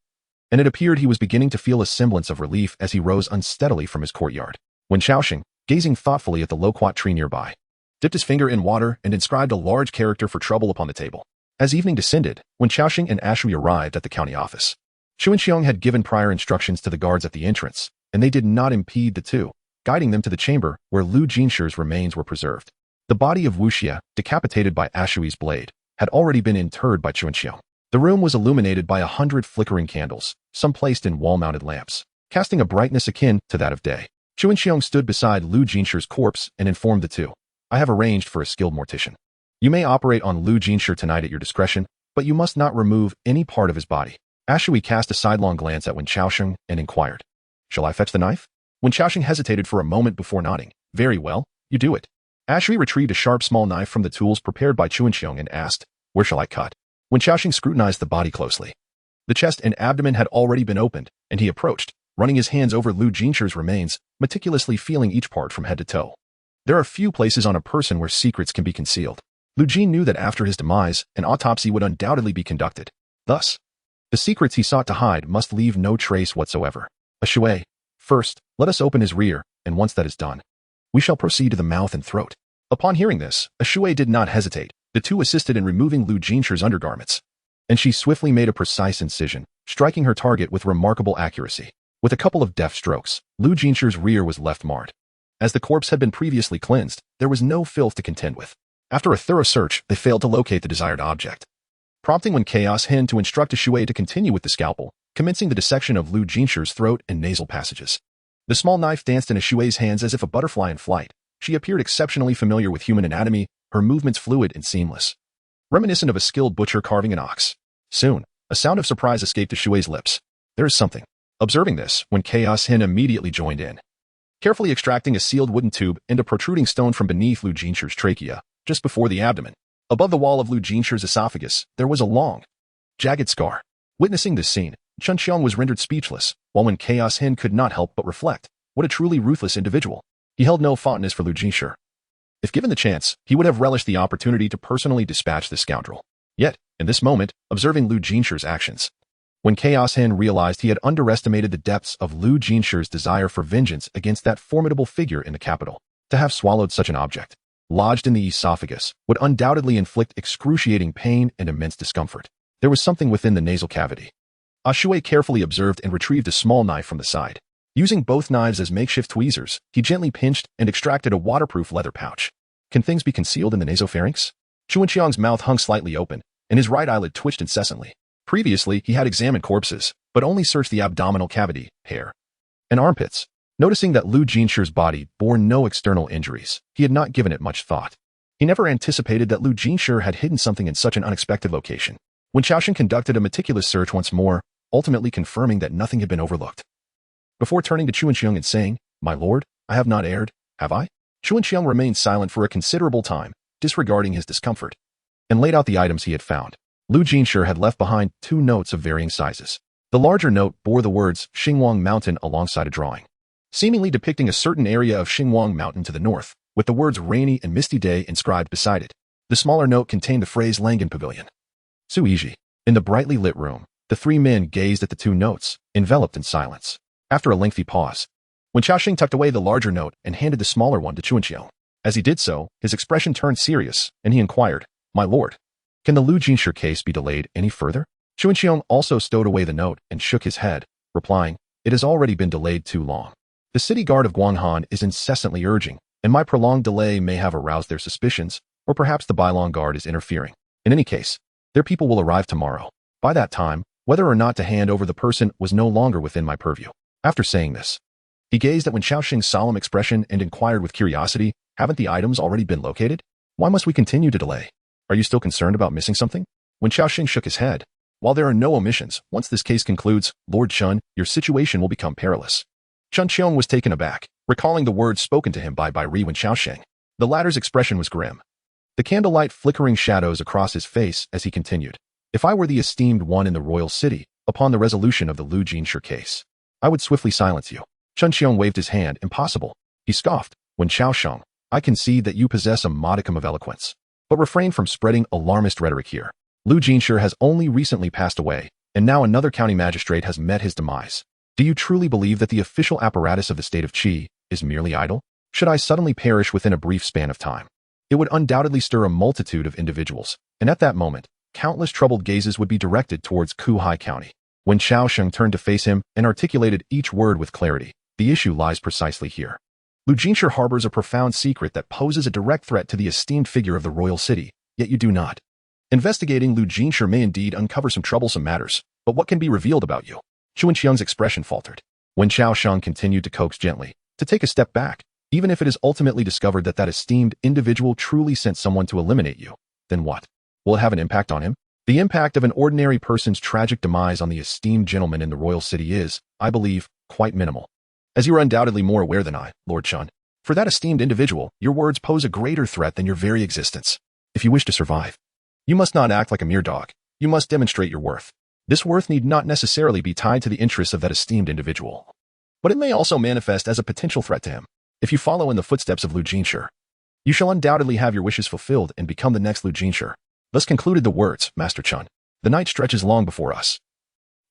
S1: and it appeared he was beginning to feel a semblance of relief as he rose unsteadily from his courtyard. Wen Xiaoxing, gazing thoughtfully at the loquat tree nearby, dipped his finger in water and inscribed a large character for trouble upon the table. As evening descended, Wen Xiaoxing and Ashui arrived at the county office. Xuanxiong had given prior instructions to the guards at the entrance, and they did not impede the two, guiding them to the chamber where Lu Jinshi's remains were preserved. The body of Wuxia, decapitated by Ashui's blade, had already been interred by Xuanxiong. The room was illuminated by 100 flickering candles, some placed in wall-mounted lamps, casting a brightness akin to that of day. Xuanxiong stood beside Lu Jinshi's corpse and informed the two, "I have arranged for a skilled mortician. You may operate on Lu Jinshi tonight at your discretion, but you must not remove any part of his body." Ashui cast a sidelong glance at Wen Xiaoxing and inquired, "Shall I fetch the knife?" Wen Xiaoxing hesitated for a moment before nodding. "Very well, you do it." Ashui retrieved a sharp small knife from the tools prepared by Xuanxiong and asked, "Where shall I cut?" Wen Xiaoxing scrutinized the body closely. The chest and abdomen had already been opened, and he approached, running his hands over Lu Jinshi's remains, meticulously feeling each part from head to toe. There are few places on a person where secrets can be concealed. Lu Jin knew that after his demise, an autopsy would undoubtedly be conducted. Thus, the secrets he sought to hide must leave no trace whatsoever. Ashui, first, let us open his rear, and once that is done, we shall proceed to the mouth and throat. Upon hearing this, Ashui did not hesitate. The two assisted in removing Lu Jinshi's undergarments, and she swiftly made a precise incision, striking her target with remarkable accuracy. With a couple of deft strokes, Lu Jinshi's rear was left marred. As the corpse had been previously cleansed, there was no filth to contend with. After a thorough search, they failed to locate the desired object, prompting Wen Chaos Hin to instruct Shui to continue with the scalpel, commencing the dissection of Lu Jinshi's throat and nasal passages. The small knife danced in Shui's hands as if a butterfly in flight. She appeared exceptionally familiar with human anatomy, her movements fluid and seamless, reminiscent of a skilled butcher carving an ox. Soon, a sound of surprise escaped Shui's lips. There is something. Observing this, Wen Chaos Hin immediately joined in, carefully extracting a sealed wooden tube and a protruding stone from beneath Lu Jinshi's trachea, just before the abdomen. Above the wall of Lu Jinshi's esophagus, there was a long, jagged scar. Witnessing this scene, Chun Qiang was rendered speechless, while Wen Chaos Hin could not help but reflect. What a truly ruthless individual. He held no fondness for Lu Jinshi. If given the chance, he would have relished the opportunity to personally dispatch this scoundrel. Yet, in this moment, observing Lu Jinshi's actions, Wen Chaos Hin realized he had underestimated the depths of Lu Jinshi's desire for vengeance against that formidable figure in the capital. To have swallowed such an object, lodged in the esophagus, would undoubtedly inflict excruciating pain and immense discomfort. There was something within the nasal cavity. Shui carefully observed and retrieved a small knife from the side. Using both knives as makeshift tweezers, he gently pinched and extracted a waterproof leather pouch. Can things be concealed in the nasopharynx? Chu Wenqiang's mouth hung slightly open, and his right eyelid twitched incessantly. Previously, he had examined corpses, but only searched the abdominal cavity, hair, and armpits. Noticing that Lu Jinshi's body bore no external injuries, he had not given it much thought. He never anticipated that Lu Jinshi had hidden something in such an unexpected location. When Xiaoxing conducted a meticulous search once more, ultimately confirming that nothing had been overlooked. Before turning to Chu Wenqiang and saying, "My lord, I have not erred, have I?" Chu Wenqiang remained silent for a considerable time, disregarding his discomfort, and laid out the items he had found. Lu Jinshi had left behind 2 notes of varying sizes. The larger note bore the words Xingwang Mountain alongside a drawing, seemingly depicting a certain area of Xingwang Mountain to the north, with the words rainy and misty day inscribed beside it. The smaller note contained the phrase Langan Pavilion. Suiji. In the brightly lit room, the 3 men gazed at the 2 notes, enveloped in silence. After a lengthy pause, Wen Xiaoxing tucked away the larger note and handed the smaller one to Chu Wenqiang. As he did so, his expression turned serious, and he inquired, "My lord, can the Lu Jinshi case be delayed any further?" Chu Wenqiang also stowed away the note and shook his head, replying, "It has already been delayed too long. The city guard of Guanghan is incessantly urging, and my prolonged delay may have aroused their suspicions, or perhaps the Bailong guard is interfering. In any case, their people will arrive tomorrow. By that time, whether or not to hand over the person was no longer within my purview." After saying this, he gazed at Wen Xiaoxing's solemn expression and inquired with curiosity, "Haven't the items already been located? Why must we continue to delay? Are you still concerned about missing something?" Wen Xiaoxing shook his head. "While there are no omissions, once this case concludes, Lord Chun, your situation will become perilous." Chun Qiong was taken aback, recalling the words spoken to him by Ri Wen Xiaoxing. The latter's expression was grim, the candlelight flickering shadows across his face as he continued, "If I were the esteemed one in the royal city, upon the resolution of the Lu Jinshi case, I would swiftly silence you." Chun Qiong waved his hand. "Impossible." He scoffed. "Wen Xiaoxiang, I concede that you possess a modicum of eloquence, but refrain from spreading alarmist rhetoric here. Lu Jinshi has only recently passed away, and now another county magistrate has met his demise. Do you truly believe that the official apparatus of the state of Qi is merely idle? Should I suddenly perish within a brief span of time, it would undoubtedly stir a multitude of individuals, and at that moment, countless troubled gazes would be directed towards Kuhai County." When Xiaoxing turned to face him and articulated each word with clarity, "The issue lies precisely here. Lu Jinshi harbors a profound secret that poses a direct threat to the esteemed figure of the royal city, yet you do not. Investigating Lu Jinshi may indeed uncover some troublesome matters, but what can be revealed about you?" Chu Wenqiang's expression faltered. When Xiaoxing continued to coax gently, to take a step back, "Even if it is ultimately discovered that that esteemed individual truly sent someone to eliminate you, then what? Will it have an impact on him? The impact of an ordinary person's tragic demise on the esteemed gentleman in the royal city is, I believe, quite minimal. As you are undoubtedly more aware than I, Lord Chun, for that esteemed individual, your words pose a greater threat than your very existence. If you wish to survive, you must not act like a mere dog. You must demonstrate your worth. This worth need not necessarily be tied to the interests of that esteemed individual, but it may also manifest as a potential threat to him. If you follow in the footsteps of Lu Jinshi, you shall undoubtedly have your wishes fulfilled and become the next Lu Jinshi." Thus concluded the words, "Master Chun, the night stretches long before us.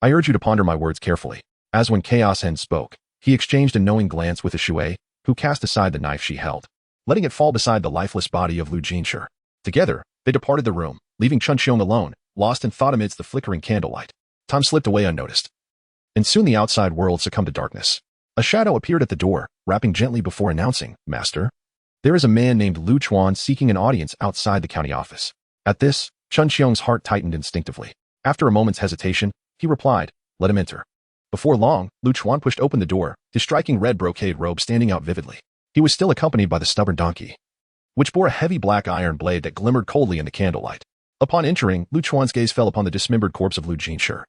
S1: I urge you to ponder my words carefully." As when Chaos Hen spoke, he exchanged a knowing glance with Shui, who cast aside the knife she held, letting it fall beside the lifeless body of Lu Jinshi. Together, they departed the room, leaving Chun Qiong alone, lost in thought amidst the flickering candlelight. Time slipped away unnoticed. and soon the outside world succumbed to darkness. A shadow appeared at the door, rapping gently before announcing, "Master, there is a man named Lu Chuan seeking an audience outside the county office." At this, Chun Xiong's heart tightened instinctively. After a moment's hesitation, he replied, "Let him enter." Before long, Lu Chuan pushed open the door, his striking red brocade robe standing out vividly. He was still accompanied by the stubborn donkey, which bore a heavy black iron blade that glimmered coldly in the candlelight. Upon entering, Lu Chuan's gaze fell upon the dismembered corpse of Lu Jinshi.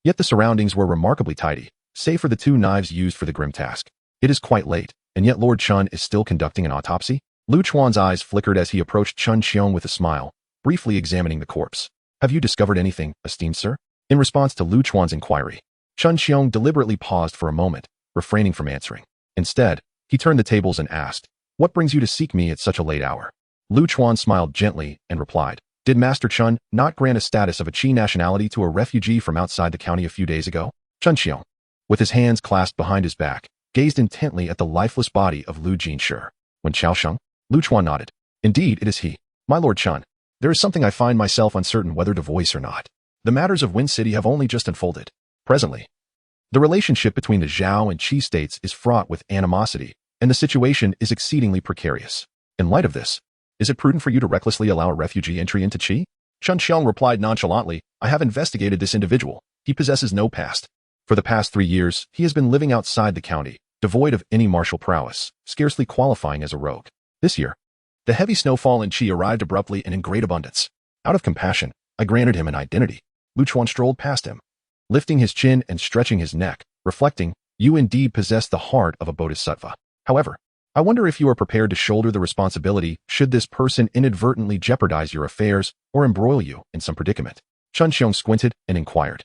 S1: Yet the surroundings were remarkably tidy, save for the 2 knives used for the grim task. It is quite late, and yet Lord Chun is still conducting an autopsy? Lu Chuan's eyes flickered as he approached Chun Xiong with a smile, briefly examining the corpse. "Have you discovered anything, esteemed sir?" In response to Lu Chuan's inquiry, Chun Xiong deliberately paused for a moment, refraining from answering. Instead, he turned the tables and asked, "What brings you to seek me at such a late hour?" Lu Chuan smiled gently and replied, "Did Master Chun not grant a status of a Qi nationality to a refugee from outside the county a few days ago?" Chun Xiong, with his hands clasped behind his back, gazed intently at the lifeless body of Lu Jinshi. When Chao Sheng, Lu Chuan nodded. "Indeed, it is he. My Lord Chun, there is something I find myself uncertain whether to voice or not. The matters of Wind City have only just unfolded. Presently, the relationship between the Zhao and Qi states is fraught with animosity, and the situation is exceedingly precarious. In light of this, is it prudent for you to recklessly allow a refugee entry into Qi?" Chun Xiong replied nonchalantly, "I have investigated this individual. He possesses no past. For the past 3 years, he has been living outside the county, devoid of any martial prowess, scarcely qualifying as a rogue. This year, the heavy snowfall in Qi arrived abruptly and in great abundance. Out of compassion, I granted him an identity." Lu Chuan strolled past him, lifting his chin and stretching his neck, reflecting, "You indeed possess the heart of a bodhisattva. However, I wonder if you are prepared to shoulder the responsibility should this person inadvertently jeopardize your affairs or embroil you in some predicament." Chun Xiong squinted and inquired,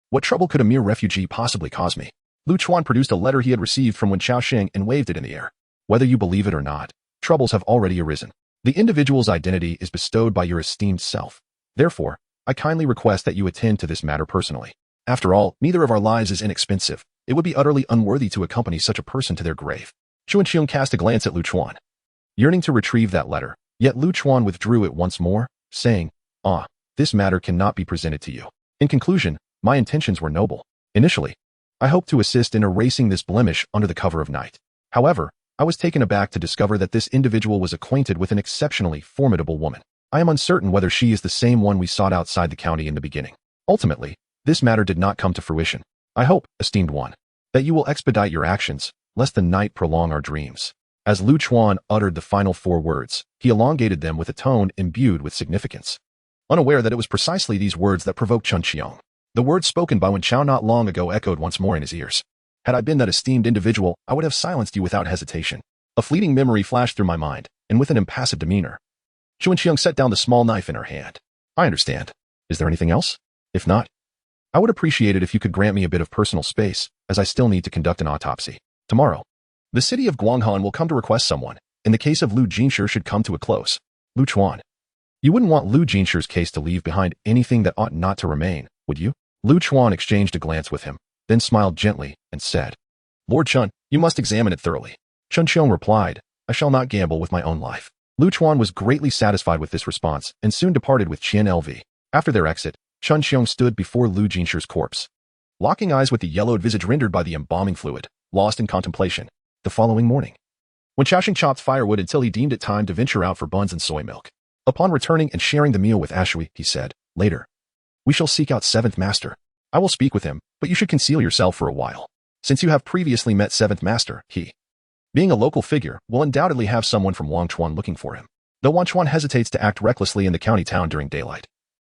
S1: "What trouble could a mere refugee possibly cause me?" Lu Chuan produced a letter he had received from Wen Chaosheng and waved it in the air. "Whether you believe it or not, troubles have already arisen. The individual's identity is bestowed by your esteemed self. Therefore, I kindly request that you attend to this matter personally. After all, neither of our lives is inexpensive. It would be utterly unworthy to accompany such a person to their grave." Chun Xiong cast a glance at Lu Chuan, yearning to retrieve that letter, yet Lu Chuan withdrew it once more, saying, "This matter cannot be presented to you. In conclusion, my intentions were noble. Initially, I hoped to assist in erasing this blemish under the cover of night. However, I was taken aback to discover that this individual was acquainted with an exceptionally formidable woman. I am uncertain whether she is the same one we sought outside the county in the beginning. Ultimately, this matter did not come to fruition. I hope, esteemed one, that you will expedite your actions, lest the night prolong our dreams." As Lu Chuan uttered the final 4 words, he elongated them with a tone imbued with significance, unaware that it was precisely these words that provoked Chun Xiong. The words spoken by Wen Chao not long ago echoed once more in his ears. "Had I been that esteemed individual, I would have silenced you without hesitation." A fleeting memory flashed through my mind, and with an impassive demeanor, Chun Xiong set down the small knife in her hand. "I understand. Is there anything else? If not, I would appreciate it if you could grant me a bit of personal space, as I still need to conduct an autopsy. Tomorrow, the city of Guanghan will come to request someone, and the case of Lu Jinshi should come to a close. Lu Chuan, you wouldn't want Lu Jinshi's case to leave behind anything that ought not to remain, would you?" Lu Chuan exchanged a glance with him, then smiled gently and said, "Lord Chun, you must examine it thoroughly." Chun Xiong replied, "I shall not gamble with my own life." Lu Chuan was greatly satisfied with this response and soon departed with Qian Lv. After their exit, Chun Xiong stood before Lu Jinshi's corpse, locking eyes with the yellowed visage rendered by the embalming fluid, lost in contemplation. The following morning, Wen Chaosheng chopped firewood until he deemed it time to venture out for buns and soy milk. Upon returning and sharing the meal with Ashui, he said, "Later, we shall seek out 7th Master. I will speak with him, but you should conceal yourself for a while. Since you have previously met 7th Master, he, being a local figure, will undoubtedly have someone from Wangchuan looking for him. Though Wangchuan hesitates to act recklessly in the county town during daylight,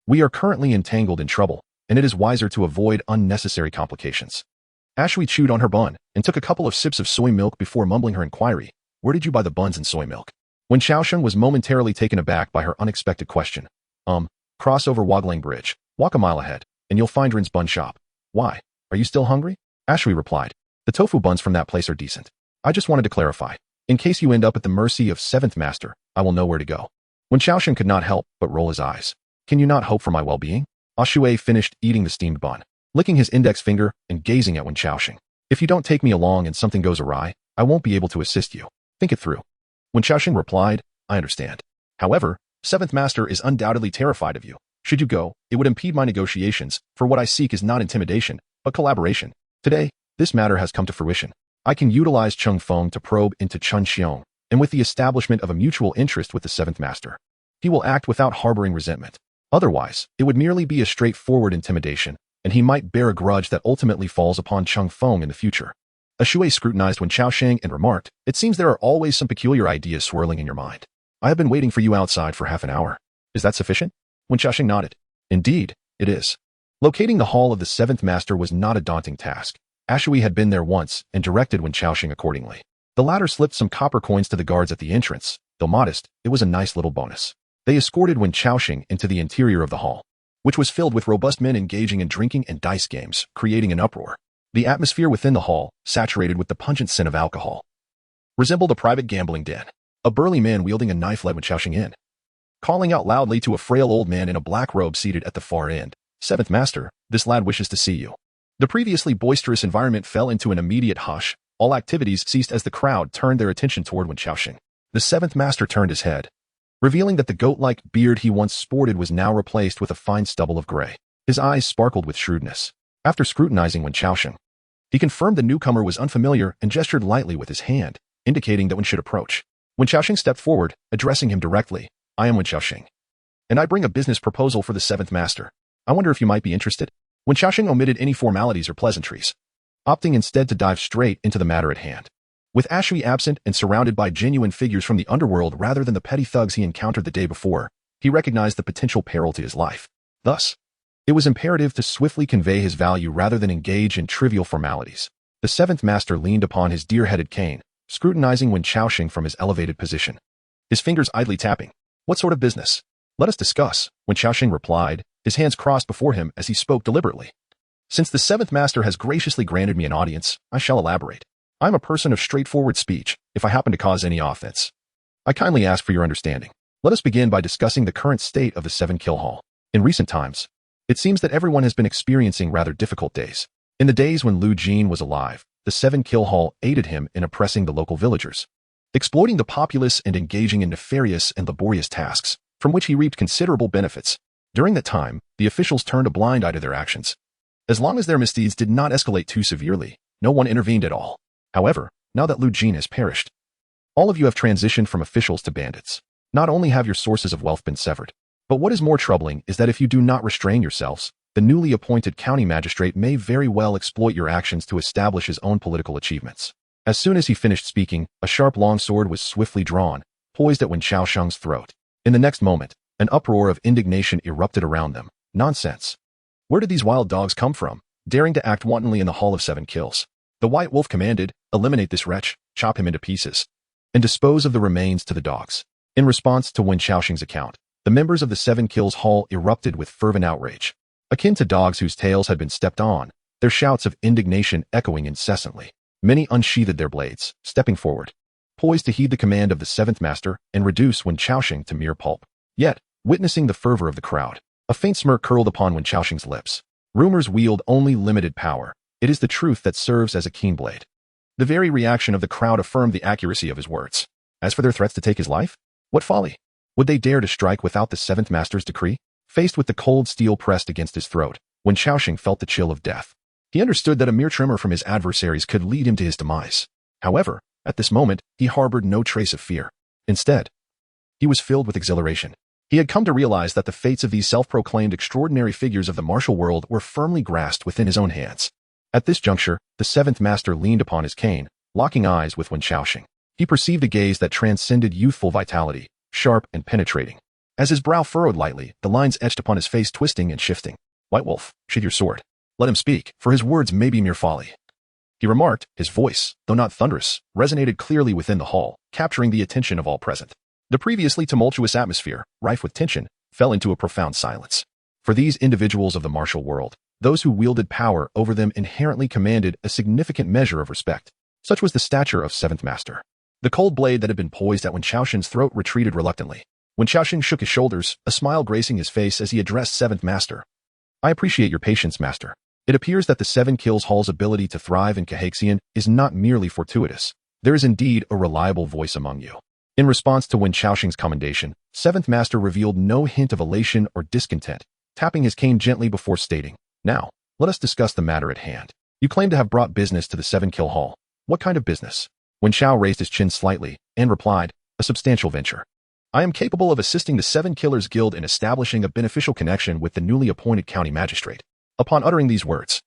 S1: we are currently entangled in trouble, and it is wiser to avoid unnecessary complications." Ashui chewed on her bun and took a couple of sips of soy milk before mumbling her inquiry, "Where did you buy the buns and soy milk?" Wen Chaosheng was momentarily taken aback by her unexpected question. Cross over Waglang Bridge, walk a mile ahead, and you'll find Rin's bun shop." "Why? Are you still hungry?" Ashui replied, "The tofu buns from that place are decent. I just wanted to clarify. In case you end up at the mercy of 7th Master, I will know where to go." Wen Chaosheng could not help but roll his eyes. "Can you not hope for my well-being?" Ashui finished eating the steamed bun, licking his index finger and gazing at Wen Chaosheng. "If you don't take me along and something goes awry, I won't be able to assist you. Think it through." Wen Chaosheng replied, "I understand. However, 7th Master is undoubtedly terrified of you. Should you go, it would impede my negotiations, for what I seek is not intimidation, but collaboration." Today, this matter has come to fruition. I can utilize Cheng Feng to probe into Chen Xiong, and with the establishment of a mutual interest with the seventh master, he will act without harboring resentment. Otherwise, it would merely be a straightforward intimidation, and he might bear a grudge that ultimately falls upon Cheng Feng in the future. Ashui scrutinized Wen Xiaosheng and remarked, "It seems there are always some peculiar ideas swirling in your mind. I have been waiting for you outside for half an hour. Is that sufficient?" Wen Xiaosheng nodded. "Indeed, it is." Locating the hall of the seventh master was not a daunting task. Ashui had been there once and directed Wen Xiaosheng accordingly. The latter slipped some copper coins to the guards at the entrance. Though modest, it was a nice little bonus. They escorted Wen Xiaosheng into the interior of the hall, which was filled with robust men engaging in drinking and dice games, creating an uproar. The atmosphere within the hall, saturated with the pungent scent of alcohol, resembled a private gambling den. A burly man wielding a knife led Wen Xiaosheng in, calling out loudly to a frail old man in a black robe seated at the far end, "Seventh Master, this lad wishes to see you." The previously boisterous environment fell into an immediate hush. All activities ceased as the crowd turned their attention toward Wen Xiaosheng. The seventh master turned his head, revealing that the goat-like beard he once sported was now replaced with a fine stubble of gray. His eyes sparkled with shrewdness. After scrutinizing Wen Xiaosheng, he confirmed the newcomer was unfamiliar and gestured lightly with his hand, indicating that one should approach. Wen Xiaosheng stepped forward, addressing him directly. "I am Wen Xiaosheng, and I bring a business proposal for the seventh master. I wonder if you might be interested?" Wen Xiaosheng omitted any formalities or pleasantries, opting instead to dive straight into the matter at hand. With Ashui absent and surrounded by genuine figures from the underworld rather than the petty thugs he encountered the day before, he recognized the potential peril to his life. Thus, it was imperative to swiftly convey his value rather than engage in trivial formalities. The seventh master leaned upon his deer-headed cane, scrutinizing Wen Xiaosheng from his elevated position, his fingers idly tapping. "What sort of business?" "Let us discuss," Wen Xiaosheng replied, his hands crossed before him as he spoke deliberately. "Since the seventh master has graciously granted me an audience, I shall elaborate. I am a person of straightforward speech, if I happen to cause any offense. I kindly ask for your understanding. Let us begin by discussing the current state of the Seven Kill Hall. In recent times, it seems that everyone has been experiencing rather difficult days. In the days when Lu Jin was alive, the Seven Kill Hall aided him in oppressing the local villagers, exploiting the populace and engaging in nefarious and laborious tasks, from which he reaped considerable benefits. During that time, the officials turned a blind eye to their actions. As long as their misdeeds did not escalate too severely, no one intervened at all. However, now that Lu Jin has perished, all of you have transitioned from officials to bandits. Not only have your sources of wealth been severed, but what is more troubling is that if you do not restrain yourselves, the newly appointed county magistrate may very well exploit your actions to establish his own political achievements. As soon as he finished speaking, a sharp longsword was swiftly drawn, poised at Wen Xiaosheng's throat. In the next moment, an uproar of indignation erupted around them. Nonsense. Where did these wild dogs come from, daring to act wantonly in the Hall of Seven Kills? The White Wolf commanded, "Eliminate this wretch, chop him into pieces, and dispose of the remains to the dogs." In response to Wen Xiaosheng's account, the members of the Seven Kills Hall erupted with fervent outrage. Akin to dogs whose tails had been stepped on, their shouts of indignation echoing incessantly. Many unsheathed their blades, stepping forward, poised to heed the command of the seventh master and reduce Wen Xiaosheng to mere pulp. Yet, witnessing the fervor of the crowd, a faint smirk curled upon Wen Xiaosheng's lips. Rumors wield only limited power. It is the truth that serves as a keen blade. The very reaction of the crowd affirmed the accuracy of his words. As for their threats to take his life, what folly! Would they dare to strike without the seventh master's decree? Faced with the cold steel pressed against his throat, Wen Xiaosheng felt the chill of death. He understood that a mere tremor from his adversaries could lead him to his demise. However, at this moment, he harbored no trace of fear. Instead, he was filled with exhilaration. He had come to realize that the fates of these self-proclaimed extraordinary figures of the martial world were firmly grasped within his own hands. At this juncture, the seventh master leaned upon his cane, locking eyes with Wen Xiaosheng. He perceived a gaze that transcended youthful vitality, sharp and penetrating. As his brow furrowed lightly, the lines etched upon his face twisting and shifting. "White Wolf, sheathe your sword. Let him speak, for his words may be mere folly," he remarked. His voice, though not thunderous, resonated clearly within the hall, capturing the attention of all present. The previously tumultuous atmosphere, rife with tension, fell into a profound silence. For these individuals of the martial world, those who wielded power over them inherently commanded a significant measure of respect. Such was the stature of Seventh Master. The cold blade that had been poised at Wen Xiaosheng's throat retreated reluctantly. Wen Xiaosheng shook his shoulders, a smile gracing his face as he addressed Seventh Master. "I appreciate your patience, Master. It appears that the Seven Kills Hall's ability to thrive in Cahaxian is not merely fortuitous. There is indeed a reliable voice among you." In response to Wen Xiaosheng's commendation, Seventh Master revealed no hint of elation or discontent, tapping his cane gently before stating, "Now, let us discuss the matter at hand." You claim to have brought business to the Seven Kill Hall. What kind of business? Wen Chao raised his chin slightly and replied, a substantial venture. I am capable of assisting the Seven Killers Guild in establishing a beneficial connection with the newly appointed county magistrate. Upon uttering these words,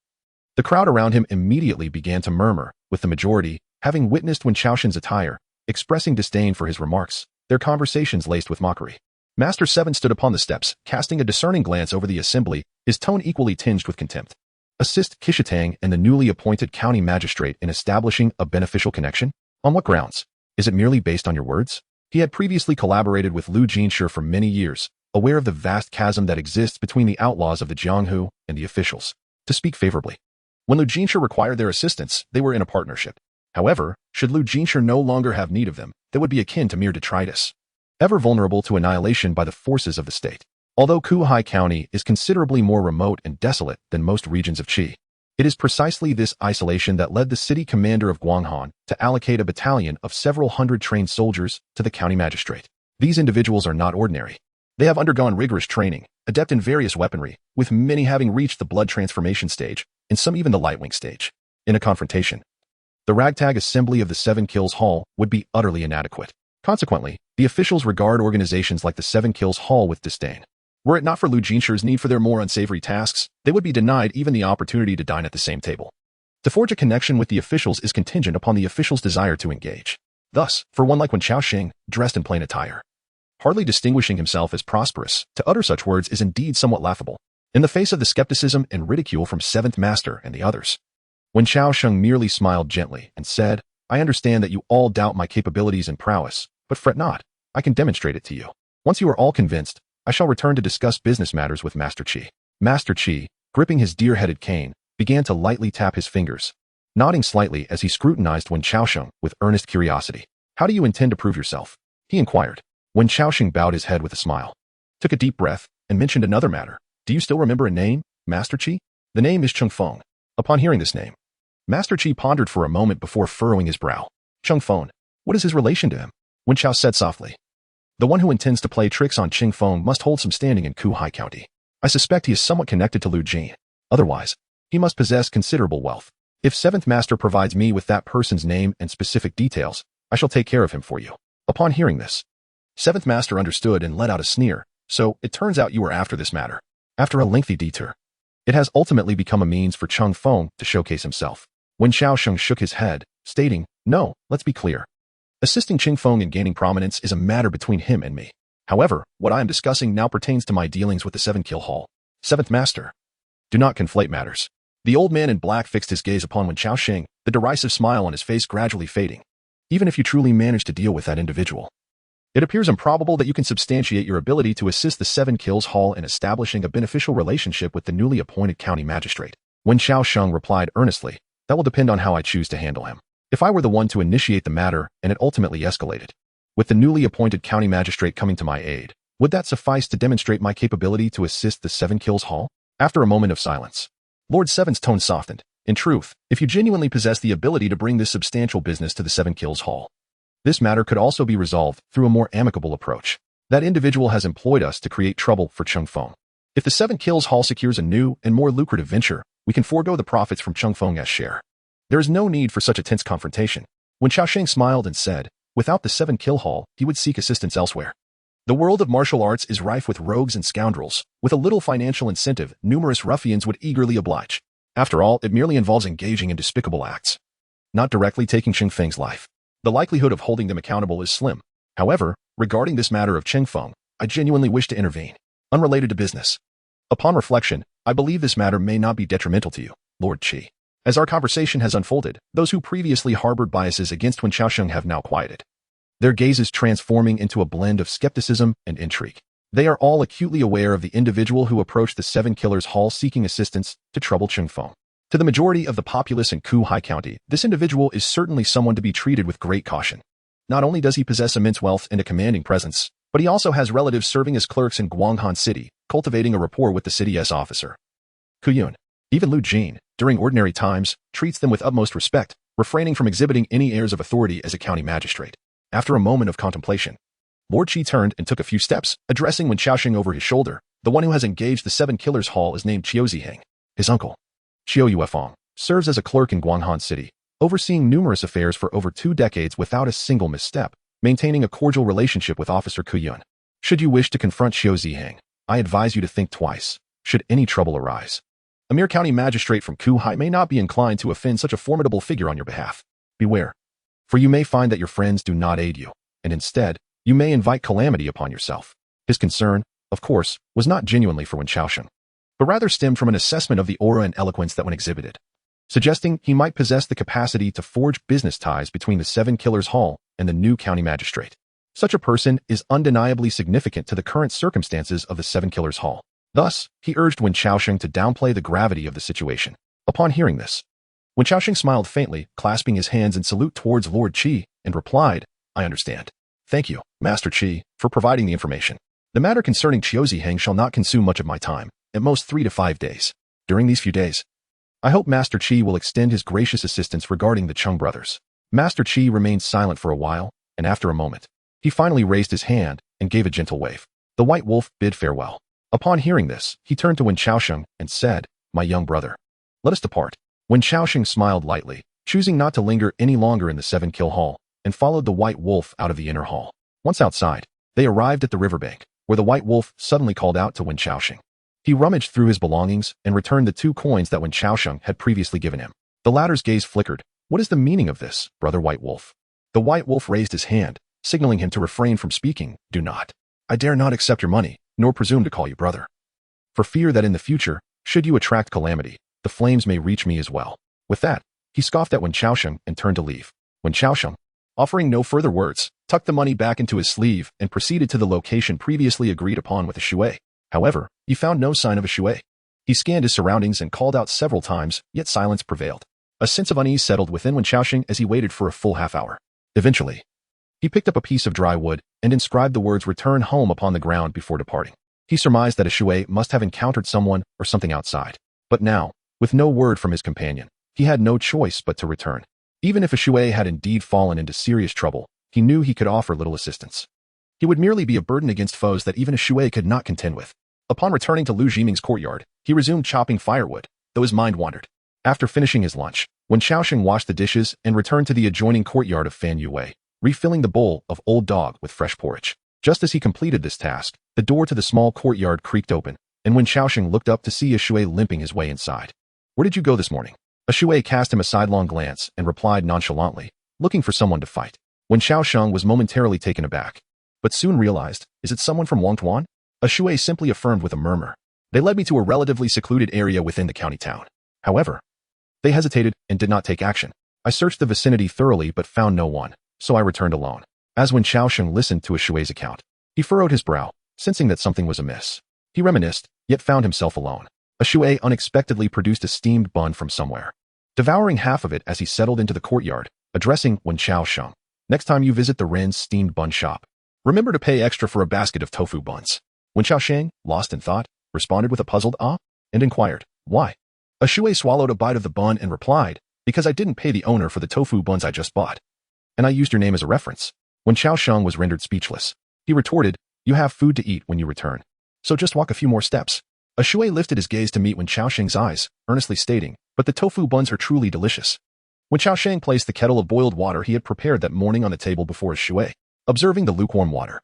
S1: the crowd around him immediately began to murmur, with the majority, having witnessed Wen Chaoxing's attire, expressing disdain for his remarks, their conversations laced with mockery. Master Seven stood upon the steps, casting a discerning glance over the assembly, his tone equally tinged with contempt. Assist Qishitang and the newly appointed county magistrate in establishing a beneficial connection? On what grounds? Is it merely based on your words? He had previously collaborated with Lu Jinshi for many years, aware of the vast chasm that exists between the outlaws of the Jianghu and the officials. To speak favorably, when Lu Jinshi required their assistance, they were in a partnership. However, should Lu Jinshi no longer have need of them, they would be akin to mere detritus, ever vulnerable to annihilation by the forces of the state. Although Kuhai County is considerably more remote and desolate than most regions of Qi, it is precisely this isolation that led the city commander of Guanghan to allocate a battalion of several hundred trained soldiers to the county magistrate. These individuals are not ordinary. They have undergone rigorous training, adept in various weaponry, with many having reached the blood transformation stage, and some even the lightwing stage. In a confrontation, the ragtag assembly of the Seven Kills Hall would be utterly inadequate. Consequently, the officials regard organizations like the Seven Kills Hall with disdain. Were it not for Lu Jinshi's need for their more unsavory tasks, they would be denied even the opportunity to dine at the same table. To forge a connection with the officials is contingent upon the officials' desire to engage. Thus, for one like Wen Chaoxing, dressed in plain attire, hardly distinguishing himself as prosperous, to utter such words is indeed somewhat laughable. In the face of the skepticism and ridicule from Seventh Master and the others, Wen Chaoxing merely smiled gently and said, I understand that you all doubt my capabilities and prowess, but fret not, I can demonstrate it to you. Once you are all convinced, I shall return to discuss business matters with Master Qi. Master Qi, gripping his deer-headed cane, began to lightly tap his fingers, nodding slightly as he scrutinized Wen Chaoxing with earnest curiosity. How do you intend to prove yourself? He inquired. Wen Chaoxing bowed his head with a smile, took a deep breath, and mentioned another matter. Do you still remember a name, Master Qi? The name is Cheng Feng. Upon hearing this name, Master Qi pondered for a moment before furrowing his brow. Cheng Feng, what is his relation to him? Wen Chao said softly. The one who intends to play tricks on Cheng Feng must hold some standing in Kuhai County. I suspect he is somewhat connected to Lu Jin. Otherwise, he must possess considerable wealth. If Seventh Master provides me with that person's name and specific details, I shall take care of him for you. Upon hearing this, Seventh Master understood and let out a sneer. So, it turns out you were after this matter. After a lengthy detour, it has ultimately become a means for Cheng Feng to showcase himself. Wen Chaoxing shook his head, stating, no, let's be clear. Assisting Cheng Feng in gaining prominence is a matter between him and me. However, what I am discussing now pertains to my dealings with the Seven Kill Hall. Seventh Master, do not conflate matters. The old man in black fixed his gaze upon Wen Chaoxing, the derisive smile on his face gradually fading. Even if you truly manage to deal with that individual, it appears improbable that you can substantiate your ability to assist the Seven Kills Hall in establishing a beneficial relationship with the newly appointed county magistrate. Wen Chaoxing replied earnestly, that will depend on how I choose to handle him. If I were the one to initiate the matter and it ultimately escalated, with the newly appointed county magistrate coming to my aid, would that suffice to demonstrate my capability to assist the Seven Kills Hall? After a moment of silence, Lord Seven's tone softened. In truth, if you genuinely possess the ability to bring this substantial business to the Seven Kills Hall, this matter could also be resolved through a more amicable approach. That individual has employed us to create trouble for Cheng Feng. If the Seven Kills Hall secures a new and more lucrative venture, we can forego the profits from Cheng Feng's share. There is no need for such a tense confrontation. Wen Chaoxing smiled and said, without the Seven Kill Hall, he would seek assistance elsewhere. The world of martial arts is rife with rogues and scoundrels. With a little financial incentive, numerous ruffians would eagerly oblige. After all, it merely involves engaging in despicable acts, not directly taking Cheng Feng's life. The likelihood of holding them accountable is slim. However, regarding this matter of Cheng Feng, I genuinely wish to intervene, unrelated to business. Upon reflection, I believe this matter may not be detrimental to you, Lord Qi. As our conversation has unfolded, those who previously harbored biases against Wen Chaoxing have now quieted, their gazes transforming into a blend of skepticism and intrigue. They are all acutely aware of the individual who approached the Seven Killers Hall seeking assistance to trouble Cheng Feng. To the majority of the populace in Kuhai County, this individual is certainly someone to be treated with great caution. Not only does he possess immense wealth and a commanding presence, but he also has relatives serving as clerks in Guanghan City, cultivating a rapport with the city's officer. Kuyun, even Lu Jin, during ordinary times, treats them with utmost respect, refraining from exhibiting any airs of authority as a county magistrate. After a moment of contemplation, Lord Qi turned and took a few steps, addressing Wen Chaoxing over his shoulder. The one who has engaged the Seven Killers Hall is named Qiu Ziheng. His uncle, Qiu Yuefeng, serves as a clerk in Guanghan City, overseeing numerous affairs for over 2 decades without a single misstep, maintaining a cordial relationship with Officer Ku Yun. Should you wish to confront Xiao Ziheng, I advise you to think twice, should any trouble arise. A mere county magistrate from Kuhai may not be inclined to offend such a formidable figure on your behalf. Beware, for you may find that your friends do not aid you, and instead, you may invite calamity upon yourself. His concern, of course, was not genuinely for Wen Xiaosheng, but rather stemmed from an assessment of the aura and eloquence that Wen exhibited, suggesting he might possess the capacity to forge business ties between the Seven Killers Hall and the new county magistrate. Such a person is undeniably significant to the current circumstances of the Seven Killers Hall. Thus, he urged Wen Xiaosheng to downplay the gravity of the situation. Upon hearing this, Wen Xiaosheng smiled faintly, clasping his hands in salute towards Lord Qi, and replied, I understand. Thank you, Master Qi, for providing the information. The matter concerning Xiao Ziheng shall not consume much of my time, at most 3 to 5 days. During these few days, I hope Master Qi will extend his gracious assistance regarding the Chung brothers. Master Qi remained silent for a while, and after a moment, he finally raised his hand and gave a gentle wave. The White Wolf bid farewell. Upon hearing this, he turned to Wen Xiaosheng and said, My young brother, let us depart. Wen Xiaosheng smiled lightly, choosing not to linger any longer in the Seven Kill Hall, and followed the White Wolf out of the inner hall. Once outside, they arrived at the riverbank, where the White Wolf suddenly called out to Wen Xiaosheng. He rummaged through his belongings and returned the 2 coins that Wen Xiaosheng had previously given him. The latter's gaze flickered. What is the meaning of this, brother White Wolf? The White Wolf raised his hand, signaling him to refrain from speaking. Do not. I dare not accept your money, nor presume to call you brother. For fear that in the future, should you attract calamity, the flames may reach me as well. With that, he scoffed at Wen Xiaosheng and turned to leave. Wen Xiaosheng, offering no further words, tucked the money back into his sleeve and proceeded to the location previously agreed upon with a Shui. However, he found no sign of a Shui. He scanned his surroundings and called out several times, yet silence prevailed. A sense of unease settled within Wen Xiaosheng as he waited for a full half-hour. Eventually, he picked up a piece of dry wood and inscribed the words return home upon the ground before departing. He surmised that a Shui must have encountered someone or something outside. But now, with no word from his companion, he had no choice but to return. Even if a Shui had indeed fallen into serious trouble, he knew he could offer little assistance. He would merely be a burden against foes that even a Shui could not contend with. Upon returning to Lu Jiming's courtyard, he resumed chopping firewood, though his mind wandered. After finishing his lunch, Wen Xiaosheng washed the dishes and returned to the adjoining courtyard of Fan Yue, refilling the bowl of old dog with fresh porridge. Just as he completed this task, the door to the small courtyard creaked open, and Wen Xiaosheng looked up to see a Shui limping his way inside. Where did you go this morning? A Shui cast him a sidelong glance and replied nonchalantly, looking for someone to fight. Wen Xiaosheng was momentarily taken aback, but soon realized, is it someone from Wangtuan? A Shui simply affirmed with a murmur. They led me to a relatively secluded area within the county town. However, they hesitated and did not take action. I searched the vicinity thoroughly but found no one, so I returned alone. As Wen Xiaosheng listened to a Shui's account, he furrowed his brow, sensing that something was amiss. He reminisced, yet found himself alone. A Shui unexpectedly produced a steamed bun from somewhere, devouring half of it as he settled into the courtyard, addressing Wen Xiaosheng. Next time you visit the Ren's steamed bun shop, remember to pay extra for a basket of tofu buns. Wen Xiaosheng, lost in thought, responded with a puzzled ah, and inquired, why? A Shui swallowed a bite of the bun and replied, because I didn't pay the owner for the tofu buns I just bought. And I used your name as a reference. Wen Xiaosheng was rendered speechless. He retorted, you have food to eat when you return. So just walk a few more steps. A Shui lifted his gaze to meet Wen Xiaosheng's eyes, earnestly stating, but the tofu buns are truly delicious. Wen Xiaosheng placed the kettle of boiled water he had prepared that morning on the table before a Shui, observing the lukewarm water.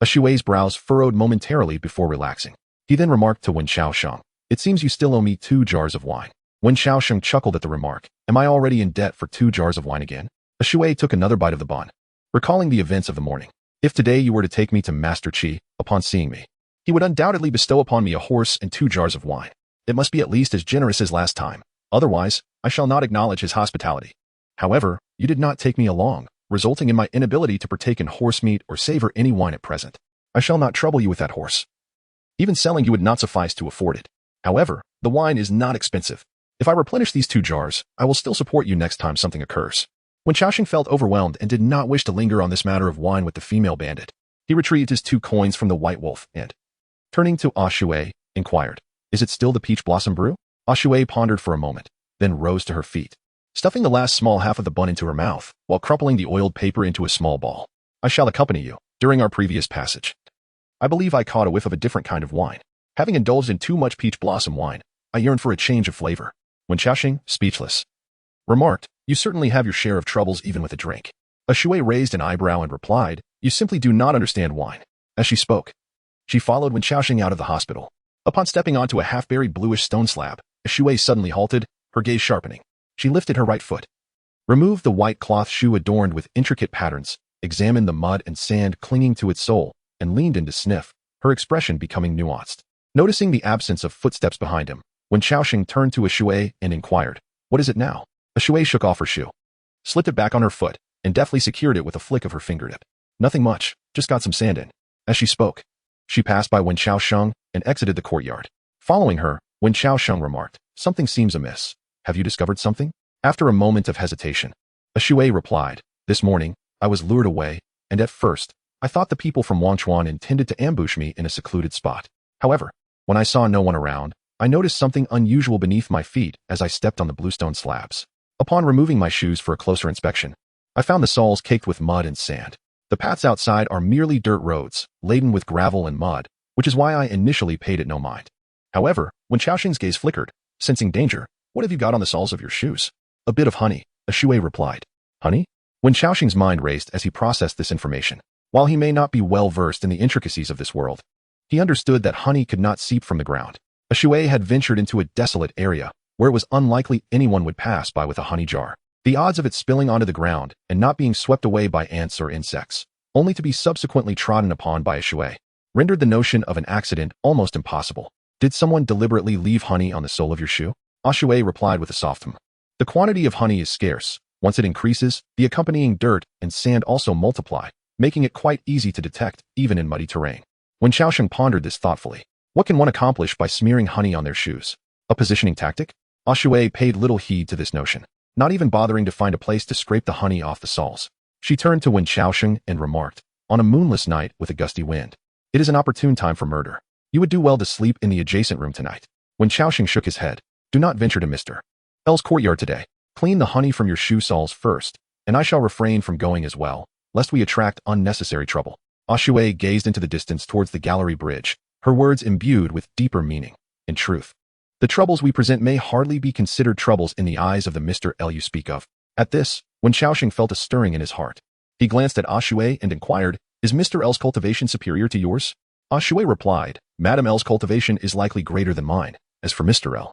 S1: A Shui's brows furrowed momentarily before relaxing. He then remarked to Wen Xiaosheng, it seems you still owe me 2 jars of wine. Wen Xiaosheng chuckled at the remark, am I already in debt for 2 jars of wine again? A Shui took another bite of the bun, recalling the events of the morning. If today you were to take me to Master Qi, upon seeing me, he would undoubtedly bestow upon me a horse and 2 jars of wine. It must be at least as generous as last time. Otherwise, I shall not acknowledge his hospitality. However, you did not take me along, resulting in my inability to partake in horse meat or savor any wine at present. I shall not trouble you with that horse. Even selling you would not suffice to afford it. However, the wine is not expensive. If I replenish these 2 jars, I will still support you next time something occurs. Wen Xiaosheng felt overwhelmed and did not wish to linger on this matter of wine with the female bandit. He retrieved his 2 coins from the White Wolf and, turning to Ah Shui, inquired, is it still the peach blossom brew? Ah Shui pondered for a moment, then rose to her feet, stuffing the last small half of the bun into her mouth, while crumpling the oiled paper into a small ball. I shall accompany you. During our previous passage, I believe I caught a whiff of a different kind of wine. Having indulged in too much peach blossom wine, I yearn for a change of flavor. Wen Xiaoxing, speechless, remarked, "You certainly have your share of troubles even with a drink." Shui raised an eyebrow and replied, "You simply do not understand wine." As she spoke, she followed Wen Xiaoxing out of the hospital. Upon stepping onto a half-buried bluish stone slab, Shui suddenly halted, her gaze sharpening. She lifted her right foot, removed the white cloth shoe adorned with intricate patterns, examined the mud and sand clinging to its sole, and leaned in to sniff, her expression becoming nuanced. Noticing the absence of footsteps behind him, Wen Xiaoxing turned to Shui and inquired, "What is it now?" Shui shook off her shoe, slipped it back on her foot, and deftly secured it with a flick of her fingertip. "Nothing much, just got some sand in." As she spoke, she passed by Wen Xiaoxing and exited the courtyard. Following her, Wen Xiaoxing remarked, "Something seems amiss. Have you discovered something?" After a moment of hesitation, Shui replied, "This morning, I was lured away, and at first, I thought the people from Wangchuan intended to ambush me in a secluded spot. However, when I saw no one around, I noticed something unusual beneath my feet as I stepped on the bluestone slabs. Upon removing my shoes for a closer inspection, I found the soles caked with mud and sand. The paths outside are merely dirt roads, laden with gravel and mud, which is why I initially paid it no mind. However, when Xiaoxing's gaze flickered, sensing danger, "What have you got on the soles of your shoes?" "A bit of honey," Shui replied. "Honey?" When Xiaoxing's mind raced as he processed this information. While he may not be well versed in the intricacies of this world, he understood that honey could not seep from the ground. Shui had ventured into a desolate area where it was unlikely anyone would pass by with a honey jar. The odds of it spilling onto the ground and not being swept away by ants or insects, only to be subsequently trodden upon by Shui, rendered the notion of an accident almost impossible. "Did someone deliberately leave honey on the sole of your shoe?" Shui replied with a soft hum. "The quantity of honey is scarce. Once it increases, the accompanying dirt and sand also multiply, making it quite easy to detect, even in muddy terrain." When Xiaoxing pondered this thoughtfully, what can one accomplish by smearing honey on their shoes? A positioning tactic? Shui paid little heed to this notion, not even bothering to find a place to scrape the honey off the soles. She turned to Wen Xiaoxing and remarked, "On a moonless night with a gusty wind, it is an opportune time for murder. You would do well to sleep in the adjacent room tonight." Wen Xiaoxing shook his head. "Do not venture to Mr. L's courtyard today. Clean the honey from your shoe soles first, and I shall refrain from going as well, lest we attract unnecessary trouble." Shui gazed into the distance towards the gallery bridge, her words imbued with deeper meaning. "In truth, the troubles we present may hardly be considered troubles in the eyes of the Mr. L you speak of." At this, Wen Xiaoxing felt a stirring in his heart. He glanced at Shui and inquired, "Is Mr. L's cultivation superior to yours?" Shui replied, "Madame L's cultivation is likely greater than mine. As for Mr. L,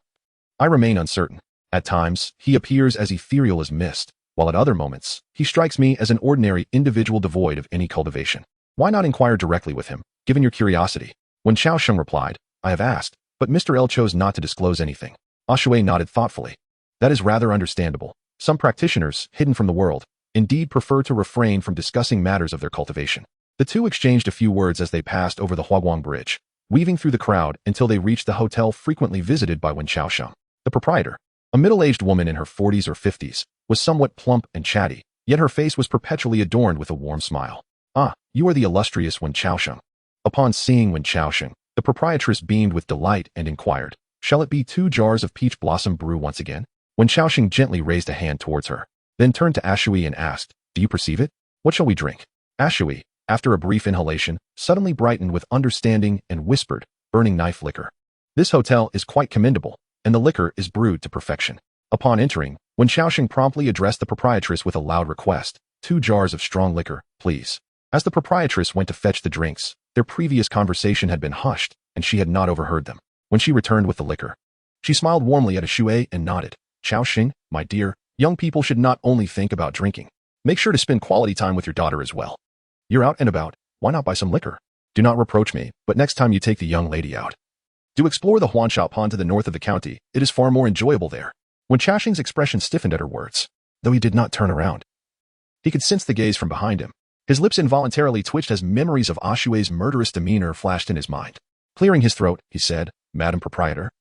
S1: I remain uncertain. At times, he appears as ethereal as mist, while at other moments, he strikes me as an ordinary individual devoid of any cultivation. Why not inquire directly with him, given your curiosity?" When Xiaoxing replied, "I have asked, but Mr. L chose not to disclose anything." Shui nodded thoughtfully. "That is rather understandable. Some practitioners, hidden from the world, indeed prefer to refrain from discussing matters of their cultivation." The two exchanged a few words as they passed over the Huaguang Bridge, weaving through the crowd until they reached the hotel frequently visited by Wen Xiaoxing. The proprietor, a middle-aged woman in her 40s or 50s, was somewhat plump and chatty, yet her face was perpetually adorned with a warm smile. "Ah, you are the illustrious Wen Xiaoxing." Upon seeing Wen Xiaoxing, the proprietress beamed with delight and inquired, "Shall it be 2 jars of peach blossom brew once again?" Wen Xiaoxing gently raised a hand towards her, then turned to Shui and asked, "Do you perceive it? What shall we drink?" Shui, after a brief inhalation, suddenly brightened with understanding and whispered, "Burning knife liquor. This hotel is quite commendable, and the liquor is brewed to perfection." Upon entering, Wen Xiaoxing promptly addressed the proprietress with a loud request, 2 jars of strong liquor, please." As the proprietress went to fetch the drinks, their previous conversation had been hushed, and she had not overheard them. When she returned with the liquor, she smiled warmly at Shui and nodded. "Xiaoxing, my dear, young people should not only think about drinking. Make sure to spend quality time with your daughter as well. You're out and about, why not buy some liquor? Do not reproach me, but next time you take the young lady out, do explore the Huansha Pond to the north of the county. It is far more enjoyable there." When Xiaoxing's expression stiffened at her words, though he did not turn around, he could sense the gaze from behind him. His lips involuntarily twitched as memories of Shui's murderous demeanor flashed in his mind. Clearing his throat, he said, "Madam Proprietor,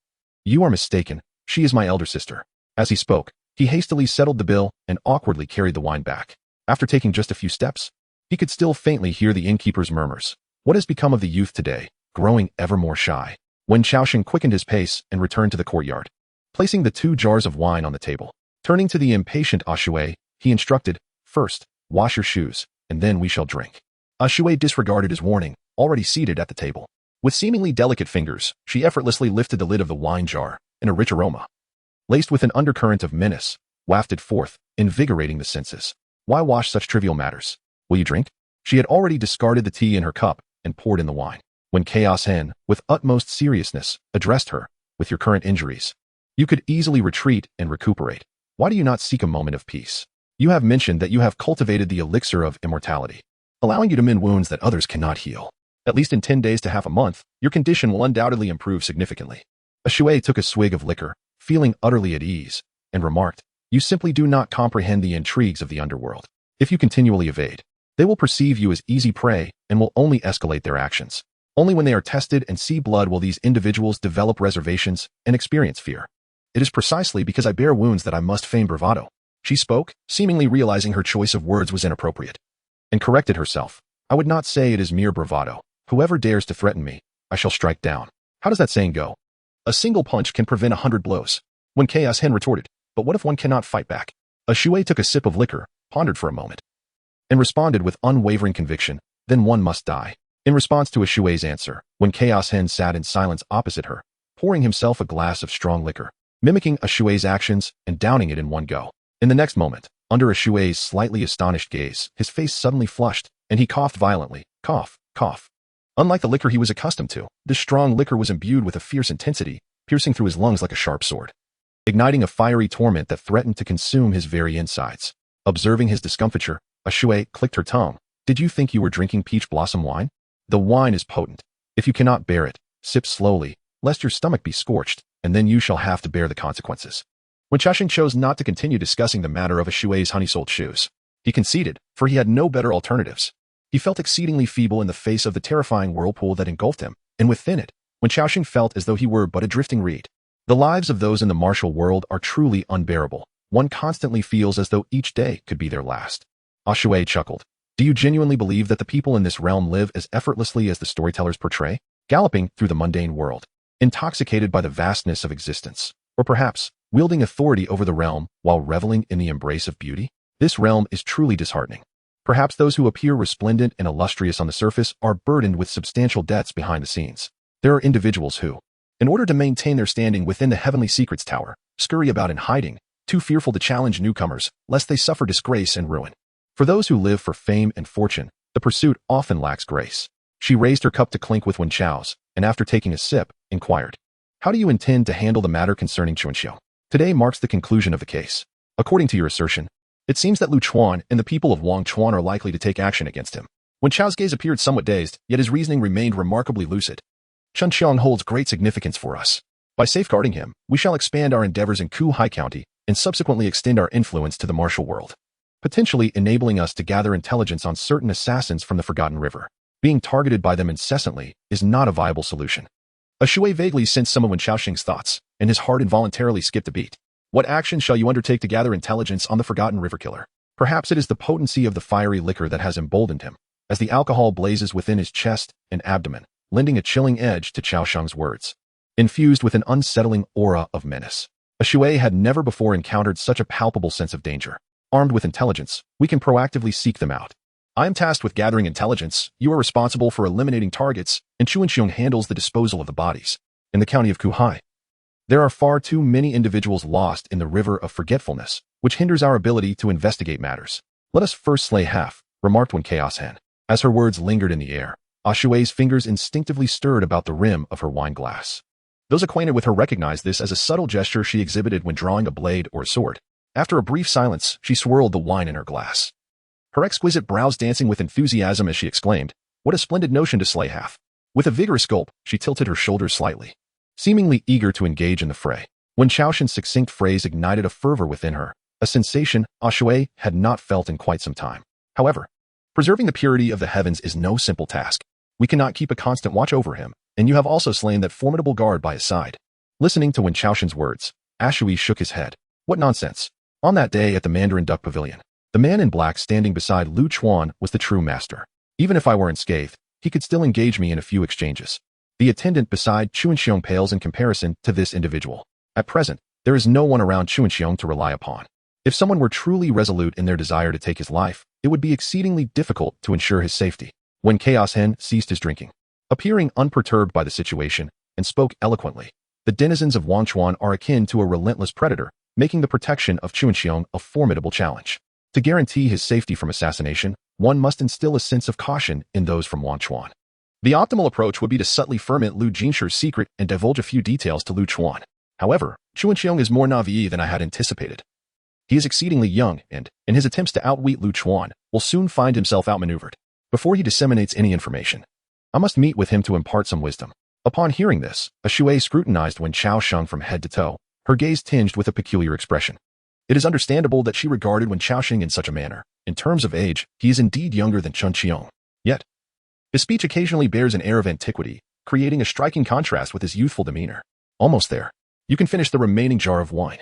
S1: you are mistaken. She is my elder sister." As he spoke, he hastily settled the bill and awkwardly carried the wine back. After taking just a few steps, he could still faintly hear the innkeeper's murmurs. What has become of the youth today, growing ever more shy? When Xiaoxing quickened his pace and returned to the courtyard, placing the 2 jars of wine on the table. Turning to the impatient Shui, he instructed, "First, wash your shoes, and then we shall drink." Shui disregarded his warning, already seated at the table. With seemingly delicate fingers, she effortlessly lifted the lid of the wine jar, and a rich aroma laced with an undercurrent of menace, wafted forth, invigorating the senses. Why wash such trivial matters? Will you drink? She had already discarded the tea in her cup and poured in the wine. When Chaos Hen, with utmost seriousness, addressed her, with your current injuries, you could easily retreat and recuperate. Why do you not seek a moment of peace? You have mentioned that you have cultivated the elixir of immortality, allowing you to mend wounds that others cannot heal. At least in 10 days to half a month, your condition will undoubtedly improve significantly. Ashui took a swig of liquor, feeling utterly at ease, and remarked, you simply do not comprehend the intrigues of the underworld. If you continually evade, they will perceive you as easy prey and will only escalate their actions. Only when they are tested and see blood will these individuals develop reservations and experience fear. It is precisely because I bear wounds that I must feign bravado. She spoke, seemingly realizing her choice of words was inappropriate, and corrected herself. I would not say it is mere bravado. Whoever dares to threaten me, I shall strike down. How does that saying go? A single punch can prevent 100 blows. When Chaos Hen retorted, but what if one cannot fight back? Ashui took a sip of liquor, pondered for a moment, and responded with unwavering conviction, then one must die. In response to Ashui's answer, when Chaos Hen sat in silence opposite her, pouring himself a glass of strong liquor, mimicking Ashui's actions and downing it in one go. In the next moment, under Ashui's slightly astonished gaze, his face suddenly flushed, and he coughed violently. Cough, cough. Unlike the liquor he was accustomed to, this strong liquor was imbued with a fierce intensity, piercing through his lungs like a sharp sword, igniting a fiery torment that threatened to consume his very insides. Observing his discomfiture, Ashui clicked her tongue. Did you think you were drinking peach blossom wine? The wine is potent. If you cannot bear it, sip slowly, lest your stomach be scorched, and then you shall have to bear the consequences. When Xiaoxing chose not to continue discussing the matter of Ashui's honey-soled shoes, he conceded, for he had no better alternatives. He felt exceedingly feeble in the face of the terrifying whirlpool that engulfed him, and within it, when Xiaoxing felt as though he were but a drifting reed. The lives of those in the martial world are truly unbearable. One constantly feels as though each day could be their last. Ashui chuckled. Do you genuinely believe that the people in this realm live as effortlessly as the storytellers portray, galloping through the mundane world, intoxicated by the vastness of existence, or perhaps wielding authority over the realm while reveling in the embrace of beauty? This realm is truly disheartening. Perhaps those who appear resplendent and illustrious on the surface are burdened with substantial debts behind the scenes. There are individuals who, in order to maintain their standing within the Heavenly Secrets Tower, scurry about in hiding, too fearful to challenge newcomers, lest they suffer disgrace and ruin. For those who live for fame and fortune, the pursuit often lacks grace. She raised her cup to clink with Wen Chao's, and after taking a sip, inquired, how do you intend to handle the matter concerning Chuanxiu? Today marks the conclusion of the case. According to your assertion, it seems that Lu Chuan and the people of Wang Chuan are likely to take action against him. Wen Chao's gaze appeared somewhat dazed, yet his reasoning remained remarkably lucid. Chun Xiong holds great significance for us. By safeguarding him, we shall expand our endeavors in Kuhai County and subsequently extend our influence to the martial world, potentially enabling us to gather intelligence on certain assassins from the Forgotten River. Being targeted by them incessantly is not a viable solution. Ashui vaguely sensed some of Wen Xiaoxing's thoughts, and his heart involuntarily skipped a beat. What action shall you undertake to gather intelligence on the Forgotten River Killer? Perhaps it is the potency of the fiery liquor that has emboldened him, as the alcohol blazes within his chest and abdomen, lending a chilling edge to Xiaoxiang's words. Infused with an unsettling aura of menace, Ashui had never before encountered such a palpable sense of danger. Armed with intelligence, we can proactively seek them out. I am tasked with gathering intelligence, you are responsible for eliminating targets, and Chuanxiong handles the disposal of the bodies. In the county of Kuhai, there are far too many individuals lost in the river of forgetfulness, which hinders our ability to investigate matters. Let us first slay half, remarked Wen Chaos Hen. As her words lingered in the air, Ashui's fingers instinctively stirred about the rim of her wine glass. Those acquainted with her recognized this as a subtle gesture she exhibited when drawing a blade or a sword. After a brief silence, she swirled the wine in her glass, her exquisite brows dancing with enthusiasm as she exclaimed, what a splendid notion to slay half. With a vigorous gulp, she tilted her shoulders slightly, seemingly eager to engage in the fray. When Xiaoxin's succinct phrase ignited a fervor within her, a sensation Ashui had not felt in quite some time. However, preserving the purity of the heavens is no simple task. We cannot keep a constant watch over him, and you have also slain that formidable guard by his side. Listening to Wen Xiaoxin's words, Ashui shook his head. What nonsense. On that day at the Mandarin Duck Pavilion, the man in black standing beside Lu Chuan was the true master. Even if I were unscathed, he could still engage me in a few exchanges. The attendant beside Chuanxiong pales in comparison to this individual. At present, there is no one around Chuanxiong to rely upon. If someone were truly resolute in their desire to take his life, it would be exceedingly difficult to ensure his safety. When Chaos Hen ceased his drinking, appearing unperturbed by the situation, and spoke eloquently, The denizens of Wangchuan are akin to a relentless predator, making the protection of Chuanxiong a formidable challenge. To guarantee his safety from assassination, one must instill a sense of caution in those from Wangchuan. The optimal approach would be to subtly ferment Lu Jinshi's secret and divulge a few details to Lu Chuan. However, Chuanxiong is more naive than I had anticipated. He is exceedingly young and, in his attempts to outwit Lu Chuan, will soon find himself outmaneuvered. Before he disseminates any information, I must meet with him to impart some wisdom. Upon hearing this, Ashui scrutinized Wen Qiaosheng from head to toe, her gaze tinged with a peculiar expression. It is understandable that she regarded Wen Qiaosheng in such a manner. In terms of age, he is indeed younger than Chen Qiong. Yet, his speech occasionally bears an air of antiquity, creating a striking contrast with his youthful demeanor. Almost there. You can finish the remaining jar of wine.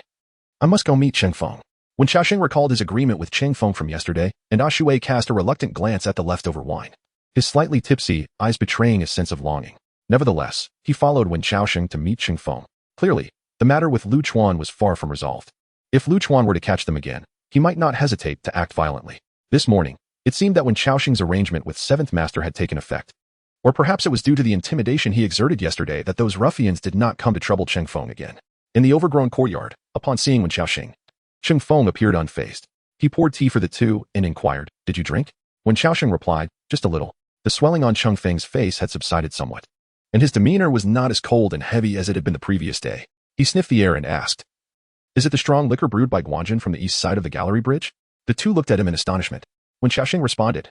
S1: I must go meet Cheng Feng. When Qiaosheng recalled his agreement with Cheng Feng from yesterday, and Ashui cast a reluctant glance at the leftover wine, his slightly tipsy eyes betraying a sense of longing. Nevertheless, he followed Wen Qiaosheng to meet Cheng Feng. Clearly, the matter with Lu Chuan was far from resolved. If Lu Chuan were to catch them again, he might not hesitate to act violently. This morning, it seemed that Wen Qiaosheng's arrangement with Seventh Master had taken effect. Or perhaps it was due to the intimidation he exerted yesterday that those ruffians did not come to trouble Cheng Feng again. In the overgrown courtyard, upon seeing Wen Qiaosheng, Cheng Feng appeared unfazed. He poured tea for the two and inquired, "Did you drink?" Wen Qiaosheng replied, "Just a little." The swelling on Cheng Feng's face had subsided somewhat, and his demeanor was not as cold and heavy as it had been the previous day. He sniffed the air and asked, "Is it the strong liquor brewed by Guanjin from the east side of the gallery bridge?" The two looked at him in astonishment. Wen Qiaosheng responded,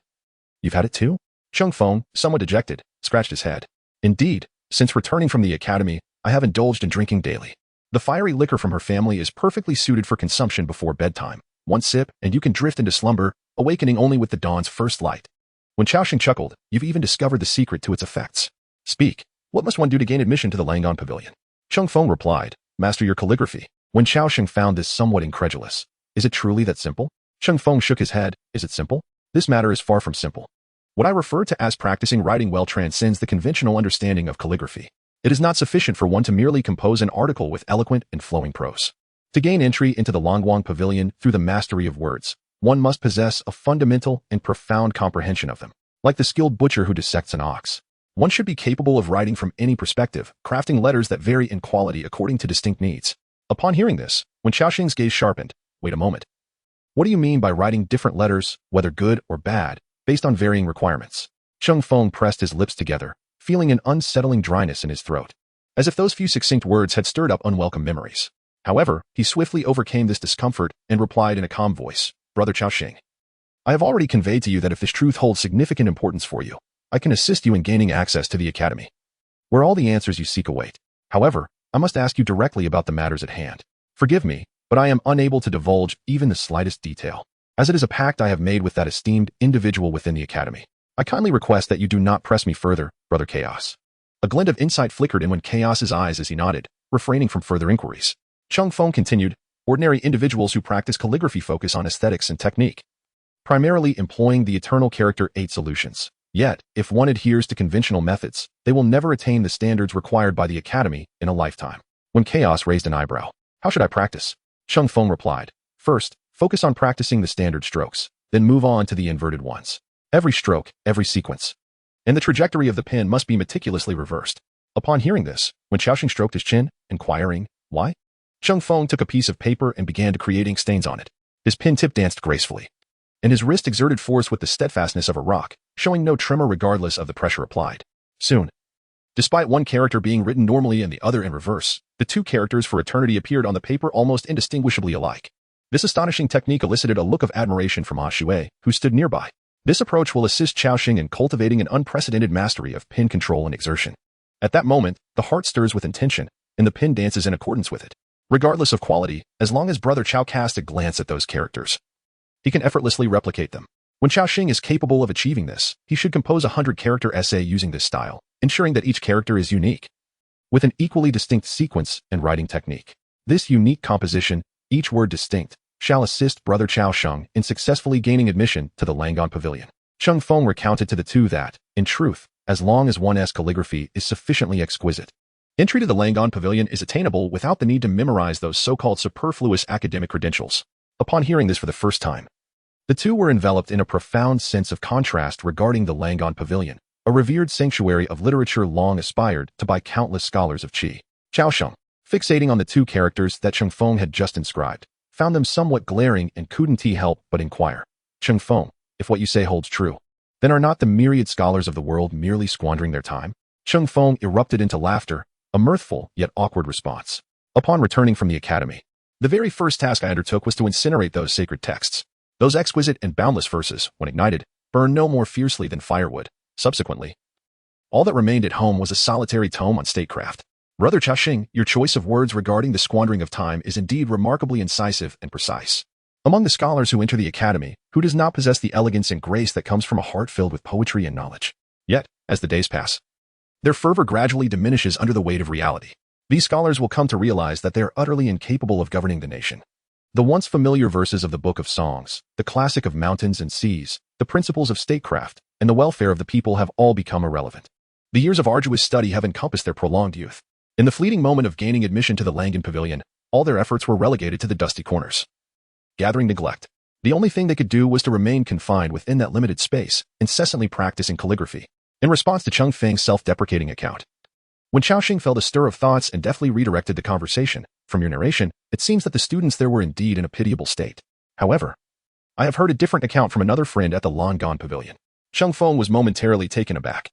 S1: "You've had it too?" Cheng Feng, somewhat dejected, scratched his head. "Indeed, since returning from the academy, I have indulged in drinking daily. The fiery liquor from her family is perfectly suited for consumption before bedtime. One sip, and you can drift into slumber, awakening only with the dawn's first light." When Qiaosheng chuckled, "You've even discovered the secret to its effects. Speak, what must one do to gain admission to the Langan Pavilion?" Cheng Feng replied, "Master your calligraphy." When Qiaosheng found this somewhat incredulous, "Is it truly that simple?" Cheng Feng shook his head. "Is it simple? This matter is far from simple. What I refer to as practicing writing well transcends the conventional understanding of calligraphy. It is not sufficient for one to merely compose an article with eloquent and flowing prose. To gain entry into the Languang Pavilion through the mastery of words, one must possess a fundamental and profound comprehension of them. Like the skilled butcher who dissects an ox, one should be capable of writing from any perspective, crafting letters that vary in quality according to distinct needs." Upon hearing this, Wen Qiaosheng's gaze sharpened. "Wait a moment. What do you mean by writing different letters, whether good or bad, based on varying requirements?" Cheng Feng pressed his lips together, feeling an unsettling dryness in his throat, as if those few succinct words had stirred up unwelcome memories. However, he swiftly overcame this discomfort and replied in a calm voice, "Brother Qiaosheng, I have already conveyed to you that if this truth holds significant importance for you, I can assist you in gaining access to the academy, where all the answers you seek await. However, I must ask you directly about the matters at hand. Forgive me, but I am unable to divulge even the slightest detail, as it is a pact I have made with that esteemed individual within the academy. I kindly request that you do not press me further, Brother Chaos." A glint of insight flickered in Wen Chaos's eyes as he nodded, refraining from further inquiries. Cheng Feng continued, "Ordinary individuals who practice calligraphy focus on aesthetics and technique, primarily employing the eternal character 8 solutions. Yet, if one adheres to conventional methods, they will never attain the standards required by the academy in a lifetime." Wen Chaos raised an eyebrow. "How should I practice?" Cheng Feng replied, "First, focus on practicing the standard strokes, then move on to the inverted ones. Every stroke, every sequence, and the trajectory of the pen must be meticulously reversed." Upon hearing this, Wen Qiaosheng stroked his chin, inquiring, "Why?" Cheng Feng took a piece of paper and began to create ink stains on it. His pen tip danced gracefully, and his wrist exerted force with the steadfastness of a rock, showing no tremor regardless of the pressure applied. Soon, despite one character being written normally and the other in reverse, the two characters for eternity appeared on the paper almost indistinguishably alike. This astonishing technique elicited a look of admiration from Ashui, who stood nearby. This approach will assist Qiaosheng in cultivating an unprecedented mastery of pen control and exertion. At that moment, the heart stirs with intention, and the pen dances in accordance with it. Regardless of quality, as long as Brother Qiao casts a glance at those characters, he can effortlessly replicate them. When Qiaosheng is capable of achieving this, he should compose a 100-character essay using this style, ensuring that each character is unique, with an equally distinct sequence and writing technique. This unique composition, each word distinct, shall assist Brother Qiaosheng in successfully gaining admission to the Langan Pavilion. Cheng Feng recounted to the two that, in truth, as long as one's calligraphy is sufficiently exquisite, entry to the Langan Pavilion is attainable without the need to memorize those so-called superfluous academic credentials. Upon hearing this for the first time, the two were enveloped in a profound sense of contrast regarding the Langan Pavilion, a revered sanctuary of literature long aspired to by countless scholars of Qi. Qiaosheng, Fixating on the two characters that Cheng Feng had just inscribed, found them somewhat glaring and couldn't he help but inquire. Cheng Feng, if what you say holds true, then are not the myriad scholars of the world merely squandering their time? Cheng Feng erupted into laughter, a mirthful yet awkward response. Upon returning from the academy, the very first task I undertook was to incinerate those sacred texts. Those exquisite and boundless verses, when ignited, burned no more fiercely than firewood. Subsequently, all that remained at home was a solitary tome on statecraft. Brother Xiaoxing, your choice of words regarding the squandering of time is indeed remarkably incisive and precise. Among the scholars who enter the academy, who does not possess the elegance and grace that comes from a heart filled with poetry and knowledge? Yet, as the days pass, their fervor gradually diminishes under the weight of reality. These scholars will come to realize that they are utterly incapable of governing the nation. The once familiar verses of the Book of Songs, the classic of mountains and seas, the principles of statecraft, and the welfare of the people have all become irrelevant. The years of arduous study have encompassed their prolonged youth. In the fleeting moment of gaining admission to the Langan Pavilion, all their efforts were relegated to the dusty corners. Gathering neglect. The only thing they could do was to remain confined within that limited space, incessantly practicing calligraphy. In response to Cheng Feng's self-deprecating account, when Xiaoxing felt a stir of thoughts and deftly redirected the conversation, from your narration, it seems that the students there were indeed in a pitiable state. However, I have heard a different account from another friend at the Langan Pavilion. Cheng Feng was momentarily taken aback.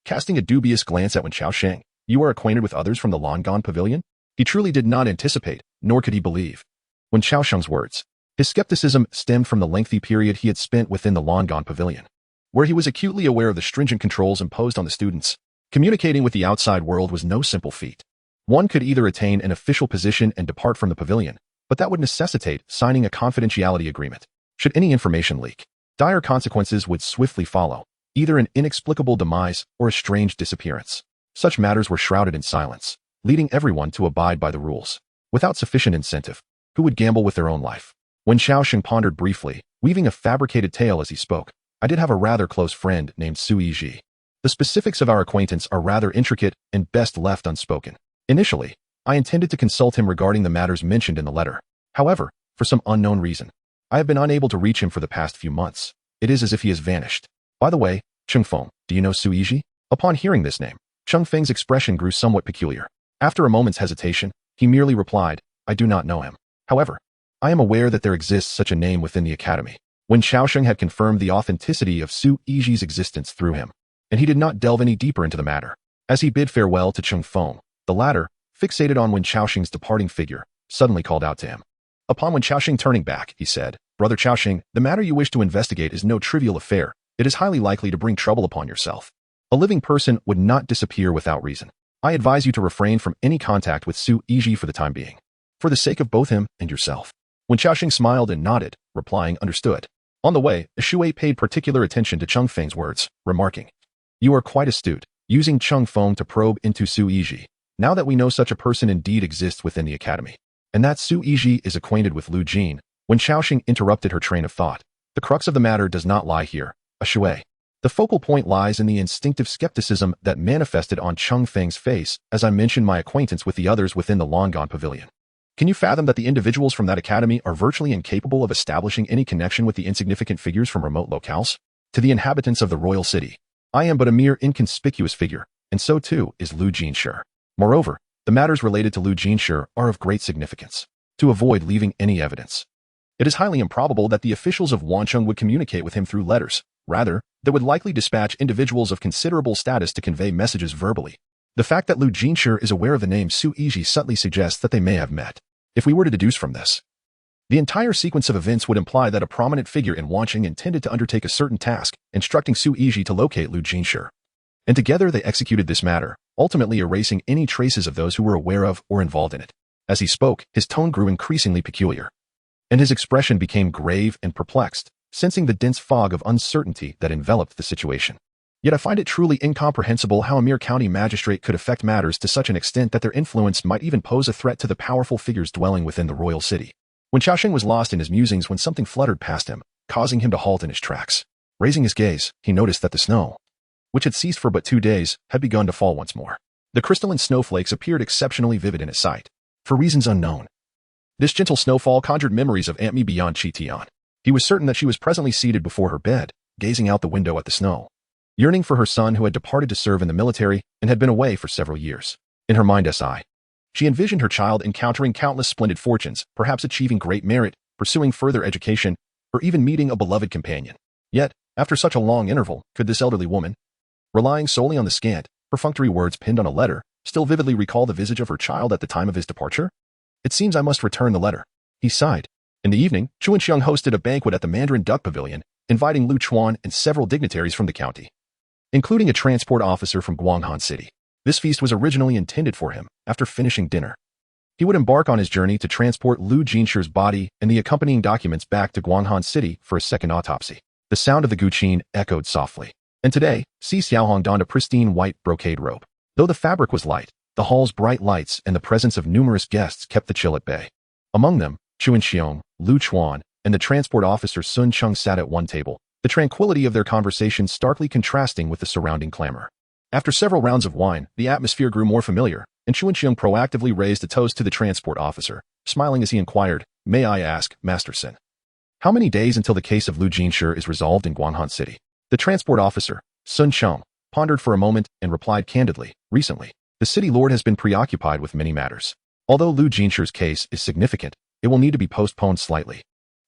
S1: Casting a dubious glance at Wen Xiaoxing, you are acquainted with others from the Langan Pavilion? He truly did not anticipate, nor could he believe, Wen Xiaoxing's words. His skepticism stemmed from the lengthy period he had spent within the Langan Pavilion, where he was acutely aware of the stringent controls imposed on the students. Communicating with the outside world was no simple feat. One could either attain an official position and depart from the pavilion, but that would necessitate signing a confidentiality agreement. Should any information leak, dire consequences would swiftly follow, either an inexplicable demise or a strange disappearance. Such matters were shrouded in silence, leading everyone to abide by the rules. Without sufficient incentive, who would gamble with their own life? When Xiaoxing pondered briefly, weaving a fabricated tale as he spoke, I did have a rather close friend named Su Yizhi. The specifics of our acquaintance are rather intricate and best left unspoken. Initially, I intended to consult him regarding the matters mentioned in the letter. However, for some unknown reason, I have been unable to reach him for the past few months. It is as if he has vanished. By the way, Cheng Feng, do you know Su Yizhi? Upon hearing this name, Cheng Feng's expression grew somewhat peculiar. After a moment's hesitation, he merely replied, I do not know him. However, I am aware that there exists such a name within the academy. When Xiaoxing had confirmed the authenticity of Su Yizhi's existence through him, and he did not delve any deeper into the matter. As he bid farewell to Cheng Feng, the latter, fixated on Wen Xiaoxing's departing figure, suddenly called out to him. Upon Wen Xiaoxing turning back, he said, Brother Xiaoxing, the matter you wish to investigate is no trivial affair. It is highly likely to bring trouble upon yourself. A living person would not disappear without reason. I advise you to refrain from any contact with Su Yizhi for the time being, for the sake of both him and yourself. Wen Xiaoxing smiled and nodded, replying, understood. On the way, Shui paid particular attention to Cheng Feng's words, remarking, You are quite astute, using Cheng Feng to probe into Su Yizhi. Now that we know such a person indeed exists within the academy, and that Su Yizhi is acquainted with Lu Jin, when Xiaoxing interrupted her train of thought, the crux of the matter does not lie here, Shui. The focal point lies in the instinctive skepticism that manifested on Cheng Feng's face as I mentioned my acquaintance with the others within the Langan Pavilion. Can you fathom that the individuals from that academy are virtually incapable of establishing any connection with the insignificant figures from remote locales? To the inhabitants of the royal city, I am but a mere inconspicuous figure, and so too is Lu Jinshi. Moreover, the matters related to Lu Jinshi are of great significance. To avoid leaving any evidence, it is highly improbable that the officials of Wancheng would communicate with him through letters. Rather, they would likely dispatch individuals of considerable status to convey messages verbally. The fact that Lu Jinshi is aware of the name Su Yizhi subtly suggests that they may have met. If we were to deduce from this, the entire sequence of events would imply that a prominent figure in Wancheng intended to undertake a certain task, instructing Su Yizhi to locate Lu Jinshi. And together they executed this matter, ultimately erasing any traces of those who were aware of or involved in it. As he spoke, his tone grew increasingly peculiar, and his expression became grave and perplexed, sensing the dense fog of uncertainty that enveloped the situation. Yet I find it truly incomprehensible how a mere county magistrate could affect matters to such an extent that their influence might even pose a threat to the powerful figures dwelling within the royal city. When Xiaoxing was lost in his musings when something fluttered past him, causing him to halt in his tracks. Raising his gaze, he noticed that the snow, which had ceased for but 2 days, had begun to fall once more. The crystalline snowflakes appeared exceptionally vivid in his sight, for reasons unknown. This gentle snowfall conjured memories of Aunt Mi beyond Qi Tian. He was certain that she was presently seated before her bed, gazing out the window at the snow, yearning for her son who had departed to serve in the military and had been away for several years. In her mind, She envisioned her child encountering countless splendid fortunes, perhaps achieving great merit, pursuing further education, or even meeting a beloved companion. Yet, after such a long interval, could this elderly woman, relying solely on the scant, perfunctory words pinned on a letter, still vividly recall the visage of her child at the time of his departure? It seems I must return the letter. He sighed. In the evening, Chu Enxiong hosted a banquet at the Mandarin Duck Pavilion, inviting Lu Chuan and several dignitaries from the county, including a transport officer from Guanghan City. This feast was originally intended for him. After finishing dinner, he would embark on his journey to transport Lu Jinshi's body and the accompanying documents back to Guanghan City for a second autopsy. The sound of the guqin echoed softly. And today, Si Xiaohong donned a pristine white brocade robe. Though the fabric was light, the hall's bright lights and the presence of numerous guests kept the chill at bay. Among them, Chu Enxiong, Lu Chuan, and the transport officer Sun Chung sat at one table, the tranquility of their conversation starkly contrasting with the surrounding clamor. After several rounds of wine, the atmosphere grew more familiar, and Chu Enxiong proactively raised a toast to the transport officer, smiling as he inquired, "May I ask, Master Sun, how many days until the case of Lu Jinshi is resolved in Guanghan City?" The transport officer, Sun Chung, pondered for a moment and replied candidly, "Recently, the city lord has been preoccupied with many matters. Although Lu Jinshi's case is significant, it will need to be postponed slightly.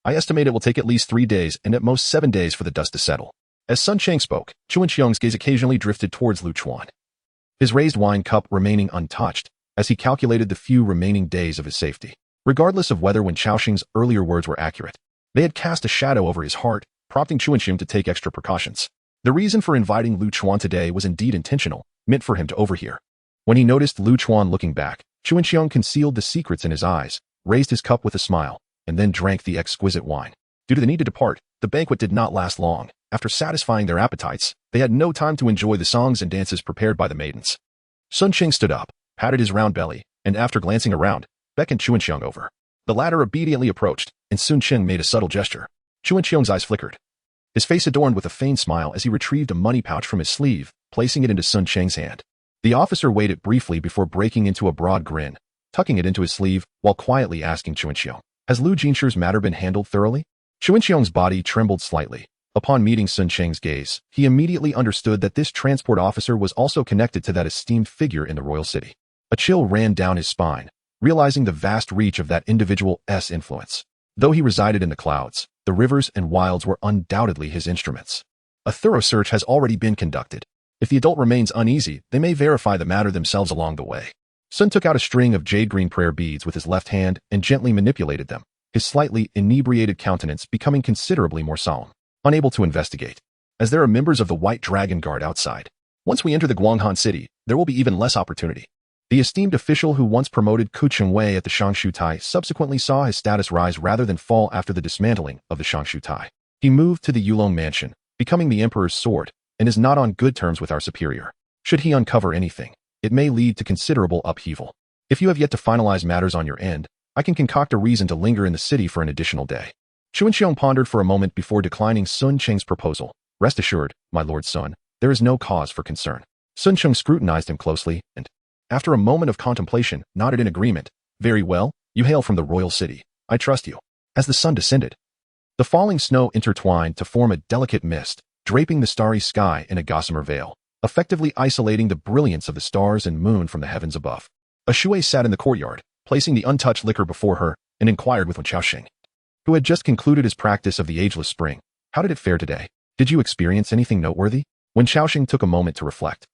S1: I estimate it will take at least 3 days and at most 7 days for the dust to settle." As Sun Chang spoke, Chu Enxiong's gaze occasionally drifted towards Lu Chuan, his raised wine cup remaining untouched, as he calculated the few remaining days of his safety. Regardless of whether Wen Chaoxing's earlier words were accurate, they had cast a shadow over his heart, prompting Chu Enxiong to take extra precautions. The reason for inviting Lu Chuan today was indeed intentional, meant for him to overhear. When he noticed Lu Chuan looking back, Chu Enxiong concealed the secrets in his eyes, raised his cup with a smile, and then drank the exquisite wine. Due to the need to depart, the banquet did not last long. After satisfying their appetites, they had no time to enjoy the songs and dances prepared by the maidens. Sun Ching stood up, patted his round belly, and after glancing around, beckoned Chu Enxiong over. The latter obediently approached, and Sun Ching made a subtle gesture. Chu Enxiong's eyes flickered, his face adorned with a feigned smile as he retrieved a money pouch from his sleeve, placing it into Sun Cheng's hand. The officer waited briefly before breaking into a broad grin, tucking it into his sleeve, while quietly asking Chu Enxiong, "Has Lu Jinshi's matter been handled thoroughly?" Chu Enxiong's body trembled slightly. Upon meeting Sun Cheng's gaze, he immediately understood that this transport officer was also connected to that esteemed figure in the royal city. A chill ran down his spine, realizing the vast reach of that individual's influence. Though he resided in the clouds, the rivers and wilds were undoubtedly his instruments. A thorough search has already been conducted. If the adult remains uneasy, they may verify the matter themselves along the way. Sun took out a string of jade-green prayer beads with his left hand and gently manipulated them, his slightly inebriated countenance becoming considerably more solemn. Unable to investigate, as there are members of the White Dragon Guard outside. Once we enter the Guanghan City, there will be even less opportunity. The esteemed official who once promoted Ku Chengwei at the Shangshu Tai subsequently saw his status rise rather than fall after the dismantling of the Shangshu Tai. He moved to the Yulong Mansion, becoming the Emperor's sword, and is not on good terms with our superior. Should he uncover anything, it may lead to considerable upheaval. If you have yet to finalize matters on your end, I can concoct a reason to linger in the city for an additional day. Chu Enxiong pondered for a moment before declining Sun Cheng's proposal. "Rest assured, my lord Sun, there is no cause for concern." Sun Cheng scrutinized him closely and, after a moment of contemplation, nodded in agreement. "Very well, you hail from the royal city. I trust you." As the sun descended, the falling snow intertwined to form a delicate mist, draping the starry sky in a gossamer veil, effectively isolating the brilliance of the stars and moon from the heavens above. A shui sat in the courtyard, placing the untouched liquor before her, and inquired with Wen Chaoxing, who had just concluded his practice of the ageless spring, "How did it fare today? Did you experience anything noteworthy?" Wen Chaoxing took a moment to reflect,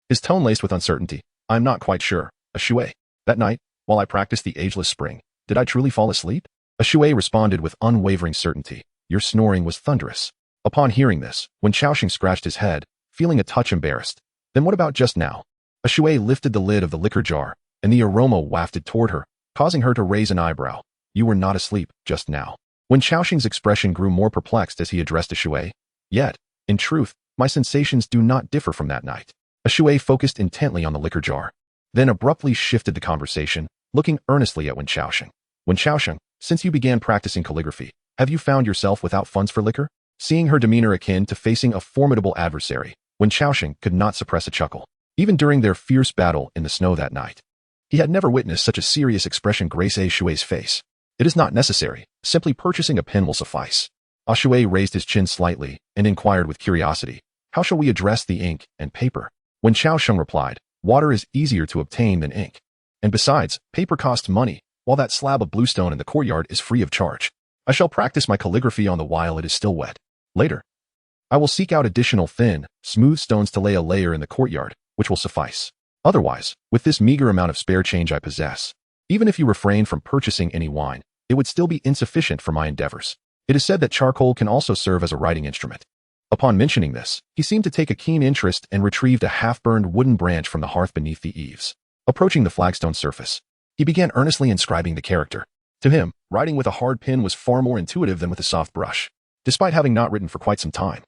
S1: his tone laced with uncertainty. "I'm not quite sure, a shui. That night, while I practiced the ageless spring, did I truly fall asleep?" A shui responded with unwavering certainty, "Your snoring was thunderous." Upon hearing this, Wen Chaoxing scratched his head, feeling a touch embarrassed. "Then what about just now?" A shui lifted the lid of the liquor jar, and the aroma wafted toward her, causing her to raise an eyebrow. "You were not asleep just now." Wen Chaoxing's expression grew more perplexed as he addressed a shui. "Yet, in truth, my sensations do not differ from that night." A shui focused intently on the liquor jar, then abruptly shifted the conversation, looking earnestly at Wen Chaoxing. "Wen Chaoxing, since you began practicing calligraphy, have you found yourself without funds for liquor?" Seeing her demeanor akin to facing a formidable adversary, Wen Chaoxing could not suppress a chuckle. Even during their fierce battle in the snow that night, he had never witnessed such a serious expression grace a shui's face. "It is not necessary. Simply purchasing a pen will suffice." A shui raised his chin slightly and inquired with curiosity, "How shall we address the ink and paper?" Wen Chaoxing replied, "Water is easier to obtain than ink." And besides, paper costs money, while that slab of bluestone in the courtyard is free of charge. I shall practice my calligraphy on the while it is still wet. Later, I will seek out additional thin, smooth stones to lay a layer in the courtyard, which will suffice. Otherwise, with this meager amount of spare change I possess, even if you refrain from purchasing any wine, it would still be insufficient for my endeavors. It is said that charcoal can also serve as a writing instrument. Upon mentioning this, he seemed to take a keen interest and retrieved a half-burned wooden branch from the hearth beneath the eaves. Approaching the flagstone surface, he began earnestly inscribing the character. To him, writing with a hard pen was far more intuitive than with a soft brush. Despite having not written for quite some time,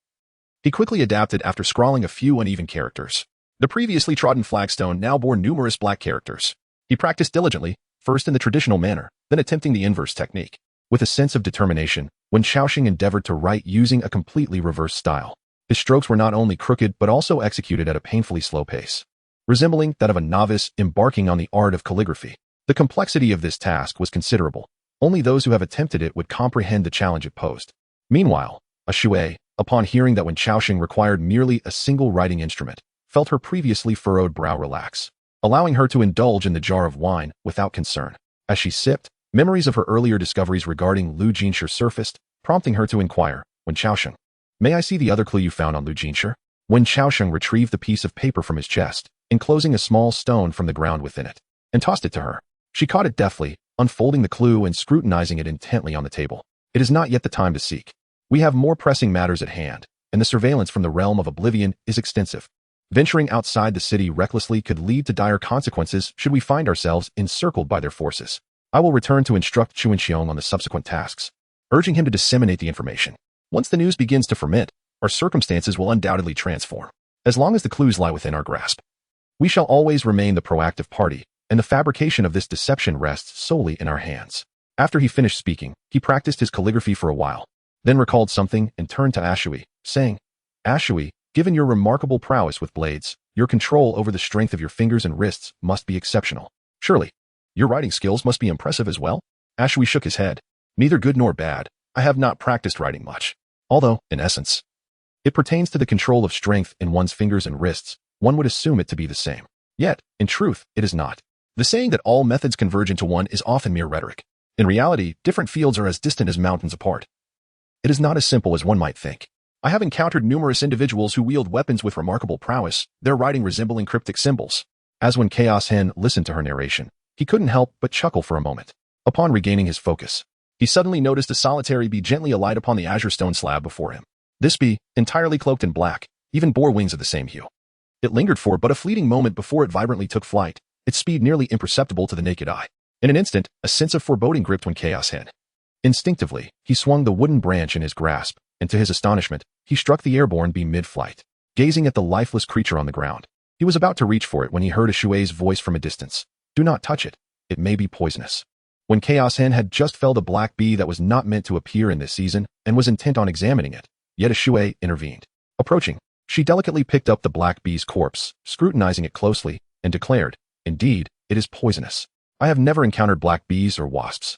S1: he quickly adapted after scrawling a few uneven characters. The previously trodden flagstone now bore numerous black characters. He practiced diligently, first in the traditional manner, then attempting the inverse technique. With a sense of determination, Wen Qiaosheng endeavored to write using a completely reversed style. His strokes were not only crooked but also executed at a painfully slow pace, resembling that of a novice embarking on the art of calligraphy. The complexity of this task was considerable. Only those who have attempted it would comprehend the challenge it posed. Meanwhile, a Shui, upon hearing that Wen Qiaosheng required merely a single writing instrument, felt her previously furrowed brow relax, allowing her to indulge in the jar of wine without concern. As she sipped, memories of her earlier discoveries regarding Lu Jinshe surfaced, prompting her to inquire, Wen Qiaosheng, may I see the other clue you found on Lu Jinshe? Wen Qiaosheng retrieved the piece of paper from his chest, enclosing a small stone from the ground within it, and tossed it to her. She caught it deftly, unfolding the clue and scrutinizing it intently on the table. It is not yet the time to seek. We have more pressing matters at hand, and the surveillance from the realm of oblivion is extensive. Venturing outside the city recklessly could lead to dire consequences should we find ourselves encircled by their forces. I will return to instruct Chu Wenxiong on the subsequent tasks, urging him to disseminate the information. Once the news begins to ferment, our circumstances will undoubtedly transform. As long as the clues lie within our grasp, we shall always remain the proactive party, and the fabrication of this deception rests solely in our hands. After he finished speaking, he practiced his calligraphy for a while, then recalled something and turned to Ashui, saying, Ashui, given your remarkable prowess with blades, your control over the strength of your fingers and wrists must be exceptional. Surely, your writing skills must be impressive as well? Ashui shook his head. Neither good nor bad. I have not practiced writing much. Although, in essence, it pertains to the control of strength in one's fingers and wrists, one would assume it to be the same. Yet, in truth, it is not. The saying that all methods converge into one is often mere rhetoric. In reality, different fields are as distant as mountains apart. It is not as simple as one might think. I have encountered numerous individuals who wield weapons with remarkable prowess, their writing resembling cryptic symbols. As Wen Qiaosheng listened to her narration, he couldn't help but chuckle for a moment. Upon regaining his focus, he suddenly noticed a solitary bee gently alight upon the azure stone slab before him. This bee, entirely cloaked in black, even bore wings of the same hue. It lingered for but a fleeting moment before it vibrantly took flight, its speed nearly imperceptible to the naked eye. In an instant, a sense of foreboding gripped Wen Qiaosheng. Instinctively, he swung the wooden branch in his grasp, and to his astonishment, he struck the airborne bee mid-flight. Gazing at the lifeless creature on the ground, he was about to reach for it when he heard a Shui's voice from a distance. Do not touch it. It may be poisonous. Wen Qiaosheng had just felled a black bee that was not meant to appear in this season and was intent on examining it, yet a Shui intervened. Approaching, she delicately picked up the black bee's corpse, scrutinizing it closely, and declared, Indeed, it is poisonous. I have never encountered black bees or wasps.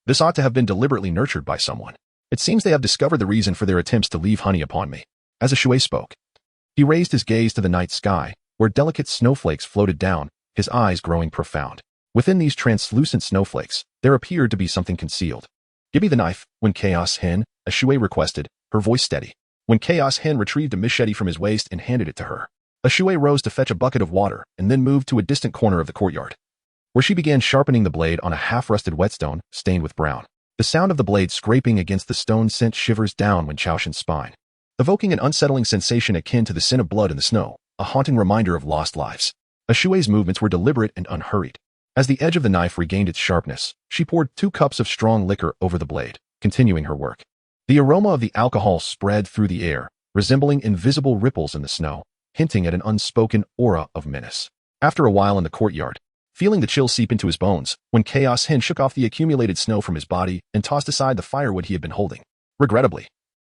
S1: This ought to have been deliberately nurtured by someone. It seems they have discovered the reason for their attempts to leave honey upon me. As a Shui spoke, he raised his gaze to the night sky, where delicate snowflakes floated down, his eyes growing profound. Within these translucent snowflakes, there appeared to be something concealed. Give me the knife, Wen Qiaosheng, a Shui requested, her voice steady. Wen Qiaosheng retrieved a machete from his waist and handed it to her. A Shui rose to fetch a bucket of water and then moved to a distant corner of the courtyard, where she began sharpening the blade on a half-rusted whetstone stained with brown. The sound of the blade scraping against the stone sent shivers down Wen Qiaosheng's spine, evoking an unsettling sensation akin to the scent of blood in the snow, a haunting reminder of lost lives. A Shui's movements were deliberate and unhurried. As the edge of the knife regained its sharpness, she poured 2 cups of strong liquor over the blade, continuing her work. The aroma of the alcohol spread through the air, resembling invisible ripples in the snow, hinting at an unspoken aura of menace. After a while in the courtyard, feeling the chill seep into his bones, Wen Qiaosheng shook off the accumulated snow from his body and tossed aside the firewood he had been holding. Regrettably,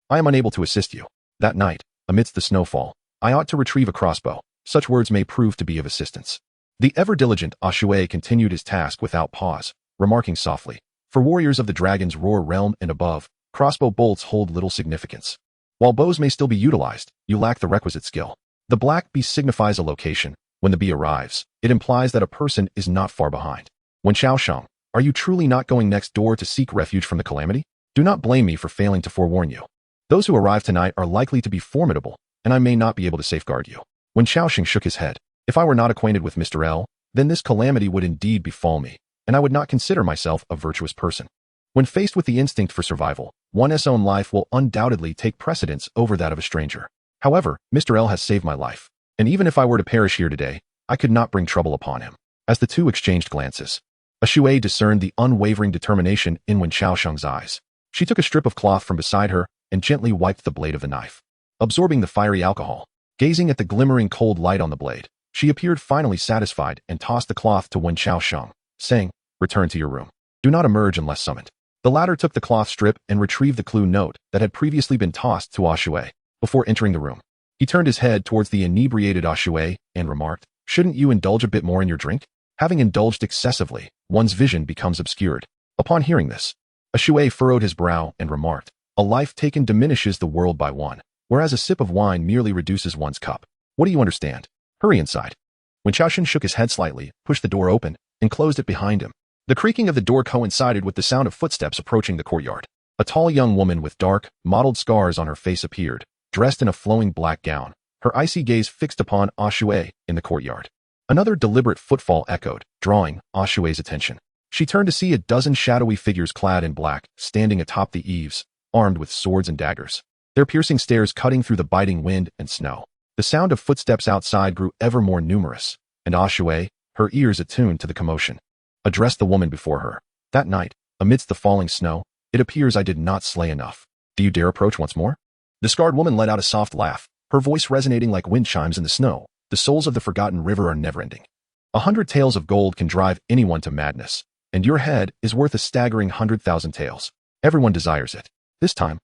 S1: I am unable to assist you. That night, amidst the snowfall, I ought to retrieve a crossbow. Such words may prove to be of assistance. The ever-diligent Ashui continued his task without pause, remarking softly, For warriors of the dragon's roar realm and above, crossbow bolts hold little significance. While bows may still be utilized, you lack the requisite skill. The black bee signifies a location, When the bee arrives, it implies that a person is not far behind. Wen Xiaosheng, are you truly not going next door to seek refuge from the calamity? Do not blame me for failing to forewarn you. Those who arrive tonight are likely to be formidable, and I may not be able to safeguard you. Wen Xiaosheng shook his head. If I were not acquainted with Mr. L, then this calamity would indeed befall me, and I would not consider myself a virtuous person. When faced with the instinct for survival, one's own life will undoubtedly take precedence over that of a stranger. However, Mr. L has saved my life, and even if I were to perish here today, I could not bring trouble upon him. As the two exchanged glances, A Shui discerned the unwavering determination in Wen Xiaosheng's eyes. She took a strip of cloth from beside her and gently wiped the blade of the knife. Absorbing the fiery alcohol, gazing at the glimmering cold light on the blade, she appeared finally satisfied and tossed the cloth to Wen Xiaosheng, saying, "Return to your room. Do not emerge unless summoned." The latter took the cloth strip and retrieved the clue note that had previously been tossed to A Shui. Before entering the room, he turned his head towards the inebriated A Shui and remarked, "Shouldn't you indulge a bit more in your drink? Having indulged excessively, one's vision becomes obscured." Upon hearing this, A Shui furrowed his brow and remarked, "A life taken diminishes the world by one, whereas a sip of wine merely reduces one's cup. What do you understand? Hurry inside." When Xiaosheng shook his head slightly, pushed the door open, and closed it behind him. The creaking of the door coincided with the sound of footsteps approaching the courtyard. A tall young woman with dark, mottled scars on her face appeared, dressed in a flowing black gown, her icy gaze fixed upon A Shui in the courtyard. Another deliberate footfall echoed, drawing A Shui's attention. She turned to see a dozen shadowy figures clad in black, standing atop the eaves, armed with swords and daggers, their piercing stares cutting through the biting wind and snow. The sound of footsteps outside grew ever more numerous, and A Shui, her ears attuned to the commotion, addressed the woman before her. "That night, amidst the falling snow, it appears I did not slay enough. Do you dare approach once more?" The scarred woman let out a soft laugh, her voice resonating like wind chimes in the snow. "The souls of the forgotten river are never-ending. 100 taels of gold can drive anyone to madness, and your head is worth a staggering 100,000 taels. Everyone desires it. This time,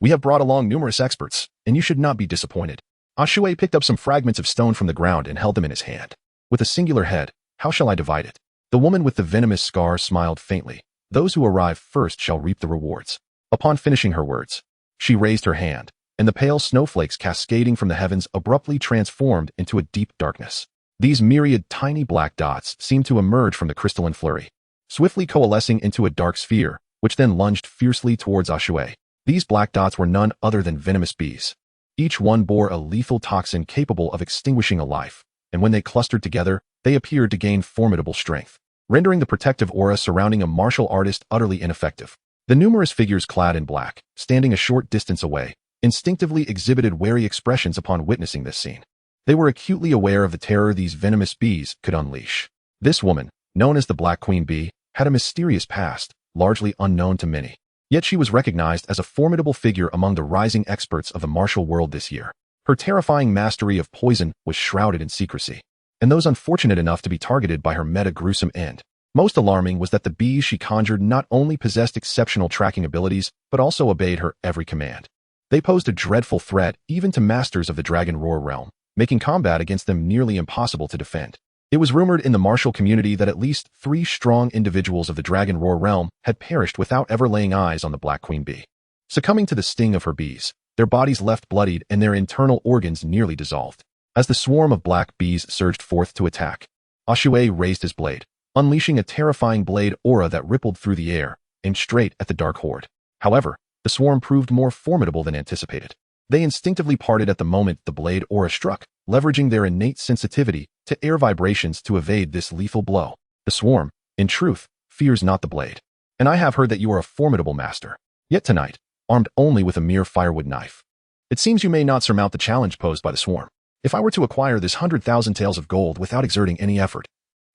S1: we have brought along numerous experts, and you should not be disappointed." A Shui picked up some fragments of stone from the ground and held them in his hand. "With a singular head, how shall I divide it?" The woman with the venomous scar smiled faintly. "Those who arrive first shall reap the rewards." Upon finishing her words, she raised her hand, and the pale snowflakes cascading from the heavens abruptly transformed into a deep darkness. These myriad tiny black dots seemed to emerge from the crystalline flurry, swiftly coalescing into a dark sphere, which then lunged fiercely towards A Shui. These black dots were none other than venomous bees. Each one bore a lethal toxin capable of extinguishing a life, and when they clustered together, they appeared to gain formidable strength, rendering the protective aura surrounding a martial artist utterly ineffective. The numerous figures clad in black, standing a short distance away, instinctively exhibited wary expressions upon witnessing this scene. They were acutely aware of the terror these venomous bees could unleash. This woman, known as the Black Queen Bee, had a mysterious past, largely unknown to many. Yet she was recognized as a formidable figure among the rising experts of the martial world this year. Her terrifying mastery of poison was shrouded in secrecy, and those unfortunate enough to be targeted by her met a gruesome end. Most alarming was that the bees she conjured not only possessed exceptional tracking abilities, but also obeyed her every command. They posed a dreadful threat even to masters of the Dragon Roar realm, making combat against them nearly impossible to defend. It was rumored in the martial community that at least 3 strong individuals of the Dragon Roar realm had perished without ever laying eyes on the Black Queen Bee. Succumbing to the sting of her bees, their bodies left bloodied and their internal organs nearly dissolved. As the swarm of black bees surged forth to attack, A Shui raised his blade, unleashing a terrifying blade aura that rippled through the air, aimed straight at the dark horde. However, the swarm proved more formidable than anticipated. They instinctively parted at the moment the blade aura struck, leveraging their innate sensitivity to air vibrations to evade this lethal blow. The swarm, in truth, fears not the blade. And I have heard that you are a formidable master. Yet tonight, armed only with a mere firewood knife, it seems you may not surmount the challenge posed by the swarm. If I were to acquire this 100,000 taels of gold without exerting any effort,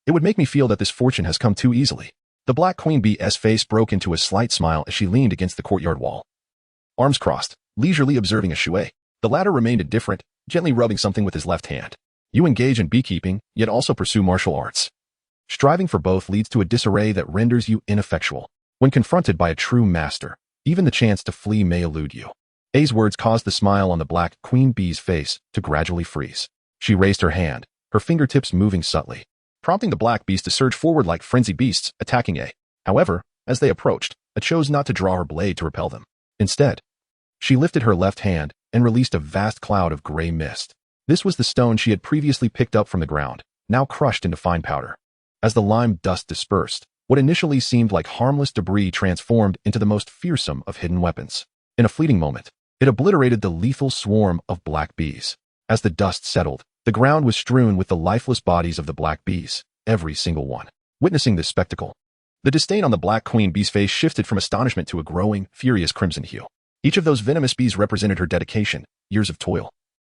S1: it would make me feel that this fortune has come too easily. The Black Queen Bee's face broke into a slight smile as she leaned against the courtyard wall, arms crossed, leisurely observing A Shui. The latter remained indifferent, gently rubbing something with his left hand. "You engage in beekeeping, yet also pursue martial arts. Striving for both leads to a disarray that renders you ineffectual. When confronted by a true master, even the chance to flee may elude you." A's words caused the smile on the Black Queen Bee's face to gradually freeze. She raised her hand, her fingertips moving subtly, prompting the black bees to surge forward like frenzied beasts, attacking A. However, as they approached, A chose not to draw her blade to repel them. Instead, she lifted her left hand and released a vast cloud of gray mist. This was the stone she had previously picked up from the ground, now crushed into fine powder. As the lime dust dispersed, what initially seemed like harmless debris transformed into the most fearsome of hidden weapons. In a fleeting moment, it obliterated the lethal swarm of black bees. As the dust settled, the ground was strewn with the lifeless bodies of the black bees, every single one. Witnessing this spectacle, the disdain on the black queen bee's face shifted from astonishment to a growing, furious crimson hue. Each of those venomous bees represented her dedication, years of toil,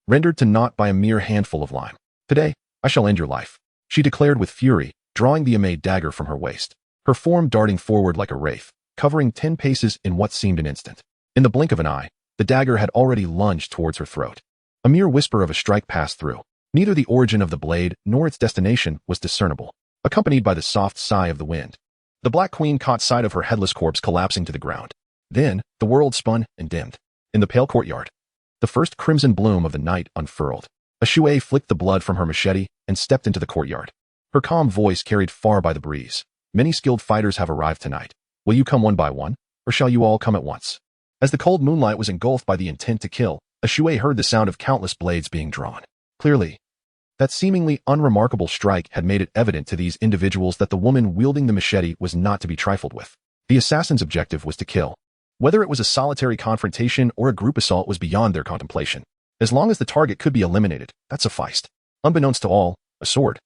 S1: rendered to naught by a mere handful of lime. Today, I shall end your life, she declared with fury, drawing the Amade dagger from her waist, her form darting forward like a wraith, covering 10 paces in what seemed an instant. In the blink of an eye, the dagger had already lunged towards her throat. A mere whisper of a strike passed through. Neither the origin of the blade nor its destination was discernible, accompanied by the soft sigh of the wind. The Black Queen caught sight of her headless corpse collapsing to the ground. Then, the world spun and dimmed. In the pale courtyard, the first crimson bloom of the night unfurled. Ashue flicked the blood from her machete and stepped into the courtyard. Her calm voice carried far by the breeze. Many skilled fighters have arrived tonight. Will you come one by one, or shall you all come at once? As the cold moonlight was engulfed by the intent to kill, Ashue heard the sound of countless blades being drawn. Clearly, that seemingly unremarkable strike had made it evident to these individuals that the woman wielding the machete was not to be trifled with. The assassin's objective was to kill. Whether it was a solitary confrontation or a group assault was beyond their contemplation. As long as the target could be eliminated, that sufficed. Unbeknownst to all, a sword,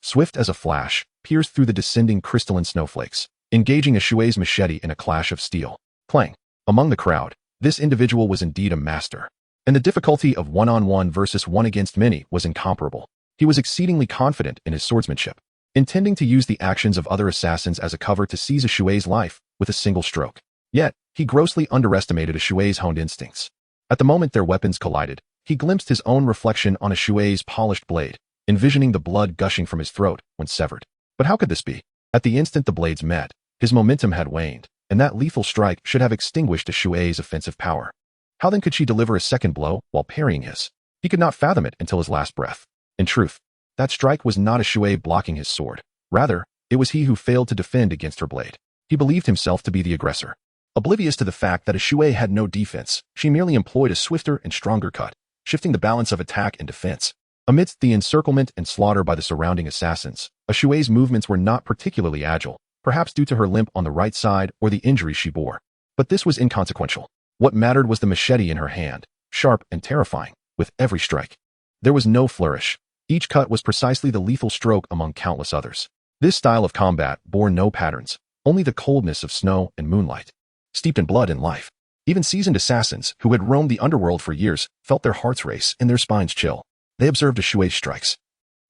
S1: swift as a flash, pierced through the descending crystalline snowflakes, engaging Ashue's machete in a clash of steel. Clang. Among the crowd, this individual was indeed a master, and the difficulty of one-on-one versus one against many was incomparable. He was exceedingly confident in his swordsmanship, intending to use the actions of other assassins as a cover to seize Ashue's life with a single stroke. Yet, he grossly underestimated Ashue's honed instincts. At the moment their weapons collided, he glimpsed his own reflection on Ashue's polished blade, envisioning the blood gushing from his throat when severed. But how could this be? At the instant the blades met, his momentum had waned, and that lethal strike should have extinguished Ashue's offensive power. How then could she deliver a second blow while parrying his? He could not fathom it until his last breath. In truth, that strike was not Ashue blocking his sword. Rather, it was he who failed to defend against her blade. He believed himself to be the aggressor. Oblivious to the fact that Ashue had no defense, she merely employed a swifter and stronger cut, shifting the balance of attack and defense. Amidst the encirclement and slaughter by the surrounding assassins, Ashue's movements were not particularly agile, perhaps due to her limp on the right side or the injuries she bore. But this was inconsequential. What mattered was the machete in her hand, sharp and terrifying, with every strike. There was no flourish. Each cut was precisely the lethal stroke among countless others. This style of combat bore no patterns, only the coldness of snow and moonlight, steeped in blood and life. Even seasoned assassins, who had roamed the underworld for years, felt their hearts race and their spines chill. They observed Ashue's strikes,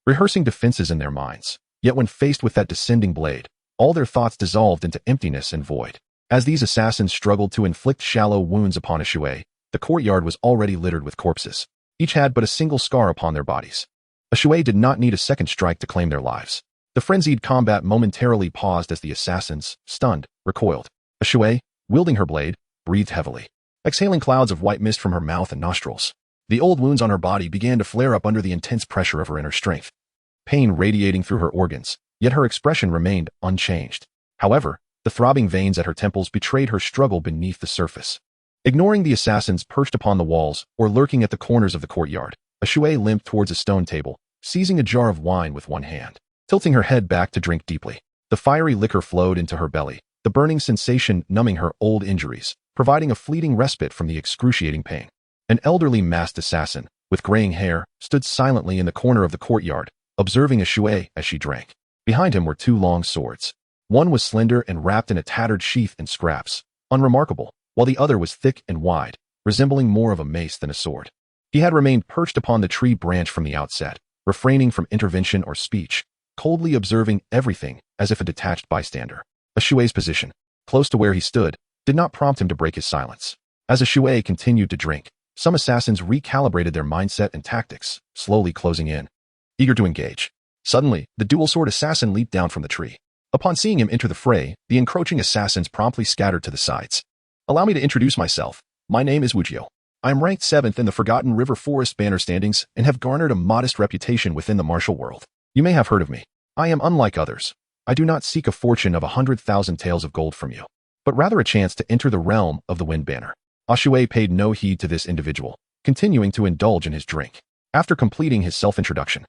S1: rehearsing defenses in their minds. Yet when faced with that descending blade, all their thoughts dissolved into emptiness and void. As these assassins struggled to inflict shallow wounds upon Ashue, the courtyard was already littered with corpses. Each had but a single scar upon their bodies. Ashue did not need a second strike to claim their lives. The frenzied combat momentarily paused as the assassins, stunned, recoiled. Ashue, wielding her blade, breathed heavily, exhaling clouds of white mist from her mouth and nostrils. The old wounds on her body began to flare up under the intense pressure of her inner strength, pain radiating through her organs, yet her expression remained unchanged. However, the throbbing veins at her temples betrayed her struggle beneath the surface. Ignoring the assassins perched upon the walls or lurking at the corners of the courtyard, Ashue limped towards a stone table, seizing a jar of wine with one hand, tilting her head back to drink deeply. The fiery liquor flowed into her belly, the burning sensation numbing her old injuries, providing a fleeting respite from the excruciating pain. An elderly masked assassin, with graying hair, stood silently in the corner of the courtyard, observing Ashue as she drank. Behind him were two long swords. One was slender and wrapped in a tattered sheath and scraps, unremarkable, while the other was thick and wide, resembling more of a mace than a sword. He had remained perched upon the tree branch from the outset, refraining from intervention or speech, coldly observing everything as if a detached bystander. Ashue's position, close to where he stood, did not prompt him to break his silence. As Ashue continued to drink, some assassins recalibrated their mindset and tactics, slowly closing in, eager to engage. Suddenly, the dual-sword assassin leaped down from the tree. Upon seeing him enter the fray, the encroaching assassins promptly scattered to the sides. Allow me to introduce myself. My name is Wujio. I am ranked 7th in the Forgotten River Forest banner standings and have garnered a modest reputation within the martial world. You may have heard of me. I am unlike others. I do not seek a fortune of 100,000 taels of gold from you, but rather a chance to enter the realm of the Wind Banner. Ashue paid no heed to this individual, continuing to indulge in his drink. After completing his self-introduction,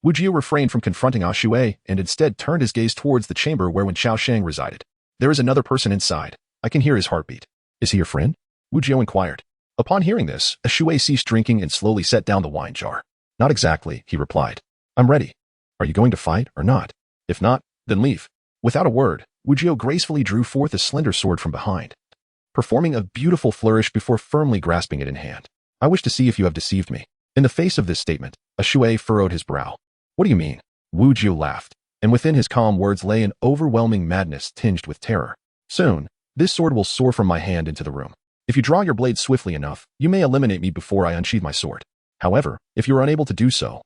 S1: Wu Jio refrained from confronting Ah Shui and instead turned his gaze towards the chamber where Wen Xiaosheng resided. There is another person inside. I can hear his heartbeat. Is he your friend? Wu Jio inquired. Upon hearing this, Ah Shui ceased drinking and slowly set down the wine jar. Not exactly, he replied. I'm ready. Are you going to fight or not? If not, then leave. Without a word, Wu Jio gracefully drew forth a slender sword from behind, performing a beautiful flourish before firmly grasping it in hand. I wish to see if you have deceived me. In the face of this statement, Ah Shui furrowed his brow. What do you mean? Wu Jio laughed, and within his calm words lay an overwhelming madness tinged with terror. Soon, this sword will soar from my hand into the room. If you draw your blade swiftly enough, you may eliminate me before I unsheathe my sword. However, if you are unable to do so,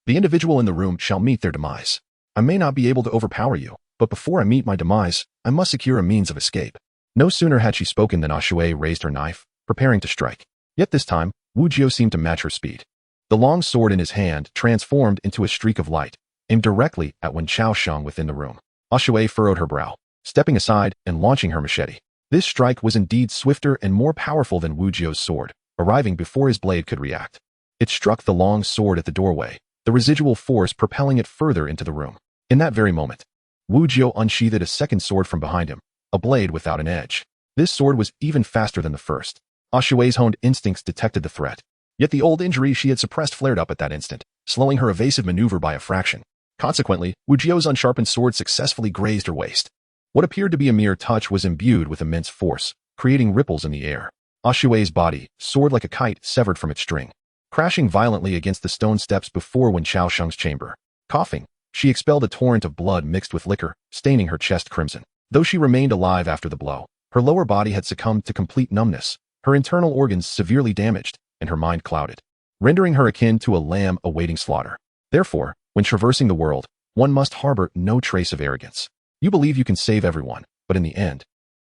S1: the individual in the room shall meet their demise. I may not be able to overpower you, but before I meet my demise, I must secure a means of escape. No sooner had she spoken than Ah Shui raised her knife, preparing to strike. Yet this time, Wu Jio seemed to match her speed. The long sword in his hand transformed into a streak of light, aimed directly at Wen Xiaosheng within the room. Ah Shui furrowed her brow, stepping aside and launching her machete. This strike was indeed swifter and more powerful than Wu Jio's sword, arriving before his blade could react. It struck the long sword at the doorway, the residual force propelling it further into the room. In that very moment, Wu Jio unsheathed a second sword from behind him, a blade without an edge. This sword was even faster than the first. Ah Shui's honed instincts detected the threat. Yet the old injury she had suppressed flared up at that instant, slowing her evasive maneuver by a fraction. Consequently, Wu Jio's unsharpened sword successfully grazed her waist. What appeared to be a mere touch was imbued with immense force, creating ripples in the air. Ah Shui's body soared like a kite severed from its string, crashing violently against the stone steps before Wen Xiaosheng's chamber. Coughing, she expelled a torrent of blood mixed with liquor, staining her chest crimson. Though she remained alive after the blow, her lower body had succumbed to complete numbness, her internal organs severely damaged, and her mind clouded, rendering her akin to a lamb awaiting slaughter. Therefore, when traversing the world, one must harbor no trace of arrogance. You believe you can save everyone, but in the end,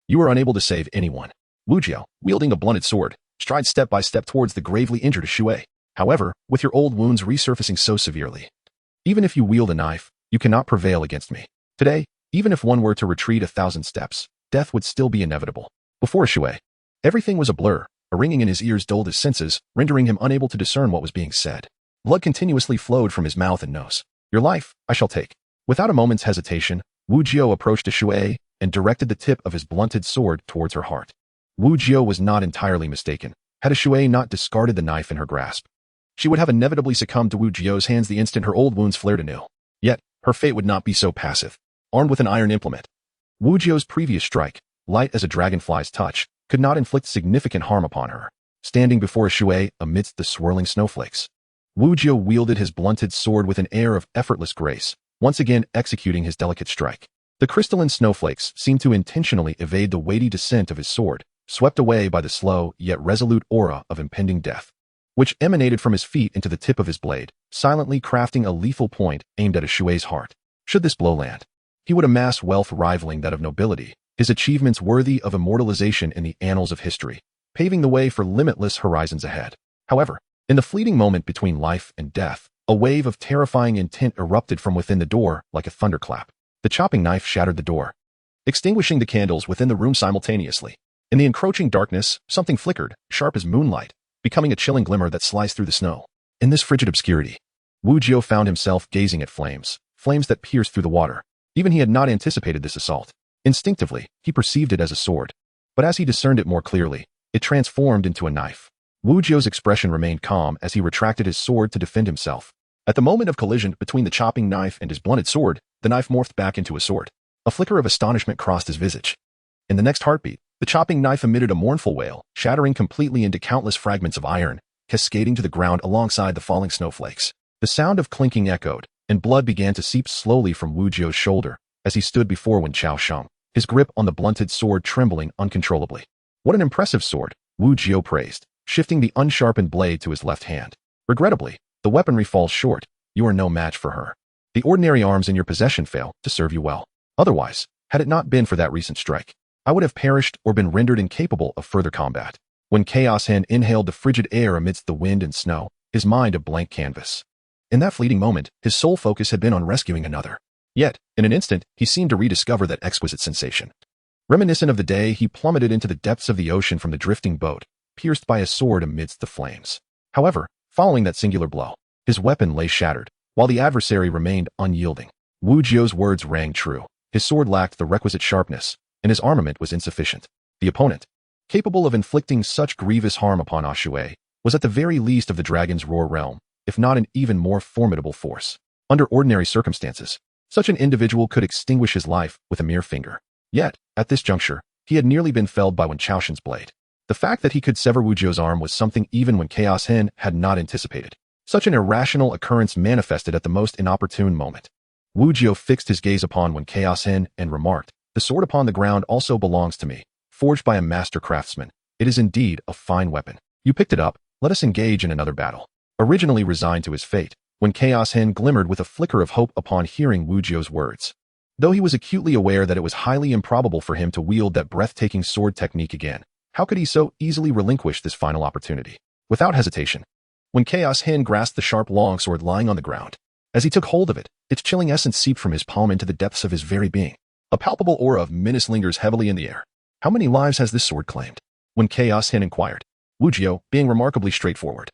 S1: you are unable to save anyone. Wu Jio, wielding a blunted sword, strides step by step towards the gravely injured Shui. However, with your old wounds resurfacing so severely, even if you wield a knife, you cannot prevail against me. Today, even if one were to retreat 1,000 steps, death would still be inevitable. Before Shui, everything was a blur. A ringing in his ears dulled his senses, rendering him unable to discern what was being said. Blood continuously flowed from his mouth and nose. Your life, I shall take. Without a moment's hesitation, Wu Jio approached Shui and directed the tip of his blunted sword towards her heart. Wu Jio was not entirely mistaken. Had Shui not discarded the knife in her grasp, she would have inevitably succumbed to Wu Jio's hands the instant her old wounds flared anew. Yet, her fate would not be so passive. Armed with an iron implement, Wu Jio's previous strike, light as a dragonfly's touch, could not inflict significant harm upon her. Standing before Shui amidst the swirling snowflakes, Wu Jio wielded his blunted sword with an air of effortless grace, once again executing his delicate strike. The crystalline snowflakes seemed to intentionally evade the weighty descent of his sword, swept away by the slow yet resolute aura of impending death, which emanated from his feet into the tip of his blade, silently crafting a lethal point aimed at Shui's heart. Should this blow land, he would amass wealth rivaling that of nobility, his achievements worthy of immortalization in the annals of history, paving the way for limitless horizons ahead. However, in the fleeting moment between life and death, a wave of terrifying intent erupted from within the door like a thunderclap. The chopping knife shattered the door, extinguishing the candles within the room simultaneously. In the encroaching darkness, something flickered, sharp as moonlight, becoming a chilling glimmer that sliced through the snow. In this frigid obscurity, Wu Jio found himself gazing at flames that pierced through the water. Even he had not anticipated this assault. Instinctively, he perceived it as a sword, but as he discerned it more clearly, it transformed into a knife. Wu Jio's expression remained calm as he retracted his sword to defend himself. At the moment of collision between the chopping knife and his blunted sword, the knife morphed back into a sword. A flicker of astonishment crossed his visage. In the next heartbeat, the chopping knife emitted a mournful wail, shattering completely into countless fragments of iron, cascading to the ground alongside the falling snowflakes. The sound of clinking echoed, and blood began to seep slowly from Wu Jio's shoulder as he stood before Wen Xiaosheng, his grip on the blunted sword trembling uncontrollably. What an impressive sword, Wu Jio praised, shifting the unsharpened blade to his left hand. Regrettably, the weaponry falls short. You are no match for her. The ordinary arms in your possession fail to serve you well. Otherwise, had it not been for that recent strike, I would have perished or been rendered incapable of further combat. When Chaos Hen inhaled the frigid air amidst the wind and snow, his mind a blank canvas. In that fleeting moment, his sole focus had been on rescuing another. Yet, in an instant, he seemed to rediscover that exquisite sensation. Reminiscent of the day he plummeted into the depths of the ocean from the drifting boat, pierced by a sword amidst the flames. However, following that singular blow, his weapon lay shattered, while the adversary remained unyielding. Wu Jio's words rang true. His sword lacked the requisite sharpness, and his armament was insufficient. The opponent, capable of inflicting such grievous harm upon Shui, was at the very least of the dragon's roar realm, if not an even more formidable force. Under ordinary circumstances, such an individual could extinguish his life with a mere finger. Yet, at this juncture, he had nearly been felled by Wen Chaoshan's blade. The fact that he could sever Wu Jio's arm was something even Wen Chaoshan had not anticipated. Such an irrational occurrence manifested at the most inopportune moment. Wu Jio fixed his gaze upon Wen Chaoshan and remarked, "The sword upon the ground also belongs to me, forged by a master craftsman. It is indeed a fine weapon. You picked it up, let us engage in another battle." Originally resigned to his fate, Wen Chaoshan glimmered with a flicker of hope upon hearing Wu Jio's words. Though he was acutely aware that it was highly improbable for him to wield that breathtaking sword technique again, how could he so easily relinquish this final opportunity? Without hesitation, Wen Chaoshan grasped the sharp longsword lying on the ground. As he took hold of it, its chilling essence seeped from his palm into the depths of his very being. A palpable aura of menace lingers heavily in the air. How many lives has this sword claimed? Wen Chaoshan inquired. Wu Jio, being remarkably straightforward,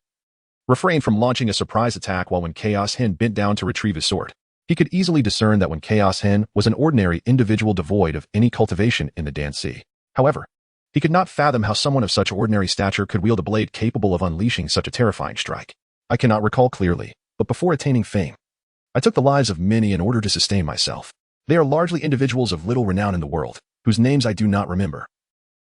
S1: refrained from launching a surprise attack while Wen Chaoshan bent down to retrieve his sword. He could easily discern that Wen Chaoshan was an ordinary individual devoid of any cultivation in the Danci. However, he could not fathom how someone of such ordinary stature could wield a blade capable of unleashing such a terrifying strike. I cannot recall clearly, but before attaining fame, I took the lives of many in order to sustain myself. They are largely individuals of little renown in the world, whose names I do not remember,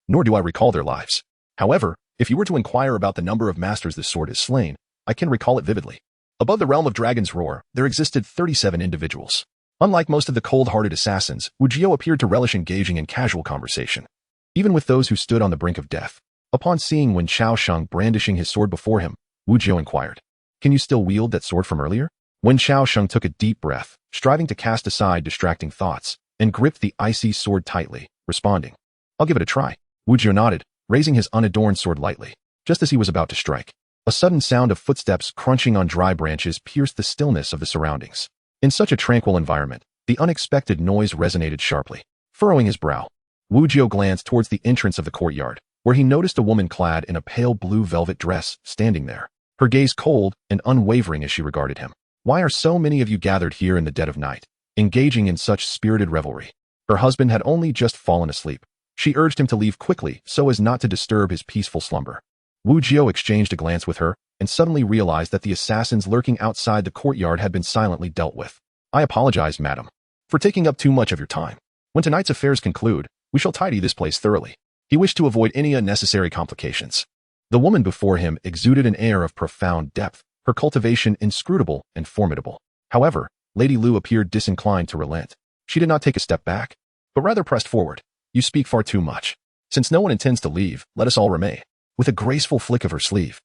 S1: nor do I recall their lives. However, if you were to inquire about the number of masters this sword has slain, I can recall it vividly. Above the realm of Dragon's Roar, there existed 37 individuals. Unlike most of the cold-hearted assassins, Wu Jio appeared to relish engaging in casual conversation, even with those who stood on the brink of death. Upon seeing Wen Chaoshan brandishing his sword before him, Wu Jio inquired, "Can you still wield that sword from earlier?" Wen Chaoshan took a deep breath, striving to cast aside distracting thoughts, and gripped the icy sword tightly, responding, "I'll give it a try." Wu Jio nodded, raising his unadorned sword lightly. Just as he was about to strike, a sudden sound of footsteps crunching on dry branches pierced the stillness of the surroundings. In such a tranquil environment, the unexpected noise resonated sharply. Furrowing his brow, Wu Jio glanced towards the entrance of the courtyard, where he noticed a woman clad in a pale blue velvet dress standing there, her gaze cold and unwavering as she regarded him. "Why are so many of you gathered here in the dead of night, engaging in such spirited revelry?" Her husband had only just fallen asleep. She urged him to leave quickly so as not to disturb his peaceful slumber. Wu Jio exchanged a glance with her and suddenly realized that the assassins lurking outside the courtyard had been silently dealt with. "I apologize, madam, for taking up too much of your time. When tonight's affairs conclude, we shall tidy this place thoroughly." He wished to avoid any unnecessary complications. The woman before him exuded an air of profound depth, her cultivation inscrutable and formidable. However, Lady Lu appeared disinclined to relent. She did not take a step back, but rather pressed forward. "You speak far too much. Since no one intends to leave, let us all remain." With a graceful flick of her sleeve,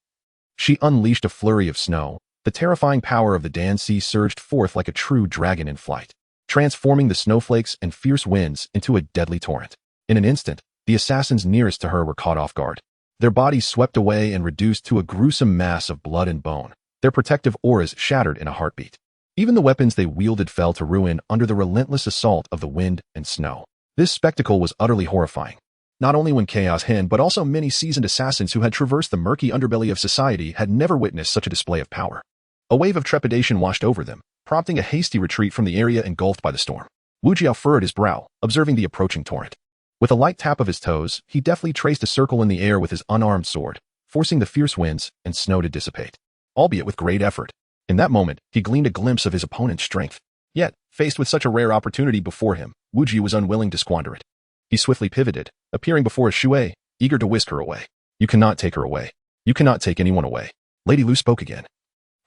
S1: she unleashed a flurry of snow. The terrifying power of the Danci surged forth like a true dragon in flight, transforming the snowflakes and fierce winds into a deadly torrent. In an instant, the assassins nearest to her were caught off guard. Their bodies swept away and reduced to a gruesome mass of blood and bone, their protective auras shattered in a heartbeat. Even the weapons they wielded fell to ruin under the relentless assault of the wind and snow. This spectacle was utterly horrifying. Not only Wen Chaoshan, but also many seasoned assassins who had traversed the murky underbelly of society had never witnessed such a display of power. A wave of trepidation washed over them, prompting a hasty retreat from the area engulfed by the storm. Wu Jio furrowed his brow, observing the approaching torrent. With a light tap of his toes, he deftly traced a circle in the air with his unarmed sword, forcing the fierce winds and snow to dissipate, albeit with great effort. In that moment, he gleaned a glimpse of his opponent's strength. Yet, faced with such a rare opportunity before him, Wu Jio was unwilling to squander it. He swiftly pivoted, appearing before Shui, eager to whisk her away. "You cannot take her away. You cannot take anyone away." Lady Lu spoke again,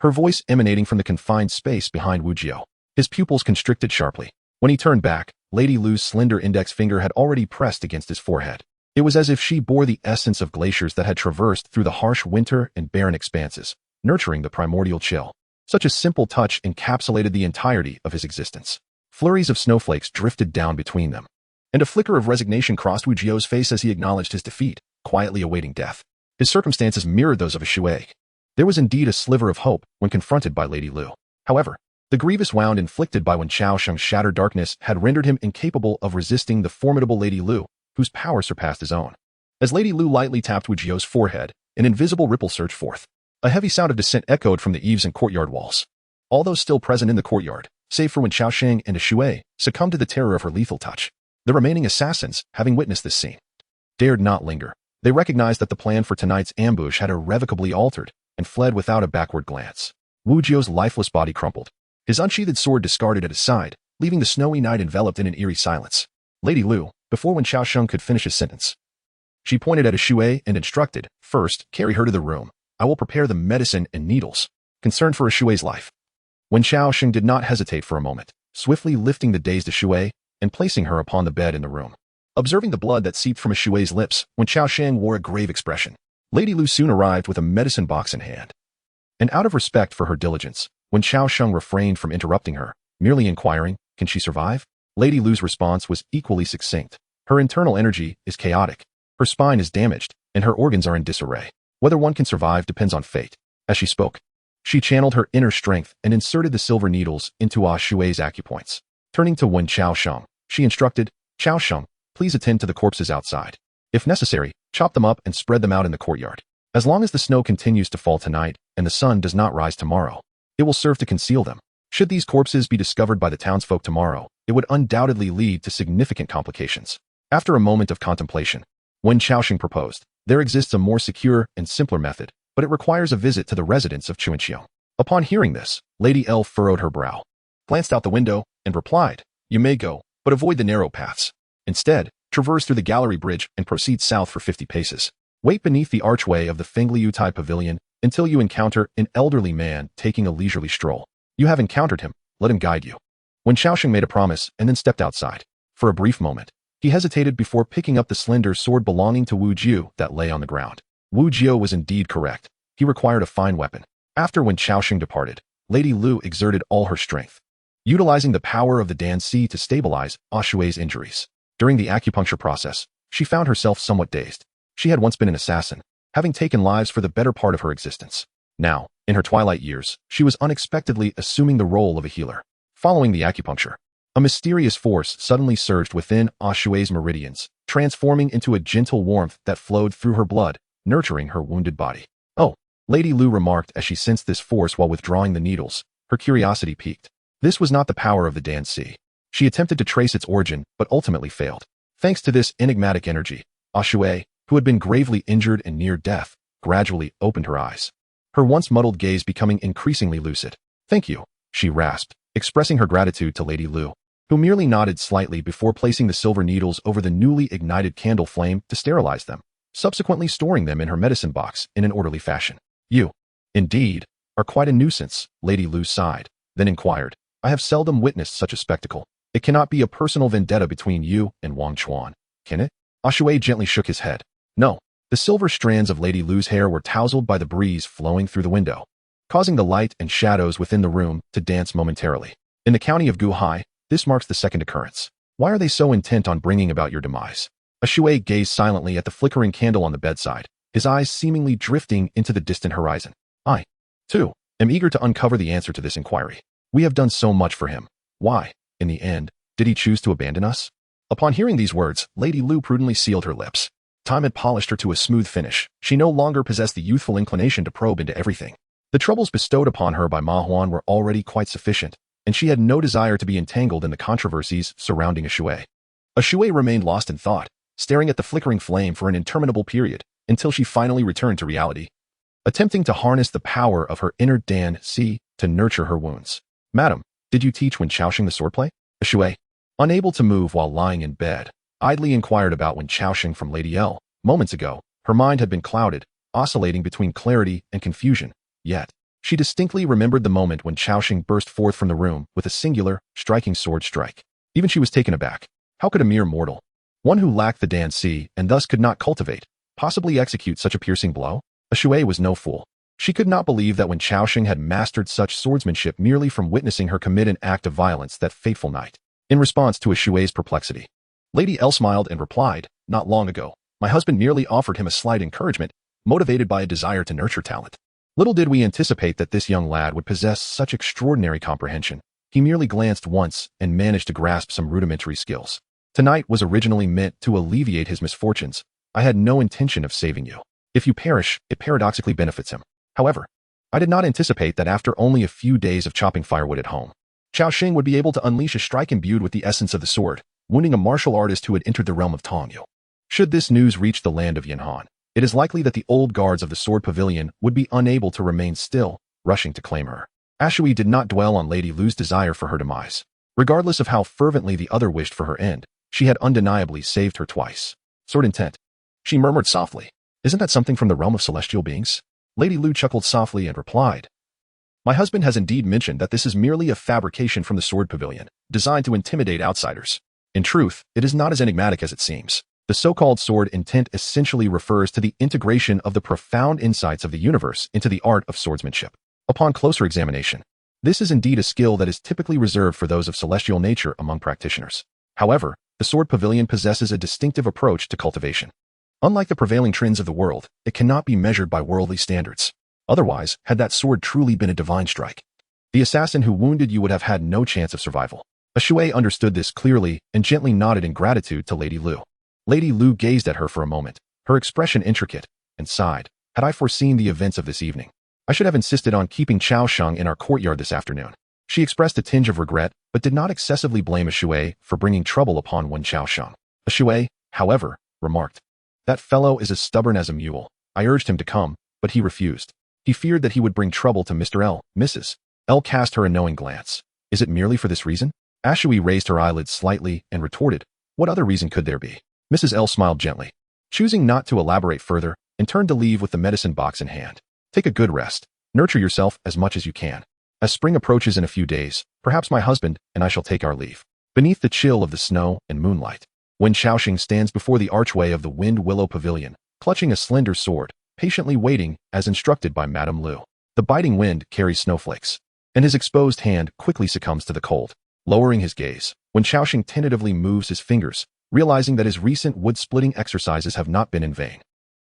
S1: her voice emanating from the confined space behind Wu Jio. His pupils constricted sharply. When he turned back, Lady Lu's slender index finger had already pressed against his forehead. It was as if she bore the essence of glaciers that had traversed through the harsh winter and barren expanses, nurturing the primordial chill. Such a simple touch encapsulated the entirety of his existence. Flurries of snowflakes drifted down between them, and a flicker of resignation crossed Wu Jio's face as he acknowledged his defeat, quietly awaiting death. His circumstances mirrored those of a Shui. There was indeed a sliver of hope when confronted by Lady Lu. However, the grievous wound inflicted by Wen Chaoshan's shattered darkness had rendered him incapable of resisting the formidable Lady Lu, whose power surpassed his own. As Lady Lu lightly tapped Wu Jio's forehead, an invisible ripple surged forth. A heavy sound of dissent echoed from the eaves and courtyard walls. all those still present in the courtyard, save for when Xiaoxing and Shui succumbed to the terror of her lethal touch. The remaining assassins, having witnessed this scene, dared not linger. They recognized that the plan for tonight's ambush had irrevocably altered and fled without a backward glance. Wu Jio's lifeless body crumpled, his unsheathed sword discarded at his side, leaving the snowy night enveloped in an eerie silence. Lady Lu, before Wen Xiaosheng could finish his sentence, she pointed at Shui and instructed, "First, carry her to the room. I will prepare the medicine and needles." Concerned for Shui's life, Wen Xiaosheng did not hesitate for a moment, swiftly lifting the dazed Shui and placing her upon the bed in the room. Observing the blood that seeped from Shui's lips, Wen Xiaosheng wore a grave expression. Lady Lu soon arrived with a medicine box in hand. And out of respect for her diligence, Wen Xiaosheng refrained from interrupting her, merely inquiring, "Can she survive?" Lady Lu's response was equally succinct. "Her internal energy is chaotic. Her spine is damaged, and her organs are in disarray. Whether one can survive depends on fate." As she spoke, she channeled her inner strength and inserted the silver needles into Shui's acupoints. Turning to Wen Xiaosheng, she instructed, "Xiaosheng, please attend to the corpses outside. If necessary, chop them up and spread them out in the courtyard. As long as the snow continues to fall tonight and the sun does not rise tomorrow, it will serve to conceal them. Should these corpses be discovered by the townsfolk tomorrow, it would undoubtedly lead to significant complications." After a moment of contemplation, Wen Xiaosheng proposed, "There exists a more secure and simpler method, but it requires a visit to the residence of Chuanxiong." Upon hearing this, Lady L furrowed her brow, glanced out the window, and replied, "You may go, but avoid the narrow paths. Instead, traverse through the gallery bridge and proceed south for 50 paces. Wait beneath the archway of the Fengliutai Pavilion until you encounter an elderly man taking a leisurely stroll. You have encountered him, let him guide you." Wen Xiaosheng made a promise and then stepped outside. For a brief moment, he hesitated before picking up the slender sword belonging to Wu Jio that lay on the ground. Wu Jio was indeed correct. He required a fine weapon. After Wen Xiaosheng departed, Lady Lu exerted all her strength, utilizing the power of the Dan-Si to stabilize Shui's injuries. During the acupuncture process, she found herself somewhat dazed. She had once been an assassin, having taken lives for the better part of her existence. Now, in her twilight years, she was unexpectedly assuming the role of a healer. Following the acupuncture, a mysterious force suddenly surged within Shui's meridians, transforming into a gentle warmth that flowed through her blood, nurturing her wounded body. "Oh," Lady Lu remarked as she sensed this force while withdrawing the needles. Her curiosity piqued. This was not the power of the Dan-Si. She attempted to trace its origin, but ultimately failed. Thanks to this enigmatic energy, Shui, who had been gravely injured and near death, gradually opened her eyes, her once muddled gaze becoming increasingly lucid. "Thank you," she rasped, expressing her gratitude to Lady Lu, who merely nodded slightly before placing the silver needles over the newly ignited candle flame to sterilize them, subsequently storing them in her medicine box in an orderly fashion. "You, indeed, are quite a nuisance," Lady Lu sighed, then inquired, "I have seldom witnessed such a spectacle. It cannot be a personal vendetta between you and Wang Chuan, can it?" Shui gently shook his head. "No." The silver strands of Lady Lu's hair were tousled by the breeze flowing through the window, causing the light and shadows within the room to dance momentarily. "In the county of Guhai, this marks the second occurrence. Why are they so intent on bringing about your demise?" Shui gazed silently at the flickering candle on the bedside, his eyes seemingly drifting into the distant horizon. "I, too, am eager to uncover the answer to this inquiry. We have done so much for him. Why, in the end, did he choose to abandon us?" Upon hearing these words, Lady Lu prudently sealed her lips. Time had polished her to a smooth finish. She no longer possessed the youthful inclination to probe into everything. The troubles bestowed upon her by Ma Huan were already quite sufficient, and she had no desire to be entangled in the controversies surrounding Shui. Shui remained lost in thought, staring at the flickering flame for an interminable period, until she finally returned to reality, attempting to harness the power of her inner Dan-Si to nurture her wounds. "Madam, did you teach Wen Xiaosheng the swordplay?" Shui, unable to move while lying in bed, idly inquired about Wen Xiaosheng from Lady L. Moments ago, her mind had been clouded, oscillating between clarity and confusion, yet she distinctly remembered the moment when Xiaosheng burst forth from the room with a singular, striking sword strike. Even she was taken aback. How could a mere mortal, one who lacked the Dan-Si and thus could not cultivate, possibly execute such a piercing blow? Shui was no fool. She could not believe that Wen Xiaosheng had mastered such swordsmanship merely from witnessing her commit an act of violence that fateful night. In response to Shui's perplexity, Lady L smiled and replied, "Not long ago, my husband merely offered him a slight encouragement, motivated by a desire to nurture talent. Little did we anticipate that this young lad would possess such extraordinary comprehension. He merely glanced once and managed to grasp some rudimentary skills. Tonight was originally meant to alleviate his misfortunes. I had no intention of saving you. If you perish, it paradoxically benefits him. However, I did not anticipate that after only a few days of chopping firewood at home, Chao Xing would be able to unleash a strike imbued with the essence of the sword, wounding a martial artist who had entered the realm of Tongyu. Should this news reach the land of Yanhan, it is likely that the old guards of the Sword Pavilion would be unable to remain still, rushing to claim her. Ashui did not dwell on Lady Lu's desire for her demise. Regardless of how fervently the other wished for her end, she had undeniably saved her twice. Sword intent. She murmured softly. Isn't that something from the realm of celestial beings? Lady Lu chuckled softly and replied, My husband has indeed mentioned that this is merely a fabrication from the Sword Pavilion, designed to intimidate outsiders. In truth, it is not as enigmatic as it seems. The so-called sword intent essentially refers to the integration of the profound insights of the universe into the art of swordsmanship. Upon closer examination, this is indeed a skill that is typically reserved for those of celestial nature among practitioners. However, the Sword Pavilion possesses a distinctive approach to cultivation. Unlike the prevailing trends of the world, it cannot be measured by worldly standards. Otherwise, had that sword truly been a divine strike, the assassin who wounded you would have had no chance of survival. Ashui understood this clearly and gently nodded in gratitude to Lady Lu. Lady Lu gazed at her for a moment, her expression intricate, and sighed. Had I foreseen the events of this evening, I should have insisted on keeping Chao Sheng in our courtyard this afternoon. She expressed a tinge of regret, but did not excessively blame Ashui for bringing trouble upon one Chao Sheng. Ashui, however, remarked, That fellow is as stubborn as a mule. I urged him to come, but he refused. He feared that he would bring trouble to Mr. L. Mrs. L cast her a knowing glance. Is it merely for this reason? Ashui raised her eyelids slightly and retorted, What other reason could there be? Mrs. L smiled gently, choosing not to elaborate further, and turned to leave with the medicine box in hand. Take a good rest. Nurture yourself as much as you can. As spring approaches in a few days, perhaps my husband and I shall take our leave. Beneath the chill of the snow and moonlight, when Shaoxing stands before the archway of the Wind Willow Pavilion, clutching a slender sword, patiently waiting as instructed by Madame Lu. The biting wind carries snowflakes, and his exposed hand quickly succumbs to the cold. Lowering his gaze, when Shaoxing tentatively moves his fingers, realizing that his recent wood-splitting exercises have not been in vain.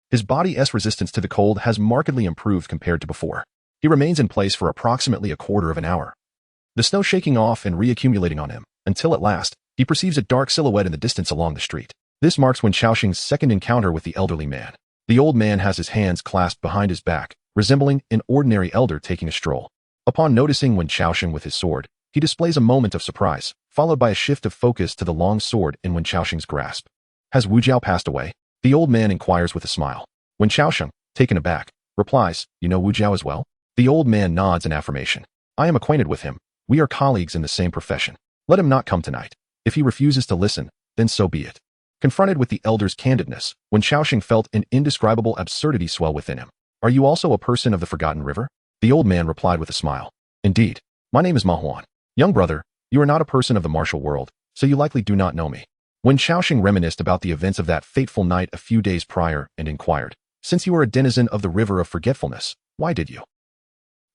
S1: His body's resistance to the cold has markedly improved compared to before. He remains in place for approximately a quarter of an hour, the snow shaking off and reaccumulating on him, until at last, he perceives a dark silhouette in the distance along the street. This marks Wen Shaoxing's second encounter with the elderly man. The old man has his hands clasped behind his back, resembling an ordinary elder taking a stroll. Upon noticing Wen Shaoxing with his sword, he displays a moment of surprise, followed by a shift of focus to the long sword in Wen Shaoxing's grasp. Has Wu Jiao passed away? The old man inquires with a smile. Wen Shaoxing, taken aback, replies, You know Wu Jiao as well? The old man nods in affirmation. I am acquainted with him. We are colleagues in the same profession. Let him not come tonight. If he refuses to listen, then so be it. Confronted with the elder's candidness, Wen Shaoxing felt an indescribable absurdity swell within him. Are you also a person of the Forgotten River? The old man replied with a smile. Indeed. My name is Ma Huan. Young brother, you are not a person of the martial world, so you likely do not know me. Wen Shaoxing reminisced about the events of that fateful night a few days prior and inquired, Since you are a denizen of the River of Forgetfulness, why did you?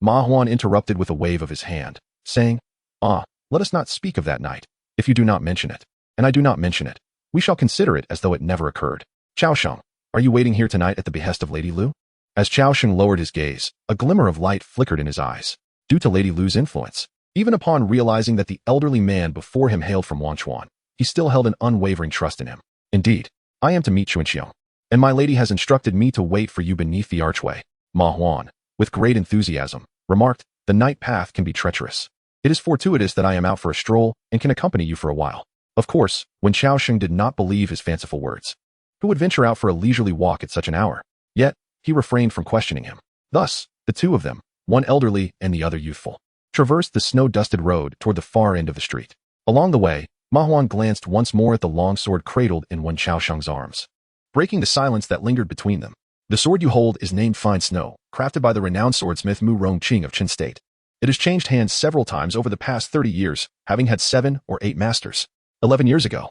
S1: Ma Huan interrupted with a wave of his hand, saying, Let us not speak of that night. If you do not mention it, and I do not mention it, we shall consider it as though it never occurred. Shaoxing, are you waiting here tonight at the behest of Lady Lu? As Shaoxing lowered his gaze, a glimmer of light flickered in his eyes. Due to Lady Lu's influence, even upon realizing that the elderly man before him hailed from Wanchuan, he still held an unwavering trust in him. Indeed, I am to meet Chuanxiong, and my lady has instructed me to wait for you beneath the archway. Ma Huan, with great enthusiasm, remarked, The night path can be treacherous. It is fortuitous that I am out for a stroll and can accompany you for a while. Of course, Wen Shaoxing did not believe his fanciful words. Who would venture out for a leisurely walk at such an hour? Yet, he refrained from questioning him. Thus, the two of them, one elderly and the other youthful, traversed the snow-dusted road toward the far end of the street. Along the way, Ma Huan glanced once more at the long sword cradled in Wen Shaoxing's arms, breaking the silence that lingered between them. The sword you hold is named Fine Snow, crafted by the renowned swordsmith Mu Rongqing of Qin State. It has changed hands several times over the past 30 years, having had 7 or 8 masters. 11 years ago,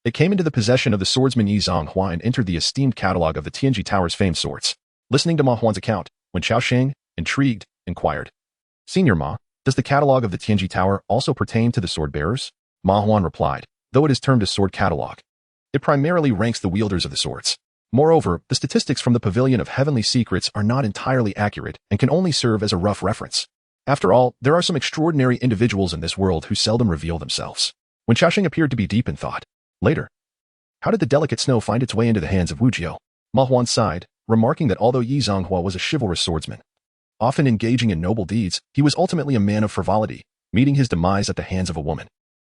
S1: it came into the possession of the swordsman Yi Zonghua and entered the esteemed catalog of the Tianji Tower's famed swords. Listening to Ma Huan's account, Wen Shaoxing, intrigued, inquired, Senior Ma, does the catalog of the Tianji Tower also pertain to the sword bearers? Ma Huan replied, Though it is termed a sword catalog, it primarily ranks the wielders of the swords. Moreover, the statistics from the Pavilion of Heavenly Secrets are not entirely accurate and can only serve as a rough reference. After all, there are some extraordinary individuals in this world who seldom reveal themselves. Wen Shaoxing appeared to be deep in thought. Later, how did the delicate snow find its way into the hands of Wu Jiao? Ma Huan sighed, remarking that although Yi Zonghua was a chivalrous swordsman, Often engaging in noble deeds, he was ultimately a man of frivolity, meeting his demise at the hands of a woman.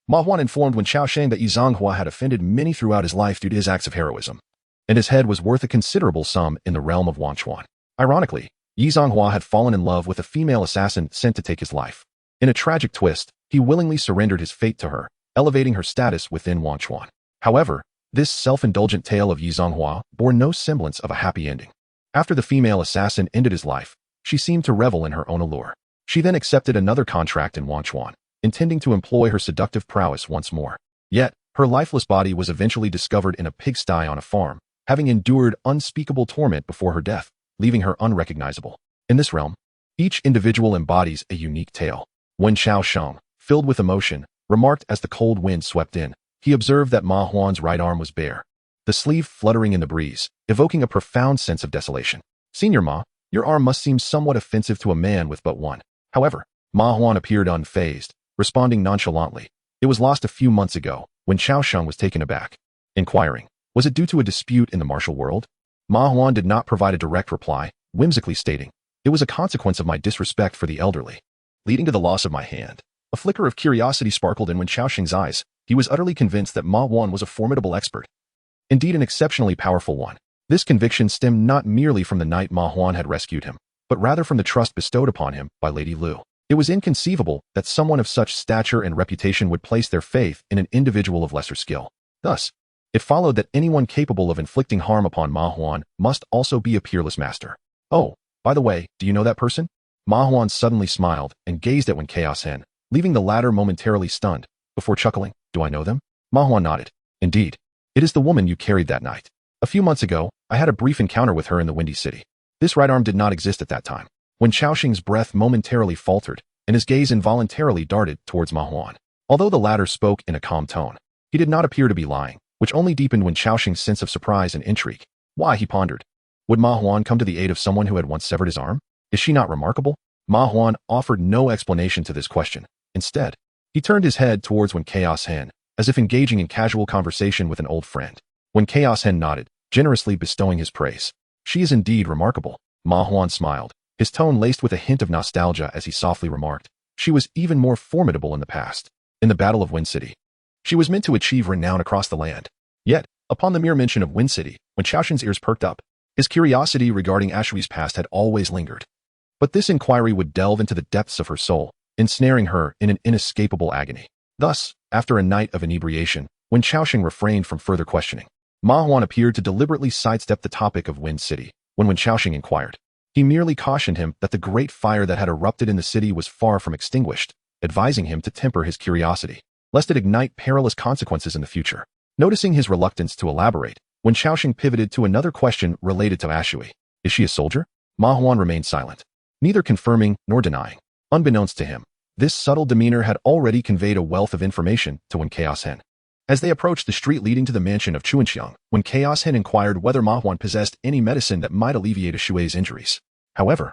S1: Ma Huan informed Wen Xiaosheng that Yi Zhonghua had offended many throughout his life due to his acts of heroism, and his head was worth a considerable sum in the realm of Wanchuan. Ironically, Yi Zhonghua had fallen in love with a female assassin sent to take his life. In a tragic twist, he willingly surrendered his fate to her, elevating her status within Wanchuan. However, this self-indulgent tale of Yi Zhonghua bore no semblance of a happy ending. After the female assassin ended his life, she seemed to revel in her own allure. She then accepted another contract in Wanchuan, intending to employ her seductive prowess once more. Yet, her lifeless body was eventually discovered in a pigsty on a farm, having endured unspeakable torment before her death, leaving her unrecognizable. In this realm, each individual embodies a unique tale. Wen Xiaosheng, filled with emotion, remarked as the cold wind swept in. He observed that Ma Huan's right arm was bare, the sleeve fluttering in the breeze, evoking a profound sense of desolation. Senior Ma, your arm must seem somewhat offensive to a man with but one. However, Ma Huan appeared unfazed, responding nonchalantly. It was lost a few months ago, when Xiaosheng was taken aback. Inquiring, was it due to a dispute in the martial world? Ma Huan did not provide a direct reply, whimsically stating, it was a consequence of my disrespect for the elderly, leading to the loss of my hand. A flicker of curiosity sparkled in Wen Xiaosheng's eyes. He was utterly convinced that Ma Huan was a formidable expert. Indeed, an exceptionally powerful one. This conviction stemmed not merely from the night Ma Huan had rescued him, but rather from the trust bestowed upon him by Lady Lu. It was inconceivable that someone of such stature and reputation would place their faith in an individual of lesser skill. Thus, it followed that anyone capable of inflicting harm upon Ma Huan must also be a peerless master. Oh, by the way, do you know that person? Ma Huan suddenly smiled and gazed at Wen Chaoshen, leaving the latter momentarily stunned, before chuckling, do I know them? Ma Huan nodded. Indeed. It is the woman you carried that night. A few months ago, I had a brief encounter with her in the Windy City. This right arm did not exist at that time. Wen Xiaosheng's breath momentarily faltered, and his gaze involuntarily darted towards Ma Huan. Although the latter spoke in a calm tone, he did not appear to be lying, which only deepened Wen Xiaosheng's sense of surprise and intrigue. Why, he pondered. Would Ma Huan come to the aid of someone who had once severed his arm? Is she not remarkable? Ma Huan offered no explanation to this question. Instead, he turned his head towards Wen Chaoshen, as if engaging in casual conversation with an old friend. Wen Chaoshen nodded, generously bestowing his praise. She is indeed remarkable. Ma Huan smiled, his tone laced with a hint of nostalgia as he softly remarked. She was even more formidable in the past. In the Battle of Wind City, she was meant to achieve renown across the land. Yet, upon the mere mention of Wind City, Wen Xiaoshen's ears perked up. His curiosity regarding Ashui's past had always lingered. But this inquiry would delve into the depths of her soul, ensnaring her in an inescapable agony. Thus, after a night of inebriation, Wen Xiaosheng refrained from further questioning. Ma Huan appeared to deliberately sidestep the topic of Wind City. When Wen Xiaosheng inquired, he merely cautioned him that the great fire that had erupted in the city was far from extinguished, advising him to temper his curiosity, lest it ignite perilous consequences in the future. Noticing his reluctance to elaborate, Wen Xiaosheng pivoted to another question related to Ashui. Is she a soldier? Ma Huan remained silent, neither confirming nor denying. Unbeknownst to him, this subtle demeanor had already conveyed a wealth of information to Wen Chaoshen. As they approached the street leading to the mansion of Chuanxiang, Wen Chaoshen inquired whether Ma Huan possessed any medicine that might alleviate Ashui's injuries. However,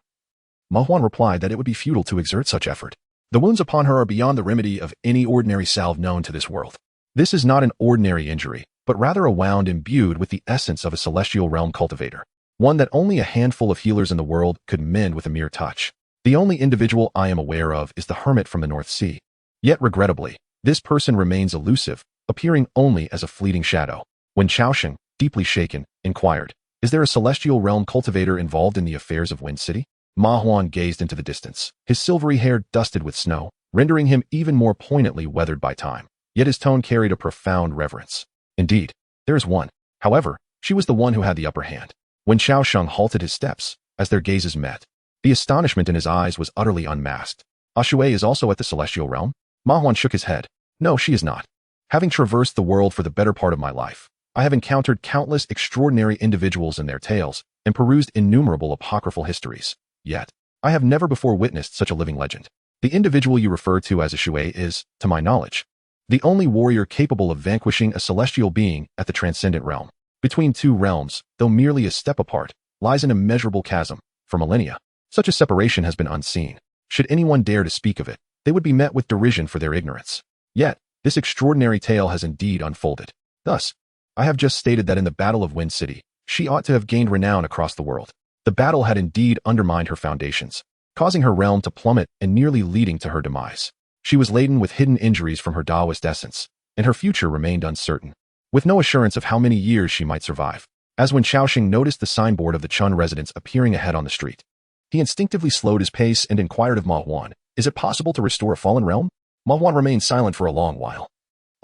S1: Ma Huan replied that it would be futile to exert such effort. The wounds upon her are beyond the remedy of any ordinary salve known to this world. This is not an ordinary injury, but rather a wound imbued with the essence of a celestial realm cultivator, one that only a handful of healers in the world could mend with a mere touch. The only individual I am aware of is the hermit from the North Sea. Yet regrettably, this person remains elusive, appearing only as a fleeting shadow. When Xiaosheng, deeply shaken, inquired, is there a celestial realm cultivator involved in the affairs of Wind City? Ma Huan gazed into the distance, his silvery hair dusted with snow, rendering him even more poignantly weathered by time. Yet his tone carried a profound reverence. Indeed, there is one. However, she was the one who had the upper hand. When Xiaosheng halted his steps, as their gazes met, the astonishment in his eyes was utterly unmasked. Ashui is also at the celestial realm? Ma Huan shook his head. No, she is not. Having traversed the world for the better part of my life, I have encountered countless extraordinary individuals and their tales, and perused innumerable apocryphal histories. Yet, I have never before witnessed such a living legend. The individual you refer to as Ashui is, to my knowledge, the only warrior capable of vanquishing a celestial being at the transcendent realm. Between two realms, though merely a step apart, lies an immeasurable chasm. For millennia, such a separation has been unseen. Should anyone dare to speak of it, they would be met with derision for their ignorance. Yet, this extraordinary tale has indeed unfolded. Thus, I have just stated that in the Battle of Wind City, she ought to have gained renown across the world. The battle had indeed undermined her foundations. causing her realm to plummet and nearly leading to her demise. She was laden with hidden injuries from her Taoist essence, and her future remained uncertain, with no assurance of how many years she might survive. As when Xiaoxing noticed the signboard of the Chun residence appearing ahead on the street, he instinctively slowed his pace and inquired of Ma Huan, "Is it possible to restore a fallen realm?" Ma Huan remained silent for a long while,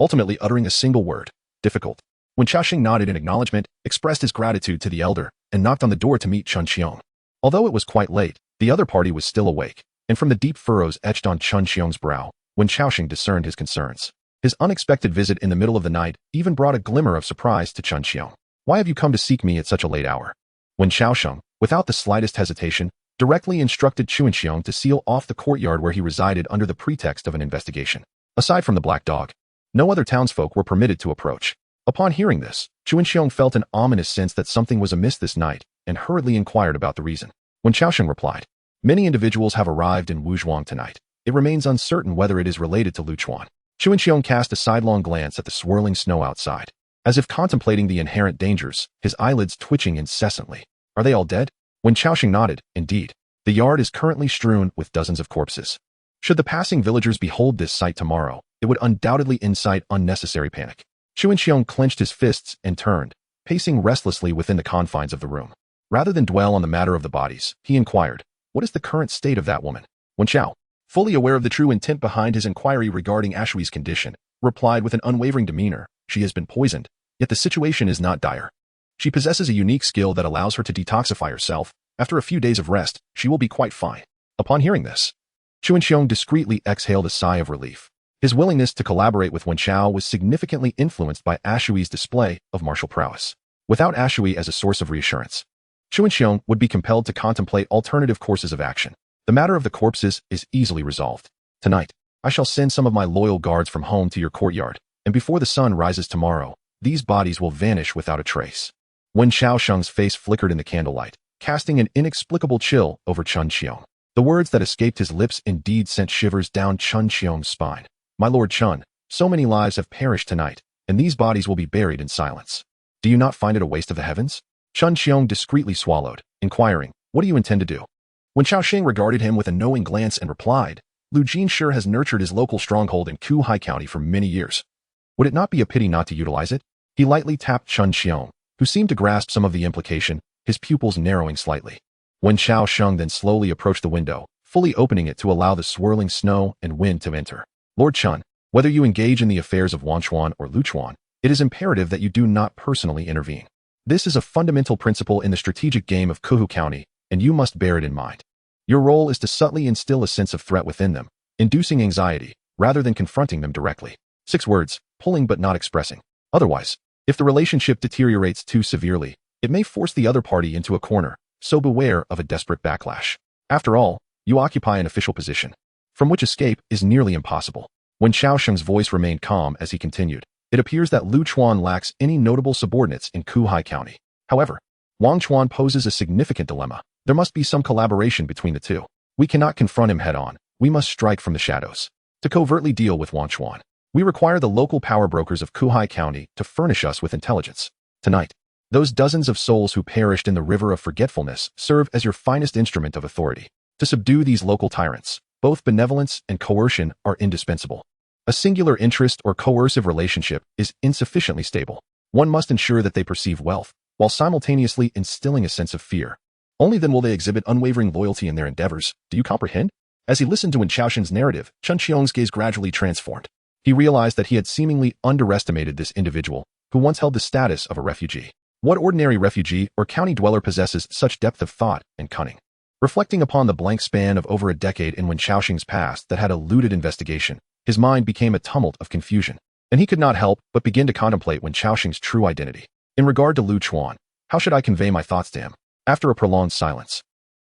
S1: ultimately uttering a single word, "Difficult." When Xiaoxing nodded in acknowledgement, expressed his gratitude to the elder, and knocked on the door to meet Chun Xiong. Although it was quite late, the other party was still awake, and from the deep furrows etched on Chun Xiong's brow, when Xiaoxing discerned his concerns. His unexpected visit in the middle of the night even brought a glimmer of surprise to Chun Xiong. "Why have you come to seek me at such a late hour?" When Xiaoxing, without the slightest hesitation, directly instructed Chun Xiong to seal off the courtyard where he resided under the pretext of an investigation. Aside from the black dog, no other townsfolk were permitted to approach. Upon hearing this, Chun Xiong felt an ominous sense that something was amiss this night and hurriedly inquired about the reason. When Xiaoxing replied, "Many individuals have arrived in Wuzhuang tonight. It remains uncertain whether it is related to Lu Chuan." Chun Xiong cast a sidelong glance at the swirling snow outside, as if contemplating the inherent dangers, his eyelids twitching incessantly. "Are they all dead?" When Xiaoxing nodded, "Indeed. The yard is currently strewn with dozens of corpses. Should the passing villagers behold this sight tomorrow, it would undoubtedly incite unnecessary panic." Chun Xiong clenched his fists and turned, pacing restlessly within the confines of the room. Rather than dwell on the matter of the bodies, he inquired, "What is the current state of that woman?" Wen Xiao, fully aware of the true intent behind his inquiry regarding Ashui's condition, replied with an unwavering demeanor, "She has been poisoned, yet the situation is not dire. She possesses a unique skill that allows her to detoxify herself. After a few days of rest, she will be quite fine." Upon hearing this, Chun Xiong discreetly exhaled a sigh of relief. His willingness to collaborate with Wen Xiao was significantly influenced by Ashui's display of martial prowess. Without Ashui as a source of reassurance, Chun Xiong would be compelled to contemplate alternative courses of action. The matter of the corpses is easily resolved. "Tonight, I shall send some of my loyal guards from home to your courtyard, and before the sun rises tomorrow, these bodies will vanish without a trace." When Xiaoxing's face flickered in the candlelight, casting an inexplicable chill over Chun Xiong. The words that escaped his lips indeed sent shivers down Chun Xiong's spine. "My lord Chun, so many lives have perished tonight, and these bodies will be buried in silence. Do you not find it a waste of the heavens?" Chun Xiong discreetly swallowed, inquiring, "What do you intend to do?" When Xiaoxing regarded him with a knowing glance and replied, "Lu Jinshe has nurtured his local stronghold in Kuhai County for many years. Would it not be a pity not to utilize it?" He lightly tapped Chun Xiong, who seemed to grasp some of the implication, his pupils narrowing slightly. When Xiaoxing then slowly approached the window, fully opening it to allow the swirling snow and wind to enter. "Lord Chun, whether you engage in the affairs of Wanchuan or Luchuan, it is imperative that you do not personally intervene. This is a fundamental principle in the strategic game of Kuhu County, and you must bear it in mind. Your role is to subtly instill a sense of threat within them, inducing anxiety, rather than confronting them directly. 6 words, pulling but not expressing. Otherwise, if the relationship deteriorates too severely, it may force the other party into a corner, so beware of a desperate backlash. After all, you occupy an official position, from which escape is nearly impossible." When Xiaoxing's voice remained calm as he continued, "It appears that Lu Chuan lacks any notable subordinates in Kuhai County. However, Wang Chuan poses a significant dilemma. There must be some collaboration between the two. We cannot confront him head-on. We must strike from the shadows. To covertly deal with Wang Chuan, we require the local power brokers of Kuhai County to furnish us with intelligence. Tonight, those dozens of souls who perished in the river of forgetfulness serve as your finest instrument of authority. To subdue these local tyrants, both benevolence and coercion are indispensable. A singular interest or coercive relationship is insufficiently stable. One must ensure that they perceive wealth, while simultaneously instilling a sense of fear. Only then will they exhibit unwavering loyalty in their endeavors. Do you comprehend?" As he listened to Wen Xiaoxing's narrative, Chun Xiong's gaze gradually transformed. He realized that he had seemingly underestimated this individual, who once held the status of a refugee. What ordinary refugee or county dweller possesses such depth of thought and cunning? Reflecting upon the blank span of over a decade in Wen Xiaoxing's past that had eluded investigation, his mind became a tumult of confusion, and he could not help but begin to contemplate Wen Xiaoxing's true identity. In regard to Lu Chuan, how should I convey my thoughts to him? After a prolonged silence,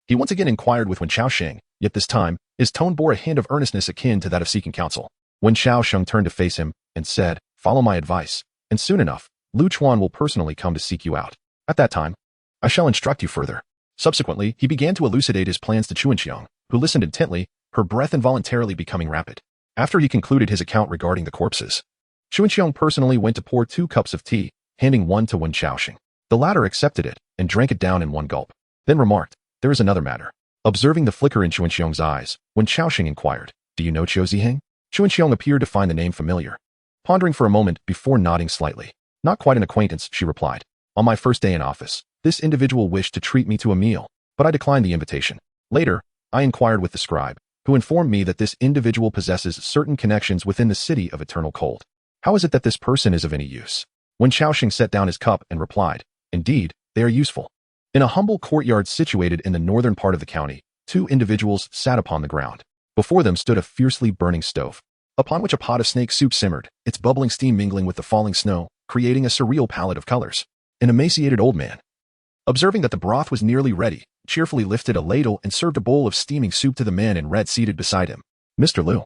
S1: he once again inquired with Wen Xiaoxing, yet this time, his tone bore a hint of earnestness akin to that of seeking counsel. Wen Xiaoxing turned to face him and said, "Follow my advice, and soon enough, Lu Chuan will personally come to seek you out. At that time, I shall instruct you further." Subsequently, he began to elucidate his plans to Chun Xiong, who listened intently, her breath involuntarily becoming rapid. After he concluded his account regarding the corpses, Chun Xiong personally went to pour 2 cups of tea, handing one to Wen Xiaoxing. The latter accepted it and drank it down in one gulp, then remarked, "There is another matter. Observing the flicker in Chuanxiong's eyes, Wen Xiaoxing inquired, "Do you know Qiu Ziheng?" Chuanxiong appeared to find the name familiar, pondering for a moment before nodding slightly. "Not quite an acquaintance," she replied. "On my first day in office, this individual wished to treat me to a meal, but I declined the invitation. Later, I inquired with the scribe, who informed me that this individual possesses certain connections within the city of eternal cold. How is it that this person is of any use?" Wen Xiaoxing set down his cup and replied, "Indeed, they are useful." In a humble courtyard situated in the northern part of the county, two individuals sat upon the ground. Before them stood a fiercely burning stove, upon which a pot of snake soup simmered, its bubbling steam mingling with the falling snow, creating a surreal palette of colors. An emaciated old man, observing that the broth was nearly ready, cheerfully lifted a ladle and served a bowl of steaming soup to the man in red seated beside him. "Mr. Liu,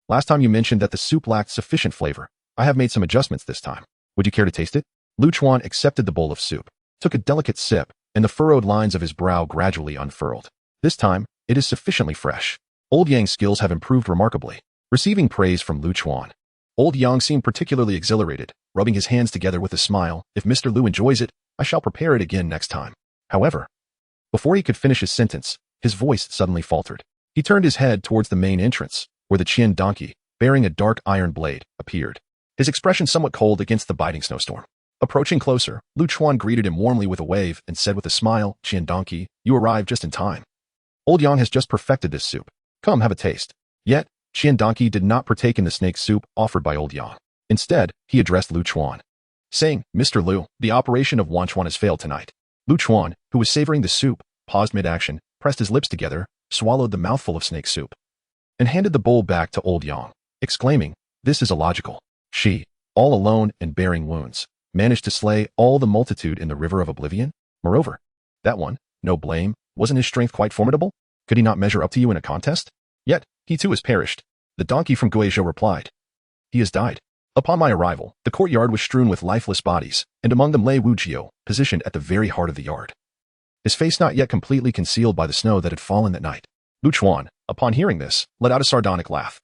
S1: last time you mentioned that the soup lacked sufficient flavor. I have made some adjustments this time. Would you care to taste it?" Lu Chuan accepted the bowl of soup, took a delicate sip, and the furrowed lines of his brow gradually unfurled. "This time, it is sufficiently fresh." Old Yang's skills have improved remarkably, receiving praise from Lu Chuan. Old Yang seemed particularly exhilarated, rubbing his hands together with a smile. "If Mr. Liu enjoys it, I shall prepare it again next time." However, before he could finish his sentence, his voice suddenly faltered. He turned his head towards the main entrance, where the Qian donkey, bearing a dark iron blade, appeared, his expression somewhat cold against the biting snowstorm. Approaching closer, Lu Chuan greeted him warmly with a wave and said with a smile, "Qian donkey, you arrived just in time. Old Yang has just perfected this soup. Come, have a taste." Yet, Qian donkey did not partake in the snake soup offered by Old Yang. Instead, he addressed Lu Chuan, saying, "Mr. Liu, the operation of Wanchuan has failed tonight." Lu Chuan, who was savoring the soup, paused mid-action, pressed his lips together, swallowed the mouthful of snake soup, and handed the bowl back to Old Yang, exclaiming, "This is illogical. She, all alone and bearing wounds, managed to slay all the multitude in the river of oblivion? Moreover, that one, no blame, wasn't his strength quite formidable? Could he not measure up to you in a contest? Yet, he too has perished." The donkey from Guizhou replied, "He has died. Upon my arrival, the courtyard was strewn with lifeless bodies, and among them lay Wu Jiu, positioned at the very heart of the yard, his face not yet completely concealed by the snow that had fallen that night." Lu Chuan, upon hearing this, let out a sardonic laugh,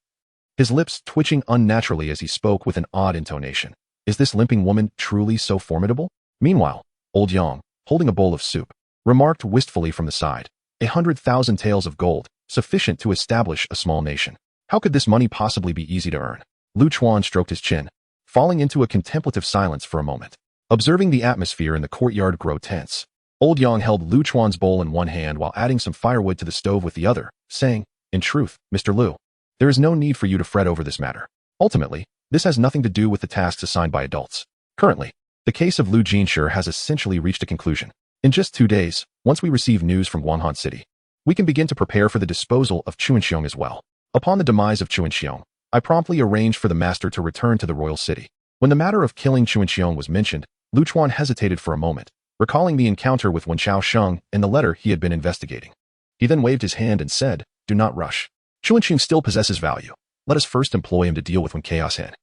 S1: his lips twitching unnaturally as he spoke with an odd intonation. "Is this limping woman truly so formidable?" Meanwhile, Old Yang, holding a bowl of soup, remarked wistfully from the side, 100,000 taels of gold, sufficient to establish a small nation. How could this money possibly be easy to earn? Lu Chuan stroked his chin, falling into a contemplative silence for a moment. Observing the atmosphere in the courtyard grow tense, Old Yang held Lu Chuan's bowl in one hand while adding some firewood to the stove with the other, saying, "In truth, Mr. Liu, there is no need for you to fret over this matter. Ultimately, this has nothing to do with the tasks assigned by adults. Currently, the case of Lu Jinshi has essentially reached a conclusion. In just 2 days, once we receive news from Guanghan City, we can begin to prepare for the disposal of Chuanxiong as well." Upon the demise of Chuanxiong, I promptly arranged for the master to return to the royal city. When the matter of killing Chuanxiong was mentioned, Lu Chuan hesitated for a moment, recalling the encounter with Wen Xiaosheng and the letter he had been investigating. He then waved his hand and said, "Do not rush. Chuanxiong still possesses value. Let us first employ him to deal with Wen Chaoshen,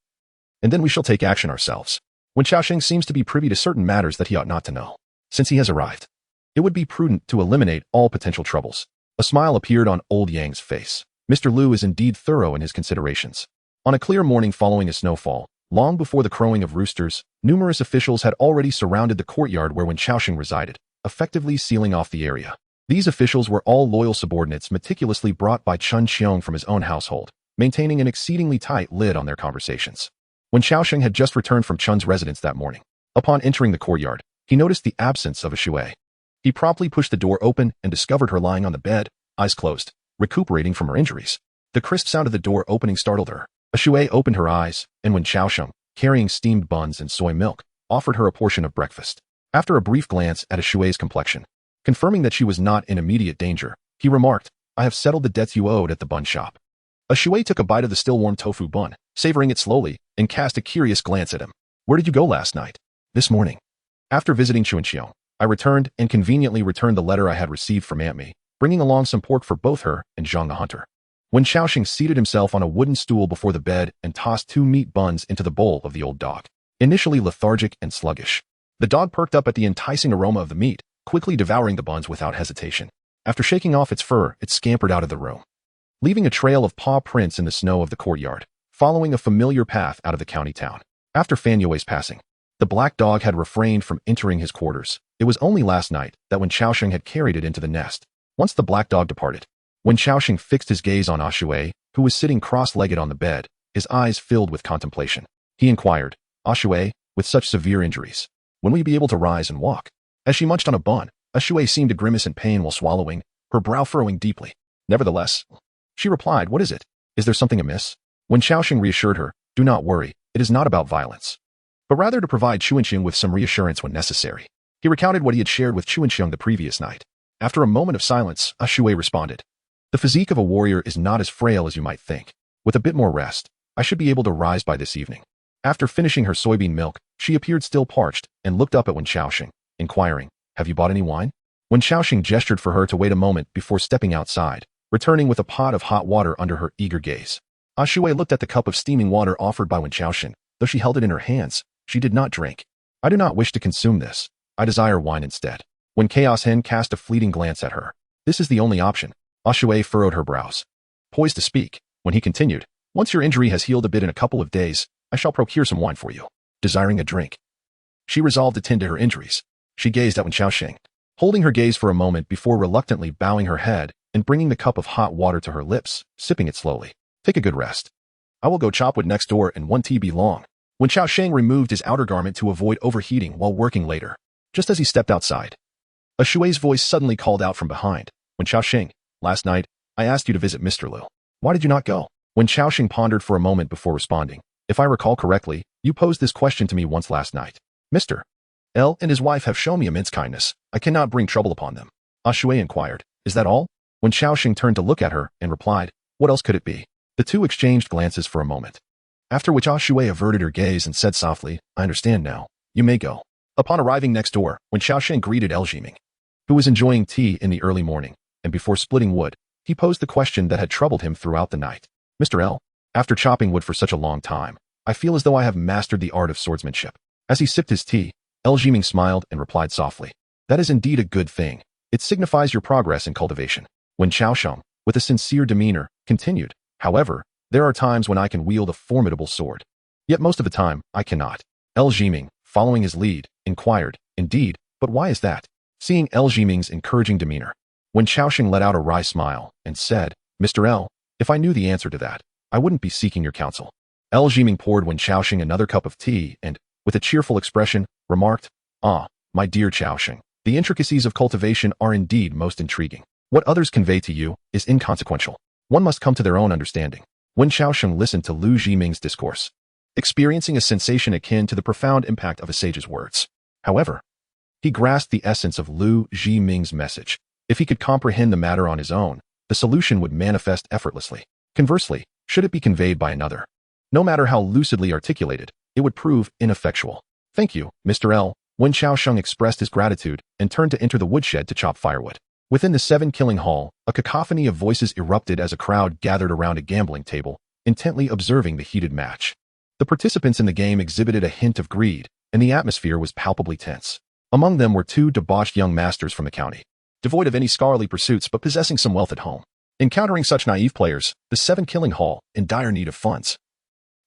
S1: and then we shall take action ourselves. Wen Xiaosheng seems to be privy to certain matters that he ought not to know. Since he has arrived, it would be prudent to eliminate all potential troubles." A smile appeared on Old Yang's face. Mr. Liu is indeed thorough in his considerations. On a clear morning following a snowfall, long before the crowing of roosters, numerous officials had already surrounded the courtyard where Wen Xiaosheng resided, effectively sealing off the area. These officials were all loyal subordinates meticulously brought by Chun Xiong from his own household, maintaining an exceedingly tight lid on their conversations. Wen Xiaosheng had just returned from Chun's residence that morning. Upon entering the courtyard, he noticed the absence of a Shui. He promptly pushed the door open and discovered her lying on the bed, eyes closed, recuperating from her injuries. The crisp sound of the door opening startled her. A Shui opened her eyes, and Wen Xiaosheng, carrying steamed buns and soy milk, offered her a portion of breakfast. After a brief glance at a Shui's complexion, confirming that she was not in immediate danger, he remarked, "I have settled the debts you owed at the bun shop." A Shui took a bite of the still-warm tofu bun, savoring it slowly, and cast a curious glance at him. "Where did you go last night?" "This morning. After visiting Chuanxiong, I returned and conveniently returned the letter I had received from Aunt Mi, bringing along some pork for both her and Zhang the hunter." Wen Xiaosheng seated himself on a wooden stool before the bed and tossed 2 meat buns into the bowl of the old dog. Initially lethargic and sluggish, the dog perked up at the enticing aroma of the meat, quickly devouring the buns without hesitation. After shaking off its fur, it scampered out of the room, leaving a trail of paw prints in the snow of the courtyard, following a familiar path out of the county town. After Fan Yue's passing, the black dog had refrained from entering his quarters. It was only last night that Wen Xiaosheng had carried it into the nest, Once the black dog departed, when Xiaoxing fixed his gaze on Ashui, who was sitting cross-legged on the bed, his eyes filled with contemplation. He inquired, Ashui, with such severe injuries, when will you be able to rise and walk? As she munched on a bun, Ashui seemed to grimace in pain while swallowing, her brow furrowing deeply. Nevertheless, she replied, what is it? Is there something amiss? When Xiaoxing reassured her, do not worry, it is not about violence, but rather to provide Chuanxiong with some reassurance when necessary. He recounted what he had shared with Chuanxiong the previous night. After a moment of silence, Ashui responded, the physique of a warrior is not as frail as you might think. With a bit more rest, I should be able to rise by this evening. After finishing her soybean milk, she appeared still parched and looked up at Wen Xiaoxing, inquiring, have you bought any wine? Wen Xiaoxing gestured for her to wait a moment before stepping outside, returning with a pot of hot water under her eager gaze. Ashui looked at the cup of steaming water offered by Wen Xiaoxing. Though she held it in her hands, she did not drink. I do not wish to consume this. I desire wine instead. When Chaos Hen cast a fleeting glance at her, this is the only option. Ashui furrowed her brows, poised to speak, when he continued, once your injury has healed a bit in a couple of days, I shall procure some wine for you. Desiring a drink, she resolved to tend to her injuries. She gazed at Wen Xiaoxing, holding her gaze for a moment before reluctantly bowing her head and bringing the cup of hot water to her lips, sipping it slowly. Take a good rest. I will go chop wood next door and 1 TB long. Wen Xiaoxing removed his outer garment to avoid overheating while working later. Just as he stepped outside, Ashui's voice suddenly called out from behind. Wen Xiaoxing, last night, I asked you to visit Mr. Liu. Why did you not go? Wen Xiaoxing pondered for a moment before responding. If I recall correctly, you posed this question to me once last night. Mr. L and his wife have shown me immense kindness. I cannot bring trouble upon them. Ashui inquired, is that all? Wen Xiaoxing turned to look at her and replied, what else could it be? The two exchanged glances for a moment, after which Ashui averted her gaze and said softly, I understand now. You may go. Upon arriving next door, Wen Xiaoxing greeted El Jiming, who was enjoying tea in the early morning, and before splitting wood, he posed the question that had troubled him throughout the night. Mr. L, after chopping wood for such a long time, I feel as though I have mastered the art of swordsmanship. As he sipped his tea, El Jiming smiled and replied softly, that is indeed a good thing. It signifies your progress in cultivation. When Xiaoxing, with a sincere demeanor, continued, however, there are times when I can wield a formidable sword. Yet most of the time, I cannot. El Jiming, following his lead, inquired, indeed, but why is that? Seeing El Jiming's encouraging demeanor, Wen Xiaoxing let out a wry smile and said, Mr. L, if I knew the answer to that, I wouldn't be seeking your counsel. El Jiming poured Wen Xiaoxing another cup of tea and, with a cheerful expression, remarked, ah, my dear Xiaoxing, the intricacies of cultivation are indeed most intriguing. What others convey to you is inconsequential. One must come to their own understanding. Wen Xiaoxing listened to Lu Jiming's discourse, experiencing a sensation akin to the profound impact of a sage's words. However, he grasped the essence of Lu Jiming's message. If he could comprehend the matter on his own, the solution would manifest effortlessly. Conversely, should it be conveyed by another, no matter how lucidly articulated, it would prove ineffectual. Thank you, Mr. L. Wen Xiaoxing expressed his gratitude and turned to enter the woodshed to chop firewood. Within the 7 Killing Hall, a cacophony of voices erupted as a crowd gathered around a gambling table, intently observing the heated match. The participants in the game exhibited a hint of greed, and the atmosphere was palpably tense. Among them were 2 debauched young masters from the county, devoid of any scholarly pursuits but possessing some wealth at home. Encountering such naive players, the 7 Killing Hall, in dire need of funds,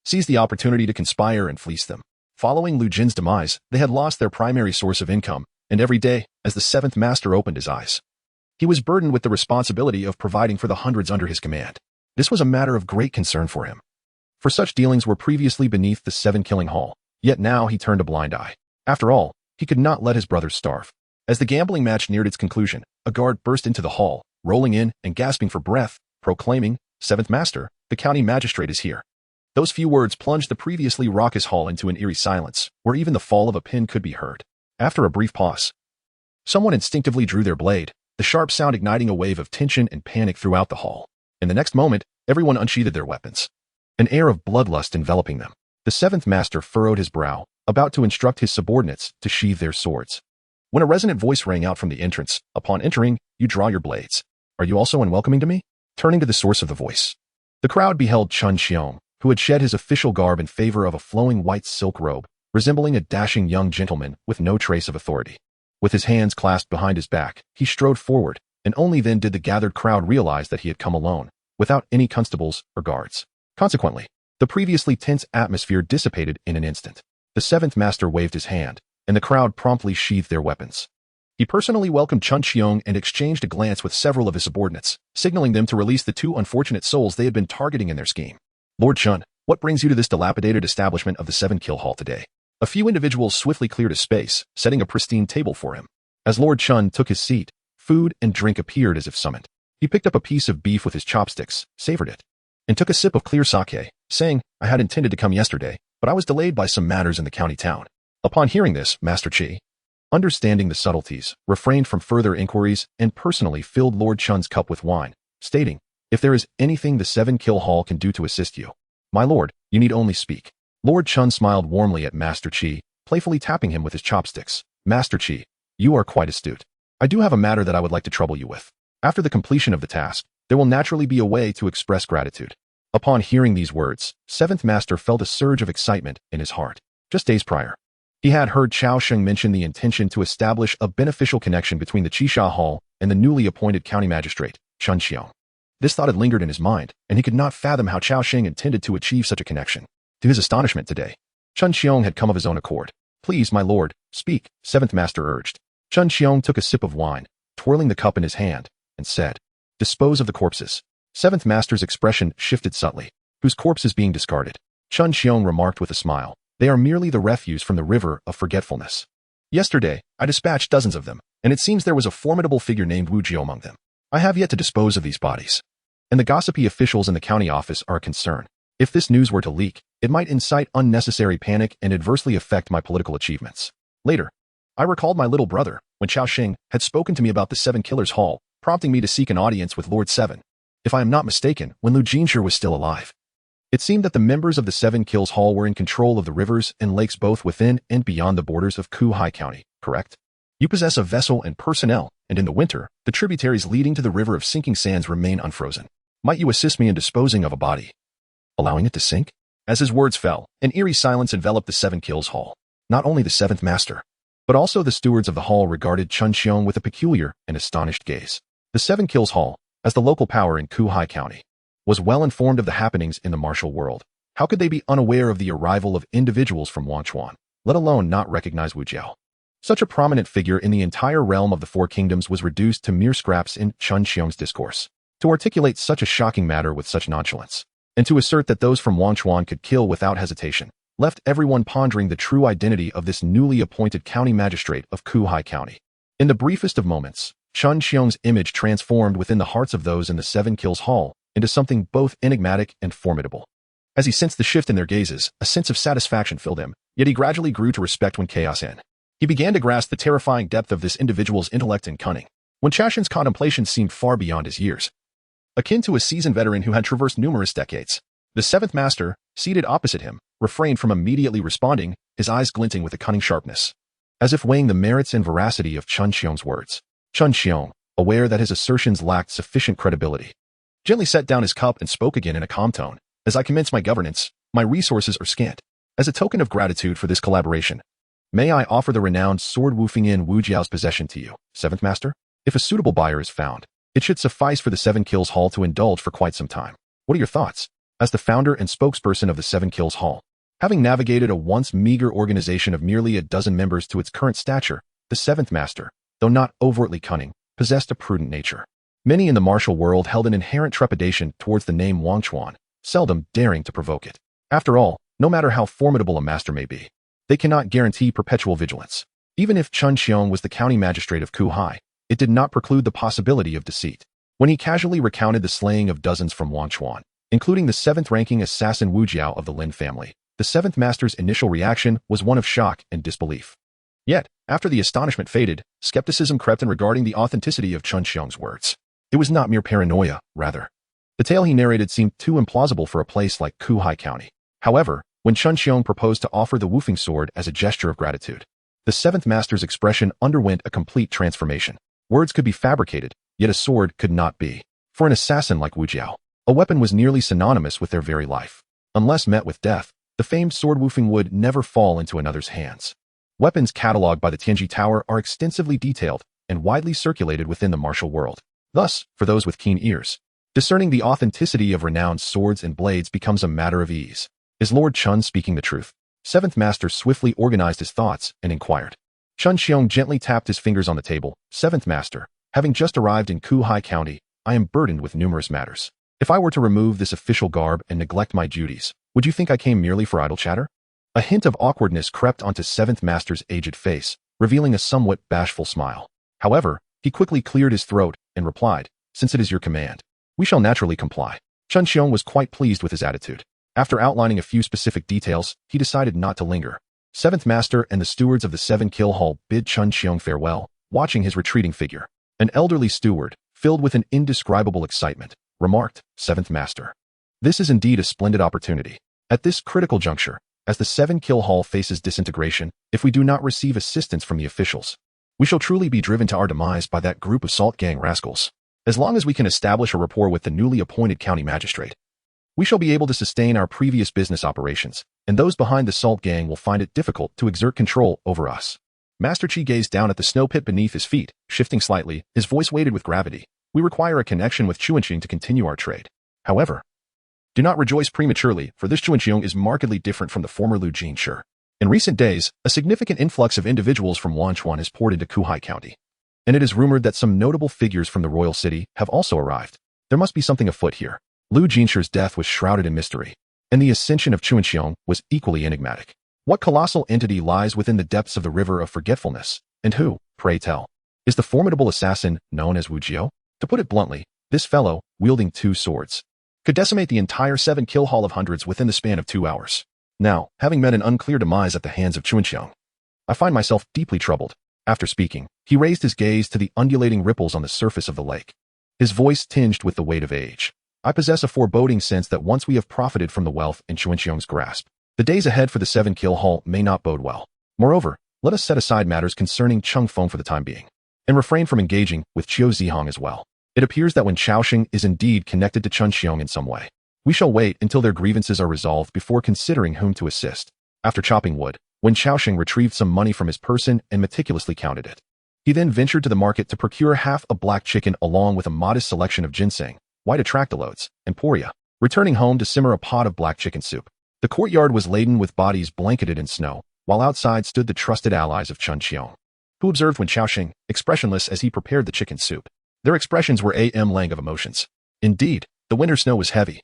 S1: seized the opportunity to conspire and fleece them. Following Lu Jin's demise, they had lost their primary source of income, and every day, as the 7th Master opened his eyes, he was burdened with the responsibility of providing for the hundreds under his command. This was a matter of great concern for him, for such dealings were previously beneath the 7 Killing Hall, yet now he turned a blind eye. After all, he could not let his brothers starve. As the gambling match neared its conclusion, a guard burst into the hall, rolling in and gasping for breath, proclaiming, 7th Master, the county magistrate is here. Those few words plunged the previously raucous hall into an eerie silence, where even the fall of a pin could be heard. After a brief pause, someone instinctively drew their blade, the sharp sound igniting a wave of tension and panic throughout the hall. In the next moment, everyone unsheathed their weapons, an air of bloodlust enveloping them. The 7th Master furrowed his brow, about to instruct his subordinates to sheathe their swords, when a resonant voice rang out from the entrance. Upon entering, you draw your blades. Are you also unwelcoming to me? Turning to the source of the voice, the crowd beheld Chun Xiong, who had shed his official garb in favor of a flowing white silk robe, resembling a dashing young gentleman with no trace of authority. With his hands clasped behind his back, he strode forward, and only then did the gathered crowd realize that he had come alone, without any constables or guards. Consequently, the previously tense atmosphere dissipated in an instant. The 7th Master waved his hand, and the crowd promptly sheathed their weapons. He personally welcomed Chun Xiong and exchanged a glance with several of his subordinates, signaling them to release the two unfortunate souls they had been targeting in their scheme. Lord Chun, what brings you to this dilapidated establishment of the Seven Kill Hall today? A few individuals swiftly cleared his space, setting a pristine table for him. As Lord Chun took his seat, food and drink appeared as if summoned. He picked up a piece of beef with his chopsticks, savored it, and took a sip of clear sake, saying, I had intended to come yesterday, but I was delayed by some matters in the county town. Upon hearing this, Master Chi, understanding the subtleties, refrained from further inquiries and personally filled Lord Chun's cup with wine, stating, if there is anything the Seven Kill Hall can do to assist you, my lord, you need only speak. Lord Chun smiled warmly at Master Chi, playfully tapping him with his chopsticks. Master Chi, you are quite astute. I do have a matter that I would like to trouble you with. After the completion of the task, there will naturally be a way to express gratitude. Upon hearing these words, Seventh Master felt a surge of excitement in his heart. Just days prior, he had heard Chao Sheng mention the intention to establish a beneficial connection between the Qisha Hall and the newly appointed county magistrate, Chun Xiong. This thought had lingered in his mind, and he could not fathom how Chao Sheng intended to achieve such a connection. To his astonishment today, Chun Xiong had come of his own accord. Please, my lord, speak, Seventh Master urged. Chun Xiong took a sip of wine, twirling the cup in his hand, and said, dispose of the corpses. Seventh Master's expression shifted subtly. Whose corpse is being discarded? Chun Xiong remarked with a smile. They are merely the refuse from the river of forgetfulness. Yesterday, I dispatched dozens of them, and it seems there was a formidable figure named Wu Jiao among them. I have yet to dispose of these bodies, and the gossipy officials in the county office are concerned. If this news were to leak, it might incite unnecessary panic and adversely affect my political achievements. Later, I recalled my little brother, when Chao Sheng had spoken to me about the Seven Killers Hall, prompting me to seek an audience with Lord Seven. If I am not mistaken, when Lu Jinshi was still alive. It seemed that the members of the Seven Kills Hall were in control of the rivers and lakes both within and beyond the borders of Kuhai County, correct? You possess a vessel and personnel, and in the winter, the tributaries leading to the River of Sinking Sands remain unfrozen. Might you assist me in disposing of a body? Allowing it to sink? As his words fell, an eerie silence enveloped the Seven Kills Hall. Not only the Seventh Master, but also the stewards of the hall regarded Chun Xiong with a peculiar and astonished gaze. The Seven Kills Hall, as the local power in Kuhai County, was well informed of the happenings in the martial world. How could they be unaware of the arrival of individuals from Wangchuan, let alone not recognize Wu Jiao? Such a prominent figure in the entire realm of the Four Kingdoms was reduced to mere scraps in Chun Xiong's discourse. To articulate such a shocking matter with such nonchalance, and to assert that those from Wangchuan could kill without hesitation, left everyone pondering the true identity of this newly appointed county magistrate of Kuhai County. In the briefest of moments, Chun Xiong's image transformed within the hearts of those in the Seven Kills Hall into something both enigmatic and formidable. As he sensed the shift in their gazes, a sense of satisfaction filled him, yet he gradually grew to respect when chaos ended. He began to grasp the terrifying depth of this individual's intellect and cunning. When Chao Sheng's contemplation seemed far beyond his years, akin to a seasoned veteran who had traversed numerous decades, the Seventh Master, seated opposite him, refrained from immediately responding, his eyes glinting with a cunning sharpness, as if weighing the merits and veracity of Chun Xiong's words. Chun Xiong, aware that his assertions lacked sufficient credibility, gently set down his cup and spoke again in a calm tone. As I commence my governance, my resources are scant. As a token of gratitude for this collaboration, may I offer the renowned sword Wu Fingyin Wu Jiao's possession to you, Seventh Master? If a suitable buyer is found, it should suffice for the Seven Kills Hall to indulge for quite some time. What are your thoughts? As the founder and spokesperson of the Seven Kills Hall, having navigated a once meager organization of merely a dozen members to its current stature, the Seventh Master, though not overtly cunning, possessed a prudent nature. Many in the martial world held an inherent trepidation towards the name Wangchuan, seldom daring to provoke it. After all, no matter how formidable a master may be, they cannot guarantee perpetual vigilance. Even if Chun Xiong was the county magistrate of Kuhai, it did not preclude the possibility of deceit. When he casually recounted the slaying of dozens from Wangchuan, including the seventh-ranking assassin Wu Jiao of the Lin family, the Seventh Master's initial reaction was one of shock and disbelief. Yet, after the astonishment faded, skepticism crept in regarding the authenticity of Chun Xiong's words. It was not mere paranoia, rather. The tale he narrated seemed too implausible for a place like Kuhai County. However, when Chun Xiong proposed to offer the Wufing sword as a gesture of gratitude, the Seventh Master's expression underwent a complete transformation. Words could be fabricated, yet a sword could not be. For an assassin like Wu Jiao, a weapon was nearly synonymous with their very life. Unless met with death, the famed sword Wufing would never fall into another's hands. Weapons cataloged by the Tianji Tower are extensively detailed and widely circulated within the martial world. Thus, for those with keen ears, discerning the authenticity of renowned swords and blades becomes a matter of ease. Is Lord Chun speaking the truth? Seventh Master swiftly organized his thoughts and inquired. Chun Xiong gently tapped his fingers on the table. Seventh Master, having just arrived in Kuhai County, I am burdened with numerous matters. If I were to remove this official garb and neglect my duties, would you think I came merely for idle chatter? A hint of awkwardness crept onto Seventh Master's aged face, revealing a somewhat bashful smile. However, he quickly cleared his throat and replied, since it is your command, we shall naturally comply. Chun Xiong was quite pleased with his attitude. After outlining a few specific details, he decided not to linger. Seventh Master and the stewards of the Seven Kill Hall bid Chun Xiong farewell, watching his retreating figure. An elderly steward, filled with an indescribable excitement, remarked, Seventh Master. This is indeed a splendid opportunity. At this critical juncture, as the Seven Kill Hall faces disintegration, if we do not receive assistance from the officials, we shall truly be driven to our demise by that group of Salt Gang rascals. As long as we can establish a rapport with the newly appointed county magistrate, we shall be able to sustain our previous business operations, and those behind the Salt Gang will find it difficult to exert control over us. Master Chi gazed down at the snow pit beneath his feet, shifting slightly, his voice weighted with gravity. We require a connection with Chuanqing to continue our trade. However, do not rejoice prematurely, for this Chuanqing is markedly different from the former Lu Jinshi. In recent days, a significant influx of individuals from Wanchuan has poured into Kuhai County, and it is rumored that some notable figures from the royal city have also arrived. There must be something afoot here. Lu Jinshi's death was shrouded in mystery, and the ascension of Chuanqing was equally enigmatic. What colossal entity lies within the depths of the river of forgetfulness, and who, pray tell, is the formidable assassin known as Wu Jiao? To put it bluntly, this fellow, wielding 2 swords, could decimate the entire 7 Kill Hall of Hundreds within the span of 2 hours. Now, having met an unclear demise at the hands of Chuanqing, I find myself deeply troubled. After speaking, he raised his gaze to the undulating ripples on the surface of the lake, his voice tinged with the weight of age. I possess a foreboding sense that once we have profited from the wealth in Chuanqing's grasp, the days ahead for the 7 Kill Hall may not bode well. Moreover, let us set aside matters concerning Cheng Feng for the time being, and refrain from engaging with Qiu Zihong as well. It appears that Wen Xiaoxing is indeed connected to Chun Xiong in some way. We shall wait until their grievances are resolved before considering whom to assist. After chopping wood, Wen Xiaoxing retrieved some money from his person and meticulously counted it. He then ventured to the market to procure half a black chicken along with a modest selection of ginseng, white atractalodes, and poria, returning home to simmer a pot of black chicken soup. The courtyard was laden with bodies blanketed in snow, while outside stood the trusted allies of Chun Xiong, who observed Wen Xiaoxing, expressionless as he prepared the chicken soup. Their expressions were lang of emotions. Indeed, the winter snow was heavy,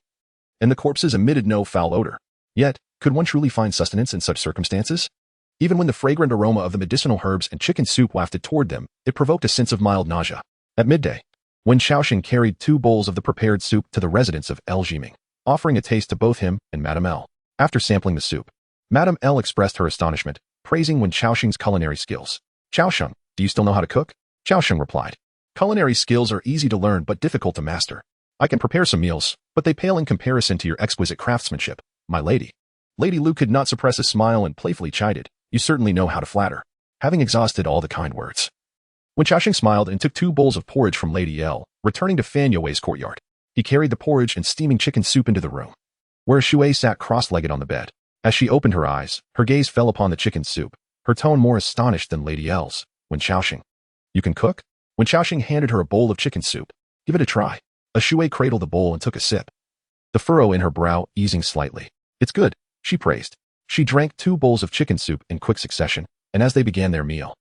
S1: and the corpses emitted no foul odor. Yet, could one truly find sustenance in such circumstances? Even when the fragrant aroma of the medicinal herbs and chicken soup wafted toward them, it provoked a sense of mild nausea. At midday, Wen Xiaoxing carried 2 bowls of the prepared soup to the residence of L. Jiming, offering a taste to both him and Madame L. After sampling the soup, Madame L. expressed her astonishment, praising Wen Xiaoxing's culinary skills. Xiaoxing, do you still know how to cook? Xiaoxing replied. Culinary skills are easy to learn but difficult to master. I can prepare some meals, but they pale in comparison to your exquisite craftsmanship, my lady. Lady Lu could not suppress a smile and playfully chided, you certainly know how to flatter. Having exhausted all the kind words, Wen Xiaoxing smiled and took 2 bowls of porridge from Lady L, returning to Fan Yue's courtyard. He carried the porridge and steaming chicken soup into the room, where Shui sat cross-legged on the bed. As she opened her eyes, her gaze fell upon the chicken soup, her tone more astonished than Lady L's. Wen Xiaoxing, you can cook? Wen Xiaoxing handed her a bowl of chicken soup. Give it a try. A Shui cradled the bowl and took a sip, the furrow in her brow easing slightly. It's good, she praised. She drank 2 bowls of chicken soup in quick succession, and as they began their meal,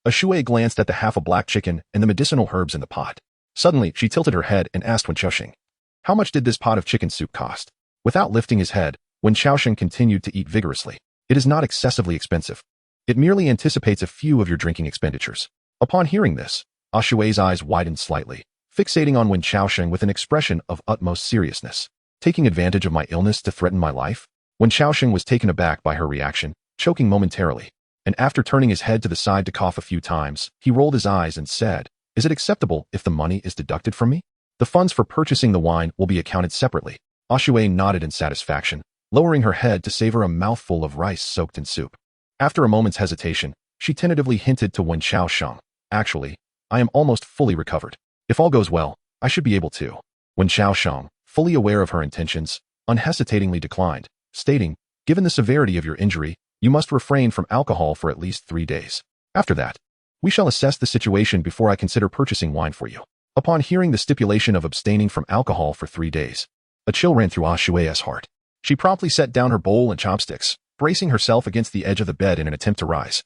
S1: a Shui glanced at the half a black chicken and the medicinal herbs in the pot. Suddenly, she tilted her head and asked Wen Xiaoxing, how much did this pot of chicken soup cost? Without lifting his head, Wen Xiaoxing continued to eat vigorously. It is not excessively expensive. It merely anticipates a few of your drinking expenditures. Upon hearing this, Ah Shui's eyes widened slightly, fixating on Wen Xiaoxing with an expression of utmost seriousness. Taking advantage of my illness to threaten my life? Wen Xiaoxing was taken aback by her reaction, choking momentarily, and after turning his head to the side to cough a few times, he rolled his eyes and said, is it acceptable if the money is deducted from me? The funds for purchasing the wine will be accounted separately. Ah Shui nodded in satisfaction, lowering her head to savor a mouthful of rice soaked in soup. After a moment's hesitation, she tentatively hinted to Wen Xiaoxing, actually, I am almost fully recovered. If all goes well, I should be able to. Wen Xiaoxing, fully aware of her intentions, unhesitatingly declined, stating, given the severity of your injury, you must refrain from alcohol for at least 3 days. After that, we shall assess the situation before I consider purchasing wine for you. Upon hearing the stipulation of abstaining from alcohol for 3 days, a chill ran through Ah Shui's heart. She promptly set down her bowl and chopsticks, bracing herself against the edge of the bed in an attempt to rise.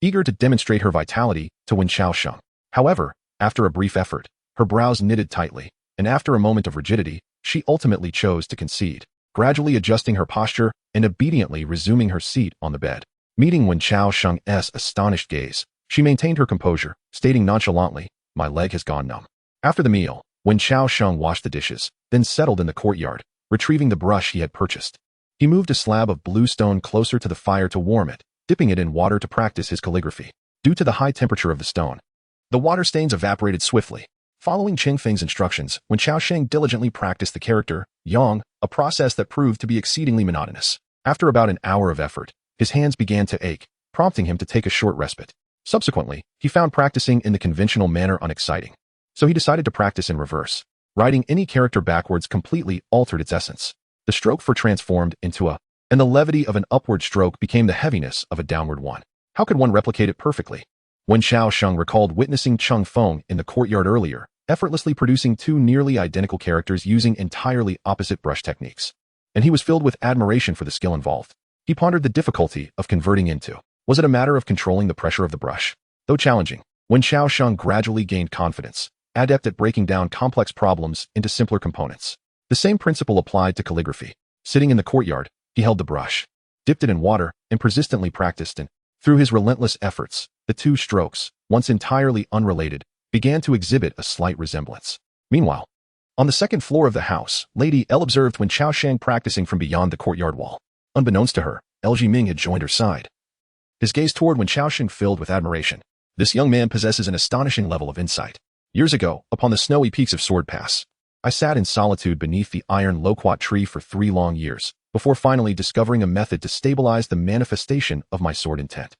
S1: eager to demonstrate her vitality to Wen Xiaosheng. However, after a brief effort, her brows knitted tightly, and after a moment of rigidity, she ultimately chose to concede, gradually adjusting her posture and obediently resuming her seat on the bed. Meeting Wen Xiaosheng's astonished gaze, she maintained her composure, stating nonchalantly, "My leg has gone numb." After the meal, Wen Xiaosheng washed the dishes, then settled in the courtyard, retrieving the brush he had purchased. He moved a slab of blue stone closer to the fire to warm it, dipping it in water to practice his calligraphy. Due to the high temperature of the stone, the water stains evaporated swiftly. Following Qing Feng's instructions, Wen Xiaosheng diligently practiced the character, Yang, a process that proved to be exceedingly monotonous. After about an hour of effort, his hands began to ache, prompting him to take a short respite. Subsequently, he found practicing in the conventional manner unexciting. So he decided to practice in reverse. Writing any character backwards completely altered its essence. The stroke for transformed into a, and the levity of an upward stroke became the heaviness of a downward one. How could one replicate it perfectly? Wen Xiaosheng recalled witnessing Cheng Feng in the courtyard earlier, effortlessly producing two nearly identical characters using entirely opposite brush techniques. And he was filled with admiration for the skill involved. He pondered the difficulty of converting into. Was it a matter of controlling the pressure of the brush? Though challenging, Wen Xiaosheng gradually gained confidence, adept at breaking down complex problems into simpler components. The same principle applied to calligraphy. Sitting in the courtyard, he held the brush, dipped it in water, and persistently practiced, and through his relentless efforts, the two strokes, once entirely unrelated, began to exhibit a slight resemblance. Meanwhile, on the second floor of the house, Lady L observed Wen Xiaosheng practicing from beyond the courtyard wall. Unbeknownst to her, L Jiming had joined her side. His gaze toward Wen Xiaosheng filled with admiration. This young man possesses an astonishing level of insight. Years ago, upon the snowy peaks of Sword Pass, I sat in solitude beneath the iron loquat tree for 3 long years, before finally discovering a method to stabilize the manifestation of my sword intent.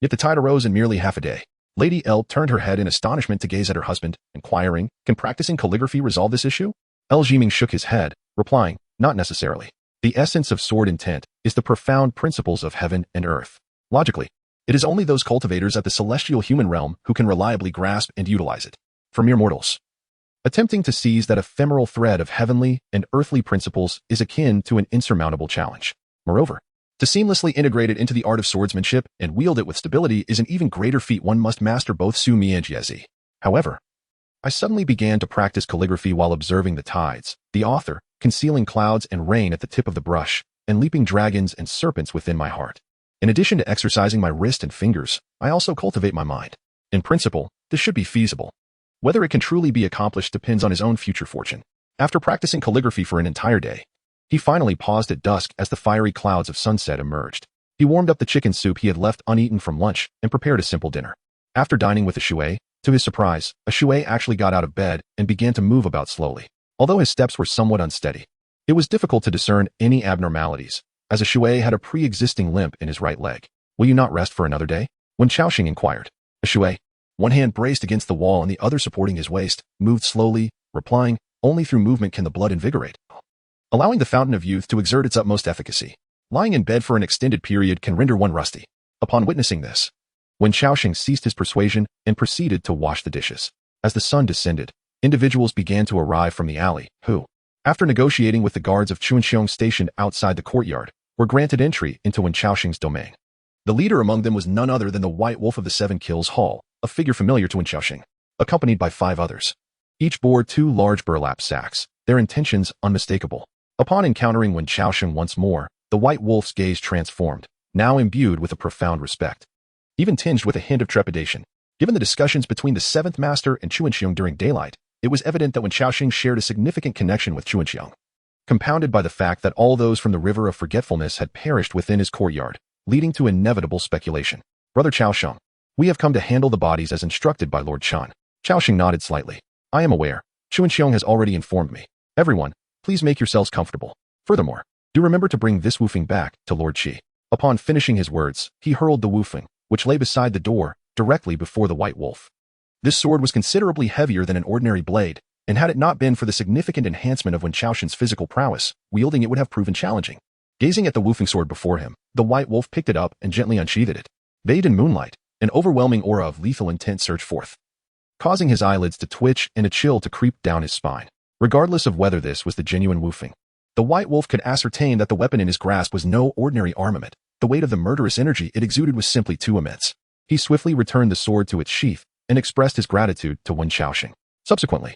S1: Yet the tide arose in merely half a day. Lady L turned her head in astonishment to gaze at her husband, inquiring, "Can practicing calligraphy resolve this issue?" L Jiming shook his head, replying, "Not necessarily. The essence of sword intent is the profound principles of heaven and earth. Logically, it is only those cultivators at the celestial human realm who can reliably grasp and utilize it. For mere mortals, attempting to seize that ephemeral thread of heavenly and earthly principles is akin to an insurmountable challenge. Moreover, to seamlessly integrate it into the art of swordsmanship and wield it with stability is an even greater feat. One must master both Su Mi and Jiezi. However, I suddenly began to practice calligraphy while observing the tides, the author, concealing clouds and rain at the tip of the brush, and leaping dragons and serpents within my heart. In addition to exercising my wrist and fingers, I also cultivate my mind. In principle, this should be feasible. Whether it can truly be accomplished depends on his own future fortune. After practicing calligraphy for an entire day, he finally paused at dusk as the fiery clouds of sunset emerged. He warmed up the chicken soup he had left uneaten from lunch and prepared a simple dinner. After dining with a Shui, to his surprise, a Shui actually got out of bed and began to move about slowly. Although his steps were somewhat unsteady, it was difficult to discern any abnormalities, as a Shui had a pre-existing limp in his right leg. "Will you not rest for another day?" Wen Xiaosheng inquired. A Shui, one hand braced against the wall and the other supporting his waist, moved slowly, replying, "Only through movement can the blood invigorate, allowing the fountain of youth to exert its utmost efficacy. Lying in bed for an extended period can render one rusty." Upon witnessing this, Wen Xiaosheng ceased his persuasion and proceeded to wash the dishes. As the sun descended, individuals began to arrive from the alley, who, after negotiating with the guards of Chuanxiong stationed outside the courtyard, were granted entry into Wen Xiaosheng's domain. The leader among them was none other than the White Wolf of the Seven Kills Hall, a figure familiar to Wen Xiaosheng, accompanied by 5 others. Each bore 2 large burlap sacks, their intentions unmistakable. Upon encountering Wen Xiaosheng once more, the White Wolf's gaze transformed, now imbued with a profound respect, even tinged with a hint of trepidation. Given the discussions between the 7th Master and Chuanxiong during daylight, it was evident that Wen Xiaosheng shared a significant connection with Chuanxiong, compounded by the fact that all those from the River of Forgetfulness had perished within his courtyard, leading to inevitable speculation. "Brother Xiaosheng, we have come to handle the bodies as instructed by Lord Chan." Xiaosheng nodded slightly. "I am aware. Chuanxiong has already informed me. Everyone, please make yourselves comfortable. Furthermore, do remember to bring this Wufeng back to Lord Qi." Upon finishing his words, he hurled the Wufeng, which lay beside the door, directly before the White Wolf. This sword was considerably heavier than an ordinary blade, and had it not been for the significant enhancement of Wen Xiaosheng's physical prowess, wielding it would have proven challenging. Gazing at the Wufeng sword before him, the White Wolf picked it up and gently unsheathed it. Bathed in moonlight, an overwhelming aura of lethal intent surged forth, causing his eyelids to twitch and a chill to creep down his spine. Regardless of whether this was the genuine Wufeng, the White Wolf could ascertain that the weapon in his grasp was no ordinary armament. The weight of the murderous energy it exuded was simply too immense. He swiftly returned the sword to its sheath and expressed his gratitude to Wen Xiaoxing. Subsequently,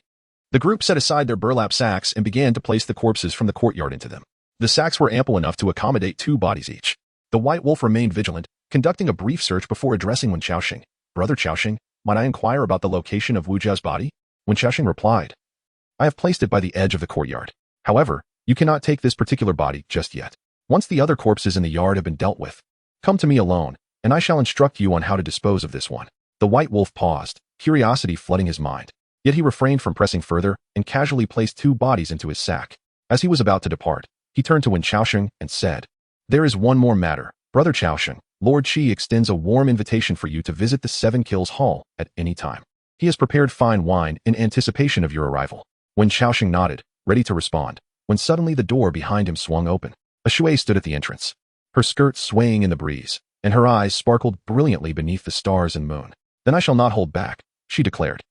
S1: the group set aside their burlap sacks and began to place the corpses from the courtyard into them. The sacks were ample enough to accommodate 2 bodies each. The White Wolf remained vigilant, conducting a brief search before addressing Wen Xiaoxing. Brother Xiaoxing, might I inquire about the location of Wu Jia's body? Wen Xiaoxing replied, I have placed it by the edge of the courtyard. However, you cannot take this particular body just yet. Once the other corpses in the yard have been dealt with, come to me alone, and I shall instruct you on how to dispose of this one. The White Wolf paused, curiosity flooding his mind. Yet he refrained from pressing further and casually placed 2 bodies into his sack. As he was about to depart, he turned to Wen Xiaoxing and said, There is one more matter. Brother Xiaoxing, Lord Qi extends a warm invitation for you to visit the 7 Kills Hall at any time. He has prepared fine wine in anticipation of your arrival. Wen Xiaoxing nodded, ready to respond, when suddenly the door behind him swung open. A shui stood at the entrance, her skirt swaying in the breeze, and her eyes sparkled brilliantly beneath the stars and moon. Then I shall not hold back, she declared.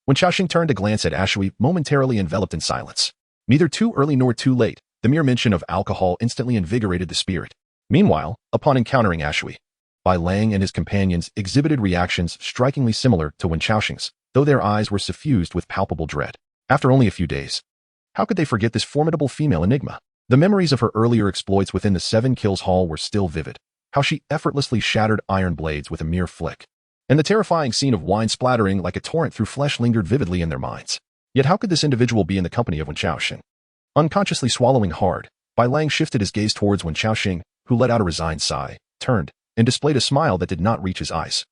S1: Wen Xiaoxing turned to glance at Ashui, momentarily enveloped in silence. Neither too early nor too late, the mere mention of alcohol instantly invigorated the spirit. Meanwhile, upon encountering Ashui, Bai Lang and his companions exhibited reactions strikingly similar to Wen Xiaoxing's, though their eyes were suffused with palpable dread. After only a few days, how could they forget this formidable female enigma? The memories of her earlier exploits within the 7 Kills Hall were still vivid. How she effortlessly shattered iron blades with a mere flick. And the terrifying scene of wine splattering like a torrent through flesh lingered vividly in their minds. Yet how could this individual be in the company of Wen Xiaoxing? Unconsciously swallowing hard, Bai Lang shifted his gaze towards Wen Xiaoxing, who let out a resigned sigh, turned, and displayed a smile that did not reach his eyes.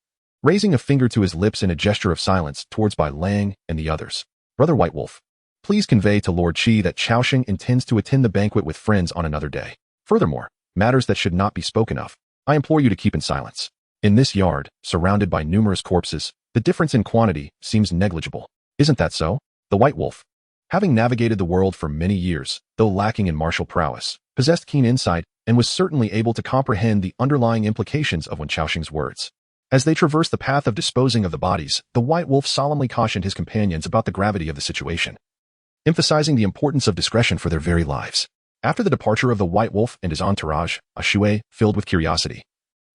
S1: Raising a finger to his lips in a gesture of silence towards Bai Lang and the others. Brother White Wolf, please convey to Lord Qi that Xiaoxing intends to attend the banquet with friends on another day. Furthermore, matters that should not be spoken of, I implore you to keep in silence. In this yard, surrounded by numerous corpses, the difference in quantity seems negligible. Isn't that so? The White Wolf, having navigated the world for many years, though lacking in martial prowess, possessed keen insight and was certainly able to comprehend the underlying implications of Wen Xiaoxing's words. As they traversed the path of disposing of the bodies, the White Wolf solemnly cautioned his companions about the gravity of the situation, emphasizing the importance of discretion for their very lives. After the departure of the White Wolf and his entourage, a shui, filled with curiosity,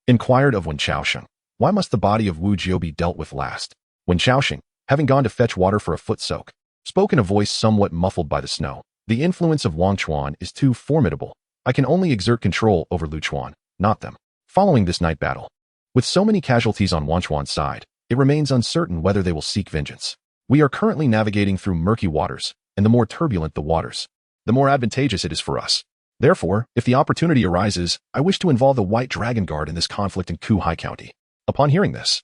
S1: inquired of Wen Xiaoxing, why must the body of Wu Jiao be dealt with last? Wen Xiaoxing, having gone to fetch water for a foot soak, spoke in a voice somewhat muffled by the snow. The influence of Wang Chuan is too formidable. I can only exert control over Lu Chuan, not them. Following this night battle, with so many casualties on Wang Chuan's side, it remains uncertain whether they will seek vengeance. We are currently navigating through murky waters, and the more turbulent the waters, the more advantageous it is for us. Therefore, if the opportunity arises, I wish to involve the White Dragon Guard in this conflict in Kuhai County. Upon hearing this,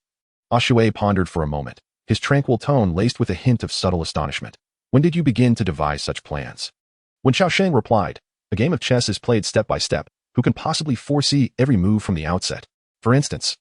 S1: Ashui pondered for a moment, his tranquil tone laced with a hint of subtle astonishment. When did you begin to devise such plans? Wen Xiaoxing replied, a game of chess is played step by step. Who can possibly foresee every move from the outset? For instance,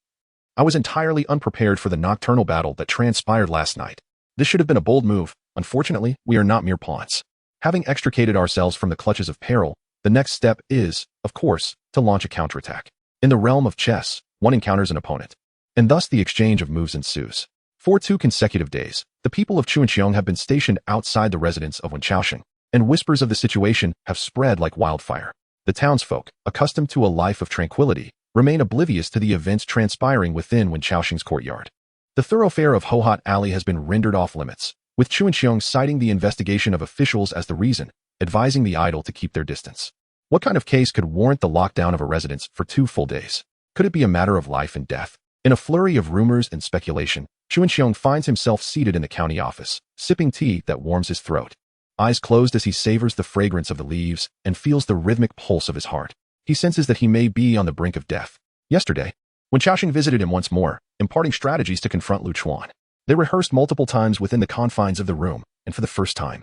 S1: I was entirely unprepared for the nocturnal battle that transpired last night. This should have been a bold move. Unfortunately, we are not mere pawns. Having extricated ourselves from the clutches of peril, the next step is, of course, to launch a counterattack. In the realm of chess, one encounters an opponent, and thus the exchange of moves ensues. For 2 consecutive days, the people of Chuanxiong have been stationed outside the residence of Wen Xiaoxing, and whispers of the situation have spread like wildfire. The townsfolk, accustomed to a life of tranquility, remain oblivious to the events transpiring within Wen Xiaoxing's courtyard. The thoroughfare of Hohot Alley has been rendered off limits, with Chuanxiong citing the investigation of officials as the reason, advising the idle to keep their distance. What kind of case could warrant the lockdown of a residence for 2 full days? Could it be a matter of life and death? In a flurry of rumors and speculation, Chuanxiong finds himself seated in the county office, sipping tea that warms his throat. Eyes closed as he savors the fragrance of the leaves and feels the rhythmic pulse of his heart. He senses that he may be on the brink of death. Yesterday, when Xiaoxing visited him once more, imparting strategies to confront Lu Chuan, they rehearsed multiple times within the confines of the room, and for the first time,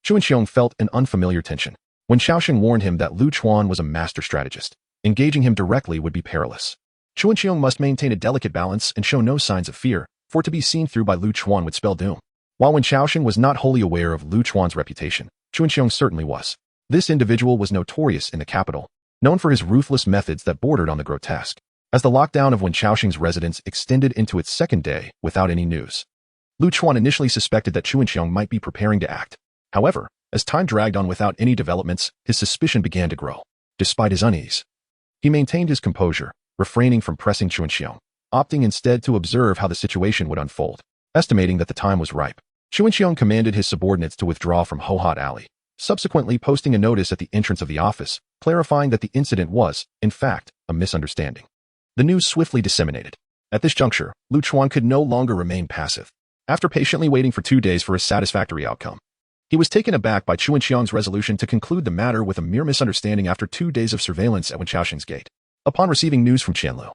S1: Chuanxiong felt an unfamiliar tension. When Xiaoxing warned him that Lu Chuan was a master strategist, engaging him directly would be perilous. Chuanxiong must maintain a delicate balance and show no signs of fear, for to be seen through by Lu Chuan would spell doom. While Wen Xiaoxing was not wholly aware of Lu Chuan's reputation, Chuanxiong certainly was. This individual was notorious in the capital, known for his ruthless methods that bordered on the grotesque. As the lockdown of Wen Xiaoxing's residence extended into its second day without any news, Lu Chuan initially suspected that Chuanxiong might be preparing to act. However, as time dragged on without any developments, his suspicion began to grow. Despite his unease, he maintained his composure, refraining from pressing Chuanxiong. opting instead to observe how the situation would unfold. Estimating that the time was ripe, Chuanxiong commanded his subordinates to withdraw from Hohhot Alley, subsequently posting a notice at the entrance of the office, clarifying that the incident was, in fact, a misunderstanding. The news swiftly disseminated. At this juncture, Lu Chuan could no longer remain passive. After patiently waiting for 2 days for a satisfactory outcome, he was taken aback by Chuanxiong's resolution to conclude the matter with a mere misunderstanding after 2 days of surveillance at Wenchaoxing's gate. Upon receiving news from Qianlu,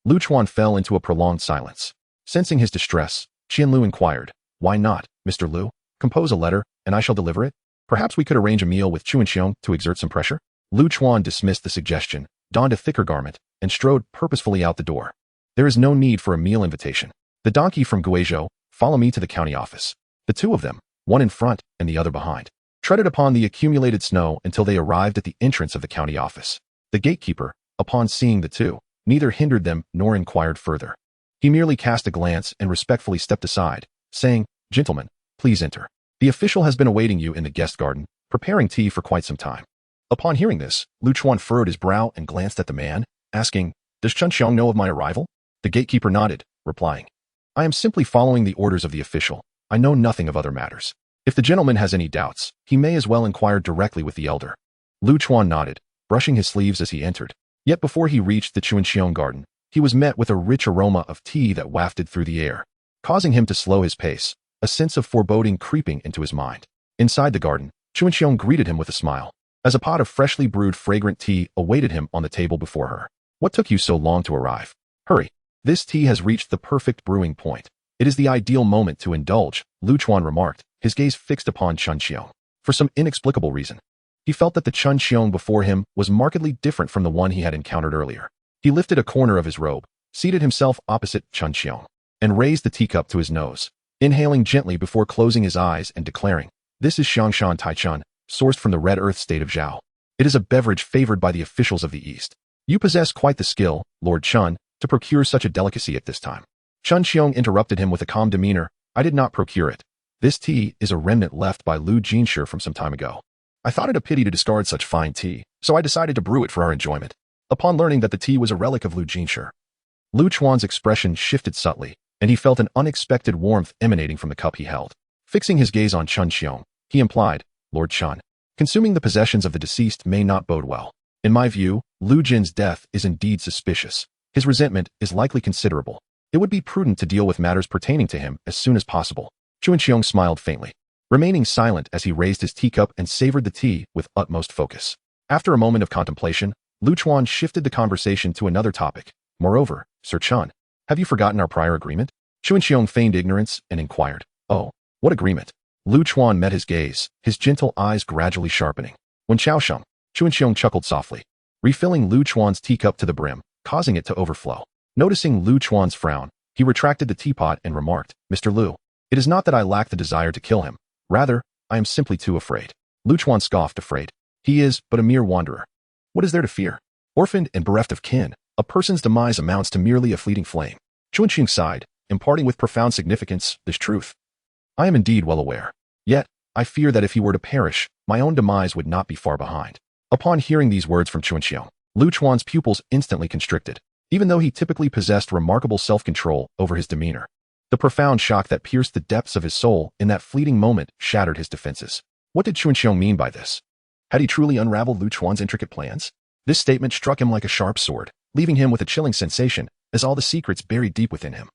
S1: Lu Chuan fell into a prolonged silence. Sensing his distress, Qianlu inquired, "Why not, Mr. Lu? Compose a letter, and I shall deliver it. Perhaps we could arrange a meal with Chuanxiong to exert some pressure?" Lu Chuan dismissed the suggestion, donned a thicker garment, and strode purposefully out the door. "There is no need for a meal invitation. The donkey from Guizhou, follow me to the county office." The two of them, one in front and the other behind, treaded upon the accumulated snow until they arrived at the entrance of the county office. The gatekeeper, upon seeing the two, neither hindered them nor inquired further. He merely cast a glance and respectfully stepped aside, saying, "Gentlemen, please enter. The official has been awaiting you in the guest garden, preparing tea for quite some time." Upon hearing this, Lu Chuan furrowed his brow and glanced at the man, asking, "Does Chuanxiong know of my arrival?" The gatekeeper nodded, replying, "I am simply following the orders of the official. I know nothing of other matters. If the gentleman has any doubts, he may as well inquire directly with the elder." Lu Chuan nodded, brushing his sleeves as he entered. Yet before he reached the Chuanxiong garden, he was met with a rich aroma of tea that wafted through the air, causing him to slow his pace, a sense of foreboding creeping into his mind. Inside the garden, Chuanxiong greeted him with a smile, as a pot of freshly brewed fragrant tea awaited him on the table before her. "What took you so long to arrive? Hurry. This tea has reached the perfect brewing point. It is the ideal moment to indulge," Lu Chuan remarked, his gaze fixed upon Chuanxiong. For some inexplicable reason, he felt that the Chuanxiong before him was markedly different from the one he had encountered earlier. He lifted a corner of his robe, seated himself opposite Chuanxiong, and raised the teacup to his nose, inhaling gently before closing his eyes and declaring, "This is Xiangshan Taichun, sourced from the Red Earth state of Zhao. It is a beverage favored by the officials of the East. You possess quite the skill, Lord Chun, to procure such a delicacy at this time." Chuanxiong interrupted him with a calm demeanor, "I did not procure it. This tea is a remnant left by Lu Jinshi from some time ago. I thought it a pity to discard such fine tea, so I decided to brew it for our enjoyment." Upon learning that the tea was a relic of Lu Jinshi, Lu Chuan's expression shifted subtly, and he felt an unexpected warmth emanating from the cup he held. Fixing his gaze on Chuanxiong, he implied, "Lord Chun, consuming the possessions of the deceased may not bode well. In my view, Lu Jin's death is indeed suspicious. His resentment is likely considerable. It would be prudent to deal with matters pertaining to him as soon as possible." Chuanxiong smiled faintly, remaining silent as he raised his teacup and savored the tea with utmost focus. After a moment of contemplation, Lu Chuan shifted the conversation to another topic. "Moreover, Sir Chun, have you forgotten our prior agreement?" Chuanxiong feigned ignorance and inquired, "Oh, what agreement?" Lu Chuan met his gaze, his gentle eyes gradually sharpening. "Wenchaoxing," Chuanxiong chuckled softly, refilling Lu Chuan's teacup to the brim, causing it to overflow. Noticing Lu Chuan's frown, he retracted the teapot and remarked, "Mr. Lu, it is not that I lack the desire to kill him. Rather, I am simply too afraid." Lu Chuan scoffed, "Afraid? He is but a mere wanderer. What is there to fear? Orphaned and bereft of kin, a person's demise amounts to merely a fleeting flame." Chuanxiong sighed, imparting with profound significance this truth. "I am indeed well aware. Yet, I fear that if he were to perish, my own demise would not be far behind." Upon hearing these words from Chuanxiong, Lu Chuan's pupils instantly constricted, even though he typically possessed remarkable self-control over his demeanor. The profound shock that pierced the depths of his soul in that fleeting moment shattered his defenses. What did Chuanxiong mean by this? Had he truly unraveled Lu Chuan's intricate plans? This statement struck him like a sharp sword, leaving him with a chilling sensation, as all the secrets buried deep within him,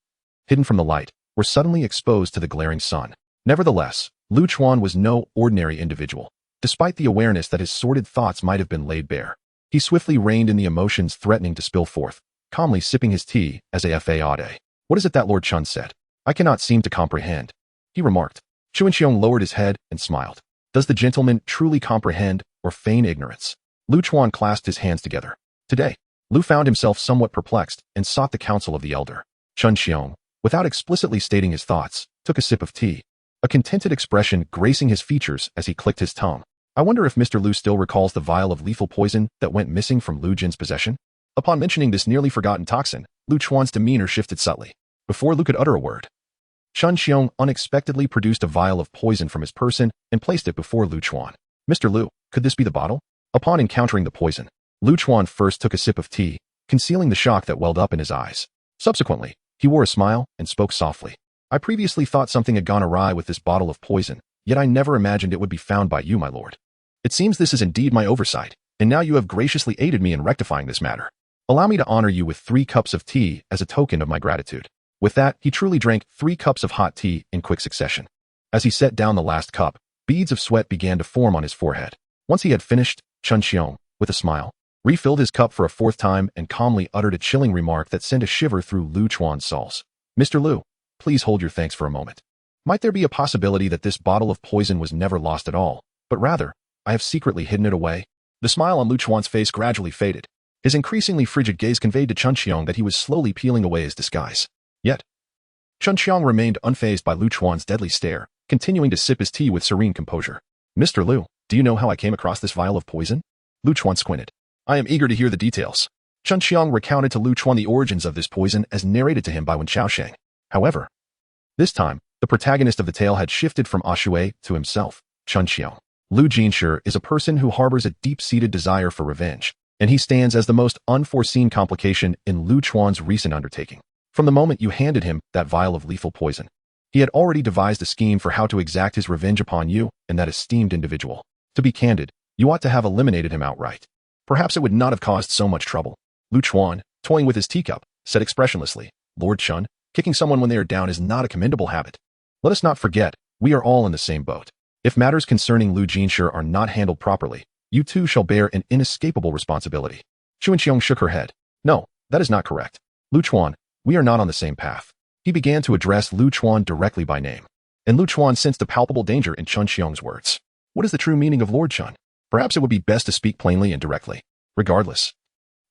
S1: hidden from the light, were suddenly exposed to the glaring sun. Nevertheless, Lu Chuan was no ordinary individual. Despite the awareness that his sordid thoughts might have been laid bare, he swiftly reined in the emotions threatening to spill forth, calmly sipping his tea as a fa. "What is it that Lord Chun said? I cannot seem to comprehend," he remarked. Chuanxiong lowered his head and smiled. "Does the gentleman truly comprehend or feign ignorance?" Lu Chuan clasped his hands together. Today, Lu found himself somewhat perplexed and sought the counsel of the elder. Chuanxiong, without explicitly stating his thoughts, took a sip of tea, a contented expression gracing his features as he clicked his tongue. "I wonder if Mr. Lu still recalls the vial of lethal poison that went missing from Lu Jin's possession?" Upon mentioning this nearly forgotten toxin, Lu Chuan's demeanor shifted subtly. Before Lu could utter a word, Chuanxiong unexpectedly produced a vial of poison from his person and placed it before Lu Chuan. "Mr. Lu, could this be the bottle?" Upon encountering the poison, Lu Chuan first took a sip of tea, concealing the shock that welled up in his eyes. Subsequently, he wore a smile and spoke softly. I previously thought something had gone awry with this bottle of poison, yet I never imagined it would be found by you, my lord. It seems this is indeed my oversight, and now you have graciously aided me in rectifying this matter. Allow me to honor you with 3 cups of tea as a token of my gratitude. With that, he truly drank 3 cups of hot tea in quick succession. As he set down the last cup, beads of sweat began to form on his forehead. Once he had finished, Chun Xiong, with a smile, refilled his cup for a 4th time and calmly uttered a chilling remark that sent a shiver through Lu Chuan's soles. Mr. Lu, please hold your thanks for a moment. Might there be a possibility that this bottle of poison was never lost at all, but rather, I have secretly hidden it away? The smile on Lu Chuan's face gradually faded. His increasingly frigid gaze conveyed to Chun Xiong that he was slowly peeling away his disguise. Yet, Chun Xiong remained unfazed by Lu Chuan's deadly stare, continuing to sip his tea with serene composure. Mr. Lu, do you know how I came across this vial of poison? Lu Chuan squinted. I am eager to hear the details. Chun Xiong recounted to Lu Chuan the origins of this poison as narrated to him by Wen Xiaosheng. However, this time, the protagonist of the tale had shifted from Ashui to himself, Chun Xiong. Lu Jinshi is a person who harbors a deep-seated desire for revenge, and he stands as the most unforeseen complication in Lu Chuan's recent undertaking. From the moment you handed him that vial of lethal poison, he had already devised a scheme for how to exact his revenge upon you and that esteemed individual. To be candid, you ought to have eliminated him outright. Perhaps it would not have caused so much trouble. Lu Chuan, toying with his teacup, said expressionlessly, Lord Chun, kicking someone when they are down is not a commendable habit. Let us not forget, we are all in the same boat. If matters concerning Lu Jinshi are not handled properly, you too shall bear an inescapable responsibility. Chun Xiong shook her head. No, that is not correct. Lu Chuan, we are not on the same path. He began to address Lu Chuan directly by name. And Lu Chuan sensed a palpable danger in Chun Xiong's words. What is the true meaning of Lord Chun? Perhaps it would be best to speak plainly and directly. Regardless.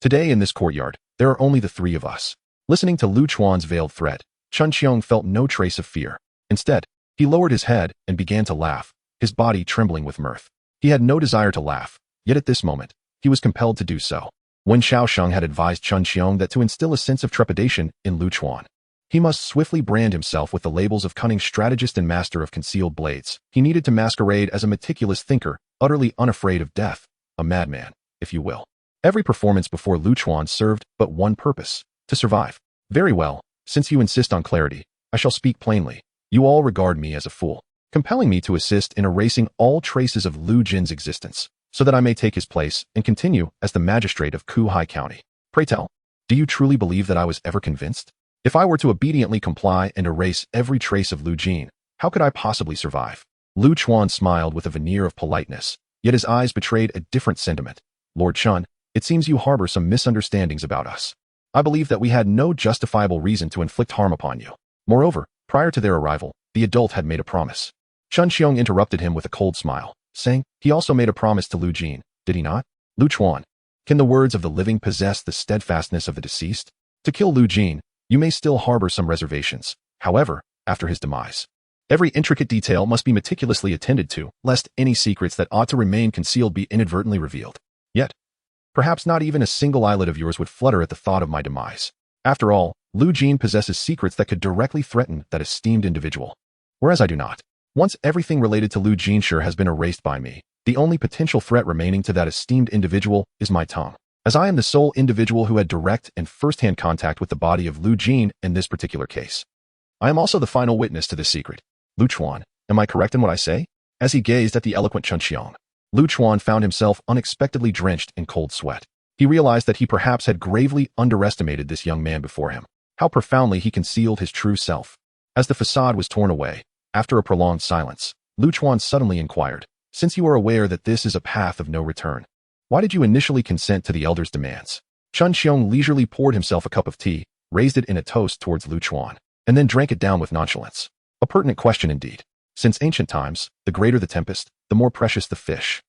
S1: Today in this courtyard, there are only the 3 of us. Listening to Lu Chuan's veiled threat, Chun Xiong felt no trace of fear. Instead, he lowered his head and began to laugh, his body trembling with mirth. He had no desire to laugh, yet at this moment, he was compelled to do so. Wen Xiaosheng had advised Chun Xiong that to instill a sense of trepidation in Lu Chuan, he must swiftly brand himself with the labels of cunning strategist and master of concealed blades. He needed to masquerade as a meticulous thinker, utterly unafraid of death, a madman, if you will. Every performance before Lu Chuan served but one purpose, to survive. Very well, since you insist on clarity, I shall speak plainly. You all regard me as a fool, compelling me to assist in erasing all traces of Lu Jin's existence, so that I may take his place and continue as the magistrate of Kuhai County. Pray tell, do you truly believe that I was ever convinced? If I were to obediently comply and erase every trace of Lu Jin, how could I possibly survive? Lu Chuan smiled with a veneer of politeness, yet his eyes betrayed a different sentiment. Lord Chun, it seems you harbor some misunderstandings about us. I believe that we had no justifiable reason to inflict harm upon you. Moreover, prior to their arrival, the adult had made a promise. Chun Xiong interrupted him with a cold smile, saying, he also made a promise to Lu Jin, did he not? Lu Chuan, can the words of the living possess the steadfastness of the deceased? To kill Lu Jin, you may still harbor some reservations. However, after his demise, every intricate detail must be meticulously attended to, lest any secrets that ought to remain concealed be inadvertently revealed. Yet, perhaps not even a single eyelid of yours would flutter at the thought of my demise. After all, Lu Jin possesses secrets that could directly threaten that esteemed individual. Whereas I do not. Once everything related to Lu Jinshi has been erased by me, the only potential threat remaining to that esteemed individual is my tongue. As I am the sole individual who had direct and first-hand contact with the body of Lu Jin in this particular case. I am also the final witness to this secret. Lu Chuan, am I correct in what I say? As he gazed at the eloquent Chun Xiong, Lu Chuan found himself unexpectedly drenched in cold sweat. He realized that he perhaps had gravely underestimated this young man before him. How profoundly he concealed his true self. As the facade was torn away, after a prolonged silence, Lu Chuan suddenly inquired, since you are aware that this is a path of no return, why did you initially consent to the elder's demands? Chun Xiong leisurely poured himself a cup of tea, raised it in a toast towards Lu Chuan, and then drank it down with nonchalance. A pertinent question indeed. Since ancient times, the greater the tempest, the more precious the fish.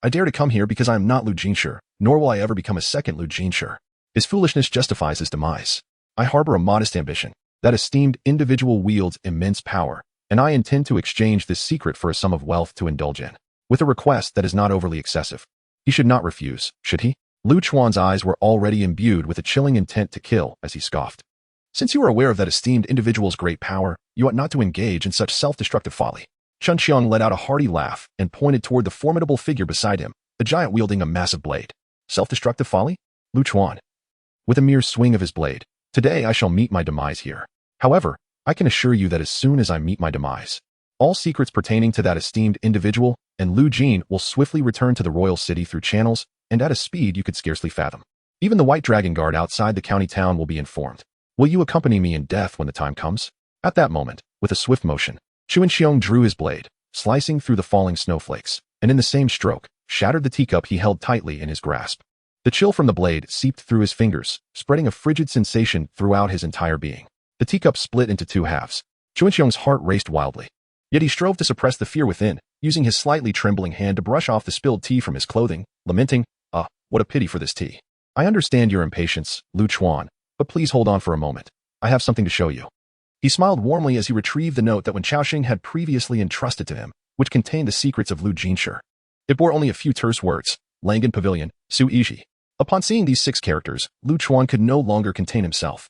S1: I dare to come here because I am not Lu Jinshi, nor will I ever become a second Lu Jinshi. His foolishness justifies his demise. I harbor a modest ambition. That esteemed individual wields immense power, and I intend to exchange this secret for a sum of wealth to indulge in, with a request that is not overly excessive. He should not refuse, should he? Lu Chuan's eyes were already imbued with a chilling intent to kill as he scoffed. Since you are aware of that esteemed individual's great power, you ought not to engage in such self-destructive folly. Chun Xiong let out a hearty laugh and pointed toward the formidable figure beside him, a giant wielding a massive blade. Self-destructive folly? Lu Chuan. With a mere swing of his blade, Today I shall meet my demise here. However, I can assure you that as soon as I meet my demise, all secrets pertaining to that esteemed individual and Lu Jin will swiftly return to the royal city through channels and at a speed you could scarcely fathom. Even the White Dragon Guard outside the county town will be informed. Will you accompany me in death when the time comes? At that moment, with a swift motion, Chuan Xiong drew his blade, slicing through the falling snowflakes, and in the same stroke, shattered the teacup he held tightly in his grasp. The chill from the blade seeped through his fingers, spreading a frigid sensation throughout his entire being. The teacup split into two halves. Chuan Xiong's heart raced wildly. Yet he strove to suppress the fear within, using his slightly trembling hand to brush off the spilled tea from his clothing, lamenting, "Ah, what a pity for this tea. I understand your impatience, Lu Chuan, but please hold on for a moment. I have something to show you." He smiled warmly as he retrieved the note that Wen Qiaoxing had previously entrusted to him, which contained the secrets of Lu Jinshi. It bore only a few terse words: Langan Pavilion, Su Yixi. Upon seeing these 6 characters, Lu Chuan could no longer contain himself.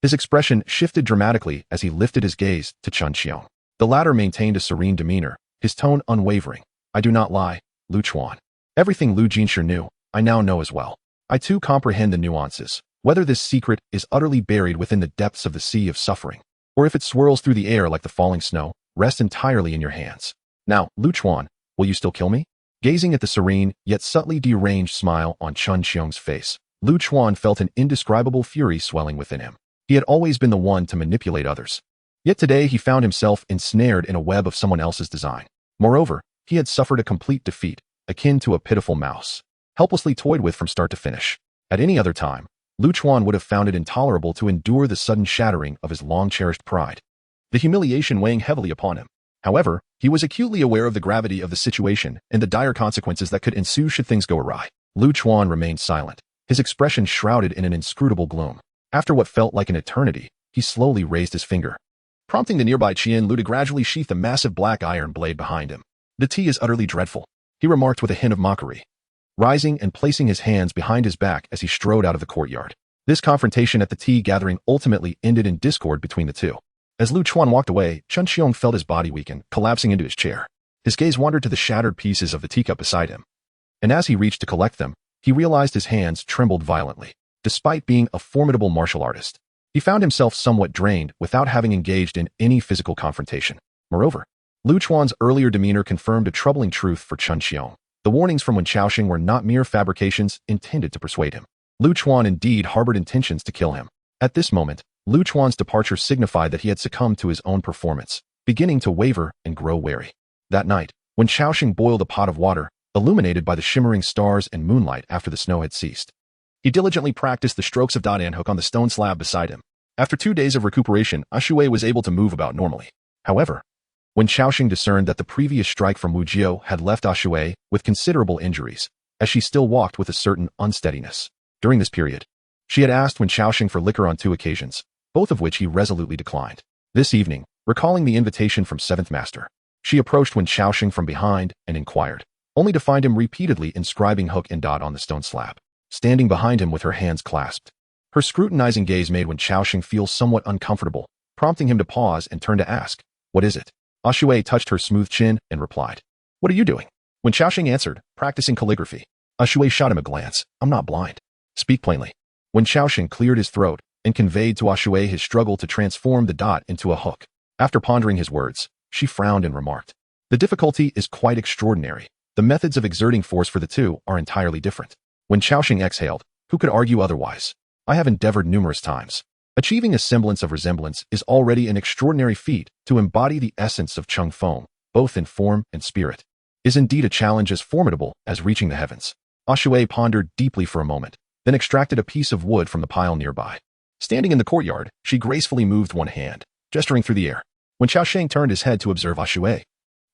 S1: His expression shifted dramatically as he lifted his gaze to Chuan Xiong. The latter maintained a serene demeanor, his tone unwavering. "I do not lie, Lu Chuan. Everything Lu Jinshi knew, I now know as well. I too comprehend the nuances, whether this secret is utterly buried within the depths of the sea of suffering, or if it swirls through the air like the falling snow, rests entirely in your hands. Now, Lu Chuan, will you still kill me?" Gazing at the serene, yet subtly deranged smile on Chuan Xiong's face, Lu Chuan felt an indescribable fury swelling within him. He had always been the one to manipulate others. Yet today he found himself ensnared in a web of someone else's design. Moreover, he had suffered a complete defeat, akin to a pitiful mouse, helplessly toyed with from start to finish. At any other time, Lu Chuan would have found it intolerable to endure the sudden shattering of his long-cherished pride, the humiliation weighing heavily upon him. However, he was acutely aware of the gravity of the situation and the dire consequences that could ensue should things go awry. Lu Chuan remained silent, his expression shrouded in an inscrutable gloom. After what felt like an eternity, he slowly raised his finger, prompting the nearby Qian Lu to gradually sheath the massive black iron blade behind him. "The tea is utterly dreadful," he remarked with a hint of mockery, rising and placing his hands behind his back as he strode out of the courtyard. This confrontation at the tea gathering ultimately ended in discord between the two. As Lu Chuan walked away, Chuan Xiong felt his body weaken, collapsing into his chair. His gaze wandered to the shattered pieces of the teacup beside him, and as he reached to collect them, he realized his hands trembled violently. Despite being a formidable martial artist, he found himself somewhat drained without having engaged in any physical confrontation. Moreover, Lu Chuan's earlier demeanor confirmed a troubling truth for Chuan Xiong. The warnings from Wen Qiaoxing were not mere fabrications intended to persuade him. Lu Chuan indeed harbored intentions to kill him. At this moment, Lu Chuan's departure signified that he had succumbed to his own performance, beginning to waver and grow wary. That night, when Qiaoxing boiled a pot of water, illuminated by the shimmering stars and moonlight after the snow had ceased, he diligently practiced the strokes of Dan Hook on the stone slab beside him. After 2 days of recuperation, Ashui was able to move about normally. However, when Qiaoxing discerned that the previous strike from Wu Jiao had left Ashui with considerable injuries, as she still walked with a certain unsteadiness. During this period, she had asked Wen Qiaoxing for liquor on 2 occasions, both of which he resolutely declined. This evening, recalling the invitation from 7th Master, she approached Wen Qiaoxing from behind and inquired, only to find him repeatedly inscribing hook and dot on the stone slab, standing behind him with her hands clasped. Her scrutinizing gaze made Wen Qiaoxing feel somewhat uncomfortable, prompting him to pause and turn to ask, "What is it?" Ashui touched her smooth chin and replied, "What are you doing?" Wen Qiaoxing answered, practicing calligraphy. Ashui shot him a glance. "I'm not blind. Speak plainly." Wen Qiaoxing cleared his throat and conveyed to Ashui his struggle to transform the dot into a hook. After pondering his words, she frowned and remarked, "The difficulty is quite extraordinary. The methods of exerting force for the two are entirely different." Wen Qiaoxing exhaled. Who could argue otherwise? "I have endeavored numerous times. Achieving a semblance of resemblance is already an extraordinary feat. To embody the essence of Chung Feng, both in form and spirit, is indeed a challenge as formidable as reaching the heavens." Ashui pondered deeply for a moment, then extracted a piece of wood from the pile nearby. Standing in the courtyard, she gracefully moved one hand, gesturing through the air. When Qiaoxing turned his head to observe Ashui,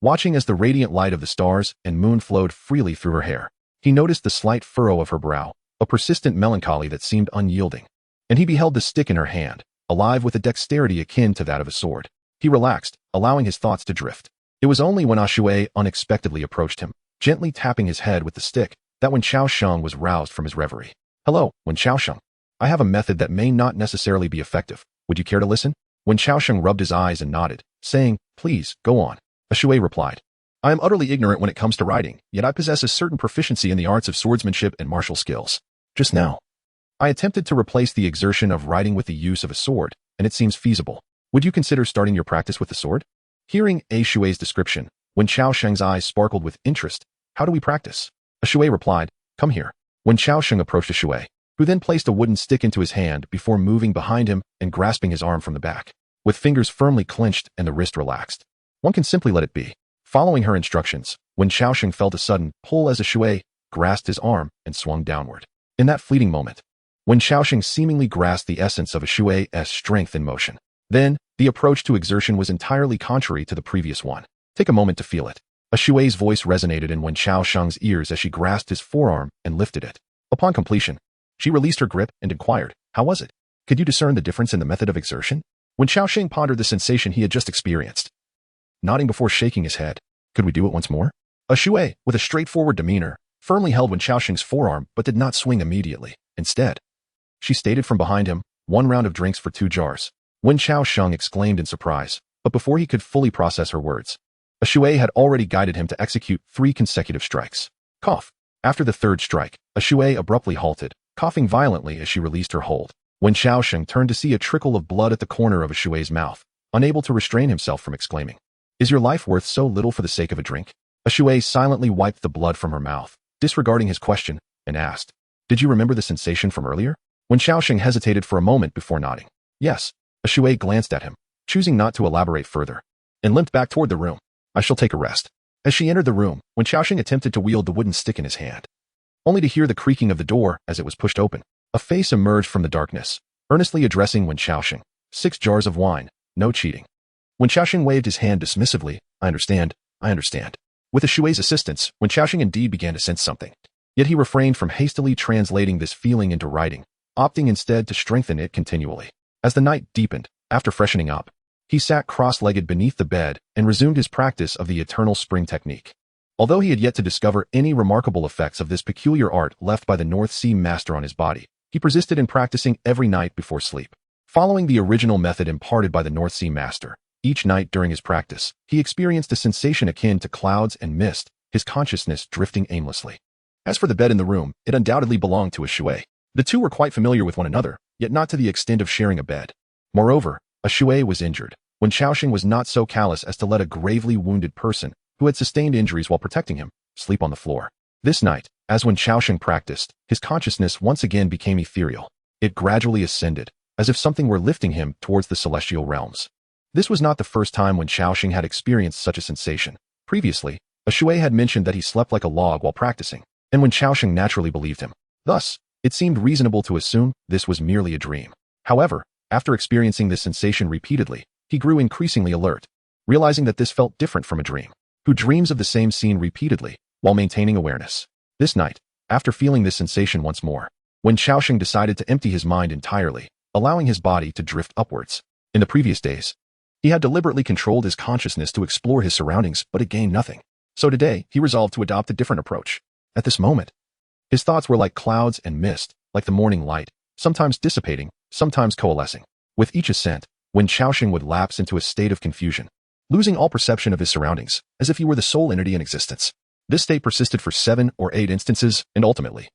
S1: watching as the radiant light of the stars and moon flowed freely through her hair, he noticed the slight furrow of her brow, a persistent melancholy that seemed unyielding, and he beheld the stick in her hand, alive with a dexterity akin to that of a sword. He relaxed, allowing his thoughts to drift. It was only when Ashui unexpectedly approached him, gently tapping his head with the stick, that Wen Qiaoxing was roused from his reverie. "Hello, Wen Qiaoxing. I have a method that may not necessarily be effective. Would you care to listen?" Wen Qiaoxing rubbed his eyes and nodded, saying, "Please, go on." Ashui replied, "I am utterly ignorant when it comes to riding, yet I possess a certain proficiency in the arts of swordsmanship and martial skills. Just now, I attempted to replace the exertion of riding with the use of a sword, and it seems feasible. Would you consider starting your practice with the sword? Hearing A Shui's description, Wen Xiaosheng's eyes sparkled with interest. How do we practice? A Shui replied, come here. Wen Xiaosheng approached a Shui, who then placed a wooden stick into his hand before moving behind him and grasping his arm from the back. With fingers firmly clenched and the wrist relaxed. One can simply let it be. Following her instructions, Wen Xiaosheng felt a sudden pull as a Shui grasped his arm and swung downward. In that fleeting moment, Wen Xiaosheng seemingly grasped the essence of a Shui's strength in motion. Then, the approach to exertion was entirely contrary to the previous one. Take a moment to feel it. A Shui's voice resonated in Wen Xiaosheng's ears as she grasped his forearm and lifted it. Upon completion, she released her grip and inquired, how was it? Could you discern the difference in the method of exertion? Wen Xiaosheng pondered the sensation he had just experienced, nodding before shaking his head. Could we do it once more? A Shui, with a straightforward demeanor, firmly held Wen Xiaosheng's forearm but did not swing immediately. Instead, she stated from behind him, 1 round of drinks for 2 jars. Wen Xiaosheng exclaimed in surprise, but before he could fully process her words, a Shui had already guided him to execute 3 consecutive strikes. Cough. After the 3rd strike, a Shui abruptly halted, coughing violently as she released her hold. Wen Xiaosheng turned to see a trickle of blood at the corner of a Shui's mouth, unable to restrain himself from exclaiming, is your life worth so little for the sake of a drink? A Shui silently wiped the blood from her mouth, disregarding his question, and asked, did you remember the sensation from earlier? Wen Xiaosheng hesitated for a moment before nodding. Yes. A Shui glanced at him, choosing not to elaborate further, and limped back toward the room. I shall take a rest. As she entered the room, Wen Xiaosheng attempted to wield the wooden stick in his hand, only to hear the creaking of the door as it was pushed open. A face emerged from the darkness, earnestly addressing Wen Xiaosheng. 6 jars of wine, no cheating. Wen Xiaosheng waved his hand dismissively. I understand. With a Shui's assistance, Wen Xiaosheng indeed began to sense something. Yet he refrained from hastily translating this feeling into writing, opting instead to strengthen it continually. As the night deepened, after freshening up, he sat cross-legged beneath the bed and resumed his practice of the eternal spring technique. Although he had yet to discover any remarkable effects of this peculiar art left by the North Sea master on his body, he persisted in practicing every night before sleep. Following the original method imparted by the North Sea master, each night during his practice, he experienced a sensation akin to clouds and mist, his consciousness drifting aimlessly. As for the bed in the room, it undoubtedly belonged to a Shui. The two were quite familiar with one another, yet not to the extent of sharing a bed. Moreover, a Shui was injured. Wen Xiaosheng was not so callous as to let a gravely wounded person, who had sustained injuries while protecting him, sleep on the floor. This night, as Wen Xiaosheng practiced, his consciousness once again became ethereal. It gradually ascended, as if something were lifting him towards the celestial realms. This was not the first time Wen Xiaosheng had experienced such a sensation. Previously, a Shui had mentioned that he slept like a log while practicing, and Wen Xiaosheng naturally believed him. Thus, it seemed reasonable to assume this was merely a dream. However, after experiencing this sensation repeatedly, he grew increasingly alert, realizing that this felt different from a dream. Who dreams of the same scene repeatedly, while maintaining awareness? This night, after feeling this sensation once more, Wen Xiaosheng decided to empty his mind entirely, allowing his body to drift upwards. In the previous days, he had deliberately controlled his consciousness to explore his surroundings, but it gained nothing. So today, he resolved to adopt a different approach. At this moment, his thoughts were like clouds and mist, like the morning light, sometimes dissipating, sometimes coalescing. With each ascent, Wen Xiaosheng would lapse into a state of confusion, losing all perception of his surroundings, as if he were the sole entity in existence. This state persisted for 7 or 8 instances, and ultimately,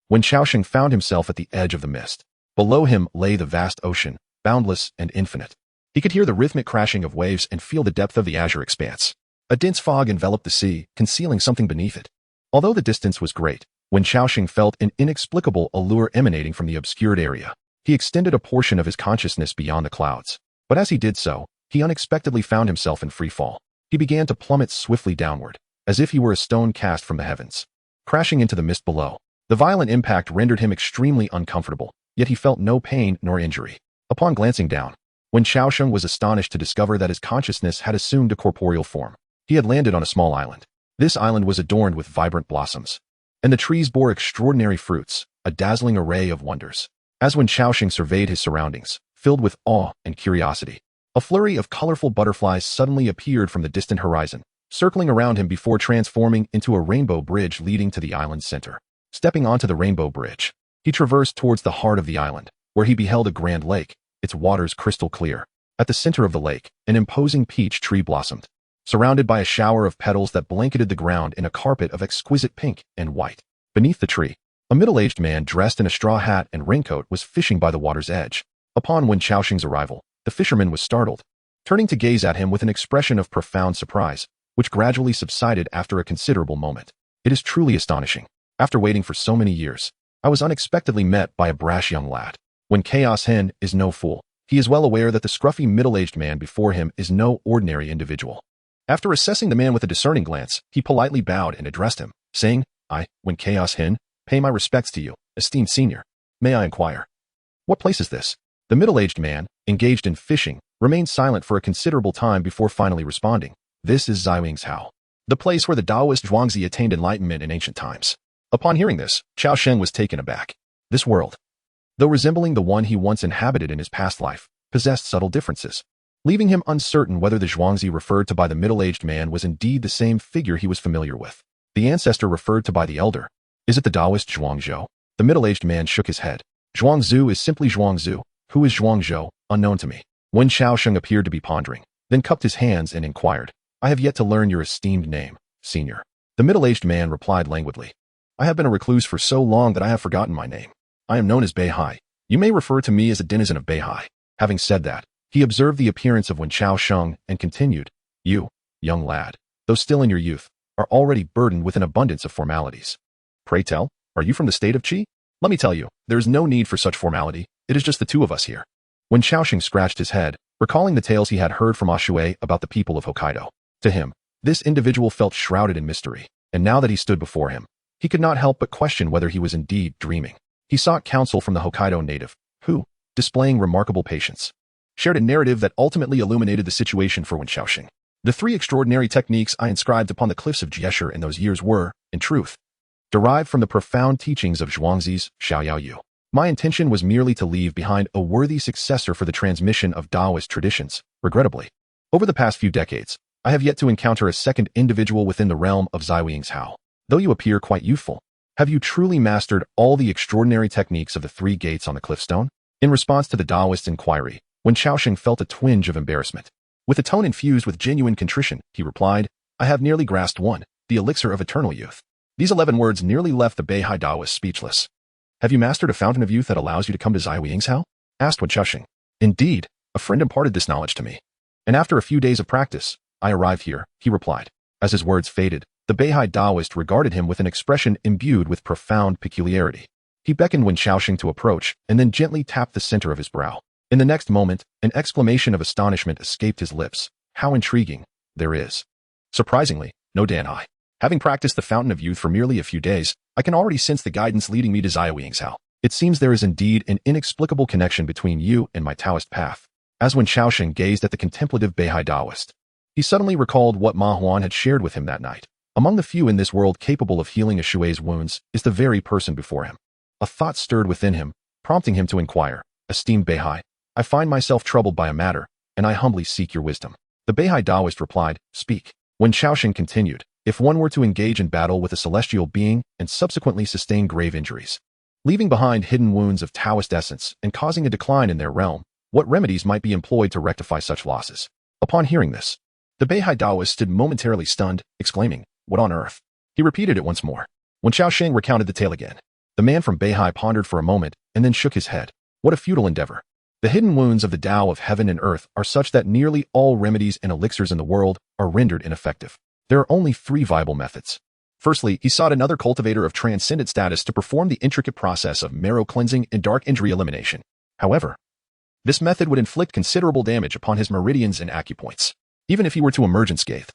S1: Wen Xiaosheng found himself at the edge of the mist. Below him lay the vast ocean, boundless and infinite. He could hear the rhythmic crashing of waves and feel the depth of the azure expanse. A dense fog enveloped the sea, concealing something beneath it. Although the distance was great, Wen Xiaosheng felt an inexplicable allure emanating from the obscured area. He extended a portion of his consciousness beyond the clouds. But as he did so, he unexpectedly found himself in free fall. He began to plummet swiftly downward, as if he were a stone cast from the heavens, crashing into the mist below. The violent impact rendered him extremely uncomfortable, yet he felt no pain nor injury. Upon glancing down, Wen Xiaosheng was astonished to discover that his consciousness had assumed a corporeal form. He had landed on a small island. This island was adorned with vibrant blossoms, and the trees bore extraordinary fruits, a dazzling array of wonders. As Wen Xiaosheng surveyed his surroundings, filled with awe and curiosity, a flurry of colorful butterflies suddenly appeared from the distant horizon, circling around him before transforming into a rainbow bridge leading to the island's center. Stepping onto the rainbow bridge, he traversed towards the heart of the island, where he beheld a grand lake, its waters crystal clear. At the center of the lake, an imposing peach tree blossomed, surrounded by a shower of petals that blanketed the ground in a carpet of exquisite pink and white. Beneath the tree, A middle-aged man dressed in a straw hat and raincoat was fishing by the water's edge. Upon Wen Xiaoxing's arrival, the fisherman was startled, turning to gaze at him with an expression of profound surprise, which gradually subsided after a considerable moment. It is truly astonishing. After waiting for so many years, I was unexpectedly met by a brash young lad. Wen Chaos-Hin is no fool. He is well aware that the scruffy middle-aged man before him is no ordinary individual. After assessing the man with a discerning glance, he politely bowed and addressed him, saying, "I, Wen Chaos-Hin, pay my respects to you, esteemed senior. May I inquire? What place is this?" The middle-aged man, engaged in fishing, remained silent for a considerable time before finally responding. "This is Zaiwing's Hao, the place where the Taoist Zhuangzi attained enlightenment in ancient times." Upon hearing this, Chao Sheng was taken aback. This world, though resembling the one he once inhabited in his past life, possessed subtle differences, leaving him uncertain whether the Zhuangzi referred to by the middle-aged man was indeed the same figure he was familiar with. The ancestor referred to by the elder. Is it the Taoist Zhuangzhou? The middle-aged man shook his head. Zhuangzu is simply Zhuangzu. Who is Zhuangzhou? Unknown to me. Wen Xiaosheng appeared to be pondering, then cupped his hands and inquired, "I have yet to learn your esteemed name, senior." The middle-aged man replied languidly, "I have been a recluse for so long that I have forgotten my name. I am known as Beihai. You may refer to me as a denizen of Beihai." Having said that, he observed the appearance of Wen Xiaosheng and continued, "You, young lad, though still in your youth, are already burdened with an abundance of formalities. Pray tell, are you from the state of Qi? Let me tell you, there is no need for such formality. It is just the two of us here." Wen Xiaosheng scratched his head, recalling the tales he had heard from Ashui about the people of Hokkaido. To him, this individual felt shrouded in mystery, and now that he stood before him, he could not help but question whether he was indeed dreaming. He sought counsel from the Hokkaido native, who, displaying remarkable patience, shared a narrative that ultimately illuminated the situation for Wen Xiaosheng. The three extraordinary techniques I inscribed upon the cliffs of Jiesher in those years were, in truth, derived from the profound teachings of Zhuangzi's Xiaoyao Yu. My intention was merely to leave behind a worthy successor for the transmission of Taoist traditions. Regrettably, over the past few decades, I have yet to encounter a second individual within the realm of Zaiwing's Hao. Though you appear quite youthful, have you truly mastered all the extraordinary techniques of the three gates on the cliffstone? In response to the Taoist's inquiry, Wen Xiaosheng felt a twinge of embarrassment. With a tone infused with genuine contrition, he replied, "I have nearly grasped one, the elixir of eternal youth." These 11 words nearly left the Beihai Taoist speechless. "Have you mastered a fountain of youth that allows you to come to Zaiwing's Hao?" asked Wen Xiaosheng. "Indeed, a friend imparted this knowledge to me. And after a few days of practice, I arrived here," he replied. As his words faded, the Beihai Taoist regarded him with an expression imbued with profound peculiarity. He beckoned Wen Xiaosheng to approach and then gently tapped the center of his brow. In the next moment, an exclamation of astonishment escaped his lips. "How intriguing, there is. Surprisingly, no Danhai. Having practiced the Fountain of Youth for merely a few days, I can already sense the guidance leading me to Zaiwing's Hao. It seems there is indeed an inexplicable connection between you and my Taoist path." As Wen Xiaosheng gazed at the contemplative Beihai Taoist, he suddenly recalled what Ma Huan had shared with him that night. Among the few in this world capable of healing Ashui's wounds is the very person before him. A thought stirred within him, prompting him to inquire, "Esteemed Beihai, I find myself troubled by a matter, and I humbly seek your wisdom." The Beihai Taoist replied, "Speak." Wen Xiaosheng continued, "If one were to engage in battle with a celestial being and subsequently sustain grave injuries, leaving behind hidden wounds of Taoist essence and causing a decline in their realm, what remedies might be employed to rectify such losses?" Upon hearing this, the Beihai Taoist stood momentarily stunned, exclaiming, "What on earth?" He repeated it once more. Wen Xiaosheng recounted the tale again. The man from Beihai pondered for a moment and then shook his head. What a futile endeavor. The hidden wounds of the Tao of heaven and earth are such that nearly all remedies and elixirs in the world are rendered ineffective. There are only 3 viable methods. Firstly, he sought another cultivator of transcendent status to perform the intricate process of marrow cleansing and dark injury elimination. However, this method would inflict considerable damage upon his meridians and acupoints. Even if he were to emerge unscathed,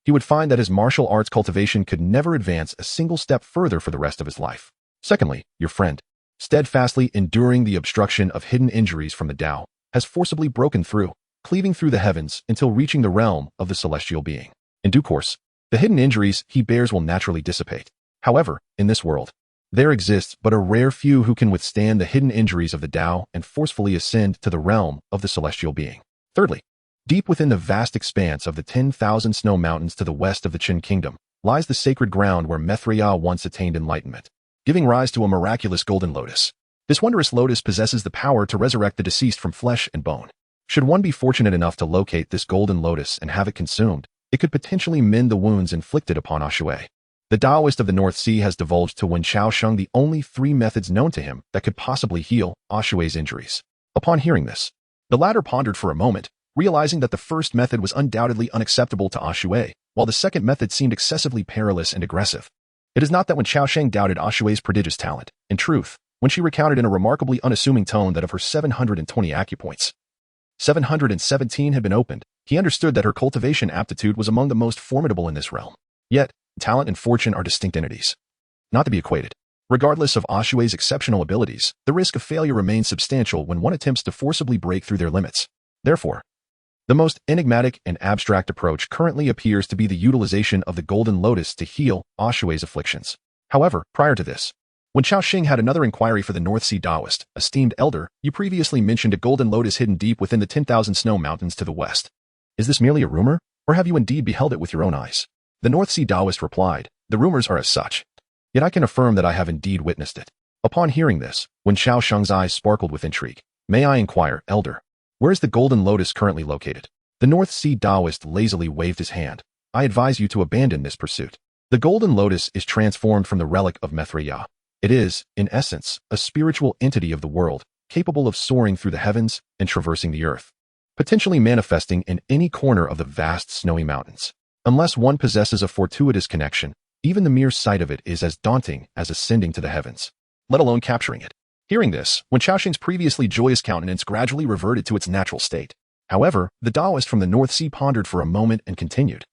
S1: he would find that his martial arts cultivation could never advance a single step further for the rest of his life. Secondly, your friend, steadfastly enduring the obstruction of hidden injuries from the Tao, has forcibly broken through, cleaving through the heavens until reaching the realm of the celestial being. In due course, the hidden injuries he bears will naturally dissipate. However, in this world, there exists but a rare few who can withstand the hidden injuries of the Tao and forcefully ascend to the realm of the celestial being. Thirdly, deep within the vast expanse of the 10,000 snow mountains to the west of the Qin kingdom lies the sacred ground where Mithriya once attained enlightenment, giving rise to a miraculous golden lotus. This wondrous lotus possesses the power to resurrect the deceased from flesh and bone. Should one be fortunate enough to locate this golden lotus and have it consumed, it could potentially mend the wounds inflicted upon Ashui. The Taoist of the North Sea has divulged to Wen Xiaosheng the only 3 methods known to him that could possibly heal Ashue's injuries. Upon hearing this, the latter pondered for a moment, realizing that the first method was undoubtedly unacceptable to Ashue, while the second method seemed excessively perilous and aggressive. It is not that Wen Xiaosheng doubted Ashue's prodigious talent. In truth, when she recounted in a remarkably unassuming tone that of her 720 acupoints, 717 had been opened, he understood that her cultivation aptitude was among the most formidable in this realm. Yet, talent and fortune are distinct entities, not to be equated. Regardless of Ashue's exceptional abilities, the risk of failure remains substantial when one attempts to forcibly break through their limits. Therefore, the most enigmatic and abstract approach currently appears to be the utilization of the Golden Lotus to heal Ashue's afflictions. However, prior to this, Wen Xiaosheng had another inquiry for the North Sea Taoist. Esteemed elder, you previously mentioned a Golden Lotus hidden deep within the 10,000 snow mountains to the west. Is this merely a rumor, or have you indeed beheld it with your own eyes? The North Sea Taoist replied, the rumors are as such. Yet I can affirm that I have indeed witnessed it. Upon hearing this, Wen Xiaosheng's eyes sparkled with intrigue. May I inquire, elder, where is the Golden Lotus currently located? The North Sea Taoist lazily waved his hand. I advise you to abandon this pursuit. The Golden Lotus is transformed from the relic of Mithriya. It is, in essence, a spiritual entity of the world, capable of soaring through the heavens and traversing the earth, potentially manifesting in any corner of the vast snowy mountains. Unless one possesses a fortuitous connection, even the mere sight of it is as daunting as ascending to the heavens, let alone capturing it. Hearing this, Wen Xiaosheng's previously joyous countenance gradually reverted to its natural state. However, the Taoist from the North Sea pondered for a moment and continued.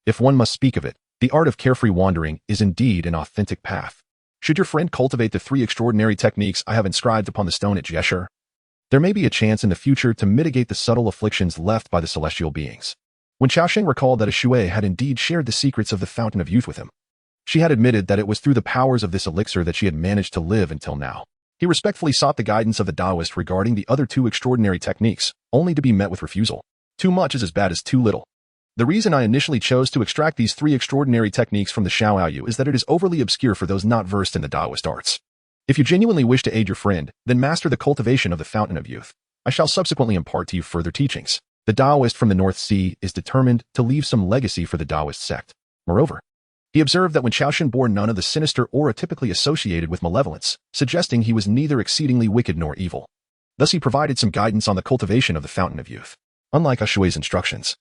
S1: If one must speak of it, the art of carefree wandering is indeed an authentic path. Should your friend cultivate the 3 extraordinary techniques I have inscribed upon the stone at Jeshur, there may be a chance in the future to mitigate the subtle afflictions left by the celestial beings. Wen Xiaosheng recalled that Ashue had indeed shared the secrets of the Fountain of Youth with him. She had admitted that it was through the powers of this elixir that she had managed to live until now. He respectfully sought the guidance of the Taoist regarding the other 2 extraordinary techniques, only to be met with refusal. Too much is as bad as too little. The reason I initially chose to extract these 3 extraordinary techniques from the Xiaoyu is that it is overly obscure for those not versed in the Taoist arts. If you genuinely wish to aid your friend, then master the cultivation of the Fountain of Youth. I shall subsequently impart to you further teachings. The Taoist from the North Sea is determined to leave some legacy for the Taoist sect. Moreover, he observed that Wen Xiaosheng bore none of the sinister aura typically associated with malevolence, suggesting he was neither exceedingly wicked nor evil. Thus he provided some guidance on the cultivation of the Fountain of Youth. Unlike Ashue's instructions,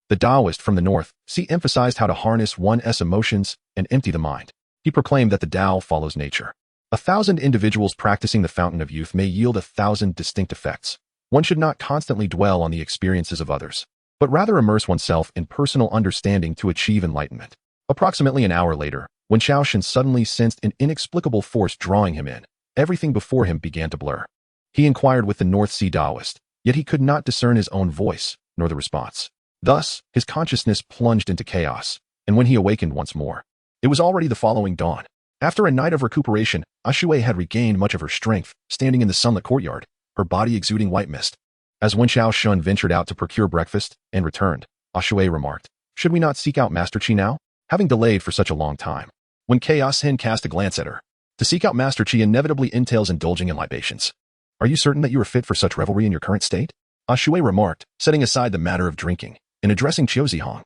S1: the Taoist from the North Sea emphasized how to harness one's emotions and empty the mind. He proclaimed that the Tao follows nature. 1,000 individuals practicing the Fountain of Youth may yield 1,000 distinct effects. One should not constantly dwell on the experiences of others, but rather immerse oneself in personal understanding to achieve enlightenment. Approximately an hour later, Wen Xiaosheng suddenly sensed an inexplicable force drawing him in. Everything before him began to blur. He inquired with the North Sea Taoist, yet he could not discern his own voice, nor the response. Thus, his consciousness plunged into chaos, and when he awakened once more, it was already the following dawn. After a night of recuperation, Ashue had regained much of her strength, standing in the sunlit courtyard, her body exuding white mist. As Wen Xiaosheng ventured out to procure breakfast and returned, Ashue remarked, "Should we not seek out Master Qi now? Having delayed for such a long time." When Chaos Hen cast a glance at her, to seek out Master Qi inevitably entails indulging in libations. Are you certain that you are fit for such revelry in your current state? Ashue remarked, setting aside the matter of drinking, and addressing Qiu Zihong.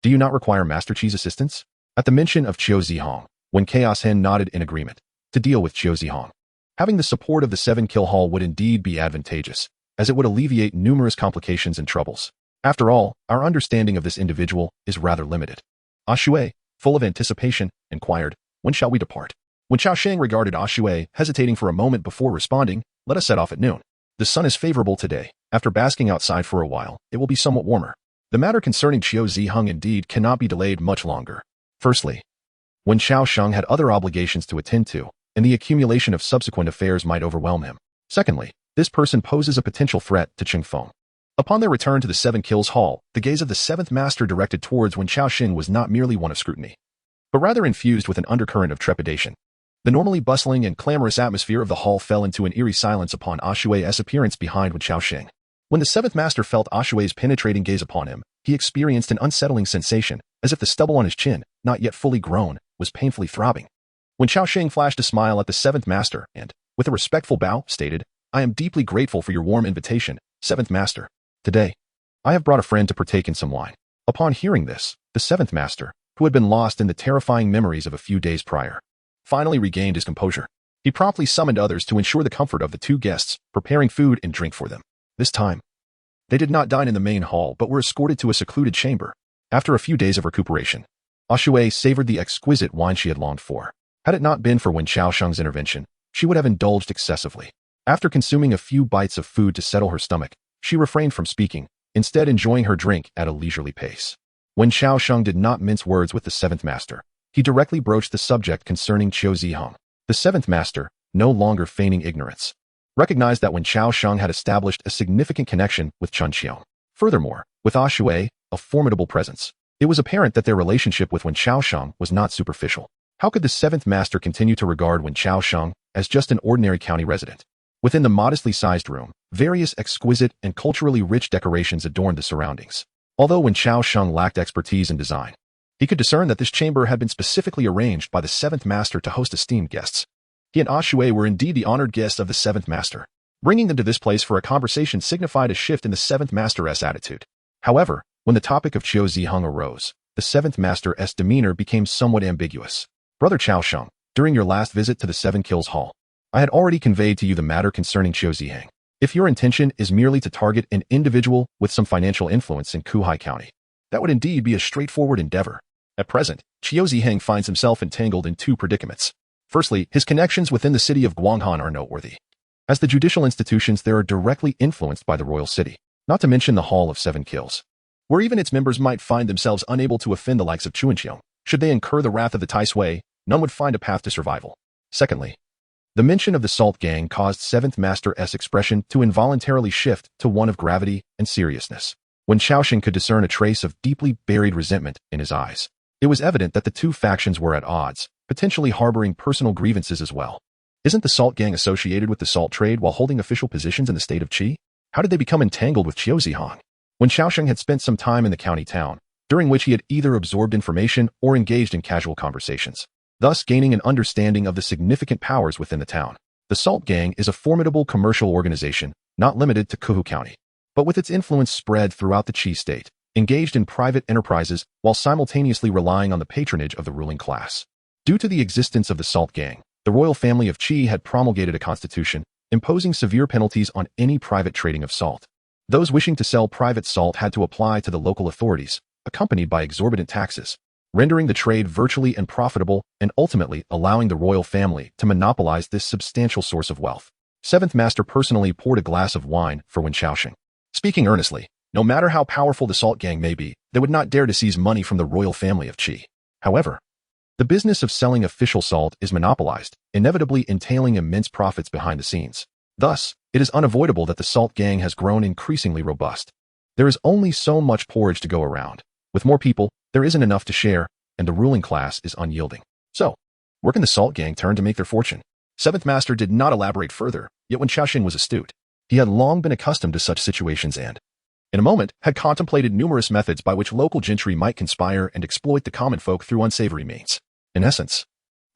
S1: Do you not require Master Qi's assistance? At the mention of Qiu Zihong, when Chaos Hen nodded in agreement, to deal with Qiu Zihong. Having the support of the 7 Kill Hall would indeed be advantageous, as it would alleviate numerous complications and troubles. After all, our understanding of this individual is rather limited. Ashue, full of anticipation, inquired, when shall we depart? When Xiaosheng regarded Ashue, hesitating for a moment before responding, let us set off at noon. The sun is favorable today. After basking outside for a while, it will be somewhat warmer. The matter concerning Qiu Zihong indeed cannot be delayed much longer. Firstly, Wen Xiaosheng had other obligations to attend to, and the accumulation of subsequent affairs might overwhelm him. Secondly, this person poses a potential threat to Qingfeng. Upon their return to the 7 Kills Hall, the gaze of the 7th Master directed towards Wen Xiaosheng was not merely one of scrutiny, but rather infused with an undercurrent of trepidation. The normally bustling and clamorous atmosphere of the hall fell into an eerie silence upon Ashue's appearance behind Wen Xiaosheng. When the 7th Master felt Ashue's penetrating gaze upon him, he experienced an unsettling sensation, as if the stubble on his chin, not yet fully grown, was painfully throbbing. Wen Xiaosheng flashed a smile at the 7th Master and, with a respectful bow, stated, I am deeply grateful for your warm invitation, 7th Master. Today, I have brought a friend to partake in some wine. Upon hearing this, the 7th Master, who had been lost in the terrifying memories of a few days prior, finally regained his composure. He promptly summoned others to ensure the comfort of the two guests, preparing food and drink for them. This time, they did not dine in the main hall but were escorted to a secluded chamber. After a few days of recuperation, Ashui savored the exquisite wine she had longed for. Had it not been for Wen Xiaosheng's intervention, she would have indulged excessively. After consuming a few bites of food to settle her stomach, she refrained from speaking, instead enjoying her drink at a leisurely pace. Wen Xiaosheng did not mince words with the seventh master. He directly broached the subject concerning Qiu Ziheng. The seventh master, no longer feigning ignorance, recognized that Wen Xiaosheng had established a significant connection with Chen Qiong. Furthermore, with Ashui, a formidable presence, it was apparent that their relationship with Wen Xiaosheng was not superficial. How could the seventh master continue to regard Wen Xiaosheng as just an ordinary county resident? Within the modestly sized room, various exquisite and culturally rich decorations adorned the surroundings. Although Wen Xiaosheng lacked expertise in design, he could discern that this chamber had been specifically arranged by the seventh master to host esteemed guests. He and Ashui were indeed the honored guests of the seventh master. Bringing them to this place for a conversation signified a shift in the seventh master's attitude. However, when the topic of Qiu Ziheng arose, the seventh master's demeanor became somewhat ambiguous. Brother Xiaosheng, during your last visit to the Seven Kills Hall, I had already conveyed to you the matter concerning Qiu Ziheng. If your intention is merely to target an individual with some financial influence in Kuhai County, that would indeed be a straightforward endeavor. At present, Qiu Ziheng finds himself entangled in two predicaments. Firstly, his connections within the city of Guanghan are noteworthy. As the judicial institutions there are directly influenced by the royal city, not to mention the Hall of Seven Kills, where even its members might find themselves unable to offend the likes of Chuanqiong. Should they incur the wrath of the Tai Sui, none would find a path to survival. Secondly, the mention of the Salt Gang caused Seventh Master's expression to involuntarily shift to one of gravity and seriousness. When Xiaosheng could discern a trace of deeply buried resentment in his eyes, it was evident that the two factions were at odds, potentially harboring personal grievances as well. Isn't the Salt Gang associated with the salt trade while holding official positions in the state of Qi? How did they become entangled with Qiu Ziheng? When Xiaosheng had spent some time in the county town, during which he had either absorbed information or engaged in casual conversations, thus gaining an understanding of the significant powers within the town. The Salt Gang is a formidable commercial organization, not limited to Kuhu County, but with its influence spread throughout the Qi state, engaged in private enterprises while simultaneously relying on the patronage of the ruling class. Due to the existence of the Salt Gang, the royal family of Qi had promulgated a constitution, imposing severe penalties on any private trading of salt. Those wishing to sell private salt had to apply to the local authorities, accompanied by exorbitant taxes, rendering the trade virtually unprofitable and ultimately allowing the royal family to monopolize this substantial source of wealth. Seventh Master personally poured a glass of wine for Wen Xiaosheng. Speaking earnestly, no matter how powerful the Salt Gang may be, they would not dare to seize money from the royal family of Qi. However, the business of selling official salt is monopolized, inevitably entailing immense profits behind the scenes. Thus, it is unavoidable that the Salt Gang has grown increasingly robust. There is only so much porridge to go around. With more people, there isn't enough to share, and the ruling class is unyielding. So, where can the Salt Gang turn to make their fortune? Seventh Master did not elaborate further, yet Wen Xiaosheng was astute. He had long been accustomed to such situations and, in a moment, had contemplated numerous methods by which local gentry might conspire and exploit the common folk through unsavory means. In essence,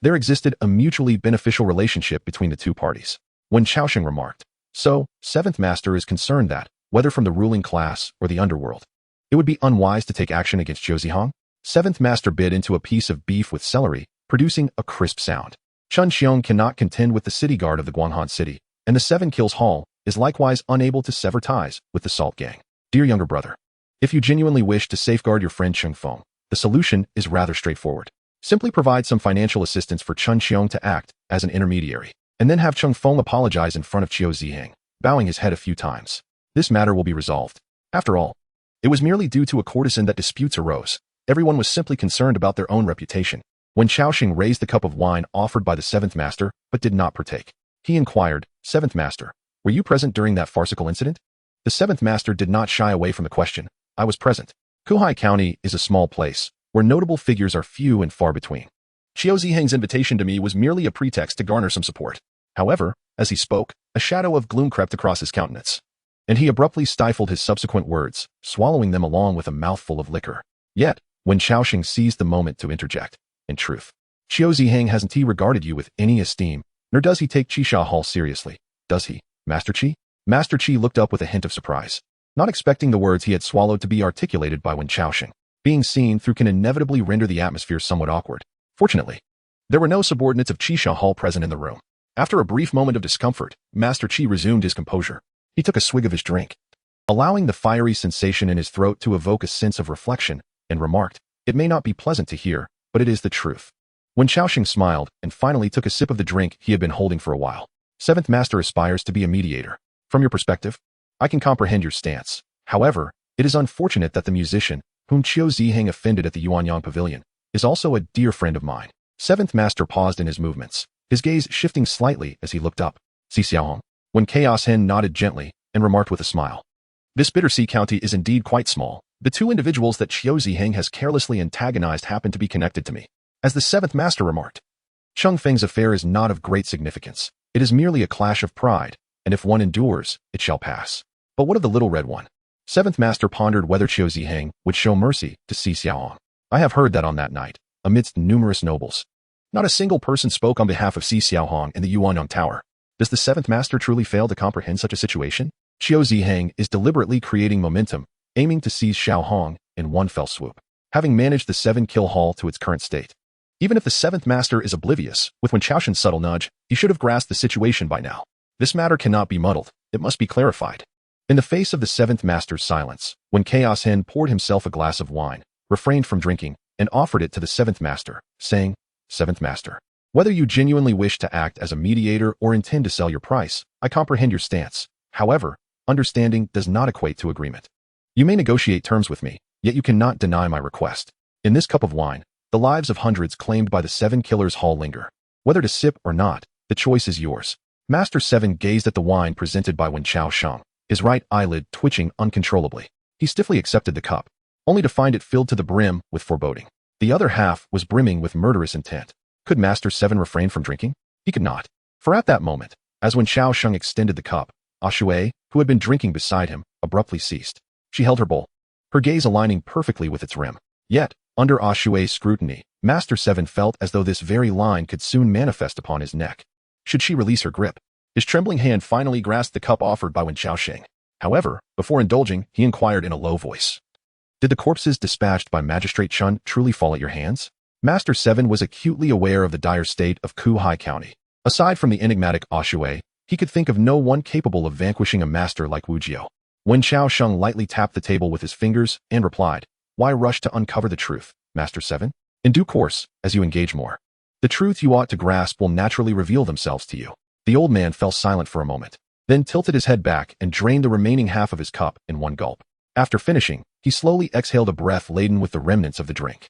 S1: there existed a mutually beneficial relationship between the two parties. When Xiaosheng remarked, so, Seventh Master is concerned that, whether from the ruling class or the underworld, it would be unwise to take action against Qiu Ziheng. Seventh Master bit into a piece of beef with celery, producing a crisp sound. Chen Xiong cannot contend with the city guard of the Guanghan city, and the Seven Kills Hall is likewise unable to sever ties with the Salt Gang. Dear younger brother, if you genuinely wish to safeguard your friend Cheng Feng, the solution is rather straightforward. Simply provide some financial assistance for Chen Xiong to act as an intermediary, and then have Cheng Feng apologize in front of Qiu Ziheng, bowing his head a few times. This matter will be resolved. After all, it was merely due to a courtesan that disputes arose. Everyone was simply concerned about their own reputation. When Xiaosheng raised the cup of wine offered by the Seventh Master, but did not partake, he inquired, Seventh Master, were you present during that farcical incident? The Seventh Master did not shy away from the question. I was present. Kuhai County is a small place, where notable figures are few and far between. Qiu Ziheng's invitation to me was merely a pretext to garner some support. However, as he spoke, a shadow of gloom crept across his countenance, and he abruptly stifled his subsequent words, swallowing them along with a mouthful of liquor. Yet, when Xiaosheng seized the moment to interject, in truth, Qiu Ziheng hasn't he regarded you with any esteem, nor does he take Qisha Hall seriously, does he, Master Qi? Master Qi looked up with a hint of surprise, not expecting the words he had swallowed to be articulated by Wen Xiaosheng. Being seen through can inevitably render the atmosphere somewhat awkward. Fortunately, there were no subordinates of Qi Xiaohong present in the room. After a brief moment of discomfort, Master Qi resumed his composure. He took a swig of his drink, allowing the fiery sensation in his throat to evoke a sense of reflection, and remarked, "It may not be pleasant to hear, but it is the truth." Wen Qiaosheng smiled and finally took a sip of the drink he had been holding for a while. Seventh Master aspires to be a mediator. From your perspective, I can comprehend your stance. However, it is unfortunate that the musician, whom Qiu Ziheng offended at the Yuanyang Pavilion, is also a dear friend of mine. Seventh Master paused in his movements, his gaze shifting slightly as he looked up. Si Xiaohong. When Chaos Hen nodded gently and remarked with a smile. This Bittersea County is indeed quite small. The two individuals that Qiu Ziheng has carelessly antagonized happen to be connected to me. As the Seventh Master remarked, Cheng Feng's affair is not of great significance. It is merely a clash of pride, and if one endures, it shall pass. But what of the little red one? Seventh Master pondered whether Qiu Ziheng would show mercy to Si Xiaohong. I have heard that on that night, amidst numerous nobles, not a single person spoke on behalf of Si Xiaohong in the Yuanyang Tower. Does the Seventh Master truly fail to comprehend such a situation? Qiu Ziheng is deliberately creating momentum, aiming to seize Xiaohong in one fell swoop, having managed the 7-kill haul to its current state. Even if the Seventh Master is oblivious, with Wen Qiaoshen's subtle nudge, he should have grasped the situation by now. This matter cannot be muddled, it must be clarified. In the face of the Seventh Master's silence, when Chaos Hen poured himself a glass of wine, refrained from drinking, and offered it to the Seventh Master, saying, Seventh Master, whether you genuinely wish to act as a mediator or intend to sell your price, I comprehend your stance. However, understanding does not equate to agreement. You may negotiate terms with me, yet you cannot deny my request. In this cup of wine, the lives of hundreds claimed by the 7 killers hall linger. Whether to sip or not, the choice is yours. Master Seven gazed at the wine presented by Wen Qiaosheng, his right eyelid twitching uncontrollably. He stiffly accepted the cup, only to find it filled to the brim with foreboding. The other half was brimming with murderous intent. Could Master Seven refrain from drinking? He could not. For at that moment, as Wen Qiaosheng extended the cup, Shui, who had been drinking beside him, abruptly ceased. She held her bowl, her gaze aligning perfectly with its rim. Yet, under Shui's scrutiny, Master Seven felt as though this very line could soon manifest upon his neck. Should she release her grip? His trembling hand finally grasped the cup offered by Wen Qiaosheng. However, before indulging, he inquired in a low voice. Did the corpses dispatched by Magistrate Chun truly fall at your hands? Master Seven was acutely aware of the dire state of Kuhai County. Aside from the enigmatic Shui, he could think of no one capable of vanquishing a master like Wu Jiao. Wen Qiaosheng lightly tapped the table with his fingers and replied, Why rush to uncover the truth, Master Seven? In due course, as you engage more, the truth you ought to grasp will naturally reveal themselves to you. The old man fell silent for a moment, then tilted his head back and drained the remaining half of his cup in one gulp. After finishing, he slowly exhaled a breath laden with the remnants of the drink.